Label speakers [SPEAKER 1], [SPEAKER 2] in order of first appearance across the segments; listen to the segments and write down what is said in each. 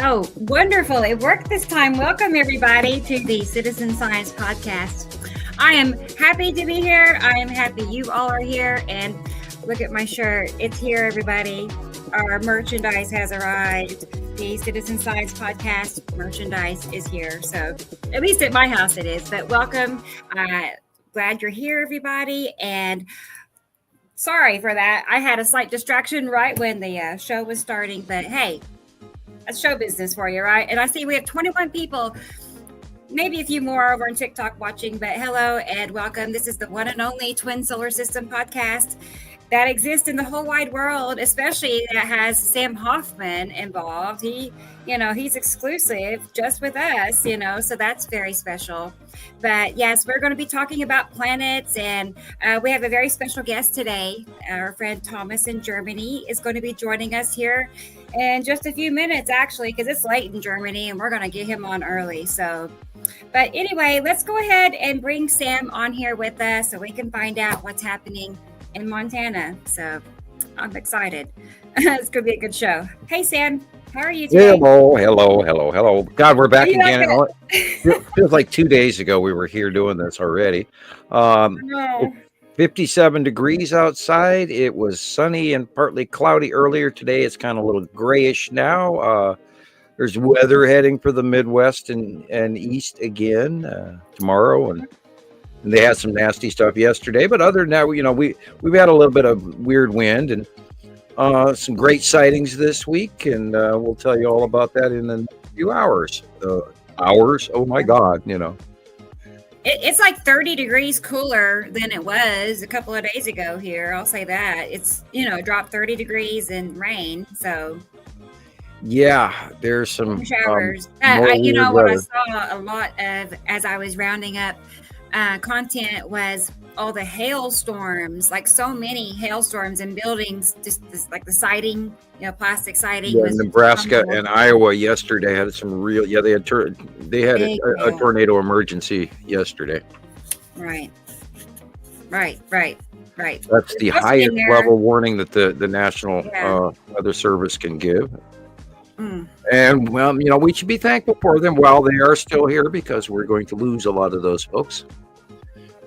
[SPEAKER 1] Oh, wonderful. It worked this time. Welcome, everybody, to the Citizen Science Podcast. I am happy to be here. I am happy you all are here. And look at my shirt. It's here, everybody. Our merchandise has arrived. The Citizen Science Podcast merchandise is here. So at least at my house it is. But welcome. Glad you're here, everybody. And sorry for that. I had a slight distraction right when the show was starting. But hey, that's show business for you, right? And I see we have 21 people, maybe a few more over on TikTok watching, but hello and welcome. This is the one and only Twin Solar System podcast that exists in the whole wide world, especially that has Sam Hofman involved. He's exclusive just with us, so that's very special. But yes, we're going to be talking about planets, and we have a very special guest today. Our friend Thomas in Germany is going to be joining us here in just a few minutes, actually, because it's late in Germany and we're going to get him on early. But anyway, let's go ahead and bring Sam on here with us so we can find out what's happening in Montana. So I'm excited. It's going to be a good show. Hey, Sam, how are you today?
[SPEAKER 2] Hello. God, we're back again. It feels like 2 days ago we were here doing this already. 57 degrees outside. It was sunny and partly cloudy earlier today. It's kind of a little grayish now. There's weather heading for the Midwest and East again tomorrow, and they had some nasty stuff yesterday. But other than that, we've had a little bit of weird wind and some great sightings this week, and we'll tell you all about that in a few hours. Oh my God,
[SPEAKER 1] It's like 30 degrees cooler than it was a couple of days ago here. I'll say that. It's, dropped 30 degrees in rain. So,
[SPEAKER 2] yeah, there's some
[SPEAKER 1] showers. What I saw a lot of as I was rounding up content was all the hailstorms, like so many hailstorms and buildings, just this, like the siding, plastic siding.
[SPEAKER 2] Yeah, Nebraska and Iowa yesterday had some real. Yeah, they had a tornado emergency yesterday.
[SPEAKER 1] Right.
[SPEAKER 2] That's the highest level warning that the National Weather Service can give. And well, we should be thankful for them while they are still here, because we're going to lose a lot of those folks.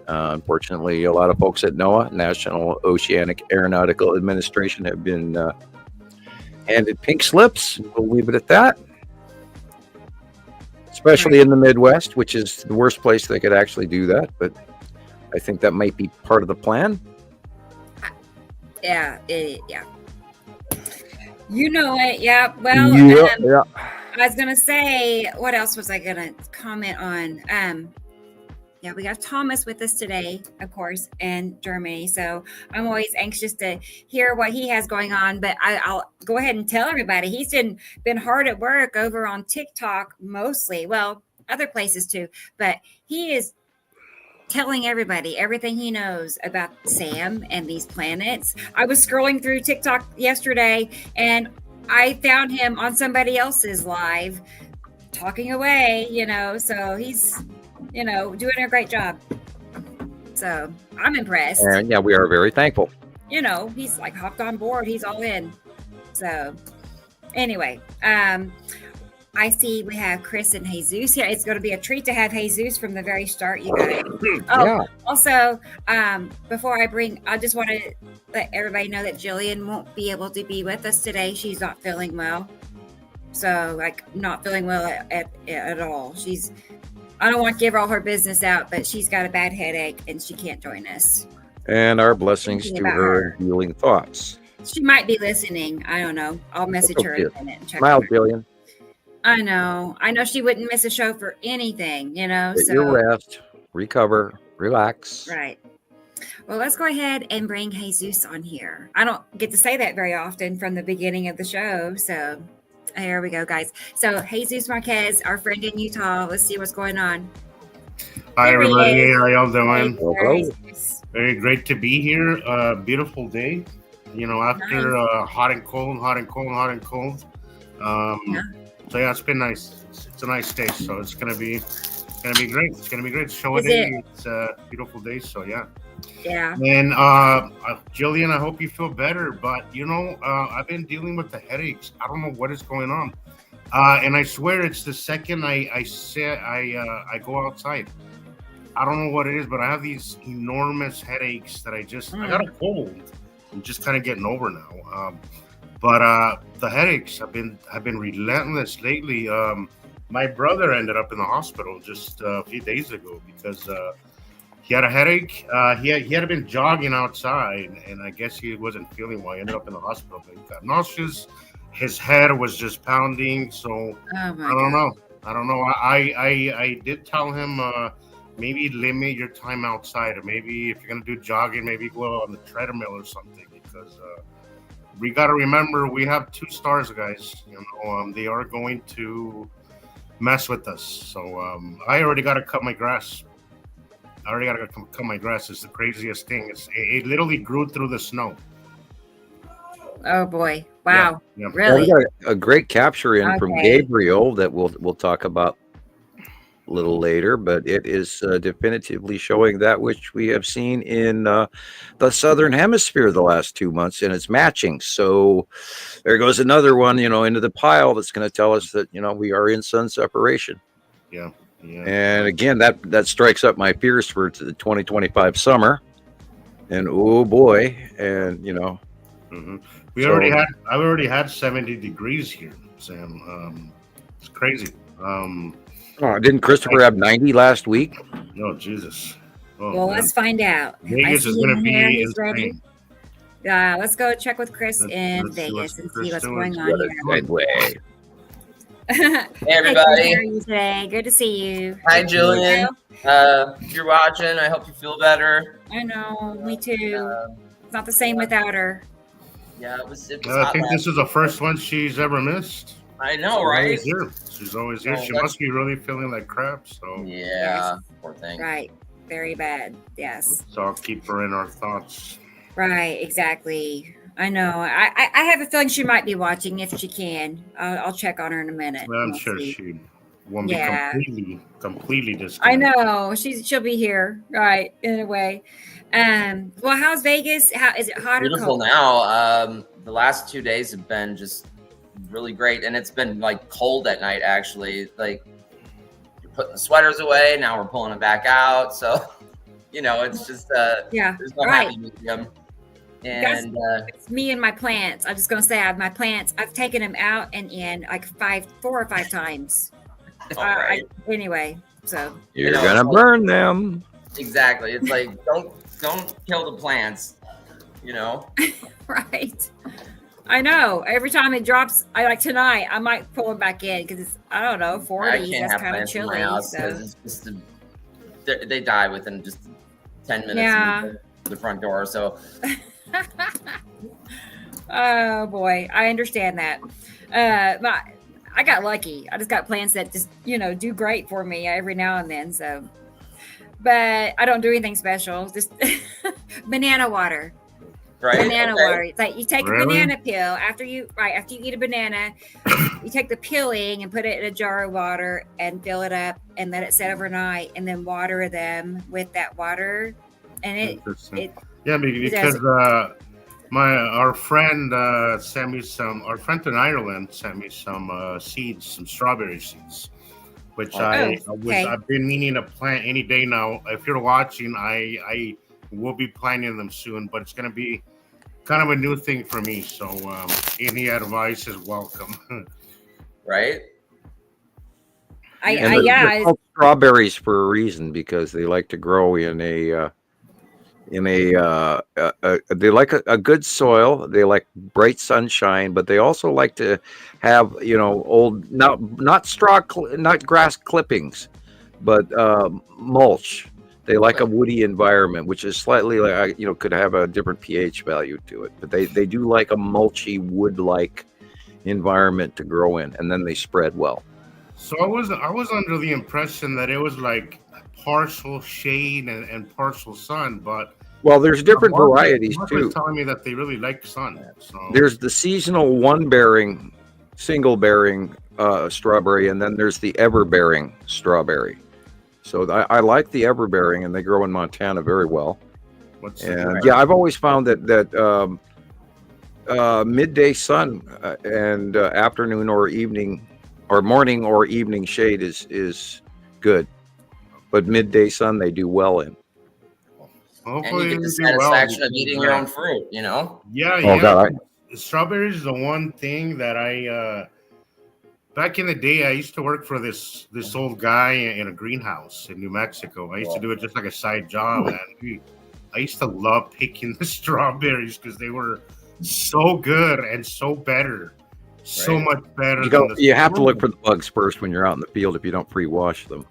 [SPEAKER 2] Unfortunately, a lot of folks at NOAA, National Oceanic Aeronautical Administration, have been handed pink slips. We'll leave it at that. Especially in the Midwest, which is the worst place they could actually do that. But I think that might be part of the plan.
[SPEAKER 1] Yeah. You know it. Yeah. Well, I was going to say, what else was I going to comment on? We got Thomas with us today, of course, in Germany. So I'm always anxious to hear what he has going on. But I'll go ahead and tell everybody he's been hard at work over on TikTok mostly. Well, other places too. But he is telling everybody everything he knows about Sam and these planets. I was scrolling through TikTok yesterday and I found him on somebody else's live talking away, so he's, doing a great job. So I'm impressed.
[SPEAKER 2] And yeah, we are very thankful.
[SPEAKER 1] He's like hopped on board. He's all in. So anyway, I see we have Chris and Jesus here. It's going to be a treat to have Jesus from the very start, you guys. Also, before I just want to let everybody know that Gillian won't be able to be with us today. She's not feeling well. So, not feeling well at all. I don't want to give all her business out, but she's got a bad headache and she can't join us.
[SPEAKER 2] And our blessings to her healing thoughts.
[SPEAKER 1] She might be listening. I don't know. I'll message her in a minute and check.
[SPEAKER 2] Smile, Gillian.
[SPEAKER 1] I know she wouldn't miss a show for anything,
[SPEAKER 2] Get your rest, recover, relax.
[SPEAKER 1] Right. Well, let's go ahead and bring Jesus on here. I don't get to say that very often from the beginning of the show, so here we go, guys. So Jesus Marquez, our friend in Utah. Let's see what's going on.
[SPEAKER 3] Hi, everybody. How y'all doing?
[SPEAKER 2] Hello.
[SPEAKER 3] Very great to be here. Beautiful day. After hot and cold. So yeah, it's been nice. It's a nice day. So it's gonna be great. It's gonna be great. Show a day. It's a beautiful day. So yeah.
[SPEAKER 1] Yeah.
[SPEAKER 3] And Gillian, I hope you feel better. But I've been dealing with the headaches. I don't know what is going on. And I swear it's the second I go outside. I don't know what it is, but I have these enormous headaches that I got a cold. I'm just kind of getting over now. But the headaches have been relentless lately. My brother ended up in the hospital just a few days ago because he had a headache. He had been jogging outside, and I guess he wasn't feeling well. He ended up in the hospital. But he got nauseous. His head was just pounding. So I don't know. I did tell him maybe limit your time outside, or maybe if you're gonna do jogging, maybe go on the treadmill or something, because we got to remember we have 2 stars, guys. They are going to mess with us. So I already got to cut my grass. It's the craziest thing. It literally grew through the snow.
[SPEAKER 1] Oh boy! Wow!
[SPEAKER 3] Yeah.
[SPEAKER 1] Really?
[SPEAKER 2] Well, we got a great capture in from Gabriel that we'll talk about a little later, but it is definitively showing that which we have seen in the southern hemisphere the last 2 months, and it's matching. So there goes another one, into the pile that's going to tell us that we are in sun separation.
[SPEAKER 3] Yeah.
[SPEAKER 2] And again, that strikes up my fears for the 2025 summer. And oh boy, and
[SPEAKER 3] Mm-hmm. I've already had 70 degrees here, Sam. It's crazy.
[SPEAKER 2] Didn't Christoper have 90 last week?
[SPEAKER 3] No, Jesus. Oh,
[SPEAKER 1] well, let's find out.
[SPEAKER 3] Vegas is going to be
[SPEAKER 1] ready. Let's go check with Chris in Vegas and see what's going on here.
[SPEAKER 4] Hey everybody.
[SPEAKER 1] How are you today? Good to see you.
[SPEAKER 4] Hi Gillian. If you're watching, I hope you feel better.
[SPEAKER 1] I know, me too. It's not the same without her.
[SPEAKER 4] Yeah, it was
[SPEAKER 3] I think this is the first one she's ever missed.
[SPEAKER 4] I know, right?
[SPEAKER 3] She's always here. She must be really feeling like crap. So
[SPEAKER 4] yeah, poor thing.
[SPEAKER 1] Right, very bad. Yes.
[SPEAKER 3] So I'll keep her in our thoughts.
[SPEAKER 1] Right, exactly. I know. I have a feeling she might be watching if she can. I'll check on her in a minute.
[SPEAKER 3] Well, I'm sure she won't be completely disconnected.
[SPEAKER 1] I know she'll be here, right? In a way. Well, how's Vegas? How is it? Hot
[SPEAKER 4] Beautiful
[SPEAKER 1] or cold?
[SPEAKER 4] now. The last 2 days have been just really great, and it's been like cold at night. Actually, like you're putting the sweaters away. Now we're pulling it back out. So it's just there's no happy medium. And
[SPEAKER 1] it's me and my plants. I'm just gonna say, I have my plants. I've taken them out and in like 4 or 5 times. Anyway, so
[SPEAKER 2] you're gonna burn them.
[SPEAKER 4] Exactly. It's like don't kill the plants.
[SPEAKER 1] Right. I know. Every time it drops, tonight, I might pull them back in because it's 40. That's kind of chilly.
[SPEAKER 4] So. It's just they die within just 10 minutes of the front door. So.
[SPEAKER 1] Oh boy, I understand that. I got lucky. I just got plants that just do great for me every now and then. So, but I don't do anything special. Just banana water.
[SPEAKER 4] Right.
[SPEAKER 1] Banana water. It's like you take a banana peel after you eat a banana. You take the peeling and put it in a jar of water and fill it up and let it set overnight, and then water them with that water. And it
[SPEAKER 3] because our friend sent me our friend in Ireland sent me some seeds, some strawberry seeds, which I've been meaning to plant any day now. If you're watching, I will be planting them soon, but it's going to be kind of a new thing for me. So any advice is welcome.
[SPEAKER 4] Right.
[SPEAKER 2] They're called strawberries for a reason, because they like to grow in they like a good soil. They like bright sunshine, but they also like to have old not grass clippings, but mulch. They like a woody environment, which is slightly could have a different pH value to it, but they do like a mulchy wood-like environment to grow in, and then they spread well.
[SPEAKER 3] So I was under the impression that it was like partial shade and partial sun, but
[SPEAKER 2] there's different varieties too.
[SPEAKER 3] Telling me that they really like sun. So
[SPEAKER 2] there's the seasonal single bearing strawberry, and then there's the ever-bearing strawberry. So I like the ever-bearing, and they grow in Montana very well. I've always found that midday sun and afternoon or evening or morning or evening shade is good, but midday sun they do well in.
[SPEAKER 4] And
[SPEAKER 3] Hopefully
[SPEAKER 4] you get the
[SPEAKER 3] they do well,
[SPEAKER 4] satisfaction of
[SPEAKER 3] because,
[SPEAKER 4] eating your own fruit, you know?
[SPEAKER 3] Yeah,
[SPEAKER 2] Oh,
[SPEAKER 3] yeah.
[SPEAKER 2] God,
[SPEAKER 3] Strawberries is the one thing that I back in the day I used to work for this old guy in a greenhouse in New Mexico. I used to do it just like a side job, and I used to love picking the strawberries because they were so good and so better. So
[SPEAKER 4] Right.
[SPEAKER 3] much better
[SPEAKER 2] You have to look for the bugs first when you're out in the field if you don't pre-wash them.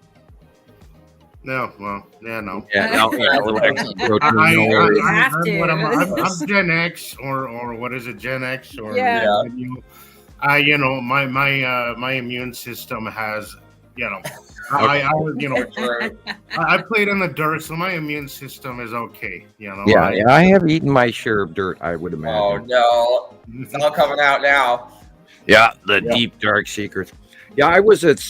[SPEAKER 3] No, well, yeah, no.
[SPEAKER 2] Yeah, no,
[SPEAKER 3] I'm Gen X or what is it, Gen X or
[SPEAKER 1] Yeah.
[SPEAKER 3] my immune system has, I played in the dirt, so my immune system is okay,
[SPEAKER 2] Yeah, I have eaten my share of dirt, I would imagine.
[SPEAKER 4] Oh no, it's all coming out now.
[SPEAKER 2] Yeah, deep dark secrets. Yeah, I was at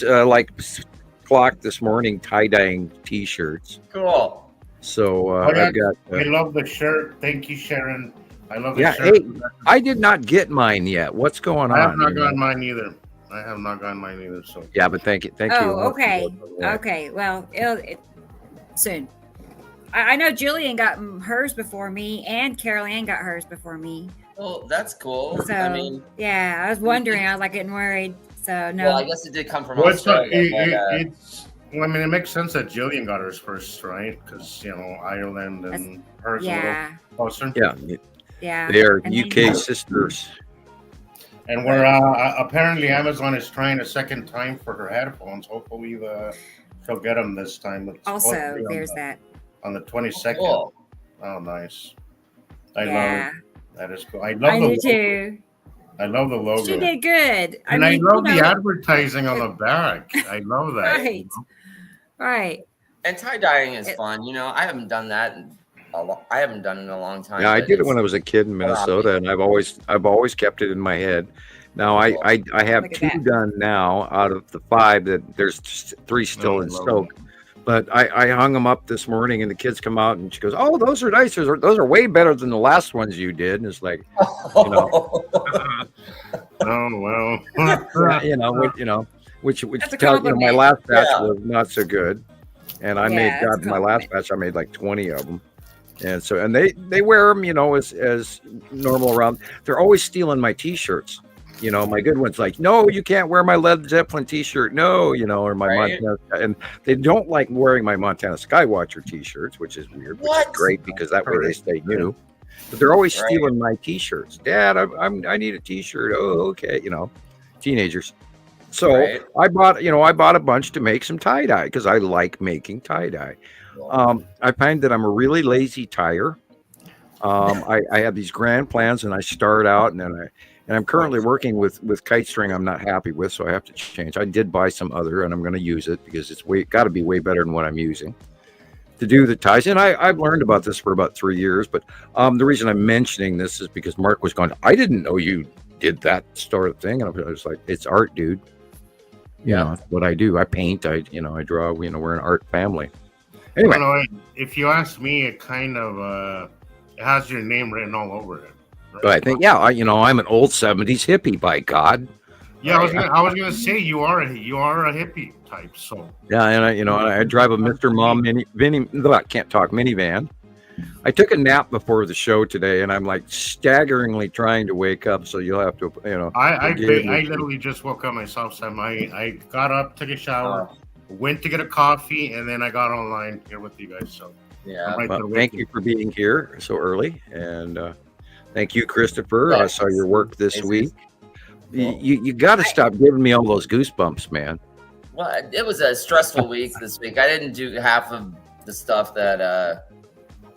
[SPEAKER 2] clock this morning tie-dyeing t-shirts.
[SPEAKER 4] Cool.
[SPEAKER 2] So I've got.
[SPEAKER 3] I love the shirt. Thank you, Sharon. I love the
[SPEAKER 2] Yeah,
[SPEAKER 3] shirt.
[SPEAKER 2] hey, I did not get mine yet. What's going on?
[SPEAKER 3] I have not gotten mine either. So
[SPEAKER 2] yeah, but thank you.
[SPEAKER 1] Okay. Okay. Well, soon. I know Gillian got hers before me, and Carol Ann got hers before me.
[SPEAKER 4] Well, that's cool.
[SPEAKER 1] So
[SPEAKER 4] I mean,
[SPEAKER 1] yeah, I was wondering. I was like getting worried. So no.
[SPEAKER 4] Well, I guess it did come from Australia.
[SPEAKER 3] It makes sense that Gillian got hers first, right? Because Ireland and hers a little closer.
[SPEAKER 2] Yeah. They are UK sisters.
[SPEAKER 3] And we're apparently Amazon is trying a second time for her headphones. Hopefully she'll get them this time. It's
[SPEAKER 1] also, there's that
[SPEAKER 3] on the 22nd.
[SPEAKER 4] Cool.
[SPEAKER 3] Oh, nice. I love that. Is cool. I love
[SPEAKER 1] I
[SPEAKER 3] the
[SPEAKER 1] do
[SPEAKER 3] logo.
[SPEAKER 1] Too.
[SPEAKER 3] I love the logo.
[SPEAKER 1] She did good.
[SPEAKER 3] And I love the advertising on the back. I love that.
[SPEAKER 1] Right. Right.
[SPEAKER 4] And tie dyeing is fun. I haven't done that. I haven't done it in a long time.
[SPEAKER 2] Yeah, I did it when I was a kid in Minnesota, and I've always kept it in my head. Now I have 2 done now out of the 5 that there's 3 still in stoke. But I hung them up this morning, and the kids come out, and she goes, "Oh, those are nice. Those are way better than the last ones you did." And it's like,
[SPEAKER 3] oh well,
[SPEAKER 2] which tells my last batch was not so good, and I made my last batch. I made like 20 of them, and so they wear them, as normal around. They're always stealing my t-shirts. My good one's like, no, you can't wear my Led Zeppelin t-shirt. No, or my Montana. And they don't like wearing my Montana Skywatcher t-shirts, which is weird, which is great because that way they stay new. But they're always stealing my t-shirts. Dad, I need a t-shirt. Oh, okay. Teenagers. So I bought a bunch to make some tie-dye because I like making tie-dye. I find that I'm a really lazy tyer. I have these grand plans, and I start out, and I'm currently working with kite string I'm not happy with, so I have to change. I did buy some other, and I'm going to use it because it's got to be way better than what I'm using to do the ties. And I've learned about this for about 3 years, but the reason I'm mentioning this is because Mark was going, I didn't know you did that sort of thing. And I was like, it's art, dude. That's what I do. I paint, I draw, we're an art family. Anyway.
[SPEAKER 3] If you ask me, it kind of it has your name written all over it.
[SPEAKER 2] But I think, I'm an old 70s hippie, by God.
[SPEAKER 3] Yeah, I was gonna say you are a hippie type. So
[SPEAKER 2] yeah, and I drive a Mr. Mom minivan. I took a nap before the show today, and I'm like staggeringly trying to wake up. So you'll have to,
[SPEAKER 3] I literally just woke up myself, Sam. I got up, took a shower, went to get a coffee, and then I got online here with you guys. So
[SPEAKER 4] yeah,
[SPEAKER 2] thank you for being here so early, and. Thank you, Christoper. I saw your work this week. You got to stop giving me all those goosebumps, man.
[SPEAKER 4] Well, it was a stressful week this week. I didn't do half of the stuff that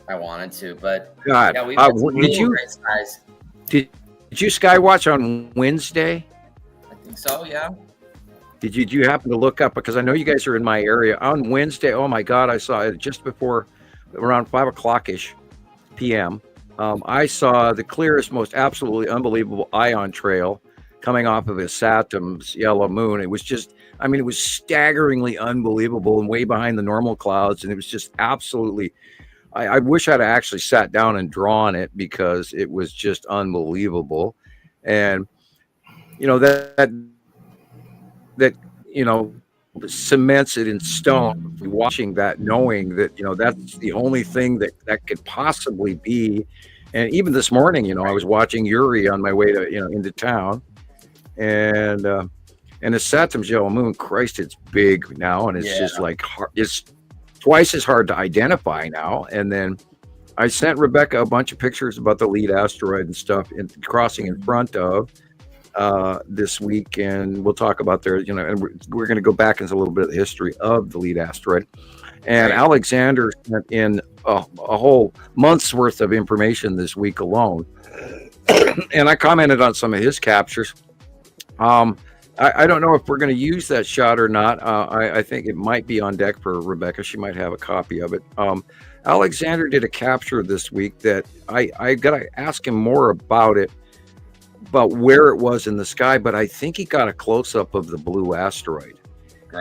[SPEAKER 4] I wanted to, but
[SPEAKER 2] God,
[SPEAKER 4] we had some
[SPEAKER 2] did you Skywatch on Wednesday?
[SPEAKER 4] I think so. Yeah.
[SPEAKER 2] Did you happen to look up, because I know you guys are in my area on Wednesday? Oh my God, I saw it just before around 5:00 p.m. I saw the clearest, most absolutely unbelievable ion trail coming off of a Saturn's yellow moon. It was just, it was staggeringly unbelievable and way behind the normal clouds. And it was just absolutely, I wish I'd actually sat down and drawn it because it was just unbelievable. And, that that, cements it in stone, watching that, knowing that, that's the only thing that could possibly be. And even this morning, I was watching Uri on my way to, into town, and the Saturn yellow moon, Christ, it's big now, and it's just like it's twice as hard to identify now. And then I sent Rebecca a bunch of pictures about the lead asteroid and stuff crossing in front of this week, and we'll talk about their, and we're going to go back into a little bit of the history of the lead asteroid. And Alexander sent in a whole month's worth of information this week alone, and I commented on some of his captures. I don't know if we're going to use that shot or not. I think it might be on deck for Rebecca. She might have a copy of it. Alexander did a capture this week that I got to ask him more about where it was in the sky, but I think he got a close-up of the blue asteroid.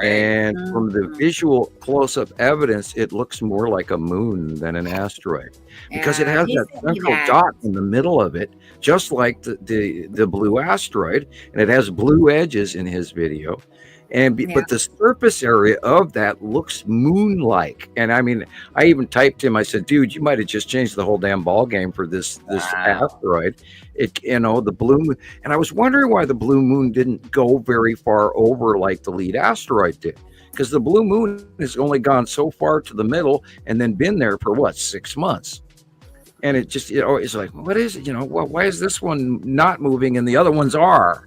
[SPEAKER 2] And from the visual close-up evidence, it looks more like a moon than an asteroid, because it has that central dot in the middle of it, just like the blue asteroid, and it has blue edges in his video. But the surface area of that looks moon-like. And I mean, I even typed him. I said, dude, you might have just changed the whole damn ball game for this asteroid. The blue moon. And I was wondering why the blue moon didn't go very far over like the lead asteroid did, because the blue moon has only gone so far to the middle and then been there for 6 months. And it just, it's like, what is it? Why is this one not moving and the other ones are?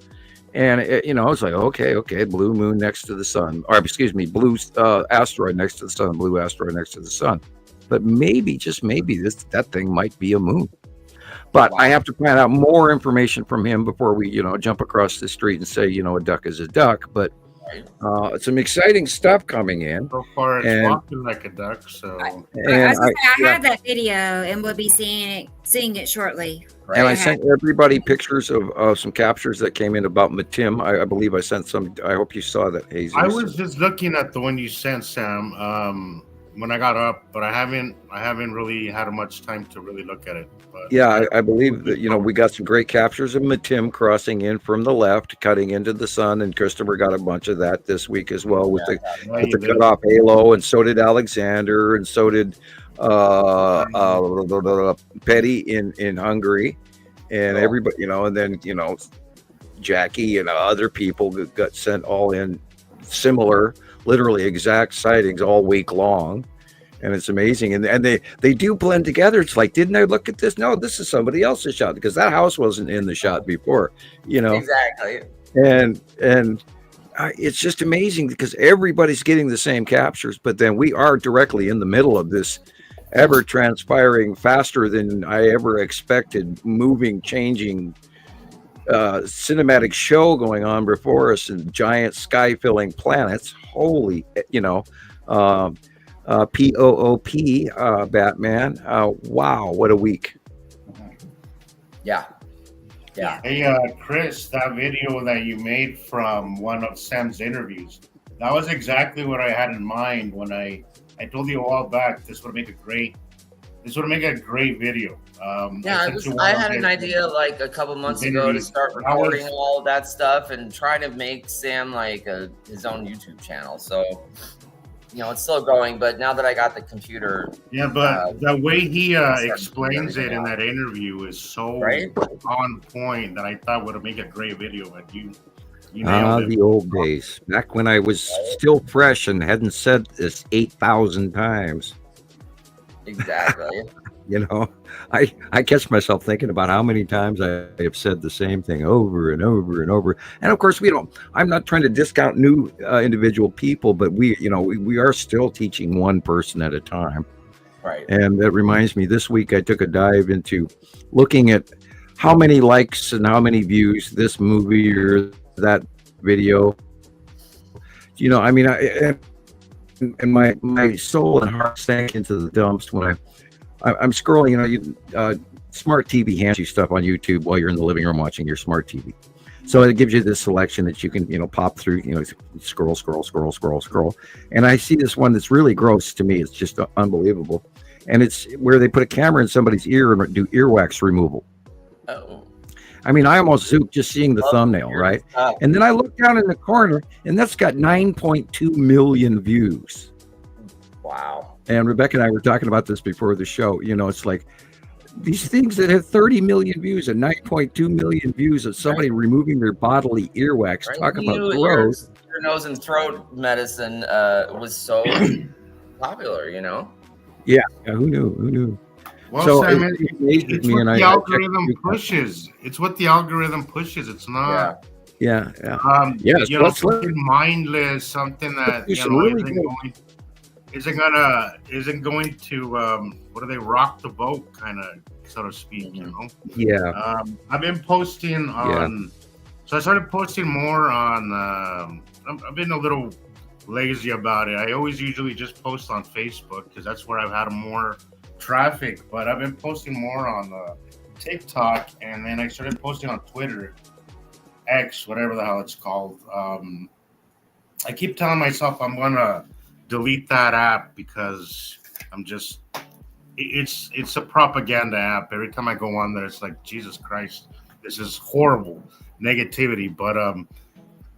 [SPEAKER 2] And it's like, okay, blue moon next to the sun, or excuse me, blue asteroid next to the sun, blue asteroid next to the sun. But maybe, just maybe, that thing might be a moon. But I have to find out more information from him before we, jump across the street and say, a duck is a duck. But some exciting stuff coming in.
[SPEAKER 3] So far, it's walking like a duck. So
[SPEAKER 1] I have that video, and we'll be seeing it shortly.
[SPEAKER 2] And I sent everybody pictures of some captures that came in about Matim. I believe I sent some. I hope you saw that, Jesus.
[SPEAKER 3] I was just looking at the one you sent, Sam, when I got up, but I haven't really had much time to really look at it. But
[SPEAKER 2] yeah, I believe that we got some great captures of Matim crossing in from the left, cutting into the sun, and Christoper got a bunch of that this week as well with the cut off halo, and so did Alexander, and so did Petty in Hungary, and everybody, and then Jackie and other people got sent all in similar, literally exact sightings all week long. And it's amazing, and they do blend together. It's like, didn't I look at this? No, this is somebody else's shot, because that house wasn't in the shot before,
[SPEAKER 4] Exactly.
[SPEAKER 2] And it's just amazing, because everybody's getting the same captures, but then we are directly in the middle of this ever transpiring, faster than I ever expected, moving, changing cinematic show going on before us, and giant sky filling planets. Holy, P-O-O-P, Batman. Wow, what a week.
[SPEAKER 4] Yeah.
[SPEAKER 3] Hey, Chris, that video that you made from one of Sam's interviews, that was exactly what I had in mind when I told you a while back this would make a great video.
[SPEAKER 4] I had an idea like a couple months ago to start recording all of that stuff and try to make Sam like his own YouTube channel. So it's still going, but now that I got the computer,
[SPEAKER 3] but the way he explains it in that interview is so on point that I thought would make a great video. But you
[SPEAKER 2] the old days, back when I was still fresh and hadn't said this 8,000 times.
[SPEAKER 4] Exactly.
[SPEAKER 2] I catch myself thinking about how many times I have said the same thing over and over and over. And of course, I'm not trying to discount new individual people, but we are still teaching one person at a time.
[SPEAKER 4] Right.
[SPEAKER 2] And that reminds me, this week I took a dive into looking at how many likes and how many views this movie or that video. And my soul and heart sank into the dumps when I'm scrolling, smart TV hands you stuff on YouTube while you're in the living room watching your smart TV. So it gives you this selection that you can, pop through, scroll. And I see this one that's really gross to me. It's just unbelievable. And it's where they put a camera in somebody's ear and do earwax removal.
[SPEAKER 4] Oh.
[SPEAKER 2] I mean, I almost zooped just seeing the thumbnail, right? And then I look down in the corner, and that's got 9.2 million views.
[SPEAKER 4] Wow.
[SPEAKER 2] And Rebecca and I were talking about this before the show. You know, it's like these things that have 30 million views and 9.2 million views of somebody removing their bodily earwax.
[SPEAKER 4] Right.
[SPEAKER 2] Talk about
[SPEAKER 4] gross. Your nose and throat medicine was so popular, you know?
[SPEAKER 2] Yeah, who knew?
[SPEAKER 3] Well,
[SPEAKER 2] so
[SPEAKER 3] Simon,
[SPEAKER 2] it amazed me, and
[SPEAKER 3] the algorithm pushes. It's what the algorithm pushes. It's not.
[SPEAKER 2] Yeah.
[SPEAKER 3] Yes. You know, something mindless, something that isn't going to what do they rock the boat, kind of, so to speak. You know.
[SPEAKER 2] Yeah.
[SPEAKER 3] I've been posting on. So I started posting more on. I've been a little lazy about it. I always usually just post on Facebook because that's where I've had more traffic, but I've been posting more on TikTok, and then I started posting on Twitter, X, whatever the hell it's called. I keep telling myself I'm gonna delete that app because I'm just it's a propaganda app. Every time I go on there, it's like, Jesus Christ, this is horrible negativity. But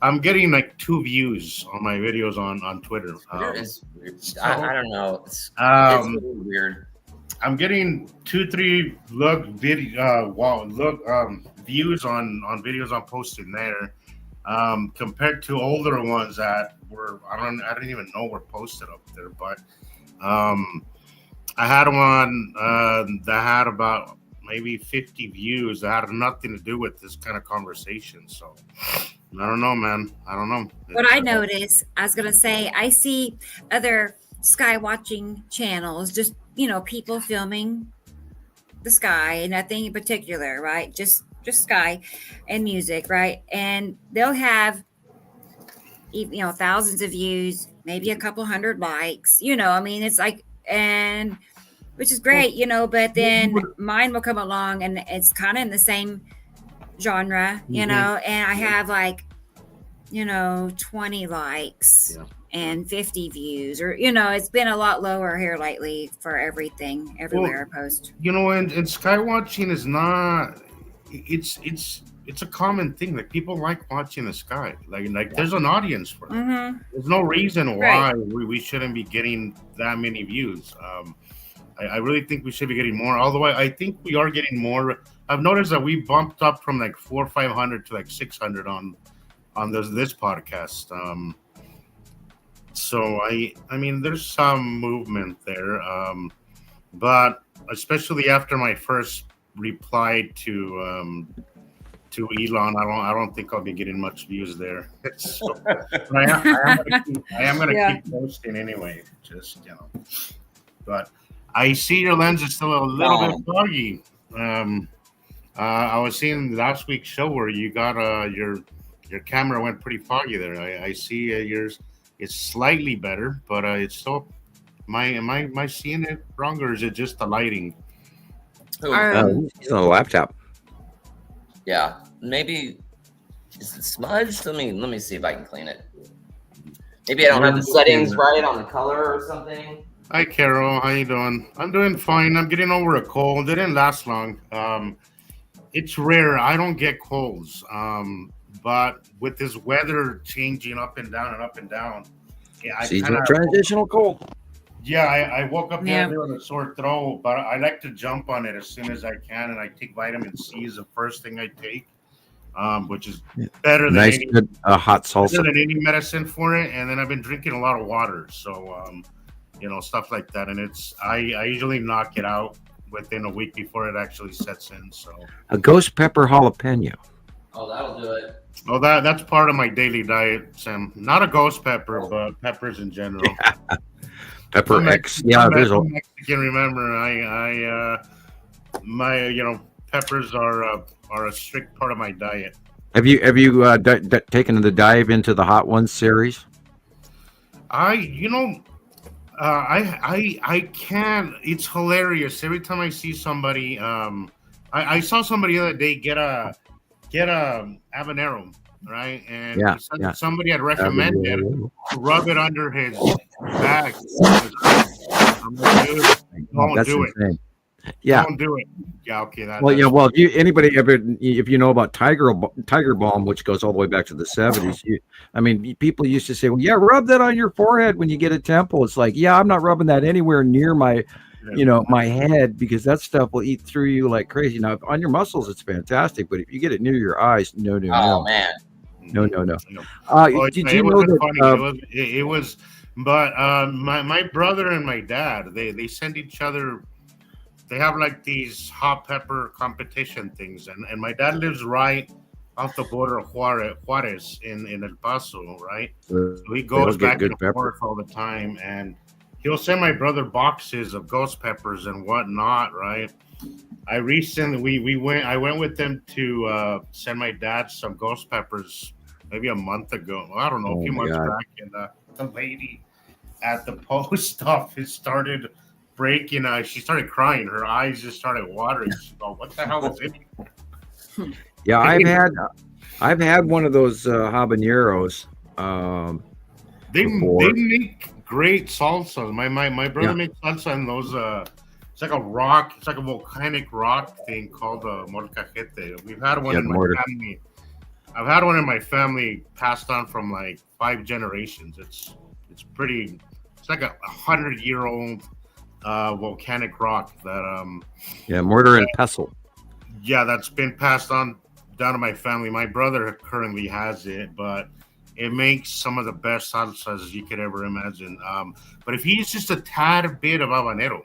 [SPEAKER 3] I'm getting like 2 views on my videos on Twitter.
[SPEAKER 4] I don't know. It's really weird.
[SPEAKER 3] I'm getting 2-3 views on videos I'm posting there, compared to older ones that were I didn't even know were posted up there. But I had one that had about maybe 50 views that had nothing to do with this kind of conversation. So I don't know, man. I don't know.
[SPEAKER 1] What I noticed, I was gonna say, I see other skywatching channels, just people filming the sky, nothing in particular, right? Just sky and music, right? And they'll have thousands of views, maybe a couple hundred likes. I mean, it's like, and which is great, but then mine will come along and it's kind of in the same genre, and I have like 20 likes and 50 views, or it's been a lot lower here lately for everything, everywhere I post.
[SPEAKER 3] And skywatching is not, it's a common thing. Like, people like watching the sky, like there's an audience for that. There's no reason why we shouldn't be getting that many views. I really think we should be getting more, although I think we are getting more. I've noticed that we bumped up from like 400 or 500 to like 600 on this podcast. So I mean, there's some movement there, but especially after my first reply to Elon, I don't think I'll be getting much views there. So, I am gonna keep posting anyway, just But I see your lens is still a little bit foggy. I was seeing last week's show where you got your camera went pretty foggy there. I see yours. It's slightly better, but it's still. Am I seeing it wrong, or is it just the lighting?
[SPEAKER 2] He's on a laptop.
[SPEAKER 4] Yeah, maybe is it smudged? Let me see if I can clean it. Maybe I don't have the settings right on the color or something.
[SPEAKER 3] Hi, Carol. How you doing? I'm doing fine. I'm getting over a cold. It didn't last long. It's rare. I don't get colds. But with this weather changing up and down,
[SPEAKER 2] seasonal transitional cold.
[SPEAKER 3] Yeah, I woke up the other day with a sore throat, but I like to jump on it as soon as I can, and I take vitamin C is the first thing I take, which is better than
[SPEAKER 2] hot salsa.
[SPEAKER 3] Better than any medicine for it. And then I've been drinking a lot of water, so stuff like that. And I usually knock it out within a week before it actually sets in. So
[SPEAKER 2] a ghost pepper jalapeno.
[SPEAKER 4] Oh, that'll do it.
[SPEAKER 3] Oh, that's part of my daily diet, Sam. Not a ghost pepper, but peppers in general.
[SPEAKER 2] Yeah. Pepper X. Yeah, there's a
[SPEAKER 3] Mexican. Remember, my peppers are a strict part of my diet.
[SPEAKER 2] Have you taken the dive into the Hot Ones series?
[SPEAKER 3] I can't. It's hilarious. Every time I see somebody, I saw somebody the other day get a habanero, right? And somebody had recommended to rub it under his back. I'm like, dude, don't do it.
[SPEAKER 2] Yeah.
[SPEAKER 3] Don't do it. Yeah, okay.
[SPEAKER 2] Well, yeah. Well, if you know about tiger balm, which goes all the way back to the 70s, people used to say, well, yeah, rub that on your forehead when you get a temple. It's like, yeah, I'm not rubbing that anywhere near my, my head, because that stuff will eat through you like crazy. Now, on your muscles, it's fantastic, but if you get it near your eyes, no.
[SPEAKER 4] Man.
[SPEAKER 2] No. Did you know
[SPEAKER 3] wasn't
[SPEAKER 2] that?
[SPEAKER 3] funny. It was, but my brother and my dad, they send each other. They have like these hot pepper competition things, and my dad lives right off the border of Juarez in El Paso, right? So he goes back and forth all the time, and he'll send my brother boxes of ghost peppers and whatnot, right? I went with them to send my dad some ghost peppers maybe a month ago. I don't know, a few months back, and the lady at the post office started breaking. She started crying. Her eyes just started watering. She go, "What the hell is it?"
[SPEAKER 2] Yeah, I've had one of those habaneros.
[SPEAKER 3] They make great salsa. My brother makes salsa in those. It's like a rock. It's like a volcanic rock thing called molcajete. We've had one in my family. I've had one in my family passed on from like 5 generations. It's pretty. It's like a 100-year-old volcanic rock that
[SPEAKER 2] mortar and pestle.
[SPEAKER 3] Yeah, that's been passed on down to my family. My brother currently has it, but it makes some of the best salsas you could ever imagine. But if you use just a tad bit of habanero,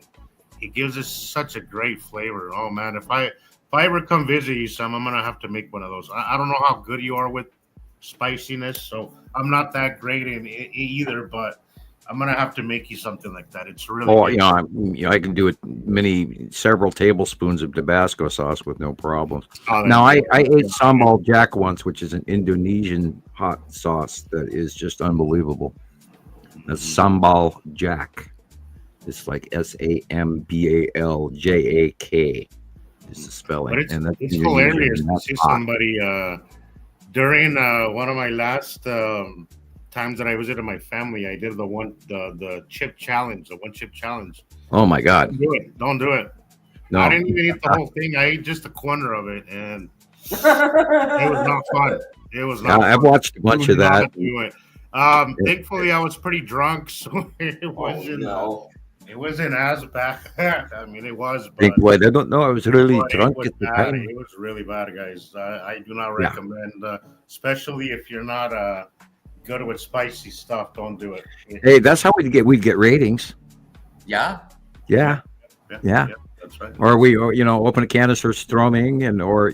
[SPEAKER 3] it gives us such a great flavor. Oh man, if I ever come visit you, Sam, I'm gonna have to make one of those. I don't know how good you are with spiciness, so I'm not that great in it either, but I'm gonna have to make you something like that. It's really
[SPEAKER 2] I can do it several tablespoons of Tabasco sauce with no problems. Now I ate sambal jack once, which is an Indonesian hot sauce that is just unbelievable. That's sambal jack. It's like SAMBALJAK is the spelling.
[SPEAKER 3] But it's hilarious to see somebody during one of my last times that I visited my family. I did the chip challenge, the 1 chip challenge.
[SPEAKER 2] Oh my God!
[SPEAKER 3] Don't do it. No, I didn't even eat the whole thing. I ate just a corner of it, and it was not fun. It was not.
[SPEAKER 2] I've watched a bunch of that.
[SPEAKER 3] Thankfully, I was pretty drunk, so it wasn't. It wasn't as bad. I mean, it was. But,
[SPEAKER 2] boy, they don't know. I was really drunk at the
[SPEAKER 3] time.
[SPEAKER 2] time.
[SPEAKER 3] It was really bad, guys. I do not recommend, especially if you're not good with spicy stuff. Don't do it.
[SPEAKER 2] Hey, that's how we'd get ratings.
[SPEAKER 4] Yeah.
[SPEAKER 3] That's right.
[SPEAKER 2] Or we, open a can of surströmming, or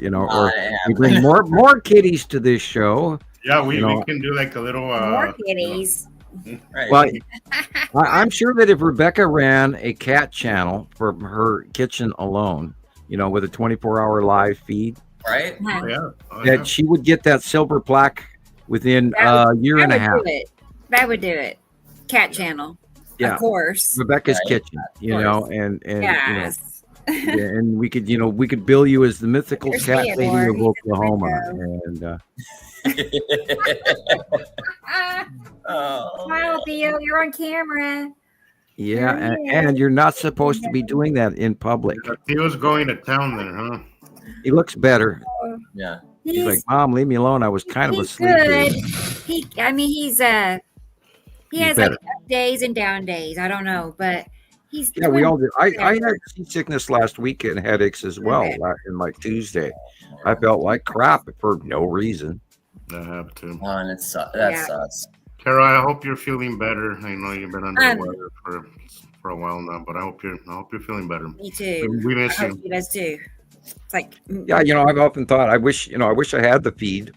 [SPEAKER 2] we bring more kitties to this show.
[SPEAKER 3] Yeah, we can do like a little
[SPEAKER 1] more kitties.
[SPEAKER 4] Right.
[SPEAKER 2] Well, I'm sure that if Rebecca ran a cat channel for her kitchen alone, with a 24-hour live feed,
[SPEAKER 4] right?
[SPEAKER 2] That she would get that silver plaque within a year and a half.
[SPEAKER 1] That would do it. Cat channel. Yeah. Of course.
[SPEAKER 2] Rebecca's kitchen, and yes. And we could bill you as the mythical cat lady of Oklahoma, and
[SPEAKER 1] Wow, Theo, you're on camera.
[SPEAKER 2] Yeah, and you're not supposed to be doing that in public.
[SPEAKER 3] Theo's going to town there, huh?
[SPEAKER 2] He looks better.
[SPEAKER 4] Yeah.
[SPEAKER 2] He's like, Mom, leave me alone. I was kind of asleep.
[SPEAKER 1] Good. He has like up days and down days. I don't know, but he's
[SPEAKER 2] we all did. I had seasickness last week and headaches as well. In like Tuesday, I felt like crap for no reason.
[SPEAKER 3] I have to.
[SPEAKER 4] And that sucks.
[SPEAKER 3] Kara, I hope you're feeling better. I know you've been under the weather for a while now, but I hope you're feeling better.
[SPEAKER 1] Me too.
[SPEAKER 3] We miss you.
[SPEAKER 1] He does too. It's like
[SPEAKER 2] I've often thought I wish I had the feed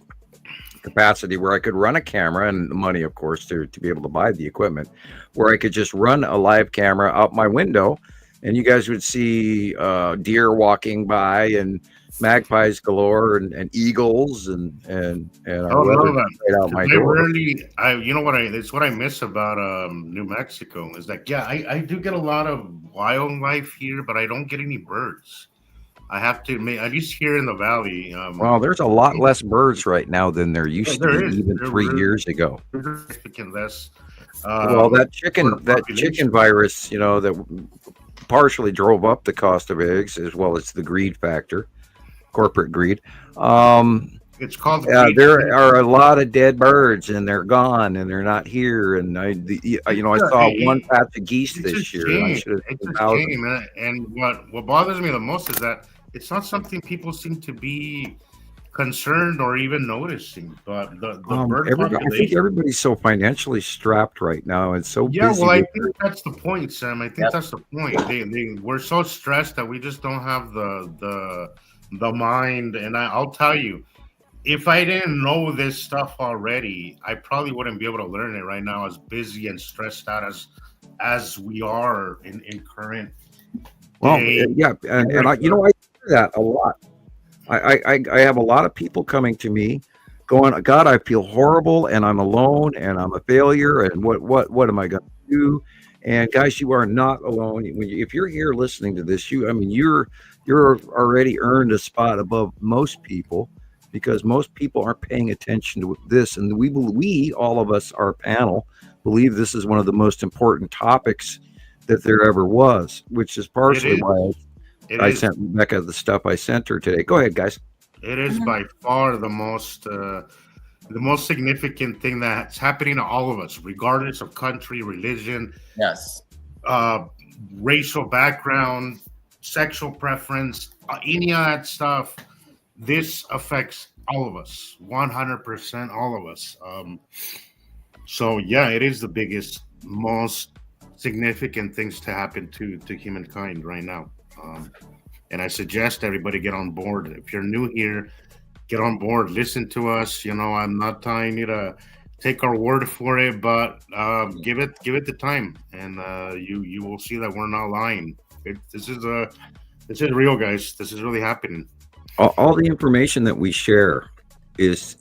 [SPEAKER 2] capacity where I could run a camera and the money, of course, to be able to buy the equipment, where I could just run a live camera out my window, and you guys would see deer walking by and magpies galore and eagles and right out my door.
[SPEAKER 3] It's what I miss about New Mexico is that I do get a lot of wildlife here, but I don't get any birds. I have to admit, at least here in the valley.
[SPEAKER 2] Well, there's a lot less birds right now than there used to be even 3 years ago.
[SPEAKER 3] Less.
[SPEAKER 2] Well, that chicken virus, that partially drove up the cost of eggs, as well as the greed factor, corporate greed. Um,
[SPEAKER 3] It's called
[SPEAKER 2] there are a lot of dead birds, and they're gone, and they're not here. And I saw one patch of geese this year. And I should have
[SPEAKER 3] It's
[SPEAKER 2] seen
[SPEAKER 3] a
[SPEAKER 2] thousands.
[SPEAKER 3] shame, and what bothers me the most is that it's not something people seem to be concerned or even noticing. But the bird
[SPEAKER 2] I think
[SPEAKER 3] population.
[SPEAKER 2] everybody's so financially strapped right now, and so
[SPEAKER 3] Yeah,
[SPEAKER 2] busy.
[SPEAKER 3] well, I
[SPEAKER 2] with
[SPEAKER 3] think that's the point, Sam. I think that's the point. We're so stressed that we just don't have the mind. And I'll tell you, if I didn't know this stuff already, I probably wouldn't be able to learn it right now, as busy and stressed out as we are in current
[SPEAKER 2] Well,
[SPEAKER 3] day.
[SPEAKER 2] yeah, and I hear that a lot. I have a lot of people coming to me, going, God, I feel horrible, and I'm alone, and I'm a failure, and what am I going to do? And guys, you are not alone. If you're here listening to this, you're already earned a spot above most people, because most people aren't paying attention to this, and we all of us, our panel, believe this is one of the most important topics that there ever was, which is partially why I sent Rebecca the stuff I sent her today. Go ahead, guys.
[SPEAKER 3] It is by far the most significant thing that's happening to all of us, regardless of country, religion, racial background, sexual preference, any of that stuff. This affects all of us, 100%, all of us. So yeah, it is the biggest, most significant things to happen to humankind right now. And I suggest everybody get on board. If you're new here, get on board, listen to us. I'm not telling you to take our word for it, but give it the time, and you will see that we're not lying. This is real, guys. This is really happening.
[SPEAKER 2] All the information that we share is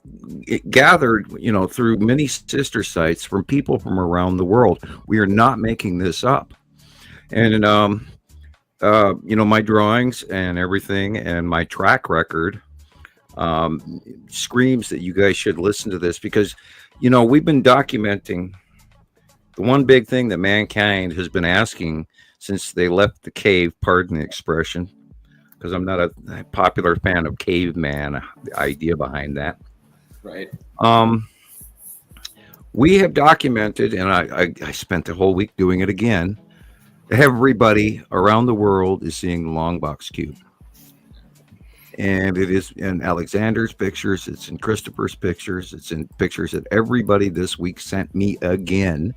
[SPEAKER 2] gathered, through many sister sites from people from around the world. We are not making this up. And my drawings and everything, and my track record screams that you guys should listen to this, because we've been documenting the one big thing that mankind has been asking since they left the cave, pardon the expression, because I'm not a popular fan of caveman, the idea behind that.
[SPEAKER 4] Right.
[SPEAKER 2] We have documented, and I spent the whole week doing it again. Everybody around the world is seeing the long box cube. And it is in Alexander's pictures, it's in Christoper's pictures, it's in pictures that everybody this week sent me again.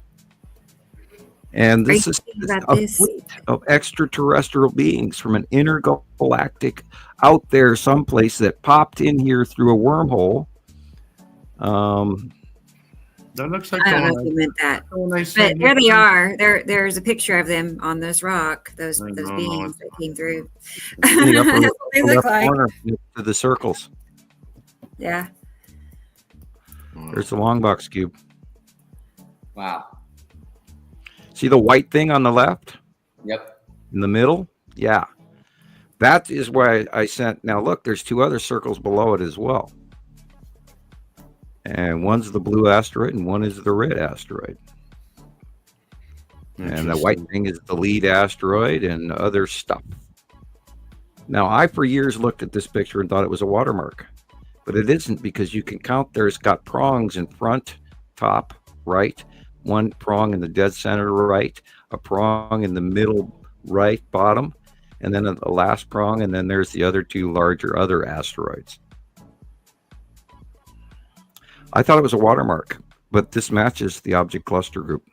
[SPEAKER 2] And this is a fleet of extraterrestrial beings from an intergalactic out there someplace that popped in here through a wormhole.
[SPEAKER 3] That looks like
[SPEAKER 1] I don't know if you meant that, but there they are. There's a picture of them on those those beings that came through. They look like
[SPEAKER 2] to the circles.
[SPEAKER 1] Yeah.
[SPEAKER 2] There's the long box cube.
[SPEAKER 4] Wow.
[SPEAKER 2] See the white thing on the left?
[SPEAKER 4] Yep.
[SPEAKER 2] In the middle? Yeah. That is why I sent. Now look, there's two other circles below it as well. And one's the blue asteroid and one is the red asteroid. And the white thing is the lead asteroid and other stuff. Now, I for years looked at this picture and thought it was a watermark, but it isn't, because you can count there's got prongs in front, top, right, one prong in the dead center right, a prong in the middle right bottom, and then a last prong, and then there's the other two larger other asteroids. I thought it was a watermark, but this matches the object cluster group.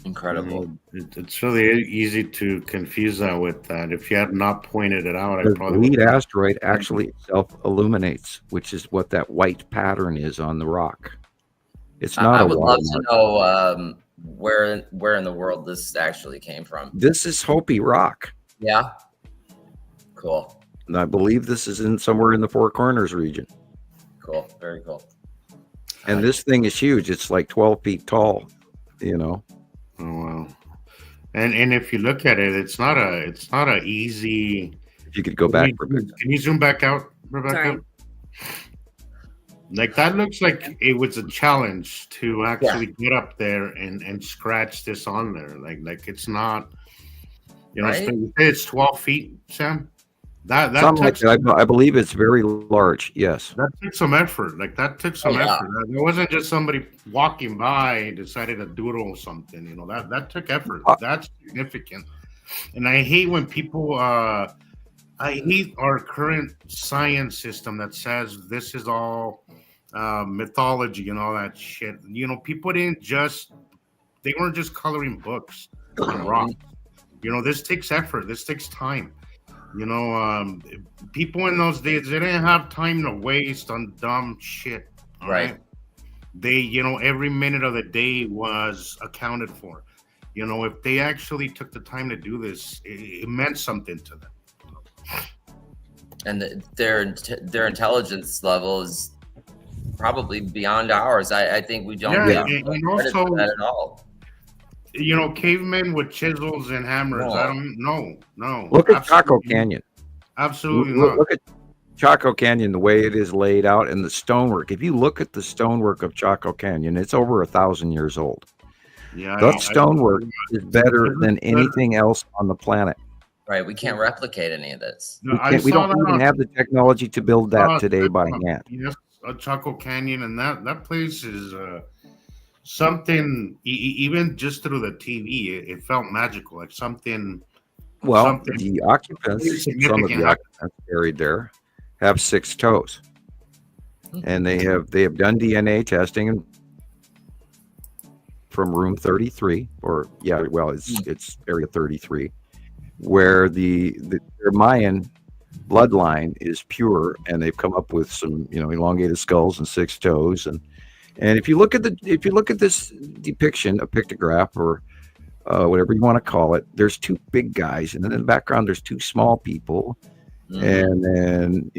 [SPEAKER 4] Incredible.
[SPEAKER 3] It's really easy to confuse that with that. If you had not pointed it out,
[SPEAKER 2] The lead asteroid actually self-illuminates, which is what that white pattern is on the rock. It's not.
[SPEAKER 4] I would love to know where in the world this actually came from.
[SPEAKER 2] This is Hopi rock.
[SPEAKER 4] Yeah. Cool.
[SPEAKER 2] And I believe this is in somewhere in the Four Corners region.
[SPEAKER 4] Cool. Very cool.
[SPEAKER 2] And this thing is huge. It's like 12 feet tall,
[SPEAKER 3] Oh wow. And if you look at it, it's not a easy.
[SPEAKER 2] If you could go back.
[SPEAKER 3] Can you zoom back out, Rebecca?
[SPEAKER 1] Sorry.
[SPEAKER 3] Like that looks like it was a challenge to actually get up there and scratch this on there. Like it's not You know,
[SPEAKER 4] Right?
[SPEAKER 3] you say it's 12 feet, Sam. That
[SPEAKER 2] Something like
[SPEAKER 3] took
[SPEAKER 2] that. I believe it's very large. Yes.
[SPEAKER 3] that took some effort. Like that took some
[SPEAKER 4] Oh, yeah.
[SPEAKER 3] effort. It wasn't just somebody walking by and decided to doodle something. You know, that took effort. That's significant. And I hate when people I hate our current science system that says this is all mythology and all that shit. You know, people they weren't just coloring books on rocks. You know, this takes effort. This takes time. You know, people in those days, they didn't have time to waste on dumb shit. All right. They, you know, every minute of the day was accounted for. You know, if they actually took the time to do this, it meant something to them.
[SPEAKER 4] And their intelligence level is probably beyond ours. I think we don't
[SPEAKER 3] Yeah,
[SPEAKER 4] give
[SPEAKER 3] and
[SPEAKER 4] credit
[SPEAKER 3] also,
[SPEAKER 4] for that at all.
[SPEAKER 3] You know, cavemen with chisels and hammers.
[SPEAKER 4] No.
[SPEAKER 3] I don't know. No.
[SPEAKER 2] Look at Chaco
[SPEAKER 3] absolutely-
[SPEAKER 2] Canyon.
[SPEAKER 3] Absolutely not.
[SPEAKER 2] Look at Chaco Canyon, the way it is laid out, and the stonework. If you look at the stonework of Chaco Canyon, it's over 1,000 years old.
[SPEAKER 3] Yeah,
[SPEAKER 2] That stonework is better than anything else on the planet.
[SPEAKER 4] Right. We can't replicate any of this.
[SPEAKER 3] No,
[SPEAKER 2] We don't even have the technology to build that today by hand.
[SPEAKER 3] Yes, Chaco Canyon, and that place is something. Even just through the TV, it felt magical, like something.
[SPEAKER 2] Well,
[SPEAKER 3] something
[SPEAKER 2] the occupants,
[SPEAKER 3] really
[SPEAKER 2] some of
[SPEAKER 3] significant
[SPEAKER 2] the occupants buried there, have 6 toes, and they have done DNA testing and from room 33, or it's area 33, where their Mayan bloodline is pure, and they've come up with some elongated skulls and 6 toes, and if you look at this depiction, a pictograph or whatever you want to call it, there's 2 big guys, and then in the background there's 2 small people. And then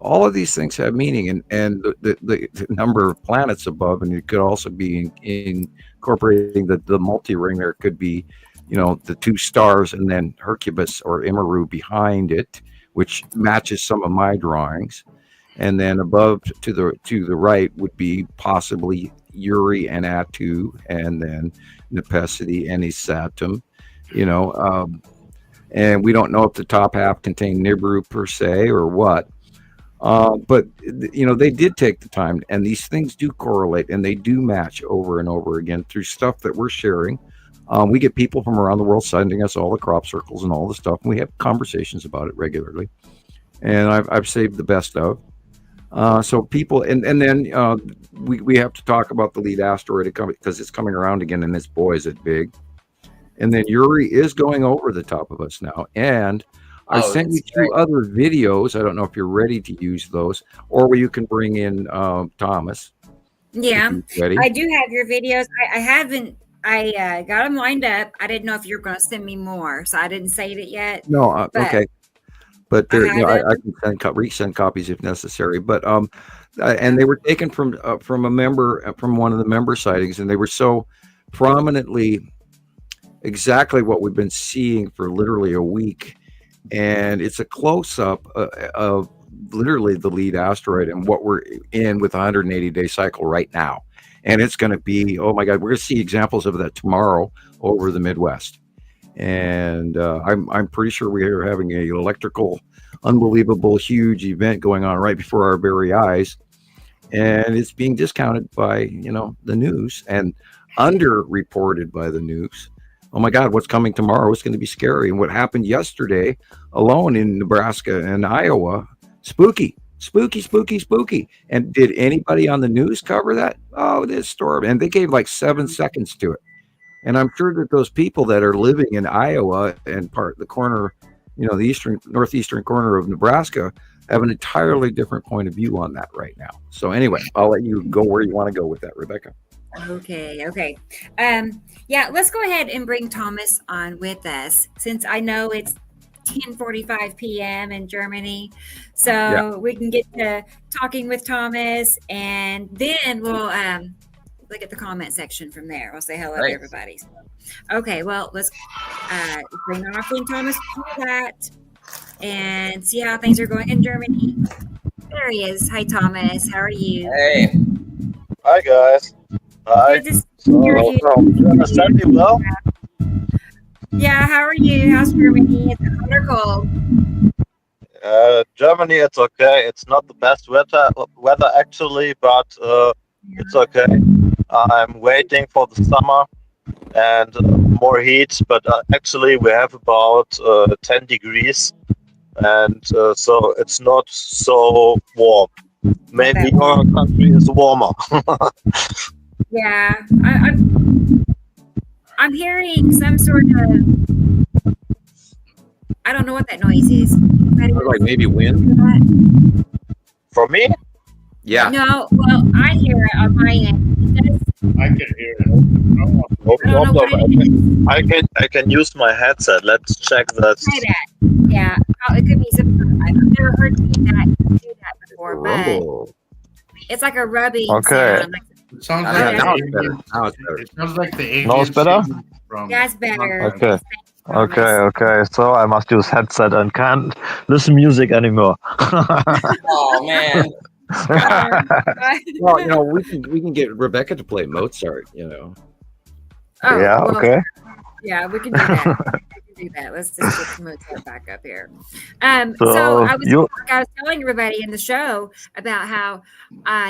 [SPEAKER 2] all of these things have meaning, and the number of planets above, and it could also be incorporating the multi-ring. There could be the 2 stars and then Hercubus or Imaru behind it, which matches some of my drawings, and then above to the right would be possibly Uri and Atu, and then Nepesity and Isatum, and we don't know if the top half contained Nibiru per se or what. But they did take the time, and these things do correlate, and they do match over and over again through stuff that we're sharing. We get people from around the world sending us all the crop circles and all the stuff, and we have conversations about it regularly. And I've saved the best of. So people, and then we have to talk about the lead asteroid because it's coming around again, and boy, is it big. And then Uri is going over the top of us now. And I sent you 2 other videos. I don't know if you're ready to use those, or where you can bring in Thomas.
[SPEAKER 1] Yeah, I do have your videos. I haven't. I got them lined up. I didn't know if you were going to send me more, so I didn't save it yet.
[SPEAKER 2] No, okay. But I can resend copies if necessary. But and they were taken from a member, from one of the member sightings, and they were so prominently exactly what we've been seeing for literally a week. And it's a close-up of literally the lead asteroid and what we're in with a 180-day cycle right now. And it's going to be, oh my God, we're going to see examples of that tomorrow over the Midwest. And I'm pretty sure we are having an electrical, unbelievable, huge event going on right before our very eyes. And it's being discounted by, the news and underreported by the news. Oh my God, what's coming tomorrow is going to be scary. And what happened yesterday alone in Nebraska and Iowa, spooky. And did anybody on the news cover that? Oh, this storm. And they gave like 7 seconds to it. And I'm sure that those people that are living in Iowa and the corner, the northeastern corner of Nebraska have an entirely different point of view on that right now. So anyway, I'll let you go where you want to go with that, Rebecca.
[SPEAKER 1] Okay. Let's go ahead and bring Thomas on with us, since I know it's 10:45 p.m. in Germany. So we can get to talking with Thomas, and then we'll look at the comment section from there. We'll say hello to everybody. So, okay, well, let's bring on our friend Thomas Polat and see how things are going in Germany. There he is. Hi, Thomas. How are you?
[SPEAKER 4] Hey.
[SPEAKER 5] Hi, guys. Hi.
[SPEAKER 1] Good to hear you.
[SPEAKER 5] You understand me well?
[SPEAKER 1] Yeah, how are you? How's Germany? It's hot or cold?
[SPEAKER 5] Germany, it's okay. It's not the best weather actually, but it's okay. I'm waiting for the summer and more heat, but actually we have about 10 degrees, and so it's not so warm. Maybe
[SPEAKER 1] that
[SPEAKER 5] your country is warmer.
[SPEAKER 1] Yeah, I'm hearing some sort of, I don't know what that noise is.
[SPEAKER 2] Like maybe wind.
[SPEAKER 5] For me,
[SPEAKER 2] Yeah.
[SPEAKER 1] No, well, I hear it on my end.
[SPEAKER 3] I can hear it.
[SPEAKER 5] no
[SPEAKER 1] I don't know what
[SPEAKER 5] problem.
[SPEAKER 1] it is.
[SPEAKER 5] I can use my headset. Let's check that.
[SPEAKER 1] Try that. Yeah, it could be something. I've never heard you do that before, but
[SPEAKER 2] Rumble.
[SPEAKER 1] it's like a rubbing
[SPEAKER 6] Okay.
[SPEAKER 1] sound. Like,
[SPEAKER 3] It sounds
[SPEAKER 2] Yeah,
[SPEAKER 3] like
[SPEAKER 2] now
[SPEAKER 3] the
[SPEAKER 2] it's better.
[SPEAKER 3] alien-
[SPEAKER 2] Now it's better.
[SPEAKER 3] It sounds like the alien.
[SPEAKER 6] Now it's better?
[SPEAKER 3] signal from-
[SPEAKER 1] that's better.
[SPEAKER 6] Okay.
[SPEAKER 1] Promise.
[SPEAKER 6] Okay. So I must use headset and can't listen music anymore.
[SPEAKER 4] Oh man.
[SPEAKER 2] Well, we can get Rebecca to play Mozart.
[SPEAKER 1] Oh,
[SPEAKER 6] Yeah.
[SPEAKER 1] well,
[SPEAKER 6] Okay.
[SPEAKER 1] Yeah, we can do that. We can do that. Let's just get Mozart back up here. So
[SPEAKER 6] So
[SPEAKER 1] I was
[SPEAKER 6] you-
[SPEAKER 1] telling everybody in the show about how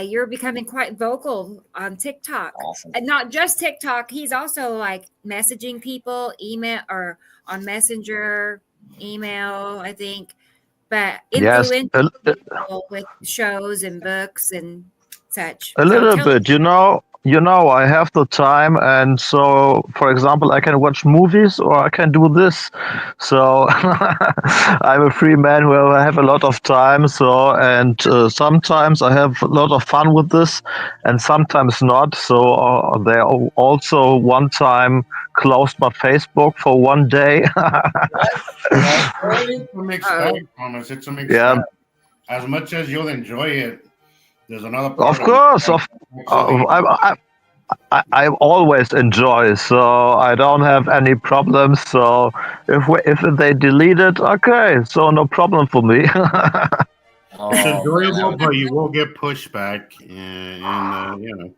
[SPEAKER 1] you're becoming quite vocal on TikTok.
[SPEAKER 4] Awesome.
[SPEAKER 1] And not just TikTok, he's also like messaging people, email or on Messenger, email, I think, but
[SPEAKER 6] Yes,
[SPEAKER 1] influencing people with shows and books and such.
[SPEAKER 6] a
[SPEAKER 1] So
[SPEAKER 6] little
[SPEAKER 1] tell-
[SPEAKER 6] bit. You know, I have the time, and so, for example, I can watch movies or I can do this. So I'm a free man who have a lot of time. So, and sometimes I have a lot of fun with this, and sometimes not. So they also one time closed my Facebook for one day.
[SPEAKER 3] It's a mixed bag, Thomas. It's a mixed
[SPEAKER 6] Yeah.
[SPEAKER 3] bag. As much as you'll enjoy it, there's another part
[SPEAKER 6] Of course, I always enjoy, so I don't have any problems. So if they delete it, okay, so no problem for me.
[SPEAKER 4] Oh,
[SPEAKER 3] It's
[SPEAKER 4] man,
[SPEAKER 3] enjoyable,
[SPEAKER 4] that
[SPEAKER 3] but you will get pushback, and you know,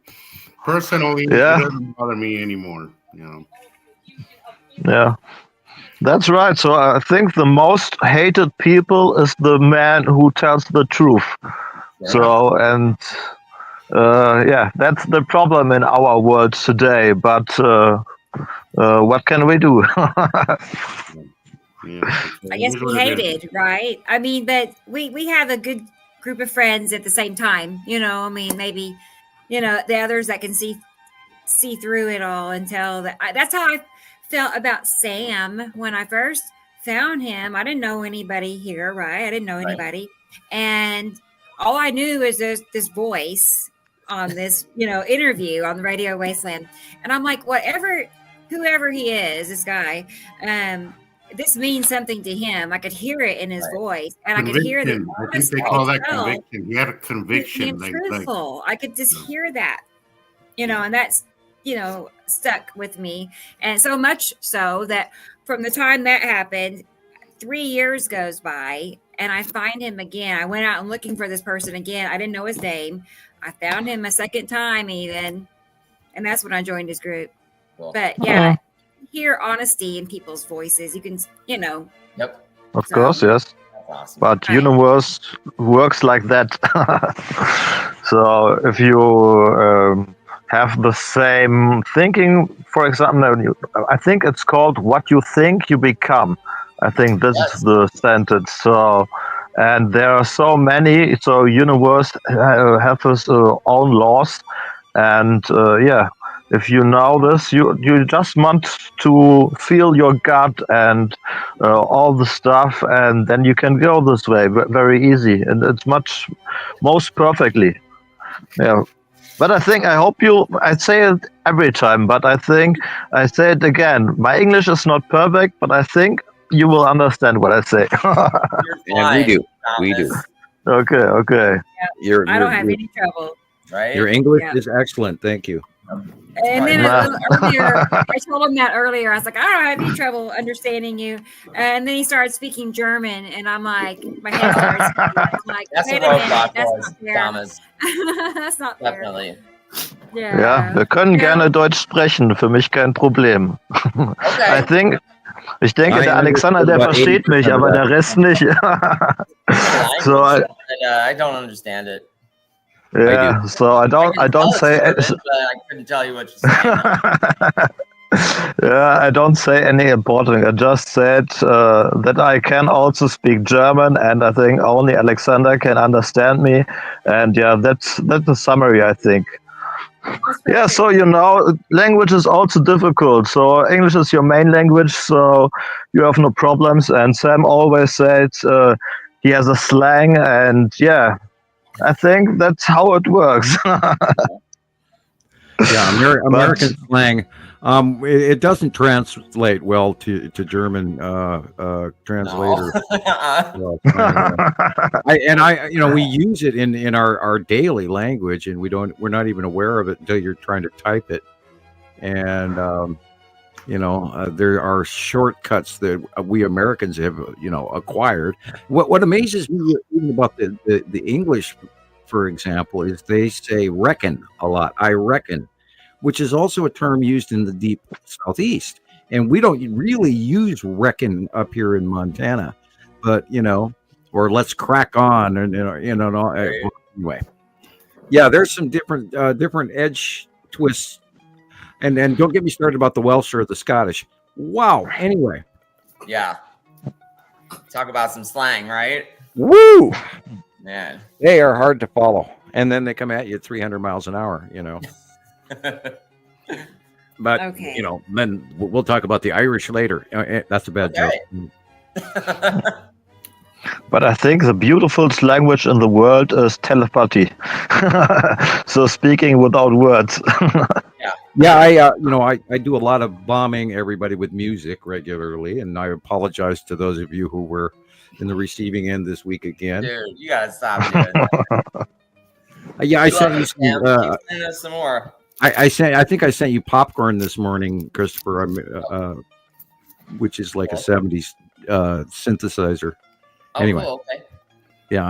[SPEAKER 3] personally,
[SPEAKER 6] Yeah.
[SPEAKER 3] it doesn't bother me anymore. You know,
[SPEAKER 6] Yeah, that's right. So I think the most hated people is the man who tells the truth. So and yeah, that's the problem in our world today. But what can we do?
[SPEAKER 3] yeah.
[SPEAKER 1] I guess we hated, right? I mean, but we have a good group of friends at the same time. I mean, maybe, the others that can see through it all and tell that. That's how I felt about Sam when I first found him. I didn't know anybody here, right? I didn't know anybody, and all I knew is this voice on this, interview on the Radio Wasteland, and I'm like, whoever he is, this guy, this means something to him. I could hear it in his voice, and I could hear the.
[SPEAKER 3] I think they call that conviction. He had a conviction.
[SPEAKER 1] Being truthful. I could just hear that, and that's stuck with me, and so much so that from the time that happened, 3 years goes by, and I find him again. I went out and looking for this person again. I didn't know his name. I found him a second time even, and that's when I joined his group.
[SPEAKER 4] Cool.
[SPEAKER 1] But yeah, hear honesty in people's voices. You can,
[SPEAKER 4] Yep.
[SPEAKER 6] Of course, yes.
[SPEAKER 4] That's awesome.
[SPEAKER 6] But universe works like that. So if you have the same thinking, for example, I think it's called "What You Think, You Become." I think this is the sentence. So, and there are so many. So universe have its own laws, and yeah. If you know this, you just want to feel your gut and all the stuff, and then you can go this way very easy, and it's most perfectly. Yeah, but I hope I say it every time, but I think I say it again. My English is not perfect, but I think you will understand what I say.
[SPEAKER 2] And we do.
[SPEAKER 6] Okay.
[SPEAKER 1] Yeah, I don't have any trouble.
[SPEAKER 4] Right?
[SPEAKER 2] Your English is excellent. Thank you.
[SPEAKER 1] And then earlier, I told him that earlier. I was like, I don't have any trouble understanding you. And then he started speaking German, and I'm like, my head started spinning. I'm like,
[SPEAKER 4] That's
[SPEAKER 1] wait
[SPEAKER 4] a
[SPEAKER 1] a
[SPEAKER 4] road
[SPEAKER 1] minute,
[SPEAKER 4] block,
[SPEAKER 1] that's
[SPEAKER 4] boys,
[SPEAKER 1] not fair.
[SPEAKER 4] Thomas.
[SPEAKER 1] That's not fair.
[SPEAKER 4] Definitely.
[SPEAKER 6] Ja, wir können gerne Deutsch sprechen. Für mich kein Problem.
[SPEAKER 4] Okay.
[SPEAKER 6] I think Ich denke, der Alexander, der versteht mich, aber der Rest nicht. So
[SPEAKER 4] I don't understand it.
[SPEAKER 6] Yeah, so I don't say
[SPEAKER 4] it, but I couldn't tell you what you're saying.
[SPEAKER 6] Yeah, I don't say any important. I just said that I can also speak German, and I think only Alexander can understand me. And yeah, that's the summary, I think. Yeah, so language is also difficult. So English is your main language, so you have no problems. And Sam always said he has a slang, and yeah, I think that's how it works.
[SPEAKER 2] Yeah, American slang. It doesn't translate well to German translator.
[SPEAKER 4] No.
[SPEAKER 2] We use it in our daily language, and we're not even aware of it until you're trying to type it. And there are shortcuts that we Americans have acquired. What amazes me even about the English, for example, is they say reckon a lot. I reckon, which is also a term used in the deep southeast. And we don't really use reckon up here in Montana, but or let's crack on, and anyway. Yeah, there's some different edge twists, and don't get me started about the Welsh or the Scottish. Wow. Anyway.
[SPEAKER 4] Yeah. Talk about some slang, right?
[SPEAKER 2] Woo!
[SPEAKER 4] Man.
[SPEAKER 2] They are hard to follow. And then they come at you at 300 miles an hour, But,
[SPEAKER 1] Okay.
[SPEAKER 2] then we'll talk about the Irish later. That's a bad joke.
[SPEAKER 6] But I think the beautiful language in the world is telepathy. So speaking without words.
[SPEAKER 2] Yeah, I do a lot of bombing everybody with music regularly, and I apologize to those of you who were in the receiving end this week again.
[SPEAKER 4] Dude, you gotta stop doing that.
[SPEAKER 2] Yeah, I sent you
[SPEAKER 4] Keep sending us some more.
[SPEAKER 2] I think I sent you popcorn this morning, Christopher, which is like a 70s synthesizer.
[SPEAKER 4] Oh,
[SPEAKER 2] anyway.
[SPEAKER 4] cool, okay.
[SPEAKER 2] Yeah,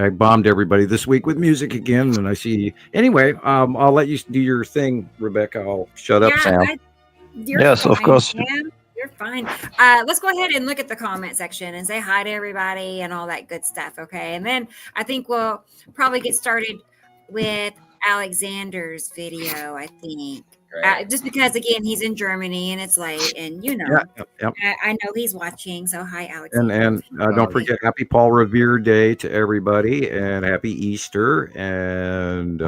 [SPEAKER 2] I bombed everybody this week with music again, and I see. Anyway, I'll let you do your thing, Rebecca. I'll shut up, Sam.
[SPEAKER 6] Yes,
[SPEAKER 1] fine,
[SPEAKER 6] of course.
[SPEAKER 1] Sam. You're fine. Let's go ahead and look at the comment section and say hi to everybody and all that good stuff, okay? And then I think we'll probably get started with Alexander's video, I think. Just because, again, he's in Germany and it's late, and I know he's watching. So hi, Alexander.
[SPEAKER 2] And don't forget, happy Paul Revere Day to everybody, and happy Easter, and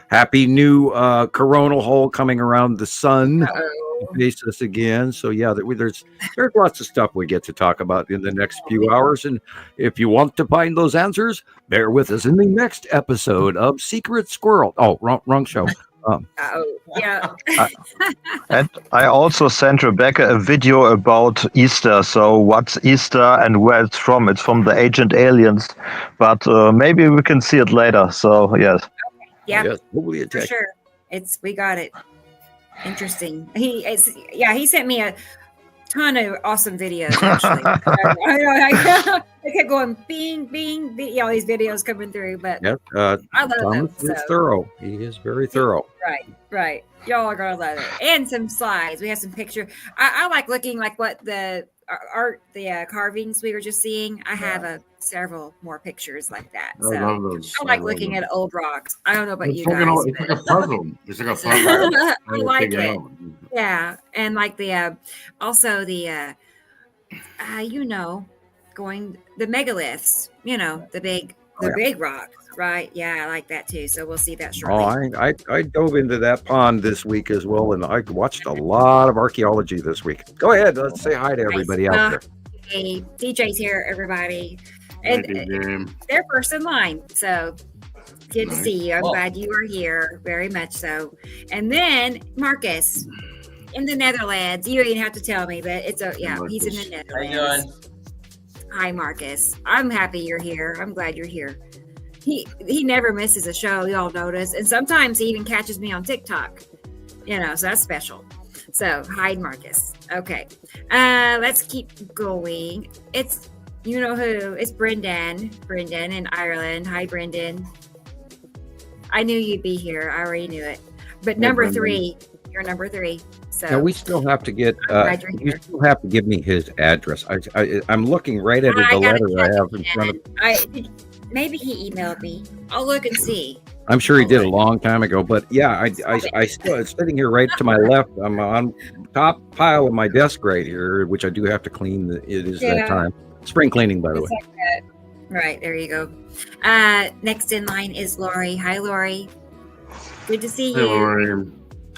[SPEAKER 2] happy new coronal hole coming around the sun. Face us again. So yeah, there's lots of stuff we get to talk about in the next few hours, and if you want to find those answers, bear with us in the next episode of Secret Squirrel. Oh, wrong show.
[SPEAKER 1] Yeah.
[SPEAKER 6] And I also sent Rebecca a video about Easter. So what's Easter and where it's from? It's from the Ancient Aliens, but maybe we can see it later. So yes.
[SPEAKER 1] Yeah.
[SPEAKER 2] Yes,
[SPEAKER 1] for sure. We got it. Interesting. He sent me a ton of awesome videos. Actually, I kept going, bing, bing, bing. All these videos coming through, but I love them.
[SPEAKER 2] He's thorough. He is very thorough.
[SPEAKER 1] Right. Y'all are gonna love it. And some slides. We have some pictures. I like looking like what the art, the carvings we were just seeing. I have several more pictures like that. So
[SPEAKER 3] I love those.
[SPEAKER 1] I like looking at old rocks. I don't know about
[SPEAKER 3] It's
[SPEAKER 1] you
[SPEAKER 3] like
[SPEAKER 1] guys.
[SPEAKER 3] it's like a puzzle. It's like a puzzle.
[SPEAKER 1] I like it. Yeah, and like the also the going the megaliths. The big rocks. Right. Yeah, I like that too. So we'll see that shortly.
[SPEAKER 2] Oh, I dove into that pond this week as well, and I watched a lot of archaeology this week. Go ahead. Let's say hi to everybody out there.
[SPEAKER 1] Hey, DJ's here, everybody. And they're first in line. So good to see you. I'm glad you are here. Very much so. And then Marcus in the Netherlands. You didn't have to tell me, but he's in the Netherlands.
[SPEAKER 4] How you doing?
[SPEAKER 1] Hi, Marcus. I'm happy you're here. I'm glad you're here. He never misses a show, y'all notice. And sometimes he even catches me on TikTok. So that's special. So, hi, Marcus. Okay. Let's keep going. It's, who? It's Brendan. Brendan in Ireland. Hi, Brendan. I knew you'd be here. I already knew it. But number 3, you're number 3. So
[SPEAKER 2] Now we still have to get.
[SPEAKER 1] I'm glad you're
[SPEAKER 2] You
[SPEAKER 1] here.
[SPEAKER 2] still have to give me his address. I'm looking right at the
[SPEAKER 1] I gotta
[SPEAKER 2] letter I
[SPEAKER 1] check
[SPEAKER 2] have in front of.
[SPEAKER 1] again. Maybe he emailed me. I'll look and see.
[SPEAKER 2] I'm sure he did a long time ago, but yeah, I still, it's sitting here right to my left. I'm on top pile of my desk right here, which I do have to clean. It is that
[SPEAKER 1] Yeah.
[SPEAKER 2] time. Spring cleaning, by the way.
[SPEAKER 1] It's like that. Right, there you go. Next in line is Lori. Hi, Lori. Good to see
[SPEAKER 3] Hey,
[SPEAKER 1] you.
[SPEAKER 3] Lori.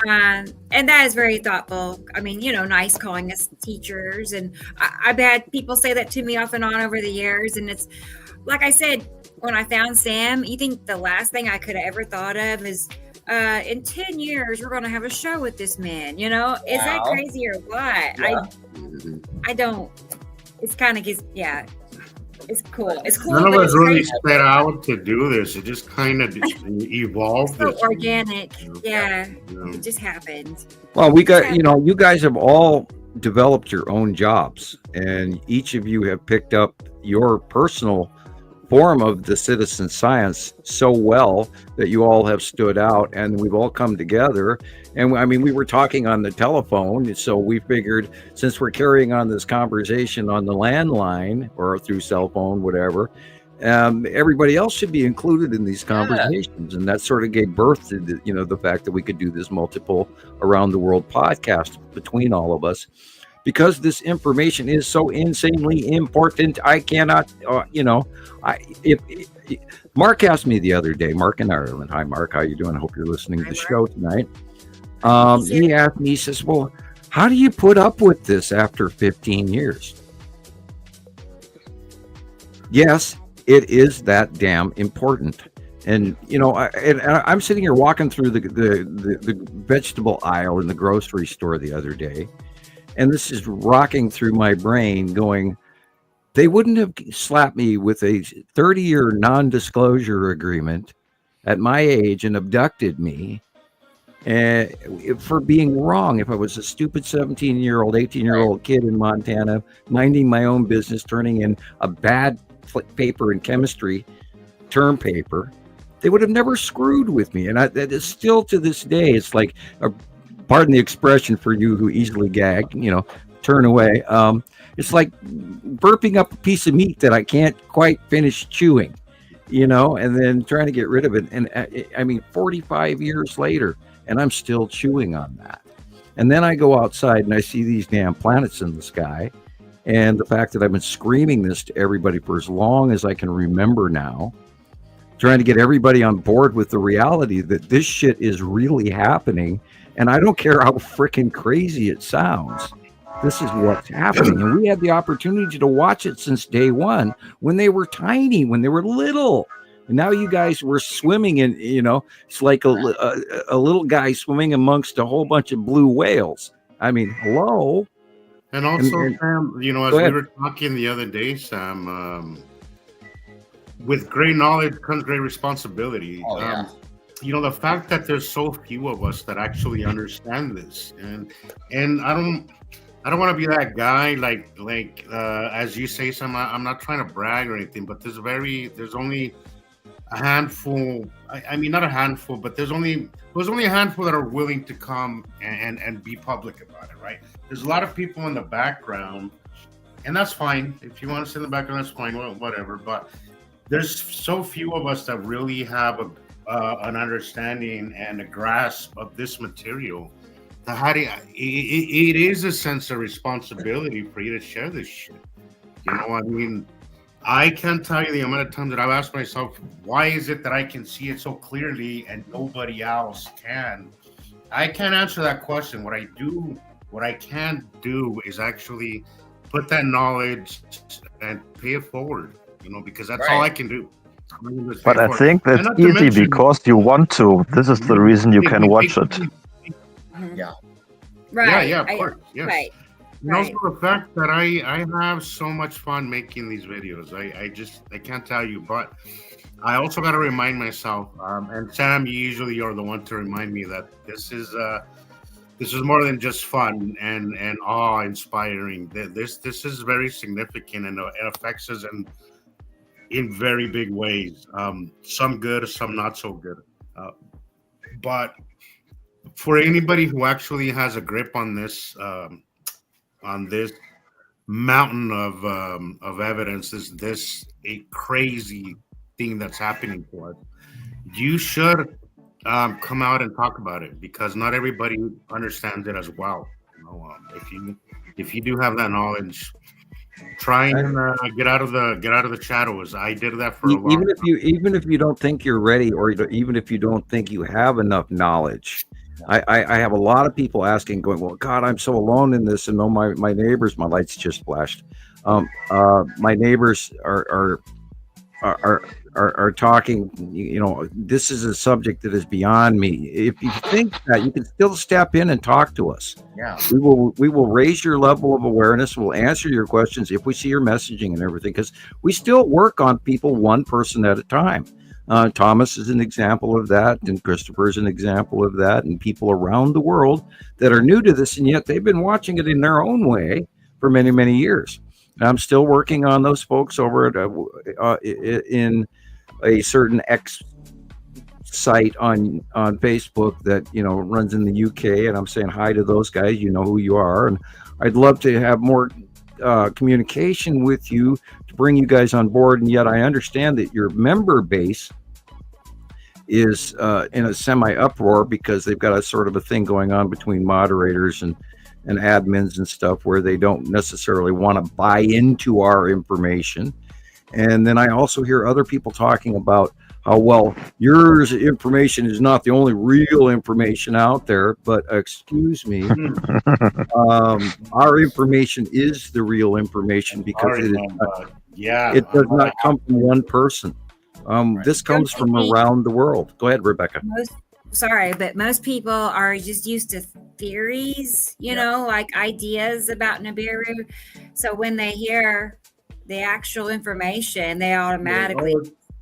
[SPEAKER 1] And that is very thoughtful. I mean, nice calling us teachers. And I've had people say that to me off and on over the years. And it's like I said, when I found Sam, you think the last thing I could have ever thought of is in 10 years, we're going to have a show with this man. Is that
[SPEAKER 4] Wow.
[SPEAKER 1] crazy or what?
[SPEAKER 4] Yeah.
[SPEAKER 1] I don't. It's kind of, yeah. It's cool. It's cool.
[SPEAKER 3] None of
[SPEAKER 1] but
[SPEAKER 3] us
[SPEAKER 1] it's
[SPEAKER 3] really
[SPEAKER 1] crazy.
[SPEAKER 3] set out to do this. It just kind of evolved.
[SPEAKER 1] So
[SPEAKER 3] this
[SPEAKER 1] organic. Yeah.
[SPEAKER 3] you know.
[SPEAKER 1] It just happened.
[SPEAKER 2] Well, we got, you guys have all developed your own jobs, and each of you have picked up your personal form of the citizen science so well that you all have stood out, and we've all come together. And I mean, we were talking on the telephone, so we figured since we're carrying on this conversation on the landline or through cell phone, whatever, everybody else should be included in these conversations. And that sort of gave birth to the fact that we could do this multiple around the world podcast between all of us, because this information is so insanely important. I cannot, if Mark asked me the other day, Mark in Ireland. Hi, Mark. How you doing? I hope you're listening to the show tonight. He asked me, he says, well, how do you put up with this after 15 years? Yes, it is that damn important. And, I'm sitting here walking through the vegetable aisle in the grocery store the other day, and this is rocking through my brain going, they wouldn't have slapped me with a 30-year non-disclosure agreement at my age and abducted me for being wrong. If I was a stupid 17-year-old, 18-year-old kid in Montana, minding my own business, turning in a bad paper in chemistry, term paper, they would have never screwed with me. And that is still to this day, it's like, pardon the expression for you who easily gag, turn away. It's like burping up a piece of meat that I can't quite finish chewing, and then trying to get rid of it. And I mean, 45 years later, and I'm still chewing on that. And then I go outside and I see these damn planets in the sky. And the fact that I've been screaming this to everybody for as long as I can remember now, trying to get everybody on board with the reality that this shit is really happening. And I don't care how freaking crazy it sounds. This is what's happening. And we had the opportunity to watch it since day one, when they were tiny, when they were little. And now you guys were swimming in, it's like a little guy swimming amongst a whole bunch of blue whales. I mean, hello.
[SPEAKER 3] And also, Sam, as we were talking the other day, Sam, with great knowledge comes great responsibility.
[SPEAKER 4] Oh, yeah.
[SPEAKER 3] The fact that there's so few of us that actually understand this, and I don't want to be that guy like as you say, Sam. I'm not trying to brag or anything, but there's only a handful. I mean, not a handful, but there's only a handful that are willing to come and be public about it, right? There's a lot of people in the background, and that's fine. If you want to sit in the background, that's fine. Well, whatever. But there's so few of us that really have an understanding and a grasp of this material. It is a sense of responsibility for you to share this shit. I mean, I can't tell you the amount of times that I've asked myself, why is it that I can see it so clearly and nobody else can? I can't answer that question. What I can do is actually put that knowledge and pay it forward, because that's all I can do.
[SPEAKER 6] But I think that's easy because you want to. This is the reason you can watch it.
[SPEAKER 4] Yeah.
[SPEAKER 1] Right.
[SPEAKER 3] Yeah, of course. Yes.
[SPEAKER 1] Right.
[SPEAKER 3] And also the fact that I have so much fun making these videos. I can't tell you, but I also got to remind myself, and Sam, you usually are the one to remind me that this is more than just fun and awe-inspiring. This is very significant, and it affects us in very big ways. Some good, some not so good. But for anybody who actually has a grip on this mountain of evidence, this a crazy thing that's happening to us, you should come out and talk about it, because not everybody understands it as well. If you do have that knowledge, try and get out of the shadows. I did that for a long
[SPEAKER 2] even
[SPEAKER 3] time.
[SPEAKER 2] even if you don't think you're ready, or even if you don't think you have enough knowledge. I have a lot of people asking, going, well, God, I'm so alone in this, and no, my neighbors, my lights just flashed. My neighbors are talking. This is a subject that is beyond me. If you think that, you can still step in and talk to us.
[SPEAKER 4] Yeah,
[SPEAKER 2] we will raise your level of awareness. We'll answer your questions if we see your messaging and everything, because we still work on people one person at a time. Thomas is an example of that, and Christoper is an example of that, and people around the world that are new to this, and yet they've been watching it in their own way for many, many years. And I'm still working on those folks over at in a certain X site on Facebook that runs in the UK, and I'm saying hi to those guys. You know who you are, and I'd love to have more communication with you to bring you guys on board. And yet I understand that your member base is in a semi uproar, because they've got a sort of a thing going on between moderators and admins and stuff, where they don't necessarily want to buy into our information. And then I also hear other people talking about how, well, yours information is not the only real information out there. But excuse me, our information is the real information, because it does not come from one person. This comes from around the world. Go ahead, Rebecca.
[SPEAKER 1] But most people are just used to theories, like ideas about Nibiru. So when they hear the actual information, they automatically,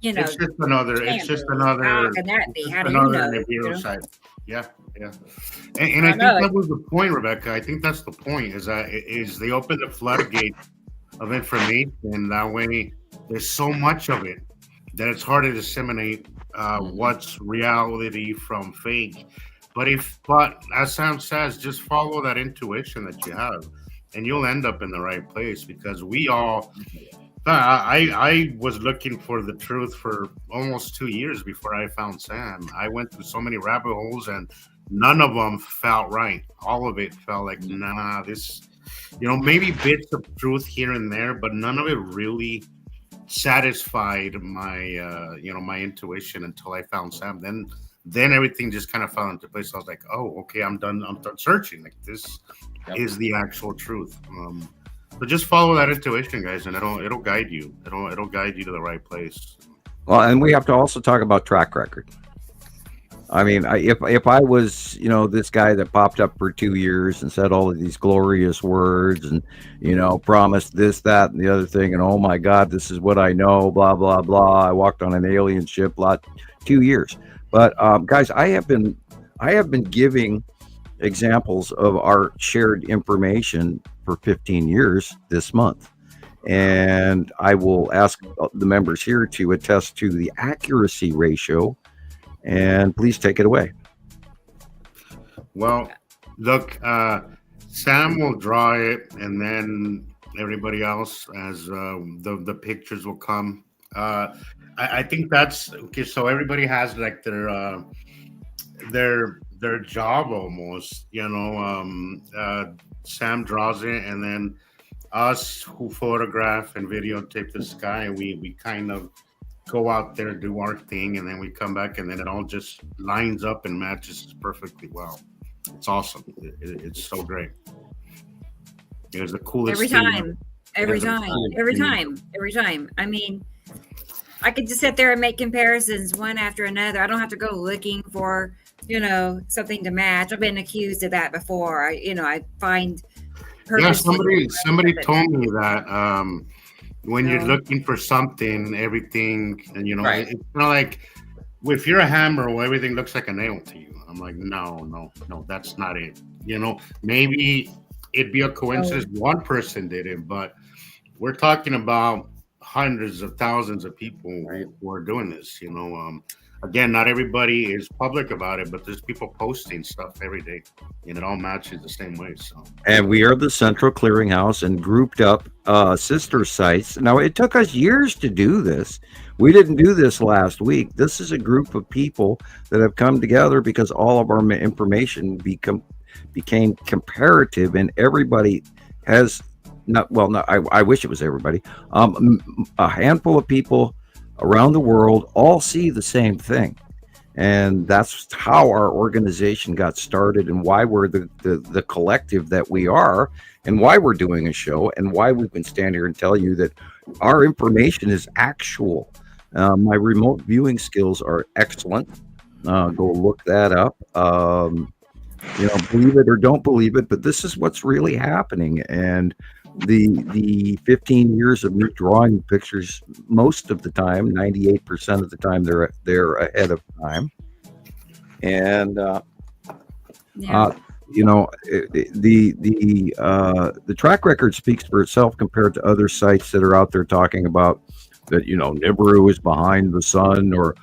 [SPEAKER 3] it's just another.
[SPEAKER 1] How can that be? How do you know?
[SPEAKER 3] Nibiru site. Yeah. And I think that was the point, Rebecca. I think that's the point. Is they open the floodgate of information, and that way there's so much of it that it's hard to disseminate what's reality from fake. But as Sam says, just follow that intuition that you have, and you'll end up in the right place. Because we all, I was looking for the truth for almost 2 years before I found Sam. I went through so many rabbit holes, and none of them felt right. All of it felt like, nah, this, maybe bits of truth here and there, but none of it really satisfied my my intuition until I found Sam. Then everything just kind of fell into place. I was like, oh, okay, I'm done searching. Like, this is the actual truth. But just follow that intuition, guys, and it'll guide you. It'll guide you to the right place.
[SPEAKER 2] Well, and we have to also talk about track record. I mean, if I was, this guy that popped up for 2 years and said all of these glorious words and, promised this, that, and the other thing, and oh my God, this is what I know, blah, blah, blah. I walked on an alien ship, 2 years. But guys, I have been giving examples of our shared information for 15 years this month. And I will ask the members here to attest to the accuracy ratio. And please take it away.
[SPEAKER 3] Well, look, Sam will draw it, and then everybody else, as the pictures will come. I think that's okay. So everybody has like their job almost. Sam draws it, and then us who photograph and videotape the sky, we kind of go out there, do our thing, and then we come back, and then it all just lines up and matches perfectly well. It's awesome. It's so great. It was the coolest
[SPEAKER 1] every time. I mean, I could just sit there and make comparisons one after another. I don't have to go looking for, something to match. I've been accused of that before. I find.
[SPEAKER 3] Yeah, somebody told me that. When you're looking for something, everything, and it's not like if you're a hammer, well, everything looks like a nail to you. I'm like, no, that's not it. Maybe it'd be a coincidence one person did it, but we're talking about hundreds of thousands of people who are doing this. again, not everybody is public about it, but there's people posting stuff every day, and it all matches the same way. So,
[SPEAKER 2] And we are the Central Clearinghouse and grouped up sister sites. Now, it took us years to do this. We didn't do this last week. This is a group of people that have come together because all of our information became comparative, and everybody has I wish it was everybody. A handful of people around the world all see the same thing. And that's how our organization got started, and why we're the collective that we are, and why we're doing a show, and why we can stand here and tell you that our information is actual. My remote viewing skills are excellent. Go look that up. Believe it or don't believe it, but this is what's really happening. And the 15 years of me drawing pictures, most of the time, 98% of the time, they're ahead of time. And the track record speaks for itself compared to other sites that are out there talking about that, Nibiru is behind the sun, or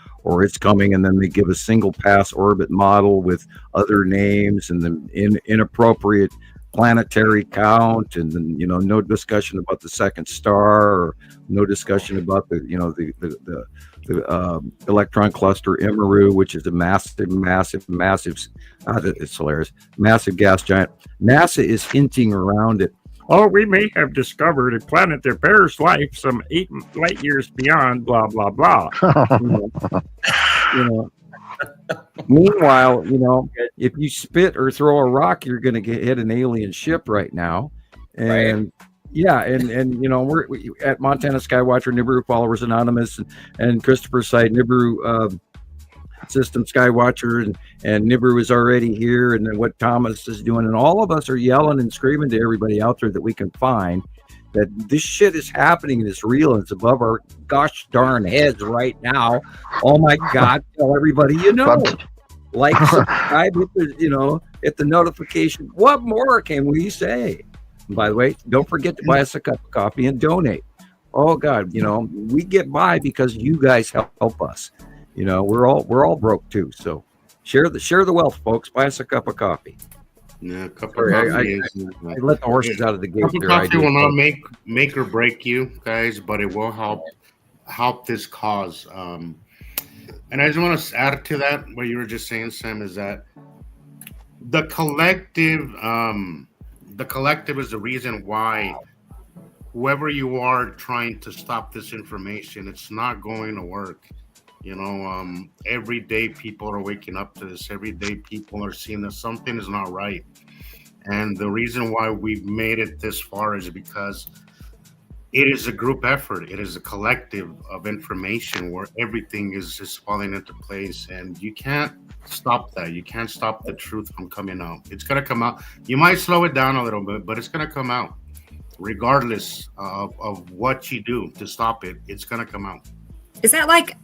[SPEAKER 2] it's coming, and then they give a single pass orbit model with other names and then inappropriate planetary count, and then no discussion about the second star, or no discussion about the electron cluster Nibiru, which is a massive it's hilarious, massive gas giant. NASA is hinting around it. Oh, we may have discovered a planet that bears life some 8 light years beyond blah blah blah. Meanwhile, if you spit or throw a rock, you're going to hit an alien ship right now. And we're at Montana Skywatcher, Nibiru Followers Anonymous, and Christoper site, Nibiru System Skywatcher, and Nibiru is already here, and then what Thomas is doing, and all of us are yelling and screaming to everybody out there that we can find that this shit is happening and it's real and it's above our gosh darn heads right now. Oh my God, tell everybody like, subscribe, hit the notification. What more can we say? And by the way, don't forget to buy us a cup of coffee and donate. Oh God, we get by because you guys help us. We're all broke too. So share the wealth, folks. Buy us a cup of coffee.
[SPEAKER 3] Yeah, a cup of coffee.
[SPEAKER 2] I let the horses out of the gate.
[SPEAKER 3] Cup of coffee will not make or break you guys, but it will help this cause. And I just want to add to that what you were just saying, Sam, is that the collective is the reason why whoever you are trying to stop this information, it's not going to work. Every day people are waking up to this. Every day people are seeing that something is not right. And the reason why we've made it this far is because it is a group effort. It is a collective of information where everything is falling into place. And you can't stop that. You can't stop the truth from coming out. It's going to come out. You might slow it down a little bit, but it's going to come out. Regardless of what you do to stop it, it's going to come out.
[SPEAKER 1] Is that like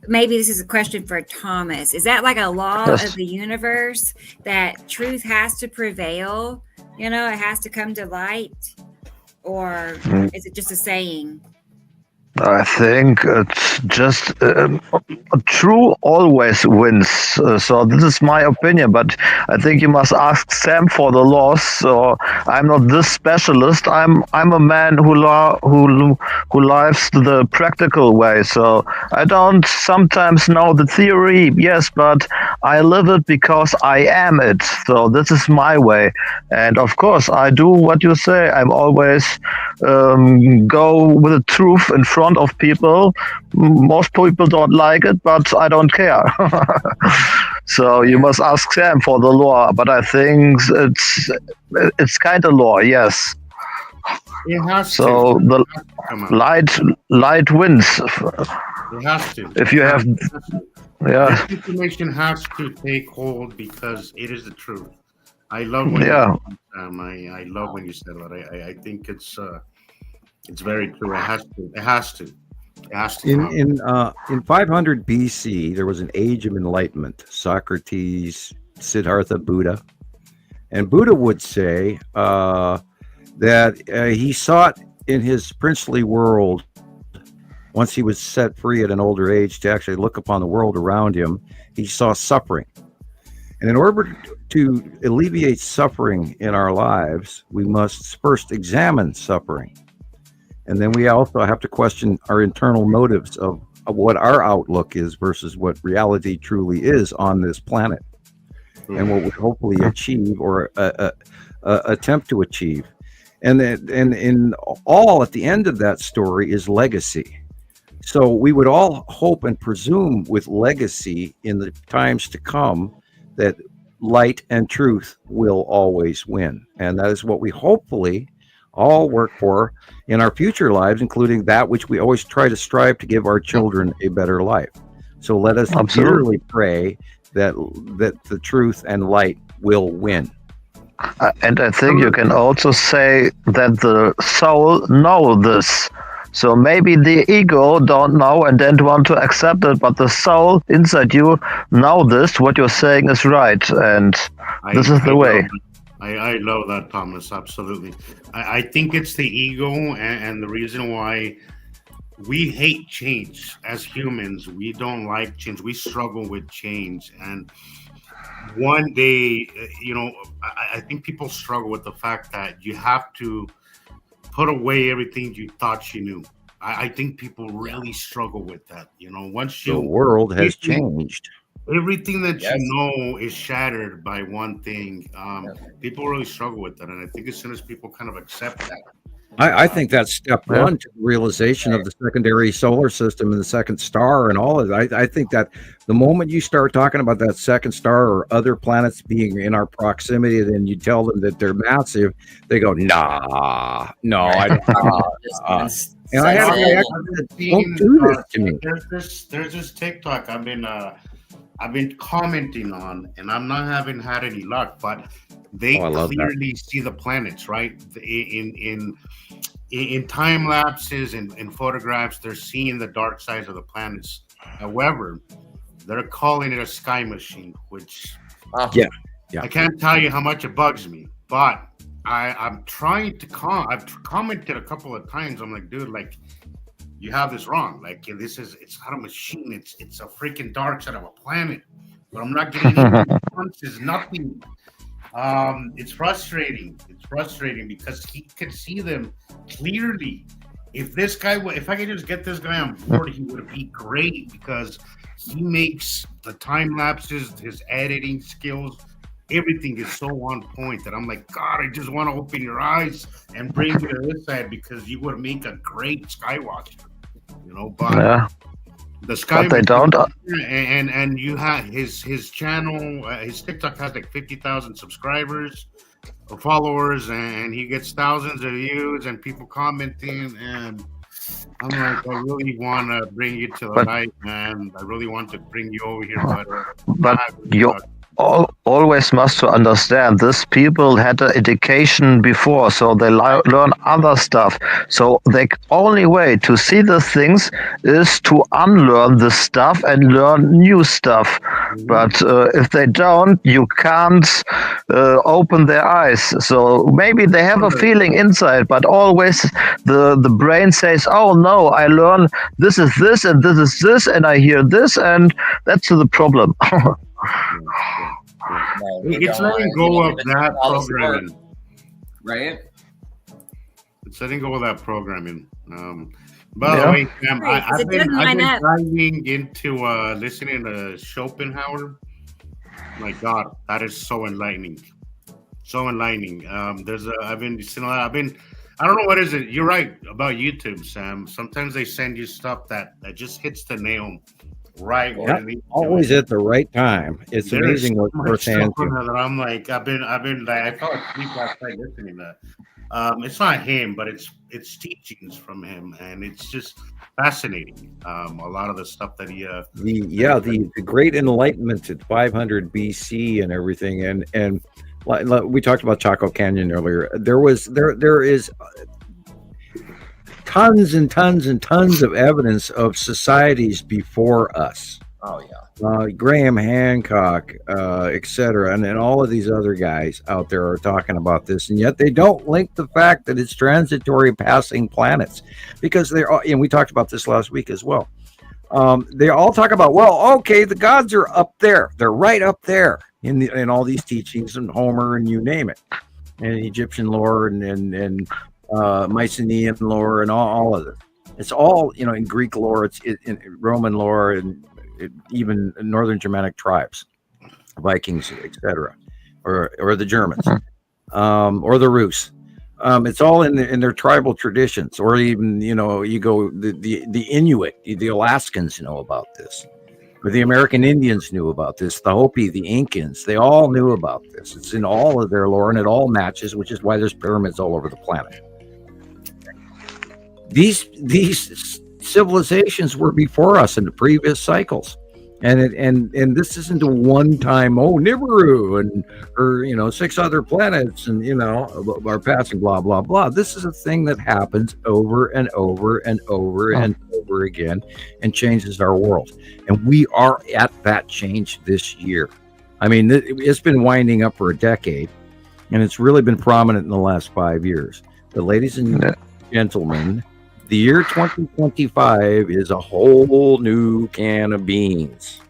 [SPEAKER 1] maybe this is a question for Thomas. Is that like a law of the universe that truth has to prevail? It has to come to light? Or is it just a saying?
[SPEAKER 6] I think it's just true always wins. So this is my opinion, but I think you must ask Sam for the laws. So I'm not this specialist. I'm a man who lives the practical way. So I don't sometimes know the theory, yes, but I live it because I am it. So this is my way, and of course I do what you say. I'm always go with the truth in front of people. Most people don't like it, but I don't care. So you must ask Sam for the law, but I think it's kind of law, yes.
[SPEAKER 3] It has
[SPEAKER 6] so
[SPEAKER 3] to.
[SPEAKER 6] The light wins.
[SPEAKER 3] It has to.
[SPEAKER 6] If you have,
[SPEAKER 3] this information has to take hold because it is the truth. I love when I love when you said that. I think it's very true. It has to.
[SPEAKER 2] In 500 BC, there was an age of enlightenment. Socrates, Siddhartha, Buddha, and Buddha would say that he sought in his princely world once he was set free at an older age to actually look upon the world around him, he saw suffering. And in order to alleviate suffering in our lives, we must first examine suffering. And then we also have to question our internal motives of what our outlook is versus what reality truly is on this planet, and what we hopefully achieve or attempt to achieve. And in all, at the end of that story is legacy. So we would all hope and presume with legacy in the times to come that light and truth will always win. And that is what we hopefully all work for in our future lives, including that which we always try to strive to give our children a better life. So let us dearly pray that the truth and light will win.
[SPEAKER 6] And I think you can also say that the soul knows this. So maybe the ego don't know and don't want to accept it, but the soul inside you know this, what you're saying is right. And this is the way.
[SPEAKER 3] I love that, Thomas. Absolutely. I think it's the ego and the reason why we hate change as humans. We don't like change. We struggle with change. And one day, I think people struggle with the fact that you have to put away everything you thought you knew. I think people really struggle with that. Once
[SPEAKER 2] the world has changed.
[SPEAKER 3] Everything that you know is shattered by one thing. People really struggle with that. And I think as soon as people kind of accept that,
[SPEAKER 2] I think that's step one to the realization of the secondary solar system and the second star and all of that. I think that the moment you start talking about that second star or other planets being in our proximity, then you tell them that they're massive, they go, nah, no, I don't. And I have to don't do this to me.
[SPEAKER 3] There's this TikTok I've been commenting on, and I'm not having had any luck, but they clearly see the planets, right? In time lapses and in photographs, they're seeing the dark sides of the planets. However, they're calling it a sky machine, which
[SPEAKER 2] yeah.
[SPEAKER 3] I can't tell you how much it bugs me, but I'm trying to I've commented a couple of times. I'm like, dude, like, you have this wrong. Like, it's not a machine. It's a freaking dark side of a planet. But I'm not getting any responses, nothing. It's frustrating. It's frustrating because he could see them clearly. If I could just get this guy on board, he would be great because he makes the time lapses, his editing skills, everything is so on point that I'm like, God, I just want to open your eyes and bring you to this side because you would make a great Skywatcher, But the Sky,
[SPEAKER 6] but they don't.
[SPEAKER 3] And you have his channel, his TikTok has like 50,000 subscribers or followers, and he gets thousands of views and people commenting. And I'm like, I really want to bring you to the light, man. I really want to bring you over here,
[SPEAKER 6] but you always must to understand these people had an education before, so they learn other stuff. So the only way to see the things is to unlearn the stuff and learn new stuff. But if they don't, you can't open their eyes. So maybe they have a feeling inside, but always the brain says, oh no, I learn this is this and this is this and I hear this, and that's the problem.
[SPEAKER 3] It's letting go of that programming,
[SPEAKER 4] right?
[SPEAKER 3] It's letting go of that programming. By the way, Sam, I've been diving into listening to Schopenhauer. My God, that is so enlightening. So enlightening. I've been listening a lot. I don't know what is it. You're right about YouTube, Sam. Sometimes they send you stuff that just hits the nail right.
[SPEAKER 2] Always at the right time. It's amazing what firsthand.
[SPEAKER 3] That I'm like, I fell asleep last night listening to that. It's not him, but it's teachings from him, and it's just fascinating. A lot of the stuff that he
[SPEAKER 2] the Great Enlightenment at 500 BC and everything, and we talked about Chaco Canyon earlier. There is tons and tons and tons of evidence of societies before us
[SPEAKER 4] Oh yeah.
[SPEAKER 2] Graham Hancock, etc., and then all of these other guys out there are talking about this, and yet they don't link the fact that it's transitory passing planets, because they're all, and we talked about this last week as well. They all talk about, well, okay, the gods are up there; they're right up there in all these teachings and Homer and you name it, and Egyptian lore and Mycenaean lore and all of it. It's all, in Greek lore, it's in Roman lore, and even Northern Germanic tribes, Vikings, etc., or the Germans, or the Rus. It's all in their tribal traditions, or even you go the Inuit, the Alaskans know about this, or the American Indians knew about this, the Hopi, the Incans, they all knew about this. It's in all of their lore, and it all matches, which is why there's pyramids all over the planet. These civilizations were before us in the previous cycles, and this isn't a one-time Nibiru or 6 other planets and are passing blah blah blah. This is a thing that happens over and over and over and over again and changes our world, and we are at that change this year. I mean, it's been winding up for a decade, and it's really been prominent in the last 5 years. But ladies and gentlemen, the year 2025 is a whole new can of beans.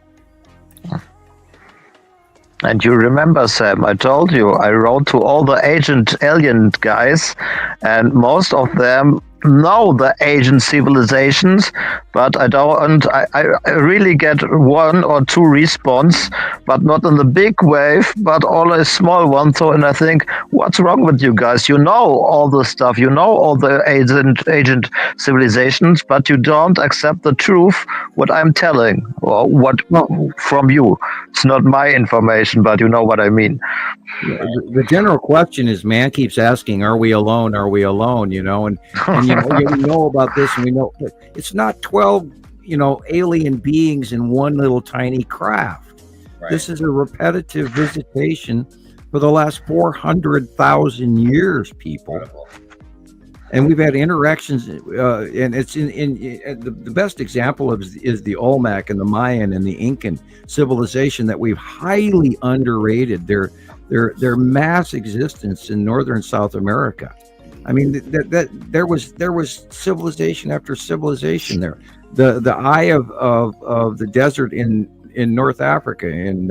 [SPEAKER 6] And you remember, Sam, I told you, I wrote to all the ancient alien guys, and most of them know the ancient civilizations, but I don't. I really get 1 or 2 response, but not in the big wave, but always small one. So, and I think, what's wrong with you guys? You know all the stuff, you know all the ancient civilizations, but you don't accept the truth, what I'm telling, or what from you. It's not my information, but you know what I mean.
[SPEAKER 2] The general question is, man keeps asking, are we alone? Are we alone? And we know about this, and we know it's not 12, alien beings in one little tiny craft. Right. This is a repetitive visitation for the last 400,000 years, people. Incredible. And we've had interactions, and it's in the best example is the Olmec and the Mayan and the Incan civilization that we've highly underrated their mass existence in northern South America. I mean, that there was civilization after civilization there. The eye of the desert in North Africa, in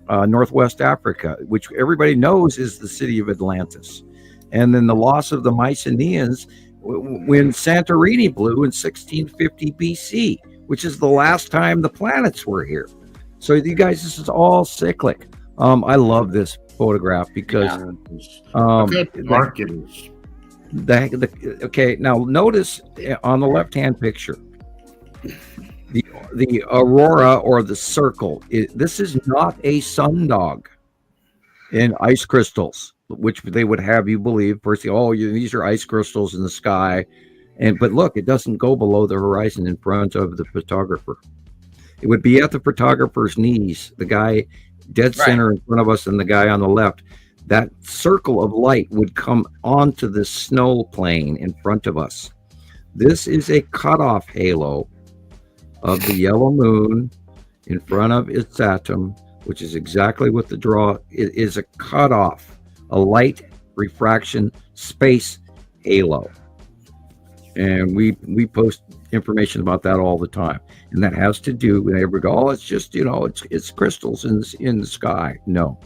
[SPEAKER 2] Northwest Africa, which everybody knows is the city of Atlantis. And then the loss of the Mycenaeans when Santorini blew in 1650 BC, which is the last time the planets were here. So you guys, this is all cyclic. I love this photograph because
[SPEAKER 3] dark it is.
[SPEAKER 2] Okay, now notice on the left-hand picture, the aurora or the circle. This is not a sundog in ice crystals, which they would have you believe. Firstly, these are ice crystals in the sky, but look, it doesn't go below the horizon in front of the photographer. It would be at the photographer's knees, the guy dead center in front of us and the guy on the left. That circle of light would come onto the snow plane in front of us. This is a cutoff halo of the yellow moon in front of its atom, which is exactly what the draw is, a cutoff, a light refraction space halo. And we post information about that all the time. And that has to do with everybody go, oh, it's just, it's crystals in the sky. No,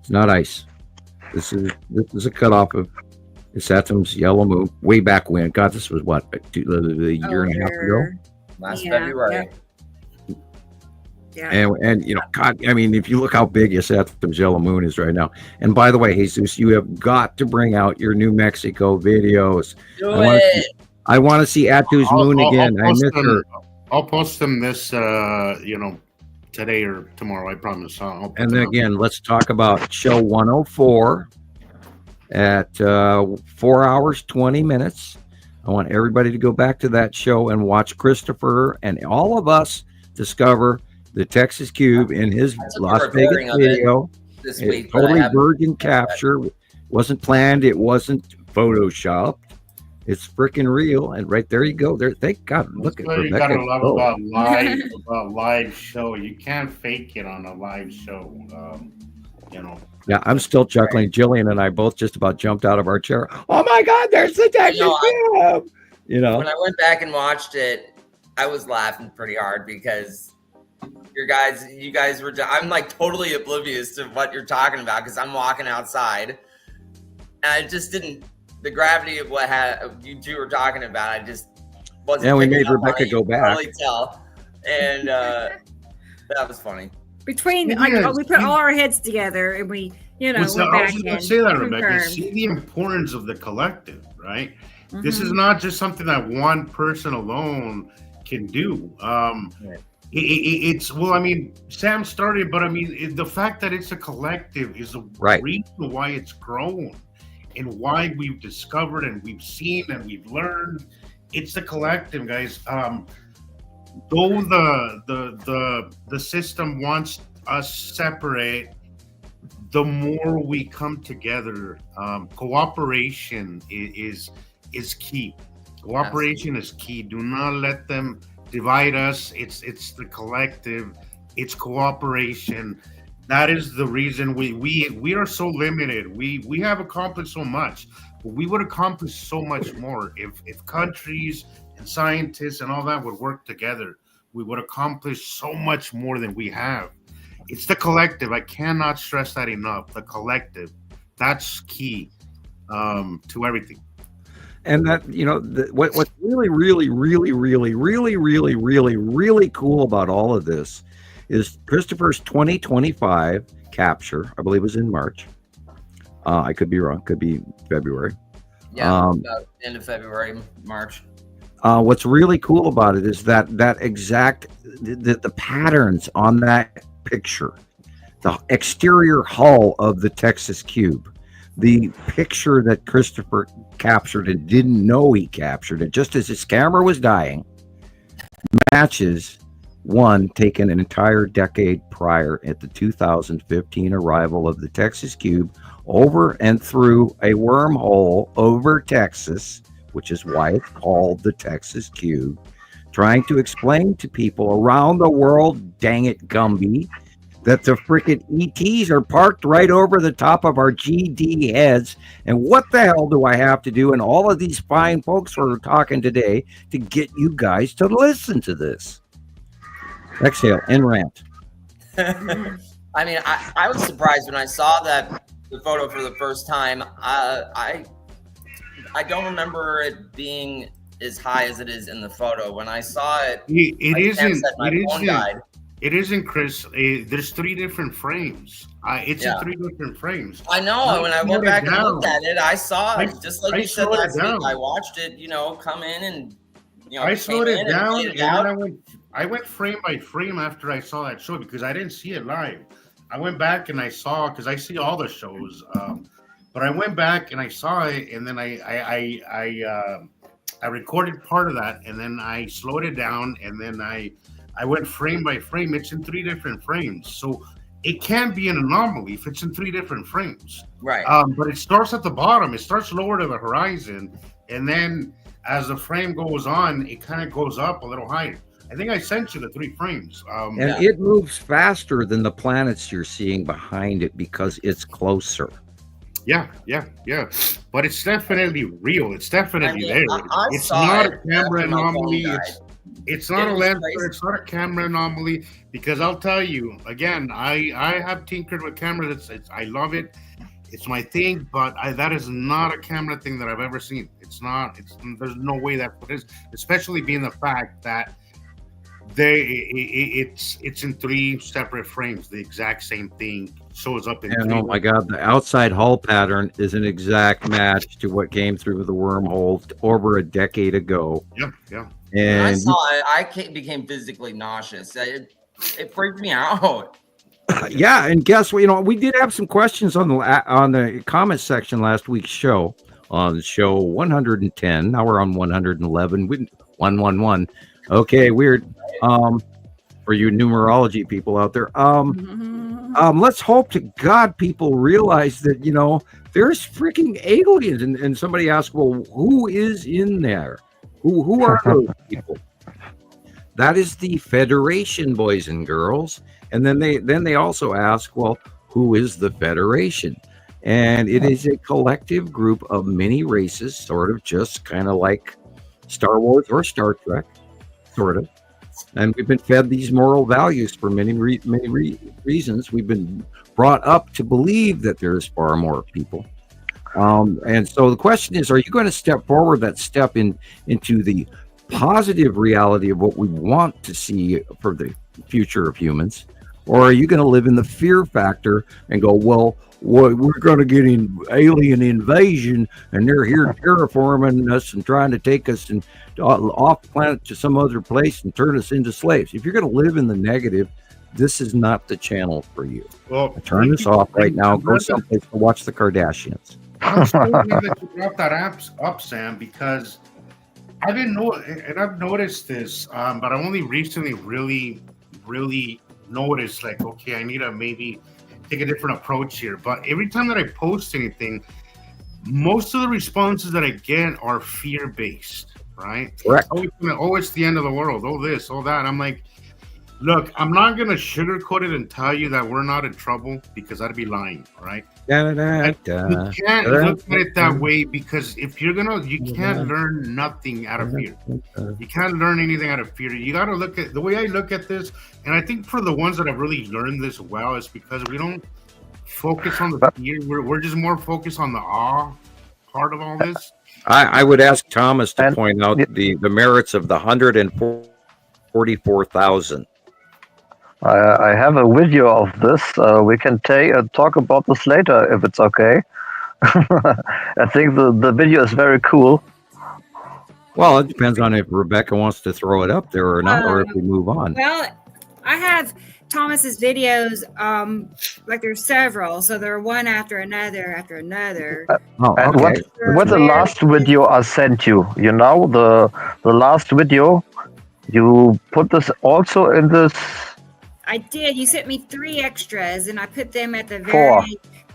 [SPEAKER 2] it's not ice. This is a cutoff of this atom's yellow moon way back when. God, this was what, a year and a half ago?
[SPEAKER 4] Last February.
[SPEAKER 1] Yeah.
[SPEAKER 2] And God, I mean, if you look how big this atom's yellow moon is right now. And by the way, Jesus, you have got to bring out your New Mexico videos. I want to see Atu's moon again. I miss her.
[SPEAKER 3] I'll post them this, today or tomorrow. I promise.
[SPEAKER 2] And then again, let's talk about show 104 at 4 hours 20 minutes. I want everybody to go back to that show and watch Christoper and all of us discover the Texas Cube in his Las Vegas video.
[SPEAKER 4] This week,
[SPEAKER 2] totally virgin capture. Wasn't planned. It wasn't photoshopped. It's freaking real. And right there you go. There, thank God. Look at
[SPEAKER 3] That's what you
[SPEAKER 2] Rebecca.
[SPEAKER 3] gotta love
[SPEAKER 2] Oh,
[SPEAKER 3] about live show. You can't fake it on a live show. You know.
[SPEAKER 2] yeah, I'm still chuckling. Jillian and I both just about jumped out of our chair. Oh my God, there's the Texas Cube. You know,
[SPEAKER 4] when I went back and watched it, I was laughing pretty hard because you guys were. I'm like totally oblivious to what you're talking about because I'm walking outside, and I just didn't. The gravity of what you two were talking about, I just wasn't.
[SPEAKER 2] And we made Rebecca go back.
[SPEAKER 4] Totally tell, and that was funny.
[SPEAKER 1] Between we put all our heads together and we, went
[SPEAKER 3] I
[SPEAKER 1] back
[SPEAKER 3] was just going to say that, Rebecca.
[SPEAKER 1] confirmed.
[SPEAKER 3] See the importance of the collective, right? This is not just something that one person alone can do. It's well, I mean, Sam started, but I mean, the fact that it's a collective is the reason why it's grown and why we've discovered and we've seen and we've learned. It's the collective, guys. Though the system wants us separate, the more we come together, cooperation is key. Cooperation is key. Do not let them divide us. It's the collective. It's cooperation. That is the reason we are so limited. We have accomplished so much, but we would accomplish so much more if countries and scientists and all that would work together. We would accomplish so much more than we have. It's the collective. I cannot stress that enough. The collective. That's key to everything.
[SPEAKER 2] And that, what's really, really, really, really, really, really, really, really cool about all of this is Christoper's 2025 capture. I believe it was in March. I could be wrong. Could be February.
[SPEAKER 4] Yeah, end of February, March.
[SPEAKER 2] What's really cool about it is that exact the patterns on that picture, the exterior hull of the Texas Cube, the picture that Christoper captured and didn't know he captured it, just as his camera was dying, matches one taken an entire decade prior at the 2015 arrival of the Texas Cube over and through a wormhole over Texas, which is why it's called the Texas Cube, trying to explain to people around the world, dang it, Gumby, that the freaking ETs are parked right over the top of our GD heads. And what the hell do I have to do? And all of these fine folks who are talking today to get you guys to listen to this. Exhale and rant.
[SPEAKER 4] I mean, I was surprised when I saw the photo for the first time. I don't remember it being as high as it is in the photo. When I saw it,
[SPEAKER 3] It isn't, Chris. There's 3 different frames. It's in 3 different frames.
[SPEAKER 4] I know. When I went back and looked at it, I saw it. Just like you said last week, I watched it, come in and,
[SPEAKER 3] I slowed it down, and then I went frame by frame after I saw that show because I didn't see it live. I went back and I saw, because I see all the shows, but I went back and I saw it, and then I recorded part of that, and then I slowed it down, and then I went frame by frame. It's in 3 different frames, so it can be an anomaly if it's in 3 different frames.
[SPEAKER 4] Right.
[SPEAKER 3] But it starts at the bottom. It starts lower to the horizon, and then as the frame goes on, it kind of goes up a little higher. I think I sent you the 3 frames.
[SPEAKER 2] It moves faster than the planets you're seeing behind it because it's closer.
[SPEAKER 3] Yeah. But it's definitely real. It's definitely there. It's not a camera anomaly. It's not a lens. It's not a camera anomaly, because I'll tell you again, I have tinkered with cameras. I love it. It's my thing, but that is not a camera thing that I've ever seen. It's not. There's no way that is, especially being the fact that it's in 3 separate frames. The exact same thing shows up in 3.
[SPEAKER 2] Oh my God, the outside hull pattern is an exact match to what came through the wormhole over a decade ago.
[SPEAKER 3] Yeah.
[SPEAKER 4] When
[SPEAKER 2] And
[SPEAKER 4] I saw it, I became physically nauseous. It freaked me out.
[SPEAKER 2] Yeah, and guess what? We did have some questions on the comment section last week's show, on show 110. Now we're on 111. 111. Okay, weird. For you numerology people out there. Let's hope to God people realize that, there's freaking aliens. And somebody asked, well, who is in there? Who are those people? That is the Federation, boys and girls. And then they also ask, well, who is the Federation? And it is a collective group of many races, sort of just kind of like Star Wars or Star Trek, sort of. And we've been fed these moral values for many reasons. We've been brought up to believe that there's far more people. And so the question is, are you going to step forward that step into the positive reality of what we want to see for the future of humans? Or are you going to live in the fear factor and go, well, we're going to get alien invasion and they're here terraforming us and trying to take us and off planet to some other place and turn us into slaves? If you're going to live in the negative, this is not the channel for you. Well, turn this off right now. Go someplace to watch the Kardashians.
[SPEAKER 3] I'm so glad that you brought that up, Sam, because I didn't know, and I've noticed this, but I only recently really noticed, like, okay, I need to maybe take a different approach here. But every time that I post anything, most of the responses that I get are fear-based, right?
[SPEAKER 2] Correct.
[SPEAKER 3] Oh, it's the end of the world. Oh, this, oh, that. I'm like, look, I'm not going to sugarcoat it and tell you that we're not in trouble, because I'd be lying, right? You can't look at it that way, because if you're you can't learn nothing out of fear. You can't learn anything out of fear. You got to look at the way I look at this. And I think for the ones that have really learned this well, is because we don't focus on the fear. We're just more focused on the awe part of all this.
[SPEAKER 2] I would ask Thomas to point out the merits of the 144,000.
[SPEAKER 6] I have a video of this. We can talk about this later if it's okay. I think the video is very cool.
[SPEAKER 2] Well, it depends on if Rebecca wants to throw it up there or not, or if we move on.
[SPEAKER 1] Well, I have Thomas's videos. Like there's several, so they're one after another after another.
[SPEAKER 6] Okay. What's the last video I sent you? You know, the last video. You put this also in this.
[SPEAKER 1] I did. You sent me 3 extras, and I put them at the very.
[SPEAKER 6] 4.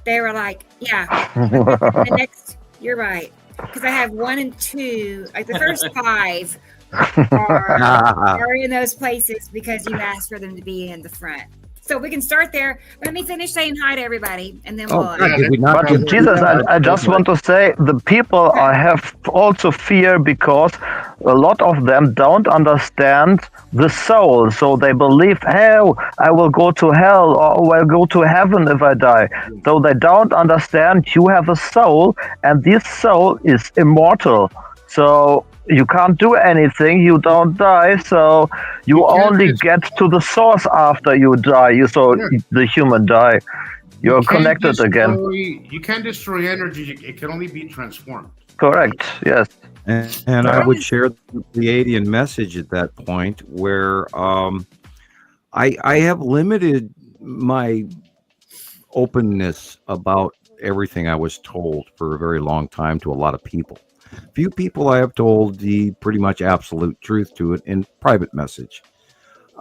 [SPEAKER 1] They were like, yeah. The next, you're right, because I have 1 and 2. Like the first 5 are in those places because you asked for them to be in the front. So we can start there. Let me finish saying hi to everybody, and then we'll.
[SPEAKER 6] But Jesus, I just want to say the people I have also fear because a lot of them don't understand the soul. So they believe, oh, I will go to hell or I'll go to heaven if I die. So they don't understand you have a soul, and this soul is immortal. So you can't do anything, you don't die, so you only get to the source after you die. The human die. You're connected again.
[SPEAKER 3] You can't destroy energy, it can only be transformed.
[SPEAKER 6] Correct, yes.
[SPEAKER 2] And I would share the Pleiadian message at that point where I have limited my openness about everything I was told for a very long time to a lot of people. Few people I have told the pretty much absolute truth to it in private message.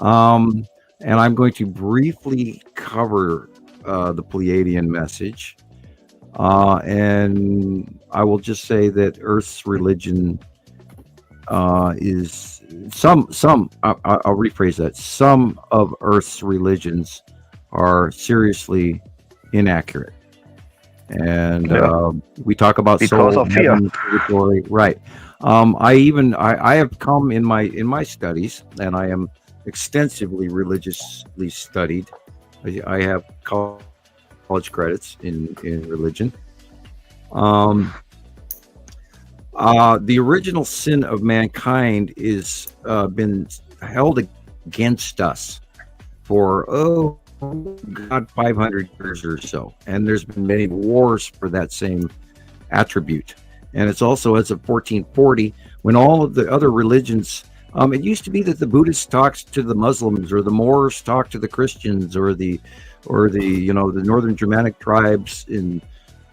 [SPEAKER 2] And I'm going to briefly cover the Pleiadian message. And I will just say that Earth's religion is I'll rephrase that. Some of Earth's religions are seriously inaccurate. And we talk about
[SPEAKER 6] because
[SPEAKER 2] soul,
[SPEAKER 6] of fear,
[SPEAKER 2] heaven, purgatory, right? I have come in my studies, and I am extensively religiously studied. I have college credits in religion. The original sin of mankind is been held against us for 500 years or so, and there's been many wars for that same attribute. And it's also as of 1440, when all of the other religions, it used to be that the Buddhists talked to the Muslims, or the Moors talked to the Christians, or the the Northern Germanic tribes in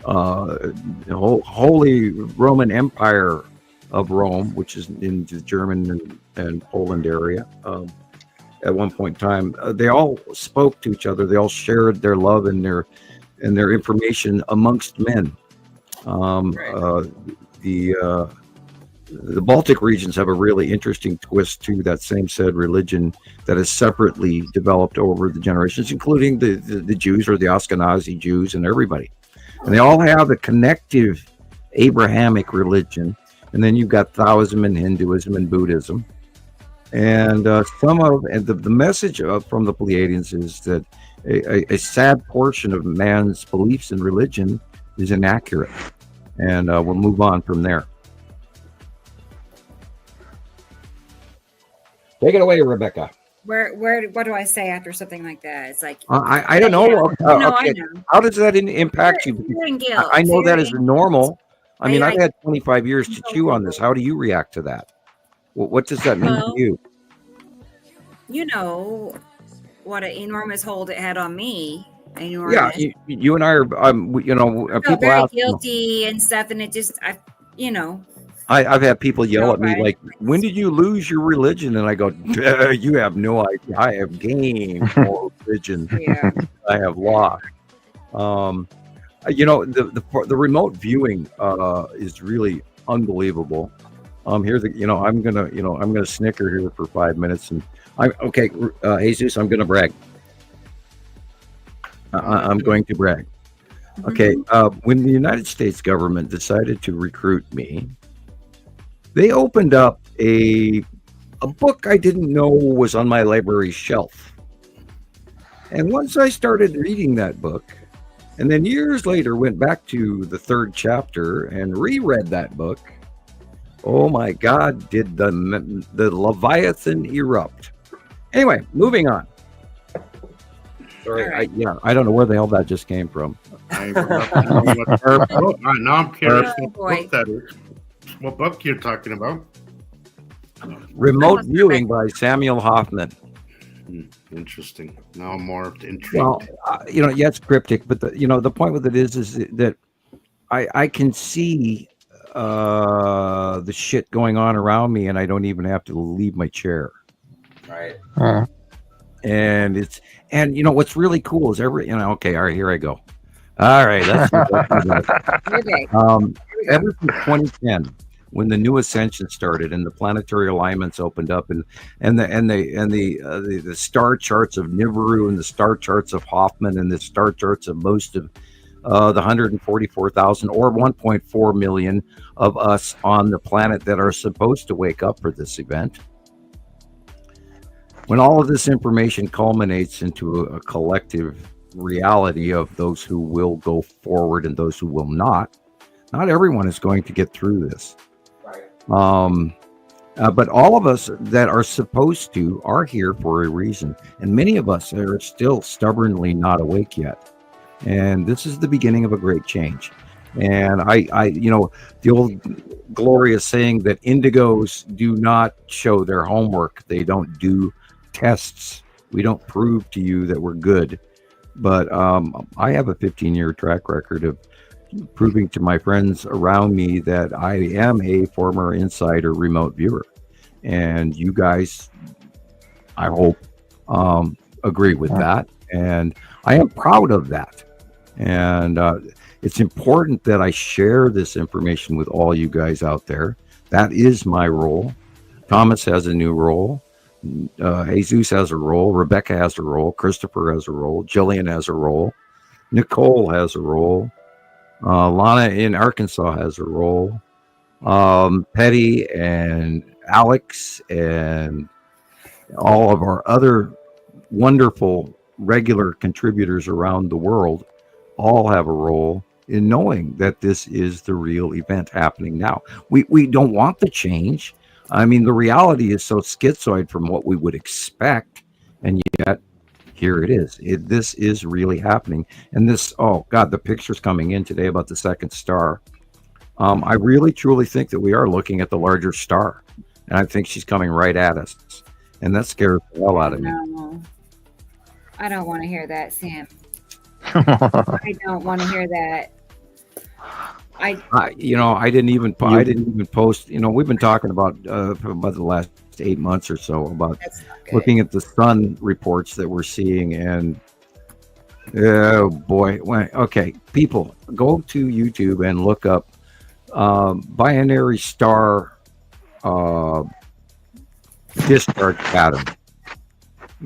[SPEAKER 2] the Holy Roman Empire of Rome, which is in the German and Poland area. at one point in time. They all spoke to each other. They all shared their love and their information amongst men. The Baltic regions have a really interesting twist to that same said religion that is separately developed over the generations, including the Jews or the Ashkenazi Jews and everybody. And they all have a connective Abrahamic religion. And then you've got Taoism and Hinduism and Buddhism. And the message from the Pleiadians is that a sad portion of man's beliefs in religion is inaccurate. And we'll move on from there. Take it away, Rebecca.
[SPEAKER 1] What do I say after something like that? It's like
[SPEAKER 2] I don't know.
[SPEAKER 1] Yeah.
[SPEAKER 2] Okay.
[SPEAKER 1] I know.
[SPEAKER 2] How does that impact you? I know that is normal. I mean, I've had 25 years to chew on this. How do you react to that? What does that mean to you?
[SPEAKER 1] You know what an enormous hold it had on me. Enormous.
[SPEAKER 2] Yeah, you and I are. People
[SPEAKER 1] very
[SPEAKER 2] ask,
[SPEAKER 1] guilty and stuff, and it just,
[SPEAKER 2] I've had people yell at me like, "When did you lose your religion?" And I go, "You have no idea. I have gained more religion.
[SPEAKER 1] Yeah.
[SPEAKER 2] I have lost." The remote viewing is really unbelievable. I'm gonna snicker here for 5 minutes, and Jesus, I'm gonna brag. I'm going to brag. Okay, when the United States government decided to recruit me, they opened up a book I didn't know was on my library shelf. And once I started reading that book, and then years later went back to the 3rd chapter and reread that book, oh my God, did the Leviathan erupt. Anyway, moving on. Sorry,
[SPEAKER 1] Right.
[SPEAKER 2] I don't know where the hell that just came from.
[SPEAKER 3] Now I'm curious what book you're talking about.
[SPEAKER 2] Remote Viewing by Samuel Hofman.
[SPEAKER 3] Interesting. Now I'm more intrigued.
[SPEAKER 2] Well, it's cryptic, but the point with it is that I can see the shit going on around me, and I don't even have to leave my chair.
[SPEAKER 4] Right.
[SPEAKER 2] And what's really cool is okay, all right, here I go. All right, let's
[SPEAKER 1] Okay.
[SPEAKER 2] ever since 2010, when the new ascension started and the planetary alignments opened up, and the star charts of Nibiru and the star charts of Hofman and the star charts of most of the 144,000 or 1.4 million of us on the planet that are supposed to wake up for this event. When all of this information culminates into a collective reality of those who will go forward and those who will not everyone is going to get through this.
[SPEAKER 4] Right.
[SPEAKER 2] But all of us that are supposed to are here for a reason. And many of us are still stubbornly not awake yet. And this is the beginning of a great change. And the old glorious saying that indigos do not show their homework. They don't do tests. We don't prove to you that we're good. But I have a 15-year track record of proving to my friends around me that I am a former insider remote viewer. And you guys, I hope, agree with that. And I am proud of that. And it's important that I share this information with all you guys out there. That is my role. Thomas has a new role. Jesus has a role. Rebecca has a role. Christoper has a role. Gillian has a role. Nicole has a role. Lana in Arkansas has a role. Petty and Alex and all of our other wonderful regular contributors around the world all have a role in knowing that this is the real event happening now. We don't want the change. I mean, the reality is so schizoid from what we would expect, and yet here it is. This is really happening. And this, oh God, the picture's coming in today about the second star. I really truly think that we are looking at the larger star, and I think she's coming right at us, and that scares the hell out of me.
[SPEAKER 1] No, I don't want to hear that, Sam. I don't want to hear that. I didn't even post. We've been talking about the last
[SPEAKER 2] 8 months or so about
[SPEAKER 1] That's not good.
[SPEAKER 2] looking at the sun reports that we're seeing, and oh boy. Okay, people, go to YouTube and look up binary star discharge pattern.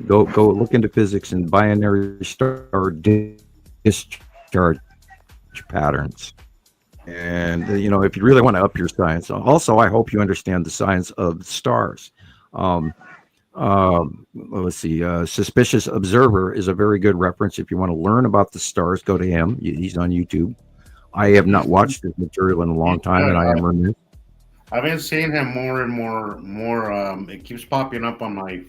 [SPEAKER 2] Go look into physics and binary star discharge patterns. And if you really want to up your science, also I hope you understand the science of stars. Let's see. Suspicious Observer is a very good reference. If you want to learn about the stars, go to him. He's on YouTube. I have not watched his material in a long time, and I am remiss.
[SPEAKER 3] I've been seeing him more and more. It keeps popping up on my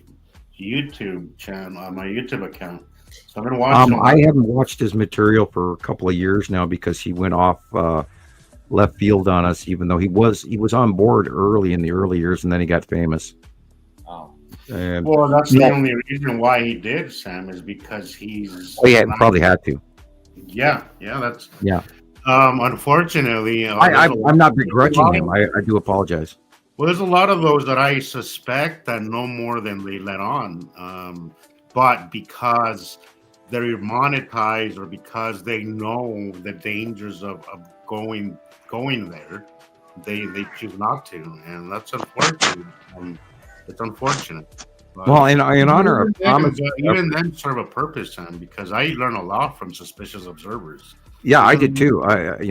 [SPEAKER 3] YouTube channel, on my YouTube account. So I've been watching.
[SPEAKER 2] I haven't watched his material for a couple of years now because he went off left field on us. Even though he was on board early in the early years, and then he got famous.
[SPEAKER 4] Oh.
[SPEAKER 2] And,
[SPEAKER 3] well, that's the only reason why he did, Sam, is because he's.
[SPEAKER 2] Oh yeah, probably had to.
[SPEAKER 3] Yeah, that's.
[SPEAKER 2] Yeah.
[SPEAKER 3] Unfortunately,
[SPEAKER 2] I'm not begrudging him. I do apologize.
[SPEAKER 3] Well, there's a lot of those that I suspect that know more than they let on, but because they're monetized or because they know the dangers of going there, they choose not to, and that's unfortunate. It's unfortunate. But
[SPEAKER 2] well, in honor of Thomas,
[SPEAKER 3] even then serve a purpose, Sam, because I learn a lot from Suspicious Observers.
[SPEAKER 2] Yeah, I did too. Him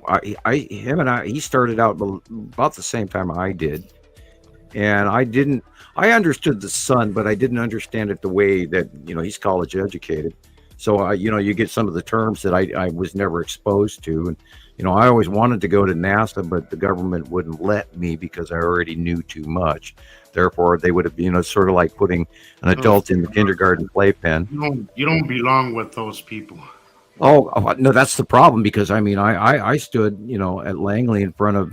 [SPEAKER 2] and I, he started out about the same time I did, and I understood the sun, but I didn't understand it the way that he's college educated. So you get some of the terms that I was never exposed to, and I always wanted to go to NASA, but the government wouldn't let me because I already knew too much. Therefore, they would have sort of like putting an adult in the kindergarten playpen.
[SPEAKER 3] You don't belong with those people.
[SPEAKER 2] Oh no, that's the problem, because I stood at Langley in front of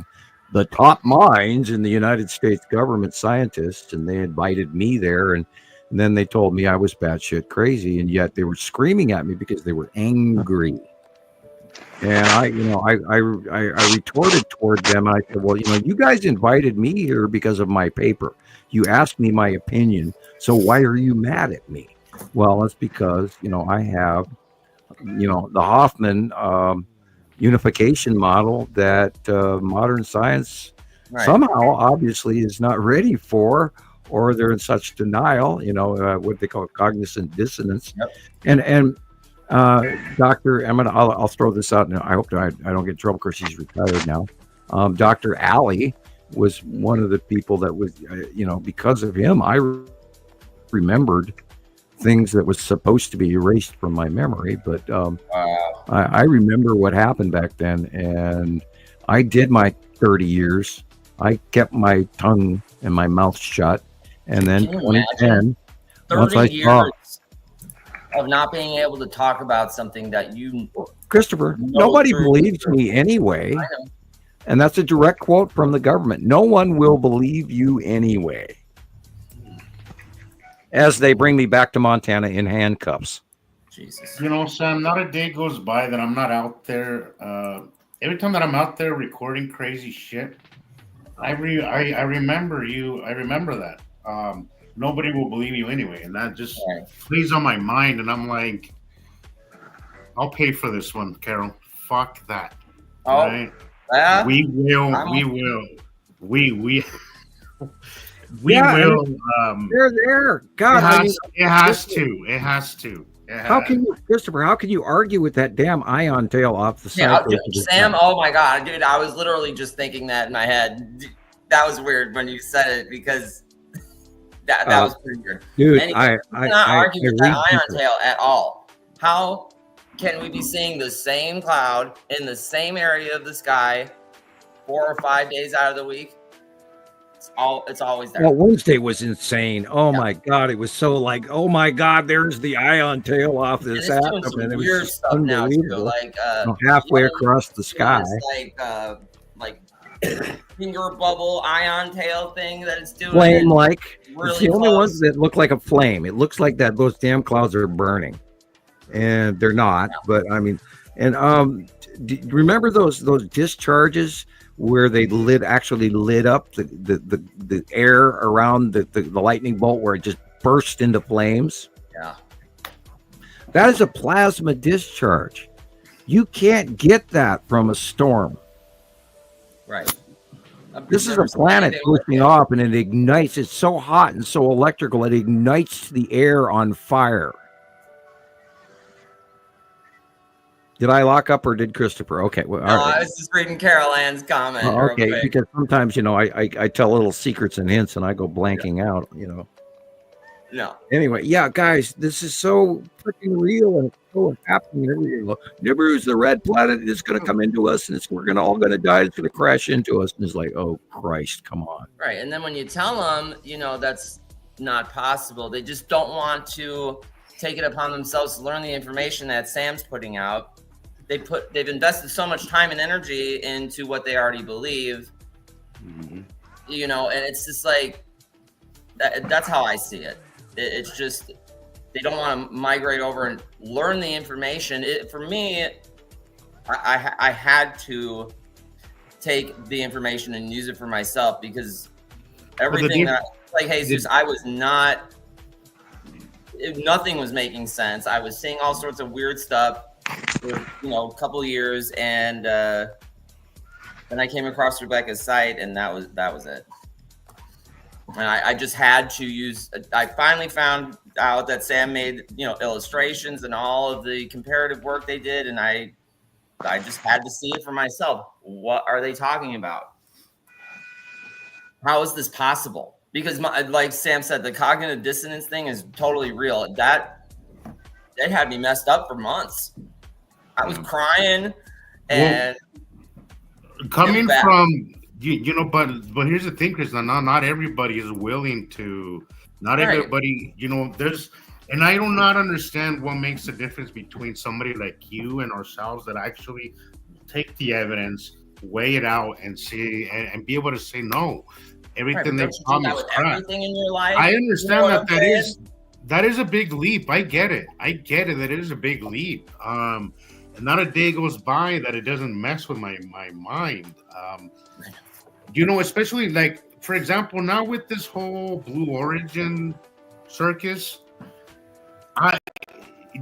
[SPEAKER 2] the top minds in the United States government, scientists, and they invited me there, and then they told me I was batshit crazy, and yet they were screaming at me because they were angry. And I retorted toward them, and I said, well, you guys invited me here because of my paper. You asked me my opinion, so why are you mad at me? Well, it's because I have the Hofman unification model that modern science somehow obviously is not ready for, or they're in such denial, what they call cognizant dissonance. Yep. And Dr. I'll throw this out, and I hope I don't get in trouble because she's retired now. Dr. Alley was one of the people that was, because of him, I remembered things that was supposed to be erased from my memory, but I remember what happened back then, and I did my 30 years. I kept my tongue and my mouth shut, and then 2010,
[SPEAKER 4] 30 years of not being able to talk about something that you,
[SPEAKER 2] Christopher, nobody believes me anyway, and that's a direct quote from the government. No one will believe you anyway. As they bring me back to Montana in handcuffs.
[SPEAKER 4] Jesus.
[SPEAKER 3] Sam, not a day goes by that I'm not out there. Every time that I'm out there recording crazy shit, I remember you. I remember that. Nobody will believe you anyway. And that just plays on my mind. And I'm like, I'll pay for this one, Carol. Fuck that.
[SPEAKER 4] Oh,
[SPEAKER 3] right? We will.
[SPEAKER 2] They're there. God,
[SPEAKER 3] it has to.
[SPEAKER 2] How can you, Christopher? How can you argue with that damn ion tail off the side?
[SPEAKER 4] Sam, oh my God, dude! I was literally just thinking that in my head. That was weird when you said it, because that was pretty weird.
[SPEAKER 2] Dude,
[SPEAKER 4] I cannot argue with that ion tail at all. How can we be seeing the same cloud in the same area of the sky 4 or 5 days out of the week? It's always there.
[SPEAKER 2] Well, Wednesday was insane. Oh my God, it was so like, oh my God, there's the ion tail off this atom, and it was
[SPEAKER 4] weird stuff now too, like
[SPEAKER 2] halfway across the sky,
[SPEAKER 4] like finger bubble ion tail thing that it's doing.
[SPEAKER 2] Flame like.
[SPEAKER 4] Really
[SPEAKER 2] it's the only ones that look like a flame. It looks like that those damn clouds are burning, and they're not. But I mean, and remember those discharges where they actually lit up the air around the lightning bolt where it just burst into flames?
[SPEAKER 4] Yeah.
[SPEAKER 2] That is a plasma discharge. You can't get that from a storm.
[SPEAKER 4] Right.
[SPEAKER 2] This is a planet pushing off, and it ignites. It's so hot and so electrical, it ignites the air on fire. Did I lock up or did Christoper? Okay. Well,
[SPEAKER 4] No, I was just reading Carol Ann's comment.
[SPEAKER 2] okay, because sometimes, I tell little secrets and hints and I go blanking out,
[SPEAKER 4] No.
[SPEAKER 2] Anyway, yeah, guys, this is so freaking real and it's so happening everywhere. Nibiru is the red planet. It's going to come into us and we're all going to die. It's going to crash into us. And it's like, oh, Christ, come on.
[SPEAKER 4] Right. And then when you tell them, that's not possible, they just don't want to take it upon themselves to learn the information that Sam's putting out. They've invested so much time and energy into what they already believe, and it's just like, that's how I see it. It's just, they don't want to migrate over and learn the information. For me, I had to take the information and use it for myself, because everything like Jesus, nothing was making sense. I was seeing all sorts of weird stuff for a couple of years, and then I came across Rebecca's site, and that was it. And I just had to use. I finally found out that Sam made illustrations and all of the comparative work they did, and I just had to see it for myself. What are they talking about? How is this possible? Because like Sam said, the cognitive dissonance thing is totally real. It had me messed up for months. I was crying, and
[SPEAKER 3] coming from but here's the thing, Chris. Not everybody is willing to. Not everybody, there's, and I do not understand what makes the difference between somebody like you and ourselves that actually take the evidence, weigh it out, and see, and be able to say no. Everything they promise is crap.
[SPEAKER 4] Everything in your life.
[SPEAKER 3] I understand that is a big leap. I get it. That it is a big leap. And not a day goes by that it doesn't mess with my mind. Especially like, for example, now with this whole Blue Origin circus,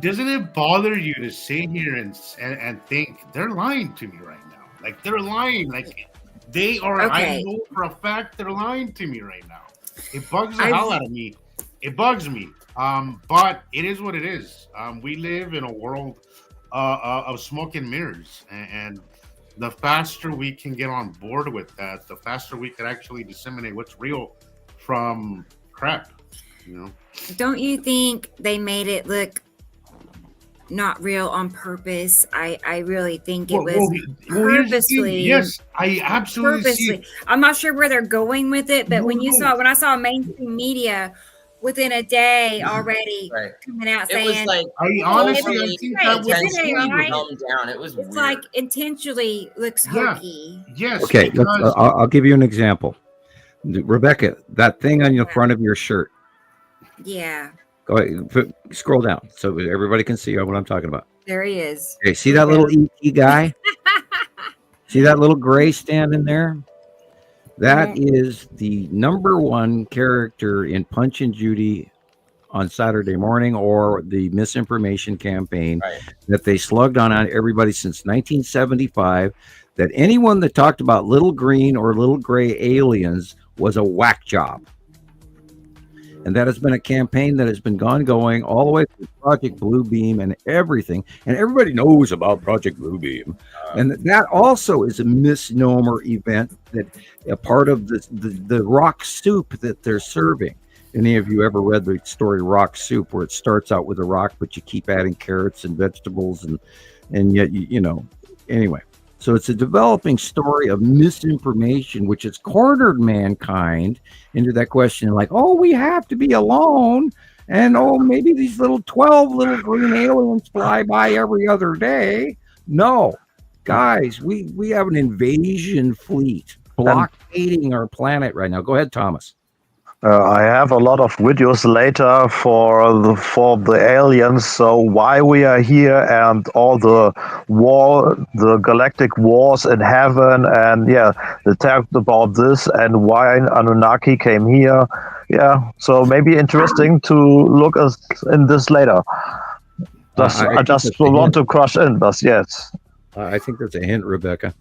[SPEAKER 3] doesn't it bother you to sit here and think they're lying to me right now? Like, they're lying. Like, they are. Okay. I know for a fact they're lying to me right now. It bugs the hell out of me. It bugs me. But it is what it is. We live in a world of smoke and mirrors, and the faster we can get on board with that, the faster we can actually disseminate what's real from crap.
[SPEAKER 1] Don't you think they made it look not real on purpose? I really think it was purposely.
[SPEAKER 3] Yes, I absolutely see.
[SPEAKER 1] I'm not sure where they're going with it, but when I saw mainstream media within a day already coming out saying,
[SPEAKER 4] it was like,
[SPEAKER 3] I honestly I think that
[SPEAKER 4] was down. It was
[SPEAKER 1] it's
[SPEAKER 4] weird.
[SPEAKER 1] like intentionally looks hokey.
[SPEAKER 3] Yes.
[SPEAKER 2] Okay, I'll give you an example. Rebecca, that thing on the front of your shirt.
[SPEAKER 1] Yeah.
[SPEAKER 2] Go ahead, scroll down so everybody can see what I'm talking about.
[SPEAKER 1] There he is.
[SPEAKER 2] Okay, see that little ET guy? See that little gray standing there? That is the #1 character in Punch and Judy on Saturday morning, or the misinformation campaign that they slugged on everybody since 1975, that anyone that talked about little green or little gray aliens was a whack job. And that has been a campaign that has been going all the way through Project Bluebeam and everything. And everybody knows about Project Bluebeam. And that also is a misnomer event, that a part of the rock soup that they're serving. Any of you ever read the story Rock Soup, where it starts out with a rock, but you keep adding carrots and vegetables and yet, anyway. So it's a developing story of misinformation, which has cornered mankind into that question, like, oh, we have to be alone. And, oh, maybe these 12 little green aliens fly by every other day. No, guys, we have an invasion fleet blockading our planet right now. Go ahead, Thomas.
[SPEAKER 6] I have a lot of videos later for the aliens. So why we are here and all the the galactic wars in heaven, and yeah, they talked about this and why Anunnaki came here. Yeah, so maybe interesting to look in this later.
[SPEAKER 2] I
[SPEAKER 6] I
[SPEAKER 2] think
[SPEAKER 6] just
[SPEAKER 2] that's a
[SPEAKER 6] want
[SPEAKER 2] hint.
[SPEAKER 6] to crush in, but yes.
[SPEAKER 2] I think there's a hint, Rebecca.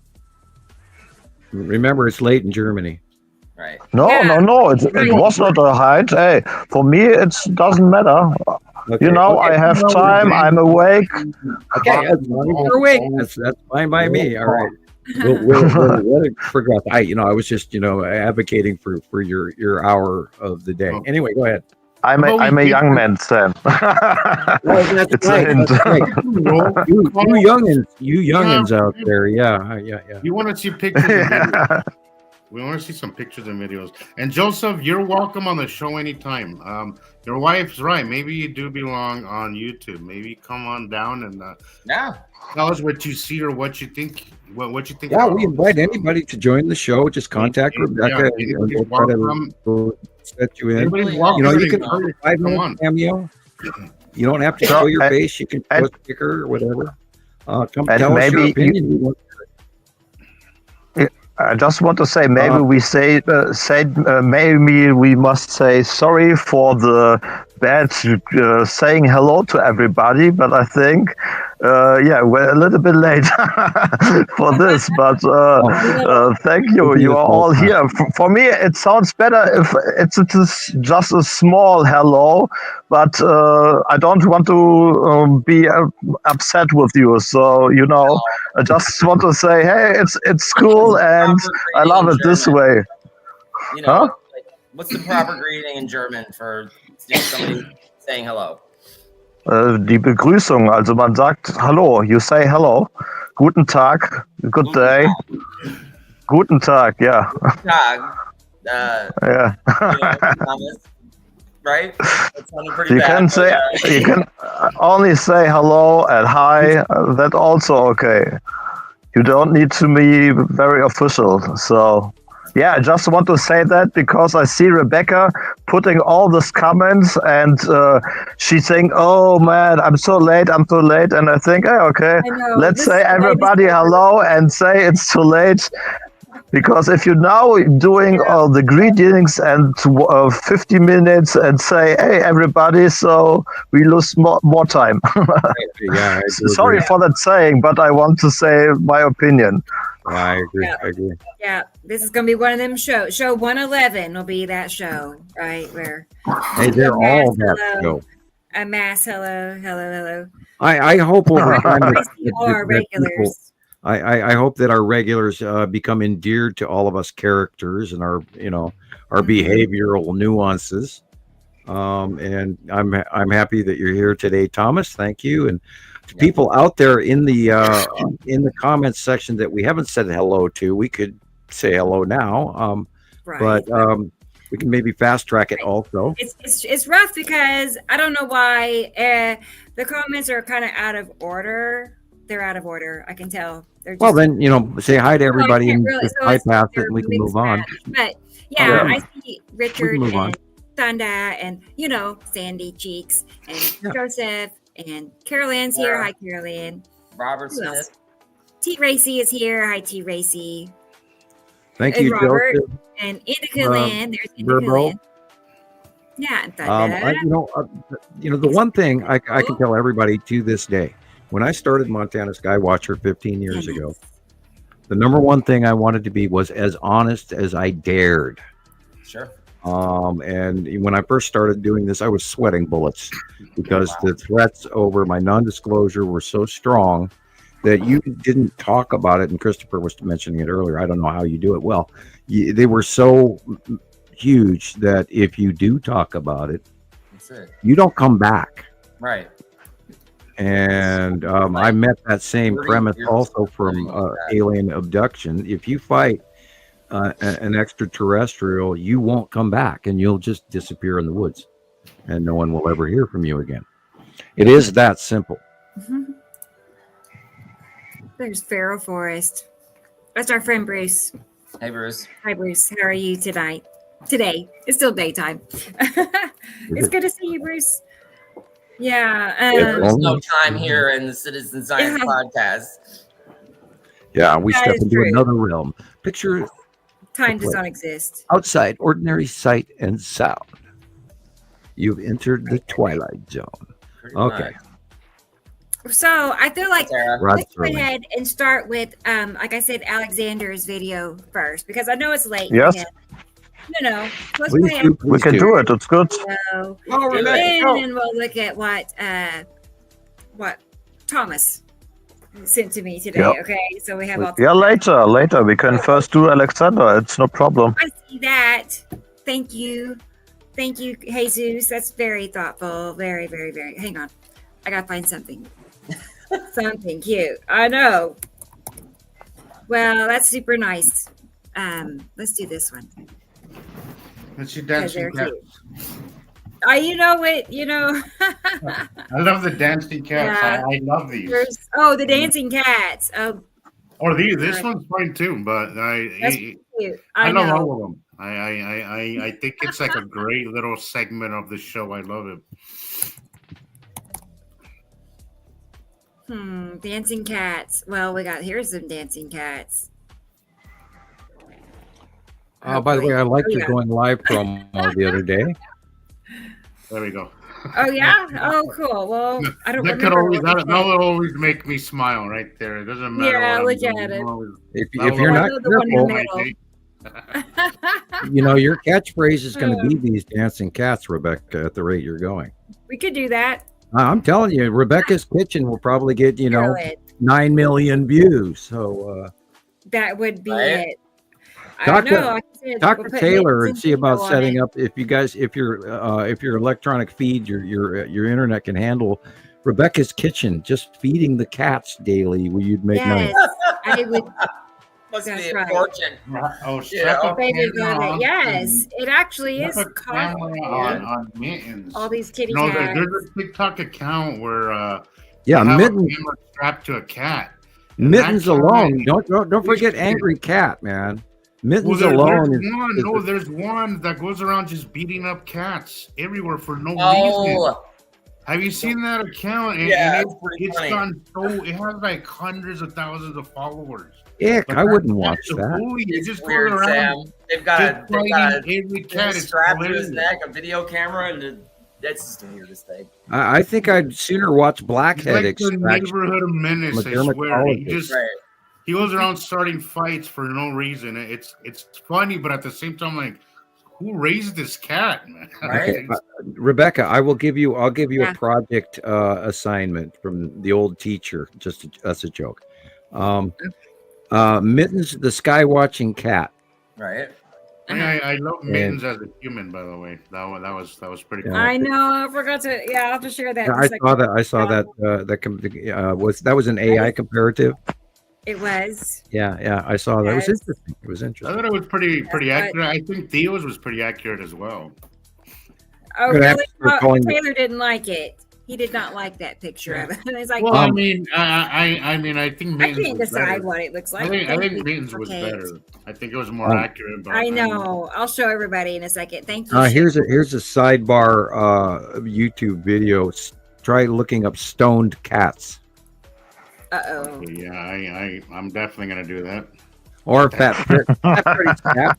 [SPEAKER 2] Remember, it's late in Germany.
[SPEAKER 4] Right.
[SPEAKER 6] No,
[SPEAKER 1] Yeah.
[SPEAKER 6] no, it was not a hide. Hey, for me, it doesn't matter.
[SPEAKER 2] Okay,
[SPEAKER 6] You know,
[SPEAKER 2] okay.
[SPEAKER 6] I have
[SPEAKER 3] No,
[SPEAKER 6] time. I'm awake.
[SPEAKER 2] Okay, as long as you're awake, that's fine by me. All right. We'll let it progress. I was just, advocating for your hour of the day. Anyway, go ahead.
[SPEAKER 6] I'm a young man, Sam.
[SPEAKER 2] Well, that's
[SPEAKER 6] It's a
[SPEAKER 2] right.
[SPEAKER 6] hint.
[SPEAKER 2] That's right. You youngins out there. Yeah.
[SPEAKER 3] You want to see pictures and videos?
[SPEAKER 6] Yeah.
[SPEAKER 3] We want to see some pictures and videos. And Joseph, you're welcome on the show anytime. Your wife's right. Maybe you do belong on YouTube. Maybe come on down and
[SPEAKER 4] Yeah.
[SPEAKER 3] tell us what you see or what you think. What you think?
[SPEAKER 2] Yeah,
[SPEAKER 3] about
[SPEAKER 2] we
[SPEAKER 3] all
[SPEAKER 2] invite
[SPEAKER 3] this.
[SPEAKER 2] anybody to join the show. Just contact Rebecca.
[SPEAKER 3] Yeah,
[SPEAKER 2] And we'll try to set you in.
[SPEAKER 3] Everybody's welcome.
[SPEAKER 2] You can
[SPEAKER 3] Come
[SPEAKER 2] 5-minute
[SPEAKER 3] on.
[SPEAKER 2] cameo. You don't have to
[SPEAKER 6] So,
[SPEAKER 2] show your face. You can show a sticker or whatever. Come
[SPEAKER 6] and
[SPEAKER 2] tell us your
[SPEAKER 6] maybe
[SPEAKER 2] opinion. We want-
[SPEAKER 6] I just want to say maybe we maybe we must say sorry for the bad saying hello to everybody, but I think we're a little bit late for this, but thank you. You are all here. For me, it sounds better if it's just a small hello, but I don't want to be upset with you. So I just want to say, hey, it's cool, and I love it this way. Huh?
[SPEAKER 4] Like, what's the proper greeting in German for somebody saying hello?
[SPEAKER 6] Die Begrüßung, also man sagt Hallo, you say hello, guten Tag, good day, guten Tag, yeah.
[SPEAKER 4] Tag.
[SPEAKER 6] Yeah.
[SPEAKER 4] Thomas, right? That sounded pretty
[SPEAKER 6] You
[SPEAKER 4] bad.
[SPEAKER 6] can say
[SPEAKER 4] but,
[SPEAKER 6] you can only say hello and hi. That's also okay. You don't need to be very official. So yeah, I just want to say that because I see Rebecca putting all these comments, and she's saying, "Oh man, I'm so late, and I think, hey, okay,
[SPEAKER 1] I know,
[SPEAKER 6] let's
[SPEAKER 1] this
[SPEAKER 6] say
[SPEAKER 1] is the
[SPEAKER 6] everybody
[SPEAKER 1] latest-
[SPEAKER 6] hello and say it's too late. Because if you're now doing all the greetings and 50 minutes and say, hey, everybody, so we lose more time.
[SPEAKER 2] Yeah, I do
[SPEAKER 6] Sorry
[SPEAKER 2] agree.
[SPEAKER 6] for that saying, but I want to say my opinion.
[SPEAKER 2] Yeah, I agree.
[SPEAKER 1] Yeah.
[SPEAKER 2] I agree.
[SPEAKER 1] Yeah, this is gonna be one of them shows. Show 111 will be that show, right? Where
[SPEAKER 2] Hey, they're all that show.
[SPEAKER 1] a mass hello.
[SPEAKER 2] I hope over time
[SPEAKER 1] I
[SPEAKER 2] that,
[SPEAKER 1] see all our
[SPEAKER 2] that people,
[SPEAKER 1] regulars.
[SPEAKER 2] I hope that our regulars become endeared to all of us characters and our behavioral nuances. And I'm happy that you're here today, Thomas. Thank you. And to people out there in the comments section that we haven't said hello to, we could say hello now.
[SPEAKER 1] Right.
[SPEAKER 2] But we can maybe fast track it also.
[SPEAKER 1] It's rough because I don't know why the comments are kind of out of order. They're out of order. I can tell. They're just,
[SPEAKER 2] Well, then say hi to everybody and
[SPEAKER 1] really,
[SPEAKER 2] just
[SPEAKER 1] so
[SPEAKER 2] bypass it,
[SPEAKER 1] they're
[SPEAKER 2] and we can
[SPEAKER 1] mixed
[SPEAKER 2] move on.
[SPEAKER 1] match. But yeah, I see Richard
[SPEAKER 2] move on.
[SPEAKER 1] and Thunda and Sandy Cheeks and Joseph and Carol Ann's here. Hi, Carol Ann.
[SPEAKER 4] Robert
[SPEAKER 1] Who else?
[SPEAKER 4] Smith.
[SPEAKER 1] T. Racy is here. Hi, T. Racy.
[SPEAKER 2] Thank
[SPEAKER 1] And
[SPEAKER 2] you,
[SPEAKER 1] Robert.
[SPEAKER 2] Joseph.
[SPEAKER 1] And Indica Land. There's Indica
[SPEAKER 2] Verbo.
[SPEAKER 1] Land. Yeah, and Thunda.
[SPEAKER 2] The one thing I can tell everybody to this day, when I started Montana Skywatcher 15 years ago, the number one thing I wanted to be was as honest as I dared.
[SPEAKER 4] Sure.
[SPEAKER 2] And when I first started doing this, I was sweating bullets because the threats over my non-disclosure were so strong that you didn't talk about it. And Christoper was mentioning it earlier. I don't know how you do it. Well, they were so huge that if you do talk about it,
[SPEAKER 4] That's it.
[SPEAKER 2] you don't come back.
[SPEAKER 4] Right.
[SPEAKER 2] And I met that same premise also from alien abduction. If you fight an extraterrestrial, you won't come back and you'll just disappear in the woods and no one will ever hear from you again. It is that simple.
[SPEAKER 1] Mm-hmm. There's Pharaoh Forest. That's our friend Bruce.
[SPEAKER 4] Hey, Bruce.
[SPEAKER 1] Hi, Bruce. How are you tonight? today. It's still daytime. It's good to see you, Bruce. Yeah.
[SPEAKER 4] There's no time here in the Citizen Science podcast.
[SPEAKER 2] Yeah, we
[SPEAKER 1] That
[SPEAKER 2] step
[SPEAKER 1] is
[SPEAKER 2] into
[SPEAKER 1] true.
[SPEAKER 2] another realm. Picture
[SPEAKER 1] Time does not exist.
[SPEAKER 2] outside ordinary sight and sound. You've entered the twilight zone.
[SPEAKER 4] Pretty
[SPEAKER 2] Okay.
[SPEAKER 4] much.
[SPEAKER 1] So I feel like
[SPEAKER 4] Sarah.
[SPEAKER 2] Rod
[SPEAKER 1] let's go
[SPEAKER 2] Serling.
[SPEAKER 1] ahead and start with, like I said, Alexander's video first because I know it's late.
[SPEAKER 6] Yes.
[SPEAKER 1] For him. No. Let's
[SPEAKER 2] Please
[SPEAKER 1] go ahead
[SPEAKER 2] do,
[SPEAKER 1] and
[SPEAKER 6] We can do it. It's good.
[SPEAKER 1] go.
[SPEAKER 2] Oh,
[SPEAKER 1] And
[SPEAKER 2] Rebecca, go.
[SPEAKER 1] then we'll look at what Thomas sent to me today.
[SPEAKER 6] Yep.
[SPEAKER 1] Okay, so we have all.
[SPEAKER 6] Yeah, later. We can first do Alexander. It's no problem.
[SPEAKER 1] I see that. Thank you, Jesus. That's very thoughtful. Very, very, very. Hang on, I gotta find something. Something cute. I know. Well, that's super nice. Let's do this one.
[SPEAKER 3] Let's see
[SPEAKER 1] Because they're
[SPEAKER 3] dancing
[SPEAKER 1] cute.
[SPEAKER 3] cats.
[SPEAKER 1] You know what? You know.
[SPEAKER 3] I love the dancing cats.
[SPEAKER 1] Yeah.
[SPEAKER 3] I love these.
[SPEAKER 1] The dancing cats. Oh,
[SPEAKER 3] Or this one's fine too, but
[SPEAKER 1] that's cute.
[SPEAKER 3] I love
[SPEAKER 1] know.
[SPEAKER 3] all of them. I think it's like a great little segment of the show. I love it.
[SPEAKER 1] Dancing cats. Well, here's some dancing cats.
[SPEAKER 2] By the way, I liked your
[SPEAKER 1] yeah.
[SPEAKER 2] going live promo the other day.
[SPEAKER 3] There we go.
[SPEAKER 1] Oh yeah. Oh cool. Well, I don't
[SPEAKER 3] That could
[SPEAKER 1] remember.
[SPEAKER 3] always
[SPEAKER 1] what we
[SPEAKER 3] that
[SPEAKER 1] said.
[SPEAKER 3] will always make me smile right there. It doesn't matter.
[SPEAKER 1] Yeah,
[SPEAKER 3] what
[SPEAKER 1] look
[SPEAKER 3] I'm
[SPEAKER 1] at
[SPEAKER 3] doing.
[SPEAKER 1] it.
[SPEAKER 3] Always-
[SPEAKER 2] If
[SPEAKER 3] that
[SPEAKER 2] you're
[SPEAKER 3] will
[SPEAKER 2] not
[SPEAKER 1] the one in the
[SPEAKER 2] careful,
[SPEAKER 1] middle.
[SPEAKER 2] you know, your catchphrase is going to be these dancing cats, Rebecca, at the rate you're going.
[SPEAKER 1] We could do that.
[SPEAKER 2] I'm telling you, Rebecca's Kitchen will probably get,
[SPEAKER 1] Throw it.
[SPEAKER 2] 9 million views. So
[SPEAKER 1] That would be
[SPEAKER 4] Right?
[SPEAKER 1] it. I
[SPEAKER 2] Talk
[SPEAKER 1] don't know.
[SPEAKER 2] to-
[SPEAKER 1] Like I said,
[SPEAKER 2] talk
[SPEAKER 1] we'll
[SPEAKER 2] to
[SPEAKER 1] put
[SPEAKER 2] Taylor
[SPEAKER 1] Mittens
[SPEAKER 2] and see about
[SPEAKER 1] Pinto on
[SPEAKER 2] setting
[SPEAKER 1] it.
[SPEAKER 2] up. If your electronic feed, your internet can handle Rebecca's Kitchen, just feeding the cats daily, where you'd make money.
[SPEAKER 1] Yes, I would.
[SPEAKER 4] Must
[SPEAKER 1] That's
[SPEAKER 4] be a
[SPEAKER 1] right.
[SPEAKER 4] fortune.
[SPEAKER 3] Oh,
[SPEAKER 4] Yeah.
[SPEAKER 3] strap a
[SPEAKER 1] They did
[SPEAKER 3] camera
[SPEAKER 1] love it.
[SPEAKER 3] on-
[SPEAKER 1] Yes, it actually is
[SPEAKER 3] strap a camera
[SPEAKER 1] common.
[SPEAKER 3] on Mittens.
[SPEAKER 1] All these kitty
[SPEAKER 3] No,
[SPEAKER 1] cats.
[SPEAKER 3] there's a TikTok account where
[SPEAKER 2] Yeah,
[SPEAKER 3] they have
[SPEAKER 2] Mittens.
[SPEAKER 3] a camera strapped to a cat. And
[SPEAKER 2] Mittens
[SPEAKER 3] that cat-
[SPEAKER 2] alone. Don't forget Angry Cat, man. Mittens alone is
[SPEAKER 3] there's one that goes around just beating up cats everywhere for no reason.
[SPEAKER 4] Oh,
[SPEAKER 3] Have you seen that account? And,
[SPEAKER 4] Yeah,
[SPEAKER 3] and
[SPEAKER 4] it's pretty
[SPEAKER 3] it's
[SPEAKER 4] funny.
[SPEAKER 3] gone so it has like hundreds of thousands of followers.
[SPEAKER 2] ick.
[SPEAKER 3] But
[SPEAKER 2] I wouldn't
[SPEAKER 3] that
[SPEAKER 2] watch
[SPEAKER 3] cat's a
[SPEAKER 2] that.
[SPEAKER 3] bully. It
[SPEAKER 4] it's
[SPEAKER 3] just goes
[SPEAKER 4] weird,
[SPEAKER 3] around
[SPEAKER 4] Sam. They've got
[SPEAKER 3] just
[SPEAKER 4] a
[SPEAKER 3] fighting every cat.
[SPEAKER 4] cat
[SPEAKER 3] It's
[SPEAKER 4] strapped to his
[SPEAKER 3] hilarious.
[SPEAKER 4] neck, a video camera, and that's just the weirdest thing.
[SPEAKER 2] I think I'd sooner watch
[SPEAKER 3] It's
[SPEAKER 2] Blackhead
[SPEAKER 3] like the
[SPEAKER 2] Extraction.
[SPEAKER 3] neighborhood of menace.
[SPEAKER 2] I'm a
[SPEAKER 3] I swear.
[SPEAKER 2] dermatologist.
[SPEAKER 4] Right.
[SPEAKER 3] He goes around starting fights for no reason. It's funny, but at the same time, like, who raised this cat, man?
[SPEAKER 4] Right.
[SPEAKER 2] Okay, Rebecca, I'll give you
[SPEAKER 1] Yeah.
[SPEAKER 2] a project assignment from the old teacher. That's a joke. Mittens, the Skywatching cat.
[SPEAKER 4] Right.
[SPEAKER 3] I love Mittens as a human, by the way. That was pretty cool.
[SPEAKER 1] I know. I forgot to. Yeah, I'll have to share that.
[SPEAKER 2] Yeah,
[SPEAKER 1] in a second.
[SPEAKER 2] I saw that. That was an AI comparative.
[SPEAKER 1] It was.
[SPEAKER 2] Yeah, I saw that. It was
[SPEAKER 1] Yes.
[SPEAKER 2] interesting. It was
[SPEAKER 3] I
[SPEAKER 2] interesting.
[SPEAKER 3] thought it was pretty
[SPEAKER 1] That's right.
[SPEAKER 3] accurate. I think Theo's was pretty accurate as well.
[SPEAKER 1] Oh,
[SPEAKER 2] Good
[SPEAKER 1] really?
[SPEAKER 2] answer for calling it-
[SPEAKER 1] Taylor didn't like it. He did not like that picture of it. It's like,
[SPEAKER 3] Well, I think
[SPEAKER 1] I
[SPEAKER 3] Mittens
[SPEAKER 1] can't
[SPEAKER 3] was
[SPEAKER 1] decide
[SPEAKER 3] better.
[SPEAKER 1] what it looks like.
[SPEAKER 3] I think
[SPEAKER 1] Thank you
[SPEAKER 3] Mittens
[SPEAKER 1] for
[SPEAKER 3] was
[SPEAKER 1] Kate.
[SPEAKER 3] better. I think it was more accurate. But
[SPEAKER 1] I know. I'll show everybody in a second. Thank you.
[SPEAKER 2] Here's a sidebar YouTube video. Try looking up stoned cats
[SPEAKER 1] Uh-oh.
[SPEAKER 3] Yeah, I'm definitely gonna do that.
[SPEAKER 2] or Fat Freddy's cat.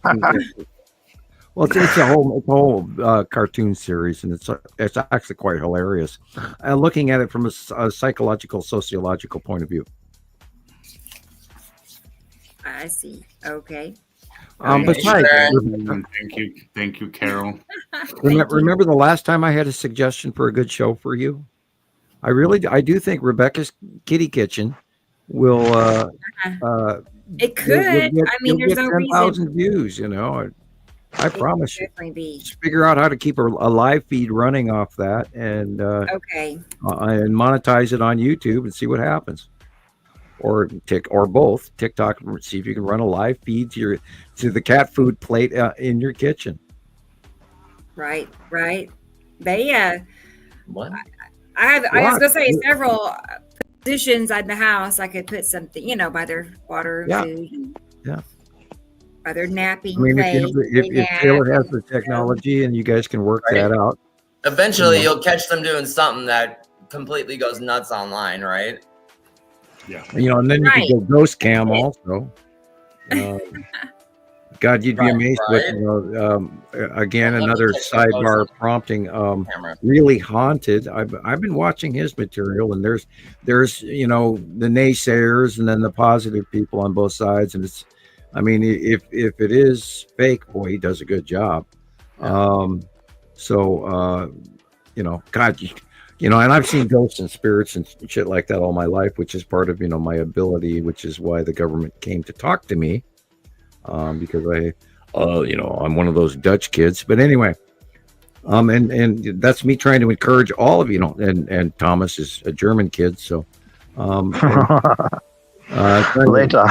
[SPEAKER 2] Well, it's a whole cartoon series, and it's actually quite hilarious. Looking at it from a psychological, sociological point of view.
[SPEAKER 1] I see. Okay.
[SPEAKER 2] Besides,
[SPEAKER 3] Thank you, Carol.
[SPEAKER 2] remember the last time I had a suggestion for a good show for you? I do think Rebecca's Kitty Kitchen will.
[SPEAKER 1] It could. I mean, there's no reason.
[SPEAKER 2] 10,000 views. I
[SPEAKER 1] It
[SPEAKER 2] promise
[SPEAKER 1] could
[SPEAKER 2] you.
[SPEAKER 1] definitely be.
[SPEAKER 2] Just figure out how to keep a live feed running off that and
[SPEAKER 1] Okay.
[SPEAKER 2] monetize it on YouTube and see what happens, or both TikTok. See if you can run a live feed to the cat food plate in your kitchen.
[SPEAKER 1] Right. They
[SPEAKER 4] What?
[SPEAKER 1] I was
[SPEAKER 2] What?
[SPEAKER 1] gonna say several positions in the house. I could put something, by their water and
[SPEAKER 2] Yeah.
[SPEAKER 1] food. And, Other napping
[SPEAKER 2] I mean,
[SPEAKER 1] place.
[SPEAKER 2] if Taylor has the technology and you guys can work that out.
[SPEAKER 4] Eventually, you'll catch them doing something that completely goes nuts online, right?
[SPEAKER 3] Yeah.
[SPEAKER 2] And then you can go ghost cam also. God, you'd be amazed with, again, another sidebar prompting, really haunted. I've been watching his material, and there's the naysayers and then the positive people on both sides. And it's, I mean, if it is fake, boy, he does a good job.
[SPEAKER 4] Yeah.
[SPEAKER 2] God, and I've seen ghosts and spirits and shit like that all my life, which is part of, my ability, which is why the government came to talk to me. Because I'm one of those Dutch kids, but anyway, and that's me trying to encourage all of and Thomas is a German kid, so
[SPEAKER 6] later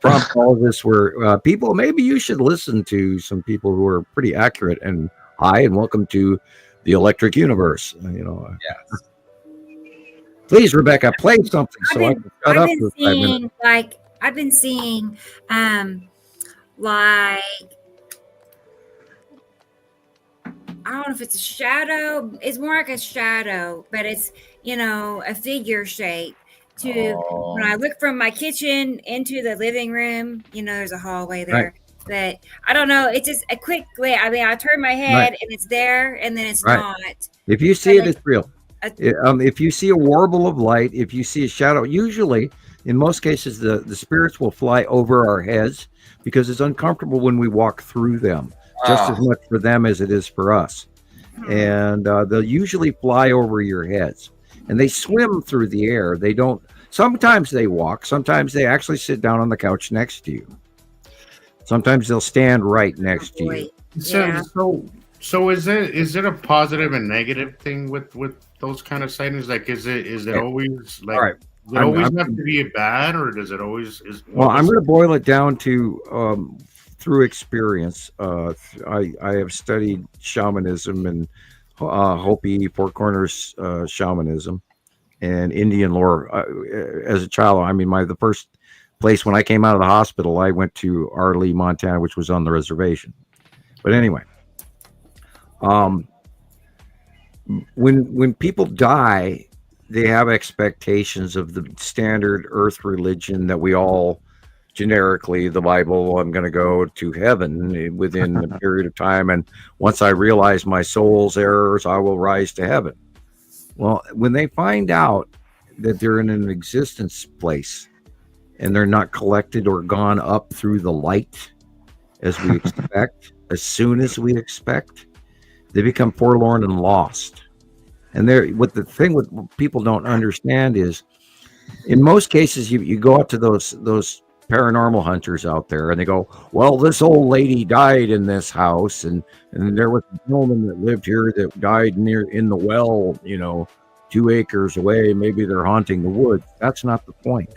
[SPEAKER 2] prompt all of this where people, maybe you should listen to some people who are pretty accurate. And hi, and welcome to the Electric Universe.
[SPEAKER 4] Yes.
[SPEAKER 2] Please, Rebecca, play something so I can shut up for 5 minutes.
[SPEAKER 1] I've been seeing, I don't know if it's a shadow. It's more like a shadow, but it's, a figure shape. When I look from my kitchen into the living room, there's a hallway there. Right. But I don't know. It's just a quick glance. I mean, I turn my head and it's there, and then it's not.
[SPEAKER 2] If you see it's real. If you see a warble of light, if you see a shadow, usually, in most cases, the spirits will fly over our heads because it's uncomfortable when we walk through them, just as much for them as it is for us. And they'll usually fly over your heads, and they swim through the air. They don't. Sometimes they walk. Sometimes they actually sit down on the couch next to you. Sometimes they'll stand right next to you.
[SPEAKER 3] So is it a positive and negative thing with those kind of sightings? Like, is it always like? All right. Does it always have to be bad, or does it always?
[SPEAKER 2] I'm going to boil it down to through experience. I have studied shamanism and Hopi Four Corners shamanism and Indian lore as a child. I mean, the first place when I came out of the hospital, I went to Arley, Montana, which was on the reservation. But anyway, when people die, they have expectations of the standard earth religion that we all generically, the Bible, I'm going to go to heaven within a period of time. And once I realize my soul's errors, I will rise to heaven. Well, when they find out that they're in an existence place and they're not collected or gone up through the light as we expect, as soon as we expect, they become forlorn and lost. And what people don't understand is, in most cases, you go out to those paranormal hunters out there, and they go, well, this old lady died in this house, and there was a gentleman that lived here that died in the well, 2 acres away. Maybe they're haunting the woods. That's not the point.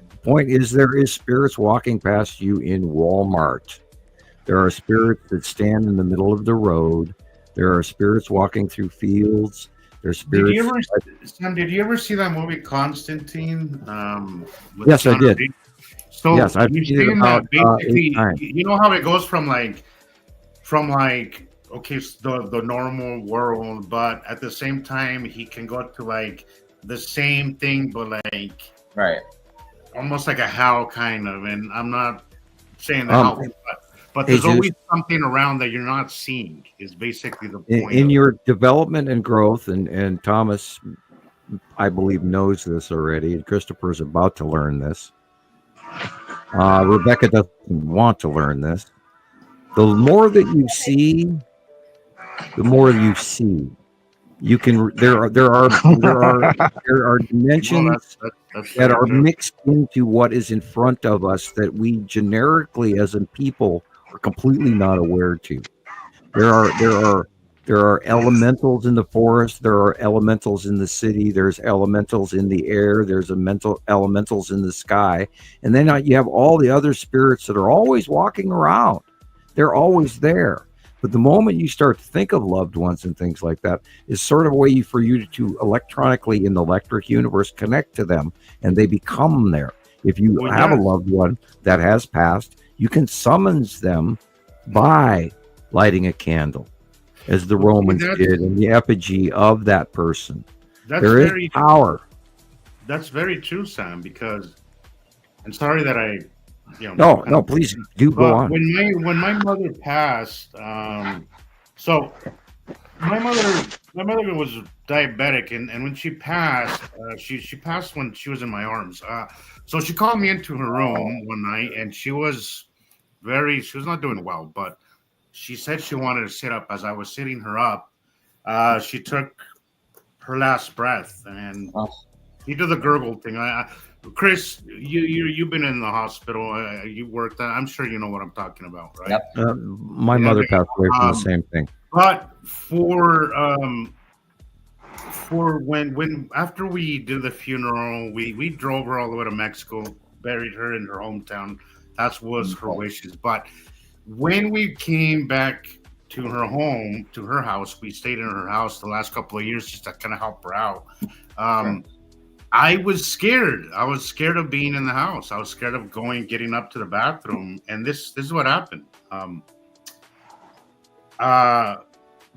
[SPEAKER 2] The point is there is spirits walking past you in Walmart. There are spirits that stand in the middle of the road. There are spirits walking through fields. There's spirits.
[SPEAKER 3] Did you ever see that movie Constantine?
[SPEAKER 2] Yes, I did.
[SPEAKER 3] So
[SPEAKER 2] yes, I've seen it about
[SPEAKER 3] basically, you know how it goes from the normal world, but at the same time he can go to the same thing, but almost like a hell kind of. And I'm not saying that, but there's always something around that you're not seeing. Is basically the point.
[SPEAKER 2] In your development and growth, and Thomas, I believe, knows this already. And Christopher's about to learn this. Rebecca doesn't want to learn this. The more that you see, the more you see. You can. There are dimensions that are mixed into what is in front of us that we generically, as in people, are completely not aware to. There are elementals in the forest. There are elementals in the city. There's elementals in the air. There's elementals in the sky. And then you have all the other spirits that are always walking around. They're always there. But the moment you start to think of loved ones and things like that, is sort of a way for you to electronically in the electric universe connect to them, and they become there. If you have a loved one that has passed, You can summons them by lighting a candle, as the Romans did in the effigy of that person. There is power.
[SPEAKER 3] That's very true, Sam, because I'm sorry that I,
[SPEAKER 2] No, please do go on.
[SPEAKER 3] When my mother passed, so my mother was diabetic, and when she passed, she passed when she was in my arms. So she called me into her room one night, and she was not doing well, but she said she wanted to sit up. As I was sitting her up, she took her last breath, and he did the gurgle thing. Chris, you've been in the hospital. You worked. I'm sure you know what I'm talking about, right?
[SPEAKER 4] Yep.
[SPEAKER 2] My mother passed away from the same thing.
[SPEAKER 3] But for when after we did the funeral, we drove her all the way to Mexico, buried her in her hometown. That was her wishes. But when we came back to her home, to her house, we stayed in her house the last couple of years just to kind of help her out. I was scared. I was scared of being in the house. I was scared of getting up to the bathroom. And this is what happened.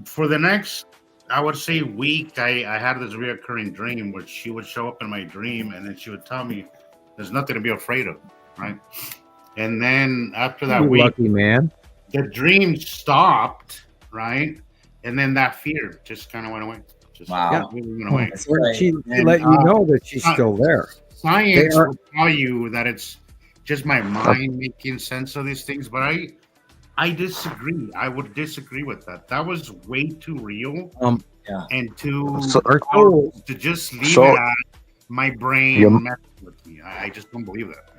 [SPEAKER 3] For the next, I would say, week, I had this reoccurring dream where she would show up in my dream, and then she would tell me there's nothing to be afraid of, right? And then after that week,
[SPEAKER 2] lucky man,
[SPEAKER 3] the dream stopped, right? And then that fear just kind of went away.
[SPEAKER 4] Wow.
[SPEAKER 3] Went away.
[SPEAKER 2] She let you know that she's still there.
[SPEAKER 3] Science will tell you that it's just my mind making sense of these things, but I disagree. I would disagree with that. That was way too real. And to just leave it at my brain messing with me. I just don't believe that.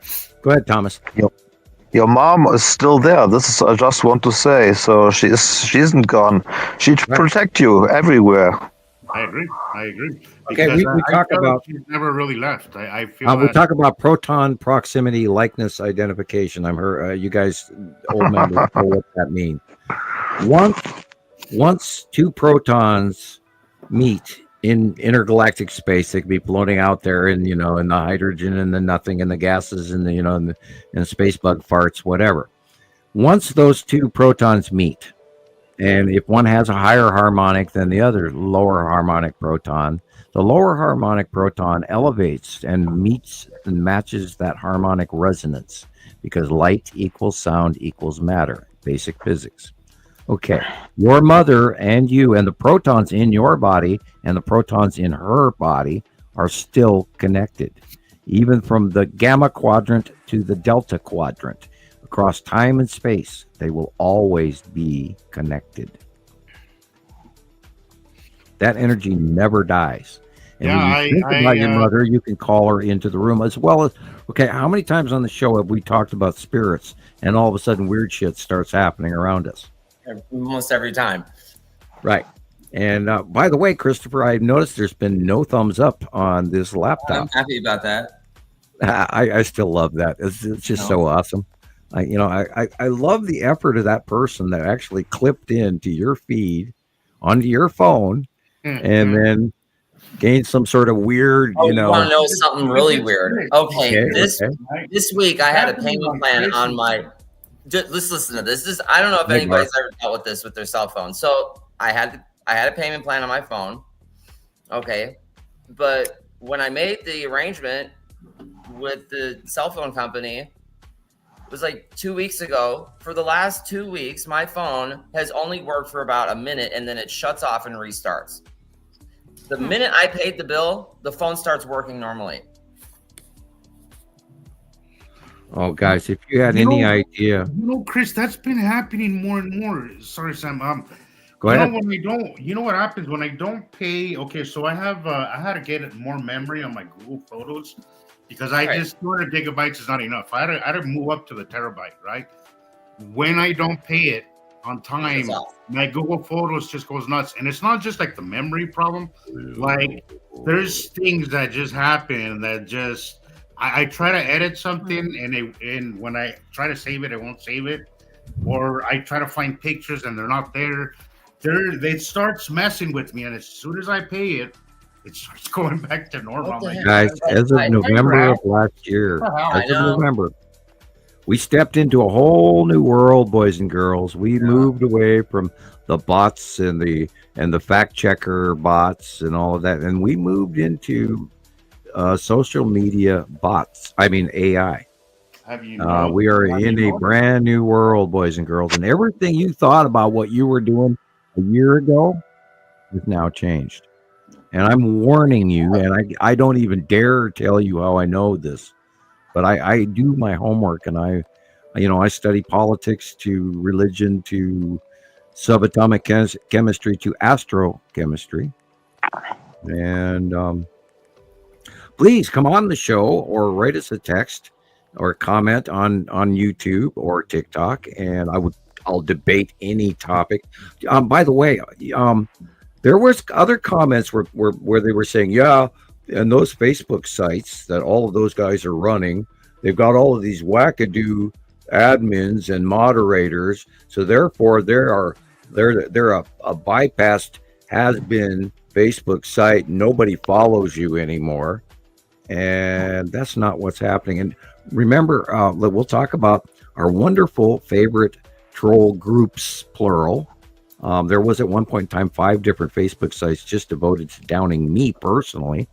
[SPEAKER 2] Go ahead, Thomas.
[SPEAKER 6] Your mom is still there. This is I just want to say. So she isn't gone. She'd protect you everywhere.
[SPEAKER 3] I agree.
[SPEAKER 2] Okay, we talk about.
[SPEAKER 3] She's never really left. I feel.
[SPEAKER 2] We talk about proton proximity likeness identification. I'm her. You guys, old members, know what that means. Once two protons meet in intergalactic space, they could be floating out there, in in the hydrogen and the nothing and the gases and the and space bug farts, whatever. Once those two protons meet. And if one has a higher harmonic than the other lower harmonic proton, the lower harmonic proton elevates and meets and matches that harmonic resonance, because light equals sound equals matter, basic physics. Okay, your mother and you and the protons in your body and the protons in her body are still connected, even from the gamma quadrant to the delta quadrant. Across time and space, they will always be connected. That energy never dies. And when you think about your mother, you can call her into the room, as well as, okay, how many times on the show have we talked about spirits and all of a sudden weird shit starts happening around us?
[SPEAKER 4] Almost every time.
[SPEAKER 2] Right. And by the way, Christopher, I've noticed there's been no thumbs up on this laptop.
[SPEAKER 4] I'm happy about that.
[SPEAKER 2] I still love that. It's just so awesome. I love the effort of that person that actually clipped into your feed onto your phone and then gained some sort of weird,
[SPEAKER 4] you want to know something really weird? Okay. This week I had a payment plan on my. Let's listen to this. I don't know if anybody's ever dealt with this with their cell phone. So I had a payment plan on my phone. Okay, but when I made the arrangement with the cell phone company, it was like 2 weeks ago. For the last 2 weeks, my phone has only worked for about a minute, and then it shuts off and restarts. The minute I paid the bill, the phone starts working normally.
[SPEAKER 2] Oh, guys, if you had any idea.
[SPEAKER 3] Chris, that's been happening more and more. Sorry, Sam.
[SPEAKER 2] Go ahead.
[SPEAKER 3] You know what happens when I don't pay? Okay, so I had to get more memory on my Google Photos, because just 200 gigabytes is not enough. I had to move up to the terabyte, right? When I don't pay it on time, my Google Photos just goes nuts. And it's not just like the memory problem. Like, there's things that just happen that just, I try to edit something and when I try to save it, it won't save it. Or I try to find pictures and they're not there. It starts messing with me. And as soon as I pay it, it starts going back to normal.
[SPEAKER 2] Guys, as of November of last year, we stepped into a whole new world, boys and girls. We moved away from the bots and the fact checker bots and all of that, and we moved into social media bots. I mean AI.
[SPEAKER 3] Have you
[SPEAKER 2] We are in a brand new world, boys and girls, and everything you thought about what you were doing a year ago has now changed. And I'm warning you, and I don't even dare tell you how I know this, but I do my homework, and I study politics to religion to subatomic chemistry to astrochemistry. And please come on the show or write us a text or comment on YouTube or TikTok, and I'll debate any topic. By the way, there was other comments where they were saying, yeah, and those Facebook sites that all of those guys are running, they've got all of these wackadoo admins and moderators, so therefore they're a bypassed has-been Facebook site. Nobody follows you anymore, and that's not what's happening. And remember, we'll talk about our wonderful favorite troll groups, plural. There was at one point in time 5 different Facebook sites just devoted to downing me personally,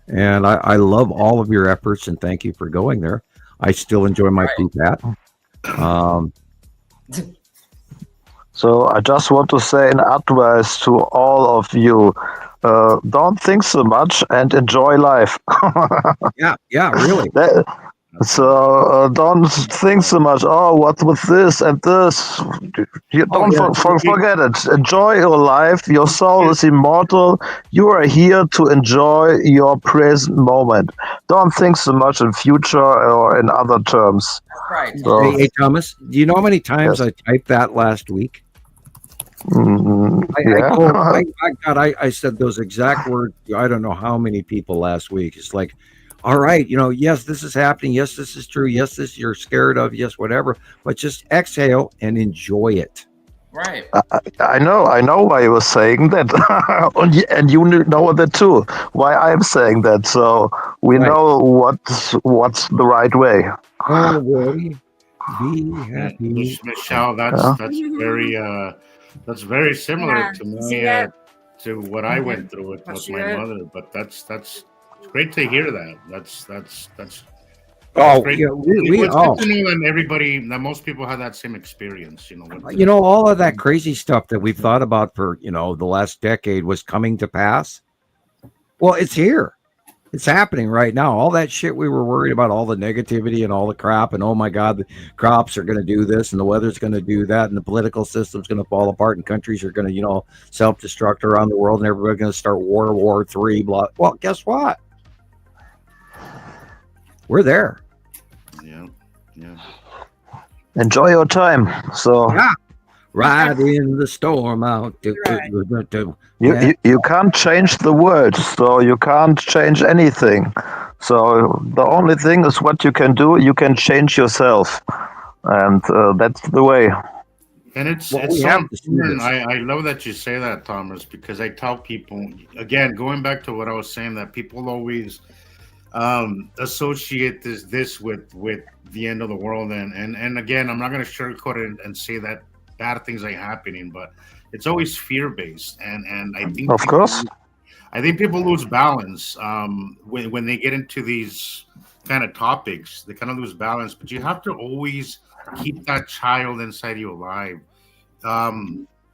[SPEAKER 2] and I love all of your efforts, and thank you for going there. I still enjoy my poop hat.
[SPEAKER 6] So I just want to say an advice to all of you. Don't think so much and enjoy life.
[SPEAKER 2] Yeah, really.
[SPEAKER 6] So don't think so much. Oh, what with this and this? You don't forget it. Enjoy your life. Your soul is immortal. You are here to enjoy your present moment. Don't think so much in future or in other terms.
[SPEAKER 4] Right.
[SPEAKER 6] So,
[SPEAKER 2] Hey, Thomas, do you know how many times I typed that last week? I said those exact words. I don't know how many people last week. It's like, all right, yes, this is happening. Yes, this is true. Yes, this you're scared of. Yes, whatever. But just exhale and enjoy it.
[SPEAKER 4] Right.
[SPEAKER 6] I know why you were saying that, and you know that too. Why I'm saying that, so we know what's the right way.
[SPEAKER 2] Oh, Woody, be happy,
[SPEAKER 3] Michelle. That's very similar to me, to what I went through with my mother. But that's great to hear that. That's great.
[SPEAKER 2] Yeah,
[SPEAKER 3] It's good to know that most people have that same experience.
[SPEAKER 2] All of that crazy stuff that we've thought about for the last decade was coming to pass. Well, it's here. It's happening right now. All that shit we were worried about, all the negativity and all the crap, and oh my God, the crops are going to do this, and the weather's going to do that, and the political system's going to fall apart, and countries are going to, self-destruct around the world, and everybody's going to start World War III. Blah. Well, guess what? We're there.
[SPEAKER 3] Yeah.
[SPEAKER 6] Enjoy your time. So
[SPEAKER 2] ride in the storm out.
[SPEAKER 6] You can't change the world, so you can't change anything. So the only thing is what you can do. You can change yourself, and that's the way.
[SPEAKER 3] And it's so important. I love that you say that, Thomas, because I tell people, again, going back to what I was saying, that people always associate this with the end of the world, and again, I'm not going to sugarcoat it and say that bad things are happening, but it's always fear-based, and I think I think people lose balance when they get into these kind of topics. They kind of lose balance, but you have to always keep that child inside you alive.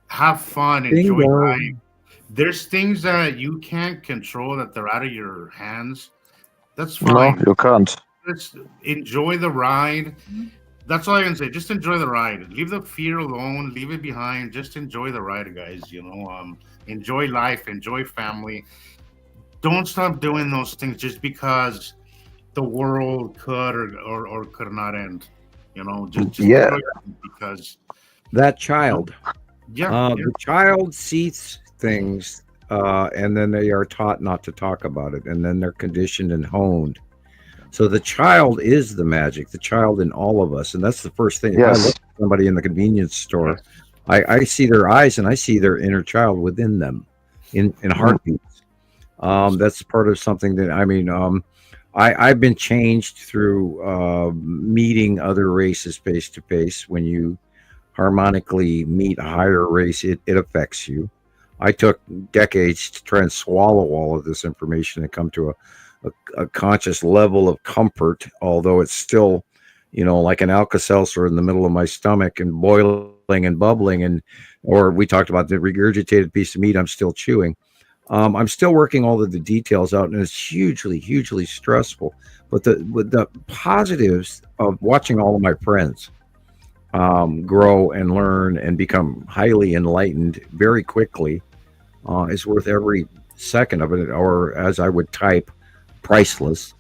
[SPEAKER 3] Have fun, enjoy life. There's things that you can't control, that they're out of your hands. That's fine.
[SPEAKER 6] No, you can't.
[SPEAKER 3] Just enjoy the ride. That's all I can say. Just enjoy the ride. Leave the fear alone. Leave it behind. Just enjoy the ride, guys. Enjoy life. Enjoy family. Don't stop doing those things just because the world could or could not end. Just because
[SPEAKER 2] that child.
[SPEAKER 3] The
[SPEAKER 2] child sees things, and then they are taught not to talk about it, and then they're conditioned and honed. So the child is the magic, the child in all of us. And that's the first thing. If I look at somebody in the convenience store, I see their eyes and I see their inner child within them in heartbeats. That's part of something that, I've been changed through meeting other races face to face. When you harmonically meet a higher race, it affects you. I took decades to try and swallow all of this information and come to a conscious level of comfort, although it's still, like an Alka-Seltzer in the middle of my stomach and boiling and bubbling. Or we talked about the regurgitated piece of meat I'm still chewing. I'm still working all of the details out, and it's hugely, hugely stressful. But the positives of watching all of my friends grow and learn and become highly enlightened very quickly is worth every second of it, or as I would type, priceless.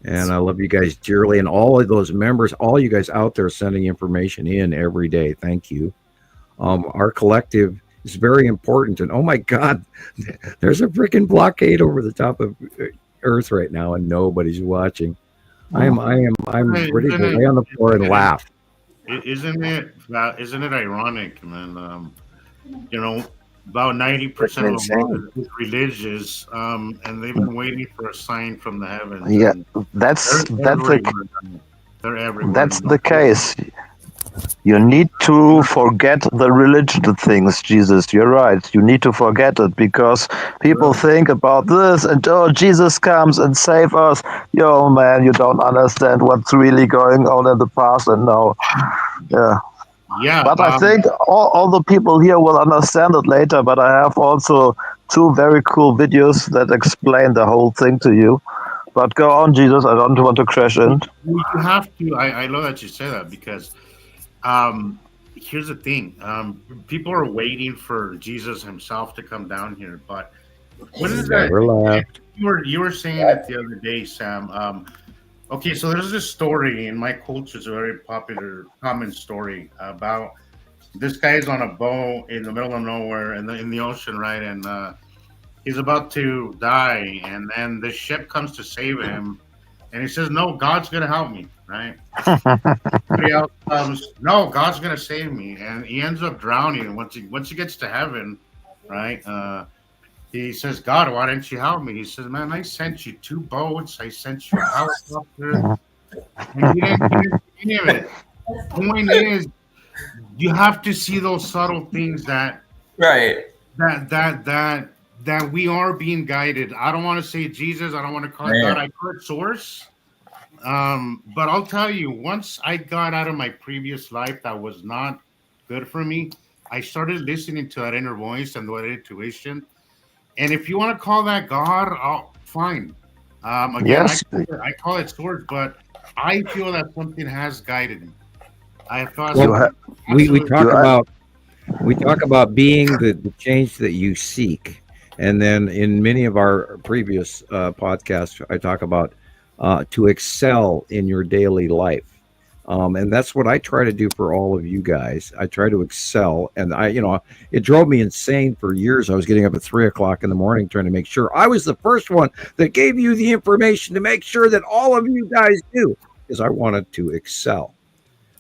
[SPEAKER 2] And I love you guys dearly, and all of those members, all you guys out there sending information in every day. Thank you. Our collective is very important. And oh my God, there's a freaking blockade over the top of Earth right now, and nobody's watching. I'm ready to lay on the floor and laugh.
[SPEAKER 3] Isn't it ironic, man? About 90% of the world is religious, and they've been waiting for a sign from the heavens.
[SPEAKER 6] Yeah, that's the case. You need to forget the religious things, Jesus. You're right. You need to forget it, because people think about this and, Jesus comes and save us. Yo, man, you don't understand what's really going on in the past and now. Yeah.
[SPEAKER 3] Yeah.
[SPEAKER 6] But I think all the people here will understand it later, but I have also 2 very cool videos that explain the whole thing to you. But go on, Jesus. I don't want to crash in.
[SPEAKER 3] You have to. I love that you say that, because here's the thing. People are waiting for Jesus himself to come down here, but what is that? You were saying it the other day, Sam. Okay, so there's this story in my culture. It's a very popular, common story about this guy is on a boat in the middle of nowhere in the ocean, right? And he's about to die, and then the ship comes to save him, and he says, "No, God's gonna help me." Right? Somebody else comes, "No, God's gonna save me," and he ends up drowning. And once he gets to heaven, right? He says, "God, why didn't you help me?" He says, "Man, I sent you 2 boats. I sent you a helicopter, and you didn't do any of it." The point is, you have to see those subtle things that we are being guided. I don't want to say Jesus. I don't want to call it God. I call it Source. But I'll tell you, once I got out of my previous life that was not good for me, I started listening to that inner voice and that intuition. And if you want to call that God, fine. Again, yes. I call it Source, but I feel that something has guided me. I thought
[SPEAKER 2] we talk about being the change that you seek, and then in many of our previous podcasts, I talk about to excel in your daily life. And that's what I try to do for all of you guys. I try to excel, and it drove me insane for years. I was getting up at 3:00 in the morning trying to make sure I was the first one that gave you the information to make sure that all of you guys do, because I wanted to excel.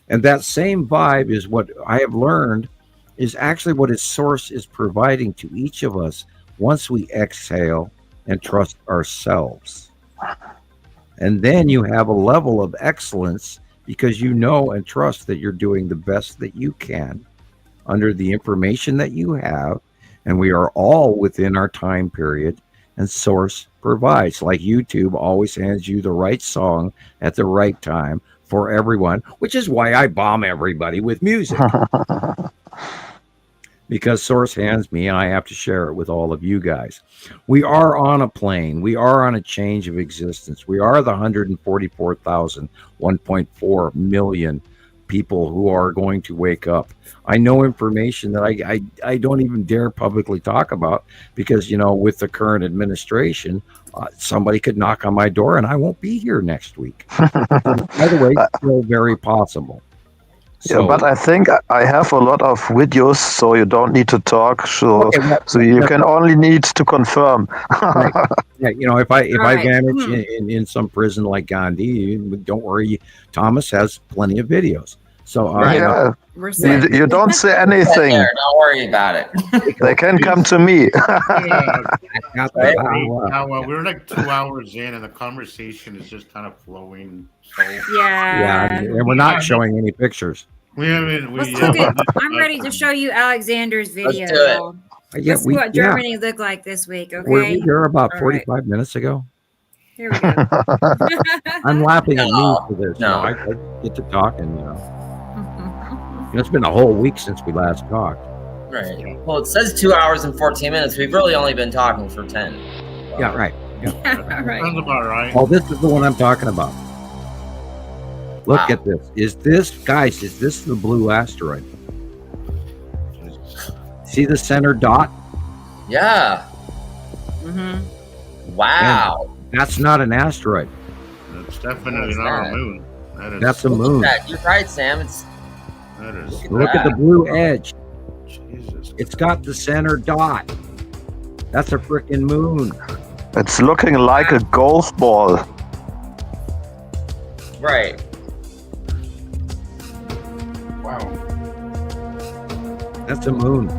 [SPEAKER 2] And that same vibe is what I have learned is actually what Source is providing to each of us once we exhale and trust ourselves. And then you have a level of excellence, because you know and trust that you're doing the best that you can under the information that you have. And we are all within our time period, and Source provides. Like YouTube always hands you the right song at the right time for everyone, which is why I bomb everybody with music. Because Source hands me, and I have to share it with all of you guys. We are on a plane. We are on a change of existence. We are the 144,000, 1.4 million people who are going to wake up. I know information that I don't even dare publicly talk about, because, with the current administration, somebody could knock on my door and I won't be here next week. By the way, it's still very possible.
[SPEAKER 6] So, but I think I have a lot of videos, so you don't need to talk. So you can only need to confirm.
[SPEAKER 2] Right. Yeah, if I vanish in some prison like Gandhi, don't worry. Thomas has plenty of videos. So
[SPEAKER 6] Yeah,
[SPEAKER 1] We're set.
[SPEAKER 6] you don't say
[SPEAKER 4] Sit
[SPEAKER 6] anything.
[SPEAKER 4] there, don't worry about it.
[SPEAKER 6] They can come to me.
[SPEAKER 2] got
[SPEAKER 3] Right.
[SPEAKER 2] that.
[SPEAKER 3] We're like 2 hours in, and the conversation is just kind of flowing. So
[SPEAKER 1] Yeah.
[SPEAKER 2] And we're not showing any pictures.
[SPEAKER 3] we haven't.
[SPEAKER 1] Let's look at. I'm ready to show you Alexander's video.
[SPEAKER 4] do it.
[SPEAKER 1] y'all. Let's see what Germany looked like this week.
[SPEAKER 2] Were we
[SPEAKER 1] Okay.
[SPEAKER 2] there about
[SPEAKER 1] All
[SPEAKER 2] 45 minutes ago?
[SPEAKER 1] Here we go.
[SPEAKER 2] I'm laughing at me
[SPEAKER 4] No,
[SPEAKER 2] for this.
[SPEAKER 4] no.
[SPEAKER 2] I get to talking. It's been a whole week since we last talked.
[SPEAKER 4] Right. Well, it says 2 hours and 14 minutes. We've really only been talking for 10.
[SPEAKER 2] Yeah, right.
[SPEAKER 1] Right.
[SPEAKER 3] Sounds about right.
[SPEAKER 2] Oh, this is the one I'm talking about. Look at this. Is this the blue asteroid? See the center dot?
[SPEAKER 4] Yeah.
[SPEAKER 1] Mm-hmm.
[SPEAKER 4] Wow.
[SPEAKER 2] And that's not an asteroid.
[SPEAKER 3] That's definitely not a moon.
[SPEAKER 2] That's a moon.
[SPEAKER 4] You're right, Sam.
[SPEAKER 3] That is.
[SPEAKER 2] Look at the blue edge.
[SPEAKER 3] Jesus.
[SPEAKER 2] It's got the center dot. That's a freaking moon.
[SPEAKER 6] It's looking like a golf ball.
[SPEAKER 4] Right.
[SPEAKER 3] Wow.
[SPEAKER 2] That's a moon.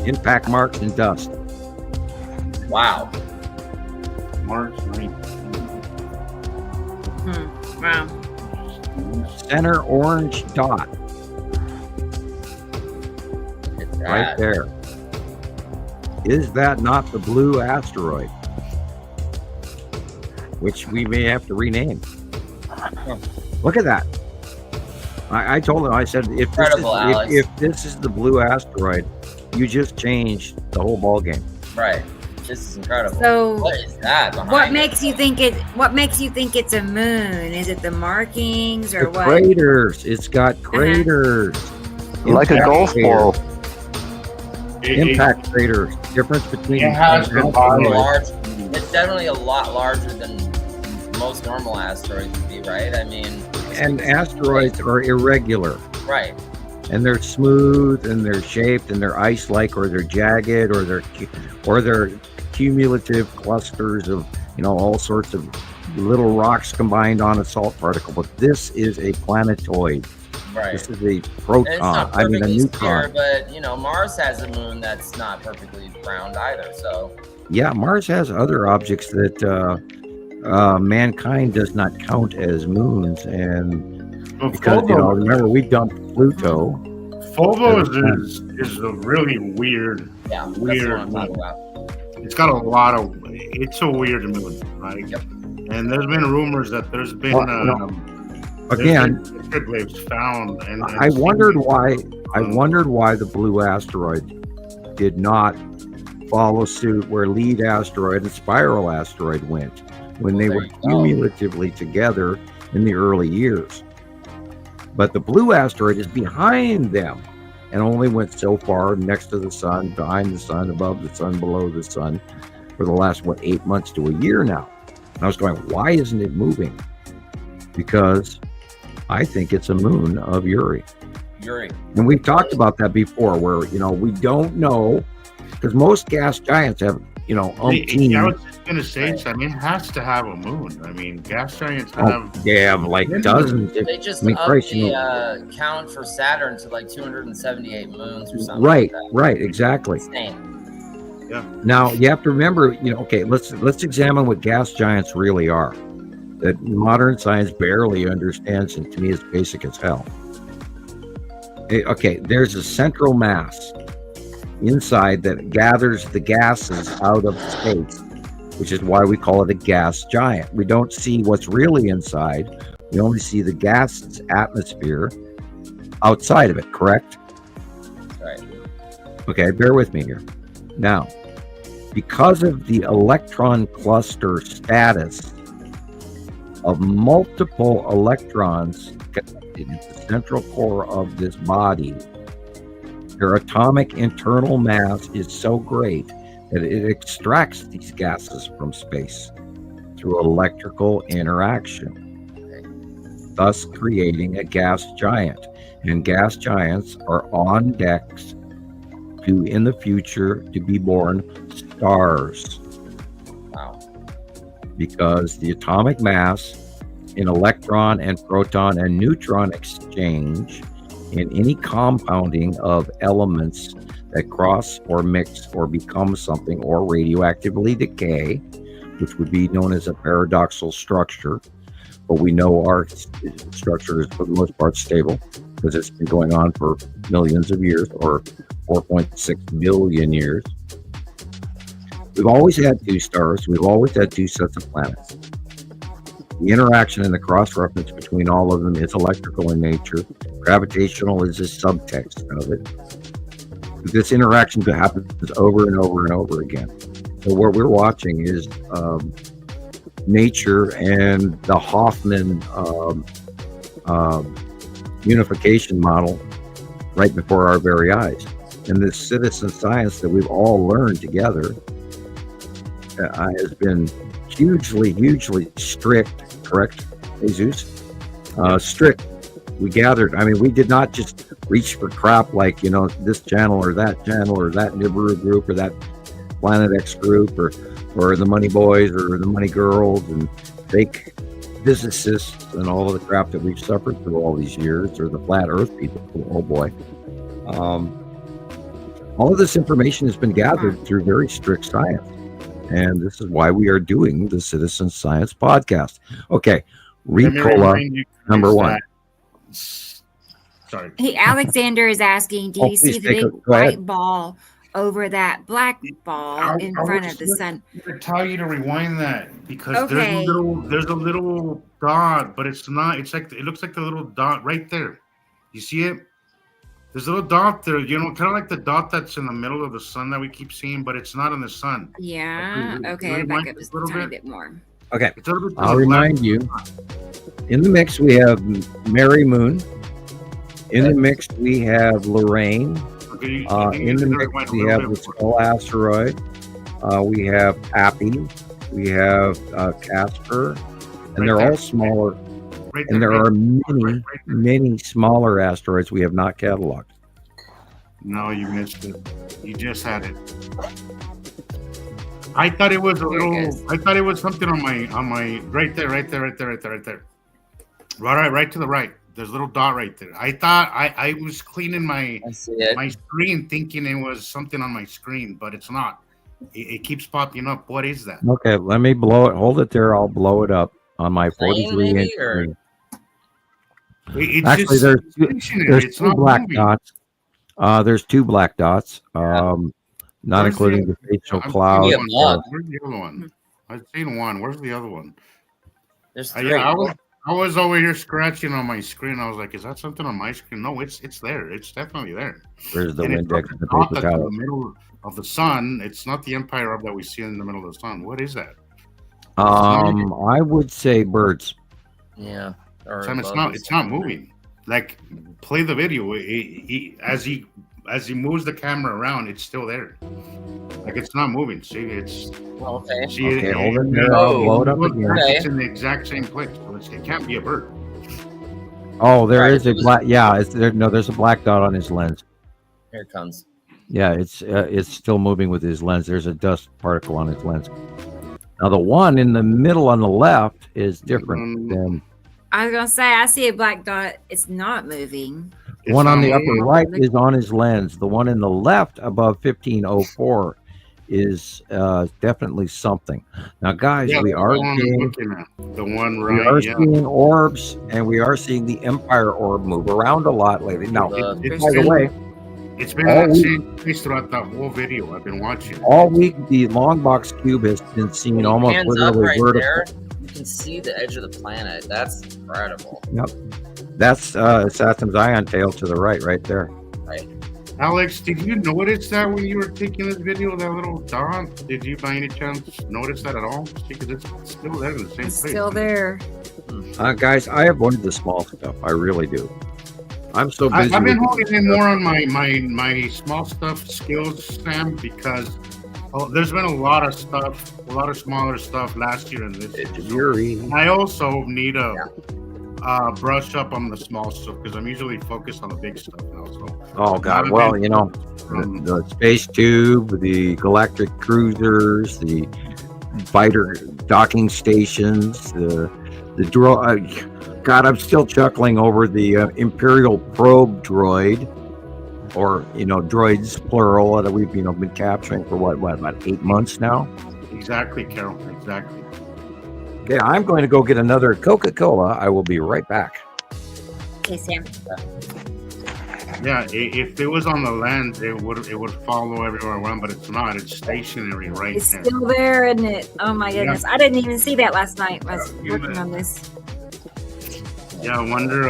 [SPEAKER 2] Impact marks and dust.
[SPEAKER 4] Wow.
[SPEAKER 3] March 9th.
[SPEAKER 1] Wow.
[SPEAKER 2] Center orange dot
[SPEAKER 4] It's
[SPEAKER 2] right
[SPEAKER 4] that.
[SPEAKER 2] there. Is that not the blue asteroid? Which we may have to rename. Look at that. I told him, I said, if
[SPEAKER 4] Incredible, Alex.
[SPEAKER 2] if this is the blue asteroid, you just changed the whole ball game.
[SPEAKER 4] Right. This is incredible.
[SPEAKER 1] So
[SPEAKER 4] what is that?
[SPEAKER 1] what makes you think it's a moon? Is it the markings or
[SPEAKER 2] The
[SPEAKER 1] what?
[SPEAKER 2] craters. It's got craters.
[SPEAKER 6] Like a
[SPEAKER 2] Impact
[SPEAKER 6] golf ball.
[SPEAKER 2] Impact craters. Difference between
[SPEAKER 3] It has
[SPEAKER 2] an
[SPEAKER 3] the
[SPEAKER 2] asteroid-
[SPEAKER 4] large? It's definitely a lot larger than most normal asteroids would be, right? I mean,
[SPEAKER 2] and asteroids are irregular.
[SPEAKER 4] right.
[SPEAKER 2] And they're smooth and they're shaped and they're ice-like or they're jagged or they're cumulative clusters of all sorts of little rocks combined on a salt particle. But this is a planetoid.
[SPEAKER 4] Right.
[SPEAKER 2] This is a
[SPEAKER 4] And it's
[SPEAKER 2] proton.
[SPEAKER 4] not
[SPEAKER 2] I mean a
[SPEAKER 4] perfectly
[SPEAKER 2] neutron.
[SPEAKER 4] sphere, but Mars has a moon that's not perfectly round either. So
[SPEAKER 2] Yeah, Mars has other objects that mankind does not count as moons, and
[SPEAKER 3] Well,
[SPEAKER 2] because
[SPEAKER 3] Phobos,
[SPEAKER 2] remember we dumped Pluto.
[SPEAKER 3] Phobos is a really weird.
[SPEAKER 4] yeah, that's
[SPEAKER 3] Weird
[SPEAKER 4] what I'm talking
[SPEAKER 3] moon.
[SPEAKER 4] about.
[SPEAKER 3] It's got a lot of. It's a weird moon, right? And there's been rumors that there's been
[SPEAKER 2] Again,
[SPEAKER 3] retrograde waves found, and
[SPEAKER 2] I wondered why the blue asteroid did not follow suit where lead asteroid and spiral asteroid went when they were cumulatively together in the early years. But the blue asteroid is behind them and only went so far next to the sun, behind the sun, above the sun, below the sun for the last 8 months to a year now. And I was going, why isn't it moving? Because I think it's a moon of Uri. And we've talked about that before, where we don't know, because most gas giants have umpteen.
[SPEAKER 3] I was just gonna say, Sam, it has to have a moon. I mean, gas giants have.
[SPEAKER 2] Like dozens.
[SPEAKER 4] They just upped the count for Saturn to like 278 moons or something.
[SPEAKER 2] Right,
[SPEAKER 4] like that.
[SPEAKER 2] right, exactly.
[SPEAKER 4] Insane.
[SPEAKER 3] Yeah.
[SPEAKER 2] Now you have to remember, okay, let's examine what gas giants really are. That modern science barely understands, and to me it's basic as hell. Okay, there's a central mass inside that gathers the gases out of space, which is why we call it a gas giant. We don't see what's really inside. We only see the gas atmosphere outside of it, correct?
[SPEAKER 4] Right.
[SPEAKER 2] Okay, bear with me here. Now, because of the electron cluster status of multiple electrons connected in the central core of this body, their atomic internal mass is so great that it extracts these gases from space through electrical interaction, thus creating a gas giant. And gas giants are on decks to, in the future, to be born stars.
[SPEAKER 4] Wow.
[SPEAKER 2] Because the atomic mass in electron and proton and neutron exchange in any compounding of elements that cross or mix or become something or radioactively decay, which would be known as a paradoxical structure. But we know our structure is for the most part stable because it's been going on for millions of years, or 4.6 billion years. We've always had two stars. We've always had two sets of planets. The interaction and the cross-reference between all of them is electrical in nature. Gravitational is the subtext of it. This interaction happens over and over and over again. So what we're watching is nature and the Hofman unification model right before our very eyes. And this citizen science that we've all learned together has been hugely strict, correct, Jesus? Strict. We gathered. I mean, we did not just reach for crap like, this channel or that Nibiru group or that Planet X group or the Money Boys or the Money Girls and fake physicists and all of the crap that we've suffered through all these years, or the flat Earth people. Oh boy. All of this information has been gathered through very strict science. And this is why we are doing the Citizen Science podcast. Okay. Ricola, number one.
[SPEAKER 3] Sorry.
[SPEAKER 1] Hey, Alexander is asking, do you see the big white ball over that black ball in front of the sun?
[SPEAKER 3] I tell you to rewind that because there's a little dot, but it's not. It's like it looks like the little dot right there. You see it? There's a little dot there, kind of like the dot that's in the middle of the sun that we keep seeing, but it's not in the sun.
[SPEAKER 1] Yeah. Okay. Back up just a tiny bit more.
[SPEAKER 2] Okay. I'll remind you. In the mix, we have Mary Moon. In the mix, we have Lorraine. In the mix, we have the Skull Asteroid. We have Appy. We have Casper. And they're all smaller. And there are many smaller asteroids we have not cataloged.
[SPEAKER 3] No, you missed it. You just had it. I thought it was a little. I thought it was something on my right there. Right to the right. There's a little dot right there. I thought I was cleaning my screen, thinking it was something on my screen, but it's not. It keeps popping up. What is that?
[SPEAKER 2] Okay, let me blow it. Hold it there. I'll blow it up on my 43-inch screen. Actually, there's two black dots. There's two black dots, not including the facial cloud.
[SPEAKER 3] Where's the other one? I've seen one. Where's the other one?
[SPEAKER 4] There's three.
[SPEAKER 3] I was over here scratching on my screen. I was like, "Is that something on my screen?" No, it's there. It's definitely there.
[SPEAKER 2] There's the index of the
[SPEAKER 3] paper
[SPEAKER 2] towel.
[SPEAKER 3] In the middle of the sun. It's not the empire orb that we see in the middle of the sun. What is that?
[SPEAKER 2] I would say birds.
[SPEAKER 4] Yeah.
[SPEAKER 3] Sam, it's not moving. Like, play the video. As he moves the camera around, it's still there. Like, it's not moving. See, it's
[SPEAKER 4] okay.
[SPEAKER 3] See,
[SPEAKER 2] okay, hold it there. I'll blow it up again.
[SPEAKER 3] It's in the exact same place. So it can't be a bird.
[SPEAKER 2] Oh, there is a black. Yeah, there's a black dot on his lens.
[SPEAKER 4] Here it comes.
[SPEAKER 2] Yeah, it's still moving with his lens. There's a dust particle on his lens. Now the one in the middle on the left is different than.
[SPEAKER 1] I was gonna say I see a black dot. It's not moving.
[SPEAKER 2] The one on the upper right is on his lens. The one in the left above 1504 is definitely something. Now, guys, we are seeing
[SPEAKER 3] the one right.
[SPEAKER 2] We are seeing orbs, and we are seeing the Empire orb move around a lot lately. Now, by the way,
[SPEAKER 3] it's been in the same place throughout the whole video. I've been watching
[SPEAKER 2] all week. The long box cube has been seen almost literally vertical.
[SPEAKER 4] There, you can see the edge of the planet. That's incredible.
[SPEAKER 2] Yep, that's Saturn's ion tail to the right there.
[SPEAKER 4] Right.
[SPEAKER 3] Alex, did you notice that when you were taking this video, that little dot? Did you by any chance notice that at all? Because it's still there in the same place.
[SPEAKER 1] Still there.
[SPEAKER 2] Guys, I avoid the small stuff. I really do. I'm so busy.
[SPEAKER 3] I've been holding in more on my small stuff skills, Sam, because there's been a lot of stuff, a lot of smaller stuff last year and this year. And I also need to brush up on the small stuff because I'm usually focused on the big stuff now. So,
[SPEAKER 2] oh God, well, the space tube, the galactic cruisers, the fighter docking stations, the The God, I'm still chuckling over the Imperial probe droid, or droids plural that we've been capturing for what about 8 months now.
[SPEAKER 3] Exactly, Carol. Exactly.
[SPEAKER 2] Okay, I'm going to go get another Coca-Cola. I will be right back.
[SPEAKER 1] Okay, Sam.
[SPEAKER 3] Yeah, if it was on the land, it would follow everywhere around, but it's not. It's stationary right
[SPEAKER 1] It's
[SPEAKER 3] there.
[SPEAKER 1] still there, isn't it? Oh my goodness. I didn't even see that last night when I was
[SPEAKER 3] Yeah,
[SPEAKER 1] working on this.
[SPEAKER 3] Yeah, I wonder.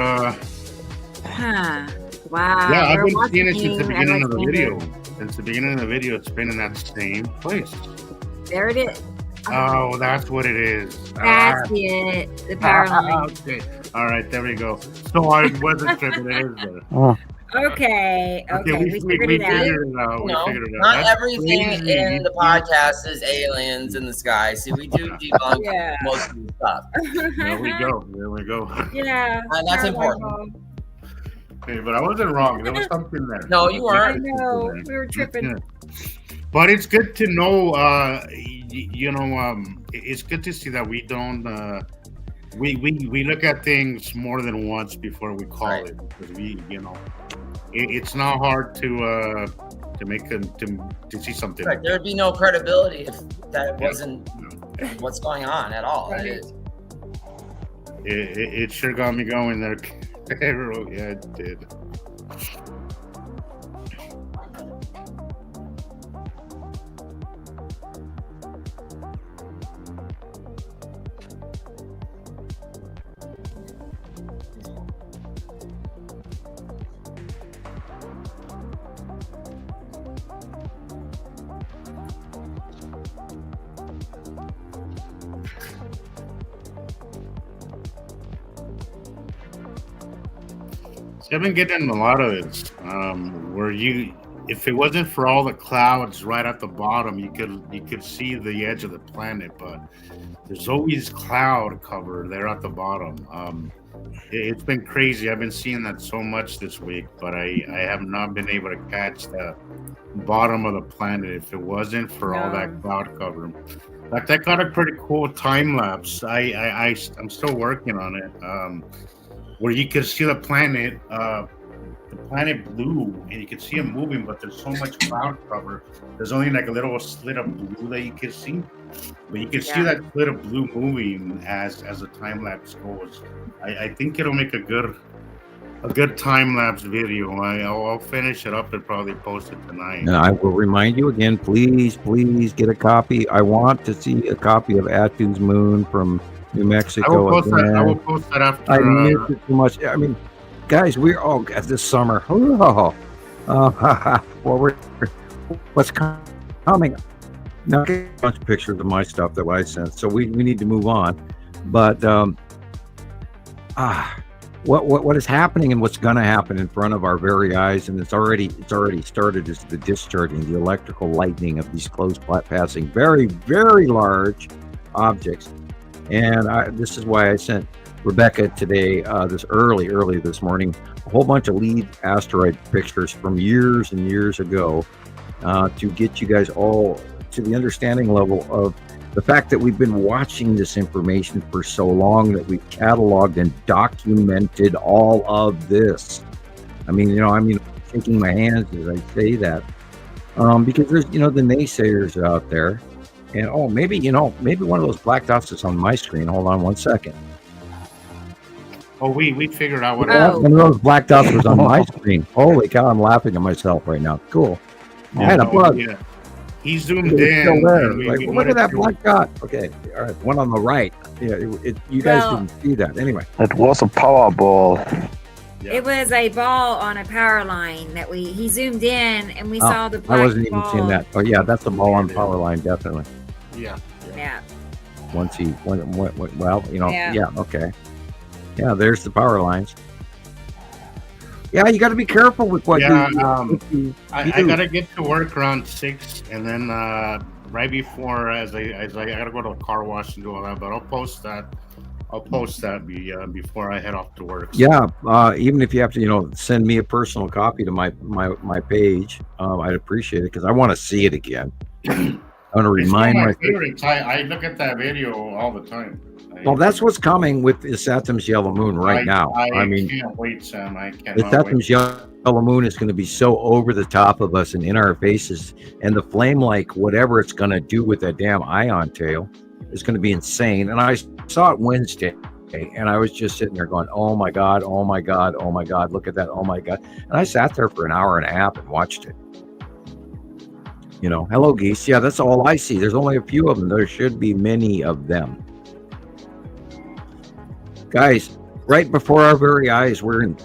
[SPEAKER 1] Huh. Wow.
[SPEAKER 3] Yeah, I've
[SPEAKER 1] we're
[SPEAKER 3] been seeing it since the
[SPEAKER 1] watching
[SPEAKER 3] beginning of the video.
[SPEAKER 1] Alexander.
[SPEAKER 3] Since the beginning of the video, it's been in that same place.
[SPEAKER 1] There it is.
[SPEAKER 3] Oh, that's what it is.
[SPEAKER 1] That's it. The power line.
[SPEAKER 3] Okay. All right, there we go. So I wasn't sure, but it is there.
[SPEAKER 1] Okay. We figured it out.
[SPEAKER 3] figured it out.
[SPEAKER 4] Not
[SPEAKER 3] That's
[SPEAKER 4] everything
[SPEAKER 3] crazy.
[SPEAKER 4] in the podcast is aliens in the sky. See, we do debunk
[SPEAKER 1] Yeah.
[SPEAKER 4] most of the stuff.
[SPEAKER 3] There we go. There we go.
[SPEAKER 1] Yeah.
[SPEAKER 4] And that's
[SPEAKER 1] power
[SPEAKER 4] important.
[SPEAKER 1] line.
[SPEAKER 3] Okay, but I wasn't wrong. There was something there.
[SPEAKER 4] No, you
[SPEAKER 1] I
[SPEAKER 4] weren't.
[SPEAKER 1] know. We were tripping.
[SPEAKER 3] But it's good to know. It's good to see that we don't. We look at things more than once before we call
[SPEAKER 4] Right.
[SPEAKER 3] it, because it's not hard to make them to see something.
[SPEAKER 4] Right. There would be no credibility if that wasn't what's going on at all.
[SPEAKER 1] Right.
[SPEAKER 3] It sure got me going there. Yeah, it did. See, I've been getting a lot of this. Where if it wasn't for all the clouds right at the bottom, you could see the edge of the planet, but there's always cloud cover there at the bottom. It's been crazy. I've been seeing that so much this week, but I have not been able to catch the bottom of the planet if it wasn't for all that cloud cover. In fact, I got a pretty cool time lapse. I'm still working on it. Where you can see the planet blue, and you can see it moving, but there's so much cloud cover. There's only like a little slit of blue that you can see, but you can see that slit of blue moving as the time lapse goes. I think it'll make a good time lapse video. I'll finish it up and probably post it tonight.
[SPEAKER 2] And I will remind you again, please get a copy. I want to see a copy of Atu's Moon from New Mexico.
[SPEAKER 3] I will post that after.
[SPEAKER 2] I miss it too much. I mean, guys, we're all this summer. What's coming? Now, get a bunch of pictures of my stuff that I sent. So we need to move on. But what is happening and what's going to happen in front of our very eyes, and it's already started, is the discharging, the electrical lightning of these close passing very, very large objects. And this is why I sent Rebecca today, this early this morning, a whole bunch of lead asteroid pictures from years and years ago, to get you guys all to the understanding level of the fact that we've been watching this information for so long, that we've cataloged and documented all of this. I mean, shaking my hands as I say that, because there's, the naysayers out there. And maybe one of those black dots is on my screen. Hold on one second.
[SPEAKER 3] Oh, we figured out what.
[SPEAKER 2] One of those black dots was on my screen. Holy cow! I'm laughing at myself right now. Cool. I had a bug.
[SPEAKER 3] Yeah. He zoomed
[SPEAKER 2] It's
[SPEAKER 3] in.
[SPEAKER 2] still there.
[SPEAKER 3] and
[SPEAKER 2] Like,
[SPEAKER 3] we
[SPEAKER 2] look at that
[SPEAKER 3] wanted
[SPEAKER 2] black dot. Okay, all right. One on the right. Yeah, you guys didn't see that. Anyway,
[SPEAKER 6] It was a power ball.
[SPEAKER 1] It was a ball on a power line that he zoomed in and we saw the black
[SPEAKER 2] I wasn't even
[SPEAKER 1] ball.
[SPEAKER 2] seeing that. Oh yeah, that's a ball on power line, definitely.
[SPEAKER 3] Yeah.
[SPEAKER 1] Yeah.
[SPEAKER 2] Once he went,
[SPEAKER 1] Yeah.
[SPEAKER 2] yeah, okay. Yeah, there's the power lines. Yeah, you got to be careful with what
[SPEAKER 3] Yeah,
[SPEAKER 2] you
[SPEAKER 3] I
[SPEAKER 2] do.
[SPEAKER 3] gotta get to work around 6, and then right before, as I gotta go to a car wash and do all that. But I'll post that before I head off to work. So.
[SPEAKER 2] Yeah, even if you have to, send me a personal copy to my page, I'd appreciate it because I want to see it again. I want to
[SPEAKER 3] It's
[SPEAKER 2] remind
[SPEAKER 3] one of my
[SPEAKER 2] myself.
[SPEAKER 3] favorites. I look at that video all the time.
[SPEAKER 2] Well, that's what's coming with the Saturn's yellow moon right now.
[SPEAKER 3] I
[SPEAKER 2] mean,
[SPEAKER 3] can't wait, Sam. I
[SPEAKER 2] the
[SPEAKER 3] cannot
[SPEAKER 2] Saturn's
[SPEAKER 3] wait.
[SPEAKER 2] yellow moon is going to be so over the top of us and in our faces, and the flame, like whatever it's going to do with that damn ion tail, is going to be insane. And I saw it Wednesday, and I was just sitting there going, "Oh my god, oh my god, oh my god, look at that, oh my god!" And I sat there for an hour and a half and watched it. You know, hello geese. Yeah, that's all I see. There's only a few of them. There should be many of them. Guys, right before our very eyes, we're in.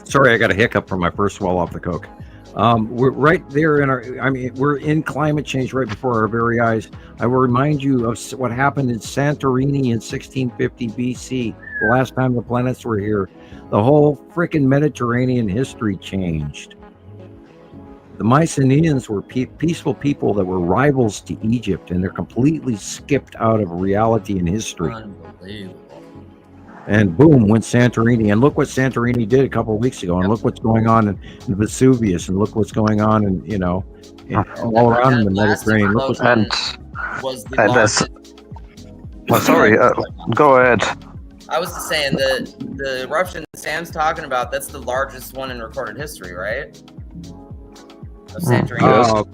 [SPEAKER 2] Sorry, I got a hiccup from my first swallow off the Coke. We're right there in our. I mean, we're in climate change right before our very eyes. I will remind you of what happened in Santorini in 1650 BC, the last time the planets were here. The whole freaking Mediterranean history changed. The Mycenaeans were peaceful people that were rivals to Egypt, and they're completely skipped out of reality and history.
[SPEAKER 4] Unbelievable.
[SPEAKER 2] And boom, went Santorini. And look what Santorini did a couple of weeks ago. And look what's going on in Vesuvius. And look what's going on in all around in the Mediterranean. Look what's
[SPEAKER 4] was the largest.
[SPEAKER 6] Sorry, go ahead.
[SPEAKER 4] I was just saying the eruption Sam's talking about, that's the largest one in recorded history, right? Of Santorini.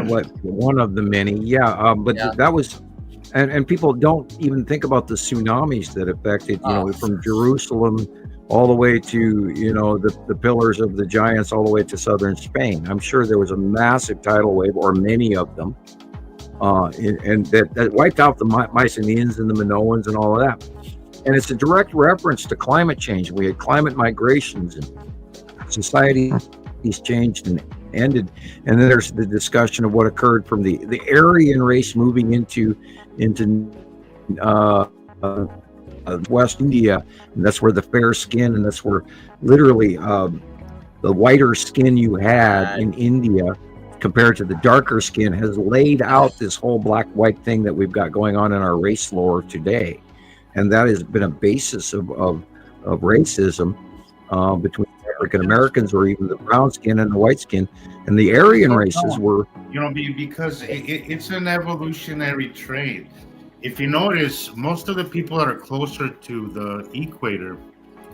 [SPEAKER 2] What one of the many, that was, and people don't even think about the tsunamis that affected, from Jerusalem all the way to, the Pillars of the Giants all the way to southern Spain. I'm sure there was a massive tidal wave, or many of them, and that wiped out the Mycenaeans and the Minoans and all of that. And it's a direct reference to climate change. We had climate migrations, and society has changed and ended. And then there's the discussion of what occurred from the Aryan race moving into West India, and that's where the fair skin, and that's where literally the whiter skin you had in India compared to the darker skin has laid out this whole black-white thing that we've got going on in our race lore today. And that has been a basis of racism between African Americans, or even the brown skin and the white skin. And the Aryan races were...
[SPEAKER 3] because it's an evolutionary trait. If you notice, most of the people that are closer to the equator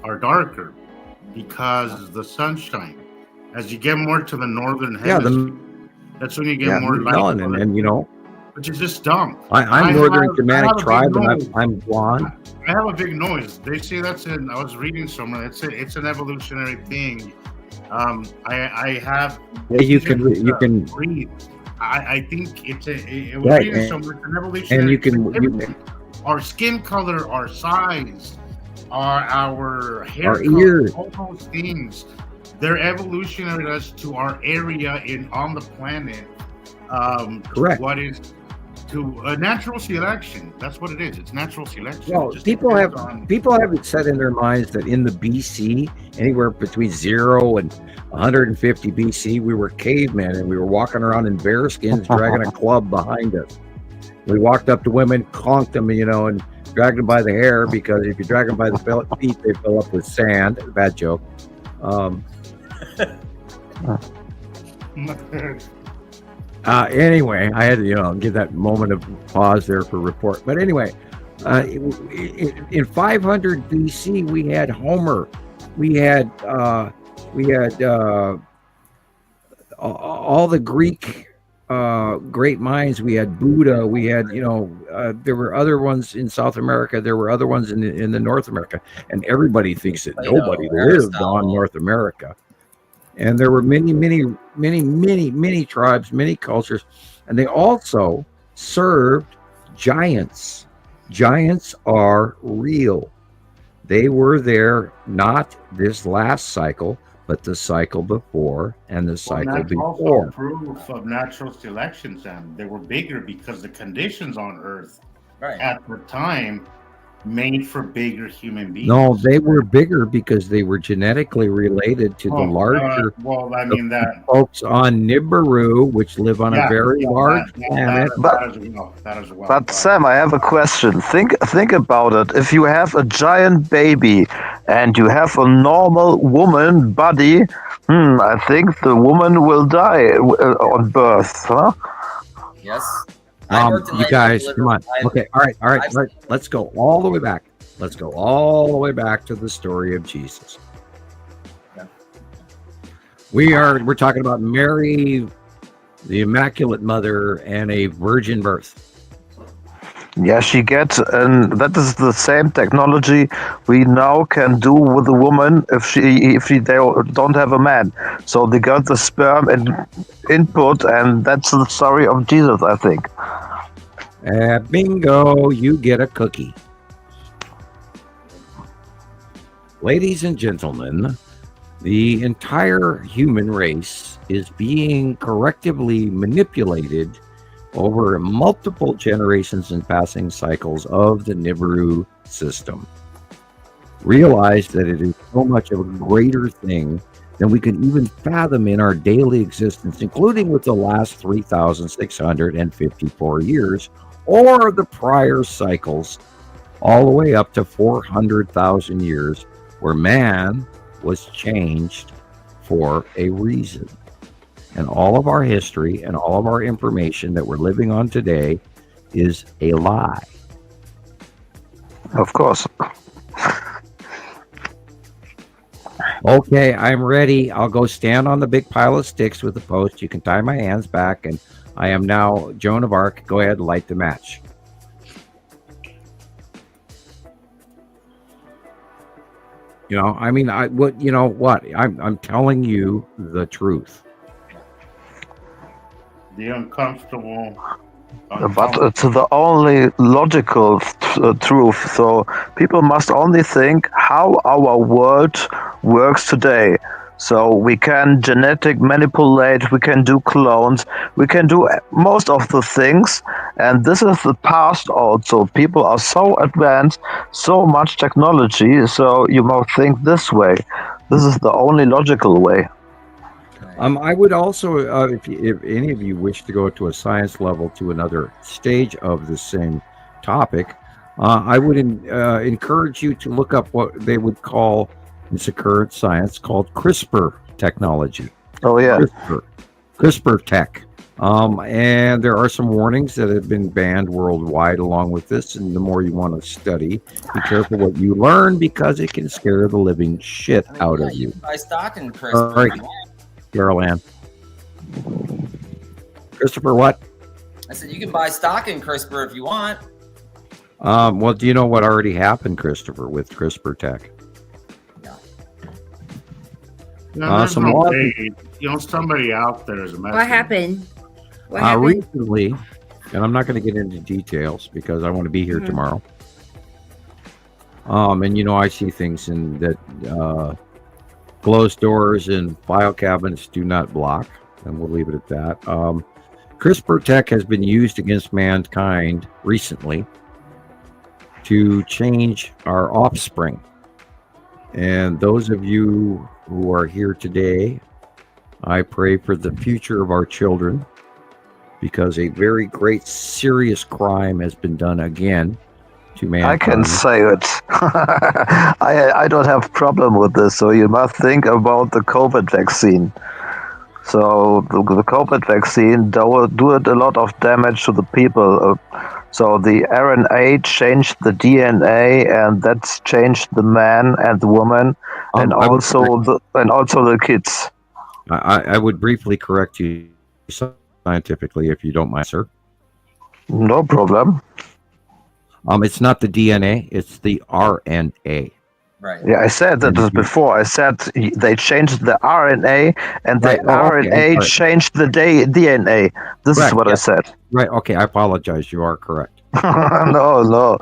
[SPEAKER 3] are darker because the sunshine. As you get more to the northern hemisphere, that's when you get more
[SPEAKER 2] melanin, and
[SPEAKER 3] which is just dumb.
[SPEAKER 2] I'm Northern Germanic tribe, and I'm blonde.
[SPEAKER 3] I have a big nose. They say I was reading somewhere. It's an evolutionary thing. I have.
[SPEAKER 2] Yeah, you can
[SPEAKER 3] breathe. I think it's an evolutionary.
[SPEAKER 2] And you can
[SPEAKER 3] our skin color, our size, our hair,
[SPEAKER 2] our ears,
[SPEAKER 3] all those things. They're evolutionary us to our area on the planet.
[SPEAKER 2] Correct.
[SPEAKER 3] What is to a natural selection? That's what it is. It's natural selection.
[SPEAKER 2] Well, people have it set in their minds that in the BC, anywhere between 0 and 150 BC, we were cavemen, and we were walking around in bear skins, dragging a club behind us. We walked up to women, conked them, and dragged them by the hair, because if you drag them by the feet, they fill up with sand. Bad joke. Anyway, I had to, give that moment of pause there for report. But anyway, in 500 BC, we had Homer, we had all the Greek great minds. We had Buddha. We had, there were other ones in South America. There were other ones in the North America, and everybody thinks that nobody lived on North America. And there were many tribes, many cultures, and they also served giants. Giants are real. They were there not this last cycle, but the cycle before and the cycle before.
[SPEAKER 3] Also proof of natural selection, Sam. They were bigger because the conditions on Earth at the time made for bigger human beings.
[SPEAKER 2] No, they were bigger because they were genetically related to the larger folks on Nibiru, which live on a very large planet.
[SPEAKER 6] But Sam, I have a question. Think about it. If you have a giant baby and you have a normal woman body, I think the woman will die on birth, huh?
[SPEAKER 4] Yes. I worked in
[SPEAKER 2] You
[SPEAKER 4] labor
[SPEAKER 2] guys,
[SPEAKER 4] and
[SPEAKER 2] come on.
[SPEAKER 4] delivery.
[SPEAKER 2] Okay, all right. Let's go all the way back. Let's go all the way back to the story of Jesus.
[SPEAKER 4] Okay.
[SPEAKER 2] We're talking about Mary, the Immaculate Mother, and a virgin birth.
[SPEAKER 6] Yeah, she gets, and that is the same technology we now can do with a woman if they don't have a man. So they got the sperm and input, and that's the story of Jesus, I think.
[SPEAKER 2] Bingo, you get a cookie. Ladies and gentlemen, the entire human race is being correctively manipulated over multiple generations and passing cycles of the Nibiru system. Realize that it is so much of a greater thing than we can even fathom in our daily existence, including with the last 3,654 years, or the prior cycles, all the way up to 400,000 years, where man was changed for a reason. And all of our history and all of our information that we're living on today is a lie.
[SPEAKER 6] Of course.
[SPEAKER 2] Okay, I'm ready. I'll go stand on the big pile of sticks with the post. You can tie my hands back, and I am now Joan of Arc. Go ahead and light the match. I'm telling you the truth.
[SPEAKER 3] The uncomfortable.
[SPEAKER 6] But it's the only logical truth. So people must only think how our world works today. So we can genetic manipulate, we can do clones, we can do most of the things. And this is the past also. People are so advanced, so much technology. So you must think this way. This is the only logical way.
[SPEAKER 2] I would also, if any of you wish to go to a science level to another stage of the same topic, I would encourage you to look up what they would call, it's a current science called CRISPR technology.
[SPEAKER 6] Oh, yeah.
[SPEAKER 2] CRISPR tech. And there are some warnings that have been banned worldwide along with this. And the more you want to study, be careful what you learn, because it can scare the living shit out of you.
[SPEAKER 4] By stock in CRISPR.
[SPEAKER 2] All right. Carol Ann. Christopher, what?
[SPEAKER 4] I said you can buy stock in CRISPR if you want.
[SPEAKER 2] Well, do you know what already happened, Christopher, with CRISPR tech?
[SPEAKER 3] No, somebody out there is a mess.
[SPEAKER 1] What happened? What happened?
[SPEAKER 2] Recently, and I'm not going to get into details because I want to be here tomorrow. And I see things in that closed doors and file cabinets do not block, and we'll leave it at that. CRISPR tech has been used against mankind recently to change our offspring. And those of you who are here today, I pray for the future of our children, because a very great, serious crime has been done again to mankind.
[SPEAKER 6] I can say it. I don't have problem with this. So you must think about the COVID vaccine. So the COVID vaccine did a lot of damage to the people. So the RNA changed the DNA, and that's changed the man and the woman, and also the kids.
[SPEAKER 2] I would briefly correct you scientifically, if you don't mind, sir.
[SPEAKER 6] No problem.
[SPEAKER 2] It's not the DNA; it's the RNA.
[SPEAKER 4] Right.
[SPEAKER 6] Yeah, I said that before. I said they changed the RNA, and the RNA changed the DNA. This is what I said.
[SPEAKER 2] Right. Okay. I apologize. You are correct.
[SPEAKER 6] No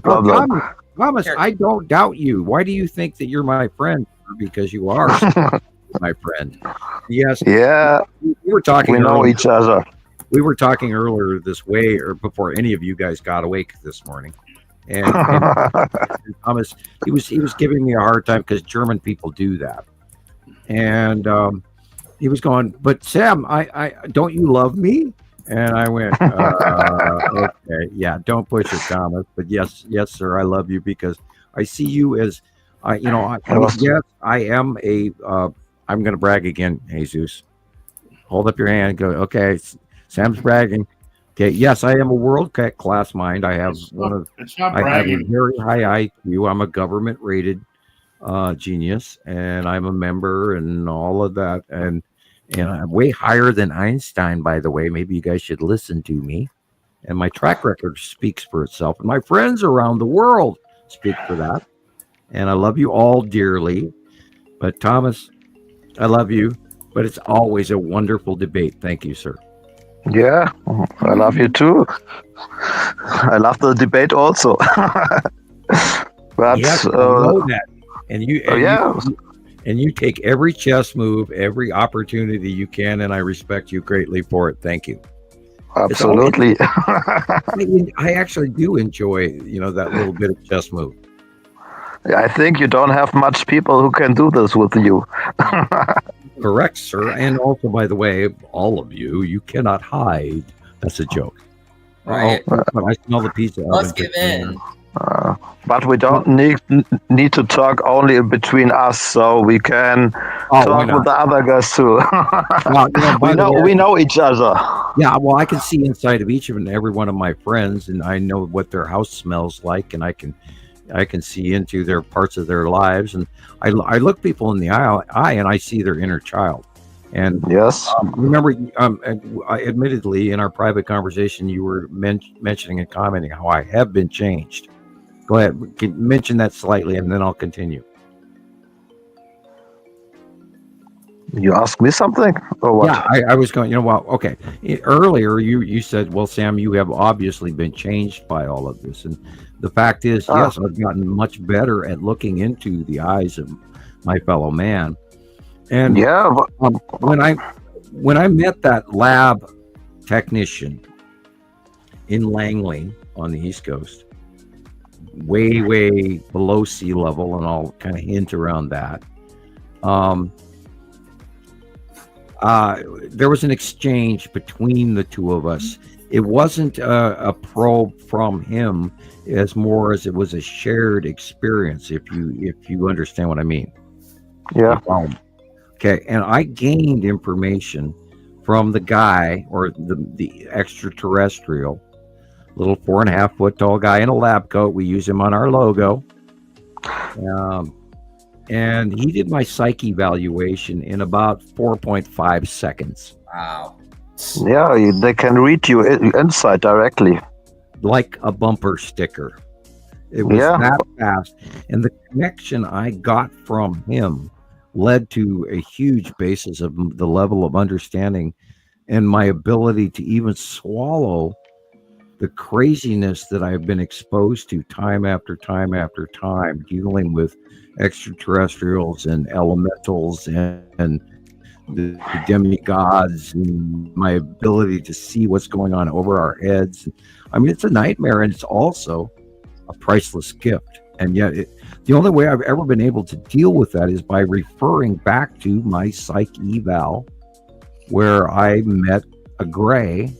[SPEAKER 6] problem.
[SPEAKER 2] Thomas, I don't doubt you. Why do you think that you're my friend? Because you are my friend. Yes.
[SPEAKER 6] Yeah.
[SPEAKER 2] We were talking.
[SPEAKER 6] We know each other.
[SPEAKER 2] We were talking earlier before any of you guys got awake this morning. And Thomas, he was giving me a hard time because German people do that. And he was going, but Sam, I don't you love me? And I went, okay, yeah, don't push it, Thomas. But yes, sir, I love you, because I see you as, yes, I am I'm going to brag again, Jesus. Hold up your hand. Go, okay, Sam's bragging. Okay, yes, I am a world class mind. I have
[SPEAKER 3] It's not
[SPEAKER 2] I have a
[SPEAKER 3] bragging.
[SPEAKER 2] very high IQ. I'm a government rated genius, and I'm a member and all of that, and I'm way higher than Einstein, by the way. Maybe you guys should listen to me. And my track record speaks for itself, and my friends around the world speak for that. And I love you all dearly. But Thomas, I love you. But it's always a wonderful debate. Thank you, sir.
[SPEAKER 6] Yeah, I love you too. I love the debate also. But
[SPEAKER 2] Yes, I know that. And
[SPEAKER 6] yeah,
[SPEAKER 2] you take every chess move, every opportunity you can, and I respect you greatly for it. Thank you.
[SPEAKER 6] absolutely.
[SPEAKER 2] I actually do enjoy, that little bit of chess move.
[SPEAKER 6] I think you don't have much people who can do this with you.
[SPEAKER 2] Correct, sir. And also, by the way, all of you cannot hide. That's a joke.
[SPEAKER 4] Right.
[SPEAKER 2] I smell the pizza
[SPEAKER 4] Let's
[SPEAKER 2] oven.
[SPEAKER 4] give in.
[SPEAKER 6] But we don't need to talk only between us, so we can talk with the other guys too. We know each other.
[SPEAKER 2] Yeah, well, I can see inside of each and every one of my friends, and I know what their house smells like, and I can see into their parts of their lives, and I look people in the eye, and I see their inner child. And
[SPEAKER 6] yes,
[SPEAKER 2] remember, admittedly, in our private conversation, you were mentioning and commenting how I have been changed. Go ahead, mention that slightly, and then I'll continue.
[SPEAKER 6] You asked me something, or what?
[SPEAKER 2] Yeah, I was going. Okay. Earlier, you said, "Well, Sam, you have obviously been changed by all of this," and the fact is, yes, I've gotten much better at looking into the eyes of my fellow man. And
[SPEAKER 6] yeah,
[SPEAKER 2] when I met that lab technician in Langley on the East Coast, way below sea level, and I'll kind of hint around that. There was an exchange between the two of us. It wasn't a probe from him as more as it was a shared experience, if you understand what I mean.
[SPEAKER 6] Yeah.
[SPEAKER 2] Okay, and I gained information from the guy, or the extraterrestrial, little 4.5 foot tall guy in a lab coat. We use him on our logo. And he did my psyche evaluation in about 4.5 seconds.
[SPEAKER 4] Wow.
[SPEAKER 6] Yeah, they can read you inside directly.
[SPEAKER 2] Like a bumper sticker. It was that fast. And the connection I got from him led to a huge basis of the level of understanding and my ability to even swallow the craziness that I've been exposed to time after time after time, dealing with extraterrestrials and elementals and the demigods, and my ability to see what's going on over our heads. I mean, it's a nightmare, and it's also a priceless gift. And yet the only way I've ever been able to deal with that is by referring back to my psych eval, where I met a gray,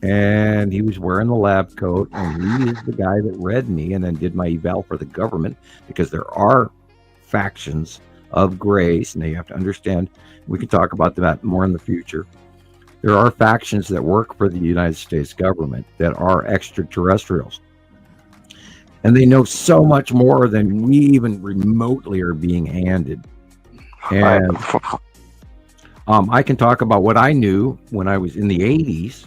[SPEAKER 2] and he was wearing the lab coat, and he is the guy that read me and then did my eval for the government, because there are factions of grays, and you have to understand, we can talk about that more in the future. There are factions that work for the United States government that are extraterrestrials. And they know so much more than we even remotely are being handed. And I can talk about what I knew when I was in the 80s.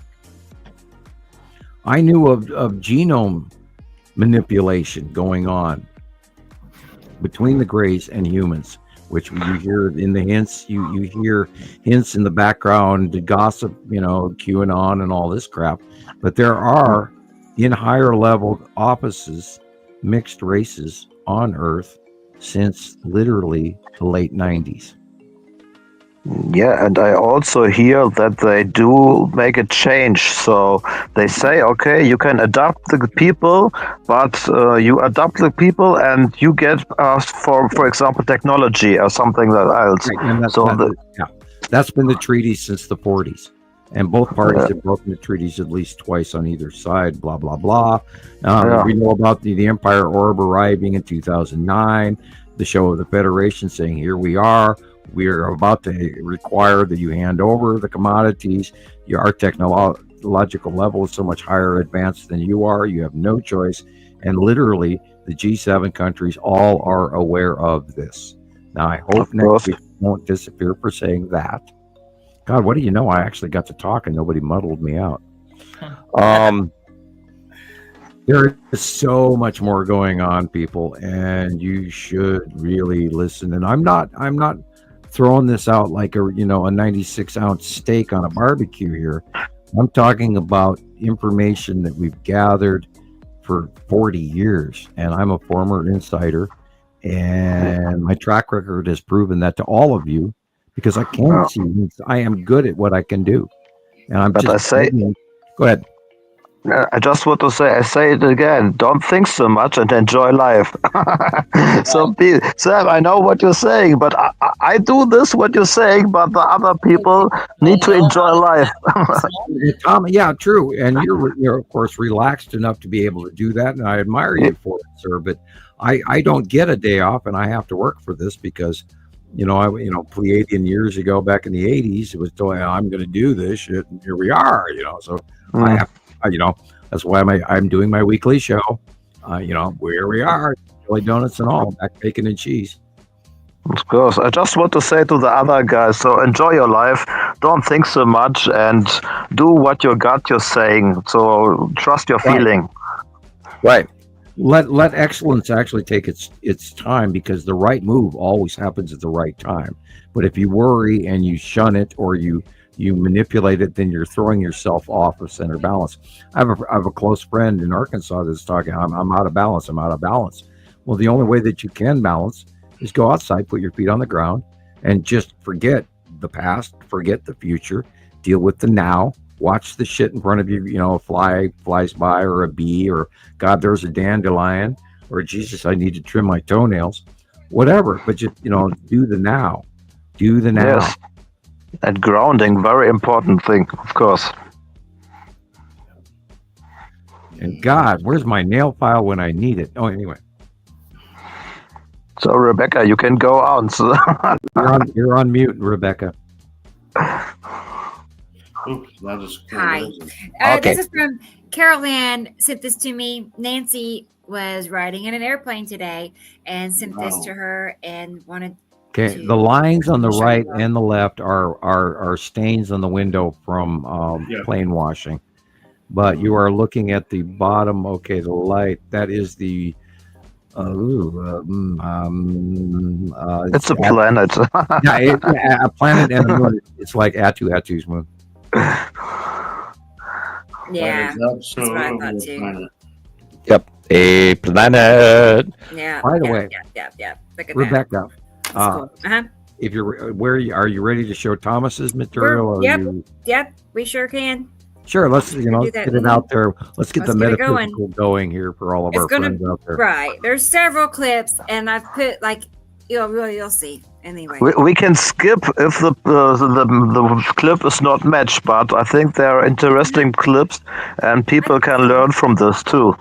[SPEAKER 2] I knew of genome manipulation going on between the grays and humans, which you hear in the hints. You hear hints in the background, the gossip, QAnon and all this crap. But there are, in higher level offices, mixed races on Earth since literally the late 90s.
[SPEAKER 6] Yeah, and I also hear that they do make a change. So they say, okay, you can adopt the people, but you adopt the people and you get, for example, technology or something else.
[SPEAKER 2] Right, and that's been the treaty since the 40s. And both parties have broken the treaties at least twice on either side, blah, blah, blah. We know about the Empire orb arriving in 2009, the show of the Federation saying, here we are about to require that you hand over the commodities. Our technological level is so much higher advanced than you are. You have no choice. And literally, the G7 countries all are aware of this. Now, I hope next week won't disappear for saying that. God, what do you know? I actually got to talk and nobody muddled me out. There is so much more going on, people, and you should really listen. And I'm not throwing this out like a 96-ounce steak on a barbecue here. I'm talking about information that we've gathered for 40 years, and I'm a former insider, and my track record has proven that to all of you, because I can see I am good at what I can do. And I'm go ahead.
[SPEAKER 6] I just want to say, I say it again, don't think so much and enjoy life. Sam, I know what you're saying, but I do this, what you're saying, but the other people need to enjoy life.
[SPEAKER 2] Tom, yeah, true. And you're, of course, relaxed enough to be able to do that, and I admire you for it, sir. But I don't get a day off, and I have to work for this because, Pleiadian years ago, back in the 80s, it was told, I'm going to do this shit, and here we are, so I have that's why I'm doing my weekly show. Where we are, jelly donuts and all, back bacon and cheese.
[SPEAKER 6] Of course. I just want to say to the other guys, so enjoy your life, don't think so much, and do what your gut you're saying. So trust your feeling.
[SPEAKER 2] Right. Let excellence actually take its time, because the right move always happens at the right time. But if you worry and you shun it, or you manipulate it, then you're throwing yourself off of center balance. I have a close friend in Arkansas that's talking, I'm out of balance. I'm out of balance. Well, the only way that you can balance is go outside, put your feet on the ground, and just forget the past, forget the future, deal with the now, watch the shit in front of you, a fly flies by, or a bee, or God, there's a dandelion, or Jesus, I need to trim my toenails, whatever. But just, do the now. Do the now.
[SPEAKER 6] Yes. And grounding, very important thing, of course.
[SPEAKER 2] And God, where's my nail file when I need it? Oh, anyway.
[SPEAKER 6] So, Rebecca, you can go on.
[SPEAKER 2] You're on mute, Rebecca.
[SPEAKER 3] Oops, that is cool.
[SPEAKER 1] Hi.
[SPEAKER 2] Okay.
[SPEAKER 1] This is from Carol Ann, sent this to me. Nancy was riding in an airplane today and sent this to her and wanted.
[SPEAKER 2] Okay, the lines on the right and the left are stains on the window from plane washing, but you are looking at the bottom. Okay, the light, that is the
[SPEAKER 6] it's a planet.
[SPEAKER 2] A planet and a moon. It's like Atu's moon.
[SPEAKER 1] Yeah, that's what I thought too.
[SPEAKER 2] Yep, a planet.
[SPEAKER 1] Yeah.
[SPEAKER 2] By the way,
[SPEAKER 1] yeah. Look at
[SPEAKER 2] Rebecca.
[SPEAKER 1] that. Cool.
[SPEAKER 2] If you're are you ready to show Thomas's material?
[SPEAKER 1] Yep, we sure can.
[SPEAKER 2] Sure, let's get it out there. Let's get the metaphysical going here for all of our friends out there.
[SPEAKER 1] Right, there's several clips, and I've put you'll see anyway.
[SPEAKER 6] We can skip if the clip is not matched, but I think they are interesting clips, and people can learn from this too.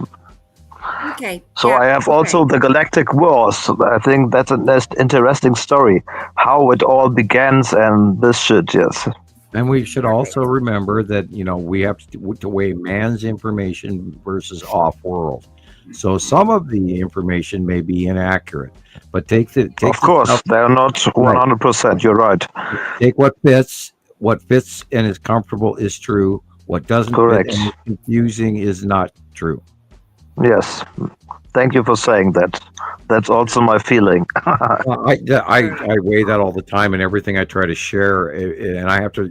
[SPEAKER 1] Okay.
[SPEAKER 6] So I have also the Galactic Wars. I think that's an interesting story, how it all begins and this shit. Yes.
[SPEAKER 2] And we should also remember that we have to weigh man's information versus off-world. So some of the information may be inaccurate, but of
[SPEAKER 6] course, they're not 100%. You're right.
[SPEAKER 2] Take what fits and is comfortable is true. What doesn't fit and is confusing is not true.
[SPEAKER 6] Yes, thank you for saying that. That's also my feeling.
[SPEAKER 2] I weigh that all the time, and everything I try to share, and I have to,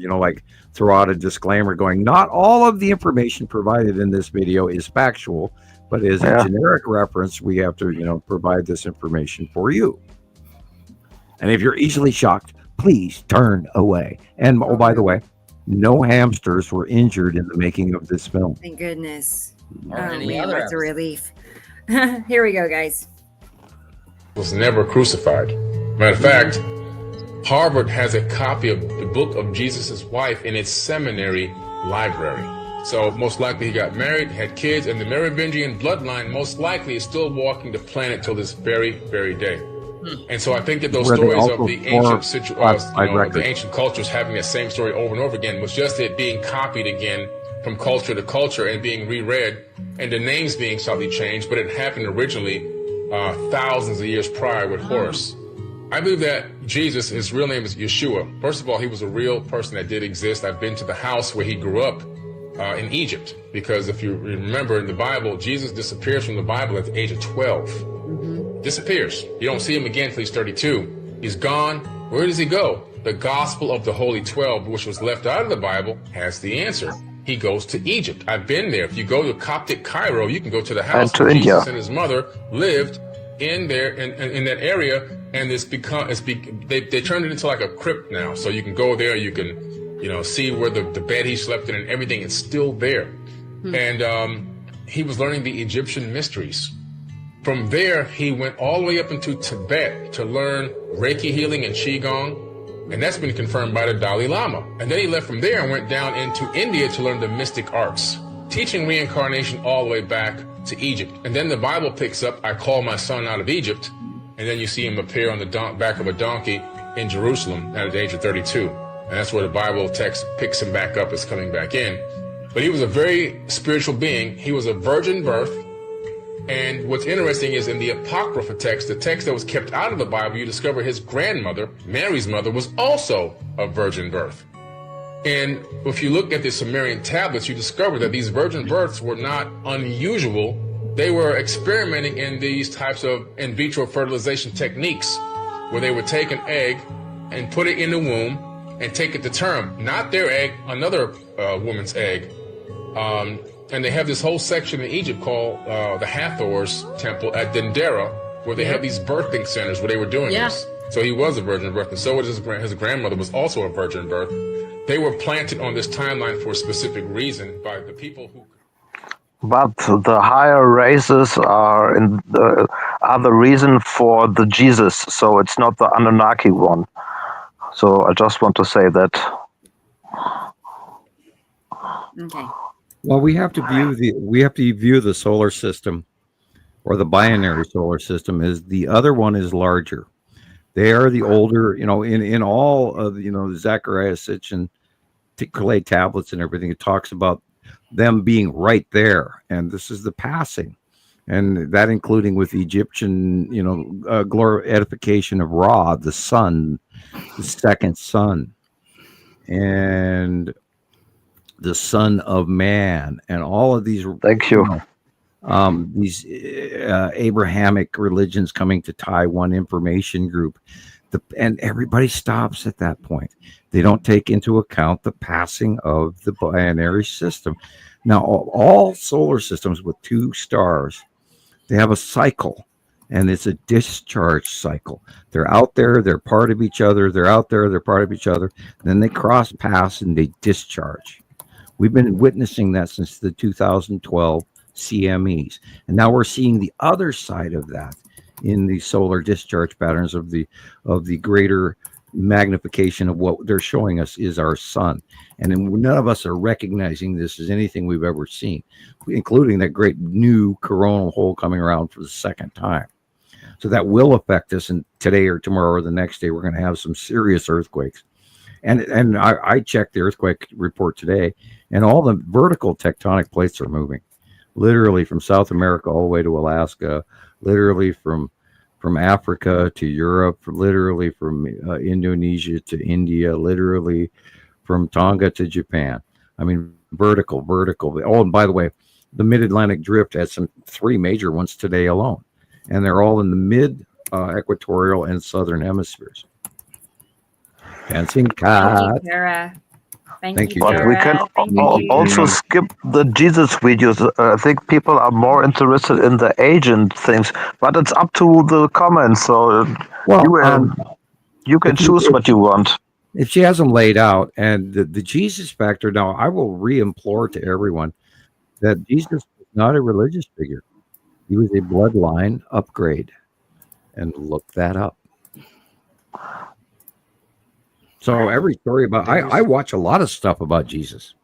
[SPEAKER 2] throw out a disclaimer going, not all of the information provided in this video is factual, but as a generic reference, we have to, provide this information for you. And if you're easily shocked, please turn away. And by the way, no hamsters were injured in the making of this film.
[SPEAKER 1] Thank goodness. Man, that's a relief. Here we go, guys.
[SPEAKER 7] Was never crucified. Matter of fact, Harvard has a copy of the Book of Jesus' Wife in its seminary library. So most likely he got married, had kids, and the Merovingian bloodline most likely is still walking the planet till this very, very day. And so I think that those stories of the ancient the ancient cultures having the same story over and over again was just it being copied again from culture to culture and being reread, and the names being slightly changed, but it happened originally thousands of years prior with Horus. I believe that Jesus, his real name is Yeshua. First of all, he was a real person that did exist. I've been to the house where he grew up in Egypt, because if you remember in the Bible, Jesus disappears from the Bible at the age of 12. Disappears. You don't see him again until he's 32. He's gone. Where does he go? The Gospel of the Holy 12, which was left out of the Bible, has the answer. He goes to Egypt. I've been there. If you go to Coptic Cairo, you can go to the house where Jesus and his mother lived in there in that area, and they turned it into like a crypt now. So you can go there, you can see where the bed he slept in and everything is still there. And he was learning the Egyptian mysteries. From there, he went all the way up into Tibet to learn Reiki healing and Qigong. And that's been confirmed by the Dalai Lama. And then he left from there and went down into India to learn the mystic arts, teaching reincarnation all the way back to Egypt. And then the Bible picks up, I call my son out of Egypt. And then you see him appear on the back of a donkey in Jerusalem at the age of 32. And that's where the Bible text picks him back up as coming back in. But he was a very spiritual being. He was a virgin birth. And what's interesting is in the Apocrypha text, the text that was kept out of the Bible, you discover his grandmother, Mary's mother, was also of virgin birth. And if you look at the Sumerian tablets, you discover that these virgin births were not unusual. They were experimenting in these types of in vitro fertilization techniques, where they would take an egg and put it in the womb and take it to term. Not their egg, another woman's egg. And they have this whole section in Egypt called the Hathor's temple at Dendera, where they have these birthing centers where they were doing this. So he was a virgin birth, and so was his grandmother was also a virgin birth. They were planted on this timeline for a specific reason by the people who...
[SPEAKER 6] But the higher races are the reason for the Jesus, so it's not the Anunnaki one. So I just want to say that.
[SPEAKER 1] Okay.
[SPEAKER 2] Well, we have to view the solar system, or the binary solar system, as the other one is larger. They are the older, in all of the Zechariah Sitchin clay tablets and everything. It talks about them being right there, and this is the passing, and that including with Egyptian, edification of Ra, the sun, the second sun, and the Son of Man, and all of these.
[SPEAKER 6] Thank you.
[SPEAKER 2] These Abrahamic religions coming to Taiwan Information Group, and everybody stops at that point. They don't take into account the passing of the binary system. Now, all solar systems with 2 stars, they have a cycle, and it's a discharge cycle. They're out there, they're part of each other. They're out there, they're part of each other. Then they cross paths and they discharge. We've been witnessing that since the 2012 CMEs. And now we're seeing the other side of that in the solar discharge patterns of the greater magnification of what they're showing us is our sun. And none of us are recognizing this as anything we've ever seen, including that great new coronal hole coming around for the second time. So that will affect us, and today or tomorrow or the next day, we're going to have some serious earthquakes. And I checked the earthquake report today, and all the vertical tectonic plates are moving, literally from South America all the way to Alaska, literally from Africa to Europe, literally from Indonesia to India, literally from Tonga to Japan. I mean, vertical. Oh, and by the way, the Mid-Atlantic Drift has 3 major ones today alone, and they're all in the mid-equatorial and southern hemispheres. Dancing cat.
[SPEAKER 1] Thank you, Sarah. Thank you,
[SPEAKER 6] but
[SPEAKER 1] Sarah.
[SPEAKER 6] we can also skip the Jesus videos. I think people are more interested in the agent things, but it's up to the comments. So you can choose what you want.
[SPEAKER 2] If she has them laid out, and the Jesus factor, now I will re-implore to everyone that Jesus was not a religious figure. He was a bloodline upgrade, and look that up. So every story about I watch a lot of stuff about Jesus.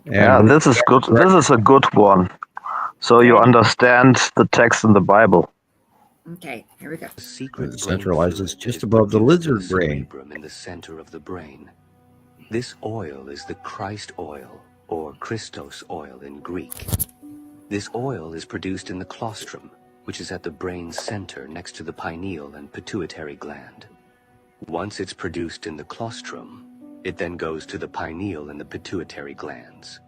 [SPEAKER 2] And
[SPEAKER 6] this is good. This is a good one. So you understand the text in the Bible.
[SPEAKER 1] Okay, here we go.
[SPEAKER 8] The secret
[SPEAKER 2] it centralizes just above the lizard brain.
[SPEAKER 8] In the center of the brain. This oil is the Christ oil, or Christos oil in Greek. This oil is produced in the claustrum, which is at the brain's center next to the pineal and pituitary gland. Once it's produced in the claustrum, it then goes to the pineal and the pituitary glands.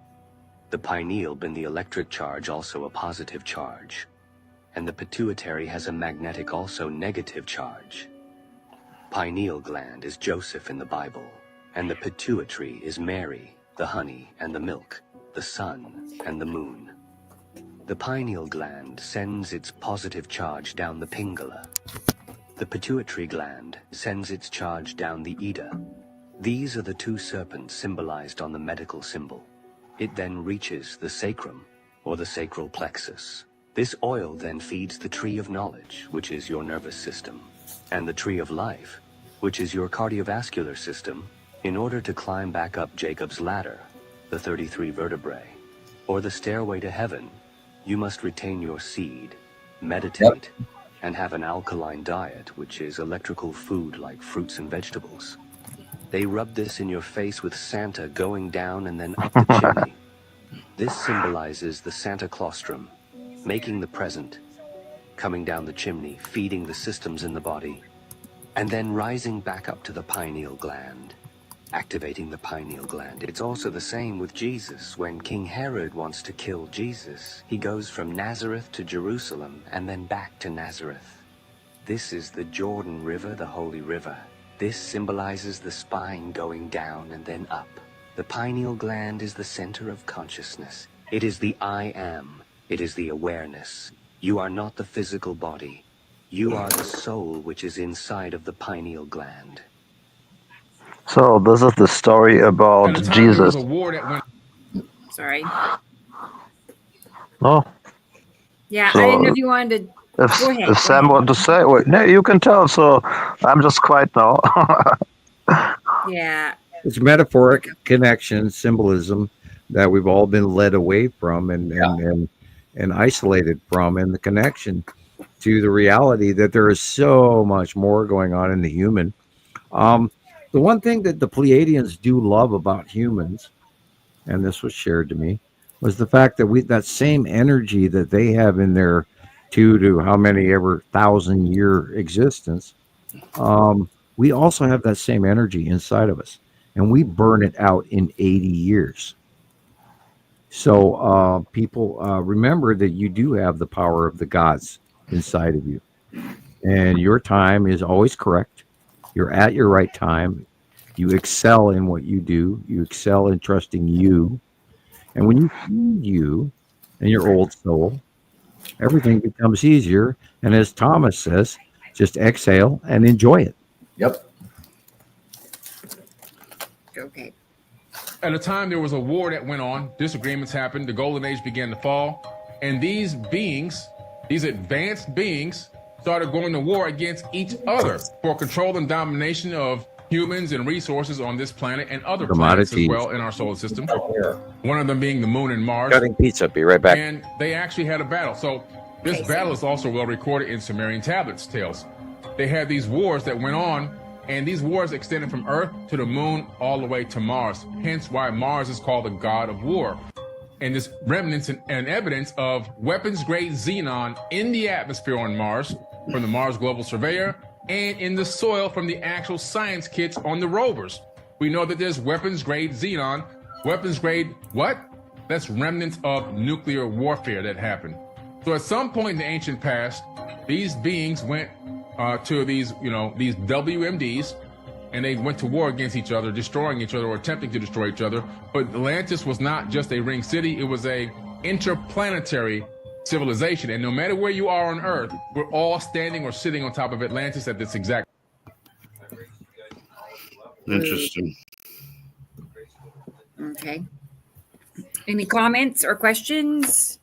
[SPEAKER 8] The pineal being the electric charge, also a positive charge, and the pituitary has a magnetic, also negative charge. Pineal gland is Joseph in the Bible, and the pituitary is Mary, the honey and the milk, the sun and the moon. The pineal gland sends its positive charge down the pingala. The pituitary gland sends its charge down the ida. These are the two serpents symbolized on the medical symbol. It then reaches the sacrum, or the sacral plexus. This oil then feeds the tree of knowledge, which is your nervous system, and the tree of life, which is your cardiovascular system, in order to climb back up Jacob's ladder, the 33 vertebrae, or the stairway to heaven. You must retain your seed, meditate, and have an alkaline diet, which is electrical food like fruits and vegetables. They rub this in your face with Santa going down and then up the chimney. This symbolizes the Santa claustrum, making the present, coming down the chimney, feeding the systems in the body, and then rising back up to the pineal gland, activating the pineal gland. It's also the same with Jesus. When King Herod wants to kill Jesus, he goes from Nazareth to Jerusalem and then back to Nazareth. This is the Jordan River, the Holy River. This symbolizes the spine going down and then up. The pineal gland is the center of consciousness. It is the I am. It is the awareness. You are not the physical body. You are the soul which is inside of the pineal gland.
[SPEAKER 6] So this is the story about
[SPEAKER 7] At the time, there was
[SPEAKER 6] Jesus.
[SPEAKER 7] a war that went.
[SPEAKER 1] Sorry.
[SPEAKER 6] No,
[SPEAKER 1] Yeah,
[SPEAKER 6] So,
[SPEAKER 1] I didn't know if you wanted to.
[SPEAKER 6] if,
[SPEAKER 1] Go ahead,
[SPEAKER 6] if
[SPEAKER 1] go
[SPEAKER 6] Sam
[SPEAKER 1] ahead.
[SPEAKER 6] want to say, wait, no, you can tell. So I'm just quiet now.
[SPEAKER 1] Yeah.
[SPEAKER 2] It's metaphoric connection, symbolism that we've all been led away from and isolated from, and the connection to the reality that there is so much more going on in the human. The one thing that the Pleiadians do love about humans, and this was shared to me, was the fact that that same energy that they have in their 2 to how many ever 1,000-year existence, we also have that same energy inside of us, and we burn it out in 80 years. So people remember that you do have the power of the gods inside of you, and your time is always correct. You're at your right time. You excel in what you do. You excel in trusting you. And when you feed you and your old soul, everything becomes easier. And as Thomas says, just exhale and enjoy it.
[SPEAKER 4] Yep.
[SPEAKER 1] Okay.
[SPEAKER 7] At a time, there was a war that went on. Disagreements happened. The golden age began to fall. And these beings, these advanced beings, started going to war against each other for control and domination of humans and resources on this planet and other planets as well in our solar system. One of them being the moon and Mars.
[SPEAKER 2] Cutting pizza. Be right back.
[SPEAKER 7] And they actually had a battle. So this battle is also well recorded in Sumerian tablets tales. They had these wars that went on, and these wars extended from Earth to the moon all the way to Mars. Hence why Mars is called the god of war. And this remnants and evidence of weapons-grade xenon in the atmosphere on Mars from the Mars Global Surveyor and in the soil from the actual science kits on the rovers. We know that there's weapons-grade xenon. Weapons-grade what? That's remnants of nuclear warfare that happened. So at some point in the ancient past, these beings went to these WMDs, and they went to war against each other, destroying each other or attempting to destroy each other. But Atlantis was not just a ring city, it was a interplanetary civilization. And no matter where you are on Earth, we're all standing or sitting on top of Atlantis at this exact.
[SPEAKER 3] Interesting.
[SPEAKER 1] Okay. Any comments or questions?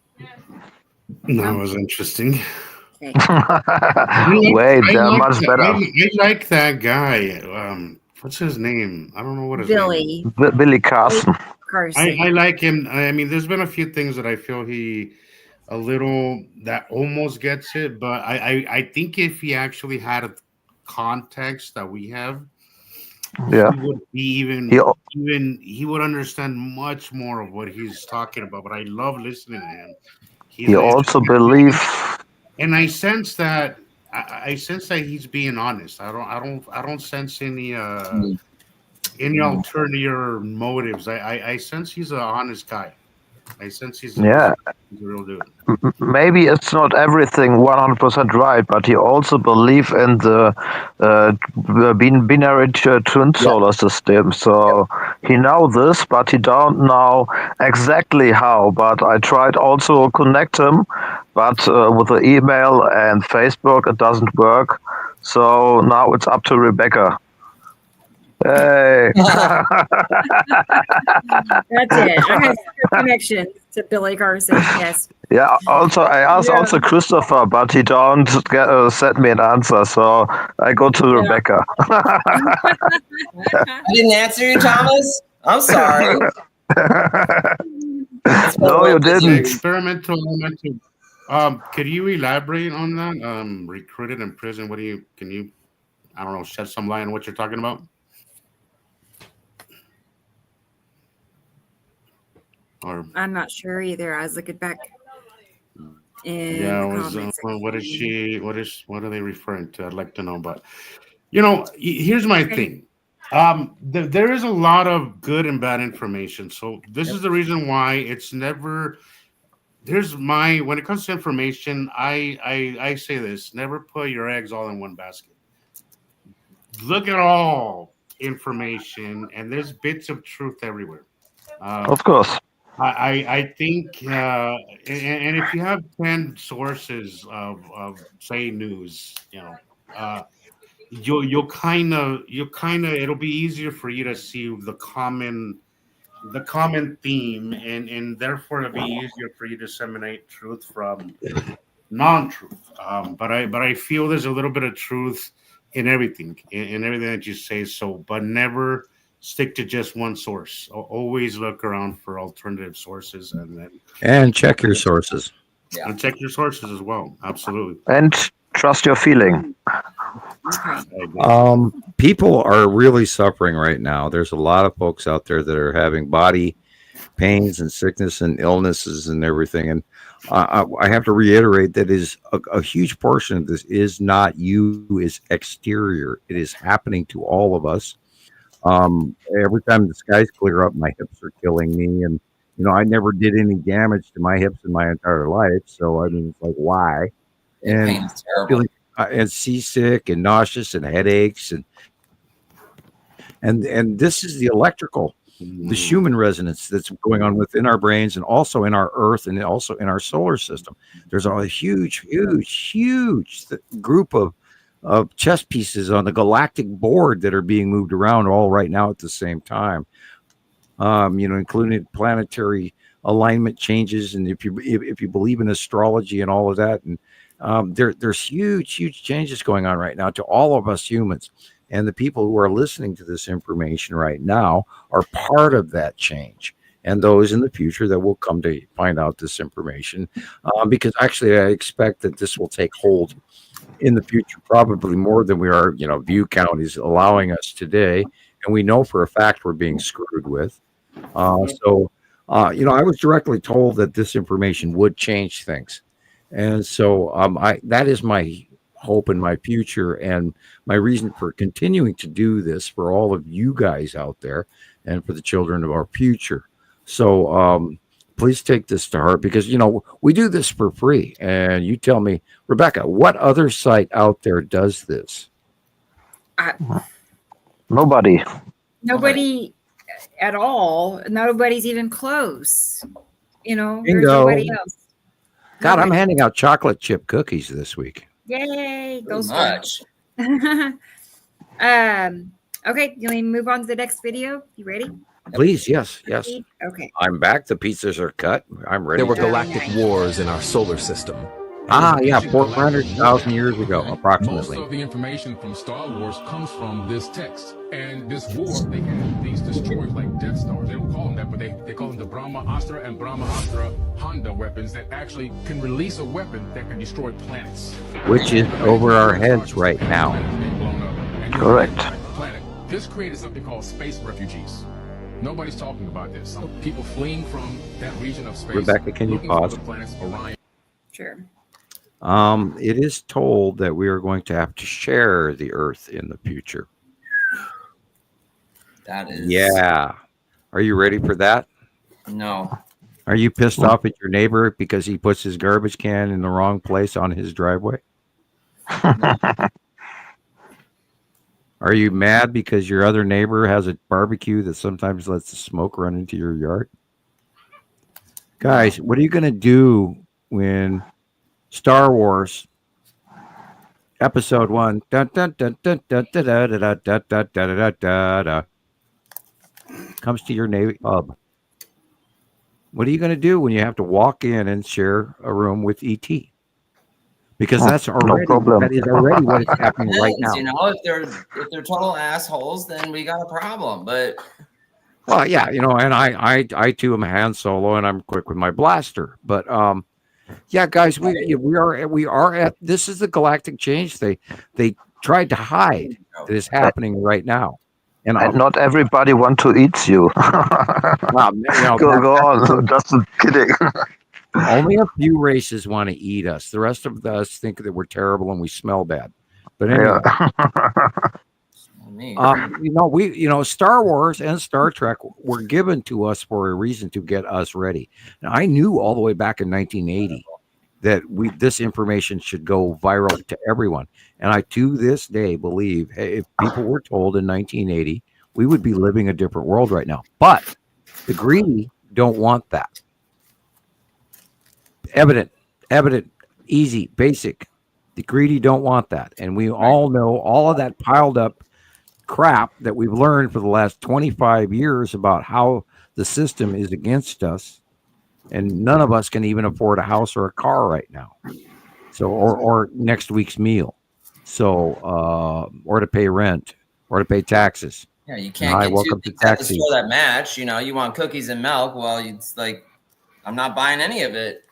[SPEAKER 3] That was interesting.
[SPEAKER 1] Okay.
[SPEAKER 6] Wait, they're much better.
[SPEAKER 3] I like that guy. What's his name? I don't know what his
[SPEAKER 1] Billy
[SPEAKER 3] name is.
[SPEAKER 6] Billy Carson.
[SPEAKER 1] Carson.
[SPEAKER 3] I like him. I mean, there's been a few things that I feel he a little that almost gets it, but I think if he actually had a context that we have,
[SPEAKER 6] Yeah.
[SPEAKER 3] he would be he would understand much more of what he's talking about. But I love listening to him.
[SPEAKER 6] He also believes.
[SPEAKER 3] And I sense that I sense that he's being honest. I don't sense any ulterior motives. I sense he's an honest guy. I sense he's a real dude.
[SPEAKER 6] Maybe it's not everything 100% right, but he also believes in the binary twin solar system. So he knows this, but he don't know exactly how. But I tried also connect him, but with the email and Facebook, it doesn't work. So now it's up to Rebecca. Hey.
[SPEAKER 1] That's it. I have connections to Billy Carson. Yes.
[SPEAKER 6] Yeah. Also, I asked also Christopher, but he don't send me an answer. So I go to Rebecca.
[SPEAKER 4] I didn't answer you, Thomas. I'm sorry.
[SPEAKER 6] No, you didn't.
[SPEAKER 3] Experimental. Could you elaborate on that? Recruited in prison. Can you, I don't know, shed some light on what you're talking about? Or
[SPEAKER 1] I'm not sure either. I was looking back in the comments.
[SPEAKER 3] What are they referring to? I'd like to know. But here's my thing. There is a lot of good and bad information. So this is the reason why it's never. When it comes to information, I say this: never put your eggs all in one basket. Look at all information, and there's bits of truth everywhere.
[SPEAKER 6] Of course.
[SPEAKER 3] I think, and if you have 10 sources of say news, you'll kind of it'll be easier for you to see the common theme, and therefore it'll be easier for you to disseminate truth from non-truth. But I feel there's a little bit of truth in everything, in everything that you say. So, but never stick to just one source. Always look around for alternative sources,
[SPEAKER 2] and check your sources.
[SPEAKER 4] Yeah.
[SPEAKER 3] And check your sources as well. Absolutely.
[SPEAKER 6] And trust your feeling.
[SPEAKER 2] People are really suffering right now. There's a lot of folks out there that are having body pains and sickness and illnesses and everything. And I have to reiterate that is a huge portion of this is not you, is exterior. It is happening to all of us. Every time the skies clear up, my hips are killing me, and I never did any damage to my hips in my entire life. So I mean, it's like, why? And feeling and seasick and nauseous and headaches and this is the electrical, the Schumann resonance that's going on within our brains and also in our Earth and also in our solar system. There's a huge group of chess pieces on the galactic board that are being moved around all right now at the same time, including planetary alignment changes. And if you believe in astrology and all of that, and there's huge changes going on right now to all of us humans. And the people who are listening to this information right now are part of that change. And those in the future that will come to find out this information, because actually I expect that this will take hold in the future, probably more than we are, view count is allowing us today. And we know for a fact we're being screwed with. I was directly told that this information would change things. And so that is my hope in my future and my reason for continuing to do this for all of you guys out there and for the children of our future. So please take this to heart, because, we do this for free. And you tell me, Rebecca, what other site out there does this?
[SPEAKER 6] Nobody
[SPEAKER 1] at all. Nobody's even close. There's
[SPEAKER 2] Bingo.
[SPEAKER 1] nobody else.
[SPEAKER 2] God, I'm handing out chocolate chip cookies this week.
[SPEAKER 1] Yay. Those
[SPEAKER 4] much.
[SPEAKER 1] okay, you want to move on to the next video? You ready?
[SPEAKER 2] Please, yes.
[SPEAKER 1] Okay.
[SPEAKER 2] I'm back. The pizzas are cut. I'm ready.
[SPEAKER 9] There were galactic wars in our solar system.
[SPEAKER 2] 400,000 years ago, approximately.
[SPEAKER 7] Most of the information from Star Wars comes from this text. And this war, they had these destroyers like Death Stars. They don't call them that, but they call them the Brahmastra and Brahmastra Honda weapons that actually can release a weapon that can destroy planets.
[SPEAKER 2] Which is over our heads right now.
[SPEAKER 6] Correct.
[SPEAKER 7] Planet This created something called space refugees. Nobody's talking about this. Some people fleeing from that region of space.
[SPEAKER 2] Rebecca, can you
[SPEAKER 7] looking for
[SPEAKER 2] pause?
[SPEAKER 7] other planets, Orion.
[SPEAKER 1] Sure.
[SPEAKER 2] It is told that we are going to have to share the Earth in the future.
[SPEAKER 4] That is.
[SPEAKER 2] Yeah. Are you ready for that?
[SPEAKER 4] No.
[SPEAKER 2] Are you pissed off at your neighbor because he puts his garbage can in the wrong place on his driveway? Are you mad because your other neighbor has a barbecue that sometimes lets the smoke run into your yard? Guys, what are you going to do when Star Wars Episode 1 comes to your neighbor pub? What are you going to do when you have to walk in and share a room with ET? Because that's already that is already what is happening right now.
[SPEAKER 4] You know, if they're total assholes, then we got a problem. But
[SPEAKER 2] well, yeah, you know, and I too am Han Solo, and I'm quick with my blaster. But yeah, guys, we are at this is the galactic change they tried to hide that is happening right now.
[SPEAKER 6] And not everybody want to eat you.
[SPEAKER 2] Well, you know,
[SPEAKER 6] go on. Just kidding.
[SPEAKER 2] Only a few races want to eat us. The rest of us think that we're terrible and we smell bad. But anyway, you know, Star Wars and Star Trek were given to us for a reason to get us ready. Now, I knew all the way back in 1980 that this information should go viral to everyone. And I, to this day, believe if people were told in 1980, we would be living a different world right now. But the greedy don't want that. Evident, easy, basic. The greedy don't want that. And we all know all of that piled up crap that we've learned for the last 25 years about how the system is against us. And none of us can even afford a house or a car right now. So, or next week's meal. So, or to pay rent or to pay taxes.
[SPEAKER 4] Yeah, you can't get two things at the store that match. You know, you want cookies and milk. Well, it's like, I'm not buying any of it.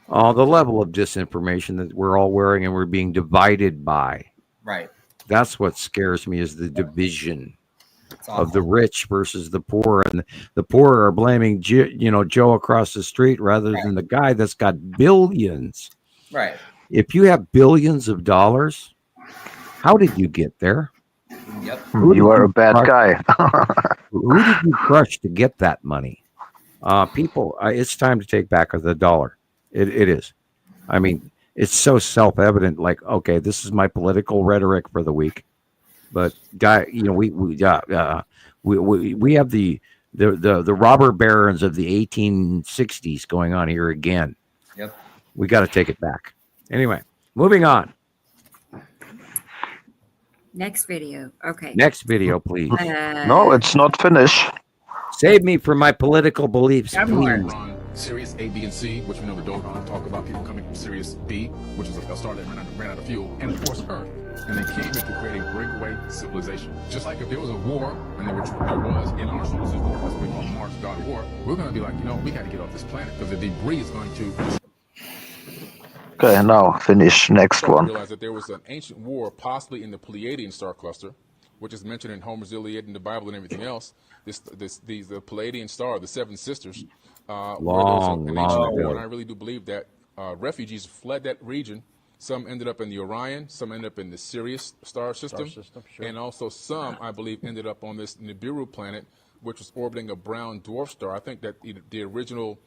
[SPEAKER 2] The level of disinformation that we're all wearing and we're being divided by.
[SPEAKER 4] Right.
[SPEAKER 2] That's what scares me is the division of the rich versus the poor. And the poor are blaming, Joe across the street rather than the guy that's got billions.
[SPEAKER 4] Right.
[SPEAKER 2] If you have billions of dollars, how did you get there?
[SPEAKER 4] Yep.
[SPEAKER 6] You are a bad guy.
[SPEAKER 2] Who did you crush to get that money? People, it's time to take back the dollar. It is. I mean, it's so self-evident. Like, okay, this is my political rhetoric for the week. But we have the robber barons of the 1860s going on here again.
[SPEAKER 4] Yep.
[SPEAKER 2] We got to take it back. Anyway, moving on.
[SPEAKER 1] Next video. Okay.
[SPEAKER 2] Next video, please.
[SPEAKER 6] No, it's not finished.
[SPEAKER 2] Save me from my political beliefs, please.
[SPEAKER 7] Sirius A, B, and C, which we know the Dogon talk about people coming from Sirius B, which is a star that ran out of fuel, and of course Earth. And they came here to create a breakaway civilization. Just like if there was a war, and there was in our solar system, that's what we call Mars God War, we're going to be like, we got to get off this planet because the debris is going to.
[SPEAKER 6] Okay, now finish. Next one.
[SPEAKER 7] Realize that there was an ancient war, possibly in the Pleiadian star cluster, which is mentioned in Homer's Iliad and the Bible and everything else. The Pleiadian star, the Seven Sisters.
[SPEAKER 2] Long ago.
[SPEAKER 7] And I really do believe that refugees fled that region. Some ended up in the Orion, some ended up in the Sirius star system, and also some, I believe, ended up on this Nibiru planet, which was orbiting a brown dwarf star. I think that the original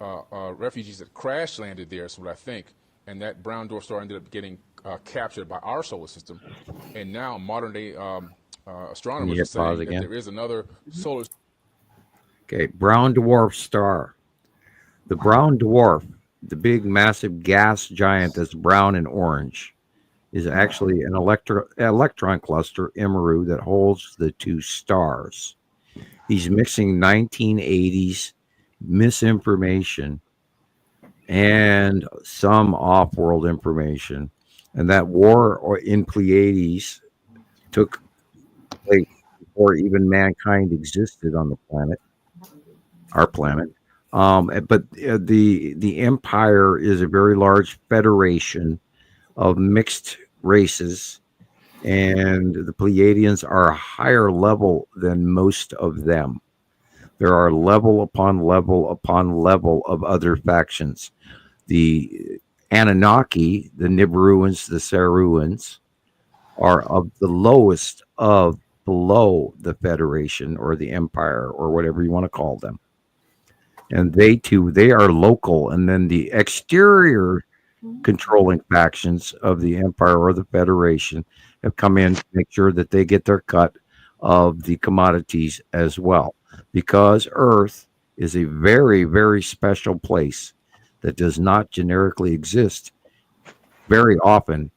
[SPEAKER 7] refugees that crash landed there is what I think, and that brown dwarf star ended up getting captured by our solar system. And now modern day astronomers are saying that there is another solar system.
[SPEAKER 2] Okay, brown dwarf star. The brown dwarf, the big, massive gas giant that's brown and orange, is actually an electron cluster, Nibiru, that holds the two stars. He's mixing 1980s misinformation and some off-world information. And that war in Pleiades took place before even mankind existed on the planet. Our planet, but the empire is a very large federation of mixed races, and the Pleiadians are a higher level than most of them. There are level upon level upon level of other factions. The Anunnaki, the Nibiruans, the Saruans, are of the lowest of below the Federation or the Empire or whatever you want to call them. And they too, they are local. And then the exterior controlling factions of the Empire or the Federation have come in to make sure that they get their cut of the commodities as well. Because Earth is a very, very special place that does not generically exist very often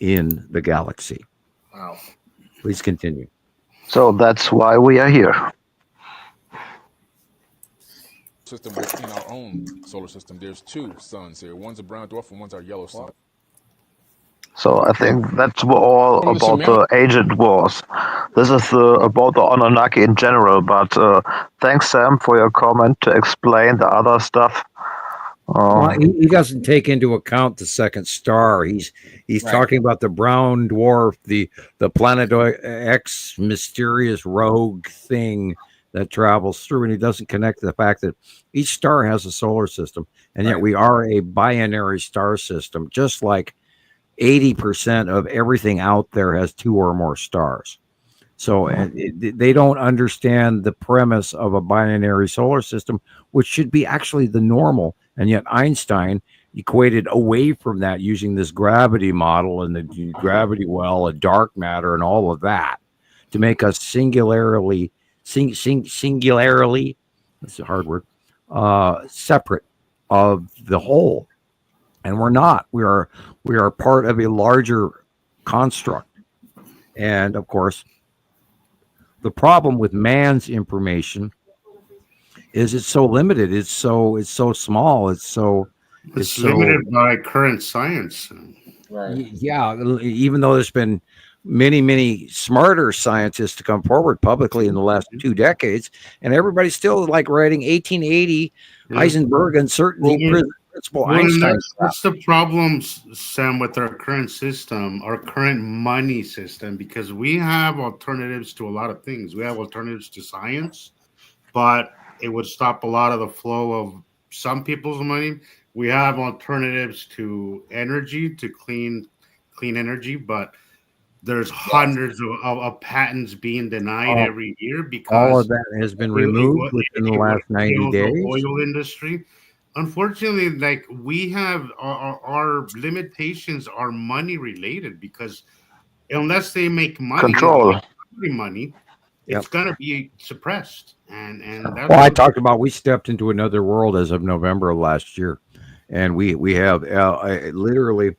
[SPEAKER 2] in the galaxy.
[SPEAKER 3] Wow.
[SPEAKER 2] Please continue.
[SPEAKER 6] So that's why we are here.
[SPEAKER 7] System within our own solar system, there's two suns here. One's a brown dwarf and one's our yellow sun.
[SPEAKER 6] So I think that's all about the Agent Wars. This is about the Anunnaki in general, but thanks, Sam, for your comment to explain the other stuff.
[SPEAKER 2] Well, he doesn't take into account the second star. He's talking about the brown dwarf, the Planet X mysterious rogue thing that travels through, and he doesn't connect to the fact that each star has a solar system, and yet we are a binary star system, just like 80% of everything out there has two or more stars. So they don't understand the premise of a binary solar system, which should be actually the normal. And yet Einstein equated away from that using this gravity model and the gravity well, a dark matter, and all of that to make us singularly, that's a hard word, separate of the whole. And we're not. We are part of a larger construct. And of course, the problem with man's information is it's so limited. It's so small. It's
[SPEAKER 3] limited by current science.
[SPEAKER 4] Right.
[SPEAKER 2] Yeah, even though there's been many smarter scientists to come forward publicly in the last 2 decades, and everybody's still like writing 1880 Heisenberg uncertainty principle Einstein.
[SPEAKER 3] That's the problem, Sam, with our current system, our current money system, because we have alternatives to a lot of things. We have alternatives to science, but it would stop a lot of the flow of some people's money. We have alternatives to energy, to clean energy, but there's hundreds of patents being denied every year because
[SPEAKER 2] all of that has been removed within the last 90 days.
[SPEAKER 3] The oil industry. Unfortunately, like we have our limitations are money related, because unless they make money, it's going to be suppressed. And that's
[SPEAKER 2] I talked about, we stepped into another world as of November of last year, and we have literally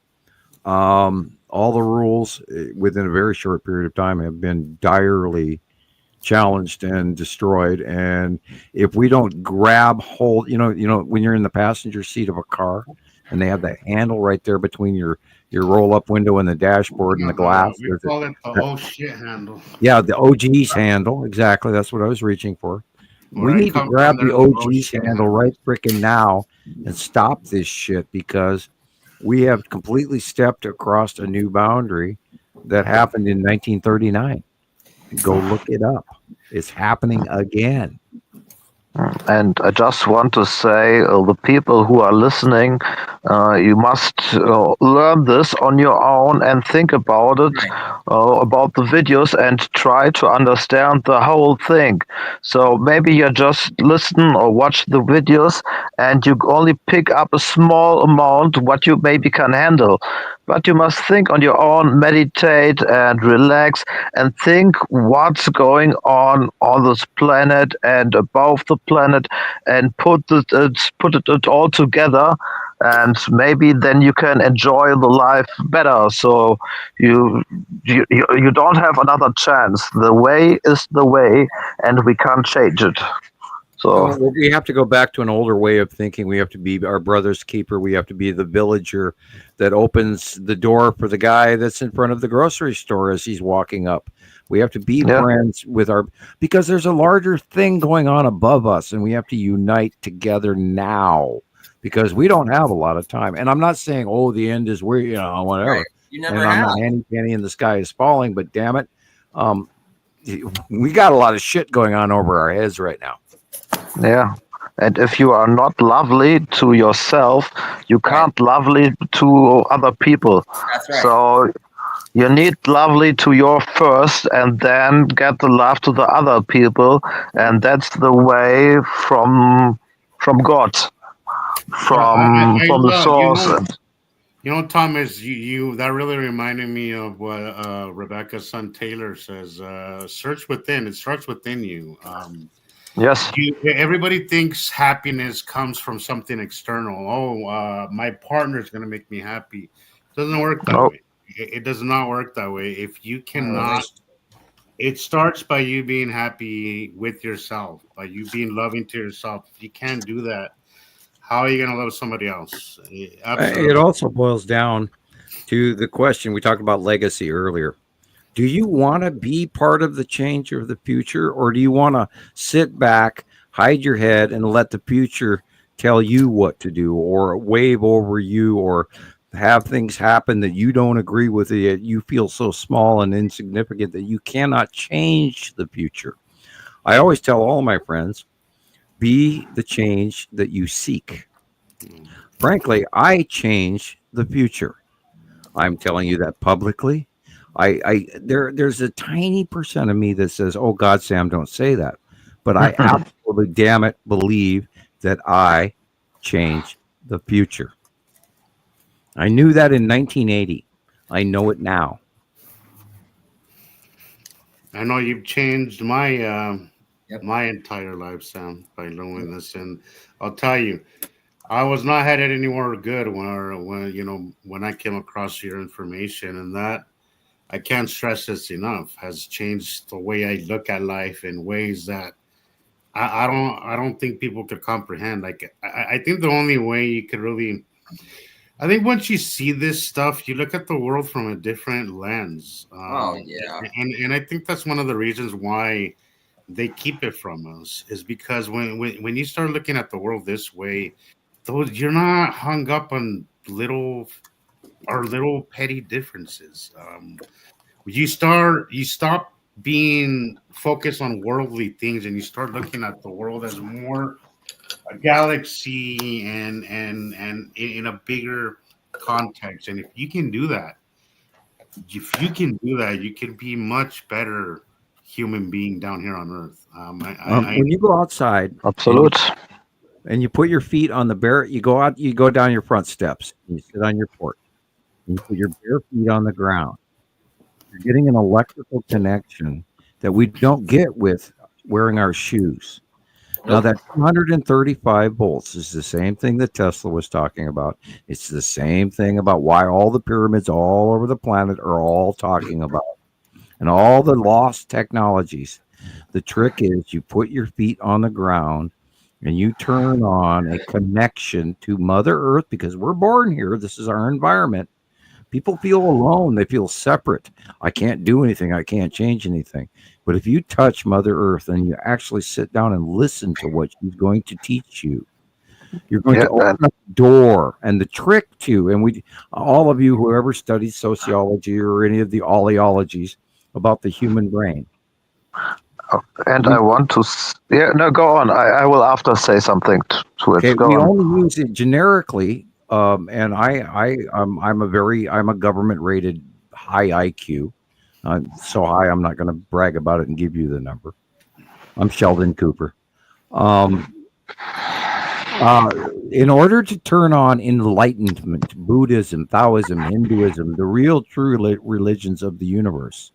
[SPEAKER 2] all the rules within a very short period of time have been direly challenged and destroyed. And if we don't grab hold, you know, when you're in the passenger seat of a car and they have that handle right there between your roll up window and the dashboard and the glass.
[SPEAKER 3] We call it the oh shit handle.
[SPEAKER 2] Yeah, the OG's handle. Exactly. That's what I was reaching for. We need to grab the OG's handle right freaking now and stop this shit, because we have completely stepped across a new boundary that happened in 1939. Go look it up. It's happening again.
[SPEAKER 6] And I just want to say, the people who are listening, you must learn this on your own and think about it, about the videos, and try to understand the whole thing. So maybe you just listen or watch the videos and you only pick up a small amount what you maybe can handle. But you must think on your own, meditate and relax and think what's going on this planet and above the planet, and put it all together, and maybe then you can enjoy the life better. So you don't have another chance. The way is the way, and we can't change it. So
[SPEAKER 2] we have to go back to an older way of thinking. We have to be our brother's keeper. We have to be the villager that opens the door for the guy that's in front of the grocery store as he's walking up. We have to be friends with because there's a larger thing going on above us, and we have to unite together now, because we don't have a lot of time. And I'm not saying, the end is where, whatever.
[SPEAKER 4] Right. You never
[SPEAKER 2] and I'm
[SPEAKER 4] have.
[SPEAKER 2] not Henny Penny in the sky is falling, but damn it, we got a lot of shit going on over our heads right now.
[SPEAKER 6] Yeah. And if you are not lovely to yourself, you can't lovely to other people.
[SPEAKER 4] That's right.
[SPEAKER 6] So you need lovely to your first, and then get the love to the other people, and that's the way from God, from the source.
[SPEAKER 3] Thomas, you that really reminded me of what Rebecca's son Taylor says. Search within; it starts within you.
[SPEAKER 6] Yes.
[SPEAKER 3] Everybody thinks happiness comes from something external. Oh, my partner is going to make me happy. It doesn't work that way. It does not work that way. If you cannot, it starts by you being happy with yourself, by you being loving to yourself. If you can't do that, how are you going to love somebody else? Absolutely.
[SPEAKER 2] It also boils down to the question we talked about legacy earlier. Do you want to be part of the change of the future, or do you want to sit back, hide your head, and let the future tell you what to do, or wave over you, or have things happen that you don't agree with it? You feel so small and insignificant that you cannot change the future. I always tell all my friends, be the change that you seek. Frankly, I change the future. I'm telling you that publicly. There's a tiny percent of me that says, "Oh God, Sam, don't say that," but I absolutely, damn it, believe that I change the future. I knew that in 1980. I know it now.
[SPEAKER 3] I know you've changed my my entire life, Sam, by knowing this, and I'll tell you, I was not headed anywhere good when I came across your information, and that, I can't stress this enough, has changed the way I look at life in ways that I don't think people could comprehend. Like I think the only way you could really, I think once you see this stuff, you look at the world from a different lens. And I think that's one of the reasons why they keep it from us, is because when you start looking at the world this way, you're not hung up on little petty differences. You stop being focused on worldly things, and you start looking at the world as more a galaxy and in a bigger context. And if you can do that, you can be much better human being down here on Earth.
[SPEAKER 2] When you go outside,
[SPEAKER 6] absolute,
[SPEAKER 2] and you put your feet on the bare, you go down your front steps, and you sit on your porch, and you put your bare feet on the ground. You're getting an electrical connection that we don't get with wearing our shoes. Now, that 235 volts is the same thing that Tesla was talking about. It's the same thing about why all the pyramids all over the planet are all talking about, and all the lost technologies. The trick is you put your feet on the ground and you turn on a connection to Mother Earth, because we're born here. This is our environment. People feel alone. They feel separate. I can't do anything. I can't change anything. But if you touch Mother Earth and you actually sit down and listen to what she's going to teach you, you're going to open up the door. And the trick too, and all of you, whoever studies sociology or any of the oleologies about the human brain.
[SPEAKER 6] And I want to, go on. I will after say something to it.
[SPEAKER 2] Okay,
[SPEAKER 6] Go
[SPEAKER 2] we
[SPEAKER 6] on.
[SPEAKER 2] only use it generically. And I'm a government rated high IQ. So high, I'm not going to brag about it and give you the number. I'm Sheldon Cooper. In order to turn on enlightenment, Buddhism, Taoism, Hinduism, the real true religions of the universe,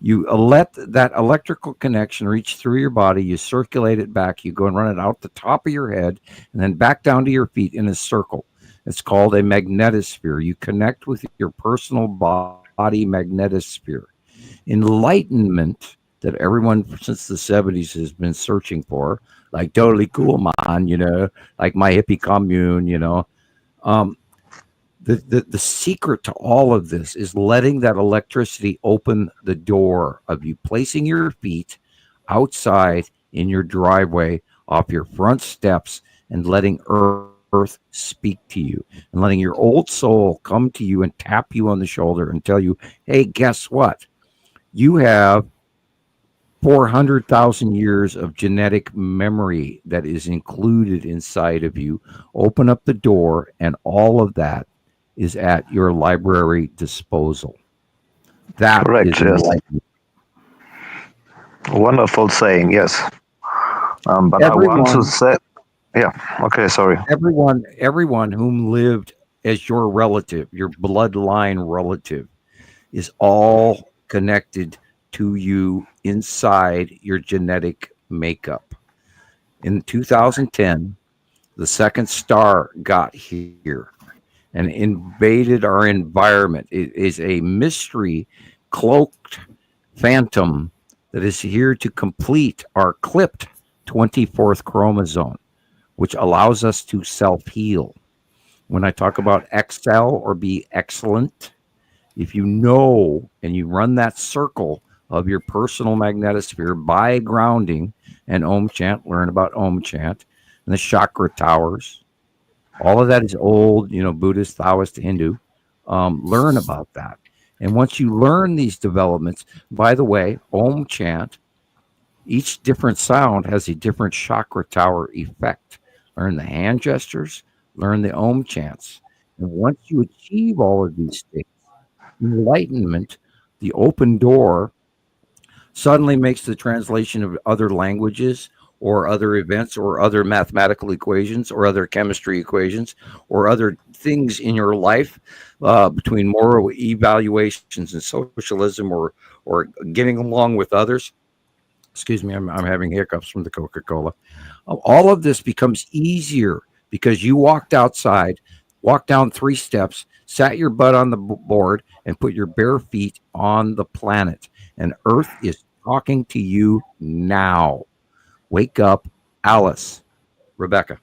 [SPEAKER 2] you let that electrical connection reach through your body, you circulate it back, you go and run it out the top of your head, and then back down to your feet in a circle. It's called a magnetosphere. You connect with your personal body magnetosphere. Enlightenment that everyone since the 70s has been searching for, like totally cool, man, like my hippie commune, The secret to all of this is letting that electricity open the door of you placing your feet outside in your driveway off your front steps and letting Earth earth speak to you, and letting your old soul come to you and tap you on the shoulder and tell you, hey, guess what? You have 400,000 years of genetic memory that is included inside of you. Open up the door, and all of that is at your library disposal. That
[SPEAKER 6] Correct,
[SPEAKER 2] is
[SPEAKER 6] yes.
[SPEAKER 2] enlightenment.
[SPEAKER 6] Wonderful saying, yes. But I want to say, yeah, okay, sorry.
[SPEAKER 2] Everyone whom lived as your relative, your bloodline relative, is all connected to you inside your genetic makeup. In 2010, the second star got here and invaded our environment. It is a mystery cloaked phantom that is here to complete our clipped 24th chromosome, which allows us to self-heal. When I talk about excel or be excellent, if you know and you run that circle of your personal magnetosphere by grounding and Om chant, learn about Om chant and the chakra towers. All of that is old, Buddhist, Taoist, Hindu. Learn about that. And once you learn these developments, by the way, Om chant, each different sound has a different chakra tower effect. Learn the hand gestures, learn the Om chants. And once you achieve all of these things, enlightenment, the open door, suddenly makes the translation of other languages or other events or other mathematical equations or other chemistry equations or other things in your life, between moral evaluations and socialism or getting along with others. Excuse me, I'm having hiccups from the Coca-Cola. All of this becomes easier because you walked outside, walked down 3 steps, sat your butt on the board, and put your bare feet on the planet. And Earth is talking to you now. Wake up, Alice. Rebecca.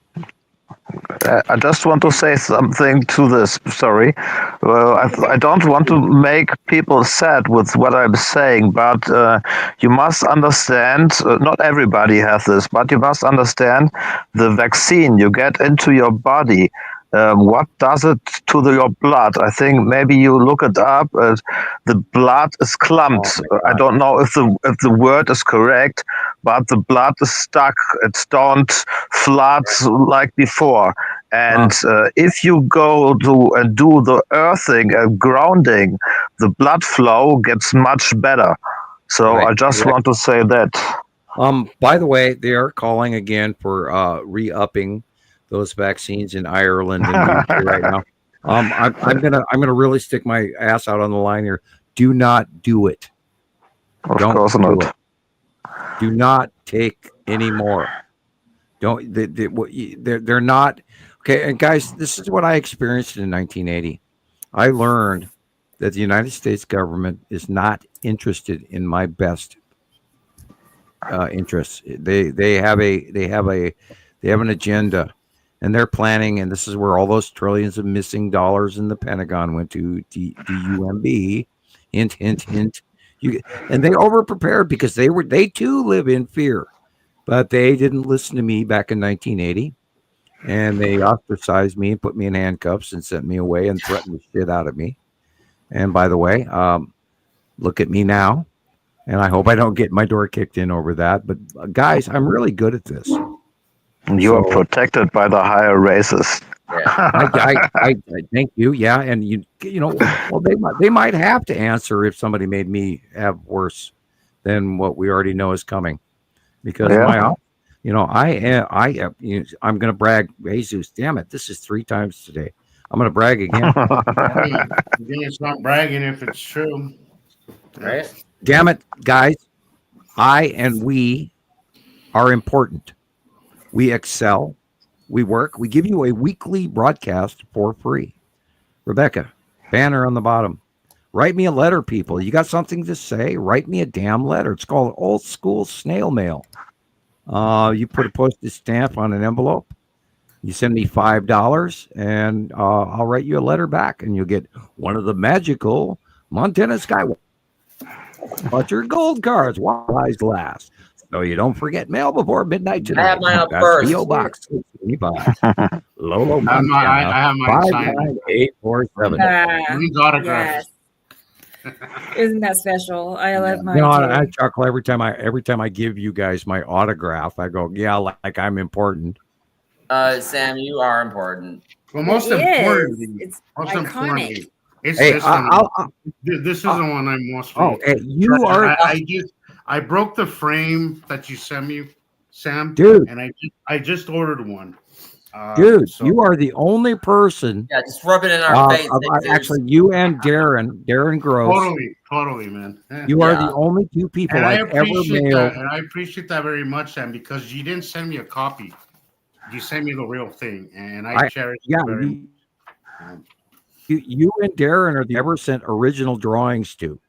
[SPEAKER 6] I just want to say something to this. Sorry. Well, I don't want to make people sad with what I'm saying, but you must understand, not everybody has this, but you must understand the vaccine you get into your body. What does it to your blood? I think maybe you look it up. The blood is clumped. I don't know if the word is correct, but the blood is stuck. It don't flood like before. And if you go to and do the earthing and grounding, the blood flow gets much better. So I just want to say that.
[SPEAKER 2] By the way, they are calling again for re-upping those vaccines in Ireland and UK right now. I'm gonna really stick my ass out on the line here. Do not do it.
[SPEAKER 6] Of course not.
[SPEAKER 2] Do not take any more. Don't. They're not okay. And guys, this is what I experienced in 1980. I learned that the United States government is not interested in my best interests. They have an agenda. And they're planning, and this is where all those trillions of missing dollars in the Pentagon went to DUMB. Hint, hint, hint. And they over-prepared because they too live in fear. But they didn't listen to me back in 1980. And they ostracized me and put me in handcuffs and sent me away and threatened the shit out of me. And by the way, look at me now. And I hope I don't get my door kicked in over that. But guys, I'm really good at this.
[SPEAKER 6] You are protected by the higher races.
[SPEAKER 2] I thank you. Yeah, and well, they might have to answer if somebody made me have worse than what we already know is coming, because I'm going to brag. Jesus, damn it! This is 3 times today. I'm going to brag again.
[SPEAKER 3] It's not bragging if it's true,
[SPEAKER 4] right?
[SPEAKER 2] Damn it, guys! I and we are important. We excel, we work, we give you a weekly broadcast for free. Rebecca, banner on the bottom. Write me a letter, people. You got something to say? Write me a damn letter. It's called old school snail mail. You put a postage stamp on an envelope. You send me $5, and I'll write you a letter back, and you'll get one of the magical Montana Skywatching. But your gold cards, while lies last. So you don't forget mail before midnight tonight.
[SPEAKER 4] I have mine up
[SPEAKER 2] That's
[SPEAKER 4] first.
[SPEAKER 2] P.O. Box 625, Lolo,
[SPEAKER 3] I
[SPEAKER 2] Montana,
[SPEAKER 3] have mine signed.
[SPEAKER 2] 59847.
[SPEAKER 3] Mine's autographed.
[SPEAKER 1] Isn't that special? I love mine
[SPEAKER 2] You know,
[SPEAKER 1] too.
[SPEAKER 2] I chuckle every time I give you guys my autograph. I go, yeah, like I'm important.
[SPEAKER 4] Sam, you are important.
[SPEAKER 3] Well, most
[SPEAKER 1] It is.
[SPEAKER 3] importantly,
[SPEAKER 1] It's
[SPEAKER 3] most
[SPEAKER 1] iconic.
[SPEAKER 3] importantly, it's
[SPEAKER 2] Hey,
[SPEAKER 3] this one. This is the one I'm most.
[SPEAKER 2] Hey, you are.
[SPEAKER 3] I broke the frame that you sent me, Sam,
[SPEAKER 2] Dude.
[SPEAKER 3] and I just ordered one.
[SPEAKER 2] Dude,
[SPEAKER 3] so-
[SPEAKER 2] you are the only person.
[SPEAKER 4] Yeah, just rub it in our face.
[SPEAKER 2] Actually, you and Darren Gross.
[SPEAKER 3] Totally, man.
[SPEAKER 2] You are the only two people
[SPEAKER 3] And
[SPEAKER 2] I've ever mailed.
[SPEAKER 3] And I appreciate that very much, Sam, because you didn't send me a copy. You sent me the real thing, and I cherish it very much.
[SPEAKER 2] You and Darren are the ever sent original drawings to.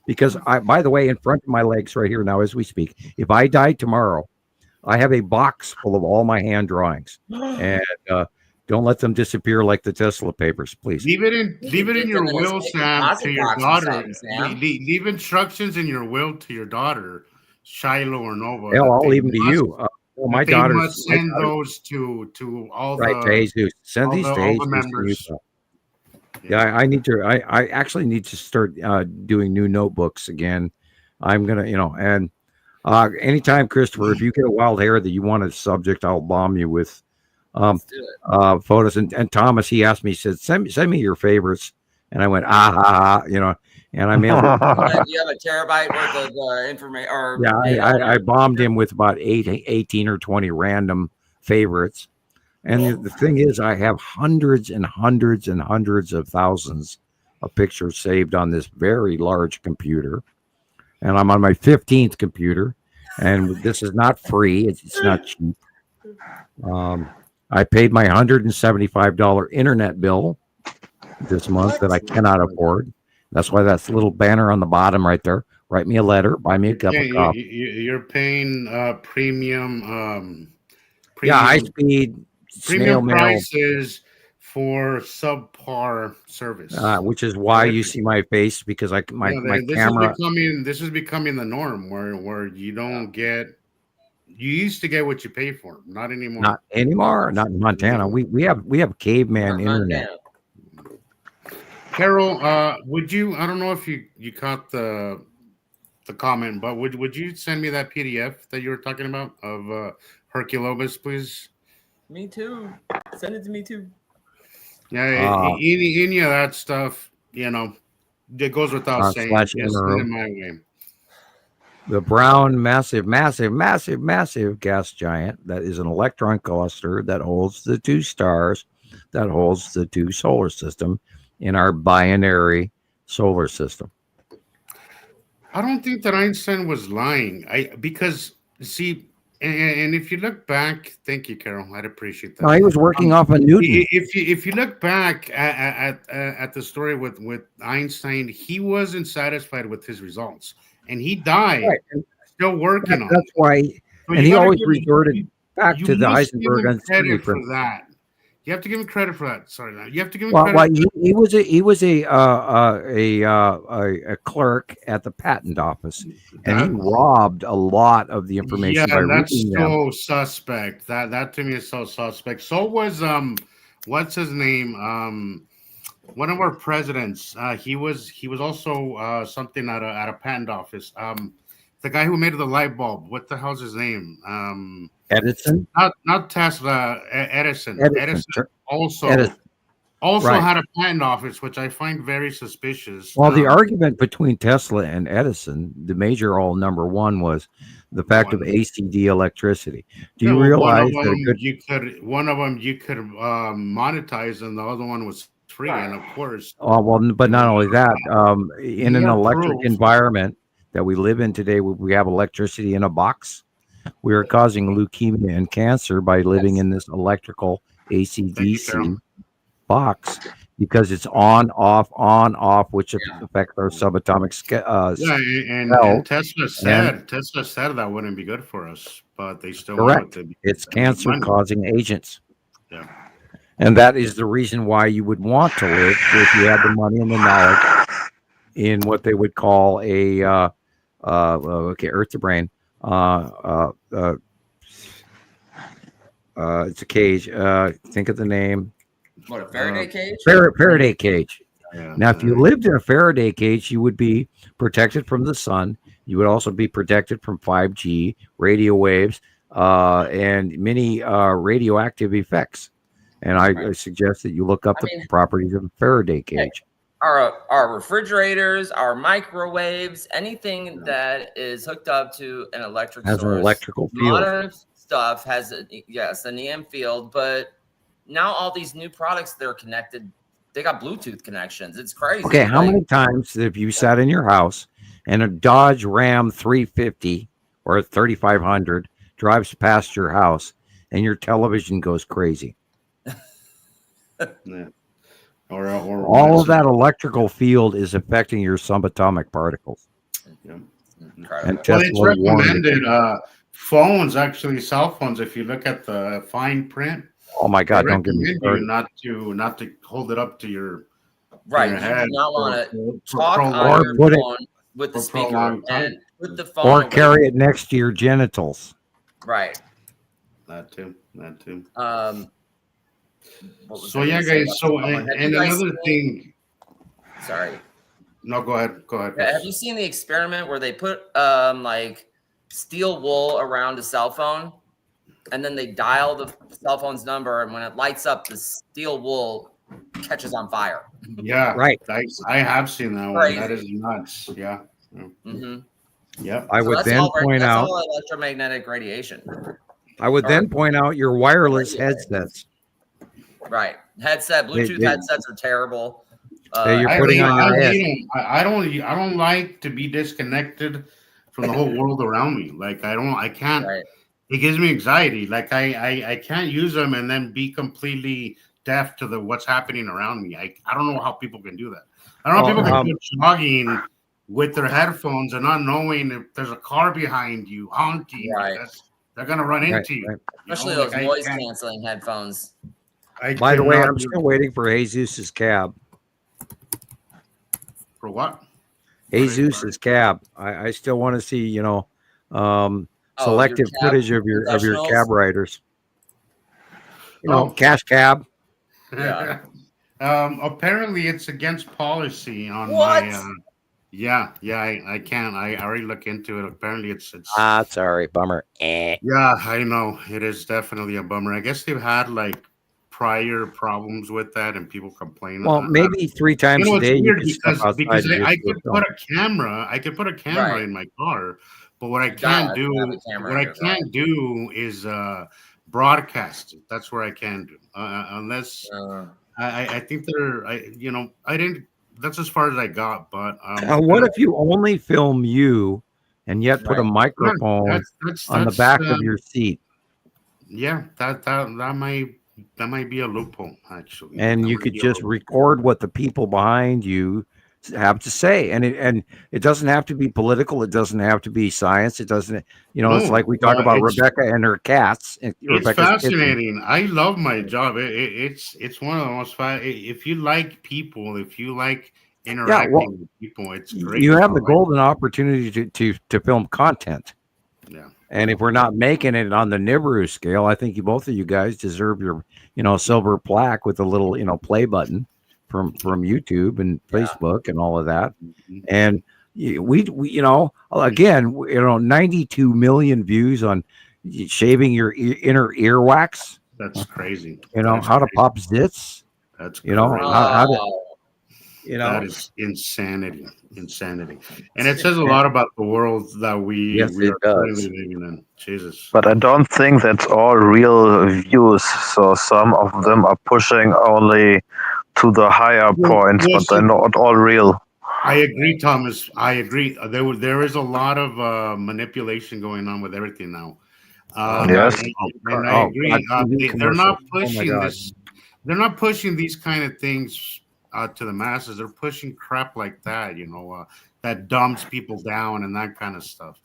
[SPEAKER 2] Because by the way, in front of my legs right here now as we speak, if I die tomorrow, I have a box full of all my hand drawings, and don't let them disappear like the Tesla papers, please.
[SPEAKER 3] Leave it in your will, Sam, to your daughter. Leave instructions in your will to your daughter, Shiloh or Nova.
[SPEAKER 2] Hell, I'll leave them to you. My daughter
[SPEAKER 3] must send those to all
[SPEAKER 2] right to Jesus. Send these to Jesus.
[SPEAKER 3] members.
[SPEAKER 2] Yeah, I need to. I actually need to start doing new notebooks again. I'm gonna, and anytime, Christopher, if you get a wild hair that you want a subject, I'll bomb you with photos. And Thomas, he asked me, he said, send me your favorites, and I went and I mailed it.
[SPEAKER 4] You have a terabyte worth of information, or
[SPEAKER 2] I bombed him with about 18 or 20 random favorites. And the thing is, I have hundreds and hundreds and hundreds of thousands of pictures saved on this very large computer. And I'm on my 15th computer. And this is not free. It's not cheap. I paid my $175 internet bill this month that I cannot afford. That's why that's a little banner on the bottom right there. Write me a letter. Buy me a cup of coffee.
[SPEAKER 3] You're paying premium.
[SPEAKER 2] High speed.
[SPEAKER 3] Premium prices for subpar service,
[SPEAKER 2] which is why you see my face, because my camera.
[SPEAKER 3] This is becoming the norm where you don't get. You used to get what you pay for, not anymore.
[SPEAKER 2] Not anymore. Not in Montana. We have caveman internet.
[SPEAKER 3] Carol, would you? I don't know if you caught the comment, but would you send me that PDF that you were talking about of Herculobus, please?
[SPEAKER 4] Me too. Send it to me too.
[SPEAKER 3] Yeah, any of that stuff, it goes without saying. Just send it my way.
[SPEAKER 2] The brown, massive gas giant that is an electron cluster that holds the two stars, that holds the two solar system in our binary solar system.
[SPEAKER 3] I don't think that Einstein was lying. Because see. And if you look back, thank you, Carol. I'd appreciate that.
[SPEAKER 2] No, he was working off of Newton.
[SPEAKER 3] If you look back at the story with Einstein, he wasn't satisfied with his results, and he died still working on it.
[SPEAKER 2] That's why, and he always resorted back to the Heisenberg uncertainty
[SPEAKER 3] for that. You have to give him credit for that. Sorry, you have to give him
[SPEAKER 2] credit.
[SPEAKER 3] Well,
[SPEAKER 2] he was a clerk at the patent office, and he robbed a lot of the information.
[SPEAKER 3] Yeah, that's so suspect. That to me is so suspect. So was what's his name? One of our presidents. He was also something at a patent office. The guy who made the light bulb. What the hell's his name?
[SPEAKER 2] Edison?
[SPEAKER 3] Not Tesla. Edison. Edison also
[SPEAKER 2] right.
[SPEAKER 3] had a patent office, which I find very suspicious.
[SPEAKER 2] Well, the argument between Tesla and Edison, the major number one, was the fact of ACD electricity. Do you realize that
[SPEAKER 3] one of them you could monetize, and the other one was free, and of course.
[SPEAKER 2] Oh well, but not only that, in an electric environment that we live in today, we have electricity in a box. We are causing leukemia and cancer by living in this electrical AC/DC box, because it's on, off, which affects our subatomic cells.
[SPEAKER 3] And Tesla said that wouldn't be good for us, but they still
[SPEAKER 2] correct. It's cancer-causing agents. Yeah, and that is the reason why you would want to live if you had the money and the knowledge in what they would call Earth to Brain. It's a cage. Think of the name.
[SPEAKER 4] What, a Faraday cage?
[SPEAKER 2] Faraday cage.
[SPEAKER 3] Yeah.
[SPEAKER 2] Now, if you lived in a Faraday cage, you would be protected from the sun. You would also be protected from 5G, radio waves, and many radioactive effects. And I suggest that you look up the properties of a Faraday cage.
[SPEAKER 4] Our refrigerators, our microwaves, anything that is hooked up to an electric
[SPEAKER 2] Has
[SPEAKER 4] source.
[SPEAKER 2] an electrical field.
[SPEAKER 4] Modern stuff has an EM field, but now all these new products, they're connected. They got Bluetooth connections. It's crazy.
[SPEAKER 2] Okay, how many times have you sat in your house and a Dodge Ram 350 or a 3500 drives past your house and your television goes crazy?
[SPEAKER 3] Yeah. Or
[SPEAKER 2] all of that electrical field is affecting your subatomic particles.
[SPEAKER 3] Yeah.
[SPEAKER 2] And
[SPEAKER 3] well, it's recommended phones, actually cell phones, if you look at the fine print.
[SPEAKER 2] Oh my God! Don't get me started.
[SPEAKER 3] Not to hold it up to your
[SPEAKER 4] right.
[SPEAKER 3] your
[SPEAKER 4] You
[SPEAKER 3] head
[SPEAKER 4] do not want to
[SPEAKER 3] for
[SPEAKER 4] talk on your phone with the speaker and put the phone
[SPEAKER 2] or
[SPEAKER 4] away.
[SPEAKER 2] carry it next to your genitals.
[SPEAKER 4] Right.
[SPEAKER 3] That too.
[SPEAKER 4] So
[SPEAKER 3] yeah, guys. So and another thing.
[SPEAKER 4] Sorry.
[SPEAKER 3] No, go ahead.
[SPEAKER 4] Have you seen the experiment where they put like steel wool around a cell phone, and then they dial the cell phone's number, and when it lights up, the steel wool catches on fire?
[SPEAKER 3] Yeah,
[SPEAKER 2] right.
[SPEAKER 3] I have seen that one. That is nuts. Yeah.
[SPEAKER 4] Mm-hmm.
[SPEAKER 3] Yeah.
[SPEAKER 2] I would then point out
[SPEAKER 4] all electromagnetic radiation.
[SPEAKER 2] I would then point out your wireless headsets.
[SPEAKER 4] Right. Bluetooth headsets are terrible.
[SPEAKER 2] You're putting on your head.
[SPEAKER 3] I don't like to be disconnected from the whole world around me. Like I can't. Right. It gives me anxiety. Like I can't use them and then be completely deaf to what's happening around me. I don't know how people can do that. I don't know how people can go jogging with their headphones and not knowing if there's a car behind you honking.
[SPEAKER 4] Right.
[SPEAKER 3] They're gonna run into you.
[SPEAKER 2] Right.
[SPEAKER 4] Especially those noise canceling headphones.
[SPEAKER 2] By the way, I'm still waiting for Jesus's cab.
[SPEAKER 3] For what?
[SPEAKER 2] Jesus's cab. I still want to see, selective footage of your cab riders. Cash cab.
[SPEAKER 3] Yeah. Apparently it's against policy on
[SPEAKER 4] what?
[SPEAKER 3] my I can't. I already look into it. Apparently it's
[SPEAKER 2] sorry, bummer.
[SPEAKER 3] Yeah, I know. It is definitely a bummer. I guess they've had like prior problems with that and people complain.
[SPEAKER 2] Well, maybe 3 times a day.
[SPEAKER 3] Because I could put a camera. I could put a camera in my car, but what I can't do is broadcast. That's where I can do unless I think I didn't. That's as far as I got. But
[SPEAKER 2] what if you only film you and yet put a microphone on the back of your seat?
[SPEAKER 3] Yeah, that might be a loophole, actually.
[SPEAKER 2] And you could just record what the people behind you have to say, and it doesn't have to be political. It doesn't have to be science. It doesn't. It's like we talk about Rebecca and her cats.
[SPEAKER 3] It's fascinating. I love my job. It's one of the most fun. If you like people, if you like interacting with people, it's great.
[SPEAKER 2] You have the golden opportunity to film content.
[SPEAKER 3] Yeah.
[SPEAKER 2] And if we're not making it on the Nibiru scale, I think both of you guys deserve your, silver plaque with a little, play button from YouTube and Facebook and all of that.
[SPEAKER 3] Mm-hmm.
[SPEAKER 2] And we again, 92 million views on shaving your inner earwax.
[SPEAKER 3] That's crazy.
[SPEAKER 2] How to pop zits.
[SPEAKER 3] That's crazy.
[SPEAKER 2] How to.
[SPEAKER 3] That is insanity, and it says a lot about the world that we are currently living in. Jesus,
[SPEAKER 6] but I don't think that's all real views. So some of them are pushing only to the higher points, but they're not all real.
[SPEAKER 3] I agree, Thomas. I agree. There is a lot of manipulation going on with everything now.
[SPEAKER 6] Yes,
[SPEAKER 3] and I agree. They're not pushing this. They're not pushing these kind of things to the masses. They're pushing crap like that, that dumbs people down and that kind of stuff.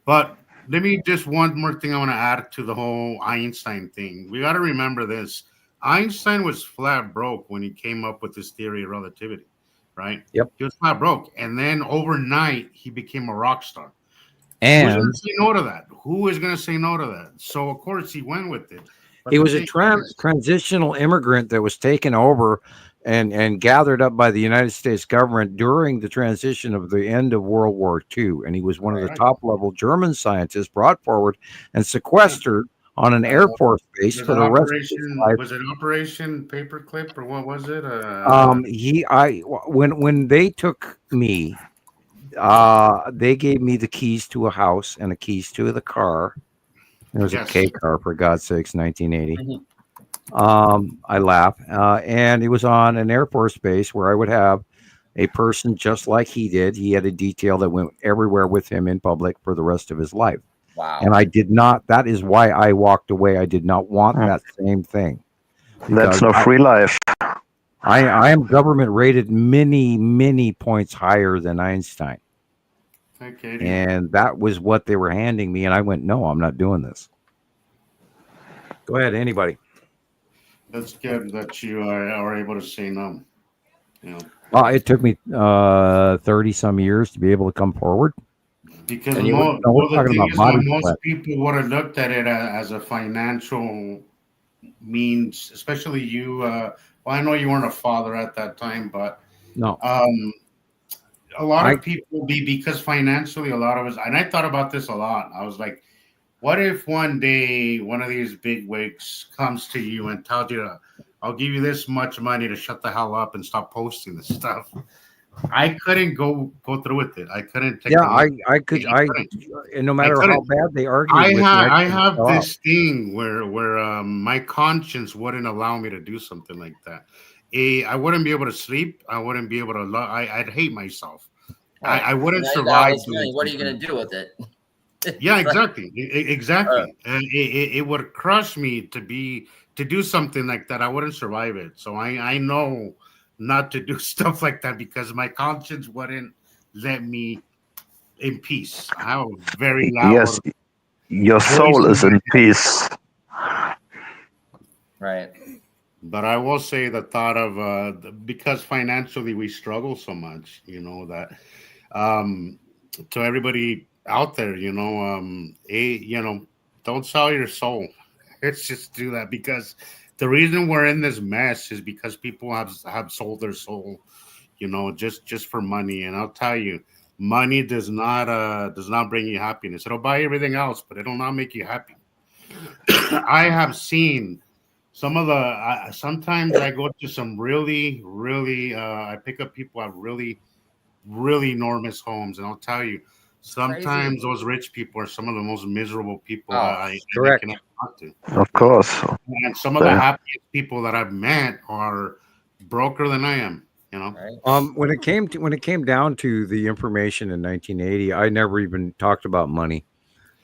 [SPEAKER 3] But let me just one more thing I want to add to the whole Einstein thing. We got to remember this. Einstein was flat broke when he came up with this theory of relativity, right?
[SPEAKER 2] Yep.
[SPEAKER 3] He was flat broke. And then overnight, he became a rock star. Who's going
[SPEAKER 2] And
[SPEAKER 3] to say no to that? Who is going to say no to that? So of course he went with it. But
[SPEAKER 2] he
[SPEAKER 3] the
[SPEAKER 2] was a
[SPEAKER 3] thing is,
[SPEAKER 2] transitional immigrant that was taken over and gathered up by the United States government during the transition of the end of World War II. And he was one of the
[SPEAKER 3] Right.
[SPEAKER 2] top level German scientists brought forward and sequestered on an Air Force base
[SPEAKER 3] was
[SPEAKER 2] for
[SPEAKER 3] it
[SPEAKER 2] the rest of his
[SPEAKER 3] Operation?
[SPEAKER 2] life.
[SPEAKER 3] Was it Operation Paperclip or what was it?
[SPEAKER 2] When they took me, they gave me the keys to a house and the keys to the car. It was a K car, for God's sakes, 1980. I laugh. And it was on an Air Force base where I would have a person just like he did. He had a detail that went everywhere with him in public for the rest of his life.
[SPEAKER 4] Wow.
[SPEAKER 2] And I did not. That is why I walked away. I did not want that same thing.
[SPEAKER 6] That's no free life.
[SPEAKER 2] I am government rated many points higher than Einstein.
[SPEAKER 3] Okay.
[SPEAKER 2] And that was what they were handing me. And I went, no, I'm not doing this. Go ahead, anybody.
[SPEAKER 3] That's good that you are able to say no. You know,
[SPEAKER 2] Well, it took me 30 some years to be able to come forward.
[SPEAKER 3] because
[SPEAKER 2] And
[SPEAKER 3] most
[SPEAKER 2] sweat.
[SPEAKER 3] people would have looked at it as a financial means, especially you. Well, I know you weren't a father at that time, but
[SPEAKER 2] No.
[SPEAKER 3] a lot of people because financially, a lot of us, and I thought about this a lot. I was like, what if one day one of these big wigs comes to you and tells you, I'll give you this much money to shut the hell up and stop posting this stuff? I couldn't go through with it. I couldn't take
[SPEAKER 2] I could. And no matter how bad they argued with me,
[SPEAKER 3] I have this thing where my conscience wouldn't allow me to do something like that. I wouldn't be able to sleep. I wouldn't be able to I'd hate myself.
[SPEAKER 4] Right.
[SPEAKER 3] I wouldn't
[SPEAKER 4] Now
[SPEAKER 3] survive.
[SPEAKER 4] what are you going to do with it?
[SPEAKER 3] Yeah, exactly. Exactly. And it would crush me to do something like that. I wouldn't survive it. So I know not to do stuff like that because my conscience wouldn't let me in peace. I have a very loud.
[SPEAKER 6] Yes, your soul is in peace.
[SPEAKER 4] Right.
[SPEAKER 3] But I will say the thought of because financially we struggle so much, that to everybody out there, don't sell your soul. Let's just do that, because the reason we're in this mess is because people have sold their soul, just for money. And I'll tell you, money does not bring you happiness. It'll buy everything else, but it'll not make you happy. I have seen some of the sometimes I go to some really I pick up people who have really enormous homes, and I'll tell you, sometimes those rich people are some of the most miserable people I can ever talk to.
[SPEAKER 6] Of course.
[SPEAKER 3] And some of the happiest people that I've met are broker than I am.
[SPEAKER 2] When it came down to the information in 1980, I never even talked about money.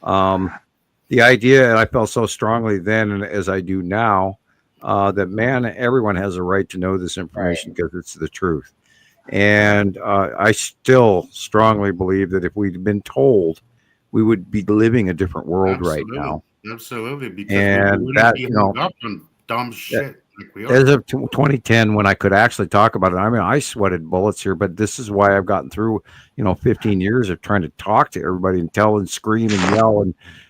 [SPEAKER 2] The idea, and I felt so strongly then as I do now, that everyone has a right to know this information because it's the truth. And I still strongly believe that if we'd been told, we would be living a different world right now.
[SPEAKER 3] Absolutely, because
[SPEAKER 2] and
[SPEAKER 3] we
[SPEAKER 2] that
[SPEAKER 3] be hung up on dumb shit. Like we are.
[SPEAKER 2] As of 2010, when I could actually talk about it, I mean, I sweated bullets here, but this is why I've gotten through, 15 years of trying to talk to everybody and tell and scream and yell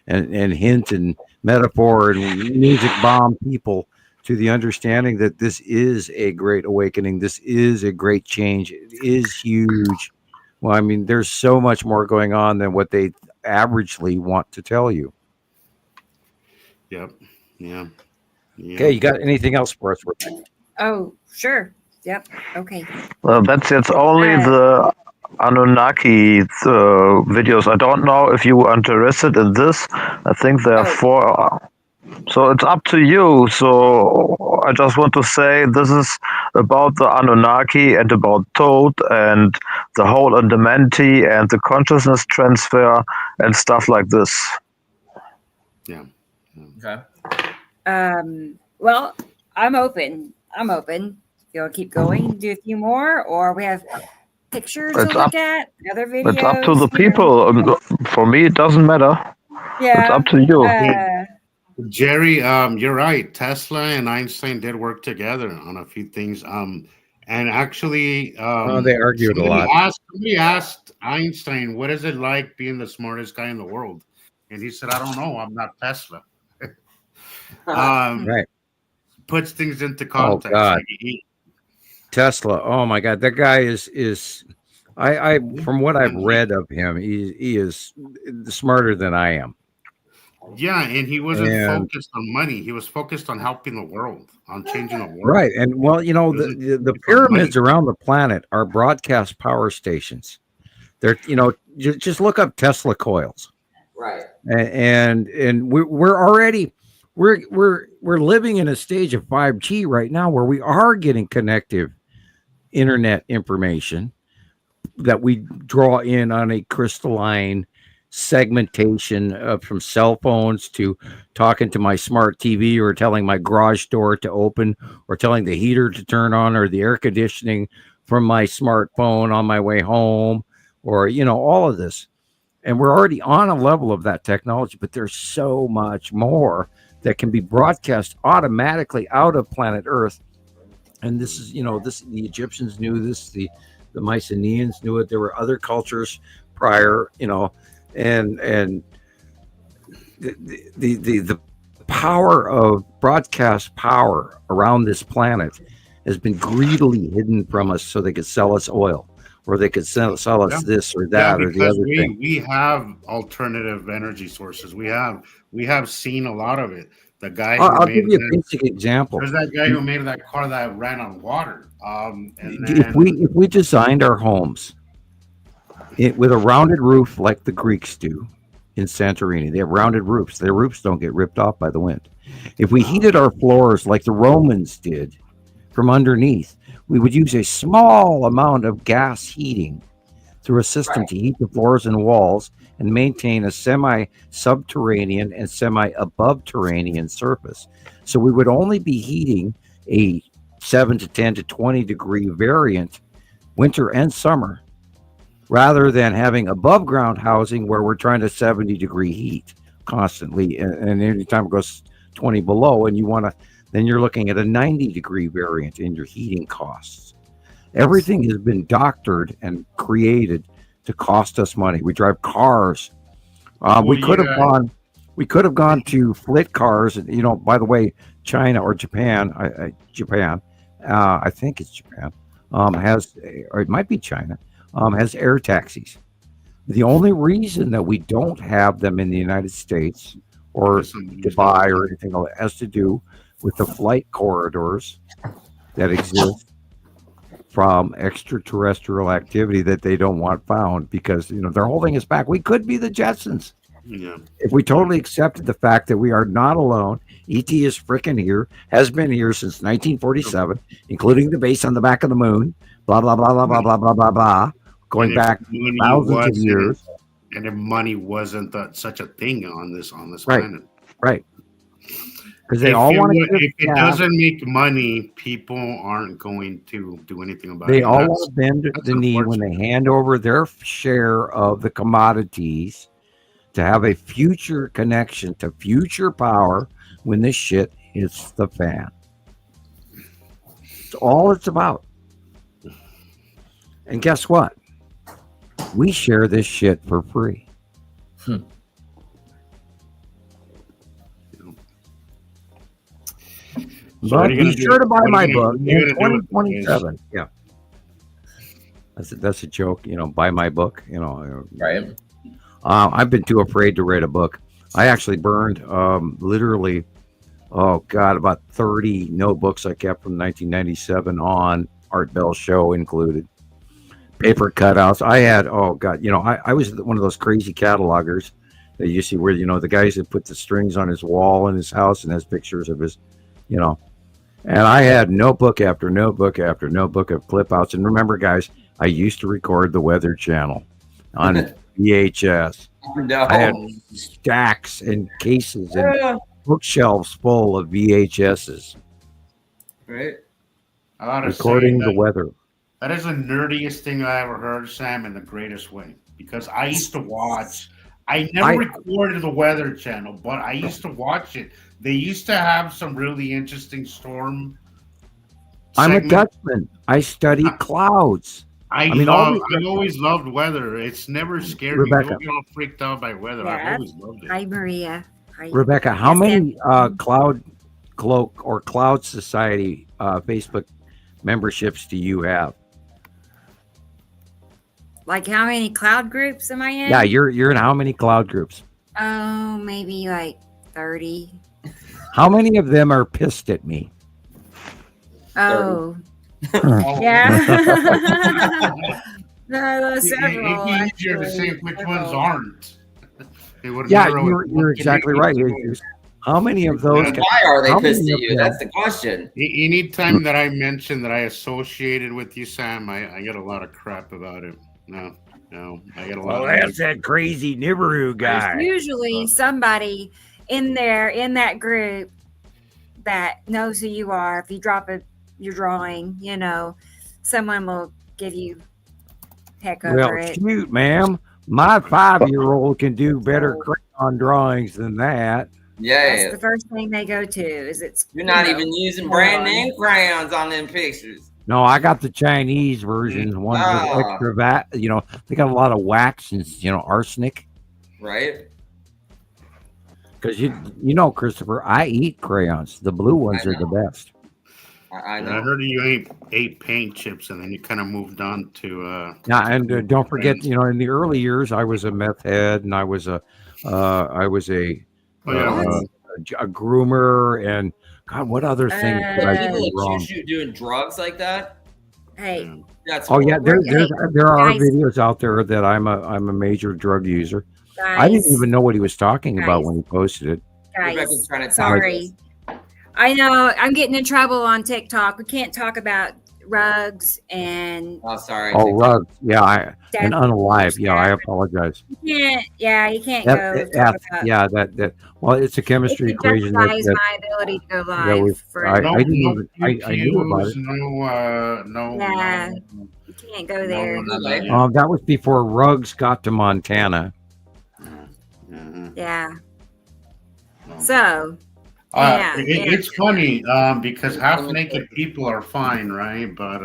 [SPEAKER 2] and hint and metaphor and music bomb people to the understanding that this is a great awakening. This is a great change. It is huge. Well, I mean, there's so much more going on than what they averagely want to tell you.
[SPEAKER 3] Yep. Yeah.
[SPEAKER 2] Okay, you got anything else for us?
[SPEAKER 1] Oh, sure. Yep. Okay.
[SPEAKER 6] Well, it's only the Anunnaki videos. I don't know if you are interested in this. I think there are 4. So it's up to you. So I just want to say this is about the Anunnaki and about Toad and the whole Indemnity and the consciousness transfer and stuff like this.
[SPEAKER 3] Yeah.
[SPEAKER 4] Okay.
[SPEAKER 1] Well, I'm open. You want to keep going, do a few more, or we have pictures to look at, other videos?
[SPEAKER 6] It's up to the people. For me, it doesn't matter.
[SPEAKER 1] Yeah.
[SPEAKER 6] It's up to you.
[SPEAKER 3] Jerry, you're right. Tesla and Einstein did work together on a few things. And actually,
[SPEAKER 2] they argued a lot.
[SPEAKER 3] Somebody asked Einstein, what is it like being the smartest guy in the world? And he said, I don't know. I'm not Tesla.
[SPEAKER 2] Right.
[SPEAKER 3] Puts things into
[SPEAKER 2] Oh
[SPEAKER 3] context.
[SPEAKER 2] God. Tesla. Oh my God. That guy is I from what I've read of him, he is smarter than I am.
[SPEAKER 3] Yeah, and he wasn't focused on money. He was focused on helping the world, on changing the world.
[SPEAKER 2] Right. And well, you know, the pyramids around the planet are broadcast power stations. They're, you know, just look up Tesla coils.
[SPEAKER 4] Right.
[SPEAKER 2] And we're already we're living in a stage of 5G right now where we are getting connective internet information that we draw in on a crystalline segmentation from cell phones to talking to my smart TV or telling my garage door to open or telling the heater to turn on or the air conditioning from my smartphone on my way home or, you know, all of this. And we're already on a level of that technology, but there's so much more that can be broadcast automatically out of planet Earth. And this is, you know, the Egyptians knew this, the Mycenaeans knew it. There were other cultures prior, you know, and the power of broadcast power around this planet has been greedily hidden from us so they could sell us oil or they could sell us this or that or the other thing.
[SPEAKER 3] We have alternative energy sources. We have seen a lot of it. The guy
[SPEAKER 2] I'll give you a basic example.
[SPEAKER 3] There's that guy who made that car that ran on water.
[SPEAKER 2] If we designed our homes with a rounded roof like the Greeks do in Santorini, they have rounded roofs. Their roofs don't get ripped off by the wind. If we heated our floors like the Romans did from underneath, we would use a small amount of gas heating through a system to heat the floors and walls and maintain a semi-subterranean and semi-above-terranean surface. So we would only be heating a 7 to 10 to 20 degree variant winter and summer, rather than having above ground housing where we're trying to 70 degree heat constantly. And anytime it goes 20 below and you want to, then you're looking at a 90 degree variant in your heating costs. Everything has been doctored and created to cost us money. We drive cars. We could have gone to flit cars. You know, by the way, China or Japan, I think it's Japan, has, or it might be China, has air taxis. The only reason that we don't have them in the United States or Dubai or anything else has to do with the flight corridors that exist from extraterrestrial activity that they don't want found because, you know, they're holding us back. We could be the Jetsons.
[SPEAKER 3] Yeah.
[SPEAKER 2] If we totally accepted the fact that we are not alone. ET is freaking here, has been here since 1947, including the base on the back of the moon, blah, blah, blah, blah, blah, blah, blah, blah, blah, going back thousands of years.
[SPEAKER 3] And if money wasn't such a thing on this
[SPEAKER 2] right,
[SPEAKER 3] planet.
[SPEAKER 2] Right. Because they all want to.
[SPEAKER 3] If it doesn't make money, people aren't going to do anything about it.
[SPEAKER 2] They all want to bend the knee when they hand over their share of the commodities to have a future connection to future power when this shit hits the fan. It's all it's about. And guess what? We share this shit for free. But be sure to buy my book in 2027. Yeah. That's a joke, you know, buy my book, you know.
[SPEAKER 4] Right.
[SPEAKER 2] I've been too afraid to write a book. I actually burned literally, about 30 notebooks I kept from 1997 on, Art Bell show included. Paper cutouts. I had, I was one of those crazy catalogers that you see where, you know, the guys that put the strings on his wall in his house and has pictures of his, you know. And I had notebook after notebook after notebook of clip outs. And remember, guys, I used to record the Weather Channel on VHS.
[SPEAKER 4] No.
[SPEAKER 2] I had stacks and cases and bookshelves full of VHSs.
[SPEAKER 4] Right.
[SPEAKER 2] Recording the weather.
[SPEAKER 3] That is the nerdiest thing I ever heard, Sam, in the greatest way. Because I used to watch. I never recorded the Weather Channel, but I used to watch it. They used to have some really interesting storm.
[SPEAKER 2] I'm a Dutchman. I study clouds.
[SPEAKER 3] I've always loved weather. It's never scared me.
[SPEAKER 2] Rebecca.
[SPEAKER 3] Don't get all freaked out by weather.
[SPEAKER 1] Yeah.
[SPEAKER 3] I've always loved it.
[SPEAKER 1] Hi, Maria. Hi.
[SPEAKER 2] Rebecca, how
[SPEAKER 1] Yes,
[SPEAKER 2] many
[SPEAKER 1] Sam.
[SPEAKER 2] Cloud Cloak or Cloud Society Facebook memberships do you have?
[SPEAKER 1] Like how many cloud groups am I in?
[SPEAKER 2] Yeah, you're in how many cloud groups?
[SPEAKER 1] Oh, maybe like 30.
[SPEAKER 2] How many of them are pissed at me?
[SPEAKER 1] Oh. Yeah. No, several.
[SPEAKER 3] It'd be easier to say which ones aren't. They would
[SPEAKER 2] Yeah,
[SPEAKER 3] narrow it
[SPEAKER 2] you're exactly right. How many of those?
[SPEAKER 4] Why are they
[SPEAKER 2] how
[SPEAKER 4] pissed
[SPEAKER 2] many
[SPEAKER 4] at
[SPEAKER 2] of
[SPEAKER 4] you?
[SPEAKER 2] them-
[SPEAKER 4] That's the question.
[SPEAKER 3] Anytime that I mention that I associated with you, Sam, I get a lot of crap about it. No, I get a lot.
[SPEAKER 2] Well, that's that crazy Nibiru guy.
[SPEAKER 1] There's usually somebody in there in that group that knows who you are. If you drop your drawing, someone will give you heck over
[SPEAKER 2] Well,
[SPEAKER 1] it.
[SPEAKER 2] shoot, ma'am. My 5-year-old can do better crayon drawings than that.
[SPEAKER 4] Yeah.
[SPEAKER 1] That's the first thing they go to. Is it's
[SPEAKER 4] You're not even using brand name crayons on them pictures.
[SPEAKER 2] No, I got the Chinese versions. One with extra they got a lot of wax and arsenic.
[SPEAKER 4] Right.
[SPEAKER 2] Because Christopher, I eat crayons. The blue ones are the best.
[SPEAKER 4] I know.
[SPEAKER 3] I heard you ate paint chips, and then you kind of moved on to.
[SPEAKER 2] Yeah, and don't forget, in the early years, I was a meth head, and I was a groomer, and God, what other things did I do
[SPEAKER 4] People
[SPEAKER 2] wrong?
[SPEAKER 4] accuse you doing drugs like that.
[SPEAKER 1] Hey,
[SPEAKER 4] that's
[SPEAKER 2] Oh yeah, there are
[SPEAKER 1] guys.
[SPEAKER 2] videos out there that I'm a major drug user.
[SPEAKER 1] guys,
[SPEAKER 2] I didn't even know what he was talking about when he posted it.
[SPEAKER 4] Rebecca's
[SPEAKER 1] guys,
[SPEAKER 4] trying to talk
[SPEAKER 1] sorry. I know I'm getting in trouble on TikTok. We can't talk about rugs and
[SPEAKER 4] Oh, sorry.
[SPEAKER 2] Oh, rugs. Yeah, and
[SPEAKER 1] Death.
[SPEAKER 2] unalive. Yeah, I apologize.
[SPEAKER 1] you can't go talk about
[SPEAKER 2] That. Well, it's a chemistry
[SPEAKER 1] it
[SPEAKER 2] equation.
[SPEAKER 1] justifies my ability to go live
[SPEAKER 2] that was,
[SPEAKER 1] for
[SPEAKER 2] I
[SPEAKER 3] No,
[SPEAKER 2] didn't
[SPEAKER 3] no
[SPEAKER 2] even. I knew about it.
[SPEAKER 1] Yeah. You can't go there.
[SPEAKER 2] That was before rugs got to Montana.
[SPEAKER 1] Yeah. So
[SPEAKER 3] It's funny because half naked people are fine, right? But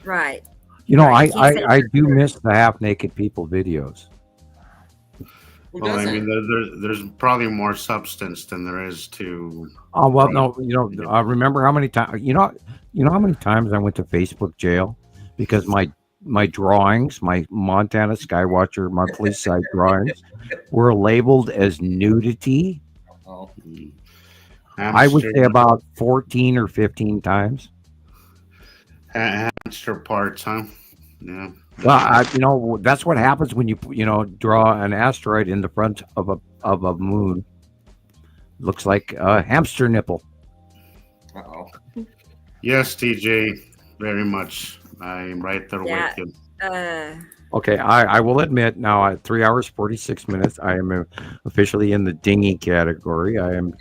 [SPEAKER 1] right.
[SPEAKER 2] I do miss the half naked people videos.
[SPEAKER 3] well, I mean, there's probably more substance than there is to.
[SPEAKER 2] Oh well, no, remember how many times how many times I went to Facebook jail because my drawings, my Montana Skywatcher monthly site drawings, were labeled as nudity.
[SPEAKER 4] Oh.
[SPEAKER 2] I would say about 14 or 15 times.
[SPEAKER 3] Hamster parts, huh? Yeah.
[SPEAKER 2] Well, that's what happens when you draw an asteroid in the front of a moon. Looks like a hamster nipple.
[SPEAKER 4] Uh-oh.
[SPEAKER 3] Yes, TJ, very much. I'm right there with you.
[SPEAKER 2] Okay, I will admit now at 3 hours 46 minutes, I am officially in the dingy category. I'm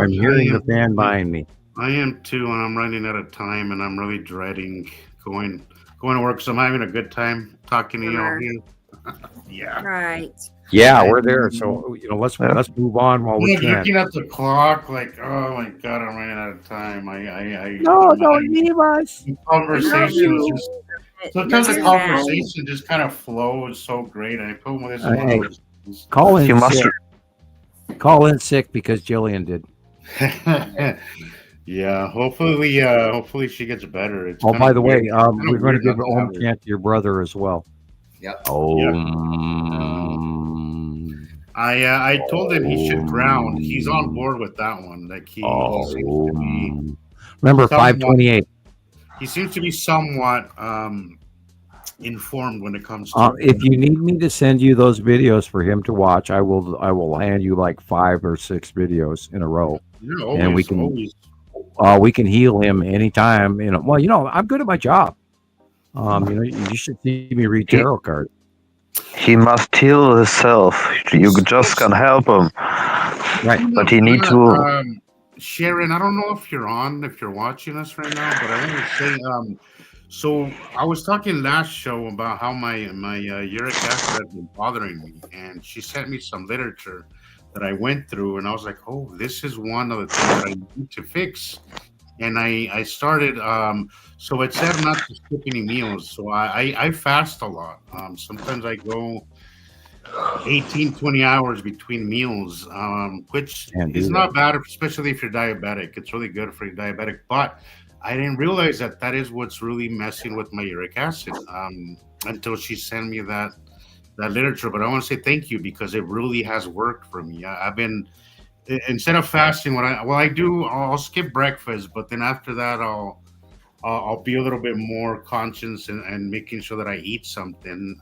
[SPEAKER 2] hearing the fan behind me.
[SPEAKER 3] I am too, and I'm running out of time, and I'm really dreading going to work. So I'm having a good time talking to you all here. Yeah.
[SPEAKER 1] Right.
[SPEAKER 2] Yeah, we're there. So let's move on while we can.
[SPEAKER 3] Looking at the clock, like, oh my god, I'm running out of time.
[SPEAKER 2] Don't leave us.
[SPEAKER 3] Sometimes the conversation just kind of flows so great. I told him this is one of those.
[SPEAKER 2] Call in sick because Gillian did.
[SPEAKER 3] Yeah, hopefully she gets better. It's
[SPEAKER 2] by the way,
[SPEAKER 3] weird.
[SPEAKER 2] we're going to give a home chant to your brother as well.
[SPEAKER 4] Yep.
[SPEAKER 3] I told him he should ground. He's on board with that one. Like he seems to be.
[SPEAKER 2] Remember 528.
[SPEAKER 3] He seems to be somewhat informed when it comes to.
[SPEAKER 2] If you need me to send you those videos for him to watch, I will hand you like 5 or 6 videos in a row, and we can heal him anytime. I'm good at my job. You should see me read tarot cards.
[SPEAKER 6] He must heal himself. You just can help him,
[SPEAKER 2] right?
[SPEAKER 6] But he need to.
[SPEAKER 3] Sharon, I don't know if you're watching us right now, but I want to say, so I was talking last show about how my uric acid had been bothering me, and she sent me some literature that I went through, and I was like, oh, this is one of the things I need to fix. and I started. So it said not to skip any meals. So I fast a lot. Sometimes I go 18, 20 hours between meals, which is not bad, especially if you're diabetic. It's really good for your diabetic. But I didn't realize that is what's really messing with my uric acid until she sent me that literature. But I want to say thank you because it really has worked for me. I've been, instead of fasting, I'll skip breakfast, but then after that I'll be a little bit more conscious and making sure that I eat something.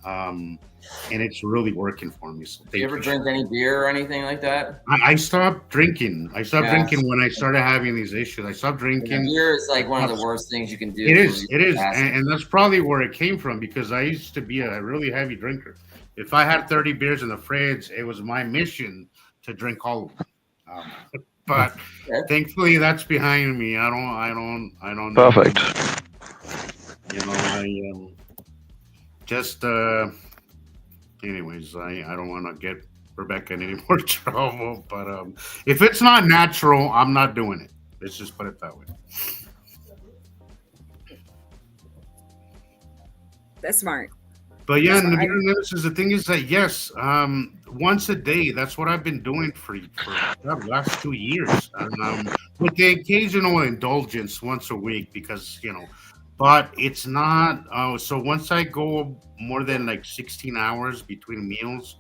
[SPEAKER 3] And it's really working for me. So
[SPEAKER 4] do you ever drink any beer or anything like that?
[SPEAKER 3] I stopped drinking. I stopped drinking when I started having these issues. I stopped drinking.
[SPEAKER 4] Beer is like one of the worst things you can do.
[SPEAKER 3] It is, and that's probably where it came from because I used to be a really heavy drinker. If I had 30 beers in the fridge, it was my mission to drink all of them. But thankfully, that's behind me. I don't.
[SPEAKER 6] Perfect.
[SPEAKER 3] Anyways, I don't want to get Rebecca in any more trouble. But if it's not natural, I'm not doing it. Let's just put it that way.
[SPEAKER 1] That's smart.
[SPEAKER 3] But yeah, the thing is that yes, once a day. That's what I've been doing for the last 2 years, with the occasional indulgence once a week because but it's not. So once I go more than like 16 hours between meals,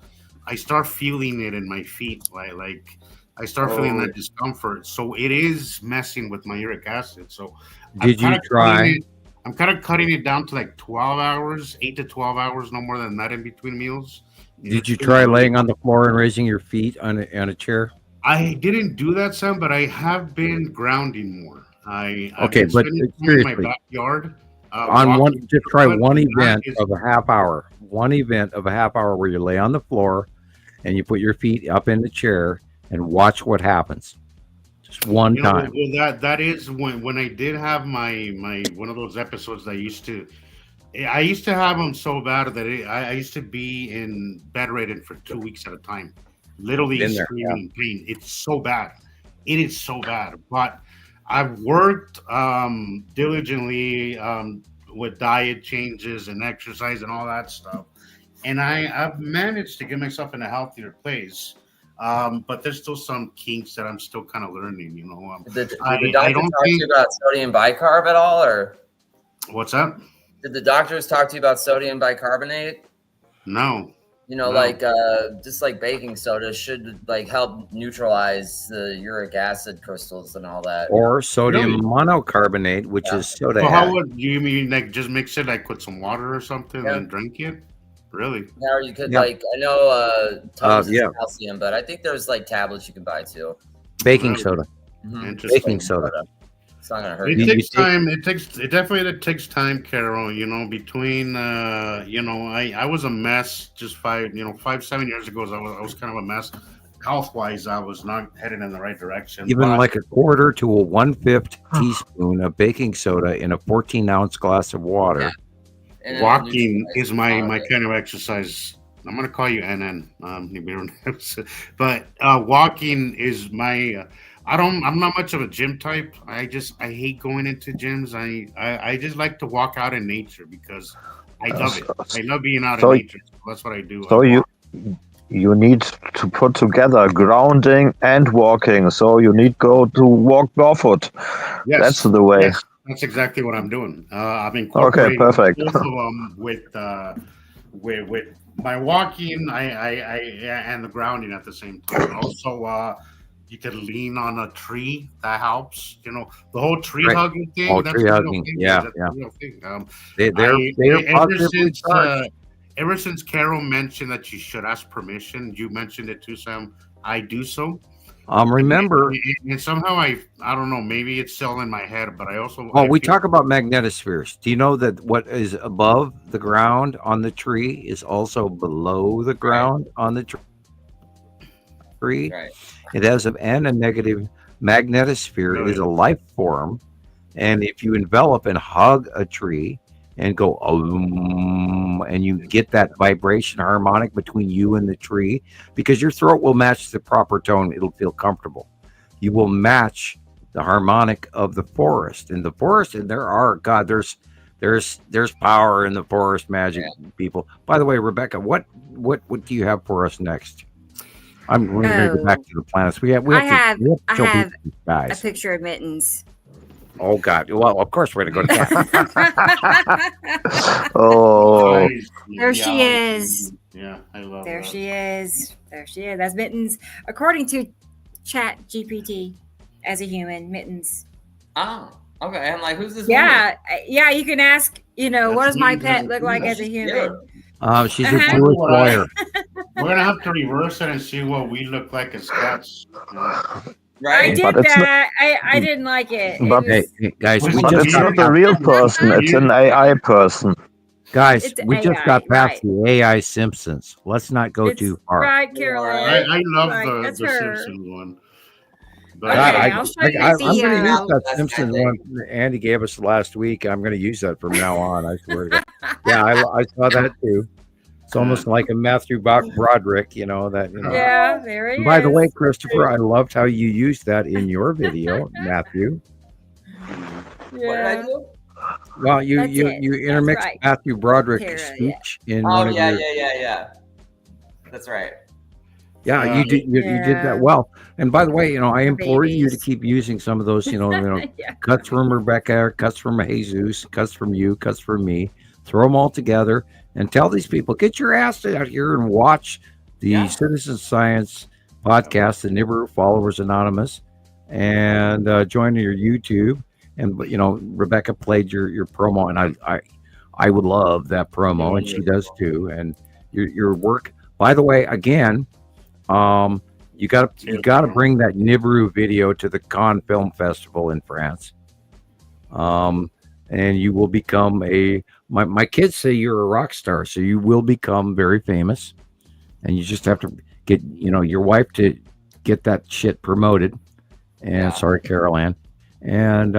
[SPEAKER 3] I start feeling it in my feet, like I start feeling that discomfort. So it is messing with my uric acid. So
[SPEAKER 2] did you try?
[SPEAKER 3] I'm kind of cutting it down to like 12 hours, 8 to 12 hours, no more than that in between meals.
[SPEAKER 2] Did you try laying on the floor and raising your feet on a chair?
[SPEAKER 3] I didn't do that, Sam, but I have been grounding more. I've
[SPEAKER 2] but
[SPEAKER 3] seriously, in my backyard.
[SPEAKER 2] Just try one event of a half hour. One event of a half hour where you lay on the floor and you put your feet up in the chair and watch what happens. Just one time.
[SPEAKER 3] Well, that is when I did have my one of those episodes. I used to have them so bad that I used to be in bedridden for 2 weeks at a time, literally screaming in pain. It's so bad. It is so bad. But I've worked diligently with diet changes and exercise and all that stuff, and I've managed to get myself in a healthier place. But there's still some kinks that I'm still kind of learning.
[SPEAKER 4] Did the doctor talk to you about sodium bicarb at all, or
[SPEAKER 3] what's that?
[SPEAKER 4] Did the doctors talk to you about sodium bicarbonate?
[SPEAKER 3] No.
[SPEAKER 4] Like just like baking soda should like help neutralize the uric acid crystals and all that.
[SPEAKER 2] Or sodium monocarbonate, which is soda.
[SPEAKER 3] So how would you mean? Like just mix it like with some water or something and drink it? Really?
[SPEAKER 4] Yeah, or you could like I know tons of calcium, but I think there's like tablets you can buy too.
[SPEAKER 2] Baking soda.
[SPEAKER 4] Mm-hmm.
[SPEAKER 2] Baking soda.
[SPEAKER 4] It's not gonna hurt.
[SPEAKER 3] It takes time. It definitely takes time, Carol. Between I was a mess just 7 years ago. I was kind of a mess. Health wise, I was not headed in the right direction.
[SPEAKER 2] Even like a quarter to a 1/5 teaspoon of baking soda in a 14-ounce glass of water.
[SPEAKER 4] Yeah.
[SPEAKER 3] Walking is my kind of exercise. I'm gonna call you NN, Nibiru. But walking is my. I'm not much of a gym type. I hate going into gyms. I just like to walk out in nature because I love it. I love being out in nature. So that's what I do.
[SPEAKER 6] So you need to put together grounding and walking. So you need to walk barefoot.
[SPEAKER 3] Yes,
[SPEAKER 6] that's the way.
[SPEAKER 3] Yes. That's exactly what I'm doing. I'm incorporating
[SPEAKER 6] perfect.
[SPEAKER 3] both of them with my walking, and the grounding at the same time. Also, you could lean on a tree. That helps. The whole tree hugging thing.
[SPEAKER 2] Oh,
[SPEAKER 3] that's
[SPEAKER 2] tree hugging.
[SPEAKER 3] Thing.
[SPEAKER 2] Yeah,
[SPEAKER 3] that's
[SPEAKER 2] yeah.
[SPEAKER 3] A real thing.
[SPEAKER 2] They're
[SPEAKER 3] ever since Carol mentioned that you should ask permission, you mentioned it too, Sam. I do so.
[SPEAKER 2] Remember,
[SPEAKER 3] and somehow I don't know. Maybe it's still in my head, but I also.
[SPEAKER 2] We talk about magnetospheres. Do you know that what is above the ground on the tree is also below the ground on the tree?
[SPEAKER 4] Right.
[SPEAKER 2] It has and a negative magnetosphere is a life form, and if you envelop and hug a tree and go and you get that vibration harmonic between you and the tree, because your throat will match the proper tone, it'll feel comfortable. You will match the harmonic of the forest. And the forest, and there's power in the forest magic, people. By the way, Rebecca, what do you have for us next? I'm going to go back to the planets. We have
[SPEAKER 1] I
[SPEAKER 2] to show
[SPEAKER 1] have
[SPEAKER 2] these guys.
[SPEAKER 1] a picture of Mittens.
[SPEAKER 2] Oh God! Well, of course we're going to go to that.
[SPEAKER 6] Oh,
[SPEAKER 1] There she is.
[SPEAKER 3] Yeah, I love
[SPEAKER 1] There
[SPEAKER 3] that.
[SPEAKER 1] she is. There she is. That's Mittens. According to Chat GPT, as a human, Mittens.
[SPEAKER 4] Oh, okay. I'm like, who's this?
[SPEAKER 1] Yeah, yeah. You can ask. What
[SPEAKER 3] That's
[SPEAKER 1] does my
[SPEAKER 3] me,
[SPEAKER 1] pet
[SPEAKER 3] that's
[SPEAKER 1] look
[SPEAKER 3] me.
[SPEAKER 1] like as a
[SPEAKER 4] She's
[SPEAKER 1] human?
[SPEAKER 2] She's a
[SPEAKER 1] Uh-huh.
[SPEAKER 2] Jewish lawyer.
[SPEAKER 3] We're gonna have to reverse it and see what we look like as cats.
[SPEAKER 1] I
[SPEAKER 4] Right?
[SPEAKER 1] did
[SPEAKER 6] But it's
[SPEAKER 1] that. I didn't like it. It
[SPEAKER 6] But-
[SPEAKER 1] was-
[SPEAKER 2] Hey, guys, we
[SPEAKER 6] but
[SPEAKER 2] just
[SPEAKER 6] it's
[SPEAKER 2] got
[SPEAKER 6] not a real person. It's an AI person.
[SPEAKER 2] guys,
[SPEAKER 1] It's
[SPEAKER 2] we just
[SPEAKER 1] AI,
[SPEAKER 2] got past
[SPEAKER 1] right.
[SPEAKER 2] the AI Simpsons. Let's not go
[SPEAKER 1] it's
[SPEAKER 2] too far.
[SPEAKER 1] right, Carolyn.
[SPEAKER 3] I love
[SPEAKER 1] Right, that's
[SPEAKER 3] the
[SPEAKER 1] her.
[SPEAKER 3] Simpson one.
[SPEAKER 1] Okay, I'll show you
[SPEAKER 2] I'm
[SPEAKER 1] the,
[SPEAKER 2] going to use that
[SPEAKER 4] That's
[SPEAKER 2] Simpson
[SPEAKER 4] epic.
[SPEAKER 2] one Andy gave us last week. I'm going to use that from now on. I swear to God. Yeah, I saw that too. It's almost like a Matthew Broderick, that.
[SPEAKER 1] Yeah, there he
[SPEAKER 2] And by the
[SPEAKER 1] is.
[SPEAKER 2] way, Christopher, I loved how you used that in your video, Matthew.
[SPEAKER 4] What did I
[SPEAKER 1] Yeah.
[SPEAKER 4] do?
[SPEAKER 2] Well, you
[SPEAKER 1] That's it. That's
[SPEAKER 2] intermixed
[SPEAKER 1] right.
[SPEAKER 2] Matthew Broderick's
[SPEAKER 1] Tara,
[SPEAKER 2] speech in
[SPEAKER 4] Oh,
[SPEAKER 2] one of
[SPEAKER 4] yeah,
[SPEAKER 2] your.
[SPEAKER 4] yeah. That's right.
[SPEAKER 2] Yeah, you did
[SPEAKER 1] Yeah.
[SPEAKER 2] that well. And by the way, I
[SPEAKER 1] The
[SPEAKER 2] implore you to
[SPEAKER 1] babies.
[SPEAKER 2] keep using some of those,
[SPEAKER 1] Yeah.
[SPEAKER 2] cuts from Rebecca, cuts from Jesus, cuts from you, cuts from me. Throw them all together and tell these people, get your ass out here and watch the
[SPEAKER 4] Yeah.
[SPEAKER 2] Citizen Science podcast, the Nibiru Followers Anonymous, and join your YouTube. And Rebecca played your promo, and I would love that promo, and she does too. And your work. By the way, again, you got to bring that Nibiru video to the Cannes Film Festival in France. And you will become my kids say you're a rock star, so you will become very famous. And you just have to get your wife to get that shit promoted. And sorry, Carol Ann, and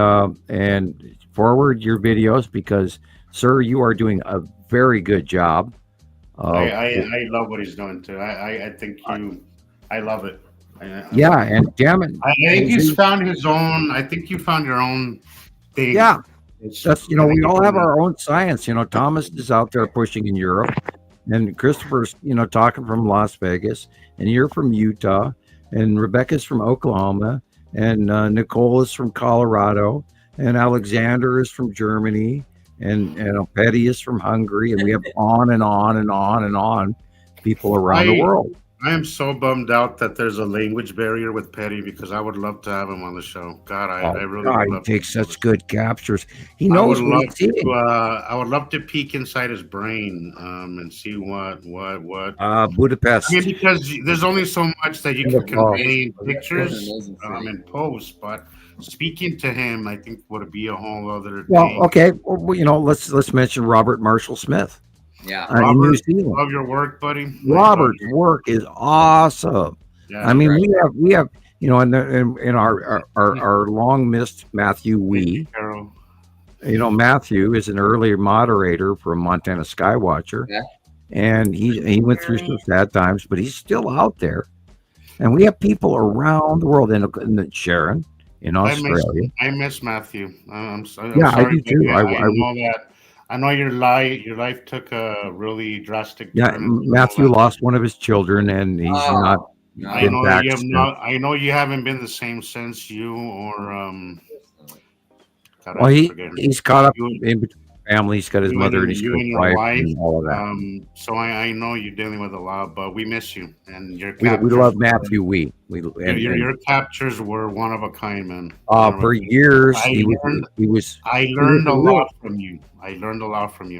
[SPEAKER 2] forward your videos because, sir, you are doing a very good job.
[SPEAKER 3] I love what he's doing too. I think I love it.
[SPEAKER 2] Yeah, and damn it,
[SPEAKER 3] I think he's found his own. I think you found your own thing.
[SPEAKER 2] Yeah,
[SPEAKER 3] It's-
[SPEAKER 2] that's
[SPEAKER 3] I think
[SPEAKER 2] we all
[SPEAKER 3] it's
[SPEAKER 2] have our own science. Thomas is out there pushing in Europe, and Christopher's talking from Las Vegas, and you're from Utah, and Rebecca's from Oklahoma, and Nicole is from Colorado, and Alexander is from Germany, and Petty is from Hungary, and we have on and on and on and on people around the world.
[SPEAKER 3] I am so bummed out that there's a language barrier with Petty because I would love to have him on the show. God, I really
[SPEAKER 2] God,
[SPEAKER 3] would
[SPEAKER 2] he
[SPEAKER 3] love
[SPEAKER 2] takes
[SPEAKER 3] to.
[SPEAKER 2] such good captures. He
[SPEAKER 3] I
[SPEAKER 2] knows
[SPEAKER 3] would
[SPEAKER 2] what
[SPEAKER 3] love
[SPEAKER 2] he's seeing.
[SPEAKER 3] I would love to peek inside his brain and see what.
[SPEAKER 2] Budapest.
[SPEAKER 3] I mean, because there's only so much that you can convey in pictures
[SPEAKER 4] Amazing
[SPEAKER 3] in post, but speaking to him, I think would be a whole other
[SPEAKER 2] Well,
[SPEAKER 3] thing.
[SPEAKER 2] okay. Well, let's mention Robert Marshall Smith.
[SPEAKER 4] Yeah.
[SPEAKER 2] In New
[SPEAKER 3] Robert,
[SPEAKER 2] Zealand.
[SPEAKER 3] love your work, buddy.
[SPEAKER 2] Robert's work is awesome.
[SPEAKER 3] Yeah,
[SPEAKER 2] I mean,
[SPEAKER 4] right.
[SPEAKER 2] we have in our long missed Matthew Wee.
[SPEAKER 3] Carol.
[SPEAKER 2] Matthew is an earlier moderator from Montana Skywatcher,
[SPEAKER 4] Yeah.
[SPEAKER 2] and he went through some sad times, but he's still out there. And we have people around the world, in Sharon in Australia.
[SPEAKER 3] I miss Matthew. I'm sorry.
[SPEAKER 2] Yeah, I
[SPEAKER 3] sorry,
[SPEAKER 2] do too.
[SPEAKER 3] buddy.
[SPEAKER 2] I
[SPEAKER 3] know that. I know your life took a really drastic
[SPEAKER 2] Yeah,
[SPEAKER 3] turn.
[SPEAKER 2] Matthew lost one of his children, and he's not.
[SPEAKER 4] No.
[SPEAKER 3] I
[SPEAKER 2] been
[SPEAKER 3] know
[SPEAKER 2] back
[SPEAKER 3] you have
[SPEAKER 2] since.
[SPEAKER 3] not. I know you haven't been the same since you or God,
[SPEAKER 2] Well,
[SPEAKER 3] I forget her
[SPEAKER 2] he's caught up
[SPEAKER 3] You-
[SPEAKER 2] in between family. He's got his
[SPEAKER 3] you
[SPEAKER 2] mother
[SPEAKER 3] and-
[SPEAKER 2] and his
[SPEAKER 3] you and your
[SPEAKER 2] wife
[SPEAKER 3] wife,
[SPEAKER 2] and all of that.
[SPEAKER 3] So I know you're dealing with a lot, but we miss you and your
[SPEAKER 2] We
[SPEAKER 3] captures.
[SPEAKER 2] love Matthew Wee.
[SPEAKER 3] Your captures were one of a kind, man.
[SPEAKER 2] For years
[SPEAKER 3] I
[SPEAKER 2] he was
[SPEAKER 3] I learned a
[SPEAKER 2] was a
[SPEAKER 3] lot from you.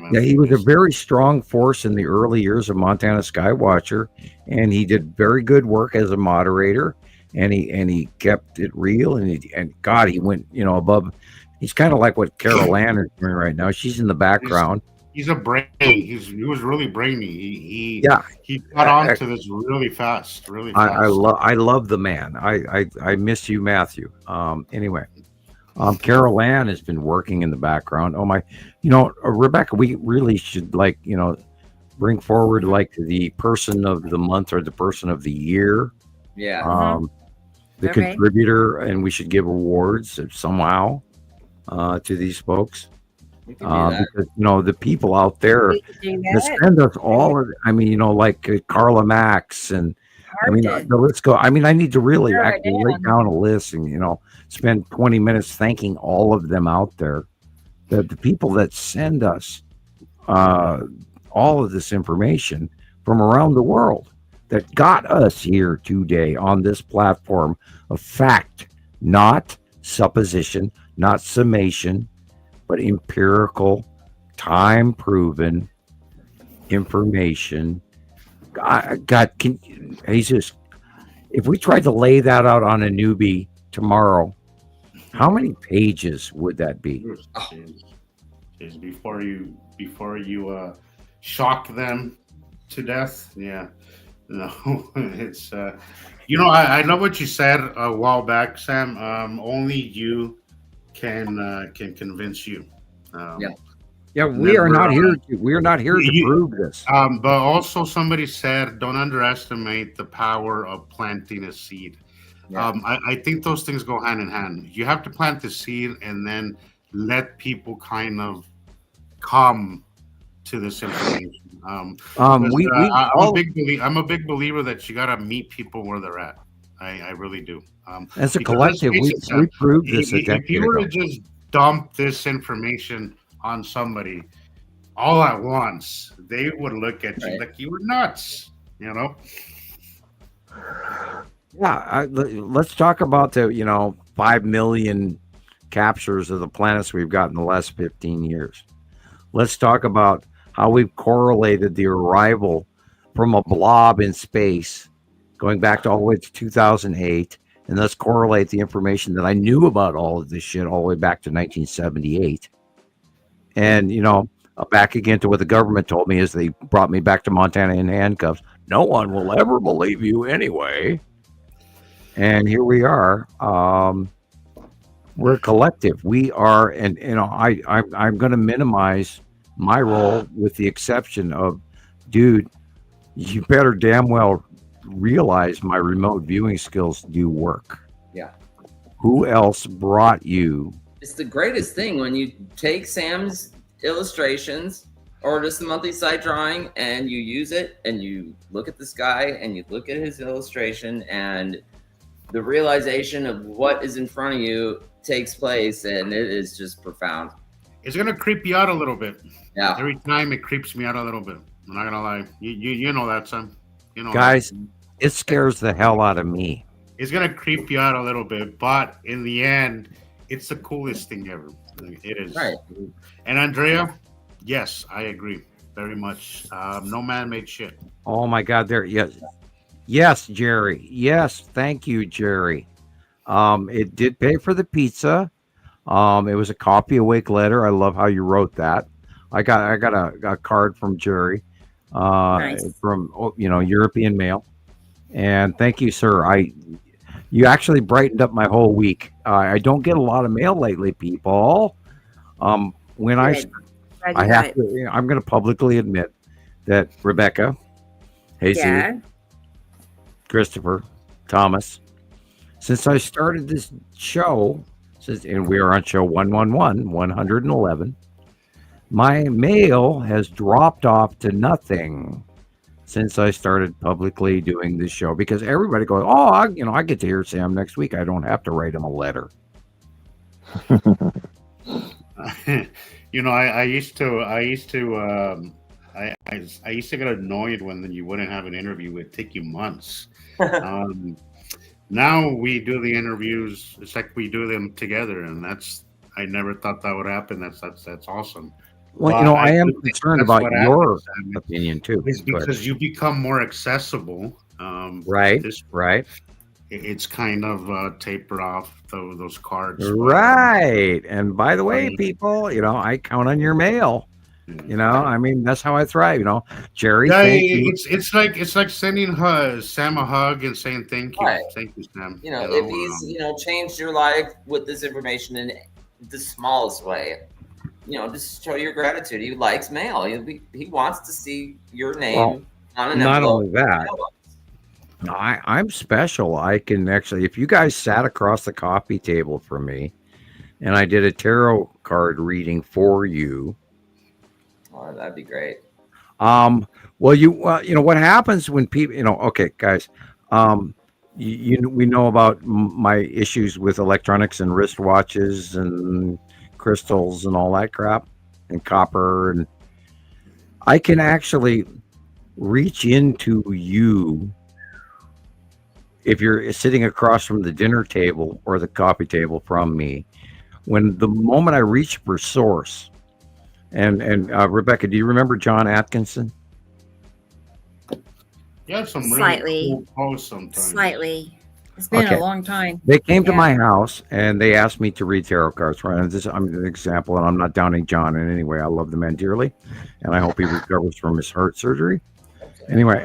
[SPEAKER 3] Man.
[SPEAKER 2] yeah, he was a very strong force in the early years of Montana Skywatcher, and he did very good work as a moderator, and he kept it real, and God, he went above. He's kind of like what Carol Ann is doing right now. She's in the background.
[SPEAKER 3] He's a brain. He was really brainy. He got on to this really fast.
[SPEAKER 2] I love the man. I miss you, Matthew. Anyway, Carol Ann has been working in the background. Oh my, Rebecca, we really should bring forward like the person of the month or the person of the year.
[SPEAKER 4] Yeah.
[SPEAKER 2] the
[SPEAKER 1] Okay.
[SPEAKER 2] contributor, and we should give awards somehow to these folks.
[SPEAKER 4] We can do that.
[SPEAKER 2] Because the people out there
[SPEAKER 1] We could do
[SPEAKER 2] that
[SPEAKER 1] that.
[SPEAKER 2] send us all of, I mean, like Carla Max, and I mean
[SPEAKER 1] Hard to
[SPEAKER 2] the list go. I mean, I need to really
[SPEAKER 1] narrow it
[SPEAKER 2] actually write down a list and spend 20 minutes thanking all of them out there, the people that send us all of this information from around the world that got us here today on this platform of fact, not supposition, not summation, but empirical, time-proven information. God, Jesus, if we tried to lay that out on a newbie tomorrow, how many pages would that be?
[SPEAKER 3] Jeez, before you shock them to death, yeah. No, it's I love what you said a while back, Sam. Only you can convince you.
[SPEAKER 2] Yeah, we are not here to prove this.
[SPEAKER 3] But also somebody said, don't underestimate the power of planting a seed.
[SPEAKER 4] Yeah.
[SPEAKER 3] I think those things go hand in hand. You have to plant the seed and then let people kind of come to this information. I'm a big believer that you gotta meet people where they're at. I really do.
[SPEAKER 2] As a
[SPEAKER 3] because
[SPEAKER 2] collective,
[SPEAKER 3] let's face
[SPEAKER 2] we
[SPEAKER 3] it,
[SPEAKER 2] proved this a
[SPEAKER 3] if
[SPEAKER 2] decade
[SPEAKER 3] you were
[SPEAKER 2] ago.
[SPEAKER 3] to just dump this information on somebody all at once, they would look at you like you were nuts.
[SPEAKER 2] Yeah, let's talk about the 5 million captures of the planets we've got in the last 15 years. Let's talk about how we've correlated the arrival from a blob in space going back to all the way to 2008, and let's correlate the information that I knew about all of this shit all the way back to 1978. And back again to what the government told me is they brought me back to Montana in handcuffs. No one will ever believe you anyway. And here we are. We're a collective. We are, and I'm going to minimize my role with the exception of, dude, you better damn well realize my remote viewing skills do work.
[SPEAKER 4] Yeah.
[SPEAKER 2] Who else brought you?
[SPEAKER 4] It's the greatest thing when you take Sam's illustrations or just the monthly side drawing and you use it and you look at this guy and you look at his illustration and the realization of what is in front of you takes place, and it is just profound.
[SPEAKER 3] It's gonna creep you out a little bit.
[SPEAKER 4] Yeah.
[SPEAKER 3] Every time it creeps me out a little bit. I'm not gonna lie. You know that, Sam.
[SPEAKER 2] Guys, it scares the hell out of me.
[SPEAKER 3] It's gonna creep you out a little bit, but in the end, it's the coolest thing ever. It is.
[SPEAKER 4] Right.
[SPEAKER 3] And Andrea, yes, I agree very much. No man-made shit.
[SPEAKER 2] Oh my God, yes, Jerry. Yes, thank you, Jerry. It did pay for the pizza. It was a coffee awake letter. I love how you wrote that. I got a card from Jerry,
[SPEAKER 1] Nice.
[SPEAKER 2] from European mail, and thank you, sir. You actually brightened up my whole week. I don't get a lot of mail lately, people. When I have to, I'm going to publicly admit that Rebecca, Jesus, Christopher, Thomas, since I started this show, and we are on show 111, my mail has dropped off to nothing since I started publicly doing this show, because everybody goes, oh, I get to hear Sam next week. I don't have to write him a letter.
[SPEAKER 3] I used to get annoyed when you wouldn't have an interview. It would take you months. Now we do the interviews. It's like we do them together, and I never thought that would happen. That's awesome.
[SPEAKER 2] Well, I am concerned about your opinion too.
[SPEAKER 3] It's because you become more accessible.
[SPEAKER 2] Right.
[SPEAKER 3] It's kind of tapered off those cards.
[SPEAKER 2] Right. And by the way, people, I count on your mail. I mean, that's how I thrive. Jerry.
[SPEAKER 3] Yeah,
[SPEAKER 2] thank you.
[SPEAKER 3] It's like sending Sam a hug and saying thank you, thank you, Sam.
[SPEAKER 4] If he's changed your life with this information in the smallest way, just show your gratitude. He likes mail. He wants to see your name on an
[SPEAKER 2] not
[SPEAKER 4] envelope.
[SPEAKER 2] only that. I'm special. I can actually, if you guys sat across the coffee table from me and I did a tarot card reading for you.
[SPEAKER 4] Oh, that'd be great.
[SPEAKER 2] Well, you know what happens when people, okay, guys, we know about my issues with electronics and wristwatches and crystals and all that crap and copper, and I can actually reach into you if you're sitting across from the dinner table or the coffee table from me. When the moment I reach for source, and Rebecca, do you remember John Atkinson?
[SPEAKER 3] Yeah, some really
[SPEAKER 1] Slightly.
[SPEAKER 3] cool posts sometimes.
[SPEAKER 1] Slightly. It's been
[SPEAKER 2] Okay.
[SPEAKER 1] a long time.
[SPEAKER 2] They came to
[SPEAKER 1] Yeah.
[SPEAKER 2] my house and they asked me to read tarot cards. Right, and I'm an example, and I'm not downing John in any way. I love the man dearly, and I hope he recovers from his heart surgery. Anyway,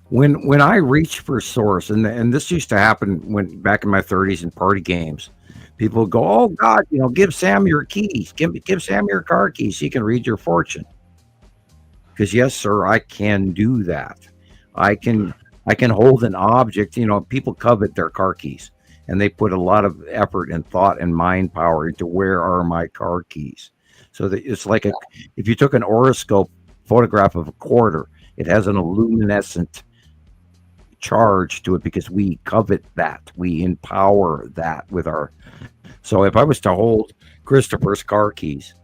[SPEAKER 2] when I reach for source, and this used to happen when back in my 30s in party games, people would go, "Oh God, give Sam your keys. Give Sam your car keys. He can read your fortune." Because yes, sir, I can do that. I can hold an object. People covet their car keys, and they put a lot of effort and thought and mind power into where are my car keys. So that it's like if you took an horoscope photograph of a quarter, it has an luminescent charge to it because we covet that, we empower that with our. So if I was to hold Christoper's car keys,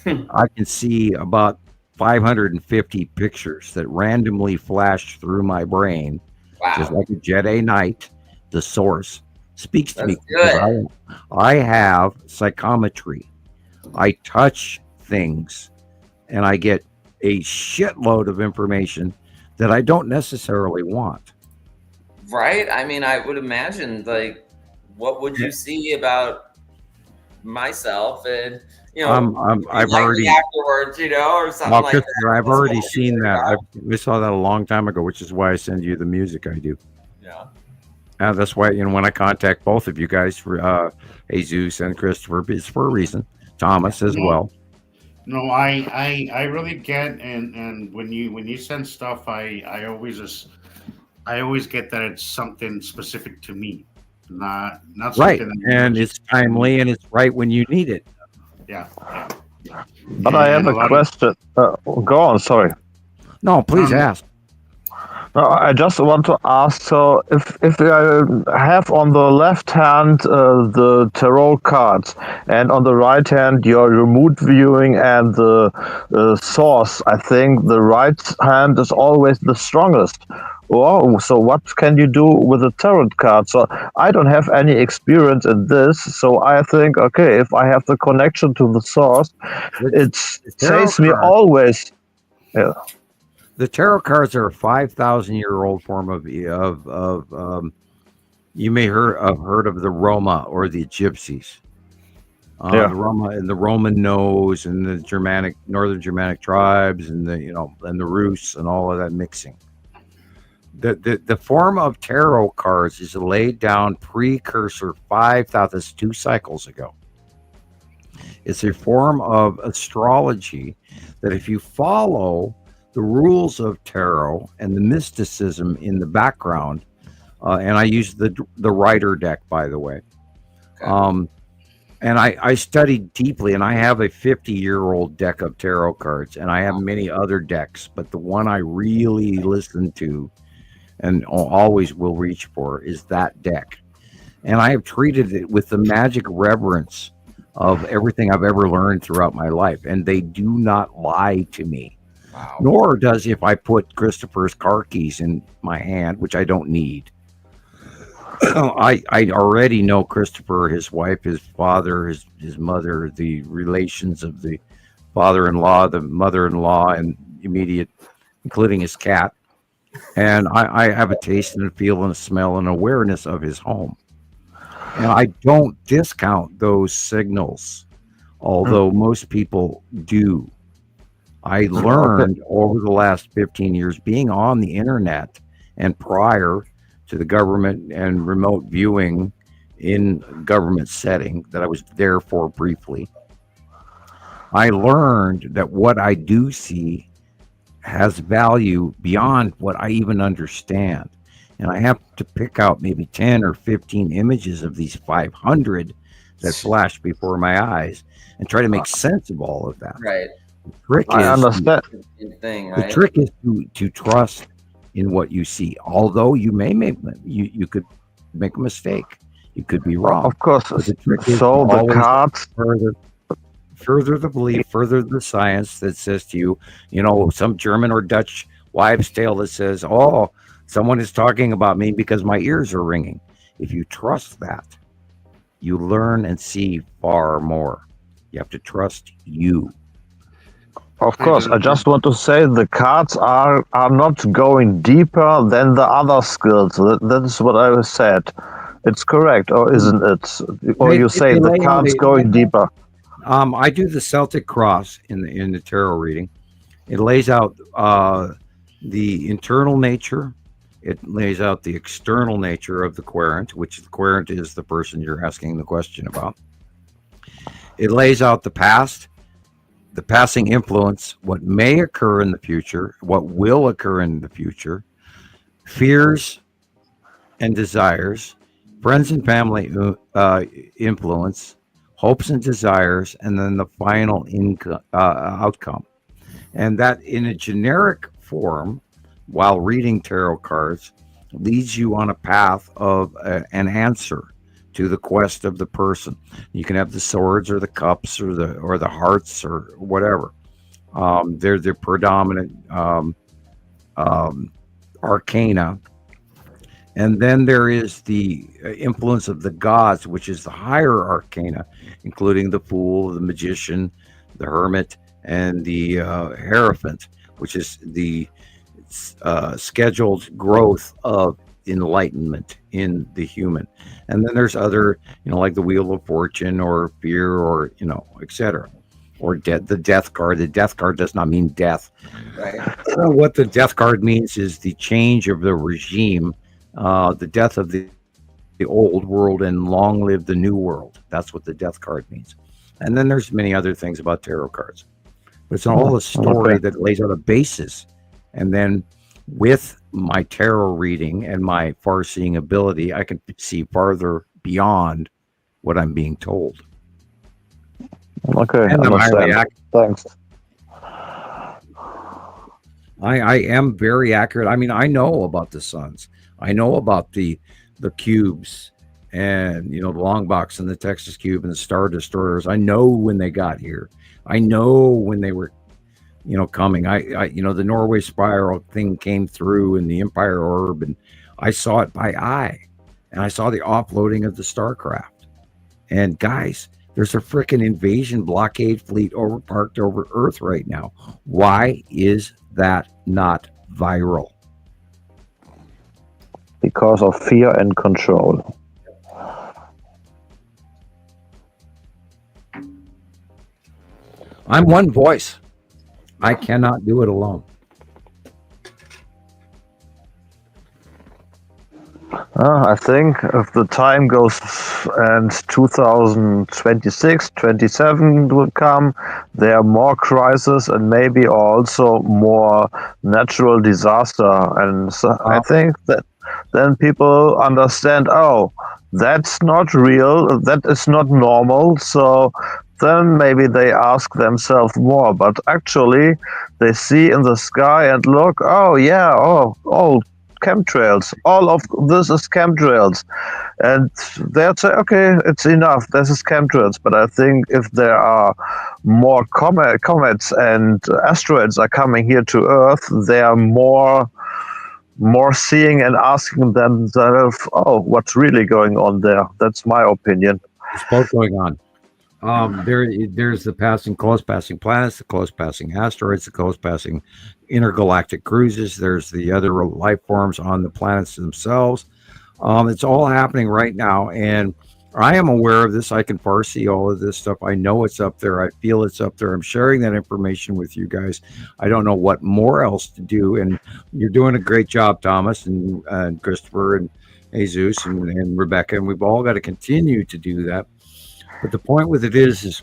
[SPEAKER 2] I can see about 550 pictures that randomly flash through my brain.
[SPEAKER 4] Wow.
[SPEAKER 2] Just like a Jedi Knight, the source speaks to me.
[SPEAKER 4] That's
[SPEAKER 2] Because I have psychometry. I touch things and I get a shitload of information that I don't necessarily want.
[SPEAKER 4] Right? I mean, I would imagine, like, what would you see about myself? And,
[SPEAKER 2] I've already
[SPEAKER 4] afterwards, or something like that.
[SPEAKER 2] I've already seen that. We saw that a long time ago, which is why I send you the music I do.
[SPEAKER 4] Yeah.
[SPEAKER 2] That's why when I contact both of you guys for Jesus and Christopher, it's for a reason. Thomas as well.
[SPEAKER 3] No, I really get, and when you send stuff, I always get that it's something specific to me, not
[SPEAKER 2] Right,
[SPEAKER 3] something
[SPEAKER 2] and it's timely and it's right when you need it.
[SPEAKER 3] Yeah.
[SPEAKER 6] But I have a question. Go on, sorry.
[SPEAKER 2] No, please ask.
[SPEAKER 6] No, I just want to ask. So, if I have on the left hand the tarot cards, and on the right hand your remote viewing and the source, I think the right hand is always the strongest. Wow. So, what can you do with the tarot card? So, I don't have any experience in this. So, I think, okay, if I have the connection to the source, it saves me always. Yeah.
[SPEAKER 2] The tarot cards are a 5,000-year-old form of you may have heard of the Roma or the Gypsies. The Roma and the Roman nose and the northern Germanic tribes and the Rus and all of that mixing. The form of tarot cards is laid down precursor 5,000, that's 2 cycles ago. It's a form of astrology that if you follow the rules of tarot and the mysticism in the background, and I use the Rider deck, by the way. And I studied deeply, and I have a 50-year-old deck of tarot cards, and I have many other decks, but the one I really listen to and always will reach for is that deck. And I have treated it with the magic reverence of everything I've ever learned throughout my life, and they do not lie to me.
[SPEAKER 4] Wow.
[SPEAKER 2] Nor does if I put Christoper's car keys in my hand, which I don't need. I already know Christoper, his wife, his father, his mother, the relations of the father-in-law, the mother-in-law, and immediate, including his cat. And I have a taste and a feel and a smell and awareness of his home. And I don't discount those signals, although most people do. I learned over the last 15 years being on the internet and prior to the government and remote viewing in government setting that I was there for briefly. I learned that what I do see has value beyond what I even understand. And I have to pick out maybe 10 or 15 images of these 500 that flash before my eyes and try to make sense of all of that.
[SPEAKER 4] Right.
[SPEAKER 2] The trick
[SPEAKER 6] I understand.
[SPEAKER 4] Thing,
[SPEAKER 2] the
[SPEAKER 4] right?
[SPEAKER 2] trick is to trust in what you see. Although you may make you could make a mistake. You could be wrong.
[SPEAKER 6] Of course.
[SPEAKER 2] But the trick is
[SPEAKER 6] So
[SPEAKER 2] to
[SPEAKER 6] the
[SPEAKER 2] always
[SPEAKER 6] cards.
[SPEAKER 2] further the belief, further the science that says to you, some German or Dutch wives' tale that says, "Oh, someone is talking about me because my ears are ringing." If you trust that, you learn and see far more. You have to trust you.
[SPEAKER 6] Of course, I just want to say the cards are not going deeper than the other skills. That is what I said. It's correct, or isn't it? Or you say the cards going deeper?
[SPEAKER 2] I do the Celtic cross in the tarot reading. It lays out the internal nature. It lays out the external nature of the querent, which the querent is the person you're asking the question about. It lays out the past, the passing influence, what may occur in the future, what will occur in the future, fears and desires, friends and family influence, hopes and desires, and then the final outcome. And that in a generic form, while reading tarot cards, leads you on a path of an answer to the quest of the person. You can have the swords or the cups or the hearts or whatever. They're the predominant arcana. And then there is the influence of the gods, which is the higher arcana, including the Fool, the Magician, the Hermit, and the Hierophant, which is the scheduled growth of enlightenment in the human. And then there's other, like the Wheel of Fortune or Fear or, etc. Or the Death card. The Death card does not mean death.
[SPEAKER 4] Right.
[SPEAKER 2] What the Death card means is the change of the regime, the death of the old world, and long live the new world. That's what the Death card means. And then there's many other things about tarot cards. But it's all a story that lays out a basis. And then with my tarot reading and my far-seeing ability, I can see farther beyond what I'm being told.
[SPEAKER 6] Okay,
[SPEAKER 2] And I'm highly accurate.
[SPEAKER 6] Thanks.
[SPEAKER 2] I am very accurate. I mean, I know about the suns. I know about the cubes and, the long box and the Texas cube and the star destroyers. I know when they got here. I know when they were coming. I the Norway spiral thing came through in the Empire Orb, and I saw it by eye, and I saw the offloading of the Starcraft. And guys, there's a freaking invasion blockade fleet parked over Earth right now. Why is that not viral?
[SPEAKER 6] Because of fear and control.
[SPEAKER 2] I'm one voice. I cannot do it alone.
[SPEAKER 6] I think if the time goes and 2026, 27 will come, there are more crises and maybe also more natural disaster. And so I think that then people understand, oh, that's not real, that is not normal. So then maybe they ask themselves more, but actually they see in the sky and look, oh yeah, oh, chemtrails, all of this is chemtrails, and they'll say, okay, it's enough, this is chemtrails. But I think if there are more comets and asteroids are coming here to Earth, they are more seeing and asking themselves, oh, what's really going on there? That's my opinion.
[SPEAKER 2] It's both going on. There's the close passing planets, the close passing asteroids, the close passing intergalactic cruises. There's the other life forms on the planets themselves. It's all happening right now, and I am aware of this. I can foresee all of this stuff. I know it's up there. I feel it's up there. I'm sharing that information with you guys. I don't know what more else to do, and you're doing a great job, Thomas and Christopher and Jesus and Rebecca, and we've all got to continue to do that. But the point with it is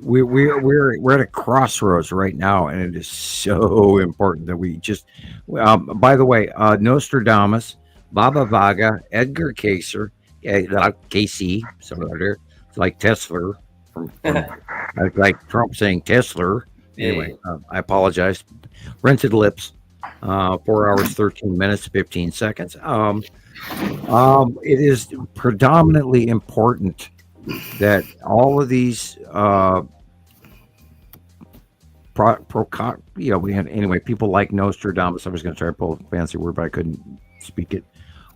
[SPEAKER 2] we're at a crossroads right now, and it is so important that we just. By the way, Nostradamus, Baba Vaga, Edgar Cayce, Casey, some other like Tesla, like Trump saying Tesla. Anyway, I apologize. Rented lips. 4 hours, 13 minutes, 15 seconds. It is predominantly important that all of these we had anyway people like Nostradamus. I was going to try to pull a fancy word, but I couldn't speak it.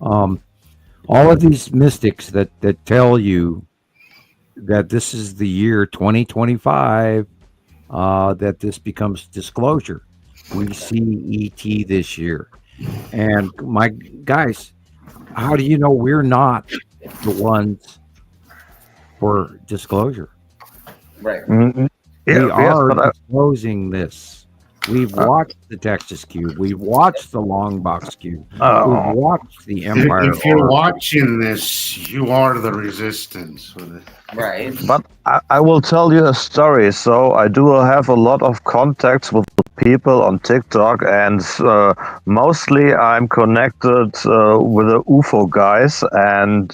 [SPEAKER 2] All of these mystics that tell you that this is the year 2025, that this becomes disclosure. We see ET this year, and my guys, how do you know we're not the ones for disclosure?
[SPEAKER 4] Right.
[SPEAKER 6] Mm-hmm.
[SPEAKER 2] We are disclosing this. We've watched the Texas Cube. We've watched the Long Box Cube. We've watched the Empire.
[SPEAKER 3] If you're watching this, you are the resistance.
[SPEAKER 4] Right.
[SPEAKER 6] But I will tell you a story. So I do have a lot of contacts with people on TikTok, and mostly I'm connected with the UFO guys, and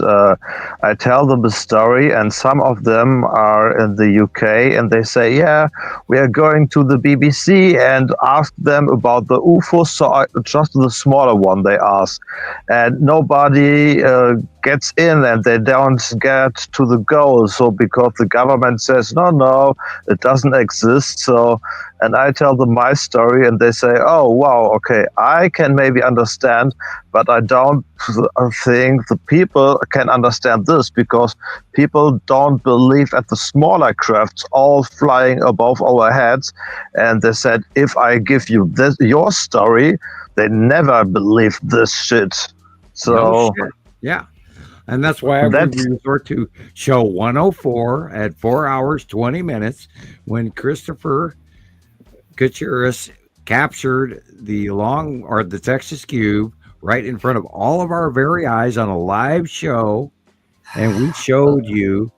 [SPEAKER 6] I tell them the story, and some of them are in the UK, and they say, yeah, we are going to the BBC and ask them about the UFO. So just the smaller one they ask, and nobody gets in, and they don't get to the goal. So because the government says no, it doesn't exist. So, and I tell them my story, and they say, oh wow, okay, I can maybe understand, but I don't think the people can understand this, because people don't believe at the smaller crafts all flying above our heads. And they said, if I give you your story, they never believe this shit. So
[SPEAKER 2] no shit. Yeah. And that's why we resort to show 104 at 4 hours, 20 minutes, when Christoper Kuchuris captured the Texas Cube right in front of all of our very eyes on a live show. And we showed you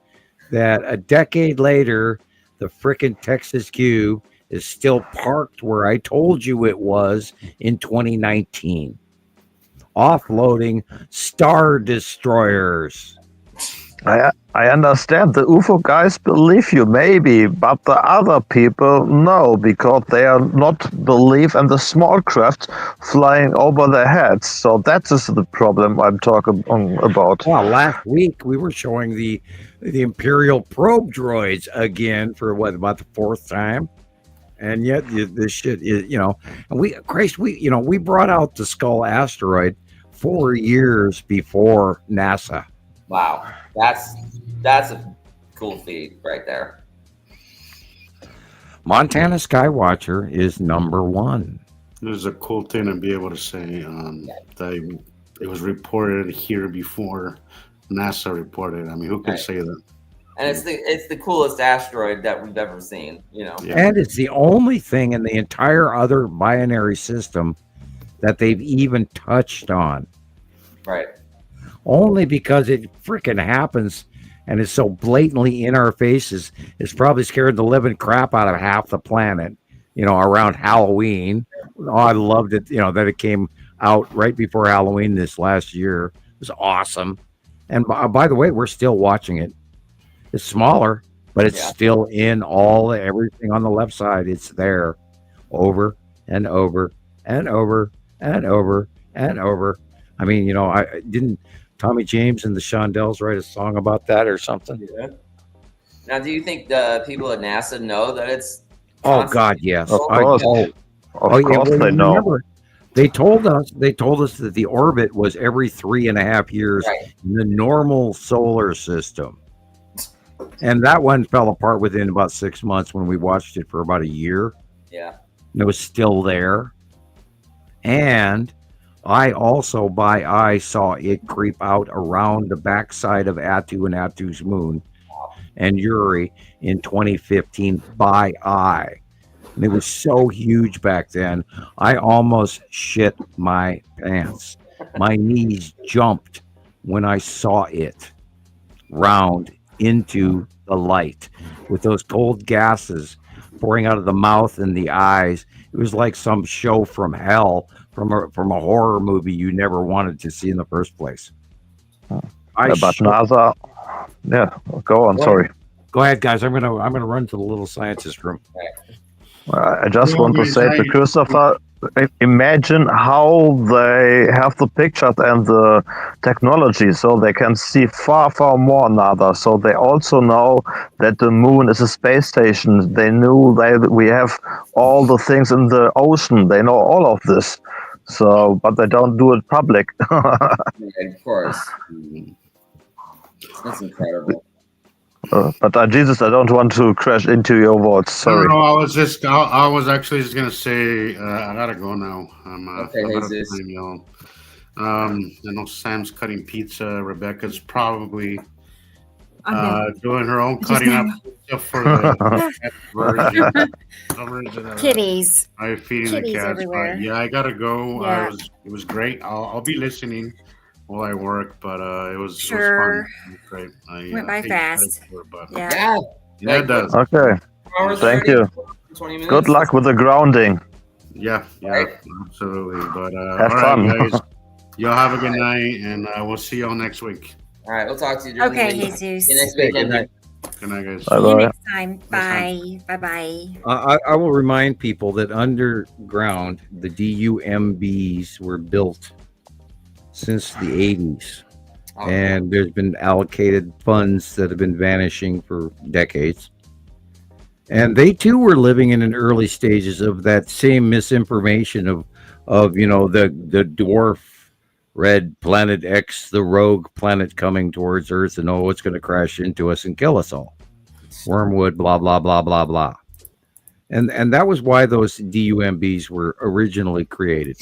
[SPEAKER 2] that a decade later, the frickin' Texas Cube is still parked where I told you it was in 2019. Offloading Star Destroyers.
[SPEAKER 6] I understand the UFO guys believe you, maybe, but the other people no, because they are not believe in the small craft flying over their heads. So that is the problem I'm talking about.
[SPEAKER 2] Well, last week we were showing the Imperial probe droids again for about the fourth time. And yet this shit is, and we brought out the Skull asteroid 4 years before NASA.
[SPEAKER 4] Wow, that's a cool feat right there.
[SPEAKER 2] Montana Skywatcher is number one.
[SPEAKER 3] It was a cool thing to be able to say that it was reported here before NASA reported. I mean, who can say that?
[SPEAKER 4] And it's the coolest asteroid that we've ever seen, Yeah.
[SPEAKER 2] And it's the only thing in the entire other binary system that they've even touched on.
[SPEAKER 4] Right.
[SPEAKER 2] Only because it freaking happens and is so blatantly in our faces. It's probably scared the living crap out of half the planet, around Halloween. Oh, I loved it, that it came out right before Halloween this last year. It was awesome. And by the way, we're still watching it. It's smaller, but it's still in everything on the left side. It's there over and over and over and over and over. I mean, I didn't Tommy James and the Shondells write a song about that or something?
[SPEAKER 4] Yeah. Now, do you think the people at NASA know that it's?
[SPEAKER 2] Oh God, yes.
[SPEAKER 6] Of course, they know.
[SPEAKER 2] Remember, they told us that the orbit was every 3.5 years in the normal solar system. And that one fell apart within about 6 months when we watched it for about a year.
[SPEAKER 4] Yeah.
[SPEAKER 2] And it was still there. And I also, by eye, saw it creep out around the backside of Attu and Attu's moon and Uri in 2015 by eye. And it was so huge back then, I almost shit my pants. My knees jumped when I saw it round into the light. with those cold gases pouring out of the mouth and the eyes. It was like some show from hell, from a horror movie you never wanted to see in the first place.
[SPEAKER 6] But NASA, go on. Sorry.
[SPEAKER 2] Go ahead, guys. I'm gonna run to the little scientist room.
[SPEAKER 6] I just want to say to Christopher, imagine how they have the pictures and the technology, so they can see far, far more now. So they also know that the moon is a space station. They knew that we have all the things in the ocean. They know all of this. So, but they don't do it public.
[SPEAKER 4] Of course. That's incredible.
[SPEAKER 6] But Jesus, I don't want to crash into your words. Sorry.
[SPEAKER 3] No, I was actually just gonna say I gotta go now.
[SPEAKER 4] Okay, Jesus.
[SPEAKER 3] I know Sam's cutting pizza. Rebecca's probably doing her own
[SPEAKER 1] Just
[SPEAKER 3] cutting
[SPEAKER 1] now.
[SPEAKER 3] up pizza for the version.
[SPEAKER 1] Kitties.
[SPEAKER 3] I'm feeding the
[SPEAKER 1] Kitties
[SPEAKER 3] cats.
[SPEAKER 1] everywhere.
[SPEAKER 3] But yeah, I gotta go.
[SPEAKER 1] Yeah.
[SPEAKER 3] It was great. I'll be listening while I work, but it was
[SPEAKER 1] Sure.
[SPEAKER 3] fun. It was great.
[SPEAKER 1] Went by fast.
[SPEAKER 4] Yeah.
[SPEAKER 3] Yeah, it does.
[SPEAKER 6] Okay. Thank you.
[SPEAKER 4] 20 minutes.
[SPEAKER 6] Good luck with the grounding.
[SPEAKER 3] Yeah,
[SPEAKER 4] Right.
[SPEAKER 3] absolutely. But
[SPEAKER 6] Have
[SPEAKER 3] all
[SPEAKER 6] fun.
[SPEAKER 3] right, guys. Y'all have a good night, and we'll see y'all next week.
[SPEAKER 4] All right, we'll talk to you. During
[SPEAKER 1] Okay,
[SPEAKER 4] the week.
[SPEAKER 1] Jesus.
[SPEAKER 4] See you next week.
[SPEAKER 2] Good night.
[SPEAKER 3] Good night, guys.
[SPEAKER 1] See you
[SPEAKER 6] Bye-bye.
[SPEAKER 1] next time. Bye. Bye-bye.
[SPEAKER 2] I will remind people that underground, the DUMBs were built since the 80s.
[SPEAKER 4] Oh,
[SPEAKER 2] And there's been allocated funds that have been vanishing for decades. And they too were living in an early stages of that same misinformation of the dwarf red planet X, the rogue planet coming towards Earth, and it's going to crash into us and kill us all. Wormwood, blah blah blah blah blah. And that was why those DUMBs were originally created.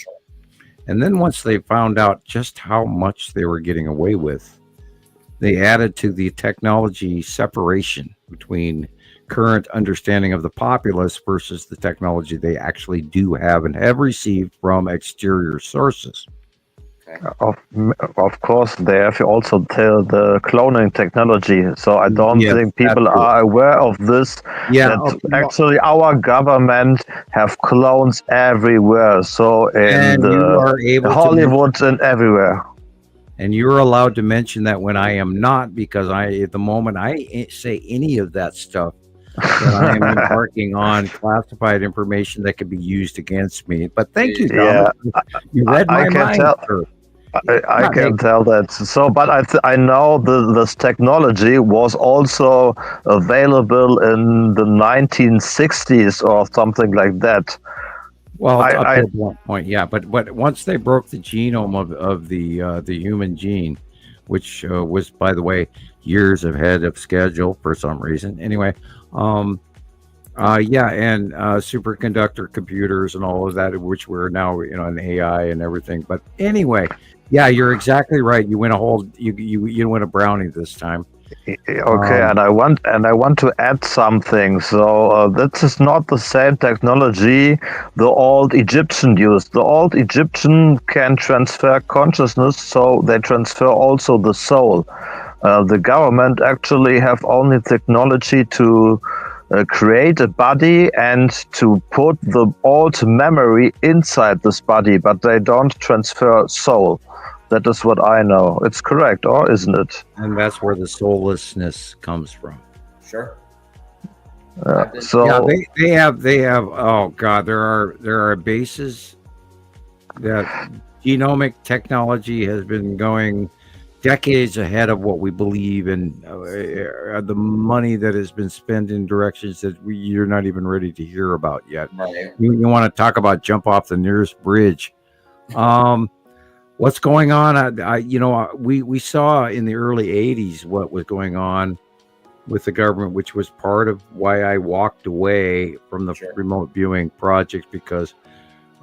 [SPEAKER 2] And then once they found out just how much they were getting away with, they added to the technology separation between current understanding of the populace versus the technology they actually do have and have received from exterior sources.
[SPEAKER 6] Of course, they have also the cloning technology. So I don't think people are aware of this.
[SPEAKER 2] Yeah,
[SPEAKER 6] that actually our government have clones everywhere. So in Hollywood and everywhere.
[SPEAKER 2] And you're allowed to mention that when I am not, because at the moment I say any of that stuff, that I am embarking on classified information that could be used against me. But thank you, Dominic. You read my mind.
[SPEAKER 6] I can tell that. So, but I know this technology was also available in the 1960s or something like that.
[SPEAKER 2] Well, up to one point, yeah. But once they broke the genome of the human gene, which was, by the way, years ahead of schedule for some reason. Anyway, and superconductor computers and all of that, which we're now an AI and everything. But anyway. Yeah, you're exactly right. You win you win a brownie this time.
[SPEAKER 6] Okay, and I want to add something. So this is not the same technology the old Egyptian used. The old Egyptian can transfer consciousness, so they transfer also the soul. The government actually have only technology to create a body and to put the old memory inside this body, but they don't transfer soul. That is what I know. It's correct, or isn't it?
[SPEAKER 2] And that's where the soullessness comes from.
[SPEAKER 4] Sure.
[SPEAKER 2] So they have. Oh God, there are bases that genomic technology has been going decades ahead of what we believe, and the money that has been spent in directions that you're not even ready to hear about yet.
[SPEAKER 4] Right.
[SPEAKER 2] You want to talk about jump off the nearest bridge? What's going on? We saw in the early 80s what was going on with the government, which was part of why I walked away from the remote viewing project, because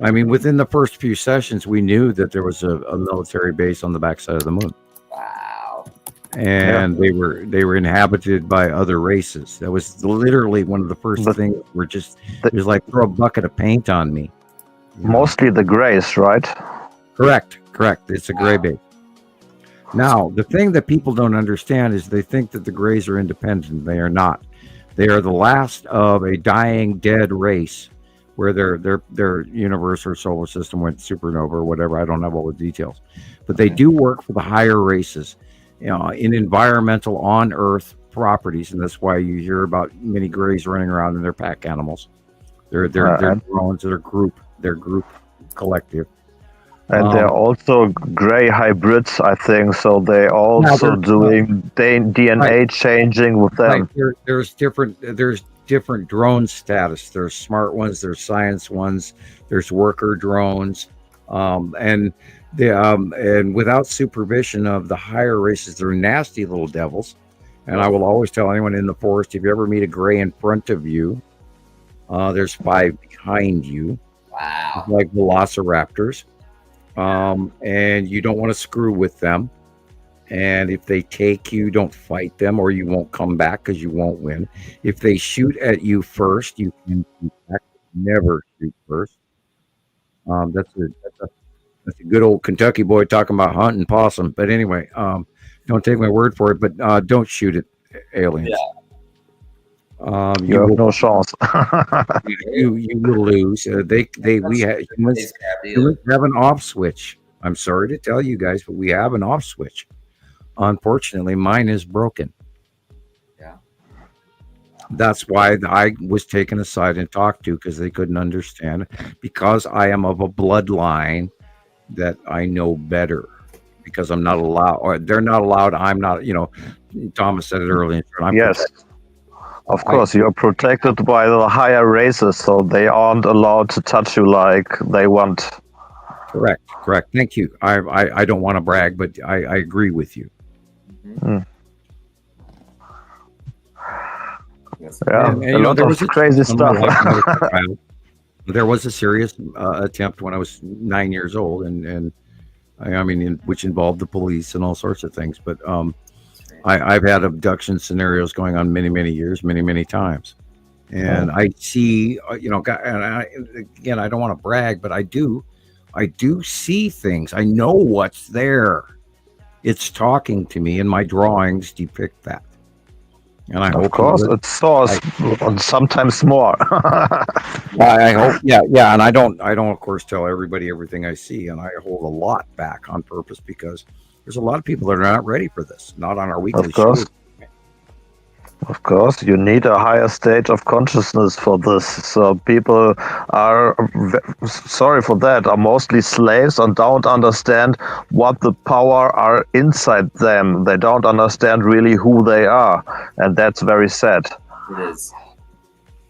[SPEAKER 2] within the first few sessions, we knew that there was a military base on the backside of the moon.
[SPEAKER 4] Wow.
[SPEAKER 2] And they were inhabited by other races. That was literally one of the first things. It was like throw a bucket of paint on me.
[SPEAKER 6] Mostly the grays, right?
[SPEAKER 2] Correct. It's a gray base. Now, the thing that people don't understand is they think that the grays are independent. They are not. They are the last of a dying, dead race, where their universe or solar system went supernova or whatever. I don't have all the details, but they do work for the higher races, in environmental on Earth properties, and that's why you hear about mini grays running around in their pack animals. They're drones. They're group collective.
[SPEAKER 6] And they're also gray hybrids, I think. So they also doing DNA changing with them.
[SPEAKER 2] Right. There's different drone status. There's smart ones. There's science ones. There's worker drones, and without supervision of the higher races, they're nasty little devils. And I will always tell anyone in the forest, if you ever meet a gray in front of you, there's 5 behind you.
[SPEAKER 4] Wow.
[SPEAKER 2] Like velociraptors. And you don't want to screw with them. And if they take you, don't fight them, or you won't come back because you won't win. If they shoot at you first, you can shoot back. Never shoot first. That's a good old Kentucky boy talking about hunting possum. But anyway, don't take my word for it. But don't shoot at aliens.
[SPEAKER 6] Yeah. You have no chance.
[SPEAKER 2] you will lose. Humans have an off switch. I'm sorry to tell you guys, but we have an off switch. Unfortunately, mine is broken.
[SPEAKER 4] Yeah.
[SPEAKER 2] That's why I was taken aside and talked to, because they couldn't understand. Because I am of a bloodline that I know better. Because I'm not allowed, or they're not allowed. I'm not. Thomas said it earlier.
[SPEAKER 6] Yes. Of course, you're protected by the higher races, so they aren't allowed to touch you like they want.
[SPEAKER 2] Correct. Thank you. I don't want to brag, but I agree with you.
[SPEAKER 6] Mm. Yeah, and a lot of crazy stuff.
[SPEAKER 2] There was a serious attempt when I was 9 years old, and which involved the police and all sorts of things. But I've had abduction scenarios going on many years, many times, and I see, again, I don't want to brag, but I do see things. I know what's there. It's talking to me, and my drawings depict that. And I hope,
[SPEAKER 6] of course, it soars, and sometimes more.
[SPEAKER 2] I hope, yeah. And I don't, of course, tell everybody everything I see, and I hold a lot back on purpose because there's a lot of people that are not ready for this, not on our weekly show.
[SPEAKER 6] Of course, you need a higher state of consciousness for this. So people are, sorry for that, are mostly slaves and don't understand what the power are inside them. They don't understand really who they are. And that's very sad.
[SPEAKER 4] It is.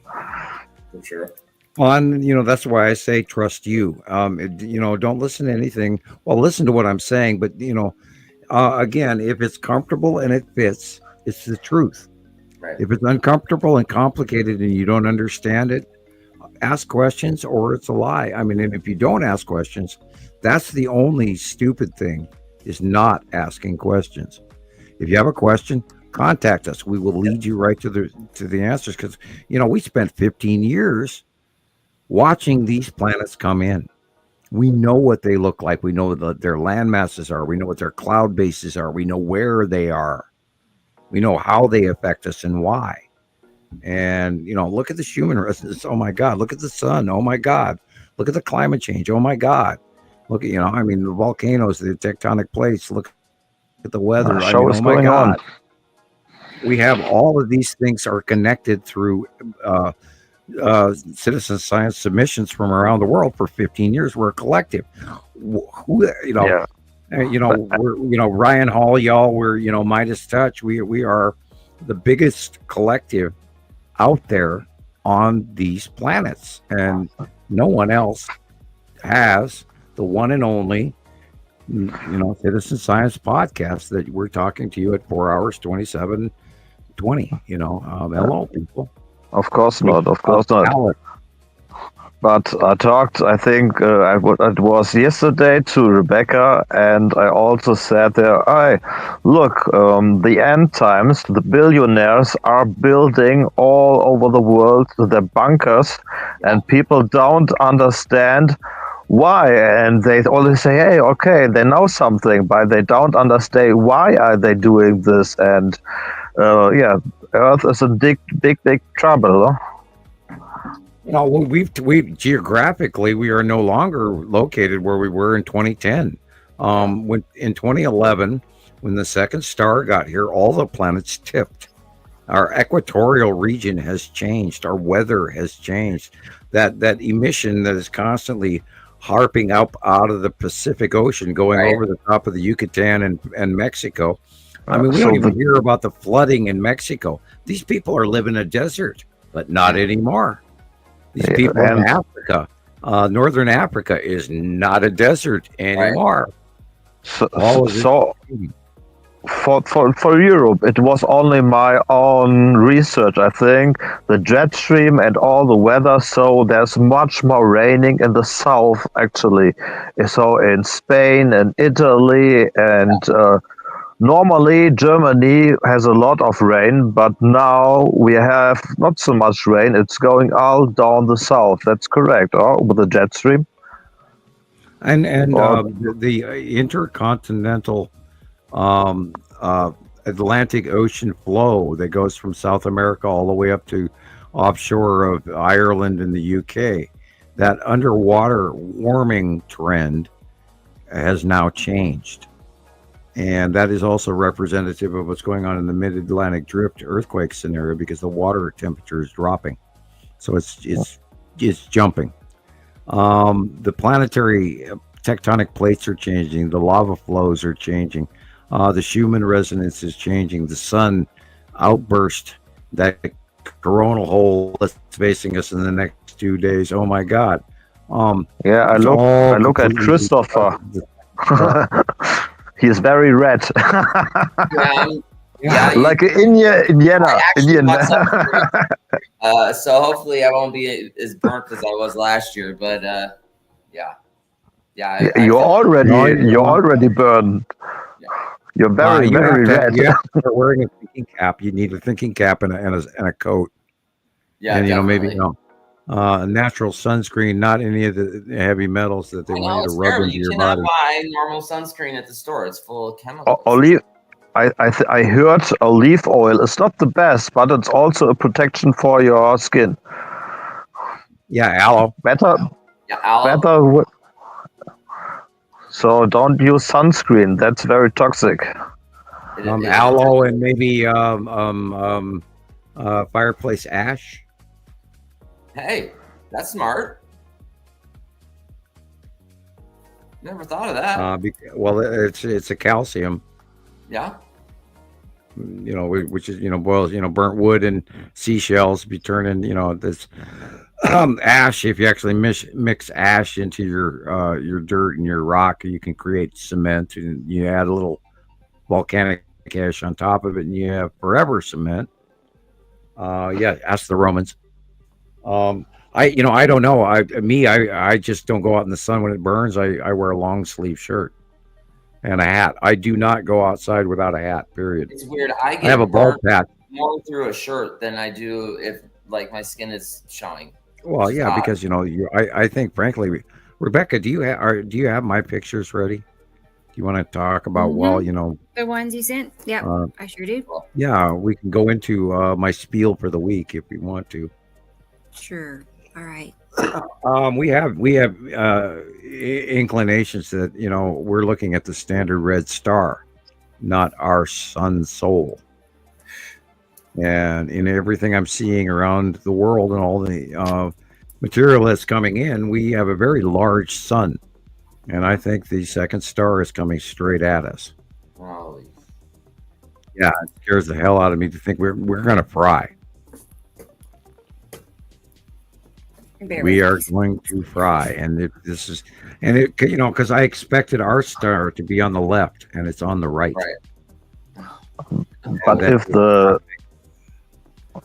[SPEAKER 4] For sure.
[SPEAKER 2] Well, and that's why I say trust you. Don't listen to anything. Well, listen to what I'm saying, but again, if it's comfortable and it fits, it's the truth.
[SPEAKER 4] Right.
[SPEAKER 2] If it's uncomfortable and complicated and you don't understand it, ask questions, or it's a lie. And if you don't ask questions, that's the only stupid thing, is not asking questions. If you have a question, contact us. We will lead you right to the answers, because we spent 15 years watching these planets come in. We know what they look like. We know what their land masses are. We know what their cloud bases are. We know where they are. We know how they affect us and why. And, look at the human race. Oh, my God. Look at the sun. Oh, my God. Look at the climate change. Oh, my God. Look at, the volcanoes, the tectonic plates. Look at the weather.
[SPEAKER 6] Oh my God.
[SPEAKER 2] We have all of these things are connected through citizen science submissions from around the world for 15 years. We're a collective.
[SPEAKER 6] Yeah.
[SPEAKER 2] We're Ryan Hall, y'all. We're Midas Touch. We are the biggest collective out there on these planets, and no one else has the one and only Citizen Science podcast that we're talking to you at 4 hours 27:20. Hello, people.
[SPEAKER 6] Of course not. Of course not. But I talked, I think it was yesterday, to Rebecca, and I also said there, look, the end times, the billionaires are building all over the world their bunkers, and people don't understand why. And they always say, hey, okay, they know something, but they don't understand why are they doing this. And yeah, Earth is in big trouble. Huh?
[SPEAKER 2] No, we've geographically we are no longer located where we were in 2010. When in 2011, when the second star got here, all the planets tipped. Our equatorial region has changed. Our weather has changed. That emission that is constantly harping up out of the Pacific Ocean, going over the top of the Yucatan and Mexico. I mean, we don't even hear about the flooding in Mexico. These people are living in a desert, but not anymore. These people in Africa, Northern Africa, is not a desert anymore.
[SPEAKER 6] So for Europe, it was only my own research, I think, the jet stream and all the weather. So there's much more raining in the south, actually. So in Spain and Italy and normally Germany has a lot of rain, but now we have not so much rain. It's going all down the south. That's correct, with the jet stream.
[SPEAKER 2] And the intercontinental Atlantic Ocean flow that goes from South America all the way up to offshore of Ireland and the UK, that underwater warming trend has now changed. And that is also representative of what's going on in the mid-Atlantic drift earthquake scenario, because the water temperature is dropping. So it's jumping. The planetary tectonic plates are changing. The lava flows are changing. The Schumann resonance is changing. The sun outburst, that coronal hole that's facing us in the next 2 days. Oh my God!
[SPEAKER 6] I look at Christoper. He's very red. Like an Indiana.
[SPEAKER 4] So hopefully I won't be as burnt as I was last year. But
[SPEAKER 6] you're already burned. You're very red.
[SPEAKER 2] You have to start wearing a thinking cap. You need a thinking cap and a coat.
[SPEAKER 4] Yeah,
[SPEAKER 2] and maybe natural sunscreen, not any of the heavy metals that they want you to rub into your body.
[SPEAKER 4] You cannot buy normal sunscreen at the store. It's full of chemicals.
[SPEAKER 6] I heard olive oil is not the best, but it's also a protection for your skin.
[SPEAKER 2] Yeah, aloe.
[SPEAKER 6] Better.
[SPEAKER 4] Yeah, aloe.
[SPEAKER 6] Better. So don't use sunscreen. That's very toxic.
[SPEAKER 2] Aloe and maybe fireplace ash.
[SPEAKER 4] Hey, that's smart. Never thought of that.
[SPEAKER 2] Well, it's a calcium.
[SPEAKER 4] Yeah.
[SPEAKER 2] Which is boils burnt wood and seashells be turning this ash. If you actually mix ash into your dirt and your rock, you can create cement, and you add a little volcanic ash on top of it, and you have forever cement. Ask the Romans. I don't know. I just don't go out in the sun when it burns. I wear a long sleeve shirt and a hat. I do not go outside without a hat, period.
[SPEAKER 4] It's weird. I
[SPEAKER 2] have a bald hat
[SPEAKER 4] more through a shirt than I do if my skin is showing.
[SPEAKER 2] Well, yeah, because I think frankly, Rebecca, do you have my pictures ready? Do you want to talk about
[SPEAKER 1] the ones you sent? Yeah, I sure do.
[SPEAKER 2] Yeah, we can go into my spiel for the week if we want to.
[SPEAKER 1] Sure. All right.
[SPEAKER 2] We have inclinations that we're looking at the standard red star, not our sun soul. And in everything I'm seeing around the world and all the material that's coming in, we have a very large sun, and I think the second star is coming straight at us.
[SPEAKER 4] Holy.
[SPEAKER 2] Yeah, it scares the hell out of me to think we're going to fry. We are going to fry, and because I expected our star to be on the left, and it's on the right.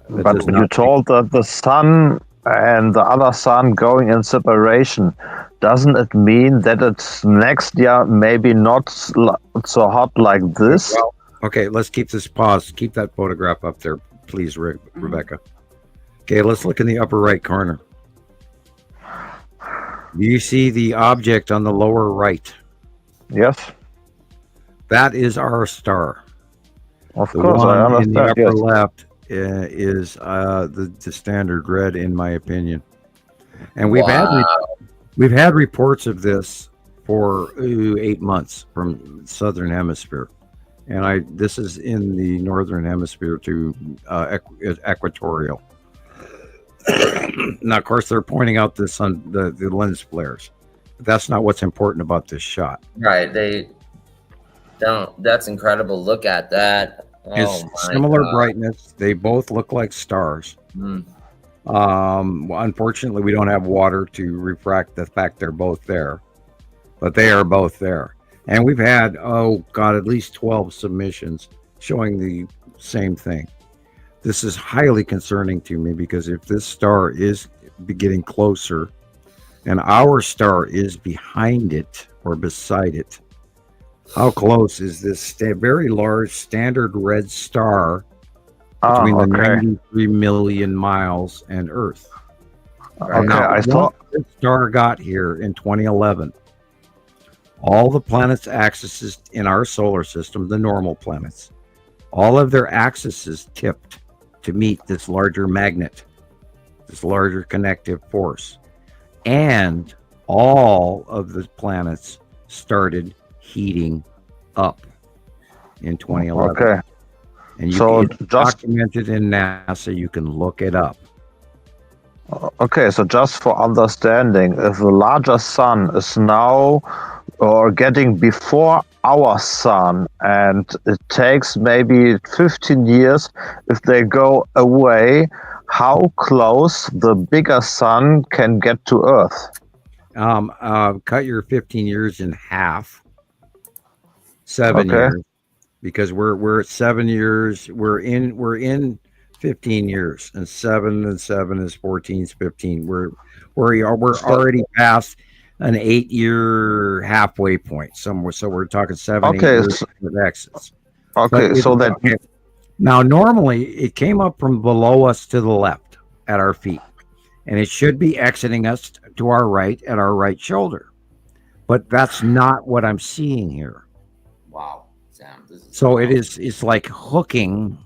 [SPEAKER 6] But you told that the sun and the other sun going in separation, doesn't it mean that it's next year maybe not so hot like this?
[SPEAKER 2] Well, okay, let's keep this pause. Keep that photograph up there, please, Rebecca. Okay, let's look in the upper right corner. Do you see the object on the lower right?
[SPEAKER 6] Yes.
[SPEAKER 2] That is our star.
[SPEAKER 6] Of
[SPEAKER 2] The
[SPEAKER 6] course, I
[SPEAKER 2] one in the
[SPEAKER 6] understand.
[SPEAKER 2] upper
[SPEAKER 6] Yes.
[SPEAKER 2] left is the standard red, in my opinion. And we've had reports of this for 8 months from southern hemisphere, and this is in the northern hemisphere to equatorial. Now, of course, they're pointing out the lens flares. But that's not what's important about this shot.
[SPEAKER 4] Right. They don't. That's incredible. Look at that.
[SPEAKER 2] It's
[SPEAKER 4] Oh my
[SPEAKER 2] similar
[SPEAKER 4] God.
[SPEAKER 2] brightness. They both look like stars.
[SPEAKER 4] Mm.
[SPEAKER 2] Unfortunately, we don't have water to refract the fact they're both there, but they are both there. And we've had, at least 12 submissions showing the same thing. This is highly concerning to me because if this star is getting closer and our star is behind it or beside it, how close is this very large standard red star between the 93 million miles and Earth?
[SPEAKER 6] Okay,
[SPEAKER 2] now,
[SPEAKER 6] I thought.
[SPEAKER 2] this star got here in 2011. All the planets' axes in our solar system, the normal planets, all of their axes tipped to meet this larger magnet, this larger connective force. And all of the planets started heating up in 2011.
[SPEAKER 6] Okay.
[SPEAKER 2] And
[SPEAKER 6] So
[SPEAKER 2] it's
[SPEAKER 6] just
[SPEAKER 2] documented in NASA. You can look it up.
[SPEAKER 6] okay. So just for understanding, if the larger sun is now or getting before our sun, and it takes maybe 15 years, if they go away, how close the bigger sun can get to Earth?
[SPEAKER 2] Cut your 15 years in half. 7 years, because we're at 7 years. We're in 15 years, and 7 is 14 is 15. We're already past an 8-year halfway point somewhere. So we're talking 7, 8 years with exits.
[SPEAKER 6] Okay, so that
[SPEAKER 2] now normally it came up from below us to the left at our feet, and it should be exiting us to our right at our right shoulder, but that's not what I'm seeing here.
[SPEAKER 4] Wow, Sam.
[SPEAKER 2] So it's like hooking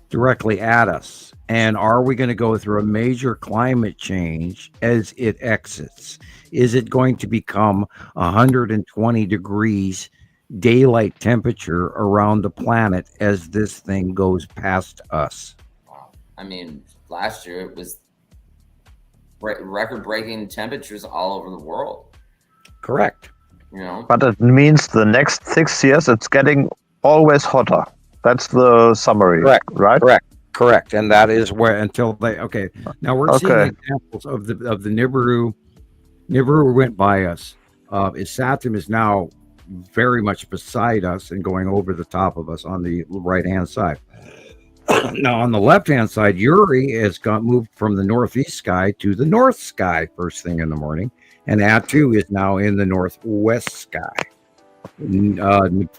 [SPEAKER 2] directly at us. And are we going to go through a major climate change as it exits? Is it going to become 120 degrees daylight temperature around the planet as this thing goes past us?
[SPEAKER 4] Wow. I mean, last year it was record-breaking temperatures all over the world.
[SPEAKER 2] Correct.
[SPEAKER 4] You know,
[SPEAKER 6] but it means the next 6 years it's getting always hotter. That's the summary.
[SPEAKER 2] Correct.
[SPEAKER 6] Right?
[SPEAKER 2] Correct. And that is where until they Now we're seeing examples of the Nibiru. Nibiru went by us. Saturn is now very much beside us and going over the top of us on the right hand side. Now on the left hand side, Uri has moved from the northeast sky to the north sky first thing in the morning, and Atu is now in the northwest sky. Nepenthe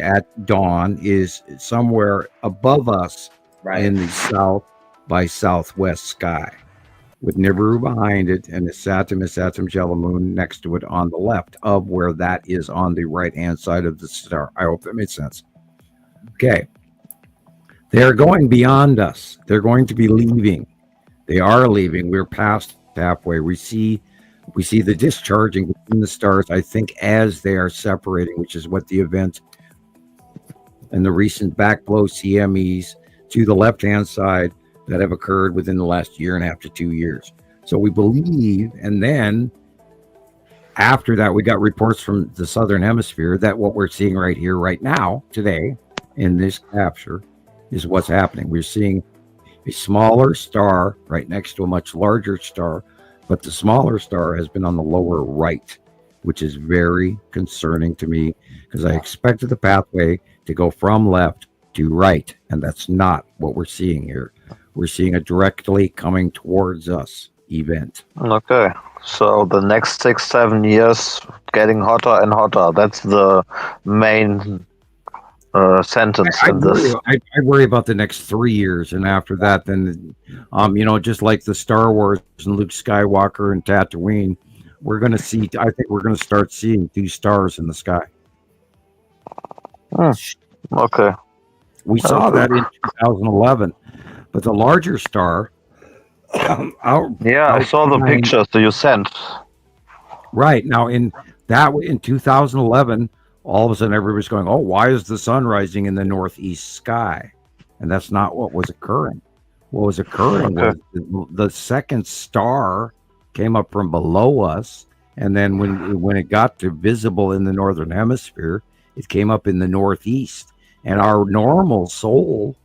[SPEAKER 2] at dawn is somewhere above us in the south by southwest sky, with Nibiru behind it and the Saturn Jelly Moon next to it on the left of where that is on the right hand side of the star. I hope that made sense. Okay. They're going beyond us. They're going to be leaving. They are leaving. We're past halfway. We see the discharging between the stars, I think, as they are separating, which is what the event and the recent backblow CMEs to the left-hand side that have occurred within the last year and a half to 2 years. So we believe, and then after that, we got reports from the southern hemisphere that what we're seeing right here, right now, today, in this capture, is what's happening. We're seeing a smaller star right next to a much larger star, but the smaller star has been on the lower right, which is very concerning to me because I expected the pathway to go from left to right, and that's not what we're seeing here. We're seeing a directly coming towards us event.
[SPEAKER 6] Okay, so the next 6-7 years getting hotter and hotter. That's the main sentence in this.
[SPEAKER 2] I worry about the next 3 years, and after that, then, just like the Star Wars and Luke Skywalker and Tatooine, we're going to see. I think we're going to start seeing these stars in the sky.
[SPEAKER 6] Okay.
[SPEAKER 2] We saw that in 2011, but the larger star.
[SPEAKER 6] I saw the pictures that you sent.
[SPEAKER 2] Right now, in 2011, all of a sudden everybody's going, "Oh, why is the sun rising in the northeast sky?" And that's not what was occurring. What was occurring was the second star came up from below us, and then when it got to visible in the northern hemisphere, it came up in the northeast, and our normal soul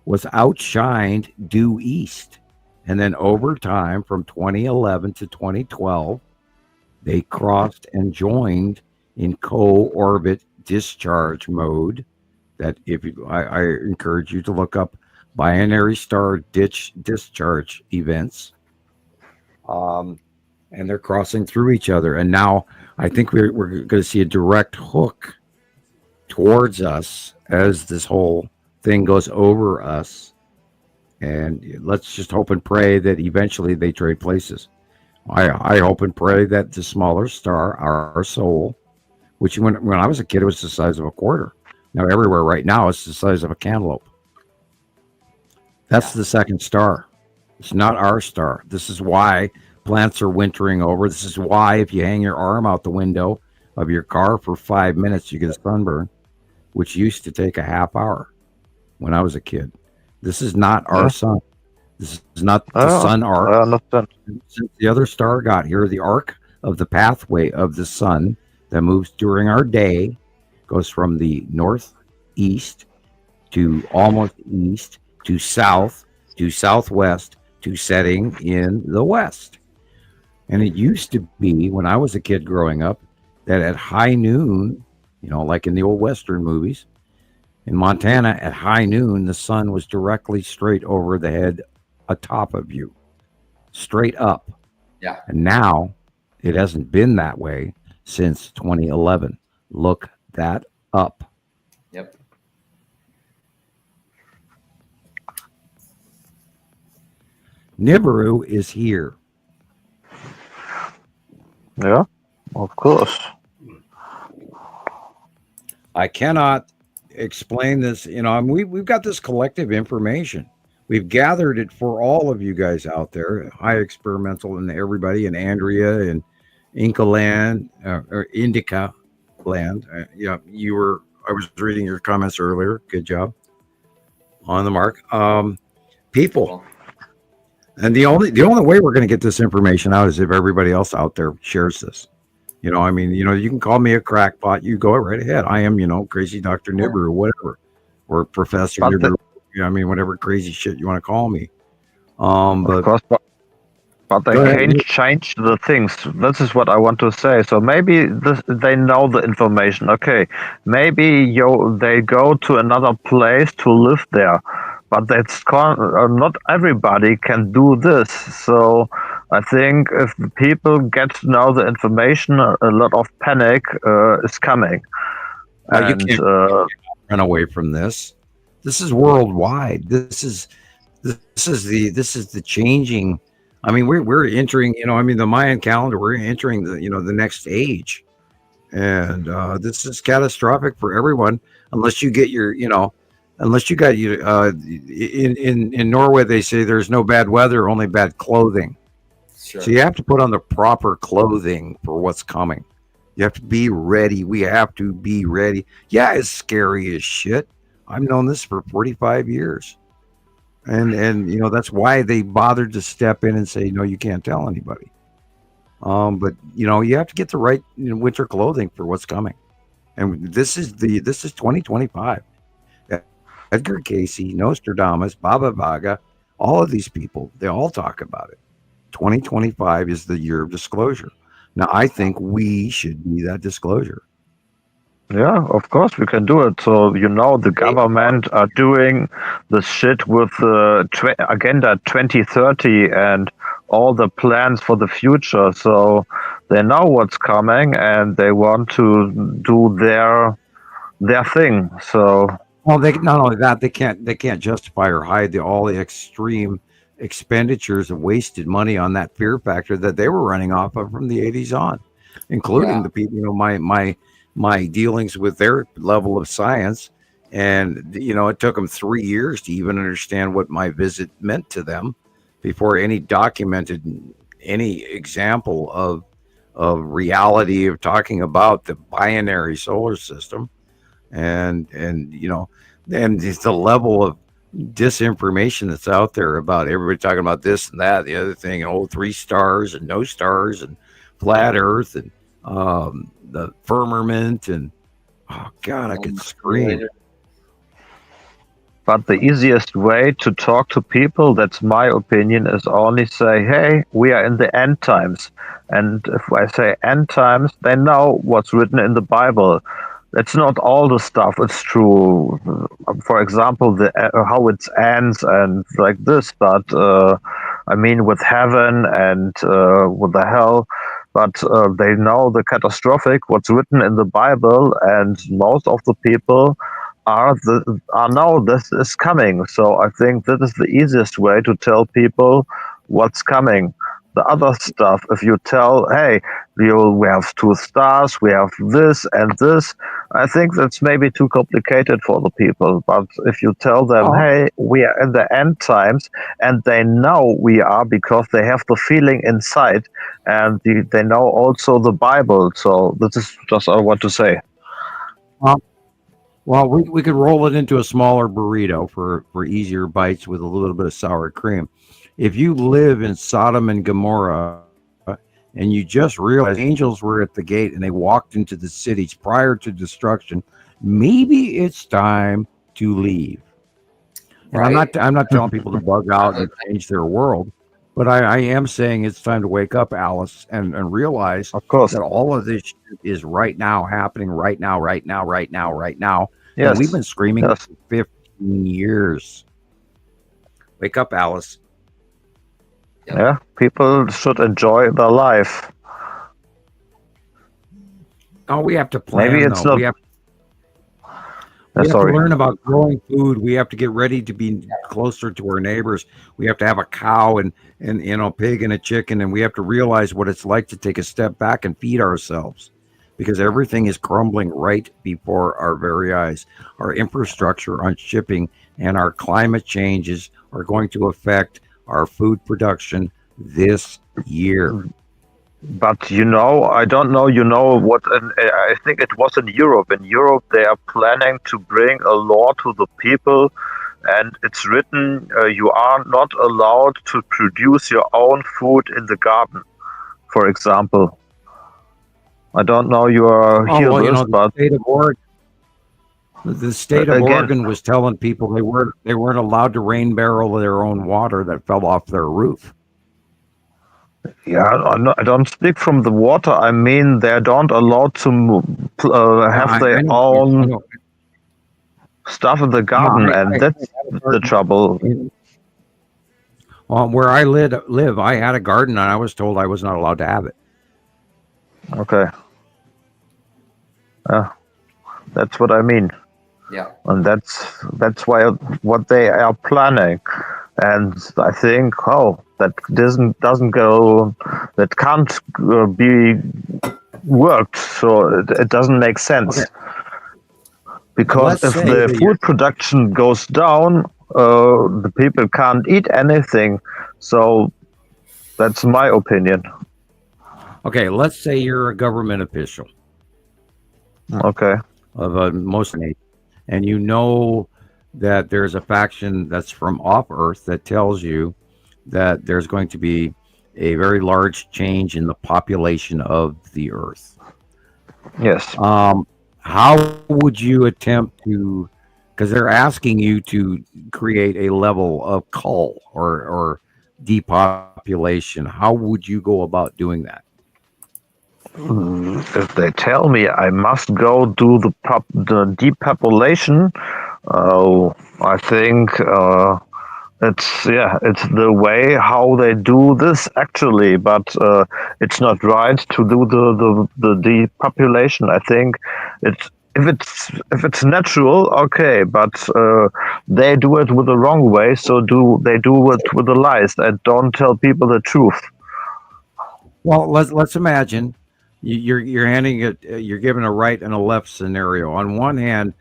[SPEAKER 2] was outshined due east. And then over time, from 2011 to 2012, they crossed and joined in co-orbit discharge mode. That I encourage you to look up binary star discharge events. And they're crossing through each other. And now I think we're going to see a direct hook towards us as this whole thing goes over us. And let's just hope and pray that eventually they trade places. I hope and pray that the smaller star, our soul, which when I was a kid, it was the size of a quarter. Now everywhere right now, it's the size of a cantaloupe. That's the second star. It's not our star. This is why plants are wintering over. This is why if you hang your arm out the window of your car for 5 minutes, you get a sunburn, which used to take a half hour when I was a kid. This is not our sun. This is not the sun arc. Since the other star got here, the arc of the pathway of the sun that moves during our day goes from the northeast to almost east to south to southwest to setting in the west. And it used to be, when I was a kid growing up, that at high noon, like in the old Western movies, in Montana, at high noon, the sun was directly straight over the head atop of you, straight up.
[SPEAKER 4] Yeah.
[SPEAKER 2] And now it hasn't been that way since 2011. Look that up.
[SPEAKER 4] Yep.
[SPEAKER 2] Nibiru is here.
[SPEAKER 6] Yeah, of course.
[SPEAKER 2] I cannot explain this. We've got this collective information. We've gathered it for all of you guys out there, High Experimental and everybody, and Andrea and Inca Land, or Indica Land. I was reading your comments earlier. Good job. On the mark. People. And the only way we're going to get this information out is if everybody else out there shares this. You can call me a crackpot. You go right ahead. I am, crazy Dr. Nibiru, whatever, or Professor Nibiru. Whatever crazy shit you want to call me. But
[SPEAKER 6] they can't change the things. This is what I want to say. So maybe they know the information. Okay, maybe they go to another place to live there, but not everybody can do this. So I think if people get to know the information, a lot of panic is coming.
[SPEAKER 2] You can't run away from this. This is worldwide. This is the changing. We're entering. The Mayan calendar. We're entering the next age, and this is catastrophic for everyone. Unless you get unless you got in Norway, they say there's no bad weather, only bad clothing.
[SPEAKER 4] Sure.
[SPEAKER 2] So you have to put on the proper clothing for what's coming. You have to be ready. We have to be ready. Yeah, it's scary as shit. I've known this for 45 years. And that's why they bothered to step in and say, no, you can't tell anybody. But you have to get the right winter clothing for what's coming. And this is 2025. Edgar Casey, Nostradamus, Baba Vaga, all of these people, they all talk about it. 2025 is the year of disclosure. Now, I think we should be that disclosure.
[SPEAKER 6] Yeah, of course we can do it. So, the government are doing the shit with Agenda 2030 and all the plans for the future. So they know what's coming and they want to do their thing. So,
[SPEAKER 2] well, they not only that, they can't justify or hide all the extreme expenditures of wasted money on that fear factor that they were running off of from the 80s on, including the people, my dealings with their level of science And it took them 3 years to even understand what my visit meant to them before any documented any example of reality of talking about the binary solar system. And just the level of disinformation that's out there about everybody talking about this and that, the other thing, 3 stars and no stars and flat earth and the firmament, and oh God, I could scream.
[SPEAKER 6] But the easiest way to talk to people, that's my opinion, is only say, hey, we are in the end times. And if I say end times, they know what's written in the Bible. It's not all the stuff. It's true. For example, how it ends and like this. But I mean, with heaven and with the hell. But they know the catastrophic, what's written in the Bible, and most of the people are know this is coming. So I think that is the easiest way to tell people what's coming. The other stuff, if you tell, hey, we have 2 stars, we have this and this, I think that's maybe too complicated for the people. But if you tell them, hey, we are in the end times, and they know we are because they have the feeling inside, and they know also the Bible. So this is just what I want to say.
[SPEAKER 2] Well, we could roll it into a smaller burrito for easier bites with a little bit of sour cream. If you live in Sodom and Gomorrah and you just realize angels were at the gate and they walked into the cities prior to destruction, maybe it's time to leave. And
[SPEAKER 4] Right.
[SPEAKER 2] I'm not telling people to bug out and change their world, but I am saying it's time to wake up, Alice, and realize
[SPEAKER 6] Of course.
[SPEAKER 2] that all of this shit is right now happening right now.
[SPEAKER 6] Yes.
[SPEAKER 2] And we've been screaming
[SPEAKER 6] Yes.
[SPEAKER 2] for 15 years. Wake up, Alice.
[SPEAKER 6] Yeah, people should enjoy their life.
[SPEAKER 2] Oh, we have to plan.
[SPEAKER 6] Maybe it's
[SPEAKER 2] though.
[SPEAKER 6] not.
[SPEAKER 2] We have to learn about growing food. We have to get ready to be closer to our neighbors. We have to have a cow and pig and a chicken, and we have to realize what it's like to take a step back and feed ourselves, because everything is crumbling right before our very eyes. Our infrastructure on shipping and our climate changes are going to affect our food production this year.
[SPEAKER 6] But I don't know, what, I think it was in Europe. In Europe, they are planning to bring a law to the people, and it's written, you are not allowed to produce your own food in the garden, for example. I don't know you are here this, but
[SPEAKER 2] the state of Oregon was telling people they weren't allowed to rain barrel their own water that fell off their roof.
[SPEAKER 6] Yeah, I don't speak from the water. I mean, they don't allowed to have their own stuff in the garden, and that's the trouble.
[SPEAKER 2] Where I live, I had a garden, and I was told I was not allowed to have it.
[SPEAKER 6] Okay. That's what I mean.
[SPEAKER 4] Yeah.
[SPEAKER 6] And that's why what they are planning. And I think, that doesn't go, that can't be worked. So it doesn't make sense. Okay. Because if the food production goes down, the people can't eat anything. So that's my opinion.
[SPEAKER 2] Okay, let's say you're a government official.
[SPEAKER 6] Okay.
[SPEAKER 2] Of most nation, and you know that there's a faction that's from off Earth that tells you that there's going to be a very large change in the population of the Earth.
[SPEAKER 6] Yes.
[SPEAKER 2] How would you attempt to, because they're asking you to create a level of cull or depopulation, how would you go about doing that?
[SPEAKER 6] If they tell me I must go do the depopulation, I think it's the way how they do this actually, but it's not right to do the depopulation. I think if it's natural, okay, but they do it with the wrong way, so they do it with the lies and don't tell people the truth.
[SPEAKER 2] Well, let's imagine you're handing it, you're given a right and a left scenario. On one hand,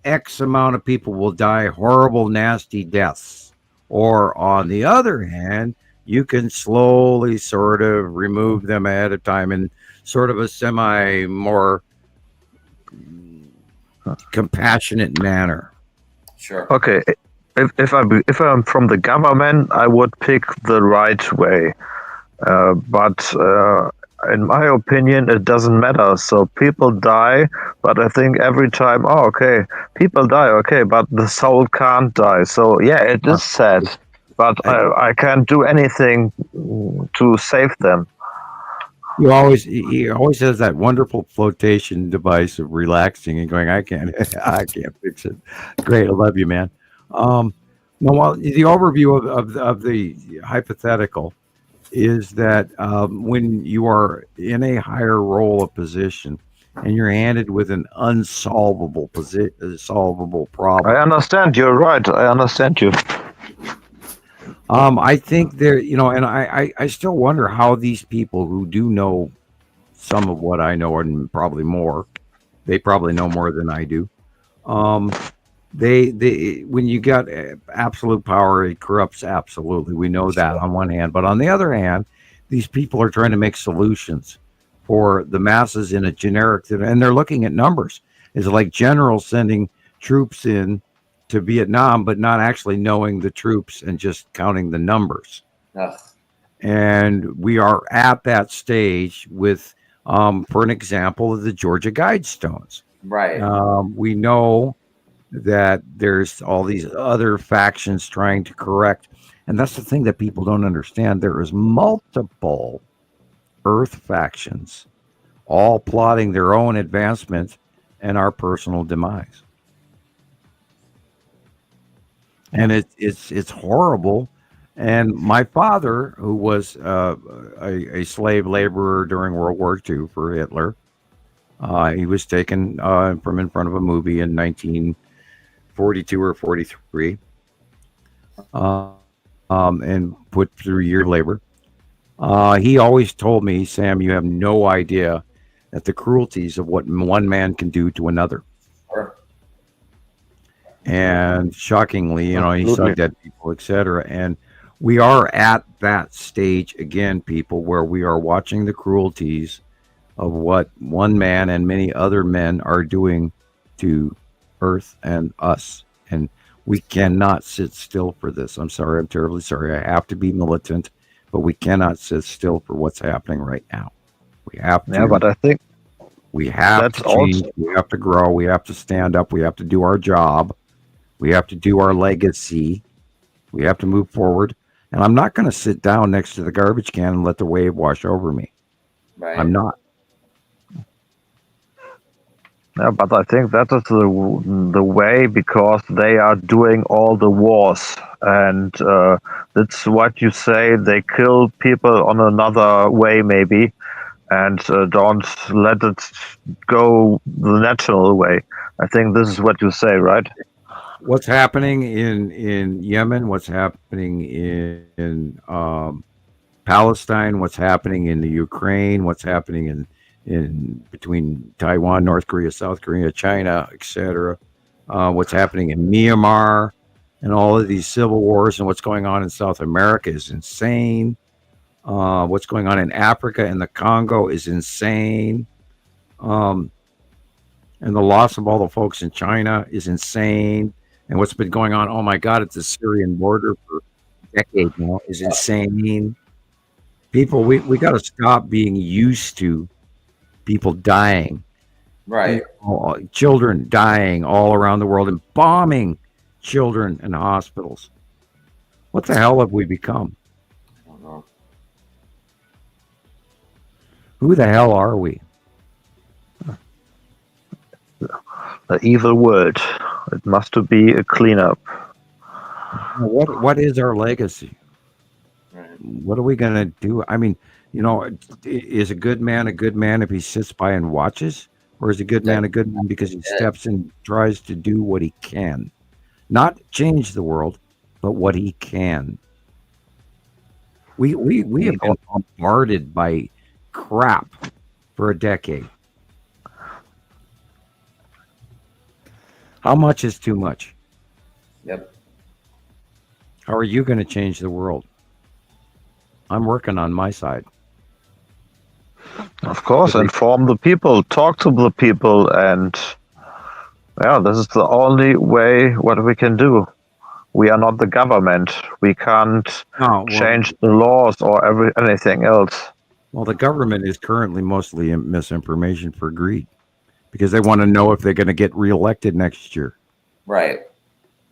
[SPEAKER 2] X amount of people will die horrible, nasty deaths. Or on the other hand, you can slowly sort of remove them ahead of time in sort of a semi more compassionate manner.
[SPEAKER 4] Sure.
[SPEAKER 6] Okay, if I'm from the government, I would pick the right way. But in my opinion, it doesn't matter. So people die, but I think every time, oh, okay, people die, okay, but the soul can't die. So yeah, it is sad, but I can't do anything to save them.
[SPEAKER 2] He always has that wonderful flotation device of relaxing and going, I can't fix it. Great, I love you, man. No, well, the overview of the hypothetical is that when you are in a higher role of position and you're handed with an unsolvable solvable problem.
[SPEAKER 6] I understand. You're right. I understand you.
[SPEAKER 2] I think there, and I still wonder how these people who do know some of what I know and probably more, they probably know more than I do. They when you got absolute power, it corrupts absolutely. We know that on one hand, but on the other hand, these people are trying to make solutions for the masses in a generic, and they're looking at numbers. It's like generals sending troops in to Vietnam, but not actually knowing the troops and just counting the numbers.
[SPEAKER 4] Ugh.
[SPEAKER 2] And we are at that stage with, for an example, of the Georgia Guidestones.
[SPEAKER 4] Right.
[SPEAKER 2] We know that there's all these other factions trying to correct. And that's the thing that people don't understand. There is multiple Earth factions, all plotting their own advancement and our personal demise. And it's horrible. And my father, who was a slave laborer during World War II for Hitler, he was taken from in front of a movie in 1942 or 43, and put through year labor. He always told me, Sam, you have no idea at the cruelties of what one man can do to another.
[SPEAKER 4] Sure.
[SPEAKER 2] And shockingly, he saw
[SPEAKER 6] Absolutely.
[SPEAKER 2] dead people, etc. And we are at that stage again, people, where we are watching the cruelties of what one man and many other men are doing to Earth and us. And we cannot sit still for this. I'm sorry. I'm terribly sorry. I have to be militant, but we cannot sit still for what's happening right now. We have to.
[SPEAKER 6] Yeah, but I think
[SPEAKER 2] We have
[SPEAKER 6] That's
[SPEAKER 2] to change.
[SPEAKER 6] also-
[SPEAKER 2] We have to grow. We have to stand up. We have to do our job. We have to do our legacy. We have to move forward. And I'm not going to sit down next to the garbage can and let the wave wash over me.
[SPEAKER 4] Right.
[SPEAKER 2] I'm not.
[SPEAKER 6] Yeah, but I think that is the way, because they are doing all the wars, and that's what you say. They kill people on another way, maybe, and don't let it go the natural way. I think this is what you say, right?
[SPEAKER 2] What's happening in Yemen? What's happening in Palestine? What's happening in the Ukraine? What's happening in between Taiwan, North Korea, South Korea, China, etc. What's happening in Myanmar and all of these civil wars, and what's going on in South America is insane. What's going on in Africa and the Congo is insane. And the loss of all the folks in China is insane. And what's been going on, oh my God, at the Syrian border for a decade now is insane. People, we got to stop being used to people dying.
[SPEAKER 4] Right.
[SPEAKER 2] Children dying all around the world and bombing children in hospitals. What the hell have we become?
[SPEAKER 4] I don't know.
[SPEAKER 2] Who the hell are we?
[SPEAKER 6] The evil world. It must be a cleanup.
[SPEAKER 2] What is our legacy?
[SPEAKER 4] Right.
[SPEAKER 2] What are we going to do? I mean, is a good man if he sits by and watches? Or is a good man because he steps in and tries to do what he can? Not change the world, but what he can. We have been bombarded by crap for a decade. How much is too much?
[SPEAKER 4] Yep.
[SPEAKER 2] How are you going to change the world? I'm working on my side.
[SPEAKER 6] Of course, inform the people, talk to the people, and yeah, this is the only way what we can do. We are not the government. We can't change the laws or anything else.
[SPEAKER 2] Well, the government is currently mostly misinformation for greed because they want to know if they're going to get reelected next year.
[SPEAKER 4] Right.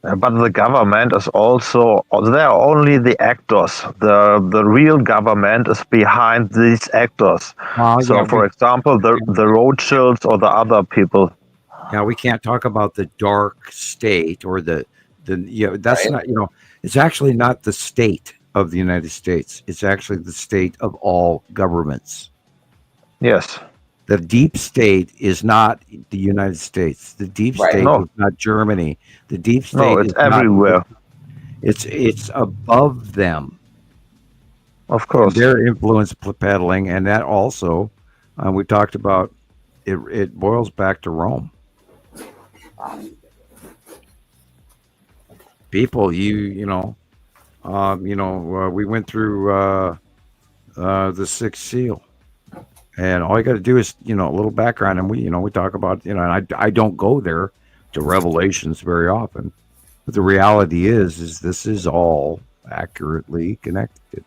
[SPEAKER 6] But the government is also, they are only the actors. The real government is behind these actors. For example, the Rothschilds or the other people.
[SPEAKER 2] Yeah, we can't talk about the dark state or that's right. Not, it's actually not the state of the United States. It's actually the state of all governments.
[SPEAKER 6] Yes.
[SPEAKER 2] The deep state is not the United States. The deep state is not Germany. The deep state
[SPEAKER 6] it's everywhere.
[SPEAKER 2] It's above them.
[SPEAKER 6] Of course.
[SPEAKER 2] And their influence peddling, and that also, we talked about, it boils back to Rome. People, we went through the Sixth Seal. And all you got to do is, a little background, and we talk about, and I don't go there to Revelations very often, but the reality is this is all accurately connected.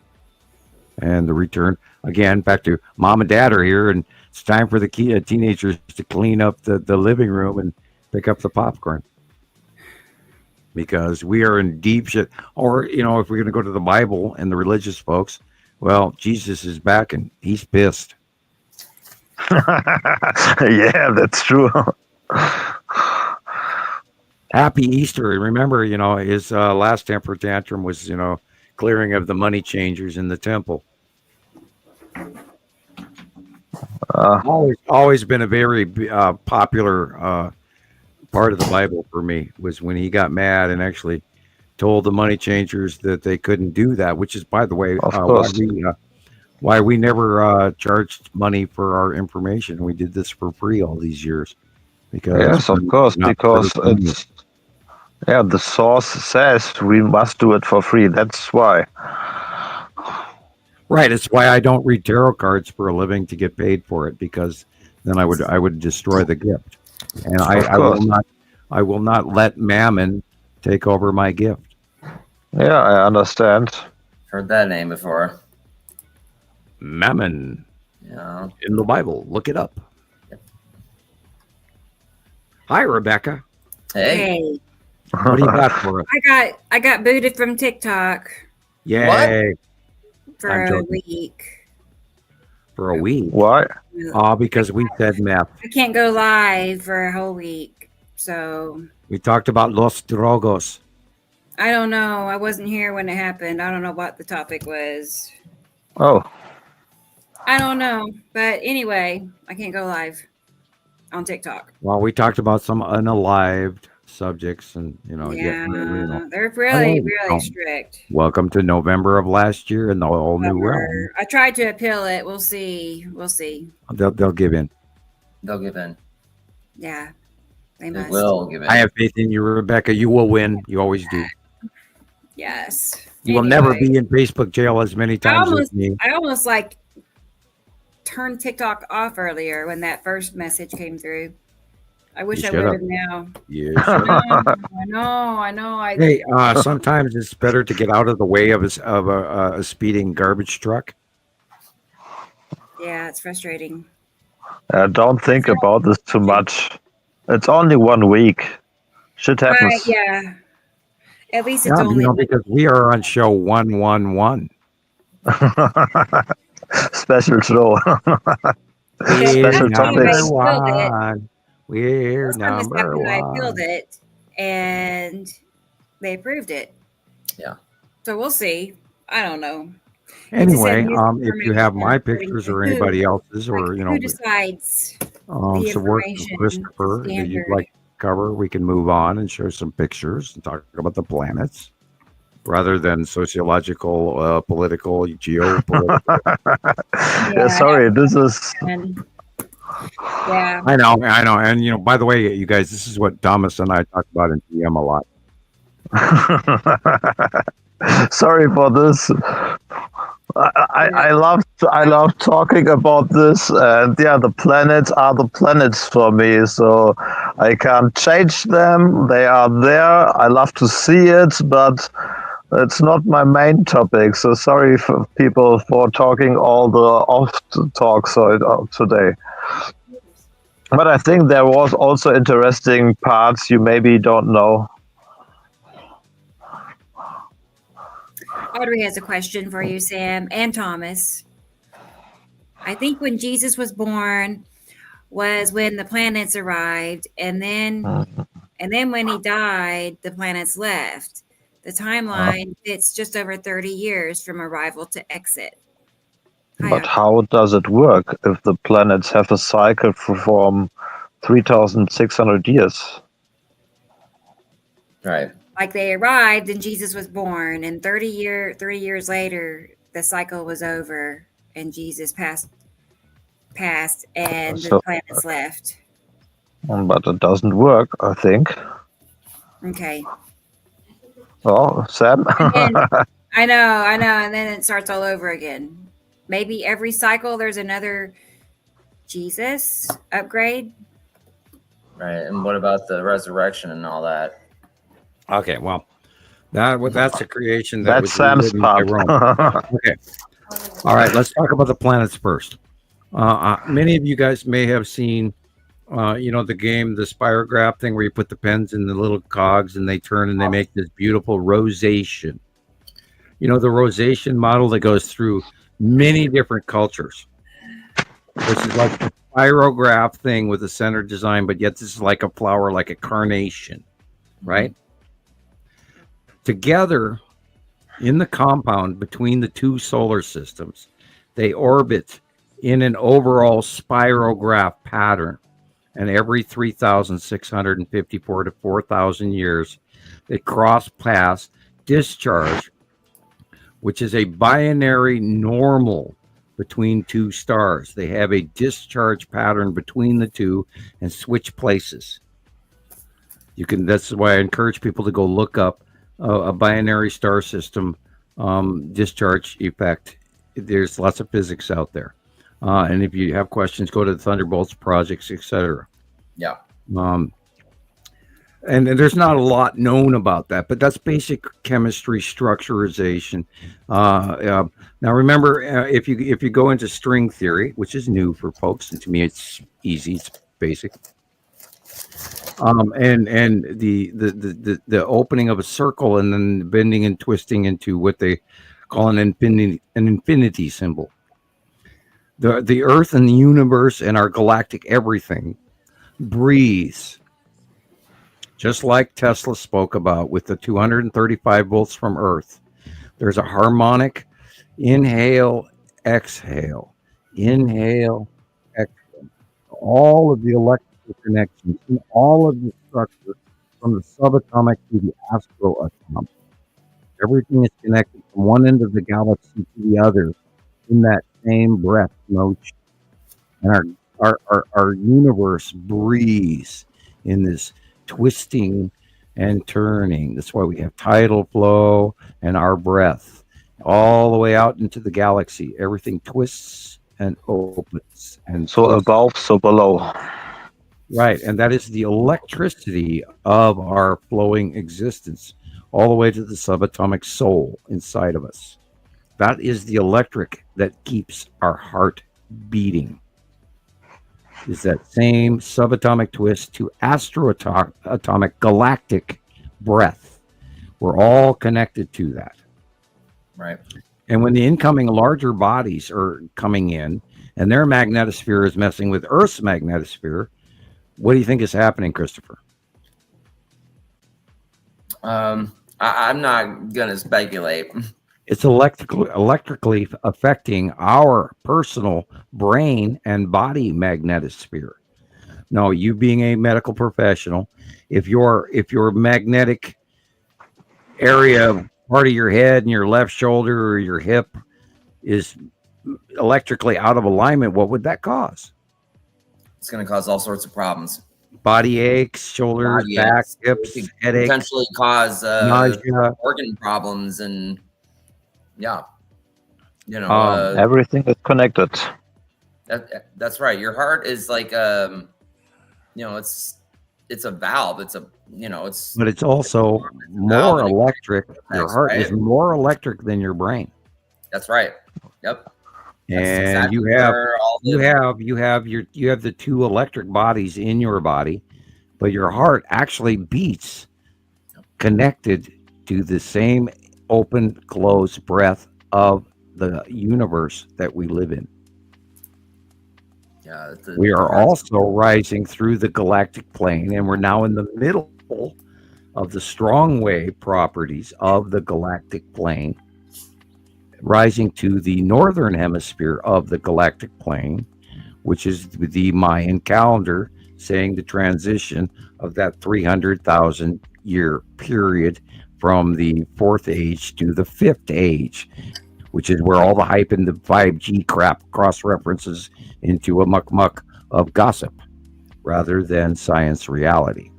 [SPEAKER 2] And the return, again, back to mom and dad are here, and it's time for the teenagers to clean up the living room and pick up the popcorn. Because we are in deep shit. Or, if we're going to go to the Bible and the religious folks, well, Jesus is back, and he's pissed.
[SPEAKER 6] Yeah, that's true.
[SPEAKER 2] Happy Easter. And remember, his last temper tantrum was, clearing of the money changers in the temple. Always been a very popular part of the Bible for me, was when he got mad and actually told the money changers that they couldn't do that, which is, by the way, why we never charged money for our information. We did this for free all these years.
[SPEAKER 6] Yes, of course, because it's the source says we must do it for free. That's why.
[SPEAKER 2] Right. It's why I don't read tarot cards for a living to get paid for it, because then I would destroy the gift, and I will not let Mammon take over my gift.
[SPEAKER 6] Yeah, I understand.
[SPEAKER 4] Heard that name before.
[SPEAKER 2] Mammon.
[SPEAKER 4] Yeah.
[SPEAKER 2] In the Bible. Look it up. Yep. Hi, Rebecca.
[SPEAKER 4] Hey.
[SPEAKER 2] What do you got for us?
[SPEAKER 1] I got booted from TikTok.
[SPEAKER 2] Yay.
[SPEAKER 1] For a week.
[SPEAKER 2] For a week?
[SPEAKER 6] What?
[SPEAKER 2] Oh, because we said meth.
[SPEAKER 1] I can't go live for a whole week. So
[SPEAKER 2] we talked about Los Drogos.
[SPEAKER 1] I don't know. I wasn't here when it happened. I don't know what the topic was.
[SPEAKER 6] Oh.
[SPEAKER 1] I don't know. But anyway, I can't go live on TikTok.
[SPEAKER 2] Well, we talked about some unalived subjects, and
[SPEAKER 1] they're really strict.
[SPEAKER 2] Welcome to November of last year and the whole new realm.
[SPEAKER 1] I tried to appeal it. We'll see.
[SPEAKER 2] They'll give in.
[SPEAKER 4] They'll give in.
[SPEAKER 1] Yeah, they
[SPEAKER 4] will give in.
[SPEAKER 2] I have faith in you, Rebecca. You will win. You always do.
[SPEAKER 1] Yes.
[SPEAKER 2] You will never be in Facebook jail as many times as me.
[SPEAKER 1] I almost turned TikTok off earlier when that first message came through. I wish I would have now.
[SPEAKER 2] Yeah.
[SPEAKER 1] I know.
[SPEAKER 2] Hey, sometimes it's better to get out of the way of a speeding garbage truck.
[SPEAKER 1] Yeah, it's frustrating.
[SPEAKER 6] Don't think about this too much. It's only 1 week. Shit happens.
[SPEAKER 1] Yeah. At least it's only
[SPEAKER 2] because we are on show 111.
[SPEAKER 6] Special show. Special topics.
[SPEAKER 2] We're number one.
[SPEAKER 1] I filled it, and they approved it.
[SPEAKER 4] Yeah.
[SPEAKER 1] So we'll see. I don't know.
[SPEAKER 2] Anyway, if you have my pictures or anybody else's, or
[SPEAKER 1] who decides
[SPEAKER 2] some work from Christoper that you'd like to cover, we can move on and show some pictures and talk about the planets, rather than sociological, political, geopolitical.
[SPEAKER 6] Sorry, this is.
[SPEAKER 1] Yeah.
[SPEAKER 2] I know. And by the way, you guys, this is what Thomas and I talk about in DM a lot.
[SPEAKER 6] Sorry for this. I love talking about this, and the planets are the planets for me, so I can't change them. They are there. I love to see it, but it's not my main topic. So sorry for people for talking all the off talks today. But I think there was also interesting parts you maybe don't know.
[SPEAKER 1] Audrey has a question for you, Sam and Thomas. I think when Jesus was born was when the planets arrived, and then when he died, the planets left. The timeline fits just over 30 years from arrival to exit.
[SPEAKER 6] But how does it work if the planets have a cycle from 3,600 years?
[SPEAKER 4] Right.
[SPEAKER 1] Like they arrived and Jesus was born, and 30 years later, the cycle was over and Jesus passed and the planets left.
[SPEAKER 6] But it doesn't work, I think.
[SPEAKER 1] Okay.
[SPEAKER 6] Oh, Sam?
[SPEAKER 1] I know. And then it starts all over again. Maybe every cycle there's another Jesus upgrade.
[SPEAKER 4] Right. And what about the resurrection and all that?
[SPEAKER 2] Okay, well, that's a creation
[SPEAKER 6] that's Sam's part.
[SPEAKER 2] Okay. All right, let's talk about the planets first. Many of you guys may have seen, the game, the spirograph thing where you put the pens in the little cogs and they turn and they make this beautiful rosation. The rosation model that goes through many different cultures, which is like the spirograph thing with a center design, but yet this is like a flower, like a carnation, right? Together in the compound between the two solar systems, they orbit in an overall spirograph pattern. And every 3,654 to 4,000 years, they cross paths, discharge, which is a binary normal between two stars. They have a discharge pattern between the two and switch places. That's why I encourage people to go look up a binary star system discharge effect. There's lots of physics out there. And if you have questions, go to the Thunderbolts projects, etc.
[SPEAKER 4] Yeah.
[SPEAKER 2] And there's not a lot known about that, but that's basic chemistry structurization. Now, remember, if you go into string theory, which is new for folks, and to me it's easy, it's basic. And the opening of a circle and then bending and twisting into what they call an infinity symbol. The Earth and the universe and our galactic everything breathes, just like Tesla spoke about with the 235 volts from Earth. There's a harmonic inhale, exhale, inhale, exhale. All of the electrical connections in all of the structure from the subatomic to the astroatomic. Everything is connected from one end of the galaxy to the other in that same breath motion. And our universe breathes in this twisting and turning. That's why we have tidal flow and our breath all the way out into the galaxy. Everything twists and opens. And
[SPEAKER 6] so above, so below.
[SPEAKER 2] Right. And that is the electricity of our flowing existence all the way to the subatomic soul inside of us. That is the electric that keeps our heart beating. Is that same subatomic twist to astroatomic galactic breath. We're all connected to that.
[SPEAKER 4] Right.
[SPEAKER 2] And when the incoming larger bodies are coming in and their magnetosphere is messing with Earth's magnetosphere, what do you think is happening, Christopher?
[SPEAKER 4] I'm not going to speculate.
[SPEAKER 2] It's electrically affecting our personal brain and body magnetosphere. No, you being a medical professional, if your magnetic area, part of your head and your left shoulder or your hip is electrically out of alignment, what would that cause?
[SPEAKER 4] It's going to cause all sorts of problems.
[SPEAKER 2] Body aches, shoulders,
[SPEAKER 4] Body
[SPEAKER 2] back,
[SPEAKER 4] aches.
[SPEAKER 2] hips,
[SPEAKER 4] It could
[SPEAKER 2] headaches,
[SPEAKER 4] potentially cause
[SPEAKER 2] nausea.
[SPEAKER 4] organ problems, and yeah, you know,
[SPEAKER 6] Everything is connected.
[SPEAKER 4] that's right. Your heart is like you know, it's a valve. It's a, you know, it's,
[SPEAKER 2] But it's also more electric. Your heart is
[SPEAKER 4] right?
[SPEAKER 2] more electric than your brain.
[SPEAKER 4] That's right. Yep. That's
[SPEAKER 2] And
[SPEAKER 4] exactly
[SPEAKER 2] you have
[SPEAKER 4] where all the-
[SPEAKER 2] you have the two electric bodies in your body, but your heart actually beats connected to the same open closed breath of the universe that we live in.
[SPEAKER 4] Yeah,
[SPEAKER 2] We are also rising through the galactic plane, and we're now in the middle of the strong wave properties of the galactic plane, rising to the northern hemisphere of the galactic plane, which is the Mayan calendar, saying the transition of that 300,000 year period from the fourth age to the fifth age, which is where all the hype and the 5G crap cross references into a muck of gossip rather than science reality,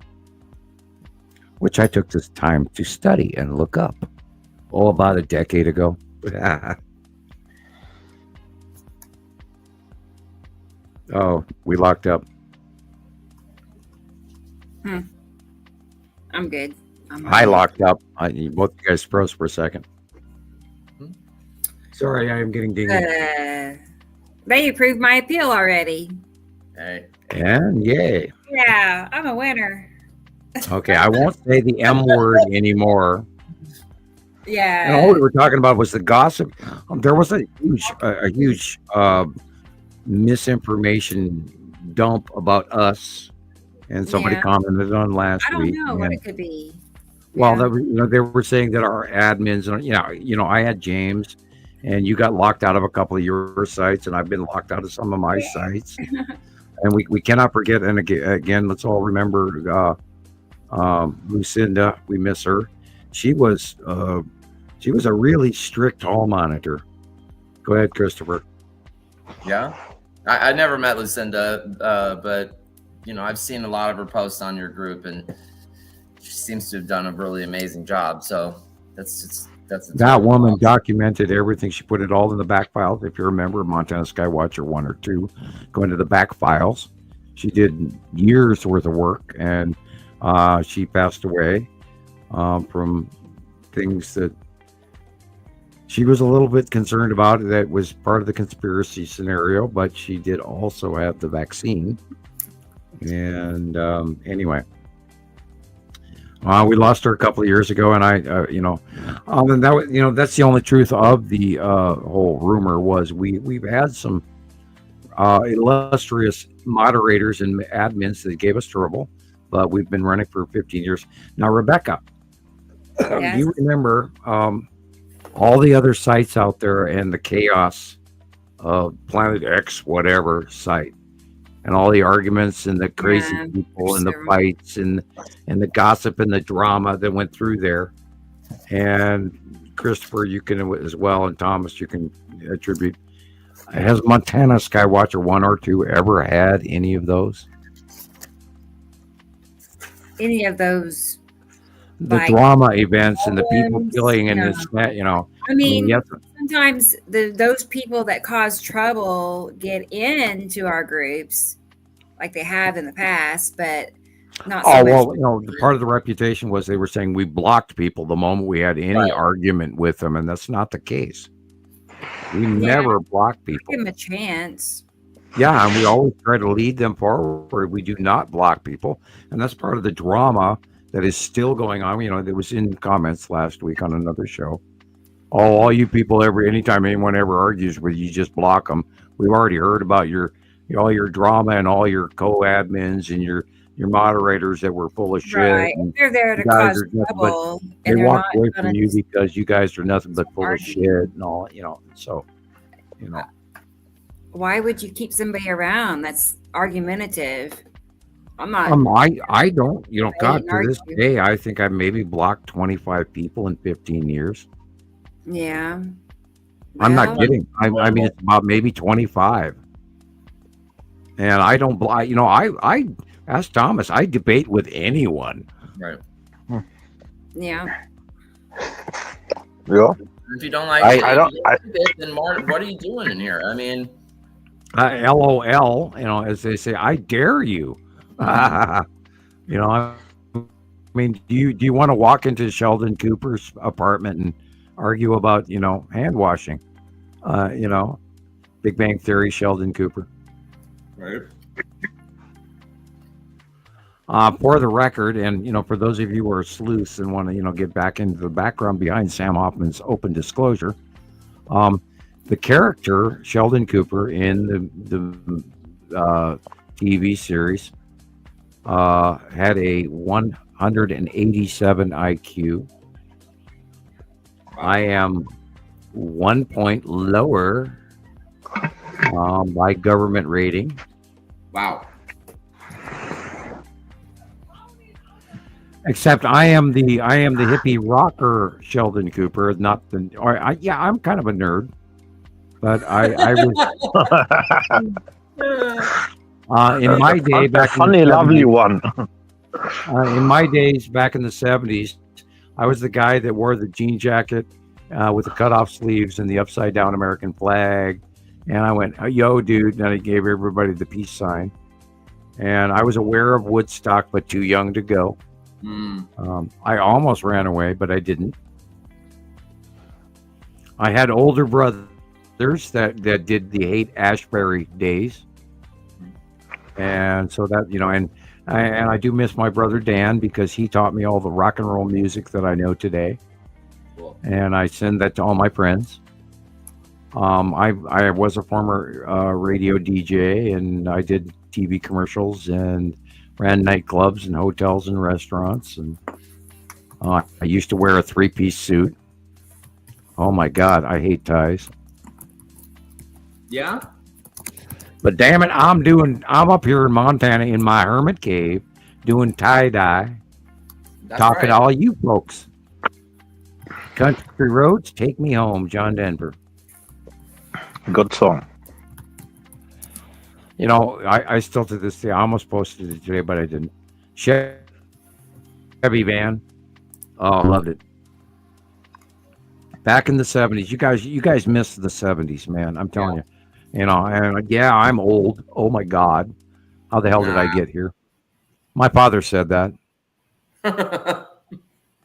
[SPEAKER 2] which I took this time to study and look up about a decade ago. Oh, we locked up.
[SPEAKER 1] I'm good.
[SPEAKER 2] I locked up. Both you guys froze for a second. Sorry, I am getting dinged.
[SPEAKER 1] They approved my appeal already.
[SPEAKER 4] Hey.
[SPEAKER 2] And yay.
[SPEAKER 1] Yeah, I'm a winner.
[SPEAKER 2] Okay, I won't say the M word anymore.
[SPEAKER 1] Yeah.
[SPEAKER 2] And all we were talking about was the gossip. There was a huge misinformation dump about us, and somebody commented on last
[SPEAKER 1] I don't
[SPEAKER 2] week.
[SPEAKER 1] know what it could be.
[SPEAKER 2] Well, they were saying that our admins, I had James, and you got locked out of a couple of your sites, and I've been locked out of some of my sites. And we cannot forget. And again, let's all remember Lucinda. We miss her. She was a really strict hall monitor. Go ahead, Christopher.
[SPEAKER 4] Yeah, I never met Lucinda, but I've seen a lot of her posts on your group, and she seems to have done a really amazing job. So that's
[SPEAKER 2] that woman documented everything. She put it all in the back files. If you remember, Montana Skywatcher 1 or 2, go into the back files. She did years worth of work, and she passed away from things that she was a little bit concerned about. That was part of the conspiracy scenario, but she did also have the vaccine. And anyway, we lost her a couple of years ago, and and that that's the only truth of the whole rumor was we've had some illustrious moderators and admins that gave us trouble, but we've been running for 15 years now. Rebecca,
[SPEAKER 1] Yes.
[SPEAKER 2] you remember all the other sites out there and the chaos of Planet X whatever site, and all the arguments and the crazy people and the fights and the gossip and the drama that went through there. And Christopher, you can as well, and Thomas, you can attribute. Has Montana Skywatcher 1 or 2 ever had any of those?
[SPEAKER 1] Any of those?
[SPEAKER 2] The
[SPEAKER 1] Like,
[SPEAKER 2] drama events and the people
[SPEAKER 1] problems,
[SPEAKER 2] killing and this, that,
[SPEAKER 1] I mean,
[SPEAKER 2] yes.
[SPEAKER 1] sometimes those people that cause trouble get into our groups, like they have in the past, but not so much.
[SPEAKER 2] Part of the reputation was they were saying we blocked people the moment we had any argument with them, and that's not the case. We never block people.
[SPEAKER 1] Give them a chance.
[SPEAKER 2] Yeah, and we always try to lead them forward. We do not block people, and that's part of the drama that is still going on. There was in comments last week on another show. All you people, anytime anyone ever argues with you, just block them. We've already heard about all your drama and all your co-admins and your moderators that were full of shit.
[SPEAKER 1] Right.
[SPEAKER 2] And
[SPEAKER 1] They're there to cause trouble.
[SPEAKER 2] They walk away from you because you guys are nothing but full of shit and all. So.
[SPEAKER 1] Why would you keep somebody around that's argumentative? I'm not.
[SPEAKER 2] I don't. God, to this day, I think I maybe blocked 25 people in 15 years.
[SPEAKER 1] Yeah.
[SPEAKER 2] I'm not kidding. I mean, it's about maybe 25. And I don't, I asked Thomas, I debate with anyone.
[SPEAKER 4] Right.
[SPEAKER 1] Yeah.
[SPEAKER 6] Yeah.
[SPEAKER 4] If you don't like it, then Martin, what are you doing in here? I mean,
[SPEAKER 2] LOL, as they say, I dare you. I mean, do you want to walk into Sheldon Cooper's apartment and argue about, hand washing? Big Bang Theory, Sheldon Cooper.
[SPEAKER 4] right.
[SPEAKER 2] For the record, and for those of you who are sleuths and want to get back into the background behind Sam Hoffman's open disclosure, the character Sheldon Cooper in the TV series had a 187 IQ. I am 1 point lower by government rating.
[SPEAKER 4] Wow.
[SPEAKER 2] Except I am the hippie rocker Sheldon Cooper, not the. I'm kind of a nerd, but I was in my day back.
[SPEAKER 6] Funny, lovely one.
[SPEAKER 2] In my days back in the 70s, I was the guy that wore the jean jacket with the cut off sleeves and the upside down American flag, and I went, "Yo, dude!" And I gave everybody the peace sign. And I was aware of Woodstock, but too young to go. I almost ran away, but I didn't. I had older brothers that did the Haight-Ashbury days, and so that and I do miss my brother Dan because he taught me all the rock and roll music that I know today.
[SPEAKER 4] Cool.
[SPEAKER 2] And I send that to all my friends. I was a former radio DJ, and I did TV commercials and ran nightclubs and hotels and restaurants, and I used to wear a 3-piece suit. Oh my God, I hate ties.
[SPEAKER 4] Yeah.
[SPEAKER 2] But damn it, I'm up here in Montana in my hermit cave doing tie-dye, talking to all you folks. Country roads, take me home, John Denver.
[SPEAKER 6] Good song.
[SPEAKER 2] I still to this day, I almost posted it today, but I didn't. Chevy van. Oh, loved it. Back in the 70s, you guys missed the 70s, man. I'm telling you. And I'm old. Oh my God. How the hell did I get here? My father said that.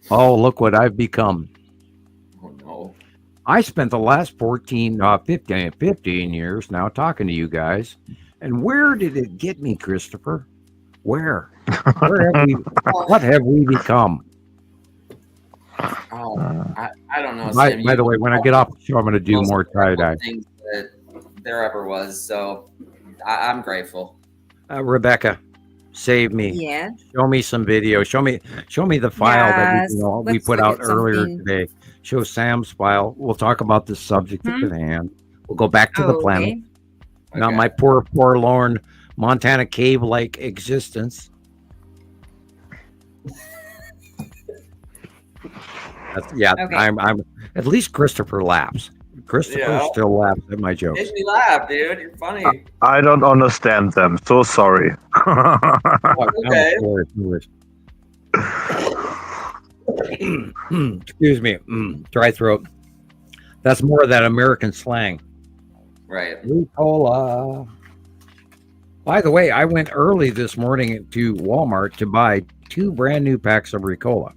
[SPEAKER 2] Oh, look what I've become.
[SPEAKER 4] Oh no.
[SPEAKER 2] I spent the last 15 years now talking to you guys. And where did it get me, Christopher? Where what have we become?
[SPEAKER 4] Oh, I don't know.
[SPEAKER 2] By
[SPEAKER 4] Sam,
[SPEAKER 2] the way, when I get off the show, I'm going to do more tie-dye.
[SPEAKER 4] Things that there ever was. So I'm grateful.
[SPEAKER 2] Rebecca, save me.
[SPEAKER 1] Yeah.
[SPEAKER 2] Show me some video. Show me the file that we put out earlier today. Show Sam's file. We'll talk about the subject at hand. We'll go back to the planet.
[SPEAKER 1] Okay.
[SPEAKER 2] Not my poor, forlorn Montana cave-like existence. Okay. I'm at least Christopher laughs. Christopher still laughs at my jokes.
[SPEAKER 4] Makes me laugh, dude. You're funny.
[SPEAKER 6] I don't understand them. So sorry.
[SPEAKER 4] Okay.
[SPEAKER 2] Excuse me. Dry throat. That's more of that American slang.
[SPEAKER 4] Right.
[SPEAKER 2] Ricola. By the way, I went early this morning to Walmart to buy 2 brand new packs of Ricola.